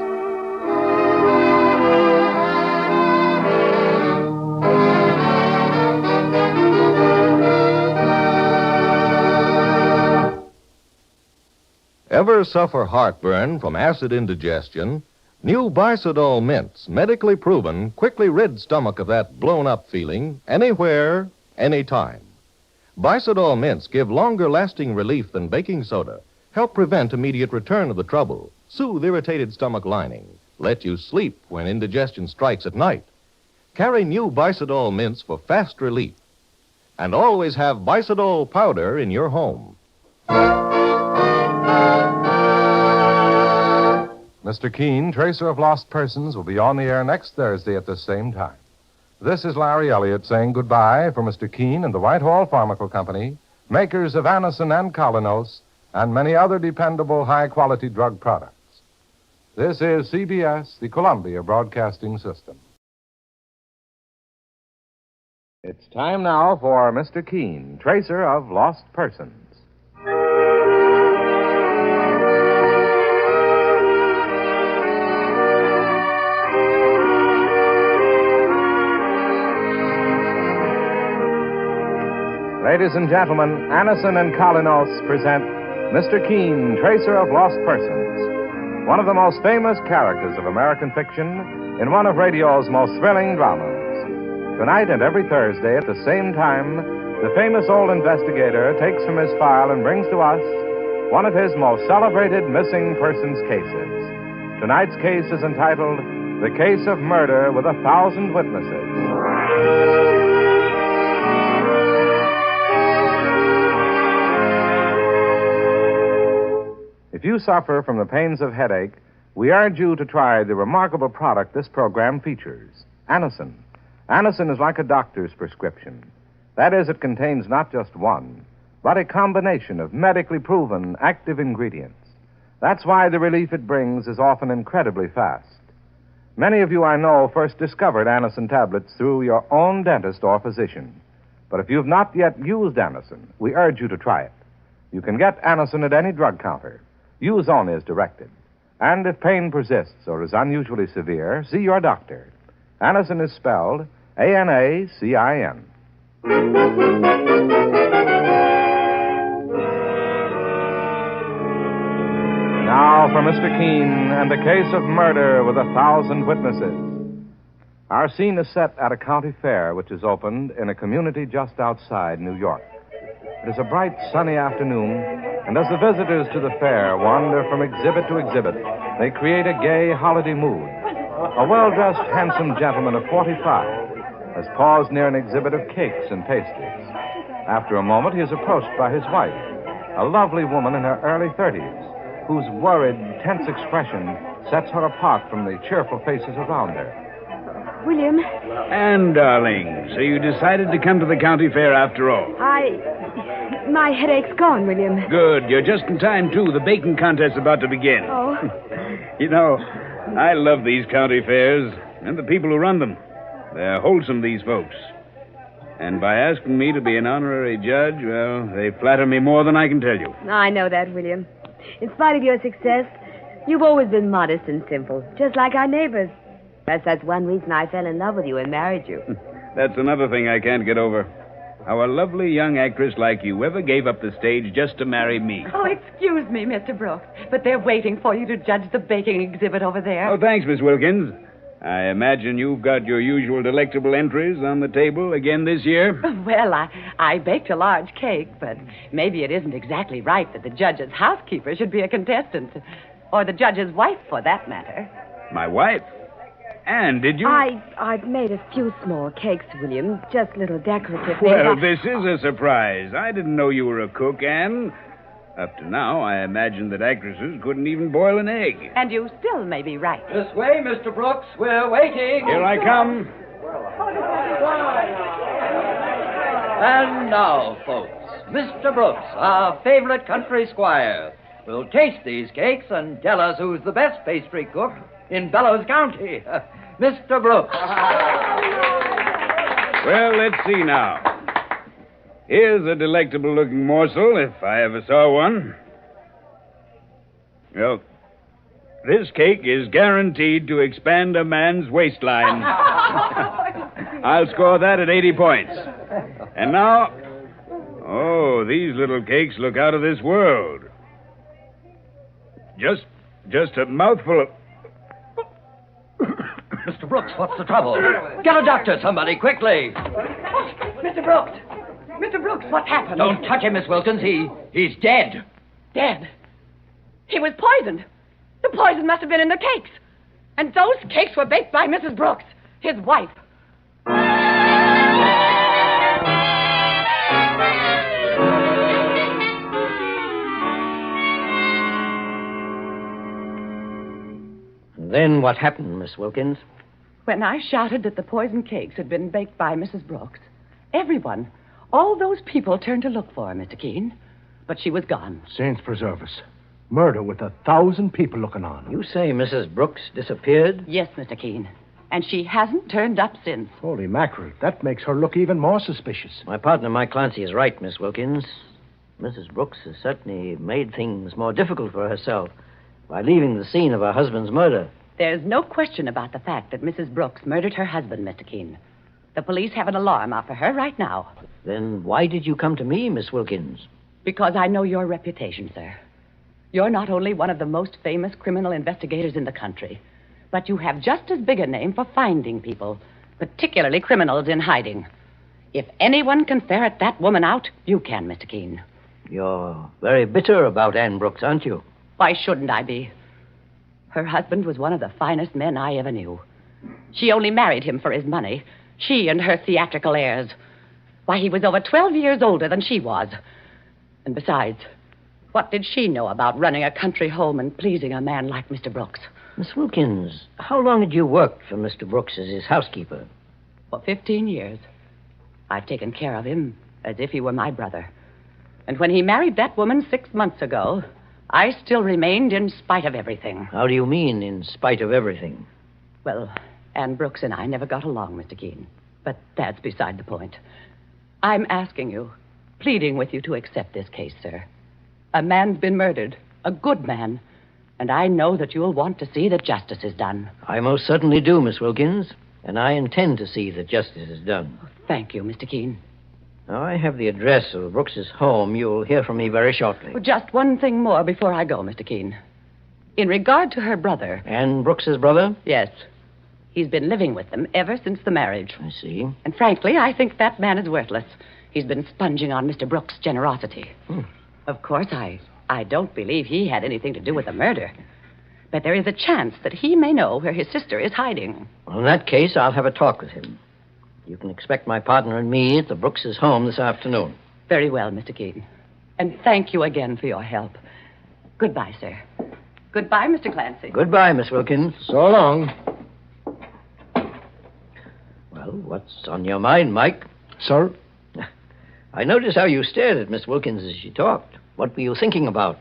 Ever suffer heartburn from acid indigestion? New Bicidol mints, medically proven, quickly rid stomach of that blown-up feeling anywhere, anytime. Bicidol mints give longer-lasting relief than baking soda, help prevent immediate return of the trouble, soothe irritated stomach lining, let you sleep when indigestion strikes at night. Carry new Bicidol mints for fast relief. And always have Bicidol powder in your home. Mr. Keene, Tracer of Lost Persons, will be on the air next Thursday at the same time. This is Larry Elliott saying goodbye for Mr. Keene and the Whitehall Pharmacal Company, makers of Anacin and Colinos, and many other dependable, high-quality drug products. This is CBS, the Columbia Broadcasting System. It's time now for Mr. Keene, tracer of lost persons. Ladies and gentlemen, Anison and Kalinos present Mr. Keene, Tracer of Lost Persons, one of the most famous characters of American fiction in one of radio's most thrilling dramas. Tonight and every Thursday at the same time, the famous old investigator takes from his file and brings to us one of his most celebrated missing persons cases. Tonight's case is entitled The Case of Murder with 1,000 Witnesses. If you suffer from the pains of headache, we urge you to try the remarkable product this program features, Anison. Anison is like a doctor's prescription. That is, it contains not just one, but a combination of medically proven active ingredients. That's why the relief it brings is often incredibly fast. Many of you I know first discovered Anison tablets through your own dentist or physician. But if you've not yet used Anison, we urge you to try it. You can get Anison at any drug counter. Use only as directed. And if pain persists or is unusually severe, see your doctor. Anison is spelled Anacin. Now for Mr. Keene and the case of murder with 1,000 witnesses. Our scene is set at a county fair which is opened in a community just outside New York. It is a bright, sunny afternoon, and as the visitors to the fair wander from exhibit to exhibit, they create a gay holiday mood. A well-dressed, handsome gentleman of 45 has paused near an exhibit of cakes and pastries. After a moment, he is approached by his wife, a lovely woman in her early 30s, whose worried, tense expression sets her apart from the cheerful faces around her. William? Anne, darling, so you decided to come to the county fair after all. My headache's gone, William. Good. You're just in time, too. The baking contest's about to begin. Oh? You know, I love these county fairs and the people who run them. They're wholesome, these folks. And by asking me to be an honorary judge, well, they flatter me more than I can tell you. I know that, William. In spite of your success, you've always been modest and simple, just like our neighbors. That's one reason I fell in love with you and married you. That's another thing I can't get over. How a lovely young actress like you ever gave up the stage just to marry me. Oh, excuse me, Mr. Brooks, but they're waiting for you to judge the baking exhibit over there. Oh, thanks, Miss Wilkins. I imagine you've got your usual delectable entries on the table again this year? Well, I baked a large cake, but maybe it isn't exactly right that the judge's housekeeper should be a contestant. Or the judge's wife, for that matter. My wife? Anne, did you... I've made a few small cakes, William. Just little decorative things. Well, this is a surprise. I didn't know you were a cook, Anne. Up to now, I imagined that actresses couldn't even boil an egg. And you still may be right. This way, Mr. Brooks. We're waiting. Here I come. And now, folks, Mr. Brooks, our favorite country squire, will taste these cakes and tell us who's the best pastry cook in Bellows County. Mr. Brooks. Well, let's see now. Here's a delectable-looking morsel, if I ever saw one. Well, this cake is guaranteed to expand a man's waistline. I'll score that at 80 points. And now... Oh, these little cakes look out of this world. Just a mouthful of... Mr. Brooks, what's the trouble? Get a doctor, somebody, quickly. Mr. Brooks! Mr. Brooks, what happened? Don't touch him, Miss Wilkins. He's dead. Dead? He was poisoned. The poison must have been in the cakes. And those cakes were baked by Mrs. Brooks, his wife. Then what happened, Miss Wilkins? When I shouted that the poisoned cakes had been baked by Mrs. Brooks, everyone, all those people turned to look for her, Mr. Keene. but she was gone. Saints preserve us. Murder with 1,000 people looking on. You say Mrs. Brooks disappeared? Yes, Mr. Keene. And she hasn't turned up since. Holy mackerel. That makes her look even more suspicious. My partner, Mike Clancy, is right, Miss Wilkins. Mrs. Brooks has certainly made things more difficult for herself by leaving the scene of her husband's murder. There's no question about the fact that Mrs. Brooks murdered her husband, Mr. Keene. The police have an alarm out for her right now. Then why did you come to me, Miss Wilkins? Because I know your reputation, sir. You're not only one of the most famous criminal investigators in the country, but you have just as big a name for finding people, particularly criminals in hiding. If anyone can ferret that woman out, you can, Mr. Keene. You're very bitter about Anne Brooks, aren't you? Why shouldn't I be? Her husband was one of the finest men I ever knew. She only married him for his money. She and her theatrical airs. Why, he was over 12 years older than she was. And besides, what did she know about running a country home and pleasing a man like Mr. Brooks? Miss Wilkins, how long had you worked for Mr. Brooks as his housekeeper? For 15 years. I've taken care of him as if he were my brother. And when he married that woman 6 months ago, I still remained in spite of everything. How do you mean, in spite of everything? Well, Anne Brooks and I never got along, Mr. Keene. But that's beside the point. I'm asking you, pleading with you to accept this case, sir. A man's been murdered, a good man, and I know that you'll want to see that justice is done. I most certainly do, Miss Wilkins, and I intend to see that justice is done. Thank you, Mr. Keene. Now, I have the address of Brooks's home. You'll hear from me very shortly. Well, just one thing more before I go, Mr. Keene. In regard to her brother... Anne Brooks's brother? Yes. He's been living with them ever since the marriage. I see. And frankly, I think that man is worthless. He's been sponging on Mr. Brooks' generosity. Of course, I don't believe he had anything to do with the murder. But there is a chance that he may know where his sister is hiding. Well, in that case, I'll have a talk with him. You can expect my partner and me at the Brooks' home this afternoon. Very well, Mr. Keene. And thank you again for your help. Goodbye, sir. Goodbye, Mr. Clancy. Goodbye, Miss Wilkins. So long. Well, what's on your mind, Mike? Sir? I noticed how you stared at Miss Wilkins as she talked. What were you thinking about?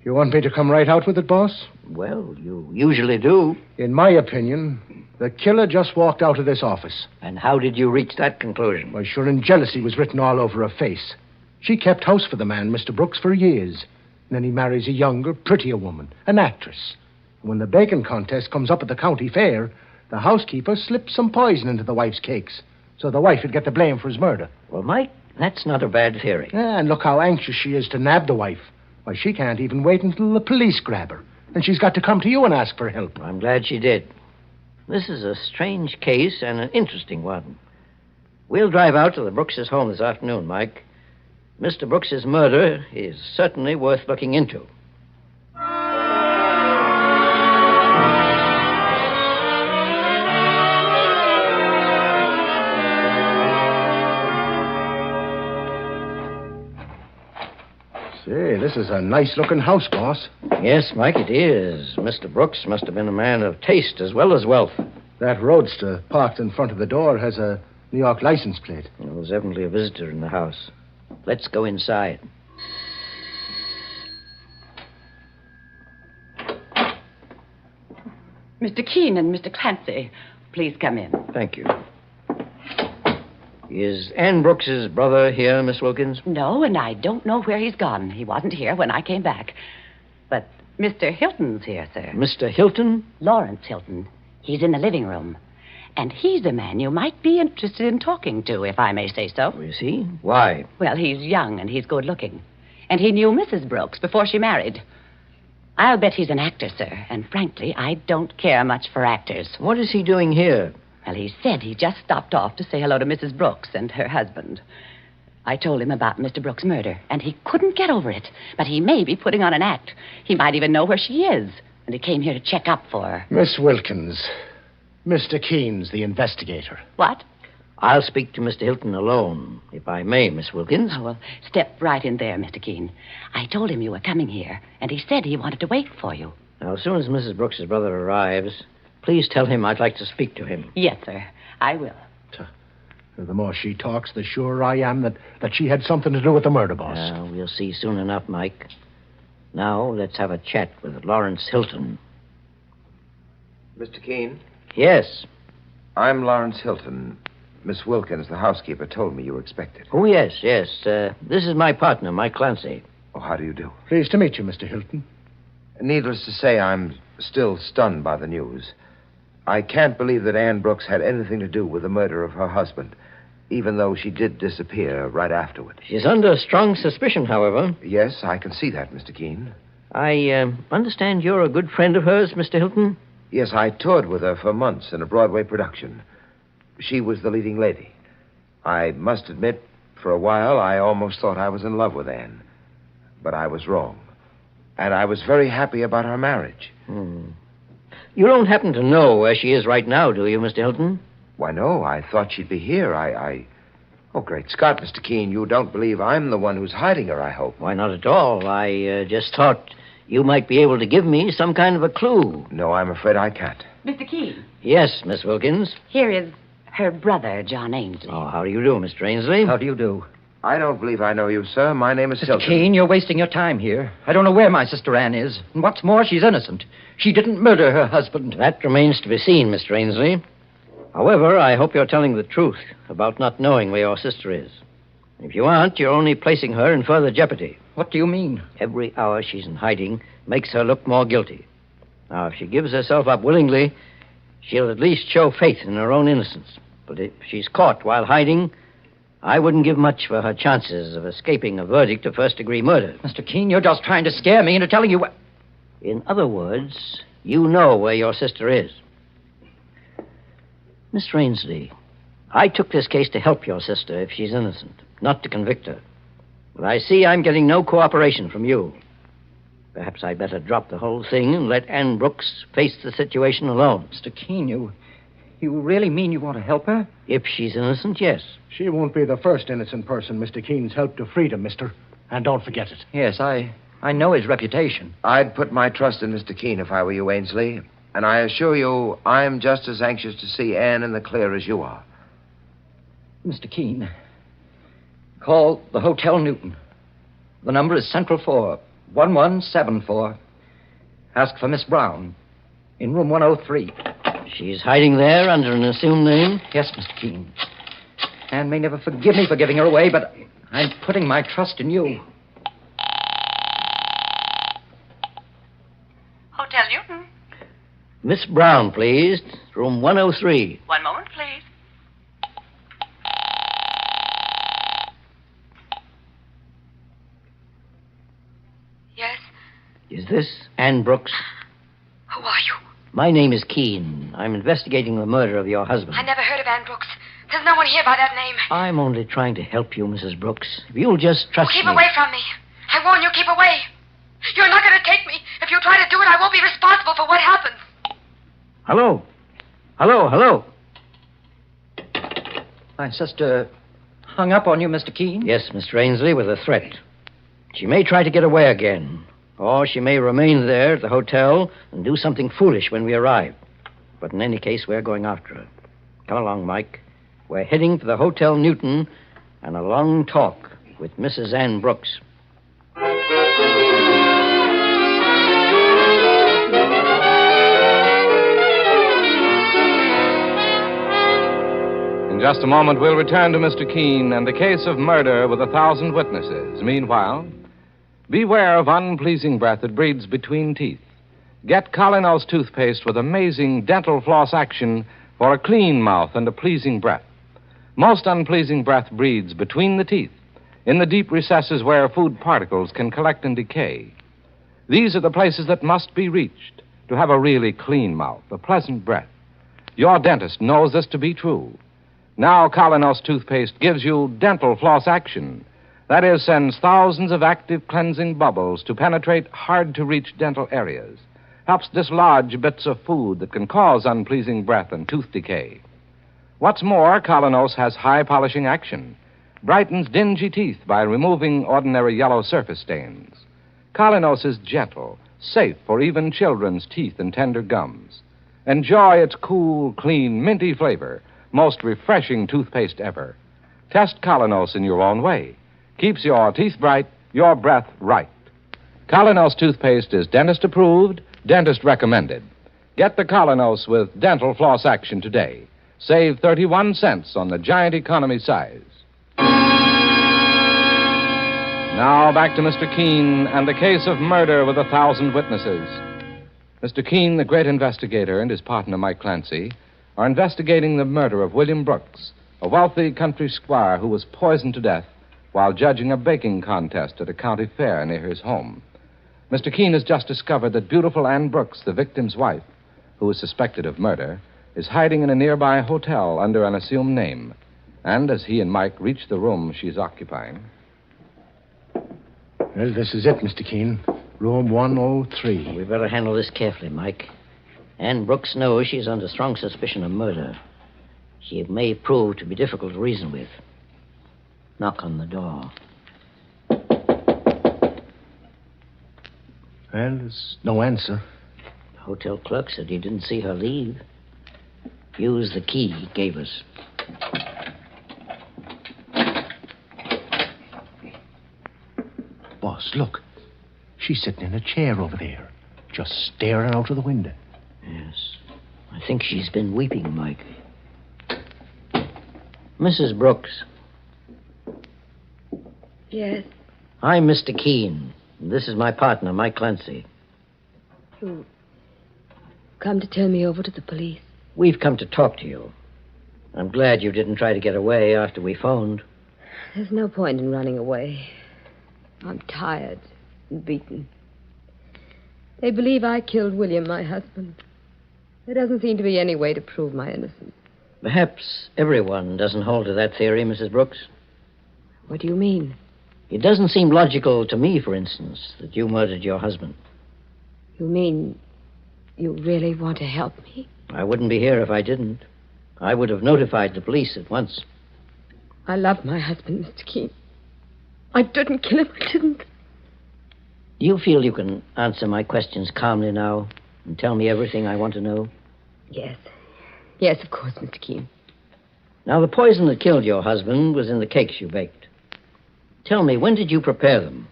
You want me to come right out with it, boss? Well, you usually do. In my opinion, the killer just walked out of this office. And how did you reach that conclusion? Why, sure, and jealousy was written all over her face. She kept house for the man, Mr. Brooks, for years. And then he marries a younger, prettier woman, an actress. And when the baking contest comes up at the county fair, the housekeeper slips some poison into the wife's cakes, so the wife would get the blame for his murder. Well, Mike, that's not a bad theory. Yeah, and look how anxious she is to nab the wife. Why, she can't even wait until the police grab her. And she's got to come to you and ask for help. I'm glad she did. This is a strange case and an interesting one. We'll drive out to the Brooks' home this afternoon, Mike. Mr. Brooks' murder is certainly worth looking into. Say, this is a nice-looking house, boss. Yes, Mike, it is. Mr. Brooks must have been a man of taste as well as wealth. That roadster parked in front of the door has a New York license plate. There was evidently a visitor in the house. Let's go inside. Mr. Keene and Mr. Clancy, please come in. Thank you. Is Anne Brooks's brother here, Miss Wilkins? No, and I don't know where he's gone. He wasn't here when I came back. But Mr. Hilton's here, sir. Mr. Hilton? Lawrence Hilton. He's in the living room. And he's a man you might be interested in talking to, if I may say so. You see? Why? Well, he's young and he's good looking. And he knew Mrs. Brooks before she married. I'll bet he's an actor, sir. And frankly, I don't care much for actors. What is he doing here? Well, he said he just stopped off to say hello to Mrs. Brooks and her husband. I told him about Mr. Brooks' murder, and he couldn't get over it. But he may be putting on an act. He might even know where she is. And he came here to check up for her. Miss Wilkins. Mr. Keen's the investigator. What? I'll speak to Mr. Hilton alone, if I may, Miss Wilkins. Oh, well, step right in there, Mr. Keene. I told him you were coming here, and he said he wanted to wait for you. Now, as soon as Mrs. Brooks' brother arrives, please tell him I'd like to speak to him. Yes, sir. I will. The more she talks, the surer I am that she had something to do with the murder, boss. We'll see soon enough, Mike. Now, let's have a chat with Lawrence Hilton. Mr. Keene? Yes. I'm Lawrence Hilton. Miss Wilkins, the housekeeper, told me you were expected. Oh, yes. This is my partner, Mike Clancy. Oh, how do you do? Pleased to meet you, Mr. Hilton. Needless to say, I'm still stunned by the news. I can't believe that Ann Brooks had anything to do with the murder of her husband, even though she did disappear right afterward. She's under strong suspicion, however. Yes, I can see that, Mr. Keene. I understand you're a good friend of hers, Mr. Hilton? Yes, I toured with her for months in a Broadway production. She was the leading lady. I must admit, for a while, I almost thought I was in love with Anne. But I was wrong. And I was very happy about our marriage. You don't happen to know where she is right now, do you, Mr. Hilton? Why, no. I thought she'd be here. Oh, great Scott, Mr. Keene, you don't believe I'm the one who's hiding her, I hope. Why, not at all. I just thought you might be able to give me some kind of a clue. No, I'm afraid I can't. Mr. Keene. Yes, Miss Wilkins. Here is her brother, John Ainsley. Oh, how do you do, Mr. Ainsley? How do you do? I don't believe I know you, sir. My name is Hilton. Keene, you're wasting your time here. I don't know where my sister Anne is. And what's more, she's innocent. She didn't murder her husband. That remains to be seen, Mr. Ainsley. However, I hope you're telling the truth about not knowing where your sister is. If you aren't, you're only placing her in further jeopardy. What do you mean? Every hour she's in hiding makes her look more guilty. Now, if she gives herself up willingly, she'll at least show faith in her own innocence. But if she's caught while hiding, I wouldn't give much for her chances of escaping a verdict of first-degree murder. Mr. Keene, you're just trying to scare me into telling you what... In other words, you know where your sister is. Mr. Ainsley, I took this case to help your sister if she's innocent, not to convict her. But I see I'm getting no cooperation from you. Perhaps I'd better drop the whole thing and let Ann Brooks face the situation alone. Mr. Keene, you really mean you want to help her? If she's innocent, yes. She won't be the first innocent person Mr. Keene's helped to freedom, mister. And don't forget it. Yes, I know his reputation. I'd put my trust in Mr. Keene if I were you, Ainsley. And I assure you, I'm just as anxious to see Anne in the clear as you are. Mr. Keene, call the Hotel Newton. The number is Central 4, 1174. Ask for Miss Brown in room 103. She's hiding there under an assumed name? Yes, Mr. Keene. Anne may never forgive me for giving her away, but I'm putting my trust in you. Hotel Newton. Miss Brown, please. Room 103. One moment, please. Yes? Is this Ann Brooks? Who are you? My name is Keene. I'm investigating the murder of your husband. I never heard of Ann Brooks. There's no one here by that name. I'm only trying to help you, Mrs. Brooks. If you'll just trust Keep me. away from me. I warn you, keep away. You're not going to take me. If you try to do it, I won't be responsible for what happens. Hello? Hello? My sister hung up on you, Mr. Keene? Yes, Mr. Ainsley, with a threat. She may try to get away again. Or she may remain there at the hotel and do something foolish when we arrive. But in any case, we're going after her. Come along, Mike. We're heading for the Hotel Newton and a long talk with Mrs. Ann Brooks. In just a moment, we'll return to Mr. Keene and the case of murder with 1,000 witnesses. Meanwhile, beware of unpleasing breath that breeds between teeth. Get Colinos toothpaste with amazing dental floss action for a clean mouth and a pleasing breath. Most unpleasing breath breeds between the teeth, in the deep recesses where food particles can collect and decay. These are the places that must be reached to have a really clean mouth, a pleasant breath. Your dentist knows this to be true. Now Colinos toothpaste gives you dental floss action. That is, sends thousands of active cleansing bubbles to penetrate hard-to-reach dental areas. Helps dislodge bits of food that can cause unpleasing breath and tooth decay. What's more, Colinos has high polishing action. Brightens dingy teeth by removing ordinary yellow surface stains. Colinos is gentle, safe for even children's teeth and tender gums. Enjoy its cool, clean, minty flavor most refreshing toothpaste ever. Test Colonos in your own way. Keeps your teeth bright, your breath right. Colonos toothpaste is dentist approved, dentist recommended. Get the Colonos with dental floss action today. Save 31 cents on the giant economy size. Now back to Mr. Keene and the case of murder with 1,000 witnesses. Mr. Keene, the great investigator, and his partner, Mike Clancy, are investigating the murder of William Brooks, a wealthy country squire who was poisoned to death while judging a baking contest at a county fair near his home. Mr. Keene has just discovered that beautiful Anne Brooks, the victim's wife, who is suspected of murder, is hiding in a nearby hotel under an assumed name. And as he and Mike reach the room she's occupying... Well, this is it, Mr. Keene. Room 103. We better handle this carefully, Mike. Anne Brooks knows she's under strong suspicion of murder. She may prove to be difficult to reason with. Knock on the door. Well, there's no answer. The hotel clerk said he didn't see her leave. Use the key he gave us. Boss, look. She's sitting in a chair over there, just staring out of the window. Yes. I think she's been weeping, Mike. Mrs. Brooks. Yes. I'm Mr. Keene. This is my partner, Mike Clancy. You come to turn me over to the police? We've come to talk to you. I'm glad you didn't try to get away after we phoned. There's no point in running away. I'm tired and beaten. They believe I killed William, my husband. There doesn't seem to be any way to prove my innocence. Perhaps everyone doesn't hold to that theory, Mrs. Brooks. What do you mean? It doesn't seem logical to me, for instance, that you murdered your husband. You mean you really want to help me? I wouldn't be here if I didn't. I would have notified the police at once. I love my husband, Mr. Keene. I didn't kill him. I didn't. Do you feel you can answer my questions calmly now and tell me everything I want to know? Yes. Yes, of course, Mr. Keene. Now, the poison that killed your husband was in the cakes you baked. Tell me, when did you prepare them?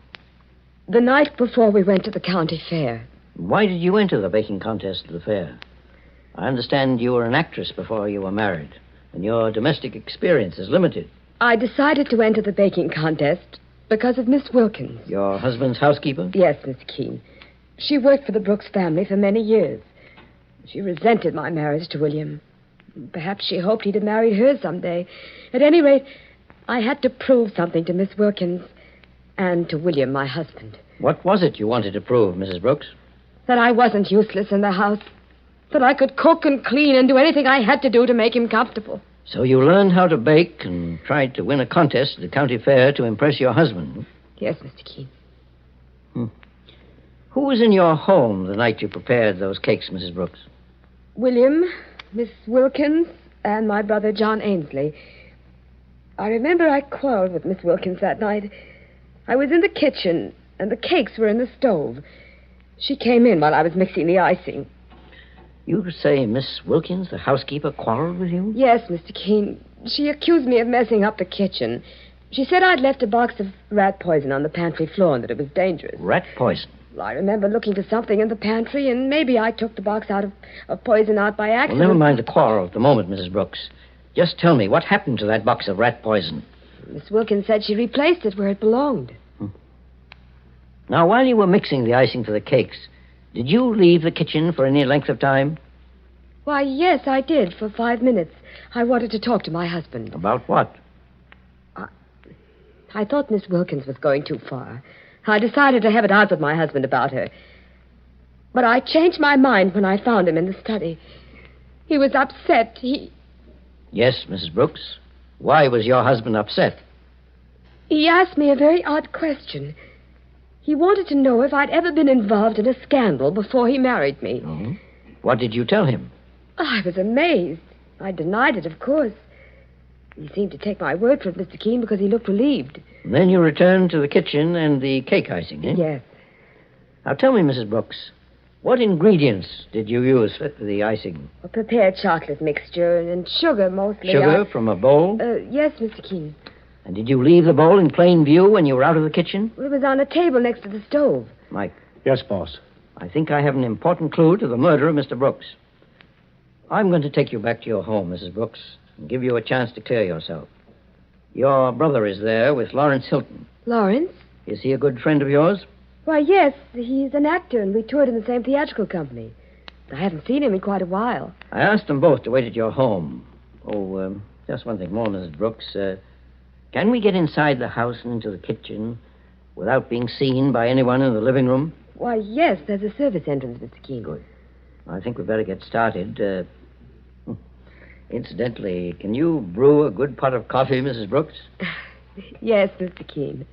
The night before we went to the county fair. Why did you enter the baking contest at the fair? I understand you were an actress before you were married, and your domestic experience is limited. I decided to enter the baking contest because of Miss Wilkins. Your husband's housekeeper? Yes, Mr. Keene. She worked for the Brooks family for many years. She resented my marriage to William. Perhaps she hoped he'd have married her someday. At any rate, I had to prove something to Miss Wilkins and to William, my husband. What was it you wanted to prove, Mrs. Brooks? That I wasn't useless in the house. That I could cook and clean and do anything I had to do to make him comfortable. So you learned how to bake and tried to win a contest at the county fair to impress your husband? Yes, Mr. Keene. Who was in your home the night you prepared those cakes, Mrs. Brooks? William, Miss Wilkins, and my brother John Ainsley. I remember I quarreled with Miss Wilkins that night. I was in the kitchen, and the cakes were in the stove. She came in while I was mixing the icing. You say Miss Wilkins, the housekeeper, quarreled with you? Yes, Mr. Keene. She accused me of messing up the kitchen. She said I'd left a box of rat poison on the pantry floor and that it was dangerous. Rat poison? Well, I remember looking for something in the pantry, and maybe I took the box of poison out by accident. Well, never mind the quarrel at the moment, Mrs. Brooks. Just tell me, what happened to that box of rat poison? Miss Wilkins said she replaced it where it belonged. Now, while you were mixing the icing for the cakes, did you leave the kitchen for any length of time? Why, yes, I did, for 5 minutes. I wanted to talk to my husband. About what? I thought Miss Wilkins was going too far. I decided to have it out with my husband about her. But I changed my mind when I found him in the study. He was upset. Yes, Mrs. Brooks. Why was your husband upset? He asked me a very odd question. He wanted to know if I'd ever been involved in a scandal before he married me. Oh. What did you tell him? I was amazed. I denied it, of course. He seemed to take my word for it, Mr. Keene, because he looked relieved. And then you returned to the kitchen and the cake icing, eh? Yes. Now tell me, Mrs. Brooks, What ingredients did you use for the icing? A prepared chocolate mixture and sugar mostly. Sugar from a bowl? Yes, Mr. Keene. And did you leave the bowl in plain view when you were out of the kitchen? Well, it was on a table next to the stove. Mike. Yes, boss. I think I have an important clue to the murder of Mr. Brooks. I'm going to take you back to your home, Mrs. Brooks, and give you a chance to clear yourself. Your brother is there with Lawrence Hilton. Lawrence? Is he a good friend of yours? Why, yes. He's an actor, and we toured in the same theatrical company. I haven't seen him in quite a while. I asked them both to wait at your home. Oh, just one thing more, Mrs. Brooks. Can we get inside the house and into the kitchen without being seen by anyone in the living room? Why, yes, there's a service entrance, Mr. Keene. Good. I think we'd better get started. Incidentally, can you brew a good pot of coffee, Mrs. Brooks? Yes, Mr. Keene.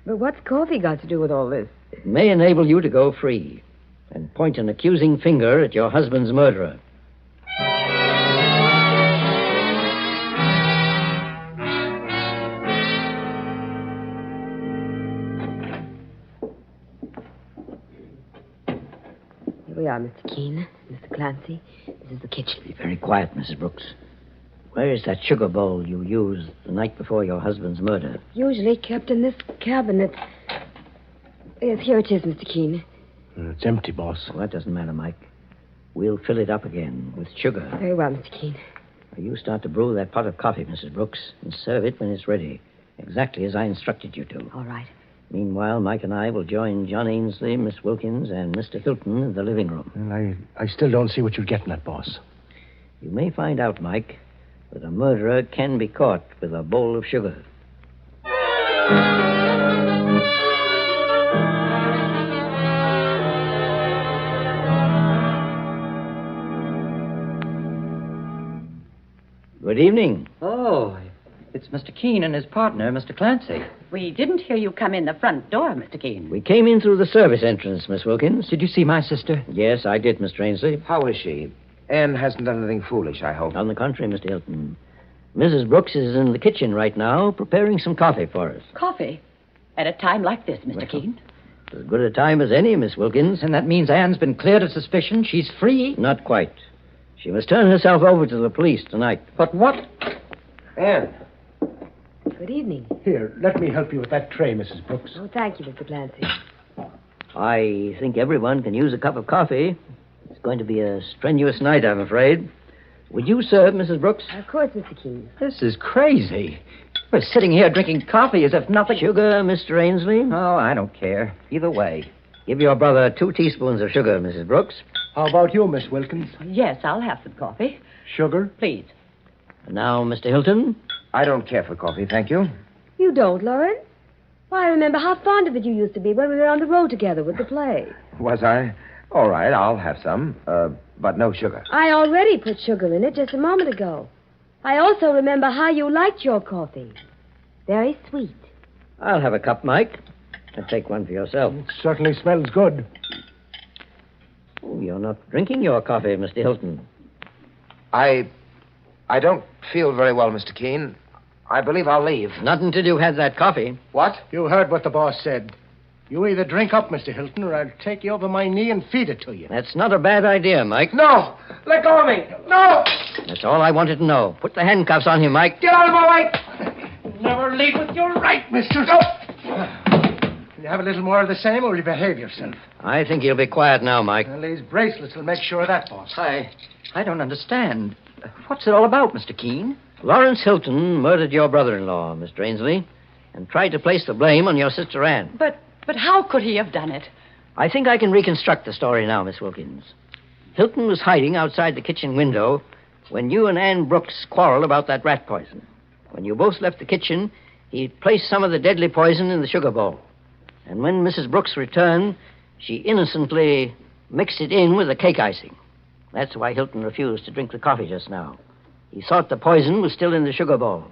But what's coffee got to do with all this? It may enable you to go free and point an accusing finger at your husband's murderer. Here we are, Mr. Keene. Mr. Clancy. This is the kitchen. Be very quiet, Mrs. Brooks. Where is that sugar bowl you used the night before your husband's murder? Usually kept in this cabinet. Yes, here it is, Mr. Keene. It's empty, boss. Well, that doesn't matter, Mike. We'll fill it up again with sugar. Very well, Mr. Keene. You start to brew that pot of coffee, Mrs. Brooks, and serve it when it's ready, exactly as I instructed you to. All right. Meanwhile, Mike and I will join John Ainsley, Miss Wilkins, and Mr. Hilton in the living room. Well, I still don't see what you're getting at, boss. You may find out, Mike, that a murderer can be caught with a bowl of sugar. Good evening. Oh, it's Mr. Keene and his partner, Mr. Clancy. We didn't hear you come in the front door, Mr. Keene. We came in through the service entrance, Miss Wilkins. Did you see my sister? Yes, I did, Mr. Ainsley. How is she? Anne hasn't done anything foolish, I hope. On the contrary, Mr. Hilton. Mrs. Brooks is in the kitchen right now preparing some coffee for us. Coffee? At a time like this, Mr. Keene? As good a time as any, Miss Wilkins. And that means Anne's been cleared of suspicion. She's free? Not quite. She must turn herself over to the police tonight. But what? Anne. Good evening. Here, let me help you with that tray, Mrs. Brooks. Oh, thank you, Mr. Clancy. I think everyone can use a cup of coffee. It's going to be a strenuous night, I'm afraid. Would you serve, Mrs. Brooks? Of course, Mr. Keene. This is crazy. We're sitting here drinking coffee as if nothing... Sugar, Mr. Ainsley? Oh, I don't care. Either way. Give your brother 2 teaspoons of sugar, Mrs. Brooks. How about you, Miss Wilkins? Yes, I'll have some coffee. Sugar? Please. And now, Mr. Hilton? I don't care for coffee, thank you. You don't, Lawrence? Why, I remember how fond of it you used to be when we were on the road together with the play. Was I? All right, I'll have some, but no sugar. I already put sugar in it just a moment ago. I also remember how you liked your coffee. Very sweet. I'll have a cup, Mike. And take one for yourself. It certainly smells good. Oh, you're not drinking your coffee, Mr. Hilton. I don't feel very well, Mr. Keene. I believe I'll leave. Not until you had that coffee. What? You heard what the boss said. You either drink up, Mr. Hilton, or I'll take you over my knee and feed it to you. That's not a bad idea, Mike. No! Let go of me! No! That's all I wanted to know. Put the handcuffs on him, Mike. Get out of my way! Never lead with your right, mister. No! Will you have a little more of the same, or will you behave yourself? I think you'll be quiet now, Mike. Well, these bracelets will make sure of that, boss. I don't understand. What's it all about, Mr. Keene? Lawrence Hilton murdered your brother-in-law, Mr. Ainsley, and tried to place the blame on your sister Anne. But how could he have done it? I think I can reconstruct the story now, Miss Wilkins. Hilton was hiding outside the kitchen window when you and Anne Brooks quarreled about that rat poison. When you both left the kitchen, he placed some of the deadly poison in the sugar bowl. And when Mrs. Brooks returned, she innocently mixed it in with the cake icing. That's why Hilton refused to drink the coffee just now. He thought the poison was still in the sugar bowl.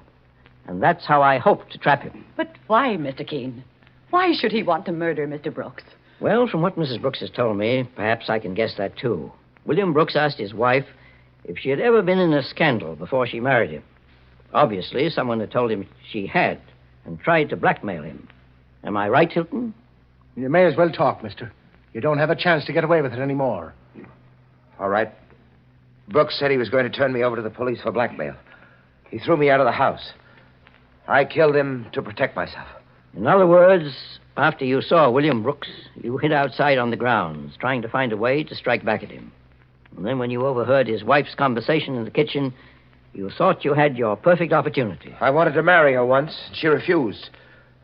And that's how I hoped to trap him. But why, Mr. Keene? Why should he want to murder Mr. Brooks? Well, from what Mrs. Brooks has told me, perhaps I can guess that, too. William Brooks asked his wife if she had ever been in a scandal before she married him. Obviously, someone had told him she had and tried to blackmail him. Am I right, Hilton? You may as well talk, mister. You don't have a chance to get away with it anymore. All right. Brooks said he was going to turn me over to the police for blackmail. He threw me out of the house. I killed him to protect myself. In other words, after you saw William Brooks, you hid outside on the grounds, trying to find a way to strike back at him. And then when you overheard his wife's conversation in the kitchen, you thought you had your perfect opportunity. I wanted to marry her once. She refused.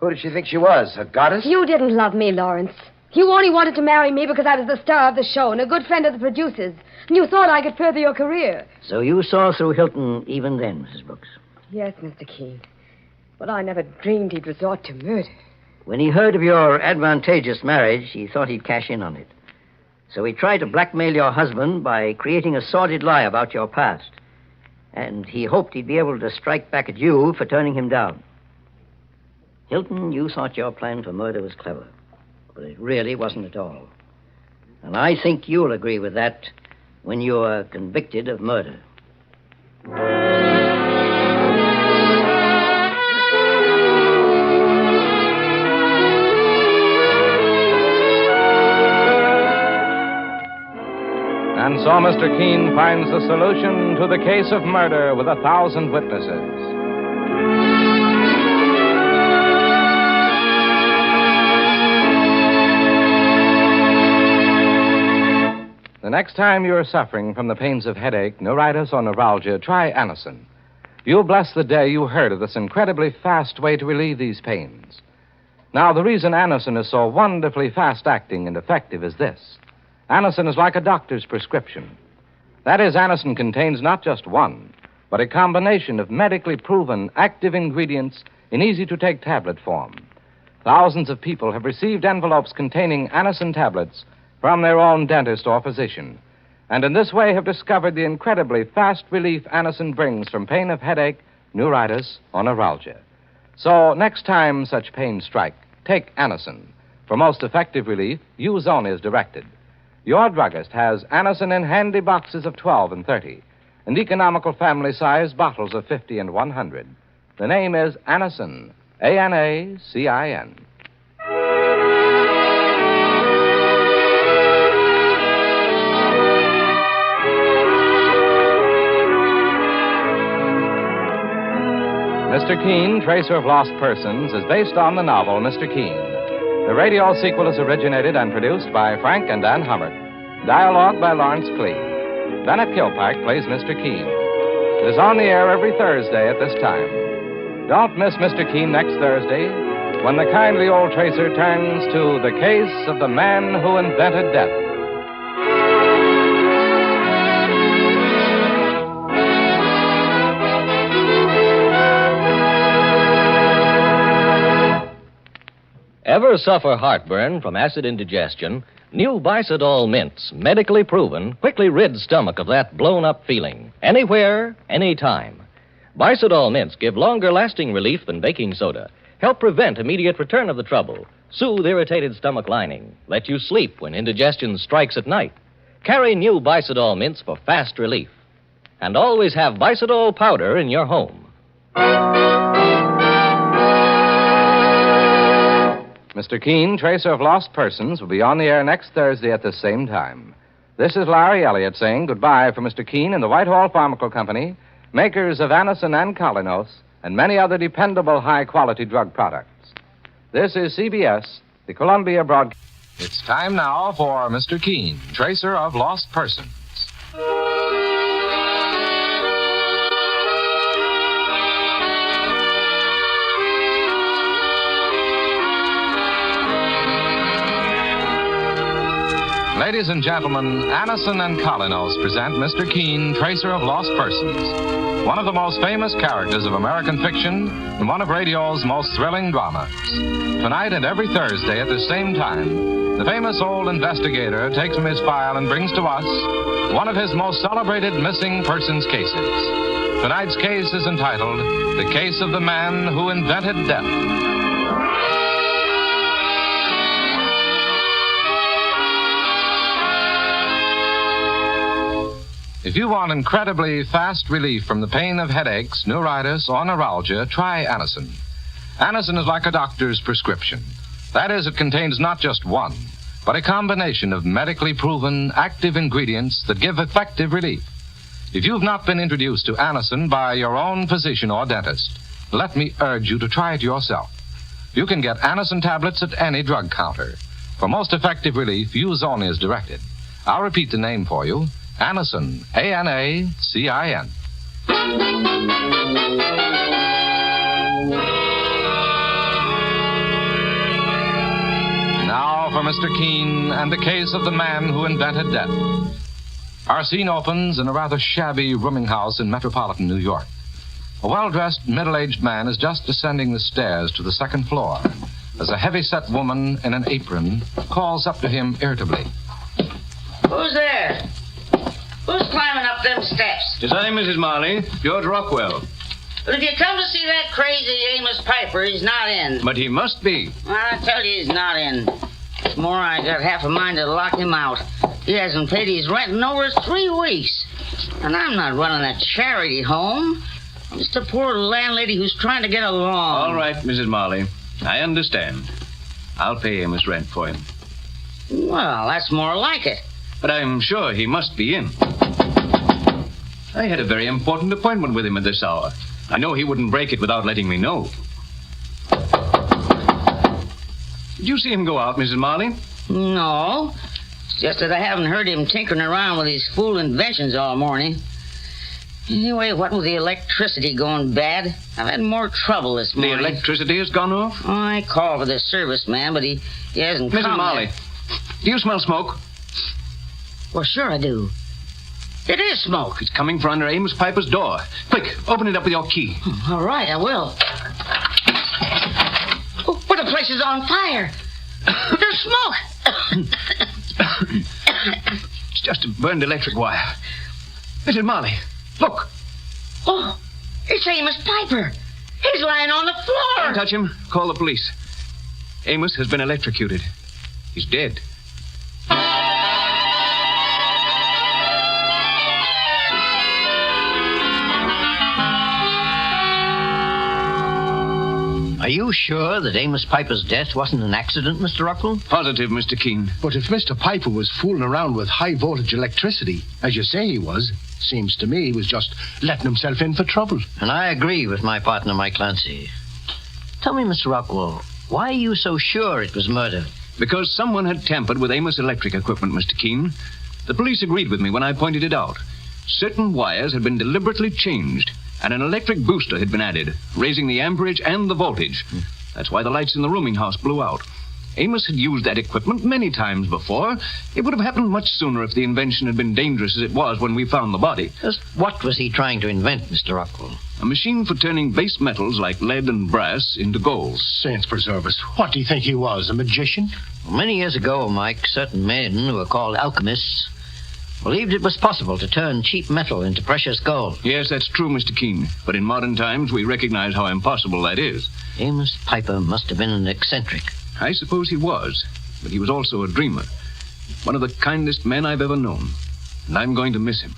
Who did she think she was, a goddess? You didn't love me, Lawrence. You only wanted to marry me because I was the star of the show and a good friend of the producers. And you thought I could further your career. So you saw through Hilton even then, Mrs. Brooks. Yes, Mr. Keene. But I never dreamed he'd resort to murder. When he heard of your advantageous marriage, he thought he'd cash in on it. So he tried to blackmail your husband by creating a sordid lie about your past. And he hoped he'd be able to strike back at you for turning him down. Hilton, you thought your plan for murder was clever. But it really wasn't at all. And I think you'll agree with that when you're convicted of murder. And so Mr. Keene finds the solution to the case of murder with 1,000 witnesses. The next time you're suffering from the pains of headache, neuritis, or neuralgia, try Anacin. You'll bless the day you heard of this incredibly fast way to relieve these pains. Now, the reason Anacin is so wonderfully fast-acting and effective is this. Anacin is like a doctor's prescription. That is, Anacin contains not just one, but a combination of medically proven active ingredients in easy-to-take tablet form. Thousands of people have received envelopes containing Anacin tablets from their own dentist or physician, and in this way have discovered the incredibly fast relief Anacin brings from pain of headache, neuritis, or neuralgia. So next time such pains strike, take Anacin. For most effective relief, use only as directed. Your druggist has Anacin in handy boxes of 12 and 30, and economical family-size bottles of 50 and 100. The name is Anacin, A-N-A-C-I-N. Mr. Keene, Tracer of Lost Persons, is based on the novel Mr. Keene. The radio sequel is originated and produced by Frank and Ann Hummert. Dialogue by Lawrence Clee. Bennett Kilpack plays Mr. Keene. It is on the air every Thursday at this time. Don't miss Mr. Keene next Thursday when the kindly old tracer turns to the case of the man who invented death. Ever suffer heartburn from acid indigestion? New Bicidol mints, medically proven, quickly rid stomach of that blown-up feeling. Anywhere, anytime. Bicidol mints give longer-lasting relief than baking soda, help prevent immediate return of the trouble, soothe irritated stomach lining, let you sleep when indigestion strikes at night. Carry new Bicidol mints for fast relief. And always have Bicidol powder in your home. Mr. Keene, Tracer of Lost Persons, will be on the air next Thursday at the same time. This is Larry Elliott saying goodbye for Mr. Keene and the Whitehall Pharmaceutical Company, makers of Anacin and Colinos, and many other dependable high-quality drug products. This is CBS, the Columbia Broadcasting. It's time now for Mr. Keene, Tracer of Lost Persons. Ladies and gentlemen, Anacin and Colinos present Mr. Keene, Tracer of Lost Persons, one of the most famous characters of American fiction and one of radio's most thrilling dramas. Tonight and every Thursday at the same time, the famous old investigator takes from his file and brings to us one of his most celebrated missing persons cases. Tonight's case is entitled The Case of the Man Who Invented Death. If you want incredibly fast relief from the pain of headaches, neuritis, or neuralgia, try Anacin. Anacin is like a doctor's prescription. That is, it contains not just one, but a combination of medically proven active ingredients that give effective relief. If you've not been introduced to Anacin by your own physician or dentist, let me urge you to try it yourself. You can get Anacin tablets at any drug counter. For most effective relief, use only as directed. I'll repeat the name for you. Anacin, A-N-A-C-I-N. Now for Mr. Keene and the case of the man who invented death. Our scene opens in a rather shabby rooming house in metropolitan New York. A well-dressed, middle-aged man is just descending the stairs to the second floor as a heavy-set woman in an apron calls up to him irritably. Who's there? Who's climbing up them steps? It's I, Mrs. Marley, George Rockwell. But if you come to see that crazy Amos Piper, he's not in. But he must be. I tell you, he's not in. What's more, I got half a mind to lock him out. He hasn't paid his rent in over 3 weeks. And I'm not running a charity home. I'm just a poor landlady who's trying to get along. All right, Mrs. Marley. I understand. I'll pay Amos rent for him. Well, that's more like it. But I'm sure he must be in. I had a very important appointment with him at this hour. I know he wouldn't break it without letting me know. Did you see him go out, Mrs. Marley? No. It's just that I haven't heard him tinkering around with his fool inventions all morning. Anyway, what with the electricity going bad, I've had more trouble this morning. The electricity has gone off? Oh, I called for the service man, but he hasn't come. Mrs. Marley, do you smell smoke? Well, sure I do. It is smoke. It's coming from under Amos Piper's door. Quick, open it up with your key. All right, I will. Oh, but the place is on fire. There's smoke. It's just a burned electric wire. Mrs. Marley, look. Oh, it's Amos Piper. He's lying on the floor. Don't touch him. Call the police. Amos has been electrocuted. He's dead. Are you sure that Amos Piper's death wasn't an accident, Mr. Rockwell? Positive, Mr. Keene. But if Mr. Piper was fooling around with high-voltage electricity, as you say he was, seems to me he was just letting himself in for trouble. And I agree with my partner, Mike Clancy. Tell me, Mr. Rockwell, why are you so sure it was murder? Because someone had tampered with Amos' electric equipment, Mr. Keene. The police agreed with me when I pointed it out. Certain wires had been deliberately changed, and an electric booster had been added, raising the amperage and the voltage. That's why the lights in the rooming house blew out. Amos had used that equipment many times before. It would have happened much sooner if the invention had been dangerous as it was when we found the body. Just what was he trying to invent, Mr. Rockwell? A machine for turning base metals like lead and brass into gold. Saints preserve us. What do you think he was, a magician? Well, many years ago, Mike, certain men who were called alchemists believed it was possible to turn cheap metal into precious gold. Yes, that's true, Mr. Keene. But in modern times, we recognize how impossible that is. Amos Piper must have been an eccentric. I suppose he was, but he was also a dreamer. One of the kindest men I've ever known. And I'm going to miss him.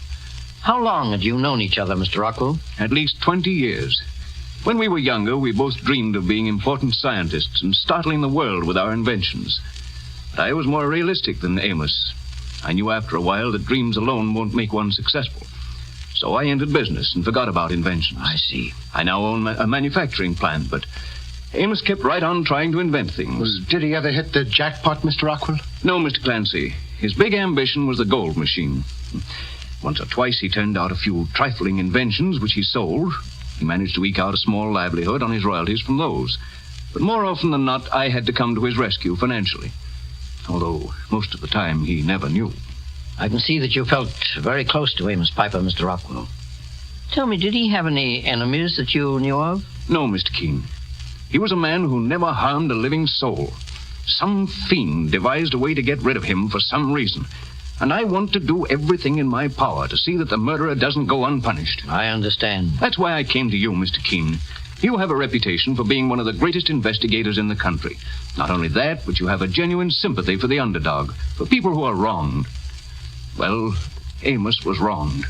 How long had you known each other, Mr. Rockwell? At least 20 years. When we were younger, we both dreamed of being important scientists and startling the world with our inventions. But I was more realistic than Amos. I knew after a while that dreams alone won't make one successful. So I entered business and forgot about inventions. I see. I now own a manufacturing plant, but Amos kept right on trying to invent things. Well, did he ever hit the jackpot, Mr. Rockwell? No, Mr. Clancy. His big ambition was the gold machine. Once or twice he turned out a few trifling inventions which he sold. He managed to eke out a small livelihood on his royalties from those. But more often than not, I had to come to his rescue financially. Although most of the time he never knew. I can see that you felt very close to Amos Piper, Mr. Rockwell. Tell me, did he have any enemies that you knew of? No, Mr. Keene. He was a man who never harmed a living soul. Some fiend devised a way to get rid of him for some reason. And I want to do everything in my power to see that the murderer doesn't go unpunished. I understand. That's why I came to you, Mr. Keene. You have a reputation for being one of the greatest investigators in the country. Not only that, but you have a genuine sympathy for the underdog, for people who are wronged. Well, Amos was wronged.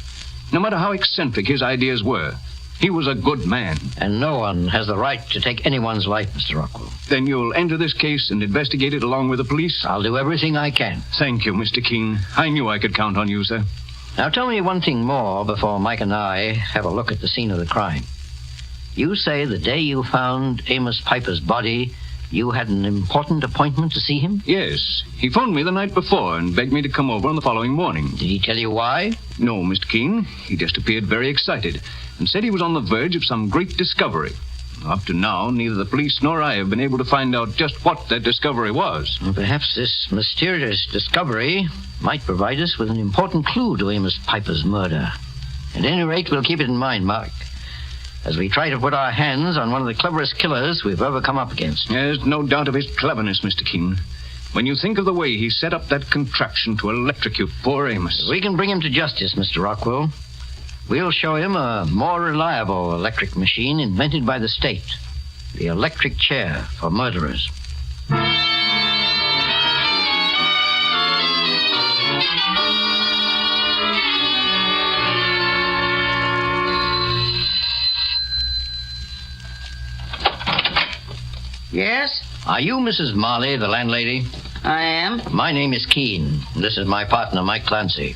No matter how eccentric his ideas were, He was a good man. And no one has the right to take anyone's life, Mr. Rockwell. Then you'll enter this case and investigate it along with the police? I'll do everything I can. Thank you, Mr. Keene. I knew I could count on you, sir. Now tell me one thing more before Mike and I have a look at the scene of the crime. You say the day you found Amos Piper's body, you had an important appointment to see him? Yes. He phoned me the night before and begged me to come over on the following morning. Did he tell you why? No, Mr. Keene. He just appeared very excited and said he was on the verge of some great discovery. Up to now, neither the police nor I have been able to find out just what that discovery was. Well, perhaps this mysterious discovery might provide us with an important clue to Amos Piper's murder. At any rate, we'll keep it in mind, Mark, as we try to put our hands on one of the cleverest killers we've ever come up against. There's no doubt of his cleverness, Mr. Keene. When you think of the way he set up that contraption to electrocute poor Amos. If we can bring him to justice, Mr. Rockwell, we'll show him a more reliable electric machine invented by the state. The electric chair for murderers. Yes? Are you Mrs. Marley, the landlady? I am. My name is Keene. This is my partner, Mike Clancy.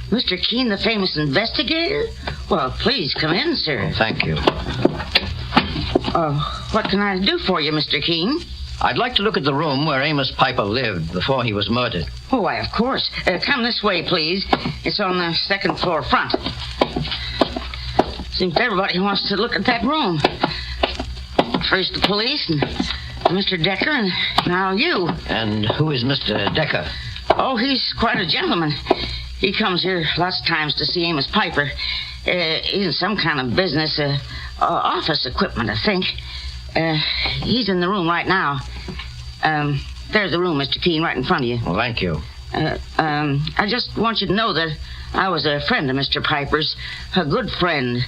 Mr. Keene, the famous investigator? Well, please come in, sir. Oh, thank you. What can I do for you, Mr. Keene? I'd like to look at the room where Amos Piper lived before he was murdered. Oh, why, of course. Come this way, please. It's on the second floor front. Seems everybody wants to look at that room. First the police, and Mr. Decker, and now you. And who is Mr. Decker? Oh, he's quite a gentleman. He comes here lots of times to see Amos Piper. He's in some kind of business, office equipment, I think. He's in the room right now. There's the room, Mr. Keene, right in front of you. Well, thank you. I just want you to know that I was a friend of Mr. Piper's, a good friend,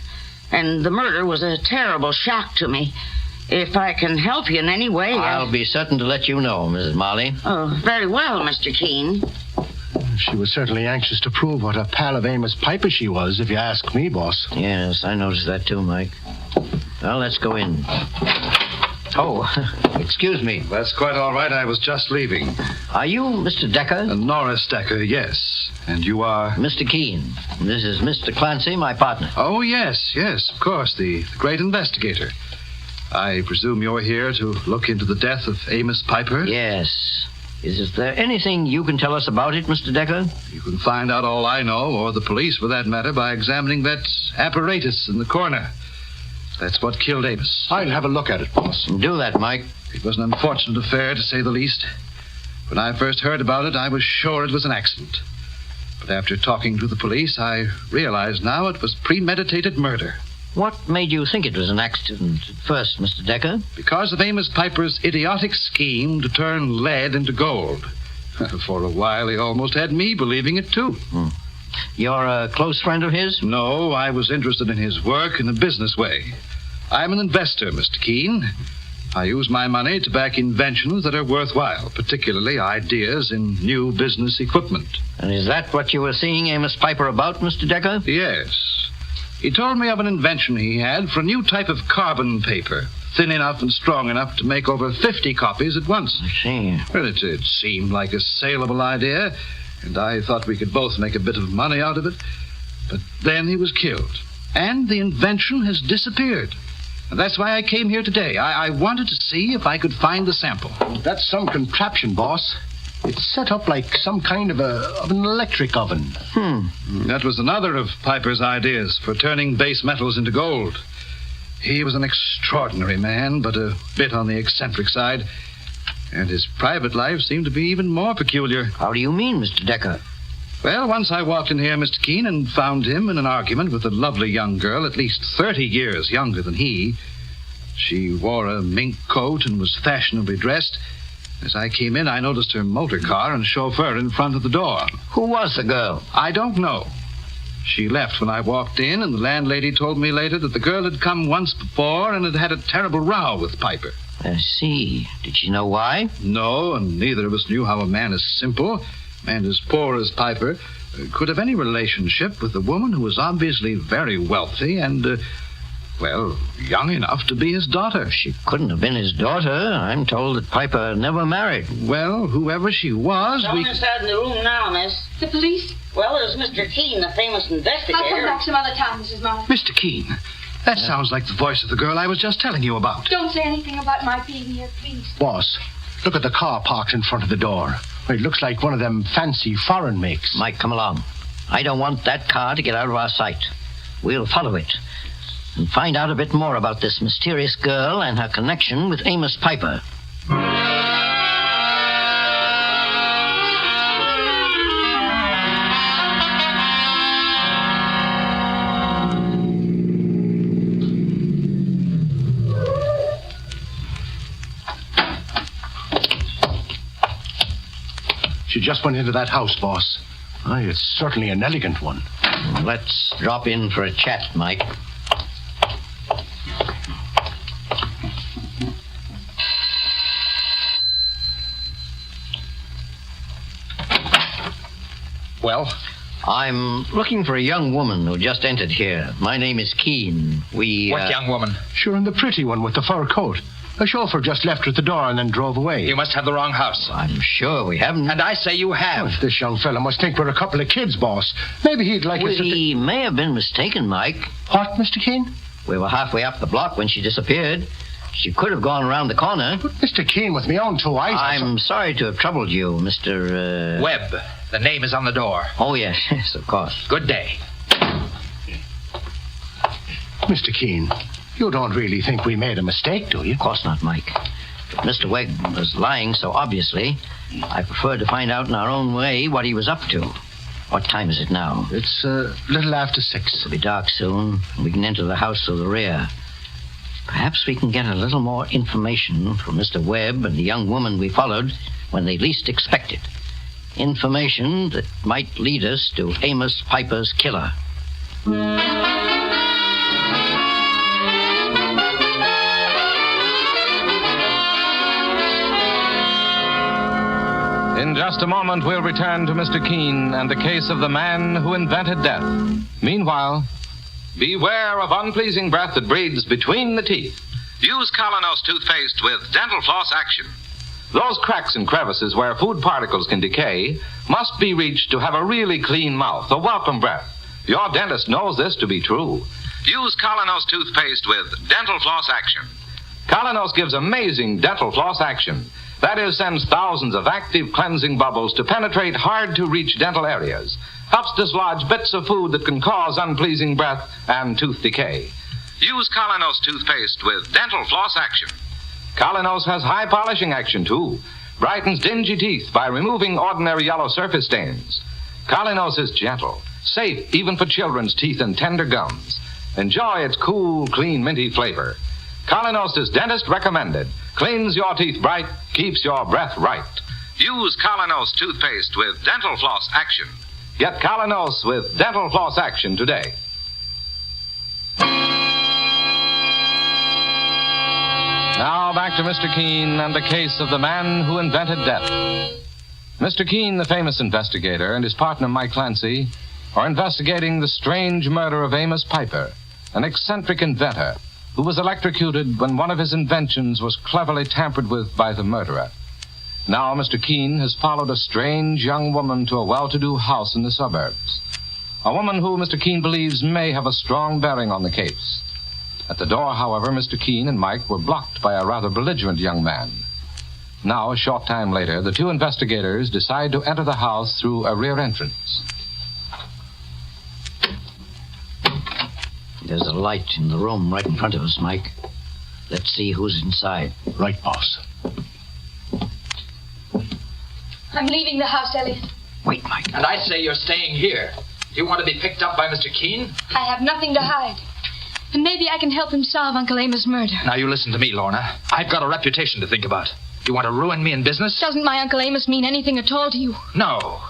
and the murder was a terrible shock to me. If I can help you in any way... I'll be certain to let you know, Mrs. Marley. Oh, very well, Mr. Keene. She was certainly anxious to prove what a pal of Amos Piper she was, if you ask me, boss. Yes, I noticed that too, Mike. Well, let's go in. Oh, excuse me. That's quite all right. I was just leaving. Are you Mr. Decker? Norris Decker, yes. And you are? Mr. Keene. This is Mr. Clancy, my partner. Oh, yes, of course, the great investigator. I presume you're here to look into the death of Amos Piper? Yes. Is there anything you can tell us about it, Mr. Decker? You can find out all I know, or the police for that matter, by examining that apparatus in the corner. That's what killed Amos. I'll have a look at it, boss. Do that, Mike. It was an unfortunate affair, to say the least. When I first heard about it, I was sure it was an accident. But after talking to the police, I realized now it was premeditated murder. What made you think it was an accident at first, Mr. Decker? Because of Amos Piper's idiotic scheme to turn lead into gold. For a while, he almost had me believing it, too. You're a close friend of his? No, I was interested in his work in a business way. I'm an investor, Mr. Keene. I use my money to back inventions that are worthwhile, particularly ideas in new business equipment. And is that what you were seeing Amos Piper about, Mr. Decker? Yes. He told me of an invention he had for a new type of carbon paper, thin enough and strong enough to make over 50 copies at once. I see. Well, it seemed like a saleable idea, and I thought we could both make a bit of money out of it. But then he was killed, and the invention has disappeared. And that's why I came here today. I wanted to see if I could find the sample. That's some contraption, boss. It's set up like some kind of an electric oven. That was another of Piper's ideas for turning base metals into gold. He was an extraordinary man, but a bit on the eccentric side. And his private life seemed to be even more peculiar. How do you mean, Mr. Decker? Well, once I walked in here, Mr. Keene, and found him in an argument with a lovely young girl, at least 30 years younger than he. She wore a mink coat and was fashionably dressed. As I came in, I noticed her motor car and chauffeur in front of the door. Who was the girl? I don't know. She left when I walked in, and the landlady told me later that the girl had come once before and had had a terrible row with Piper. I see. Did she know why? No, and neither of us knew how a man as simple and as poor as Piper could have any relationship with a woman who was obviously very wealthy and Well, young enough to be his daughter. She couldn't have been his daughter. I'm told that Piper never married. Well, whoever she was, Someone inside in the room now, miss. The police? Well, there's Mr. Keene, the famous investigator. I'll come back some other time, Mrs. Martin. Mr. Keene, that sounds like the voice of the girl I was just telling you about. Don't say anything about my being here, please. Boss, look at the car parked in front of the door. It looks like one of them fancy foreign makes. Mike, come along. I don't want that car to get out of our sight. We'll follow it and find out a bit more about this mysterious girl and her connection with Amos Piper. She just went into that house, boss. Aye, it's certainly an elegant one. Let's drop in for a chat, Mike. Well? I'm looking for a young woman who just entered here. My name is Keene. What young woman? Sure, and the pretty one with the fur coat. The chauffeur just left her at the door and then drove away. You must have the wrong house. I'm sure we haven't. And I say you have. Oh, this young fella must think we're a couple of kids, boss. Maybe he'd like us to... He may have been mistaken, Mike. What, Mr. Keene? We were halfway up the block when she disappeared. She could have gone around the corner. But Mr. Keene, with me own two eyes... I'm sorry to have troubled you, Mr. Webb. The name is on the door. Oh, yes, yes, of course. Good day. Mr. Keene, you don't really think we made a mistake, do you? Of course not, Mike. If Mr. Webb was lying so obviously, I preferred to find out in our own way what he was up to. What time is it now? It's a little after 6. It'll be dark soon, and we can enter the house through the rear. Perhaps we can get a little more information from Mr. Webb and the young woman we followed when they least expect it. Information that might lead us to Amos Piper's killer. In just a moment, we'll return to Mr. Keene and the case of the man who invented death. Meanwhile, beware of unpleasing breath that breathes between the teeth. Use Colonos toothpaste with dental floss action. Those cracks and crevices where food particles can decay must be reached to have a really clean mouth, a welcome breath. Your dentist knows this to be true. Use Colonos toothpaste with dental floss action. Colonos gives amazing dental floss action. That is, sends thousands of active cleansing bubbles to penetrate hard-to-reach dental areas. Helps dislodge bits of food that can cause unpleasing breath and tooth decay. Use Colonos toothpaste with dental floss action. Colonos has high polishing action, too. Brightens dingy teeth by removing ordinary yellow surface stains. Colonos is gentle, safe even for children's teeth and tender gums. Enjoy its cool, clean, minty flavor. Colonos is dentist recommended. Cleans your teeth bright, keeps your breath right. Use Colonos toothpaste with dental floss action. Get Colonos with dental floss action today. Now back to Mr. Keene and the case of the man who invented death. Mr. Keene, the famous investigator, and his partner Mike Clancy are investigating the strange murder of Amos Piper, an eccentric inventor who was electrocuted when one of his inventions was cleverly tampered with by the murderer. Now Mr. Keene has followed a strange young woman to a well-to-do house in the suburbs. A woman who Mr. Keene believes may have a strong bearing on the case. At the door, however, Mr. Keene and Mike were blocked by a rather belligerent young man. Now, a short time later, the two investigators decide to enter the house through a rear entrance. There's a light in the room right in front of us, Mike. Let's see who's inside. Right, boss. I'm leaving the house, Elliot. Wait, Mike. And I say you're staying here. Do you want to be picked up by Mr. Keene? I have nothing to hide. And maybe I can help him solve Uncle Amos' murder. Now, you listen to me, Lorna. I've got a reputation to think about. You want to ruin me in business? Doesn't my Uncle Amos mean anything at all to you? No.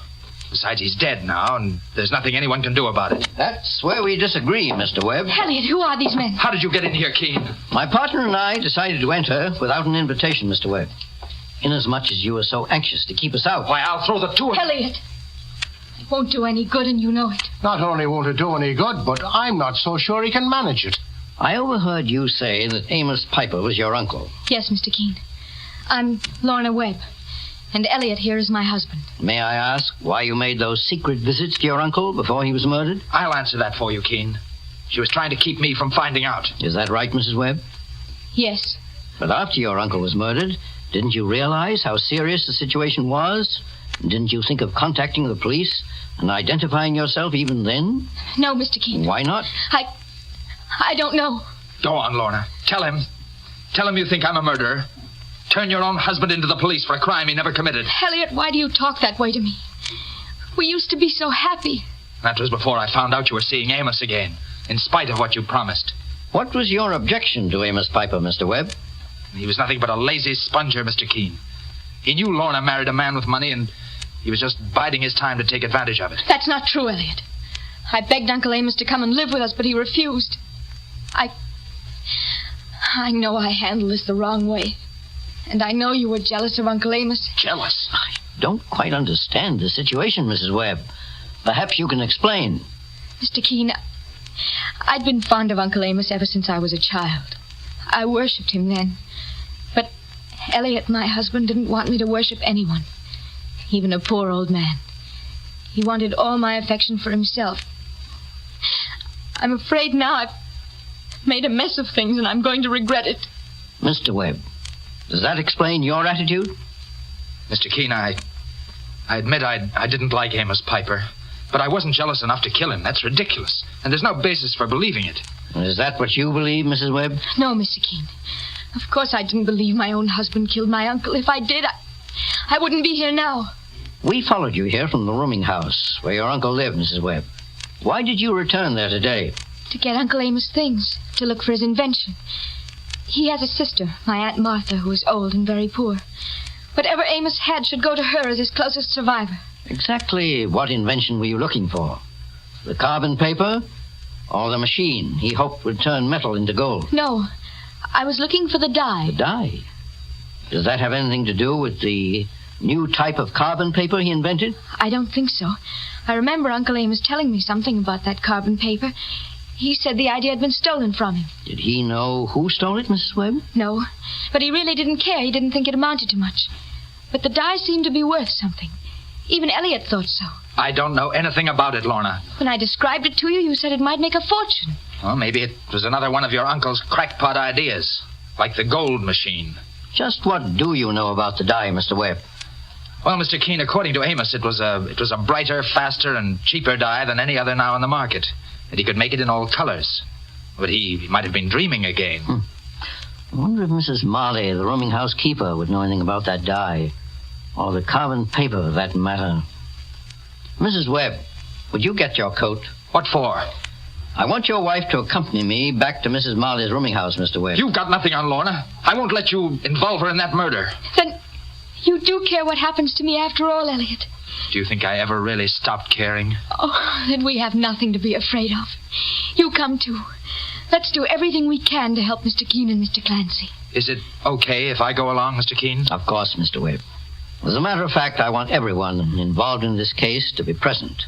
Besides, he's dead now, and there's nothing anyone can do about it. That's where we disagree, Mr. Webb. Elliot, who are these men? How did you get in here, Keene? My partner and I decided to enter without an invitation, Mr. Webb. Inasmuch as you were so anxious to keep us out. Why, I'll throw the two of you. Elliot! It won't do any good, and you know it. Not only won't it do any good, but I'm not so sure he can manage it. I overheard you say that Amos Piper was your uncle. Yes, Mr. Keene. I'm Lorna Webb, and Elliot here is my husband. May I ask why you made those secret visits to your uncle before he was murdered? I'll answer that for you, Keene. She was trying to keep me from finding out. Is that right, Mrs. Webb? Yes. But after your uncle was murdered, didn't you realize how serious the situation was? Didn't you think of contacting the police and identifying yourself even then? No, Mr. Keene. Why not? I don't know. Go on, Lorna. Tell him. Tell him you think I'm a murderer. Turn your own husband into the police for a crime he never committed. Elliot, why do you talk that way to me? We used to be so happy. That was before I found out you were seeing Amos again, in spite of what you promised. What was your objection to Amos Piper, Mr. Webb? He was nothing but a lazy sponger, Mr. Keene. He knew Lorna married a man with money, and he was just biding his time to take advantage of it. That's not true, Elliot. I begged Uncle Amos to come and live with us, but he refused. I know I handled this the wrong way. And I know you were jealous of Uncle Amos. Jealous? I don't quite understand the situation, Mrs. Webb. Perhaps you can explain. Mr. Keene, I'd been fond of Uncle Amos ever since I was a child. I worshipped him then. But Elliot, my husband, didn't want me to worship anyone, even a poor old man. He wanted all my affection for himself. I'm afraid now I've made a mess of things, and I'm going to regret it. Mr. Webb, does that explain your attitude? Mr. Keene, I admit I didn't like Amos Piper, but I wasn't jealous enough to kill him. That's ridiculous, and there's no basis for believing it. Is that what you believe, Mrs. Webb? No, Mr. Keene. Of course I didn't believe my own husband killed my uncle. If I did, I wouldn't be here now. We followed you here from the rooming house where your uncle lived, Mrs. Webb. Why did you return there today? To get Uncle Amos things, to look for his invention. He has a sister, my Aunt Martha, who is old and very poor. Whatever Amos had should go to her as his closest survivor. Exactly what invention were you looking for? The carbon paper or the machine he hoped would turn metal into gold? No, I was looking for the dye. The dye? Does that have anything to do with the new type of carbon paper he invented? I don't think so. I remember Uncle Amos telling me something about that carbon paper. He said the idea had been stolen from him. Did he know who stole it, Mrs. Webb? No, but he really didn't care. He didn't think it amounted to much. But the dye seemed to be worth something. Even Elliot thought so. I don't know anything about it, Lorna. When I described it to you, you said it might make a fortune. Well, maybe it was another one of your uncle's crackpot ideas, like the gold machine. Just what do you know about the dye, Mr. Webb? Well, Mr. Keene, according to Amos, it was a brighter, faster, and cheaper dye than any other now on the market. And he could make it in all colors. But he might have been dreaming again. I wonder if Mrs. Marley, the rooming housekeeper, would know anything about that dye. Or the carbon paper, for that matter. Mrs. Webb, would you get your coat? What for? I want your wife to accompany me back to Mrs. Marley's rooming house, Mr. Webb. You've got nothing on Lorna. I won't let you involve her in that murder. Then you do care what happens to me after all, Elliot. Do you think I ever really stopped caring? Oh, then we have nothing to be afraid of. You come too. Let's do everything we can to help Mr. Keene and Mr. Clancy. Is it okay if I go along, Mr. Keene? Of course, Mr. Webb. As a matter of fact, I want everyone involved in this case to be present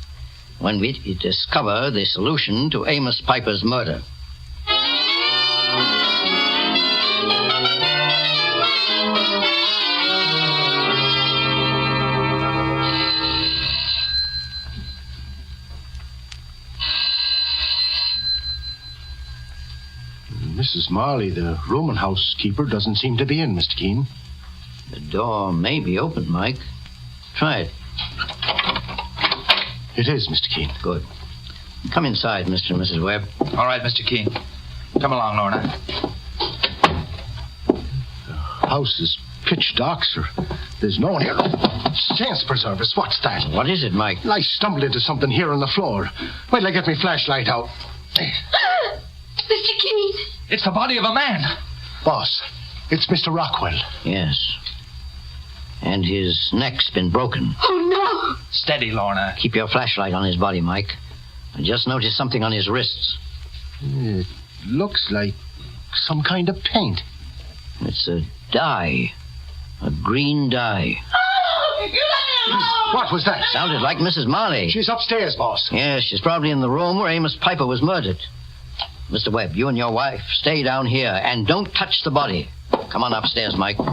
when we discover the solution to Amos Piper's murder. Mrs. Marley, the rooming housekeeper, doesn't seem to be in, Mr. Keene. The door may be open, Mike. Try it. It is, Mr. Keene. Good. Come inside, Mr. and Mrs. Webb. All right, Mr. Keene. Come along, Lorna. The house is pitch dark, sir. There's no one here. Saints preserve us. What's that? What is it, Mike? I stumbled into something here on the floor. Wait till I get my flashlight out. Mr. Keene! It's the body of a man. Boss, it's Mr. Rockwell. Yes. And his neck's been broken. Oh, no! Steady, Lorna. Keep your flashlight on his body, Mike. I just noticed something on his wrists. It looks like some kind of paint. It's a dye. A green dye. Oh, you let me alone! What was that? Sounded like Mrs. Marley. She's upstairs, boss. Yes, she's probably in the room where Amos Piper was murdered. Mr. Webb, you and your wife stay down here and don't touch the body. Come on upstairs, Mike. Take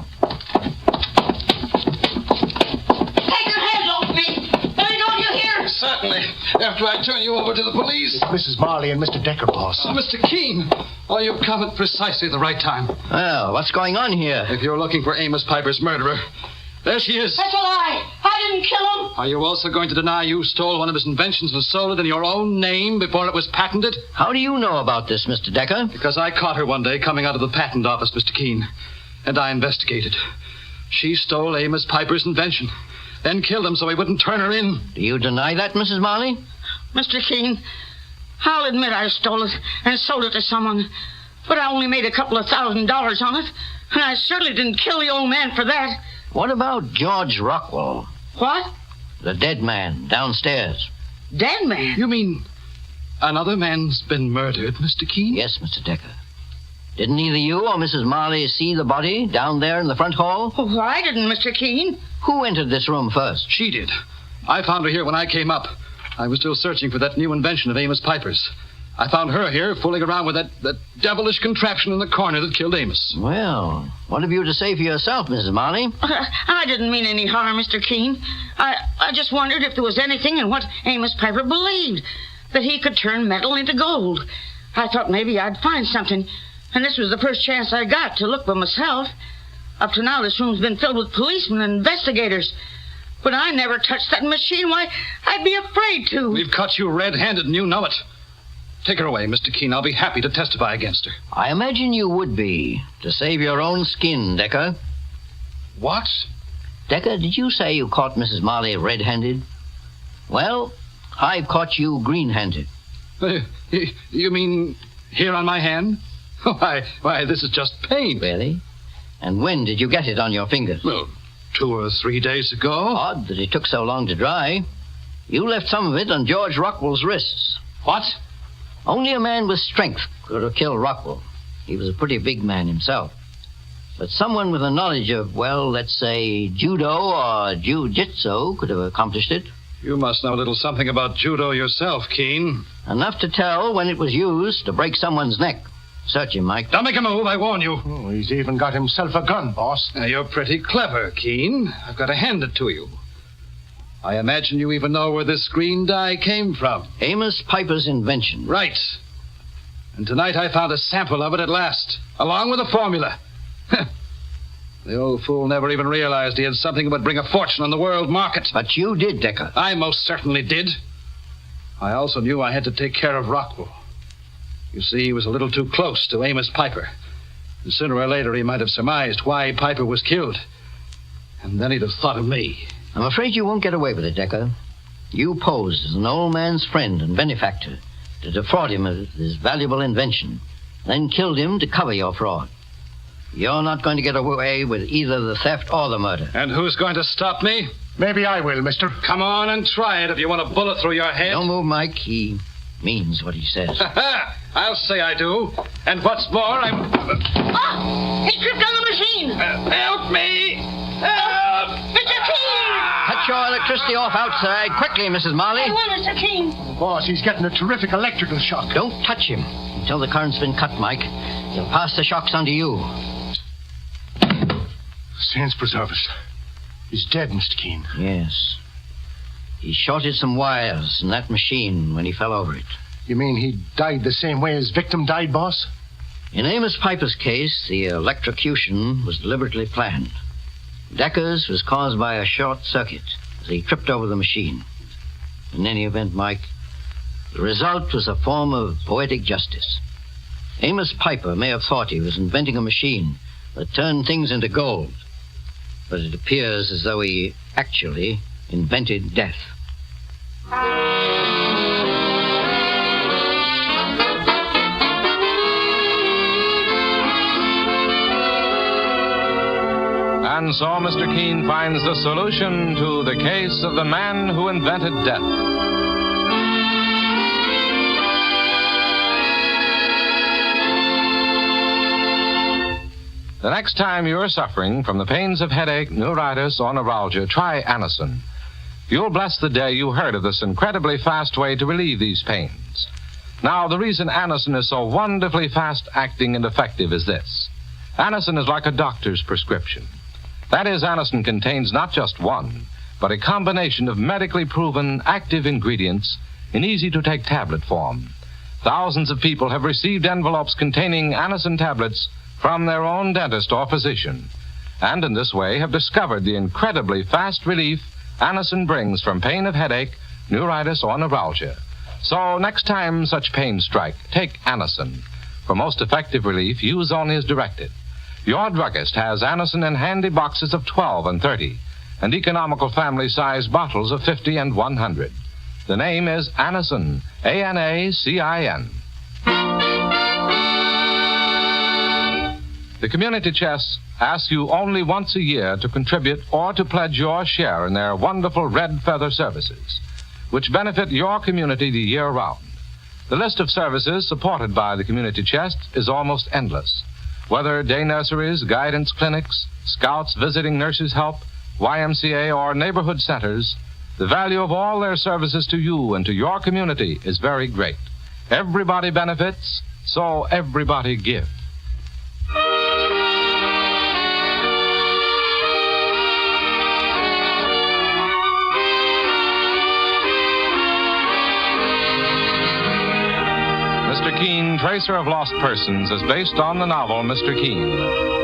your hands off me! Billy, don't you hear? Certainly. After I turn you over to the police. Mrs. Marley and Mr. Decker, boss. Oh, Mr. Keene. Oh, you've come at precisely the right time. Well, what's going on here? If you're looking for Amos Piper's murderer, there she is. That's a lie. I didn't kill him. Are you also going to deny you stole one of his inventions and sold it in your own name before it was patented? How do you know about this, Mr. Decker? Because I caught her one day coming out of the patent office, Mr. Keene, and I investigated. She stole Amos Piper's invention, then killed him so he wouldn't turn her in. Do you deny that, Mrs. Marley? Mr. Keene, I'll admit I stole it and sold it to someone, but I only made a couple of $1,000 on it, and I certainly didn't kill the old man for that. What about George Rockwell? What? The dead man downstairs. Dead man? You mean another man's been murdered, Mr. Keene? Yes, Mr. Decker. Didn't either you or Mrs. Marley see the body down there in the front hall? Oh, I didn't, Mr. Keene. Who entered this room first? She did. I found her here when I came up. I was still searching for that new invention of Amos Piper's. I found her here fooling around with that devilish contraption in the corner that killed Amos. Well, what have you to say for yourself, Mrs. Marley? I didn't mean any harm, Mr. Keene. I just wondered if there was anything in what Amos Piper believed, that he could turn metal into gold. I thought maybe I'd find something, and this was the first chance I got to look for myself. Up to now, this room's been filled with policemen and investigators. But I never touched that machine. Why, I'd be afraid to. We've caught you red-handed, and you know it. Take her away, Mr. Keene. I'll be happy to testify against her. I imagine you would be, to save your own skin, Decker. What? Decker, did you say you caught Mrs. Marley red-handed? Well, I've caught you green-handed. You mean here on my hand? Why, this is just paint. Really? And when did you get it on your finger? Well, 2 or 3 days ago. Odd that it took so long to dry. You left some of it on George Rockwell's wrists. What? Only a man with strength could have killed Rockwell. He was a pretty big man himself. But someone with a knowledge of, well, let's say, judo or jiu-jitsu could have accomplished it. You must know a little something about judo yourself, Keene. Enough to tell when it was used to break someone's neck. Search him, Mike. Don't make a move, I warn you. Oh, he's even got himself a gun, boss. Now, you're pretty clever, Keene. I've got to hand it to you. I imagine you even know where this green dye came from. Amos Piper's invention. Right. And tonight I found a sample of it at last, along with a formula. The old fool never even realized he had something that would bring a fortune on the world market. But you did, Decker. I most certainly did. I also knew I had to take care of Rockwell. You see, he was a little too close to Amos Piper. And sooner or later he might have surmised why Piper was killed. And then he'd have thought of me. I'm afraid you won't get away with it, Decker. You posed as an old man's friend and benefactor to defraud him of his valuable invention, then killed him to cover your fraud. You're not going to get away with either the theft or the murder. And who's going to stop me? Maybe I will, mister. Come on and try it if you want a bullet through your head. Don't move, Mike. He means what he says. I'll say I do. And what's more, I'm... Ah! He tripped on the machine! Help me! Help! Mr. Keene! Cut your electricity off outside. Quickly, Mrs. Marley. I will, Mr. Keene. Boss, he's getting a terrific electrical shock. Don't touch him until the current's been cut, Mike. He'll pass the shocks on to you. Saints preserve us. He's dead, Mr. Keene. Yes. He shorted some wires in that machine when he fell over it. You mean he died the same way his victim died, boss? In Amos Piper's case, the electrocution was deliberately planned. Decker's was caused by a short circuit as he tripped over the machine. In any event, Mike, the result was a form of poetic justice. Amos Piper may have thought he was inventing a machine that turned things into gold, but it appears as though he actually invented death. And so Mr. Keene finds the solution to the case of the man who invented death. The next time you're suffering from the pains of headache, neuritis, or neuralgia, try Anacin. You'll bless the day you heard of this incredibly fast way to relieve these pains. Now, the reason Anacin is so wonderfully fast-acting and effective is this. Anacin is like a doctor's prescription. That is, Anacin contains not just one, but a combination of medically proven active ingredients in easy-to-take tablet form. Thousands of people have received envelopes containing Anacin tablets from their own dentist or physician, and in this way have discovered the incredibly fast relief Anacin brings from pain of headache, neuritis, or neuralgia. So next time such pains strike, take Anacin. For most effective relief, use only as directed. Your druggist has Anacin in handy boxes of 12 and 30, and economical family-size bottles of 50 and 100. The name is Anacin, A-N-A-C-I-N. The community chest asks you only once a year to contribute or to pledge your share in their wonderful red feather services, which benefit your community the year round. The list of services supported by the community chest is almost endless. Whether day nurseries, guidance clinics, scouts visiting nurses' help, YMCA, or neighborhood centers, the value of all their services to you and to your community is very great. Everybody benefits, so everybody give. Mr. Keene, Tracer of Lost Persons, is based on the novel Mr. Keene.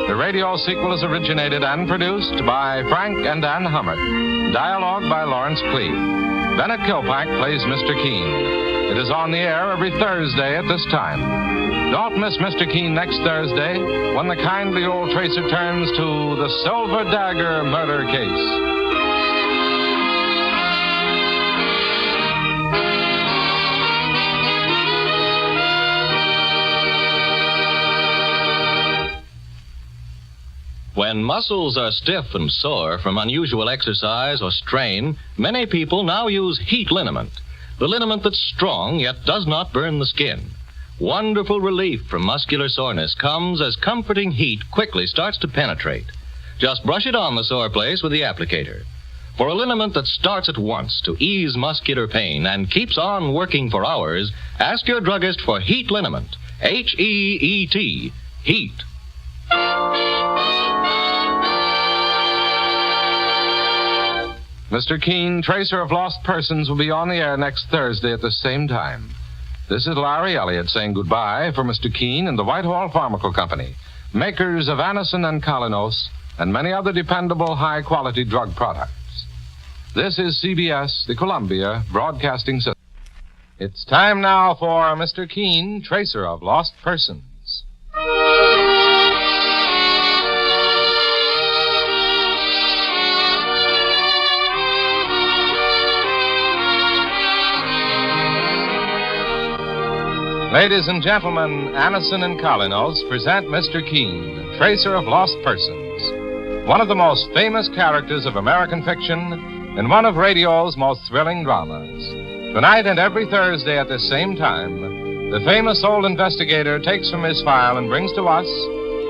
The radio sequel is originated and produced by Frank and Ann Hummert. Dialogue by Lawrence Cleve. Bennett Kilpack plays Mr. Keene. It is on the air every Thursday at this time. Don't miss Mr. Keene next Thursday when the kindly old Tracer turns to the Silver Dagger murder case. When muscles are stiff and sore from unusual exercise or strain, many people now use heat liniment, the liniment that's strong yet does not burn the skin. Wonderful relief from muscular soreness comes as comforting heat quickly starts to penetrate. Just brush it on the sore place with the applicator. For a liniment that starts at once to ease muscular pain and keeps on working for hours, ask your druggist for heat liniment. H-E-E-T. Heat. Mr. Keene, Tracer of Lost Persons, will be on the air next Thursday at the same time. This is Larry Elliott saying goodbye for Mr. Keene and the Whitehall Pharmaceutical Company, makers of Anacin and Colinos and many other dependable high-quality drug products. This is CBS, the Columbia Broadcasting System. It's time now for Mr. Keene, Tracer of Lost Persons. Ladies and gentlemen, Anacin and Colinos present Mr. Keene, Tracer of Lost Persons, one of the most famous characters of American fiction and one of radio's most thrilling dramas. Tonight and every Thursday at this same time, the famous old investigator takes from his file and brings to us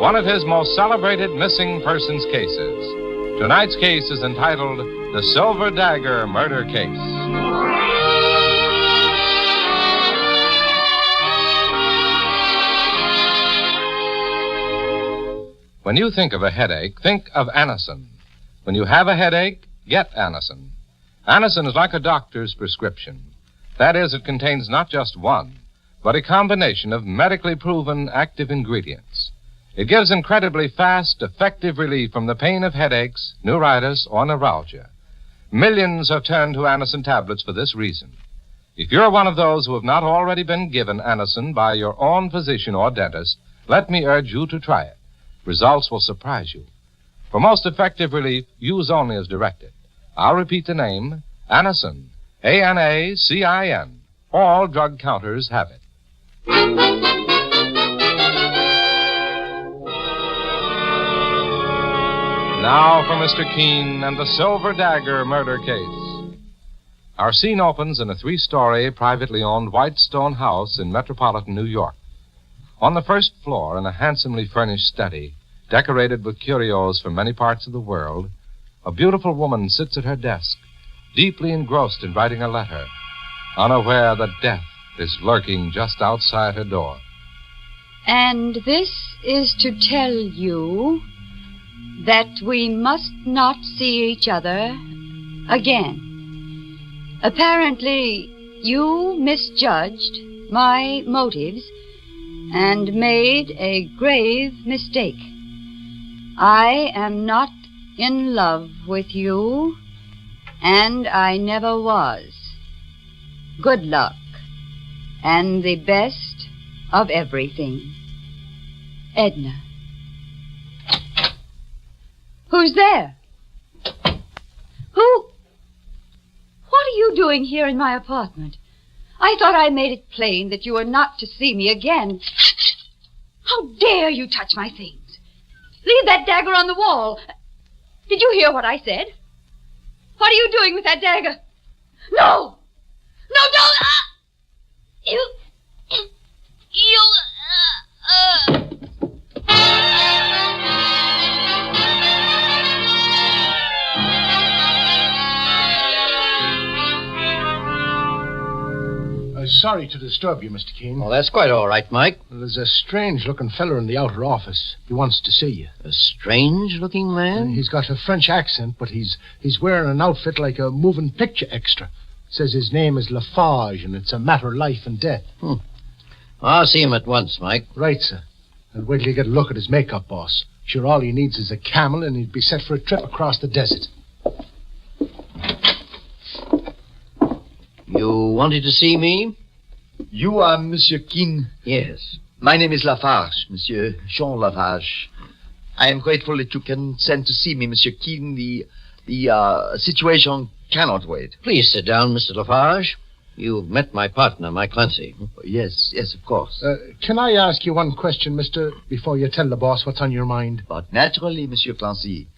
one of his most celebrated missing persons cases. Tonight's case is entitled The Silver Dagger Murder Case. When you think of a headache, think of Anacin. When you have a headache, get Anacin. Anacin is like a doctor's prescription. That is, it contains not just one, but a combination of medically proven active ingredients. It gives incredibly fast, effective relief from the pain of headaches, neuritis, or neuralgia. Millions have turned to Anacin tablets for this reason. If you're one of those who have not already been given Anacin by your own physician or dentist, let me urge you to try it. Results will surprise you. For most effective relief, use only as directed. I'll repeat the name, Anacin, A-N-A-C-I-N. All drug counters have it. Now for Mr. Keene and the Silver Dagger murder case. Our scene opens in a 3-story, privately owned white stone house in metropolitan New York. On the first floor, in a handsomely furnished study, decorated with curios from many parts of the world, a beautiful woman sits at her desk, deeply engrossed in writing a letter, unaware that death is lurking just outside her door. And this is to tell you that we must not see each other again. Apparently, you misjudged my motives and made a grave mistake. I am not in love with you, and I never was. Good luck, and the best of everything. Edna. Who's there? Who? What are you doing here in my apartment? I thought I made it plain that you were not to see me again. How dare you touch my things? Leave that dagger on the wall. Did you hear what I said? What are you doing with that dagger? No! No, don't! You... Sorry to disturb you, Mr. Keene. Oh, that's quite all right, Mike. There's a strange-looking feller in the outer office. He wants to see you. A strange-looking man? He's got a French accent, but he's wearing an outfit like a moving picture extra. Says his name is Lafarge, and it's a matter of life and death. I'll see him at once, Mike. Right, sir. And wait till you get a look at his makeup, boss. Sure, all he needs is a camel, and he'd be set for a trip across the desert. You wanted to see me? You are Monsieur Keene? Yes. My name is Lafarge, Monsieur Jean Lafarge. I am grateful that you consent to see me, Monsieur Keene. The situation cannot wait. Please sit down, Mr. Lafarge. You've met my partner, Mike Clancy. Yes, of course. Can I ask you one question, mister, before you tell the boss what's on your mind? But naturally, Monsieur Clancy.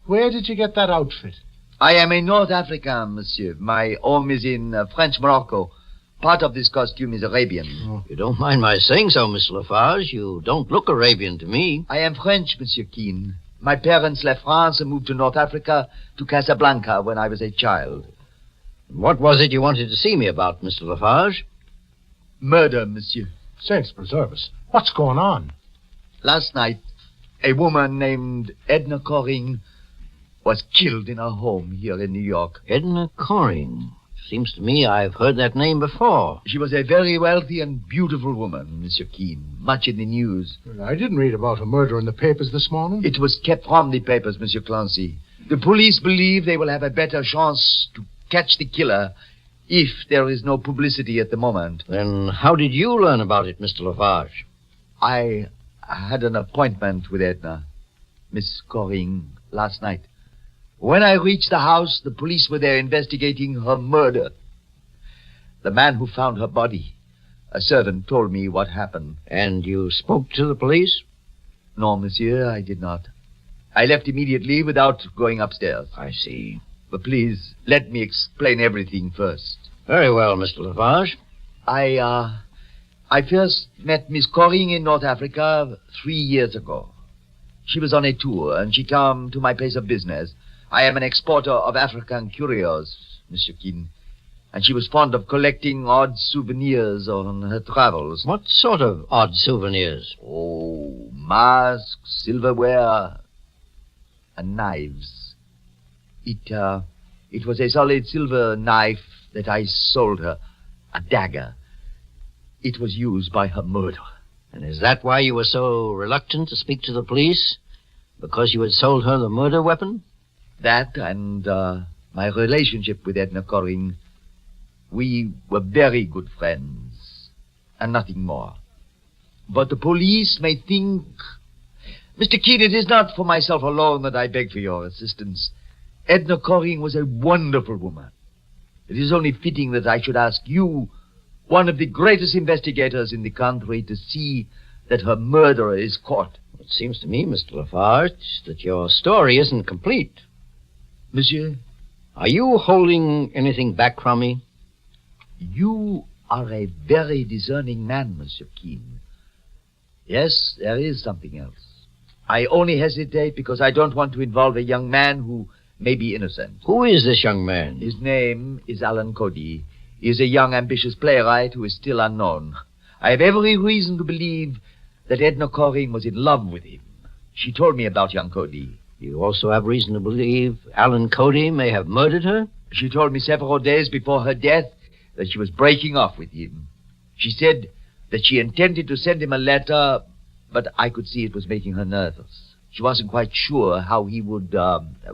Where did you get that outfit? I am a North African, monsieur. My home is in French Morocco. Part of this costume is Arabian. Oh. You don't mind my saying so, Mr. Lafarge. You don't look Arabian to me. I am French, Monsieur Keene. My parents left France and moved to North Africa, to Casablanca, when I was a child. What was it you wanted to see me about, Mr. Lafarge? Murder, monsieur. Saints preserve us. What's going on? Last night, a woman named Edna Coring was killed in her home here in New York. Edna Coring? Seems to me I've heard that name before. She was a very wealthy and beautiful woman, Monsieur Keene. Much in the news. I didn't read about a murder in the papers this morning. It was kept from the papers, Monsieur Clancy. The police believe they will have a better chance to catch the killer if there is no publicity at the moment. Then how did you learn about it, Mr. Lafarge? I had an appointment with Edna, Miss Coring, last night. When I reached the house, the police were there investigating her murder. The man who found her body, a servant, told me what happened. And you spoke to the police? No, monsieur, I did not. I left immediately without going upstairs. I see. But please, let me explain everything first. Very well, Mr. Lafarge. I first met Miss Coring in North Africa 3 years ago. She was on a tour, and she came to my place of business. I am an exporter of African curios, Monsieur Keene, and she was fond of collecting odd souvenirs on her travels. What sort of odd souvenirs? Oh, masks, silverware, and knives. It was a solid silver knife that I sold her, a dagger. It was used by her murderer. And is that why you were so reluctant to speak to the police? Because you had sold her the murder weapon? That and my relationship with Edna Coring. We were very good friends, and nothing more. But the police may think... Mr. Keene, it is not for myself alone that I beg for your assistance. Edna Coring was a wonderful woman. It is only fitting that I should ask you, one of the greatest investigators in the country, to see that her murderer is caught. It seems to me, Mr. Lafarge, that your story isn't complete. Monsieur? Are you holding anything back from me? You are a very discerning man, Monsieur Keene. Yes, there is something else. I only hesitate because I don't want to involve a young man who may be innocent. Who is this young man? His name is Alan Cody. He is a young, ambitious playwright who is still unknown. I have every reason to believe that Edna Corring was in love with him. She told me about young Cody. You also have reason to believe Alan Cody may have murdered her? She told me several days before her death that she was breaking off with him. She said that she intended to send him a letter, but I could see it was making her nervous. She wasn't quite sure how he would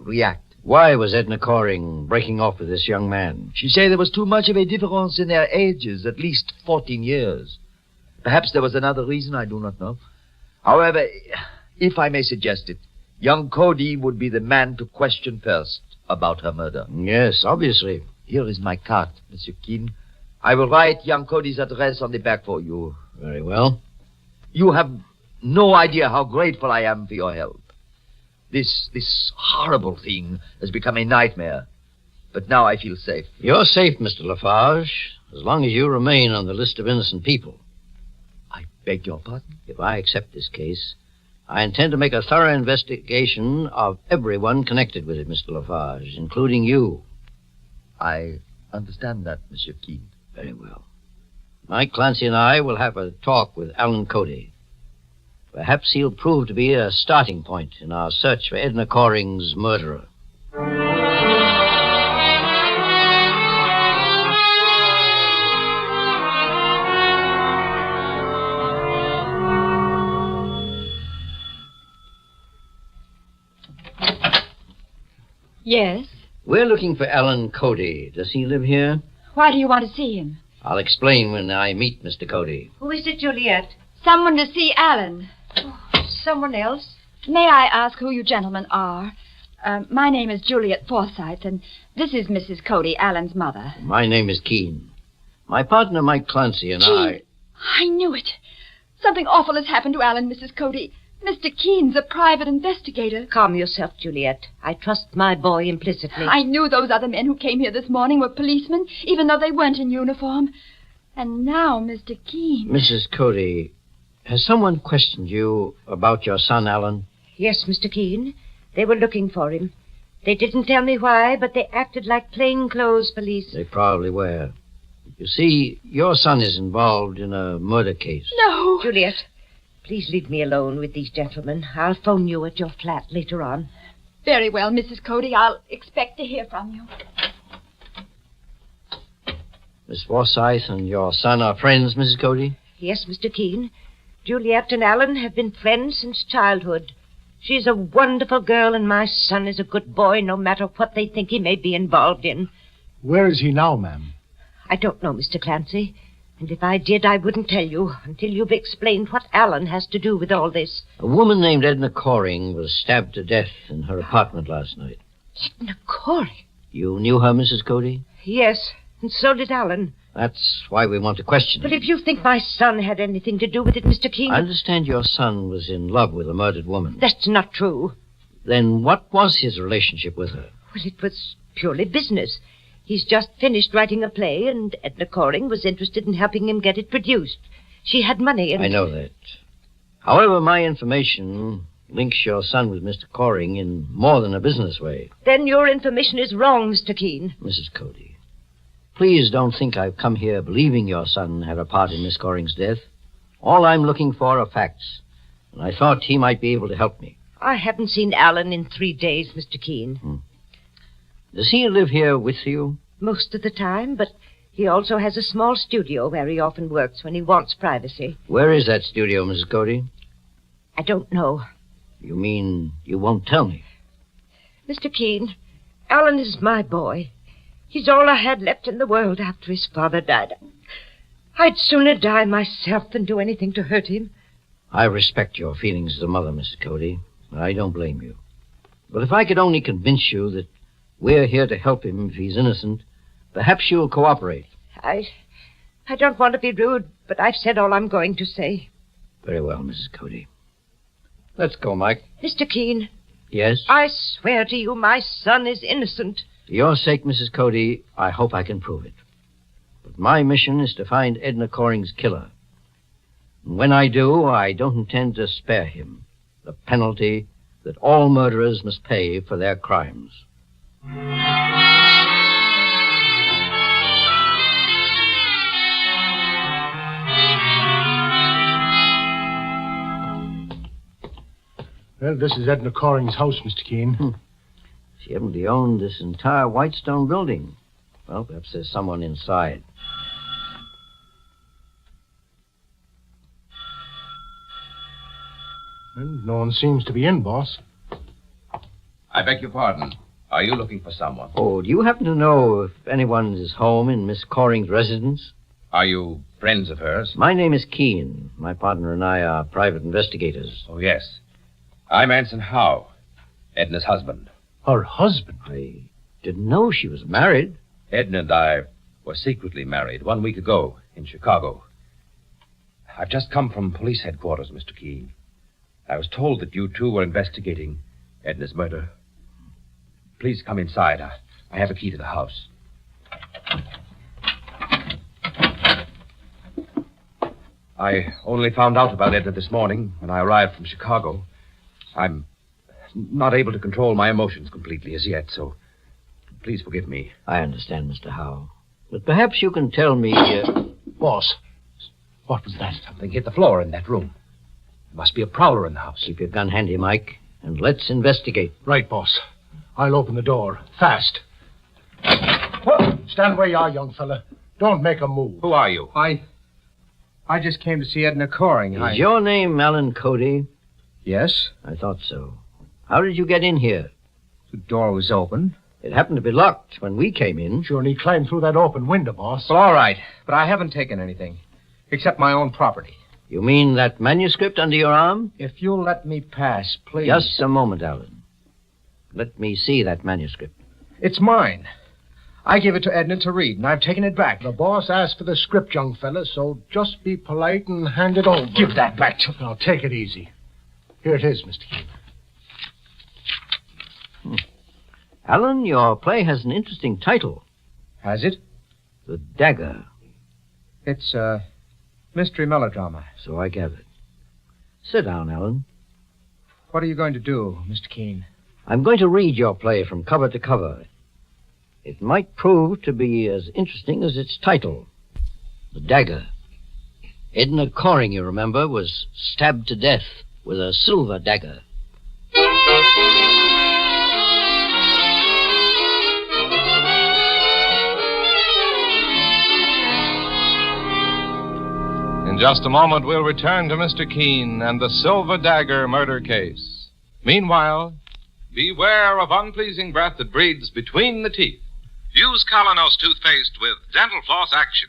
react. Why was Edna Corring breaking off with this young man? She said there was too much of a difference in their ages, at least 14 years. Perhaps there was another reason, I do not know. However, if I may suggest it, young Cody would be the man to question first about her murder. Yes, obviously. Here is my card, Monsieur Keene. I will write young Cody's address on the back for you. Very well. You have no idea how grateful I am for your help. This horrible thing has become a nightmare. But now I feel safe. You're safe, Mr. Lafarge, as long as you remain on the list of innocent people. I beg your pardon? If I accept this case, I intend to make a thorough investigation of everyone connected with it, Mr. Lafarge, including you. I understand that, Monsieur Keene. Very well. Mike Clancy and I will have a talk with Alan Cody. Perhaps he'll prove to be a starting point in our search for Edna Corring's murderer. Yes? We're looking for Alan Cody. Does he live here? Why do you want to see him? I'll explain when I meet Mr. Cody. Who is it, Juliet? Someone to see Alan. Someone else? May I ask who you gentlemen are? My name is Juliet Forsyth, and this is Mrs. Cody, Alan's mother. My name is Keene. My partner, Mike Clancy, and Keene. I knew it. Something awful has happened to Alan, Mrs. Cody. Mr. Keene's a private investigator. Calm yourself, Juliet. I trust my boy implicitly. I knew those other men who came here this morning were policemen, even though they weren't in uniform. And now, Mr. Keene... Mrs. Cody, has someone questioned you about your son, Alan? Yes, Mr. Keene. They were looking for him. They didn't tell me why, but they acted like plainclothes police. They probably were. You see, your son is involved in a murder case. No! Juliet, please leave me alone with these gentlemen. I'll phone you at your flat later on. Very well, Mrs. Cody. I'll expect to hear from you. Miss Forsyth and your son are friends, Mrs. Cody? Yes, Mr. Keene. Juliet and Alan have been friends since childhood. She's a wonderful girl, and my son is a good boy, no matter what they think he may be involved in. Where is he now, ma'am? I don't know, Mr. Clancy. And if I did, I wouldn't tell you until you've explained what Alan has to do with all this. A woman named Edna Corring was stabbed to death in her apartment last night. Edna Corring? You knew her, Mrs. Cody? Yes, and so did Alan. That's why we want to question him. But if you think my son had anything to do with it, Mr. Keene... I understand your son was in love with a murdered woman. That's not true. Then what was his relationship with her? Well, it was purely business. He's just finished writing a play, and Edna Corring was interested in helping him get it produced. She had money and... I know that. However, my information links your son with Mr. Corring in more than a business way. Then your information is wrong, Mr. Keene. Mrs. Cody, please don't think I've come here believing your son had a part in Miss Corring's death. All I'm looking for are facts, and I thought he might be able to help me. I haven't seen Alan in 3 days, Mr. Keene. Does he live here with you? Most of the time, but he also has a small studio where he often works when he wants privacy. Where is that studio, Mrs. Cody? I don't know. You mean you won't tell me? Mr. Keene, Alan is my boy. He's all I had left in the world after his father died. I'd sooner die myself than do anything to hurt him. I respect your feelings as a mother, Mrs. Cody. I don't blame you. But if I could only convince you that we're here to help him if he's innocent, perhaps you'll cooperate. I don't want to be rude, but I've said all I'm going to say. Very well, Mrs. Cody. Let's go, Mike. Mr. Keene. Yes? I swear to you my son is innocent. For your sake, Mrs. Cody, I hope I can prove it. But my mission is to find Edna Corring's killer. And when I do, I don't intend to spare him the penalty that all murderers must pay for their crimes. Well, this is Edna Coring's house, Mr. Keene. She evidently owned this entire white stone building. Well, perhaps there's someone inside. Well, no one seems to be in, boss. I beg your pardon. Are you looking for someone? Oh, do you happen to know if anyone is home in Miss Coring's residence? Are you friends of hers? My name is Keene. My partner and I are private investigators. Oh, yes. I'm Anson Howe, Edna's husband. Her husband? I didn't know she was married. Edna and I were secretly married 1 week ago in Chicago. I've just come from police headquarters, Mr. Keene. I was told that you two were investigating Edna's murder. Please come inside. I have a key to the house. I only found out about Edna this morning when I arrived from Chicago. I'm not able to control my emotions completely as yet, so please forgive me. I understand, Mr. Howe. But perhaps you can tell me... Boss, what was that? Something hit the floor in that room. There must be a prowler in the house. Keep your gun handy, Mike, and let's investigate. Right, boss. I'll open the door. Fast. Stand where you are, young fella. Don't make a move. Who are you? I just came to see Edna Coring. Is your name Alan Cody? Yes. I thought so. How did you get in here? The door was open. It happened to be locked when we came in. Sure, and he climbed through that open window, boss. Well, all right. But I haven't taken anything. Except my own property. You mean that manuscript under your arm? If you'll let me pass, please. Just a moment, Alan. Let me see that manuscript. It's mine. I gave it to Edna to read, and I've taken it back. The boss asked for the script, young fella, so just be polite and hand it over. Give that back to me. Now, take it easy. Here it is, Mr. Keene. Alan, your play has an interesting title. Has it? The Dagger. It's a mystery melodrama. So I gathered. Sit down, Alan. What are you going to do, Mr. Keene? I'm going to read your play from cover to cover. It might prove to be as interesting as its title. The Dagger. Edna Coring, you remember, was stabbed to death with a silver dagger. In just a moment, we'll return to Mr. Keene and the Silver Dagger murder case. Meanwhile, beware of unpleasing breath that breathes between the teeth. Use Colonos toothpaste with dental floss action.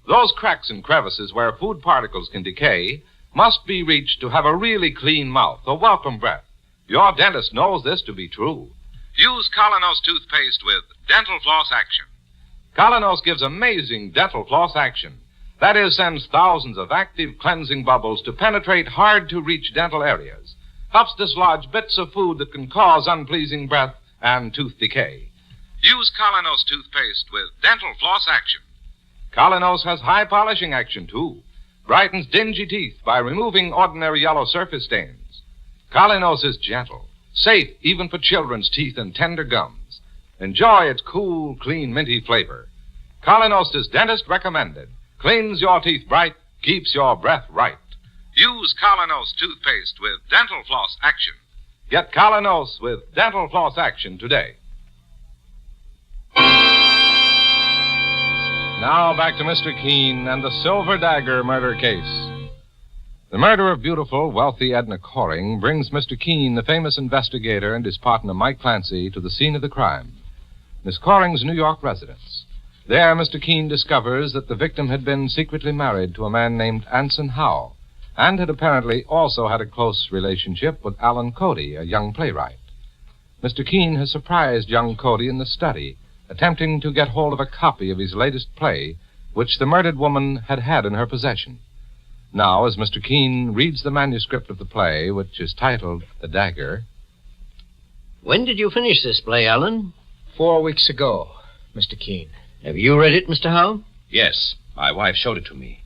Those cracks and crevices where food particles can decay must be reached to have a really clean mouth, a welcome breath. Your dentist knows this to be true. Use Colonos toothpaste with dental floss action. Colonos gives amazing dental floss action. That is, sends thousands of active cleansing bubbles to penetrate hard-to-reach dental areas. Helps dislodge bits of food that can cause unpleasing breath and tooth decay. Use Colonos toothpaste with dental floss action. Colonos has high polishing action, too. Brightens dingy teeth by removing ordinary yellow surface stains. Colonos is gentle, safe even for children's teeth and tender gums. Enjoy its cool, clean, minty flavor. Colonos is dentist recommended. Cleans your teeth bright, keeps your breath right. Use Colonos toothpaste with dental floss action. Get Colonos with dental floss action today. Now back to Mr. Keene and the Silver Dagger murder case. The murder of beautiful, wealthy Edna Coring brings Mr. Keene, the famous investigator, and his partner Mike Clancy to the scene of the crime, Miss Coring's New York residence. There, Mr. Keene discovers that the victim had been secretly married to a man named Anson Howe, and had apparently also had a close relationship with Alan Cody, a young playwright. Mr. Keene has surprised young Cody in the study, attempting to get hold of a copy of his latest play, which the murdered woman had had in her possession. Now, as Mr. Keene reads the manuscript of the play, which is titled The Dagger... When did you finish this play, Alan? 4 weeks ago, Mr. Keene. Have you read it, Mr. Howe? Yes. My wife showed it to me.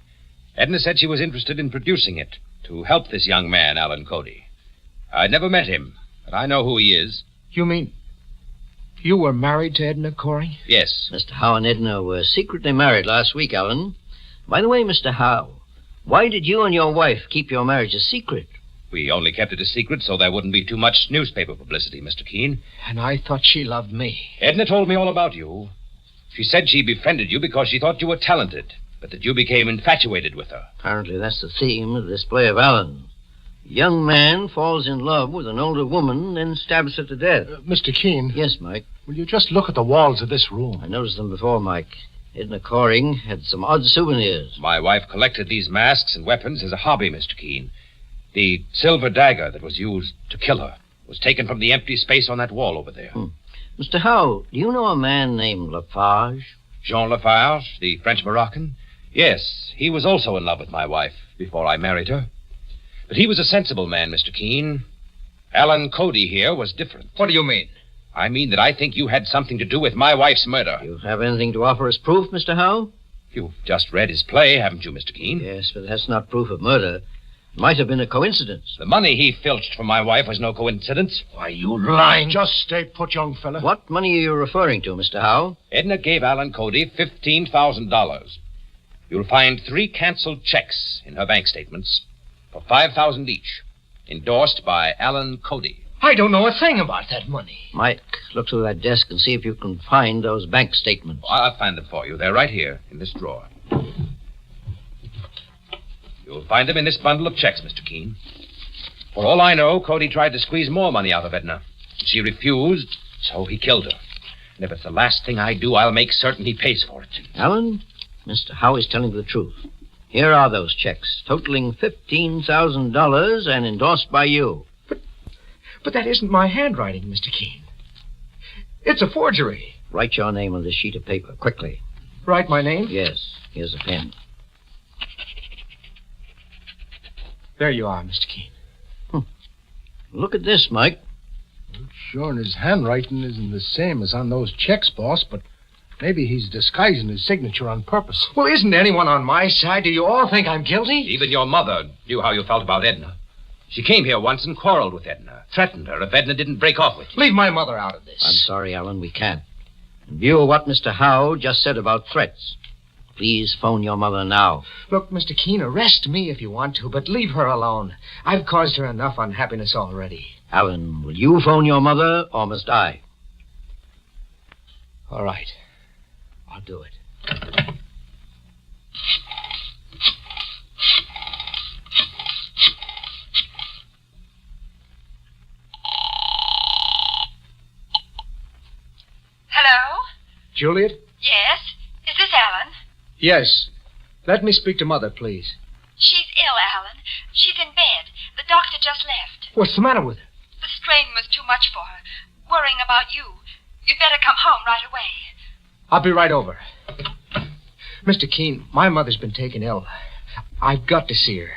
Edna said she was interested in producing it to help this young man, Alan Cody. I'd never met him, but I know who he is. You mean you were married to Edna Coring? Yes. Mr. Howe and Edna were secretly married last week, Alan. By the way, Mr. Howe, why did you and your wife keep your marriage a secret? We only kept it a secret so there wouldn't be too much newspaper publicity, Mr. Keene. And I thought she loved me. Edna told me all about you. She said she befriended you because she thought you were talented, but that you became infatuated with her. Apparently that's the theme of this play of Alan. A young man falls in love with an older woman, then stabs her to death. Mr. Keene. Yes, Mike? Will you just look at the walls of this room? I noticed them before, Mike. Edna Coring had some odd souvenirs. My wife collected these masks and weapons as a hobby, Mr. Keene. The silver dagger that was used to kill her was taken from the empty space on that wall over there. Mr. Howe, do you know a man named Lafarge? Jean Lafarge, the French Moroccan? Yes, he was also in love with my wife before I married her. But he was a sensible man, Mr. Keene. Alan Cody here was different. What do you mean? I mean that I think you had something to do with my wife's murder. You have anything to offer as proof, Mr. Howe? You've just read his play, haven't you, Mr. Keene? Yes, but that's not proof of murder. It might have been a coincidence. The money he filched from my wife was no coincidence. Why, you lying. Just stay put, young fella. What money are you referring to, Mr. Howe? Edna gave Alan Cody $15,000. You'll find 3 canceled checks in her bank statements for $5,000 each, endorsed by Alan Cody. I don't know a thing about that money. Mike, look through that desk and see if you can find those bank statements. I'll find them for you. They're right here in this drawer. You'll find them in this bundle of checks, Mr. Keene. For all I know, Cody tried to squeeze more money out of Edna. She refused, so he killed her. And if it's the last thing I do, I'll make certain he pays for it. Alan, Mr. Howe is telling the truth. Here are those checks, totaling $15,000 and endorsed by you. But that isn't my handwriting, Mr. Keene. It's a forgery. Write your name on this sheet of paper, quickly. Write my name? Yes. Here's a pen. There you are, Mr. Keene. Look at this, Mike. Sure, and his handwriting isn't the same as on those checks, boss, but maybe he's disguising his signature on purpose. Well, isn't anyone on my side? Do you all think I'm guilty? Even your mother knew how you felt about Edna. She came here once and quarreled with Edna, threatened her if Edna didn't break off with you. Leave my mother out of this. I'm sorry, Alan, we can't. In view of what Mr. Howe just said about threats, please phone your mother now. Look, Mr. Keene, arrest me if you want to, but leave her alone. I've caused her enough unhappiness already. Alan, will you phone your mother, or must I? All right. I'll do it. Hello? Juliet? Yes? Is this Alan? Yes. Let me speak to Mother, please. She's ill, Alan. She's in bed. The doctor just left. What's the matter with her? The strain was too much for her. Worrying about you. You'd better come home right away. I'll be right over. Mr. Keene, my mother's been taken ill. I've got to see her.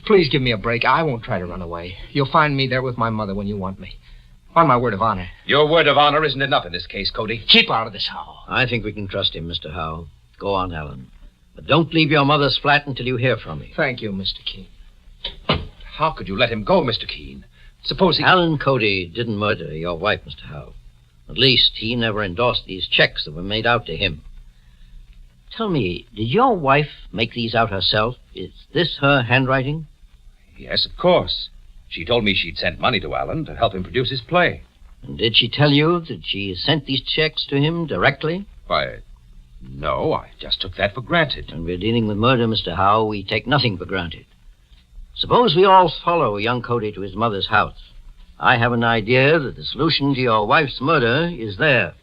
Please give me a break. I won't try to run away. You'll find me there with my mother when you want me. On my word of honor. Your word of honor isn't enough in this case, Cody. Keep out of this, Howe. I think we can trust him, Mr. Howe. Go on, Alan. But don't leave your mother's flat until you hear from me. Thank you, Mr. Keene. How could you let him go, Mr. Keene? Suppose he... Alan Cody didn't murder your wife, Mr. Howe. At least, he never endorsed these checks that were made out to him. Tell me, did your wife make these out herself? Is this her handwriting? Yes, of course. She told me she'd sent money to Alan to help him produce his play. And did she tell you that she sent these checks to him directly? Why, no, I just took that for granted. When we're dealing with murder, Mr. Howe, we take nothing for granted. Suppose we all follow young Cody to his mother's house. I have an idea that the solution to your wife's murder is there.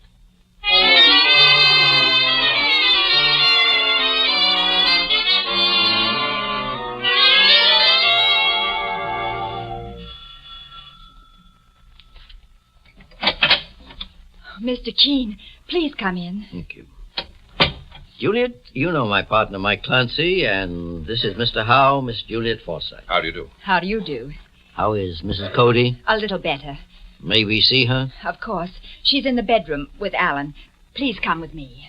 Mr. Keene, please come in. Thank you. Juliet, you know my partner, Mike Clancy, and this is Mr. Howe, Miss Juliet Forsythe. How do you do? How do you do? How is Mrs. Cody? A little better. May we see her? Of course. She's in the bedroom with Alan. Please come with me.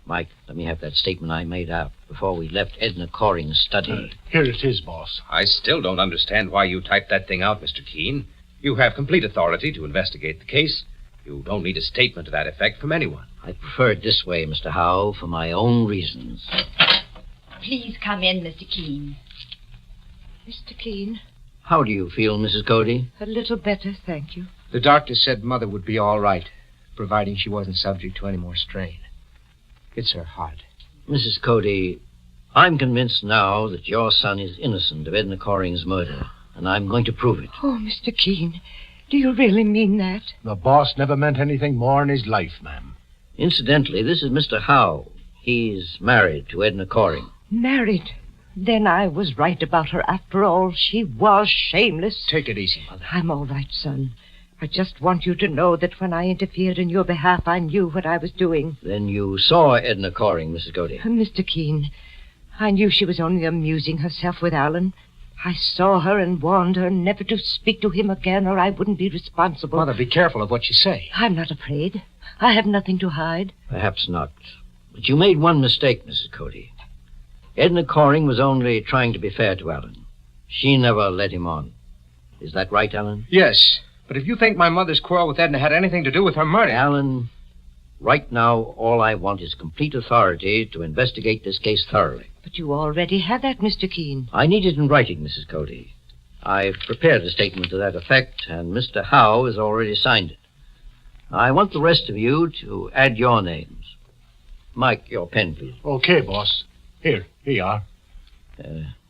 Mike, let me have that statement I made out before we left Edna Coring's study. Here it is, boss. I still don't understand why you typed that thing out, Mr. Keene. You have complete authority to investigate the case. You don't need a statement to that effect from anyone. I prefer it this way, Mr. Howe, for my own reasons. Please come in, Mr. Keene. Mr. Keene, How do you feel, Mrs. Cody? a little better, thank you. The doctor said Mother would be all right, providing she wasn't subject to any more strain. It's her heart. Mrs. Cody, I'm convinced now that your son is innocent of Edna Coring's murder, and I'm going to prove it. Oh, Mr. Keene, do you really mean that? The boss never meant anything more in his life, ma'am. Incidentally, this is Mr. Howe. He's married to Edna Coring. Married? Then I was right about her after all. She was shameless. Take it easy, Mother. I'm all right, son. I just want you to know that when I interfered in your behalf, I knew what I was doing. Then you saw Edna Coring, Mrs. Cody. Mr. Keene, I knew she was only amusing herself with Alan. I saw her and warned her never to speak to him again, or I wouldn't be responsible. Mother, be careful of what you say. I'm not afraid. I have nothing to hide. Perhaps not. But you made one mistake, Mrs. Cody. Edna Coring was only trying to be fair to Alan. She never led him on. Is that right, Alan? Yes, but if you think my mother's quarrel with Edna had anything to do with her murder... Alan, right now, all I want is complete authority to investigate this case thoroughly. But you already have that, Mr. Keene. I need it in writing, Mrs. Cody. I've prepared a statement to that effect, and Mr. Howe has already signed it. I want the rest of you to add your names. Mike, your pen, please. Okay, boss. Here you are.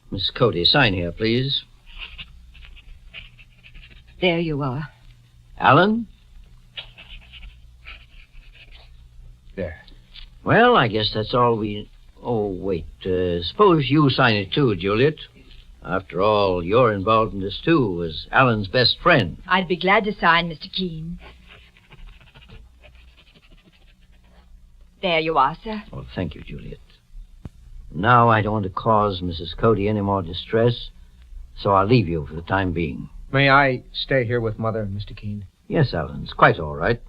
Miss Cody, sign here, please. There you are. Alan? There. Well, I guess that's all we... Oh, wait. Suppose you sign it too, Juliet. After all, you're involved in this too, as Alan's best friend. I'd be glad to sign, Mr. Keene. There you are, sir. Well, thank you, Juliet. Now I don't want to cause Mrs. Cody any more distress, so I'll leave you for the time being. May I stay here with Mother, Mr. Keene? Yes, Alan, it's quite all right.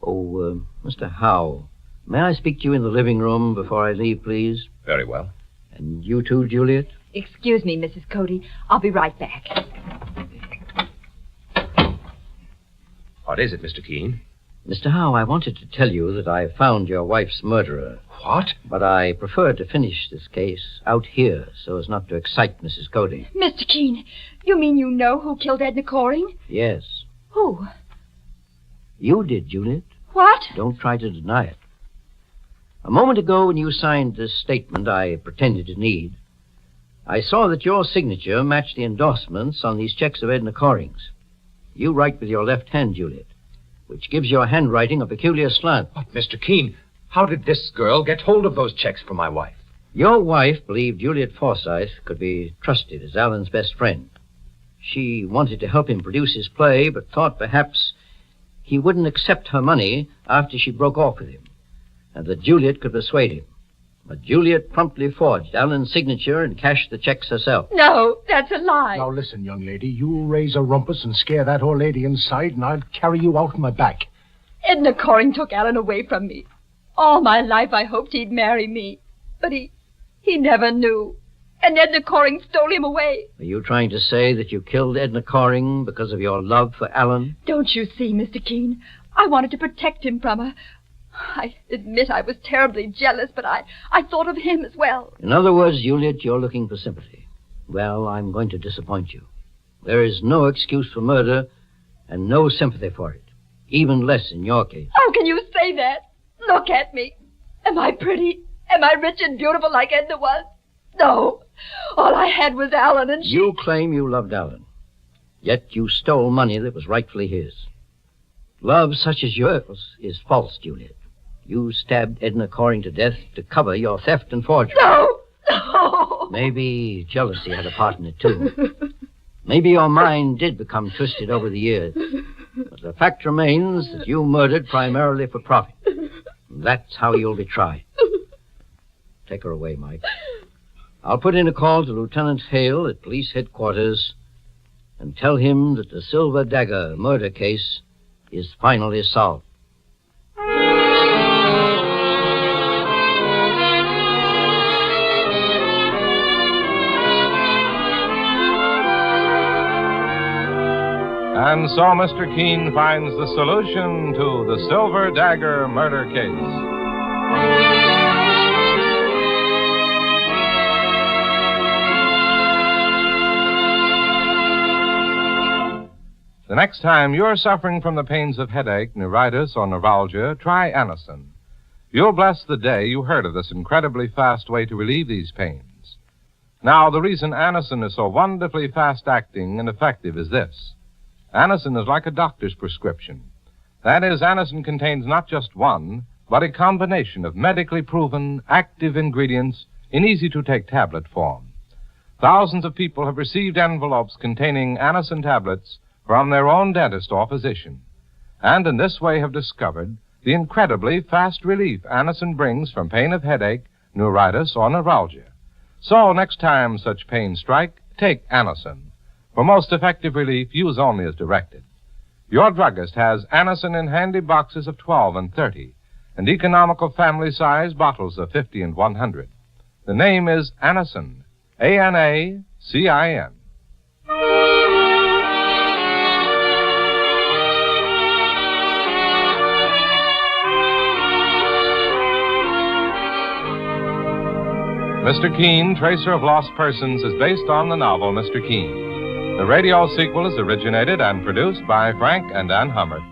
Oh, Mr. Howe, may I speak to you in the living room before I leave, please? Very well. And you too, Juliet? Excuse me, Mrs. Cody. I'll be right back. What is it, Mr. Keene? Mr. Howe, I wanted to tell you that I found your wife's murderer. What? But I prefer to finish this case out here so as not to excite Mrs. Cody. Mr. Keene, you mean you know who killed Edna Coring? Yes. Who? You did, Juliet. What? Don't try to deny it. A moment ago, when you signed this statement I pretended to need, I saw that your signature matched the endorsements on these checks of Edna Coring's. You write with your left hand, Juliet, which gives your handwriting a peculiar slant. But, Mr. Keene, how did this girl get hold of those checks for my wife? Your wife believed Juliet Forsythe could be trusted as Alan's best friend. She wanted to help him produce his play, but thought perhaps he wouldn't accept her money after she broke off with him, and that Juliet could persuade him. But Juliet promptly forged Alan's signature and cashed the checks herself. No, that's a lie. Now listen, young lady. You raise a rumpus and scare that old lady inside, and I'll carry you out on my back. Edna Coring took Alan away from me. All my life I hoped he'd marry me. But he never knew. And Edna Coring stole him away. Are you trying to say that you killed Edna Coring because of your love for Alan? Don't you see, Mr. Keene? I wanted to protect him from her. I admit I was terribly jealous, but I thought of him as well. In other words, Juliet, you're looking for sympathy. Well, I'm going to disappoint you. There is no excuse for murder and no sympathy for it. Even less in your case. How can you say that? Look at me. Am I pretty? Am I rich and beautiful like Edna was? No. All I had was Alan and she... You claim you loved Alan. Yet you stole money that was rightfully his. Love such as yours is false, Juliet. You stabbed Edna Coring to death to cover your theft and forgery. No! Maybe jealousy had a part in it, too. Maybe your mind did become twisted over the years. But the fact remains that you murdered primarily for profit. That's how you'll be tried. Take her away, Mike. I'll put in a call to Lieutenant Hale at police headquarters and tell him that the Silver Dagger murder case is finally solved. And so Mr. Keene finds the solution to the Silver Dagger murder case. The next time you're suffering from the pains of headache, neuritis, or neuralgia, try Anacin. You'll bless the day you heard of this incredibly fast way to relieve these pains. Now, the reason Anacin is so wonderfully fast-acting and effective is this. Anacin is like a doctor's prescription. That is, Anacin contains not just one, but a combination of medically proven active ingredients in easy-to-take tablet form. Thousands of people have received envelopes containing Anacin tablets from their own dentist or physician, and in this way have discovered the incredibly fast relief Anacin brings from pain of headache, neuritis, or neuralgia. So, next time such pains strike, take Anacin. For most effective relief, use only as directed. Your druggist has Anacin in handy boxes of 12 and 30, and economical family-size bottles of 50 and 100. The name is Anacin, A-N-A-C-I-N. Mr. Keene, Tracer of Lost Persons, is based on the novel Mr. Keene. The radio sequel is originated and produced by Frank and Ann Hummert.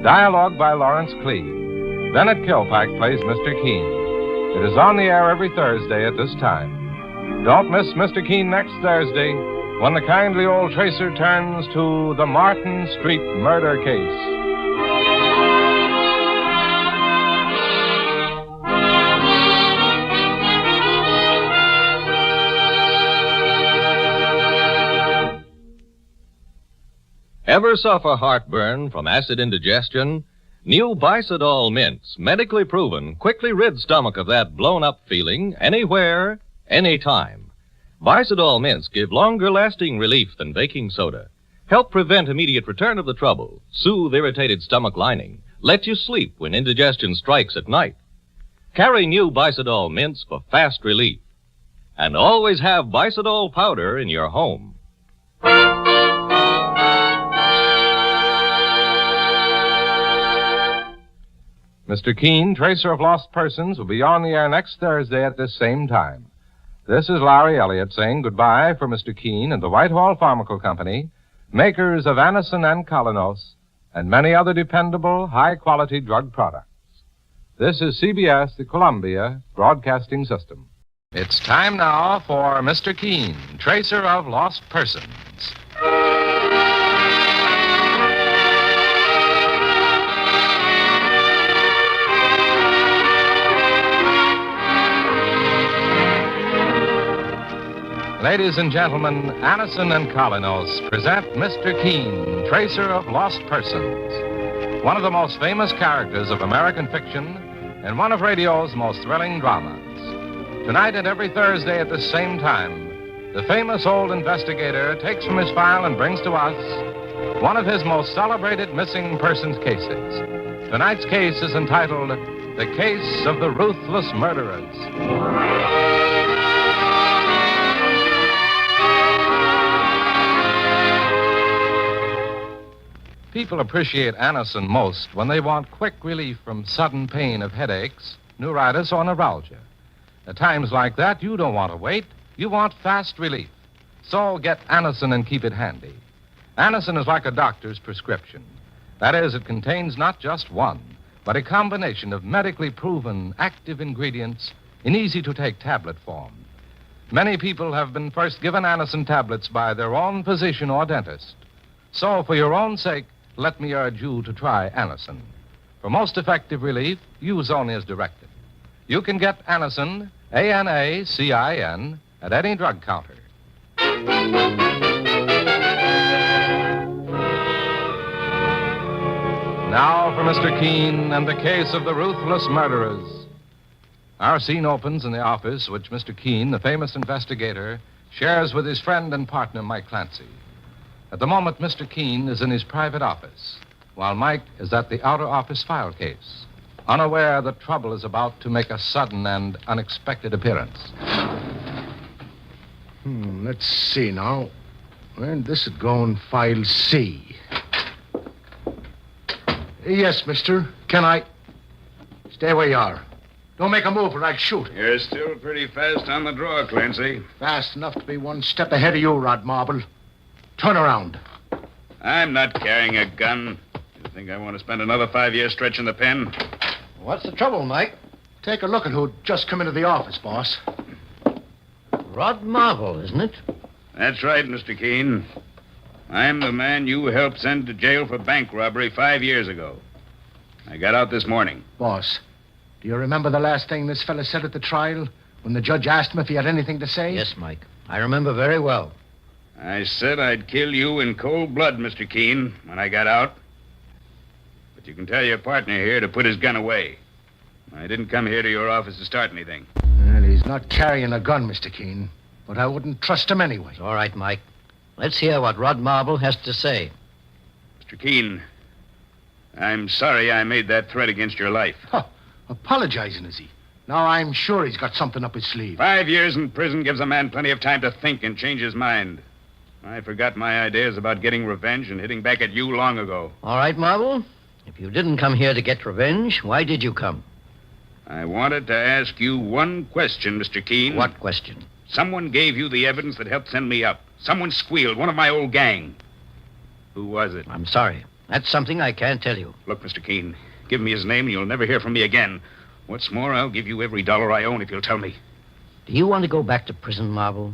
Dialogue by Lawrence Cleve. Bennett Kilpack plays Mr. Keene. It is on the air every Thursday at this time. Don't miss Mr. Keene next Thursday when the kindly old Tracer turns to the Martin Street murder case. Ever suffer heartburn from acid indigestion? New Bicidol mints, medically proven, quickly rid stomach of that blown-up feeling anywhere, anytime. Bicidol mints give longer-lasting relief than baking soda, help prevent immediate return of the trouble, soothe irritated stomach lining, let you sleep when indigestion strikes at night. Carry new Bicidol mints for fast relief. And always have Bicidol powder in your home. Mr. Keene, Tracer of Lost Persons, will be on the air next Thursday at this same time. This is Larry Elliott saying goodbye for Mr. Keene and the Whitehall Pharmaceutical Company, makers of Anacin and Colonos, and many other dependable, high-quality drug products. This is CBS, the Columbia Broadcasting System. It's time now for Mr. Keene, Tracer of Lost Persons. Ladies and gentlemen, Anacin and Colonos present Mr. Keene, Tracer of Lost Persons, one of the most famous characters of American fiction and one of radio's most thrilling dramas. Tonight and every Thursday at the same time, the famous old investigator takes from his file and brings to us one of his most celebrated missing persons cases. Tonight's case is entitled The Case of the Ruthless Murderers. People appreciate Anacin most when they want quick relief from sudden pain of headaches, neuritis, or neuralgia. At times like that, you don't want to wait. You want fast relief. So get Anacin and keep it handy. Anacin is like a doctor's prescription. That is, it contains not just one, but a combination of medically proven active ingredients in easy-to-take tablet form. Many people have been first given Anacin tablets by their own physician or dentist. So, for your own sake, let me urge you to try Anacin. For most effective relief, use only as directed. You can get Anacin, A-N-A-C-I-N, at any drug counter. Now for Mr. Keene and the case of the ruthless murderers. Our scene opens in the office which Mr. Keene, the famous investigator, shares with his friend and partner, Mike Clancy. At the moment, Mr. Keene is in his private office, while Mike is at the outer office file case, unaware that trouble is about to make a sudden and unexpected appearance. Let's see now. Well, this would go in file C. Yes, mister. Can I? Stay where you are. Don't make a move or I'll shoot. You're still pretty fast on the draw, Clancy. Fast enough to be one step ahead of you, Rod Marble. Turn around. I'm not carrying a gun. You think I want to spend another 5 years stretching the pen? What's the trouble, Mike? Take a look at who just come into the office, boss. Rod Marvel, isn't it? That's right, Mr. Keene. I'm the man you helped send to jail for bank robbery 5 years ago. I got out this morning. Boss, do you remember the last thing this fella said at the trial when the judge asked him if he had anything to say? Yes, Mike. I remember very well. I said I'd kill you in cold blood, Mr. Keene, when I got out. But you can tell your partner here to put his gun away. I didn't come here to your office to start anything. Well, he's not carrying a gun, Mr. Keene, but I wouldn't trust him anyway. All right, Mike. Let's hear what Rod Marble has to say. Mr. Keene, I'm sorry I made that threat against your life. Huh. Apologizing, is he? Now I'm sure he's got something up his sleeve. 5 years in prison gives a man plenty of time to think and change his mind. I forgot my ideas about getting revenge and hitting back at you long ago. All right, Marble. If you didn't come here to get revenge, why did you come? I wanted to ask you one question, Mr. Keene. What question? Someone gave you the evidence that helped send me up. Someone squealed, one of my old gang. Who was it? I'm sorry. That's something I can't tell you. Look, Mr. Keene, give me his name and you'll never hear from me again. What's more, I'll give you every dollar I own if you'll tell me. Do you want to go back to prison, Marble?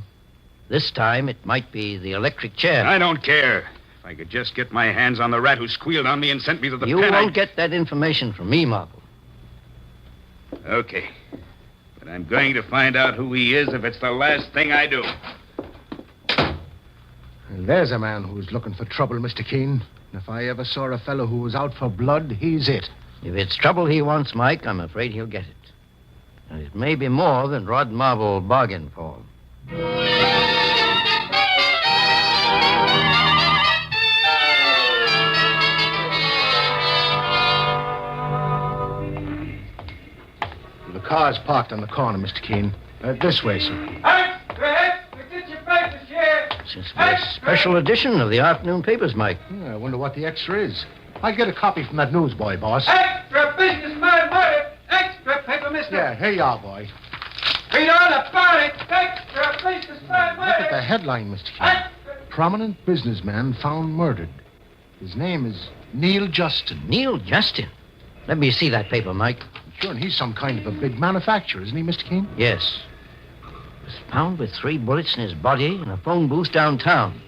This time it might be the electric chair. I don't care. If I could just get my hands on the rat who squealed on me and sent me to the You pen, won't get that information from me, Marble. Okay. But I'm going to find out who he is if it's the last thing I do. And there's a man who's looking for trouble, Mr. Keene. And if I ever saw a fellow who was out for blood, he's it. If it's trouble he wants, Mike, I'm afraid he'll get it. And it may be more than Rod Marble bargained for. The car's parked on the corner, Mr. Keene. This way, sir. It's a special edition of the afternoon papers, Mike. I wonder what the extra is. I'll get a copy from that newsboy, boss. Extra businessman murder. Extra paper, mister. Yeah, here you are, boy. Read all about it. Extra businessman murder. Look at the headline, Mr. Keene. Prominent businessman found murdered. His name is Neil Justin. Neil Justin? Let me see that paper, Mike. Sure, and he's some kind of a big manufacturer, isn't he, Mr. Keene? Yes. Was found with 3 bullets in his body in a phone booth downtown.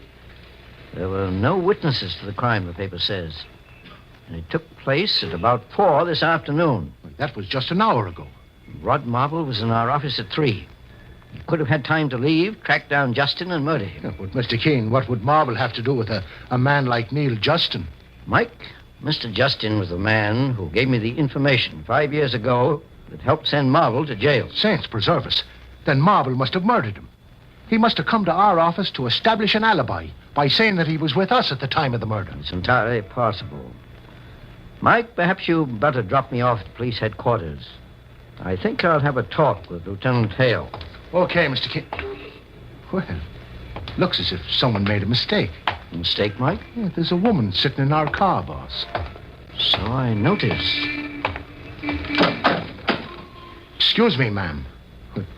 There were no witnesses to the crime, the paper says. And it took place at about 4 this afternoon. Well, that was just an hour ago. Rod Marble was in our office at 3. He could have had time to leave, track down Justin, and murder him. Yeah, but, Mr. Keene, what would Marble have to do with a man like Neil Justin? Mike, Mr. Justin was the man who gave me the information 5 years ago that helped send Marble to jail. Saints preserve us. Then Marble must have murdered him. He must have come to our office to establish an alibi by saying that he was with us at the time of the murder. It's entirely possible. Mike, perhaps you'd better drop me off at police headquarters. I think I'll have a talk with Lieutenant Hale. Okay, Mr. Keene. Well, looks as if someone made a mistake. A mistake, Mike? Yeah, there's a woman sitting in our car, boss. So I notice. Excuse me, ma'am.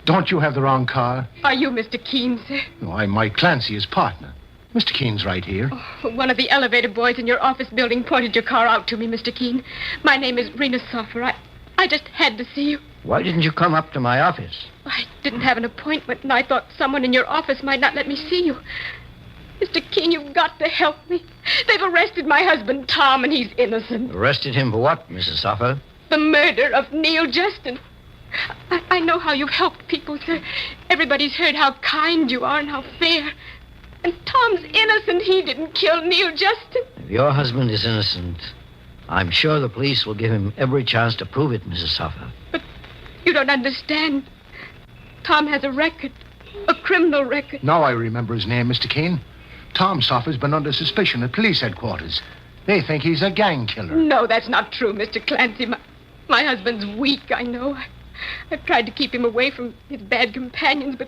Don't you have the wrong car? Are you Mr. Keene, sir? No, I'm Mike Clancy, his partner. Mr. Keene's right here. Oh, one of the elevator boys in your office building pointed your car out to me, Mr. Keene. My name is Rena Soffer. I just had to see you. Why didn't you come up to my office? I didn't have an appointment, and I thought someone in your office might not let me see you. Mr. Keene, you've got to help me. They've arrested my husband, Tom, and he's innocent. Arrested him for what, Mrs. Soffer? The murder of Neil Justin. I know how you've helped people, sir. Everybody's heard how kind you are and how fair. And Tom's innocent. He didn't kill Neil Justin. If your husband is innocent, I'm sure the police will give him every chance to prove it, Mrs. Soffer. But you don't understand. Tom has a record. A criminal record. Now I remember his name, Mr. Keene. Tom Soffer's been under suspicion at police headquarters. They think he's a gang killer. No, that's not true, Mr. Clancy. My husband's weak, I know. I've tried to keep him away from his bad companions, but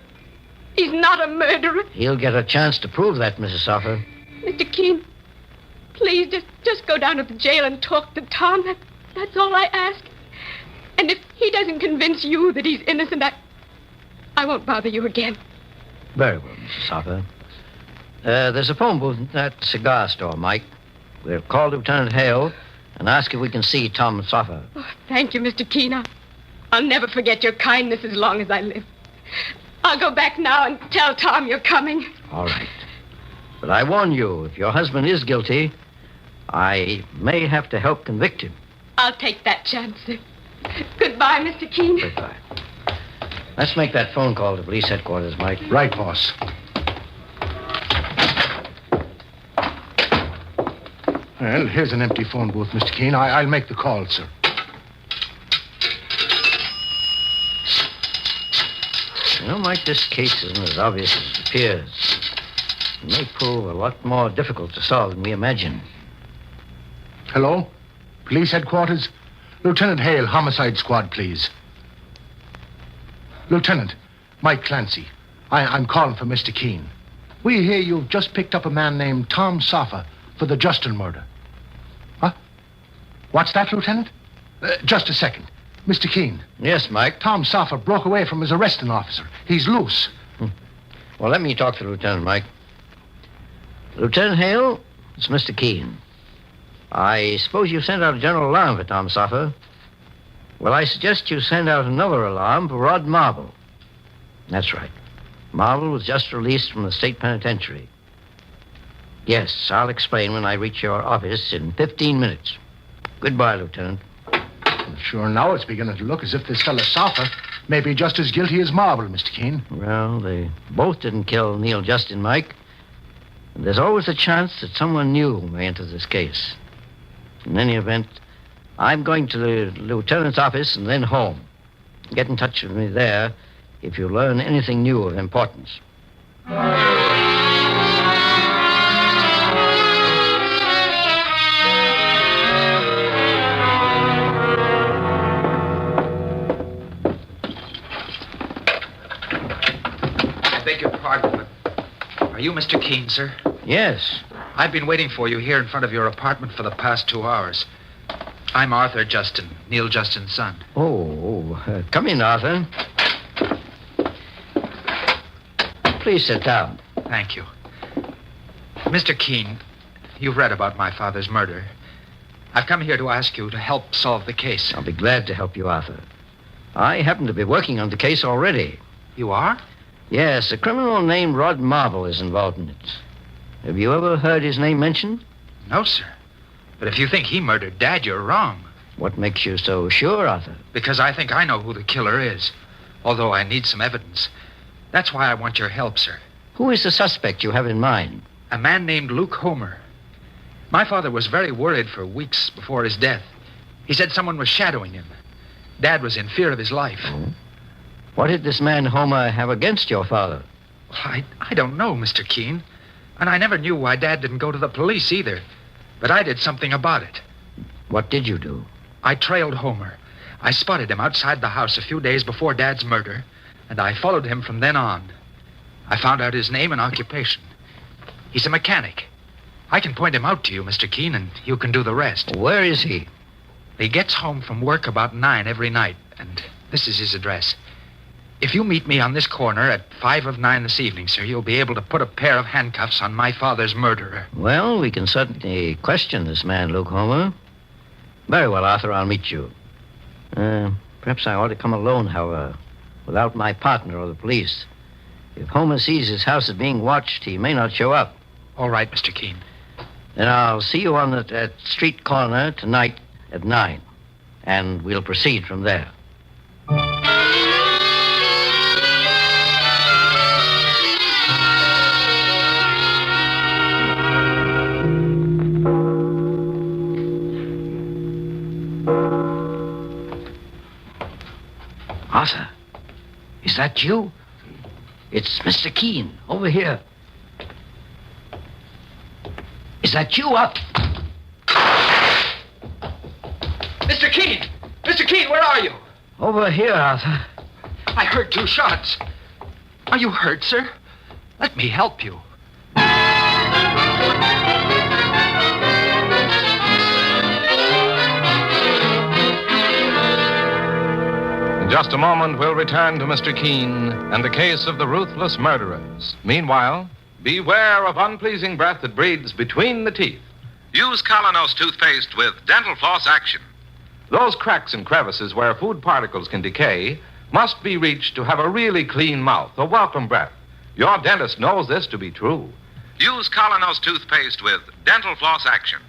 he's not a murderer. He'll get a chance to prove that, Mrs. Soffer. Mr. Keene, please just go down to the jail and talk to Tom. That's all I ask. And if he doesn't convince you that he's innocent, I won't bother you again. Very well, Mrs. Soffer. There's a phone booth in that cigar store, Mike. We'll call Lieutenant Hale and ask if we can see Tom Soffer. Oh, thank you, Mr. Keene. I'll never forget your kindness as long as I live. I'll go back now and tell Tom you're coming. All right. But I warn you, if your husband is guilty, I may have to help convict him. I'll take that chance. Goodbye, Mr. Keene. Goodbye. Let's make that phone call to police headquarters, Mike. Right, boss. Well, here's an empty phone booth, Mr. Keene. I'll make the call, sir. You know, Mike, this case isn't as obvious as it appears. It may prove a lot more difficult to solve than we imagine. Hello? Police headquarters? Lieutenant Hale, homicide squad, please. Lieutenant, Mike Clancy. I'm calling for Mr. Keene. We hear you've just picked up a man named Tom Soffer for the Justin murder. Huh? What's that, Lieutenant? Just a second. Mr. Keene. Yes, Mike? Tom Soffer broke away from his arresting officer. He's loose. Well, let me talk to the Lieutenant, Mike. Lieutenant Hale, it's Mr. Keene. I suppose you sent out a general alarm for Tom Soffer. Well, I suggest you send out another alarm for Rod Marble. That's right. Marble was just released from the state penitentiary. Yes, I'll explain when I reach your office in 15 minutes. Goodbye, Lieutenant. Sure, now it's beginning to look as if this fellow Soffer may be just as guilty as Marble, Mr. Keene. Well, they both didn't kill Neil Justin, Mike. And there's always a chance that someone new may enter this case. In any event, I'm going to the lieutenant's office and then home. Get in touch with me there if you learn anything new of importance. I beg your pardon, but are you Mr. Keene, sir? Yes. I've been waiting for you here in front of your apartment for the past 2 hours. I'm Arthur Justin, Neil Justin's son. Come in, Arthur. Please sit down. Thank you. Mr. Keene, you've read about my father's murder. I've come here to ask you to help solve the case. I'll be glad to help you, Arthur. I happen to be working on the case already. You are? Yes, a criminal named Rod Marble is involved in it. Have you ever heard his name mentioned? No, sir. But if you think he murdered Dad, you're wrong. What makes you so sure, Arthur? Because I think I know who the killer is, although I need some evidence. That's why I want your help, sir. Who is the suspect you have in mind? A man named Luke Homer. My father was very worried for weeks before his death. He said someone was shadowing him. Dad was in fear of his life. Oh. What did this man Homer have against your father? Well, I don't know, Mr. Keene. And I never knew why Dad didn't go to the police either. But I did something about it. What did you do? I trailed Homer. I spotted him outside the house a few days before Dad's murder, and I followed him from then on. I found out his name and occupation. He's a mechanic. I can point him out to you, Mr. Keene, and you can do the rest. Where is he? He gets home from work about 9 every night, and this is his address. If you meet me on this corner at 5 of 9 this evening, sir, you'll be able to put a pair of handcuffs on my father's murderer. Well, we can certainly question this man, Luke Homer. Very well, Arthur, I'll meet you. Perhaps I ought to come alone, however, without my partner or the police. If Homer sees his house is being watched, he may not show up. All right, Mr. Keene. Then I'll see you on that street corner tonight at 9, and we'll proceed from there. Arthur, is that you? It's Mr. Keene, over here. Is that you up? Mr. Keene! Mr. Keene, where are you? Over here, Arthur. I heard 2 shots. Are you hurt, sir? Let me help you. In just a moment, we'll return to Mr. Keene and the case of the ruthless murderers. Meanwhile, beware of unpleasing breath that breathes between the teeth. Use Colonos toothpaste with dental floss action. Those cracks and crevices where food particles can decay must be reached to have a really clean mouth, a welcome breath. Your dentist knows this to be true. Use Colonos toothpaste with dental floss action.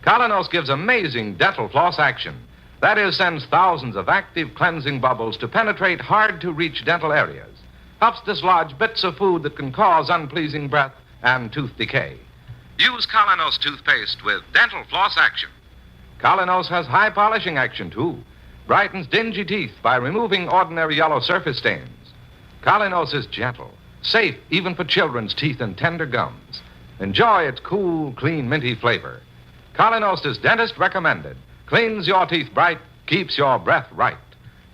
Colonos gives amazing dental floss action. That is, sends thousands of active cleansing bubbles to penetrate hard-to-reach dental areas. Helps dislodge bits of food that can cause unpleasing breath and tooth decay. Use Colonos toothpaste with dental floss action. Colonos has high polishing action, too. Brightens dingy teeth by removing ordinary yellow surface stains. Colonos is gentle, safe even for children's teeth and tender gums. Enjoy its cool, clean, minty flavor. Colonos is dentist recommended. Cleans your teeth bright, keeps your breath right.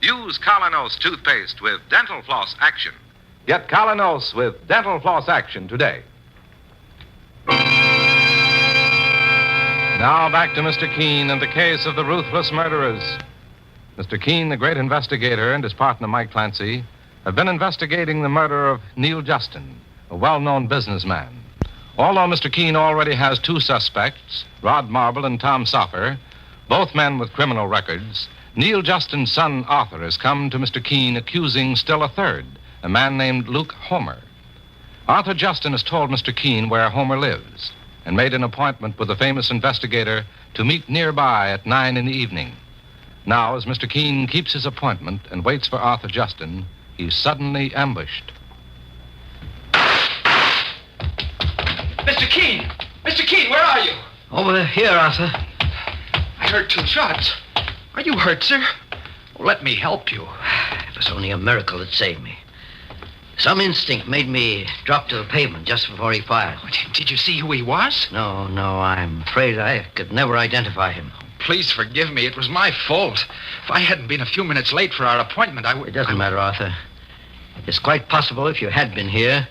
Use Colonos toothpaste with dental floss action. Get Colonos with dental floss action today. Now back to Mr. Keene and the case of the ruthless murderers. Mr. Keene, the great investigator, and his partner, Mike Clancy, have been investigating the murder of Neil Justin, a well-known businessman. Although Mr. Keene already has two suspects, Rod Marble and Tom Soffer, both men with criminal records, Neil Justin's son, Arthur, has come to Mr. Keene accusing still a third, a man named Luke Homer. Arthur Justin has told Mr. Keene where Homer lives and made an appointment with the famous investigator to meet nearby at 9 in the evening. Now, as Mr. Keene keeps his appointment and waits for Arthur Justin, he's suddenly ambushed. Mr. Keene! Mr. Keene, where are you? Over here, Arthur. I heard 2 shots. Are you hurt, sir? Well, let me help you. It was only a miracle that saved me. Some instinct made me drop to the pavement just before he fired. Did you see who he was? No, I'm afraid I could never identify him. Please forgive me. It was my fault. If I hadn't been a few minutes late for our appointment, I would... It doesn't matter, Arthur. It's quite possible if you had been here,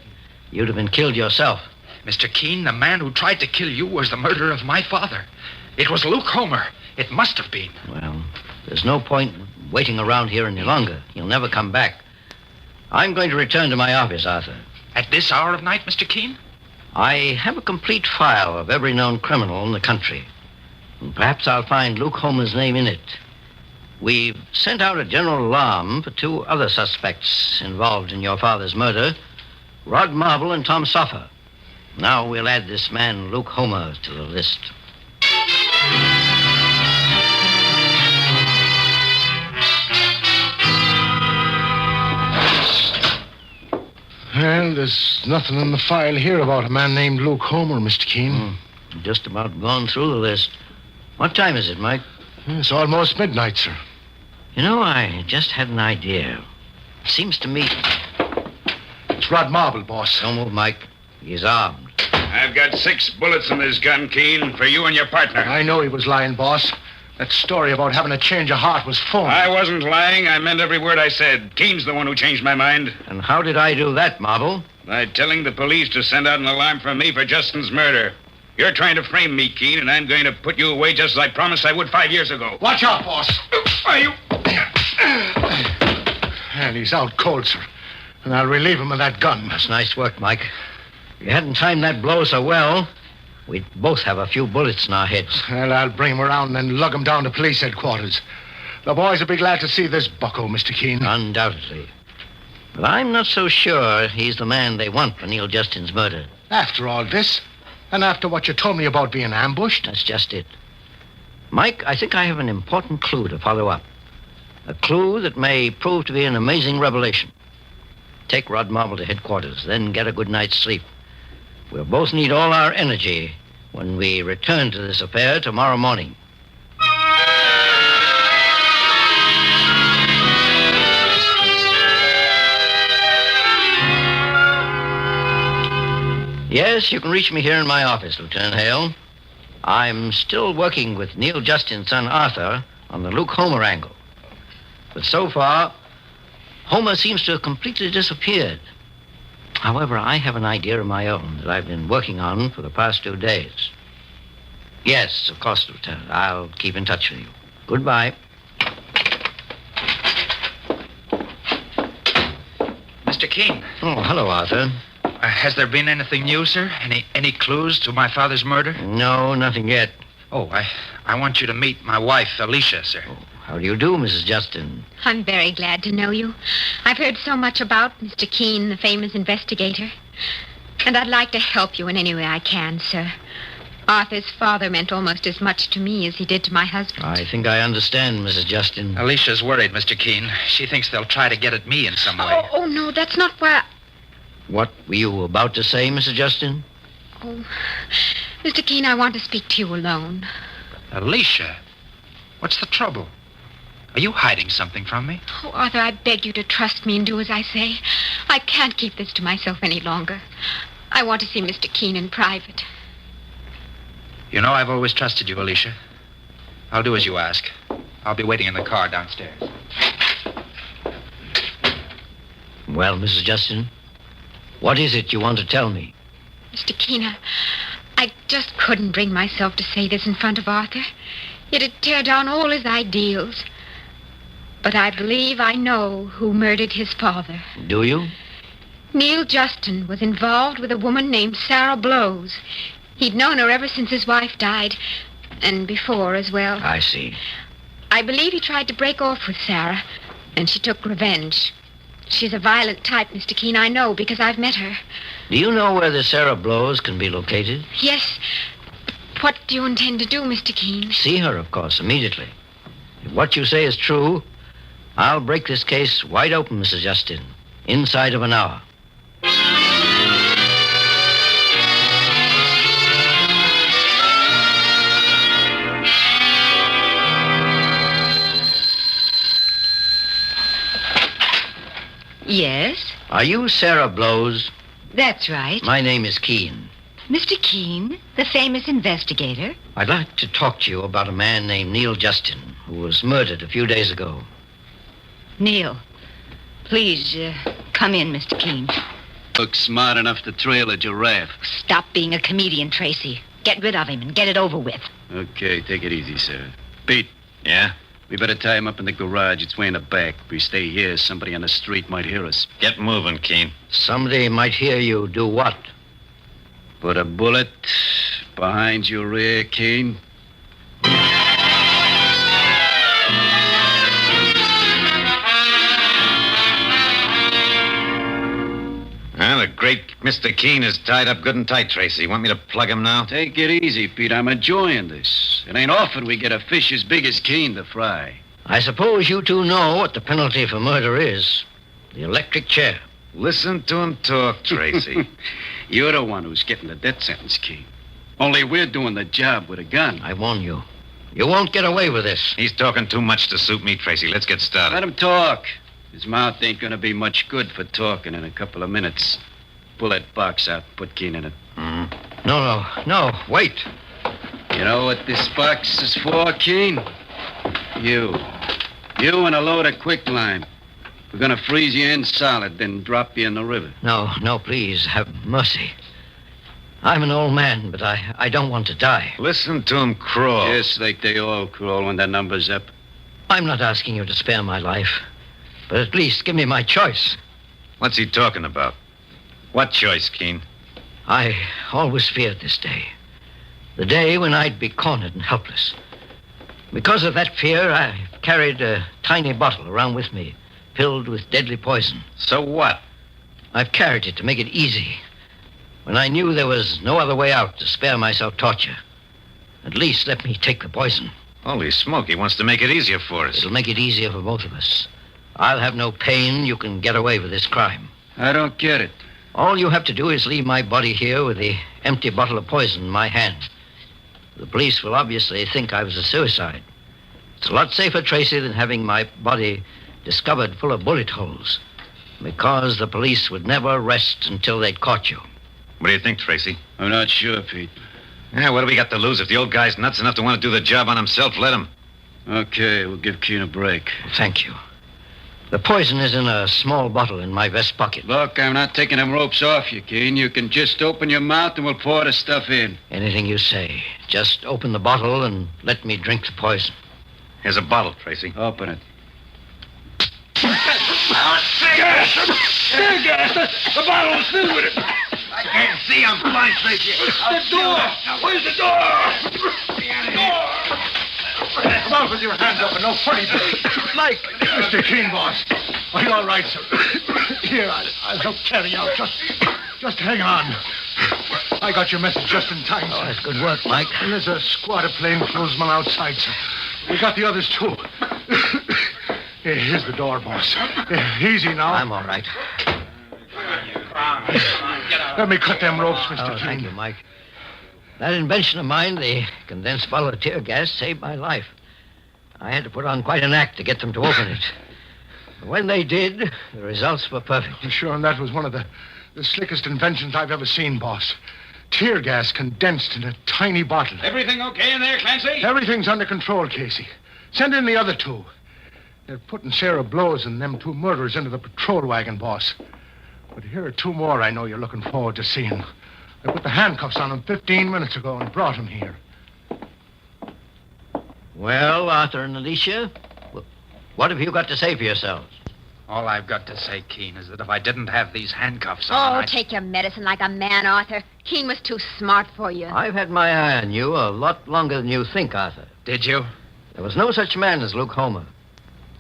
you'd have been killed yourself. Mr. Keene, the man who tried to kill you was the murderer of my father. It was Luke Homer. It must have been. Well, there's no point waiting around here any longer. You'll never come back. I'm going to return to my office, Arthur. At this hour of night, Mr. Keene? I have a complete file of every known criminal in the country. And perhaps I'll find Luke Homer's name in it. We've sent out a general alarm for 2 other suspects involved in your father's murder, Rod Marble and Tom Soffer. Now we'll add this man, Luke Homer, to the list. Well, there's nothing in the file here about a man named Luke Homer, Mr. Keene. Just about gone through the list. What time is it, Mike? It's almost midnight, sir. You know, I just had an idea. Seems to me... It's Rod Marble, boss. Don't move, Mike. He's armed. I've got 6 bullets in this gun, Keene, for you and your partner. I know he was lying, boss. That story about having a change of heart was phony. I wasn't lying. I meant every word I said. Keene's the one who changed my mind. And how did I do that, Marble? By telling the police to send out an alarm for me for Justin's murder. You're trying to frame me, Keene, and I'm going to put you away just as I promised I would 5 years ago. Watch out, boss. Are you... And he's out cold, sir. And I'll relieve him of that gun. That's nice work, Mike. If you hadn't timed that blow so well, we'd both have a few bullets in our heads. Well, I'll bring him around and lug him down to police headquarters. The boys will be glad to see this bucko, Mr. Keene. Undoubtedly. But I'm not so sure he's the man they want for Neil Justin's murder. After all this, and after what you told me about being ambushed? That's just it. Mike, I think I have an important clue to follow up. A clue that may prove to be an amazing revelation. Take Rod Marble to headquarters, then get a good night's sleep. We'll both need all our energy when we return to this affair tomorrow morning. Yes, you can reach me here in my office, Lieutenant Hale. I'm still working with Neil Justin's son, Arthur, on the Luke Homer angle. But so far, Homer seems to have completely disappeared. However, I have an idea of my own that I've been working on for the past 2 days. Yes, of course, Lieutenant. I'll keep in touch with you. Goodbye. Mr. Keene. Oh, hello, Arthur. Has there been anything new, sir? Any clues to my father's murder? No, nothing yet. Oh, I want you to meet my wife, Alicia, sir. How do you do, Mrs. Justin? I'm very glad to know you. I've heard so much about Mr. Keene, the famous investigator. And I'd like to help you in any way I can, sir. Arthur's father meant almost as much to me as he did to my husband. I think I understand, Mrs. Justin. Alicia's worried, Mr. Keene. She thinks they'll try to get at me in some way. Oh, no, that's not why. What were you about to say, Mrs. Justin? Oh, Mr. Keene, I want to speak to you alone. Alicia? What's the trouble? Are you hiding something from me? Oh, Arthur, I beg you to trust me and do as I say. I can't keep this to myself any longer. I want to see Mr. Keene in private. You know, I've always trusted you, Alicia. I'll do as you ask. I'll be waiting in the car downstairs. Well, Mrs. Justin, what is it you want to tell me? Mr. Keene, I just couldn't bring myself to say this in front of Arthur. It'd tear down all his ideals. But I believe I know who murdered his father. Do you? Neil Justin was involved with a woman named Sarah Blows. He'd known her ever since his wife died, and before as well. I see. I believe he tried to break off with Sarah, and she took revenge. She's a violent type, Mr. Keene, I know, because I've met her. Do you know where the Sarah Blows can be located? Yes. What do you intend to do, Mr. Keene? See her, of course, immediately. If what you say is true, I'll break this case wide open, Mrs. Justin, inside of an hour. Yes? Are you Sarah Blows? That's right. My name is Keene. Mr. Keene, the famous investigator? I'd like to talk to you about a man named Neil Justin, who was murdered a few days ago. Neil, please, come in, Mr. Keene. Looks smart enough to trail a giraffe. Stop being a comedian, Tracy. Get rid of him and get it over with. Okay, take it easy, sir. Pete. Yeah? We better tie him up in the garage. It's way in the back. If we stay here, somebody on the street might hear us. Get moving, Keene. Somebody might hear you do what? Put a bullet behind your ear, Keene. Well, the great Mr. Keene is tied up good and tight, Tracy. Want me to plug him now? Take it easy, Pete. I'm enjoying this. It ain't often we get a fish as big as Keene to fry. I suppose you two know what the penalty for murder is. The electric chair. Listen to him talk, Tracy. You're the one who's getting the death sentence, Keene. Only we're doing the job with a gun. I warn you. You won't get away with this. He's talking too much to suit me, Tracy. Let's get started. Let him talk. His mouth ain't gonna be much good for talking in a couple of minutes. Pull that box out and put Keene in it. No, wait. You know what this box is for, Keene? You and a load of quicklime. We're gonna freeze you in solid, then drop you in the river. No, please, have mercy. I'm an old man, but I don't want to die. Listen to him crawl. Just like they all crawl when their number's up. I'm not asking you to spare my life, but at least give me my choice. What's he talking about? What choice, Keene? I always feared this day. The day when I'd be cornered and helpless. Because of that fear, I carried a tiny bottle around with me, filled with deadly poison. So what? I've carried it to make it easy. When I knew there was no other way out to spare myself torture. At least let me take the poison. Holy smoke, he wants to make it easier for us. It'll make it easier for both of us. I'll have no pain. You can get away with this crime. I don't get it. All you have to do is leave my body here with the empty bottle of poison in my hand. The police will obviously think I was a suicide. It's a lot safer, Tracy, than having my body discovered full of bullet holes. Because the police would never rest until they'd caught you. What do you think, Tracy? I'm not sure, Pete. Yeah, what do we got to lose? If the old guy's nuts enough to want to do the job on himself, let him. Okay, we'll give Keene a break. Thank you. The poison is in a small bottle in my vest pocket. Look, I'm not taking them ropes off you, Keene. You can just open your mouth and we'll pour the stuff in. Anything you say. Just open the bottle and let me drink the poison. Here's a bottle, Tracy. Open it. Gas! The bottle's filled with it. I can't see. I'm blind, Tracy. The door! Where's the door? Come out with your hands up and no funny business. Mike! Mr. Keene, boss. Are you all right, sir? Here, I'll help carry out. Just hang on. I got your message just in time, sir. Oh, that's good work, Mike. And there's a squad of plainclothesmen outside, sir. We got the others, too. Here's the door, boss. Easy now. I'm all right. Let me cut them ropes, Mr. Keene. Thank you, Mike. That invention of mine, the condensed bottle of tear gas, saved my life. I had to put on quite an act to get them to open it. But when they did, the results were perfect. Sure, and that was one of the slickest inventions I've ever seen, boss. Tear gas condensed in a tiny bottle. Everything okay in there, Clancy? Everything's under control, Casey. Send in the other two. They're putting Sarah Blows and them two murderers into the patrol wagon, boss. But here are two more I know you're looking forward to seeing. I put the handcuffs on them 15 minutes ago and brought them here. Well, Arthur and Alicia, what have you got to say for yourselves? All I've got to say, Keene, is that if I didn't have these handcuffs on, take your medicine like a man, Arthur. Keene was too smart for you. I've had my eye on you a lot longer than you think, Arthur. Did you? There was no such man as Luke Homer.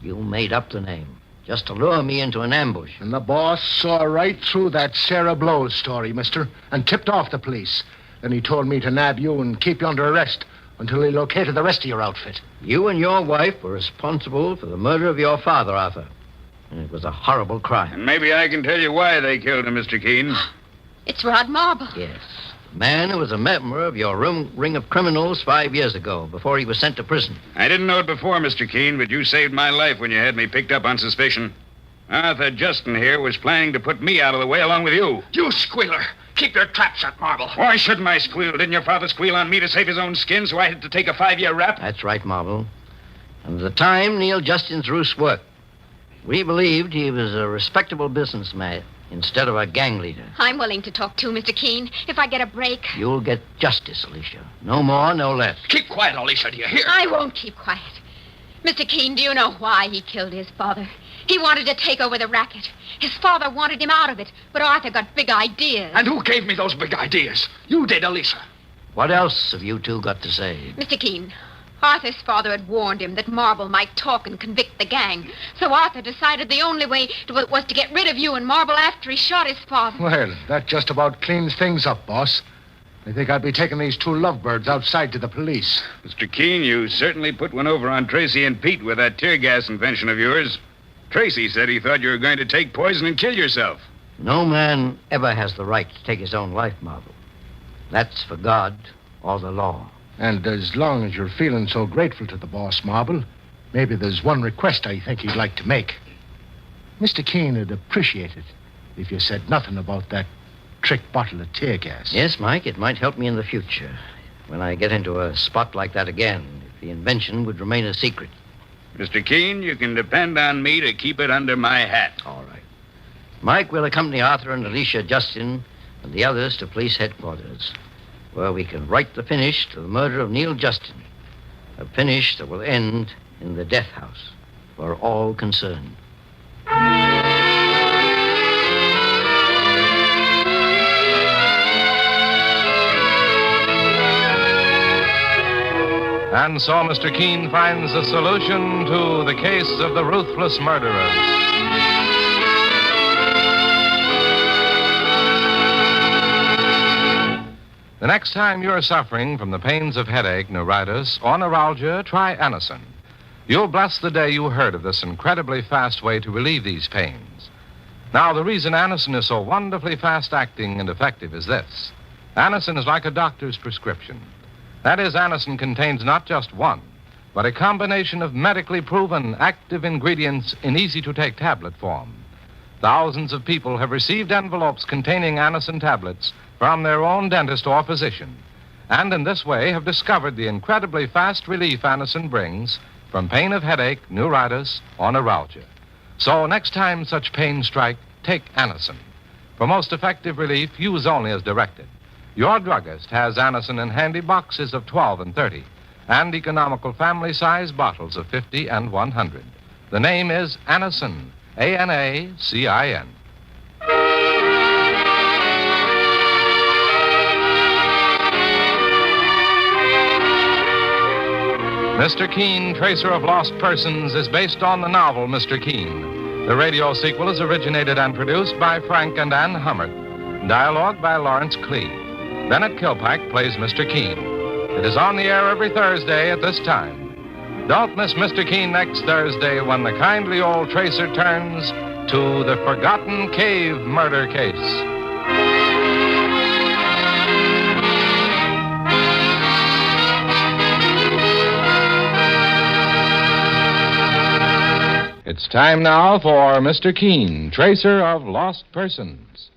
You made up the name just to lure me into an ambush. And the boss saw right through that Sarah Blows story, mister, and tipped off the police. Then he told me to nab you and keep you under arrest until he located the rest of your outfit. You and your wife were responsible for the murder of your father, Arthur. And it was a horrible crime. And maybe I can tell you why they killed him, Mr. Keene. It's Rod Marble. Yes. The man who was a member of your ring of criminals 5 years ago, before he was sent to prison. I didn't know it before, Mr. Keene, but you saved my life when you had me picked up on suspicion. Arthur Justin here was planning to put me out of the way along with you. You squealer! Keep your trap shut, Marble. Why shouldn't I squeal? Didn't your father squeal on me to save his own skin, so I had to take a 5-year rap? That's right, Marble. And at the time Neil Justin's ruse worked. We believed he was a respectable businessman instead of a gang leader. I'm willing to talk too, Mr. Keene, if I get a break. You'll get justice, Alicia. No more, no less. Keep quiet, Alicia, do you hear? I won't keep quiet. Mr. Keene, do you know why he killed his father? He wanted to take over the racket. His father wanted him out of it, but Arthur got big ideas. And who gave me those big ideas? You did, Alicia. What else have you two got to say? Mr. Keene, Arthur's father had warned him that Marble might talk and convict the gang. So Arthur decided the only way was to get rid of you and Marble after he shot his father. Well, that just about cleans things up, boss. I think I'll be taking these two lovebirds outside to the police. Mr. Keene, you certainly put one over on Tracy and Pete with that tear gas invention of yours. Tracy said he thought you were going to take poison and kill yourself. No man ever has the right to take his own life, Marble. That's for God or the law. And as long as you're feeling so grateful to the boss, Marble, maybe there's one request I think you'd like to make. Mr. Keene would appreciate it if you said nothing about that trick bottle of tear gas. Yes, Mike, it might help me in the future. When I get into a spot like that again, if the invention would remain a secret. Mr. Keene, you can depend on me to keep it under my hat. All right. Mike will accompany Arthur and Alicia Justin and the others to police headquarters, where we can write the finish to the murder of Neil Justin. A finish that will end in the death house for all concerned. And so Mr. Keene finds a solution to the case of the ruthless murderers. The next time you're suffering from the pains of headache, neuritis, or neuralgia, try Anacin. You'll bless the day you heard of this incredibly fast way to relieve these pains. Now, the reason Anacin is so wonderfully fast-acting and effective is this. Anacin is like a doctor's prescription. That is, Anacin contains not just one, but a combination of medically proven active ingredients in easy-to-take tablet form. Thousands of people have received envelopes containing Anacin tablets from their own dentist or physician, and in this way have discovered the incredibly fast relief Anacin brings from pain of headache, neuritis, or neuralgia. So next time such pains strike, take Anacin. For most effective relief, use only as directed. Your druggist has Anacin in handy boxes of 12 and 30, and economical family-size bottles of 50 and 100. The name is Anacin, Anacin. Mr. Keene, Tracer of Lost Persons, is based on the novel Mr. Keene. The radio sequel is originated and produced by Frank and Ann Hummert. Dialogue by Lawrence Clee. Bennett Kilpack plays Mr. Keene. It is on the air every Thursday at this time. Don't miss Mr. Keene next Thursday when the kindly old tracer turns to the Forgotten Cave murder case. It's time now for Mr. Keene, Tracer of Lost Persons.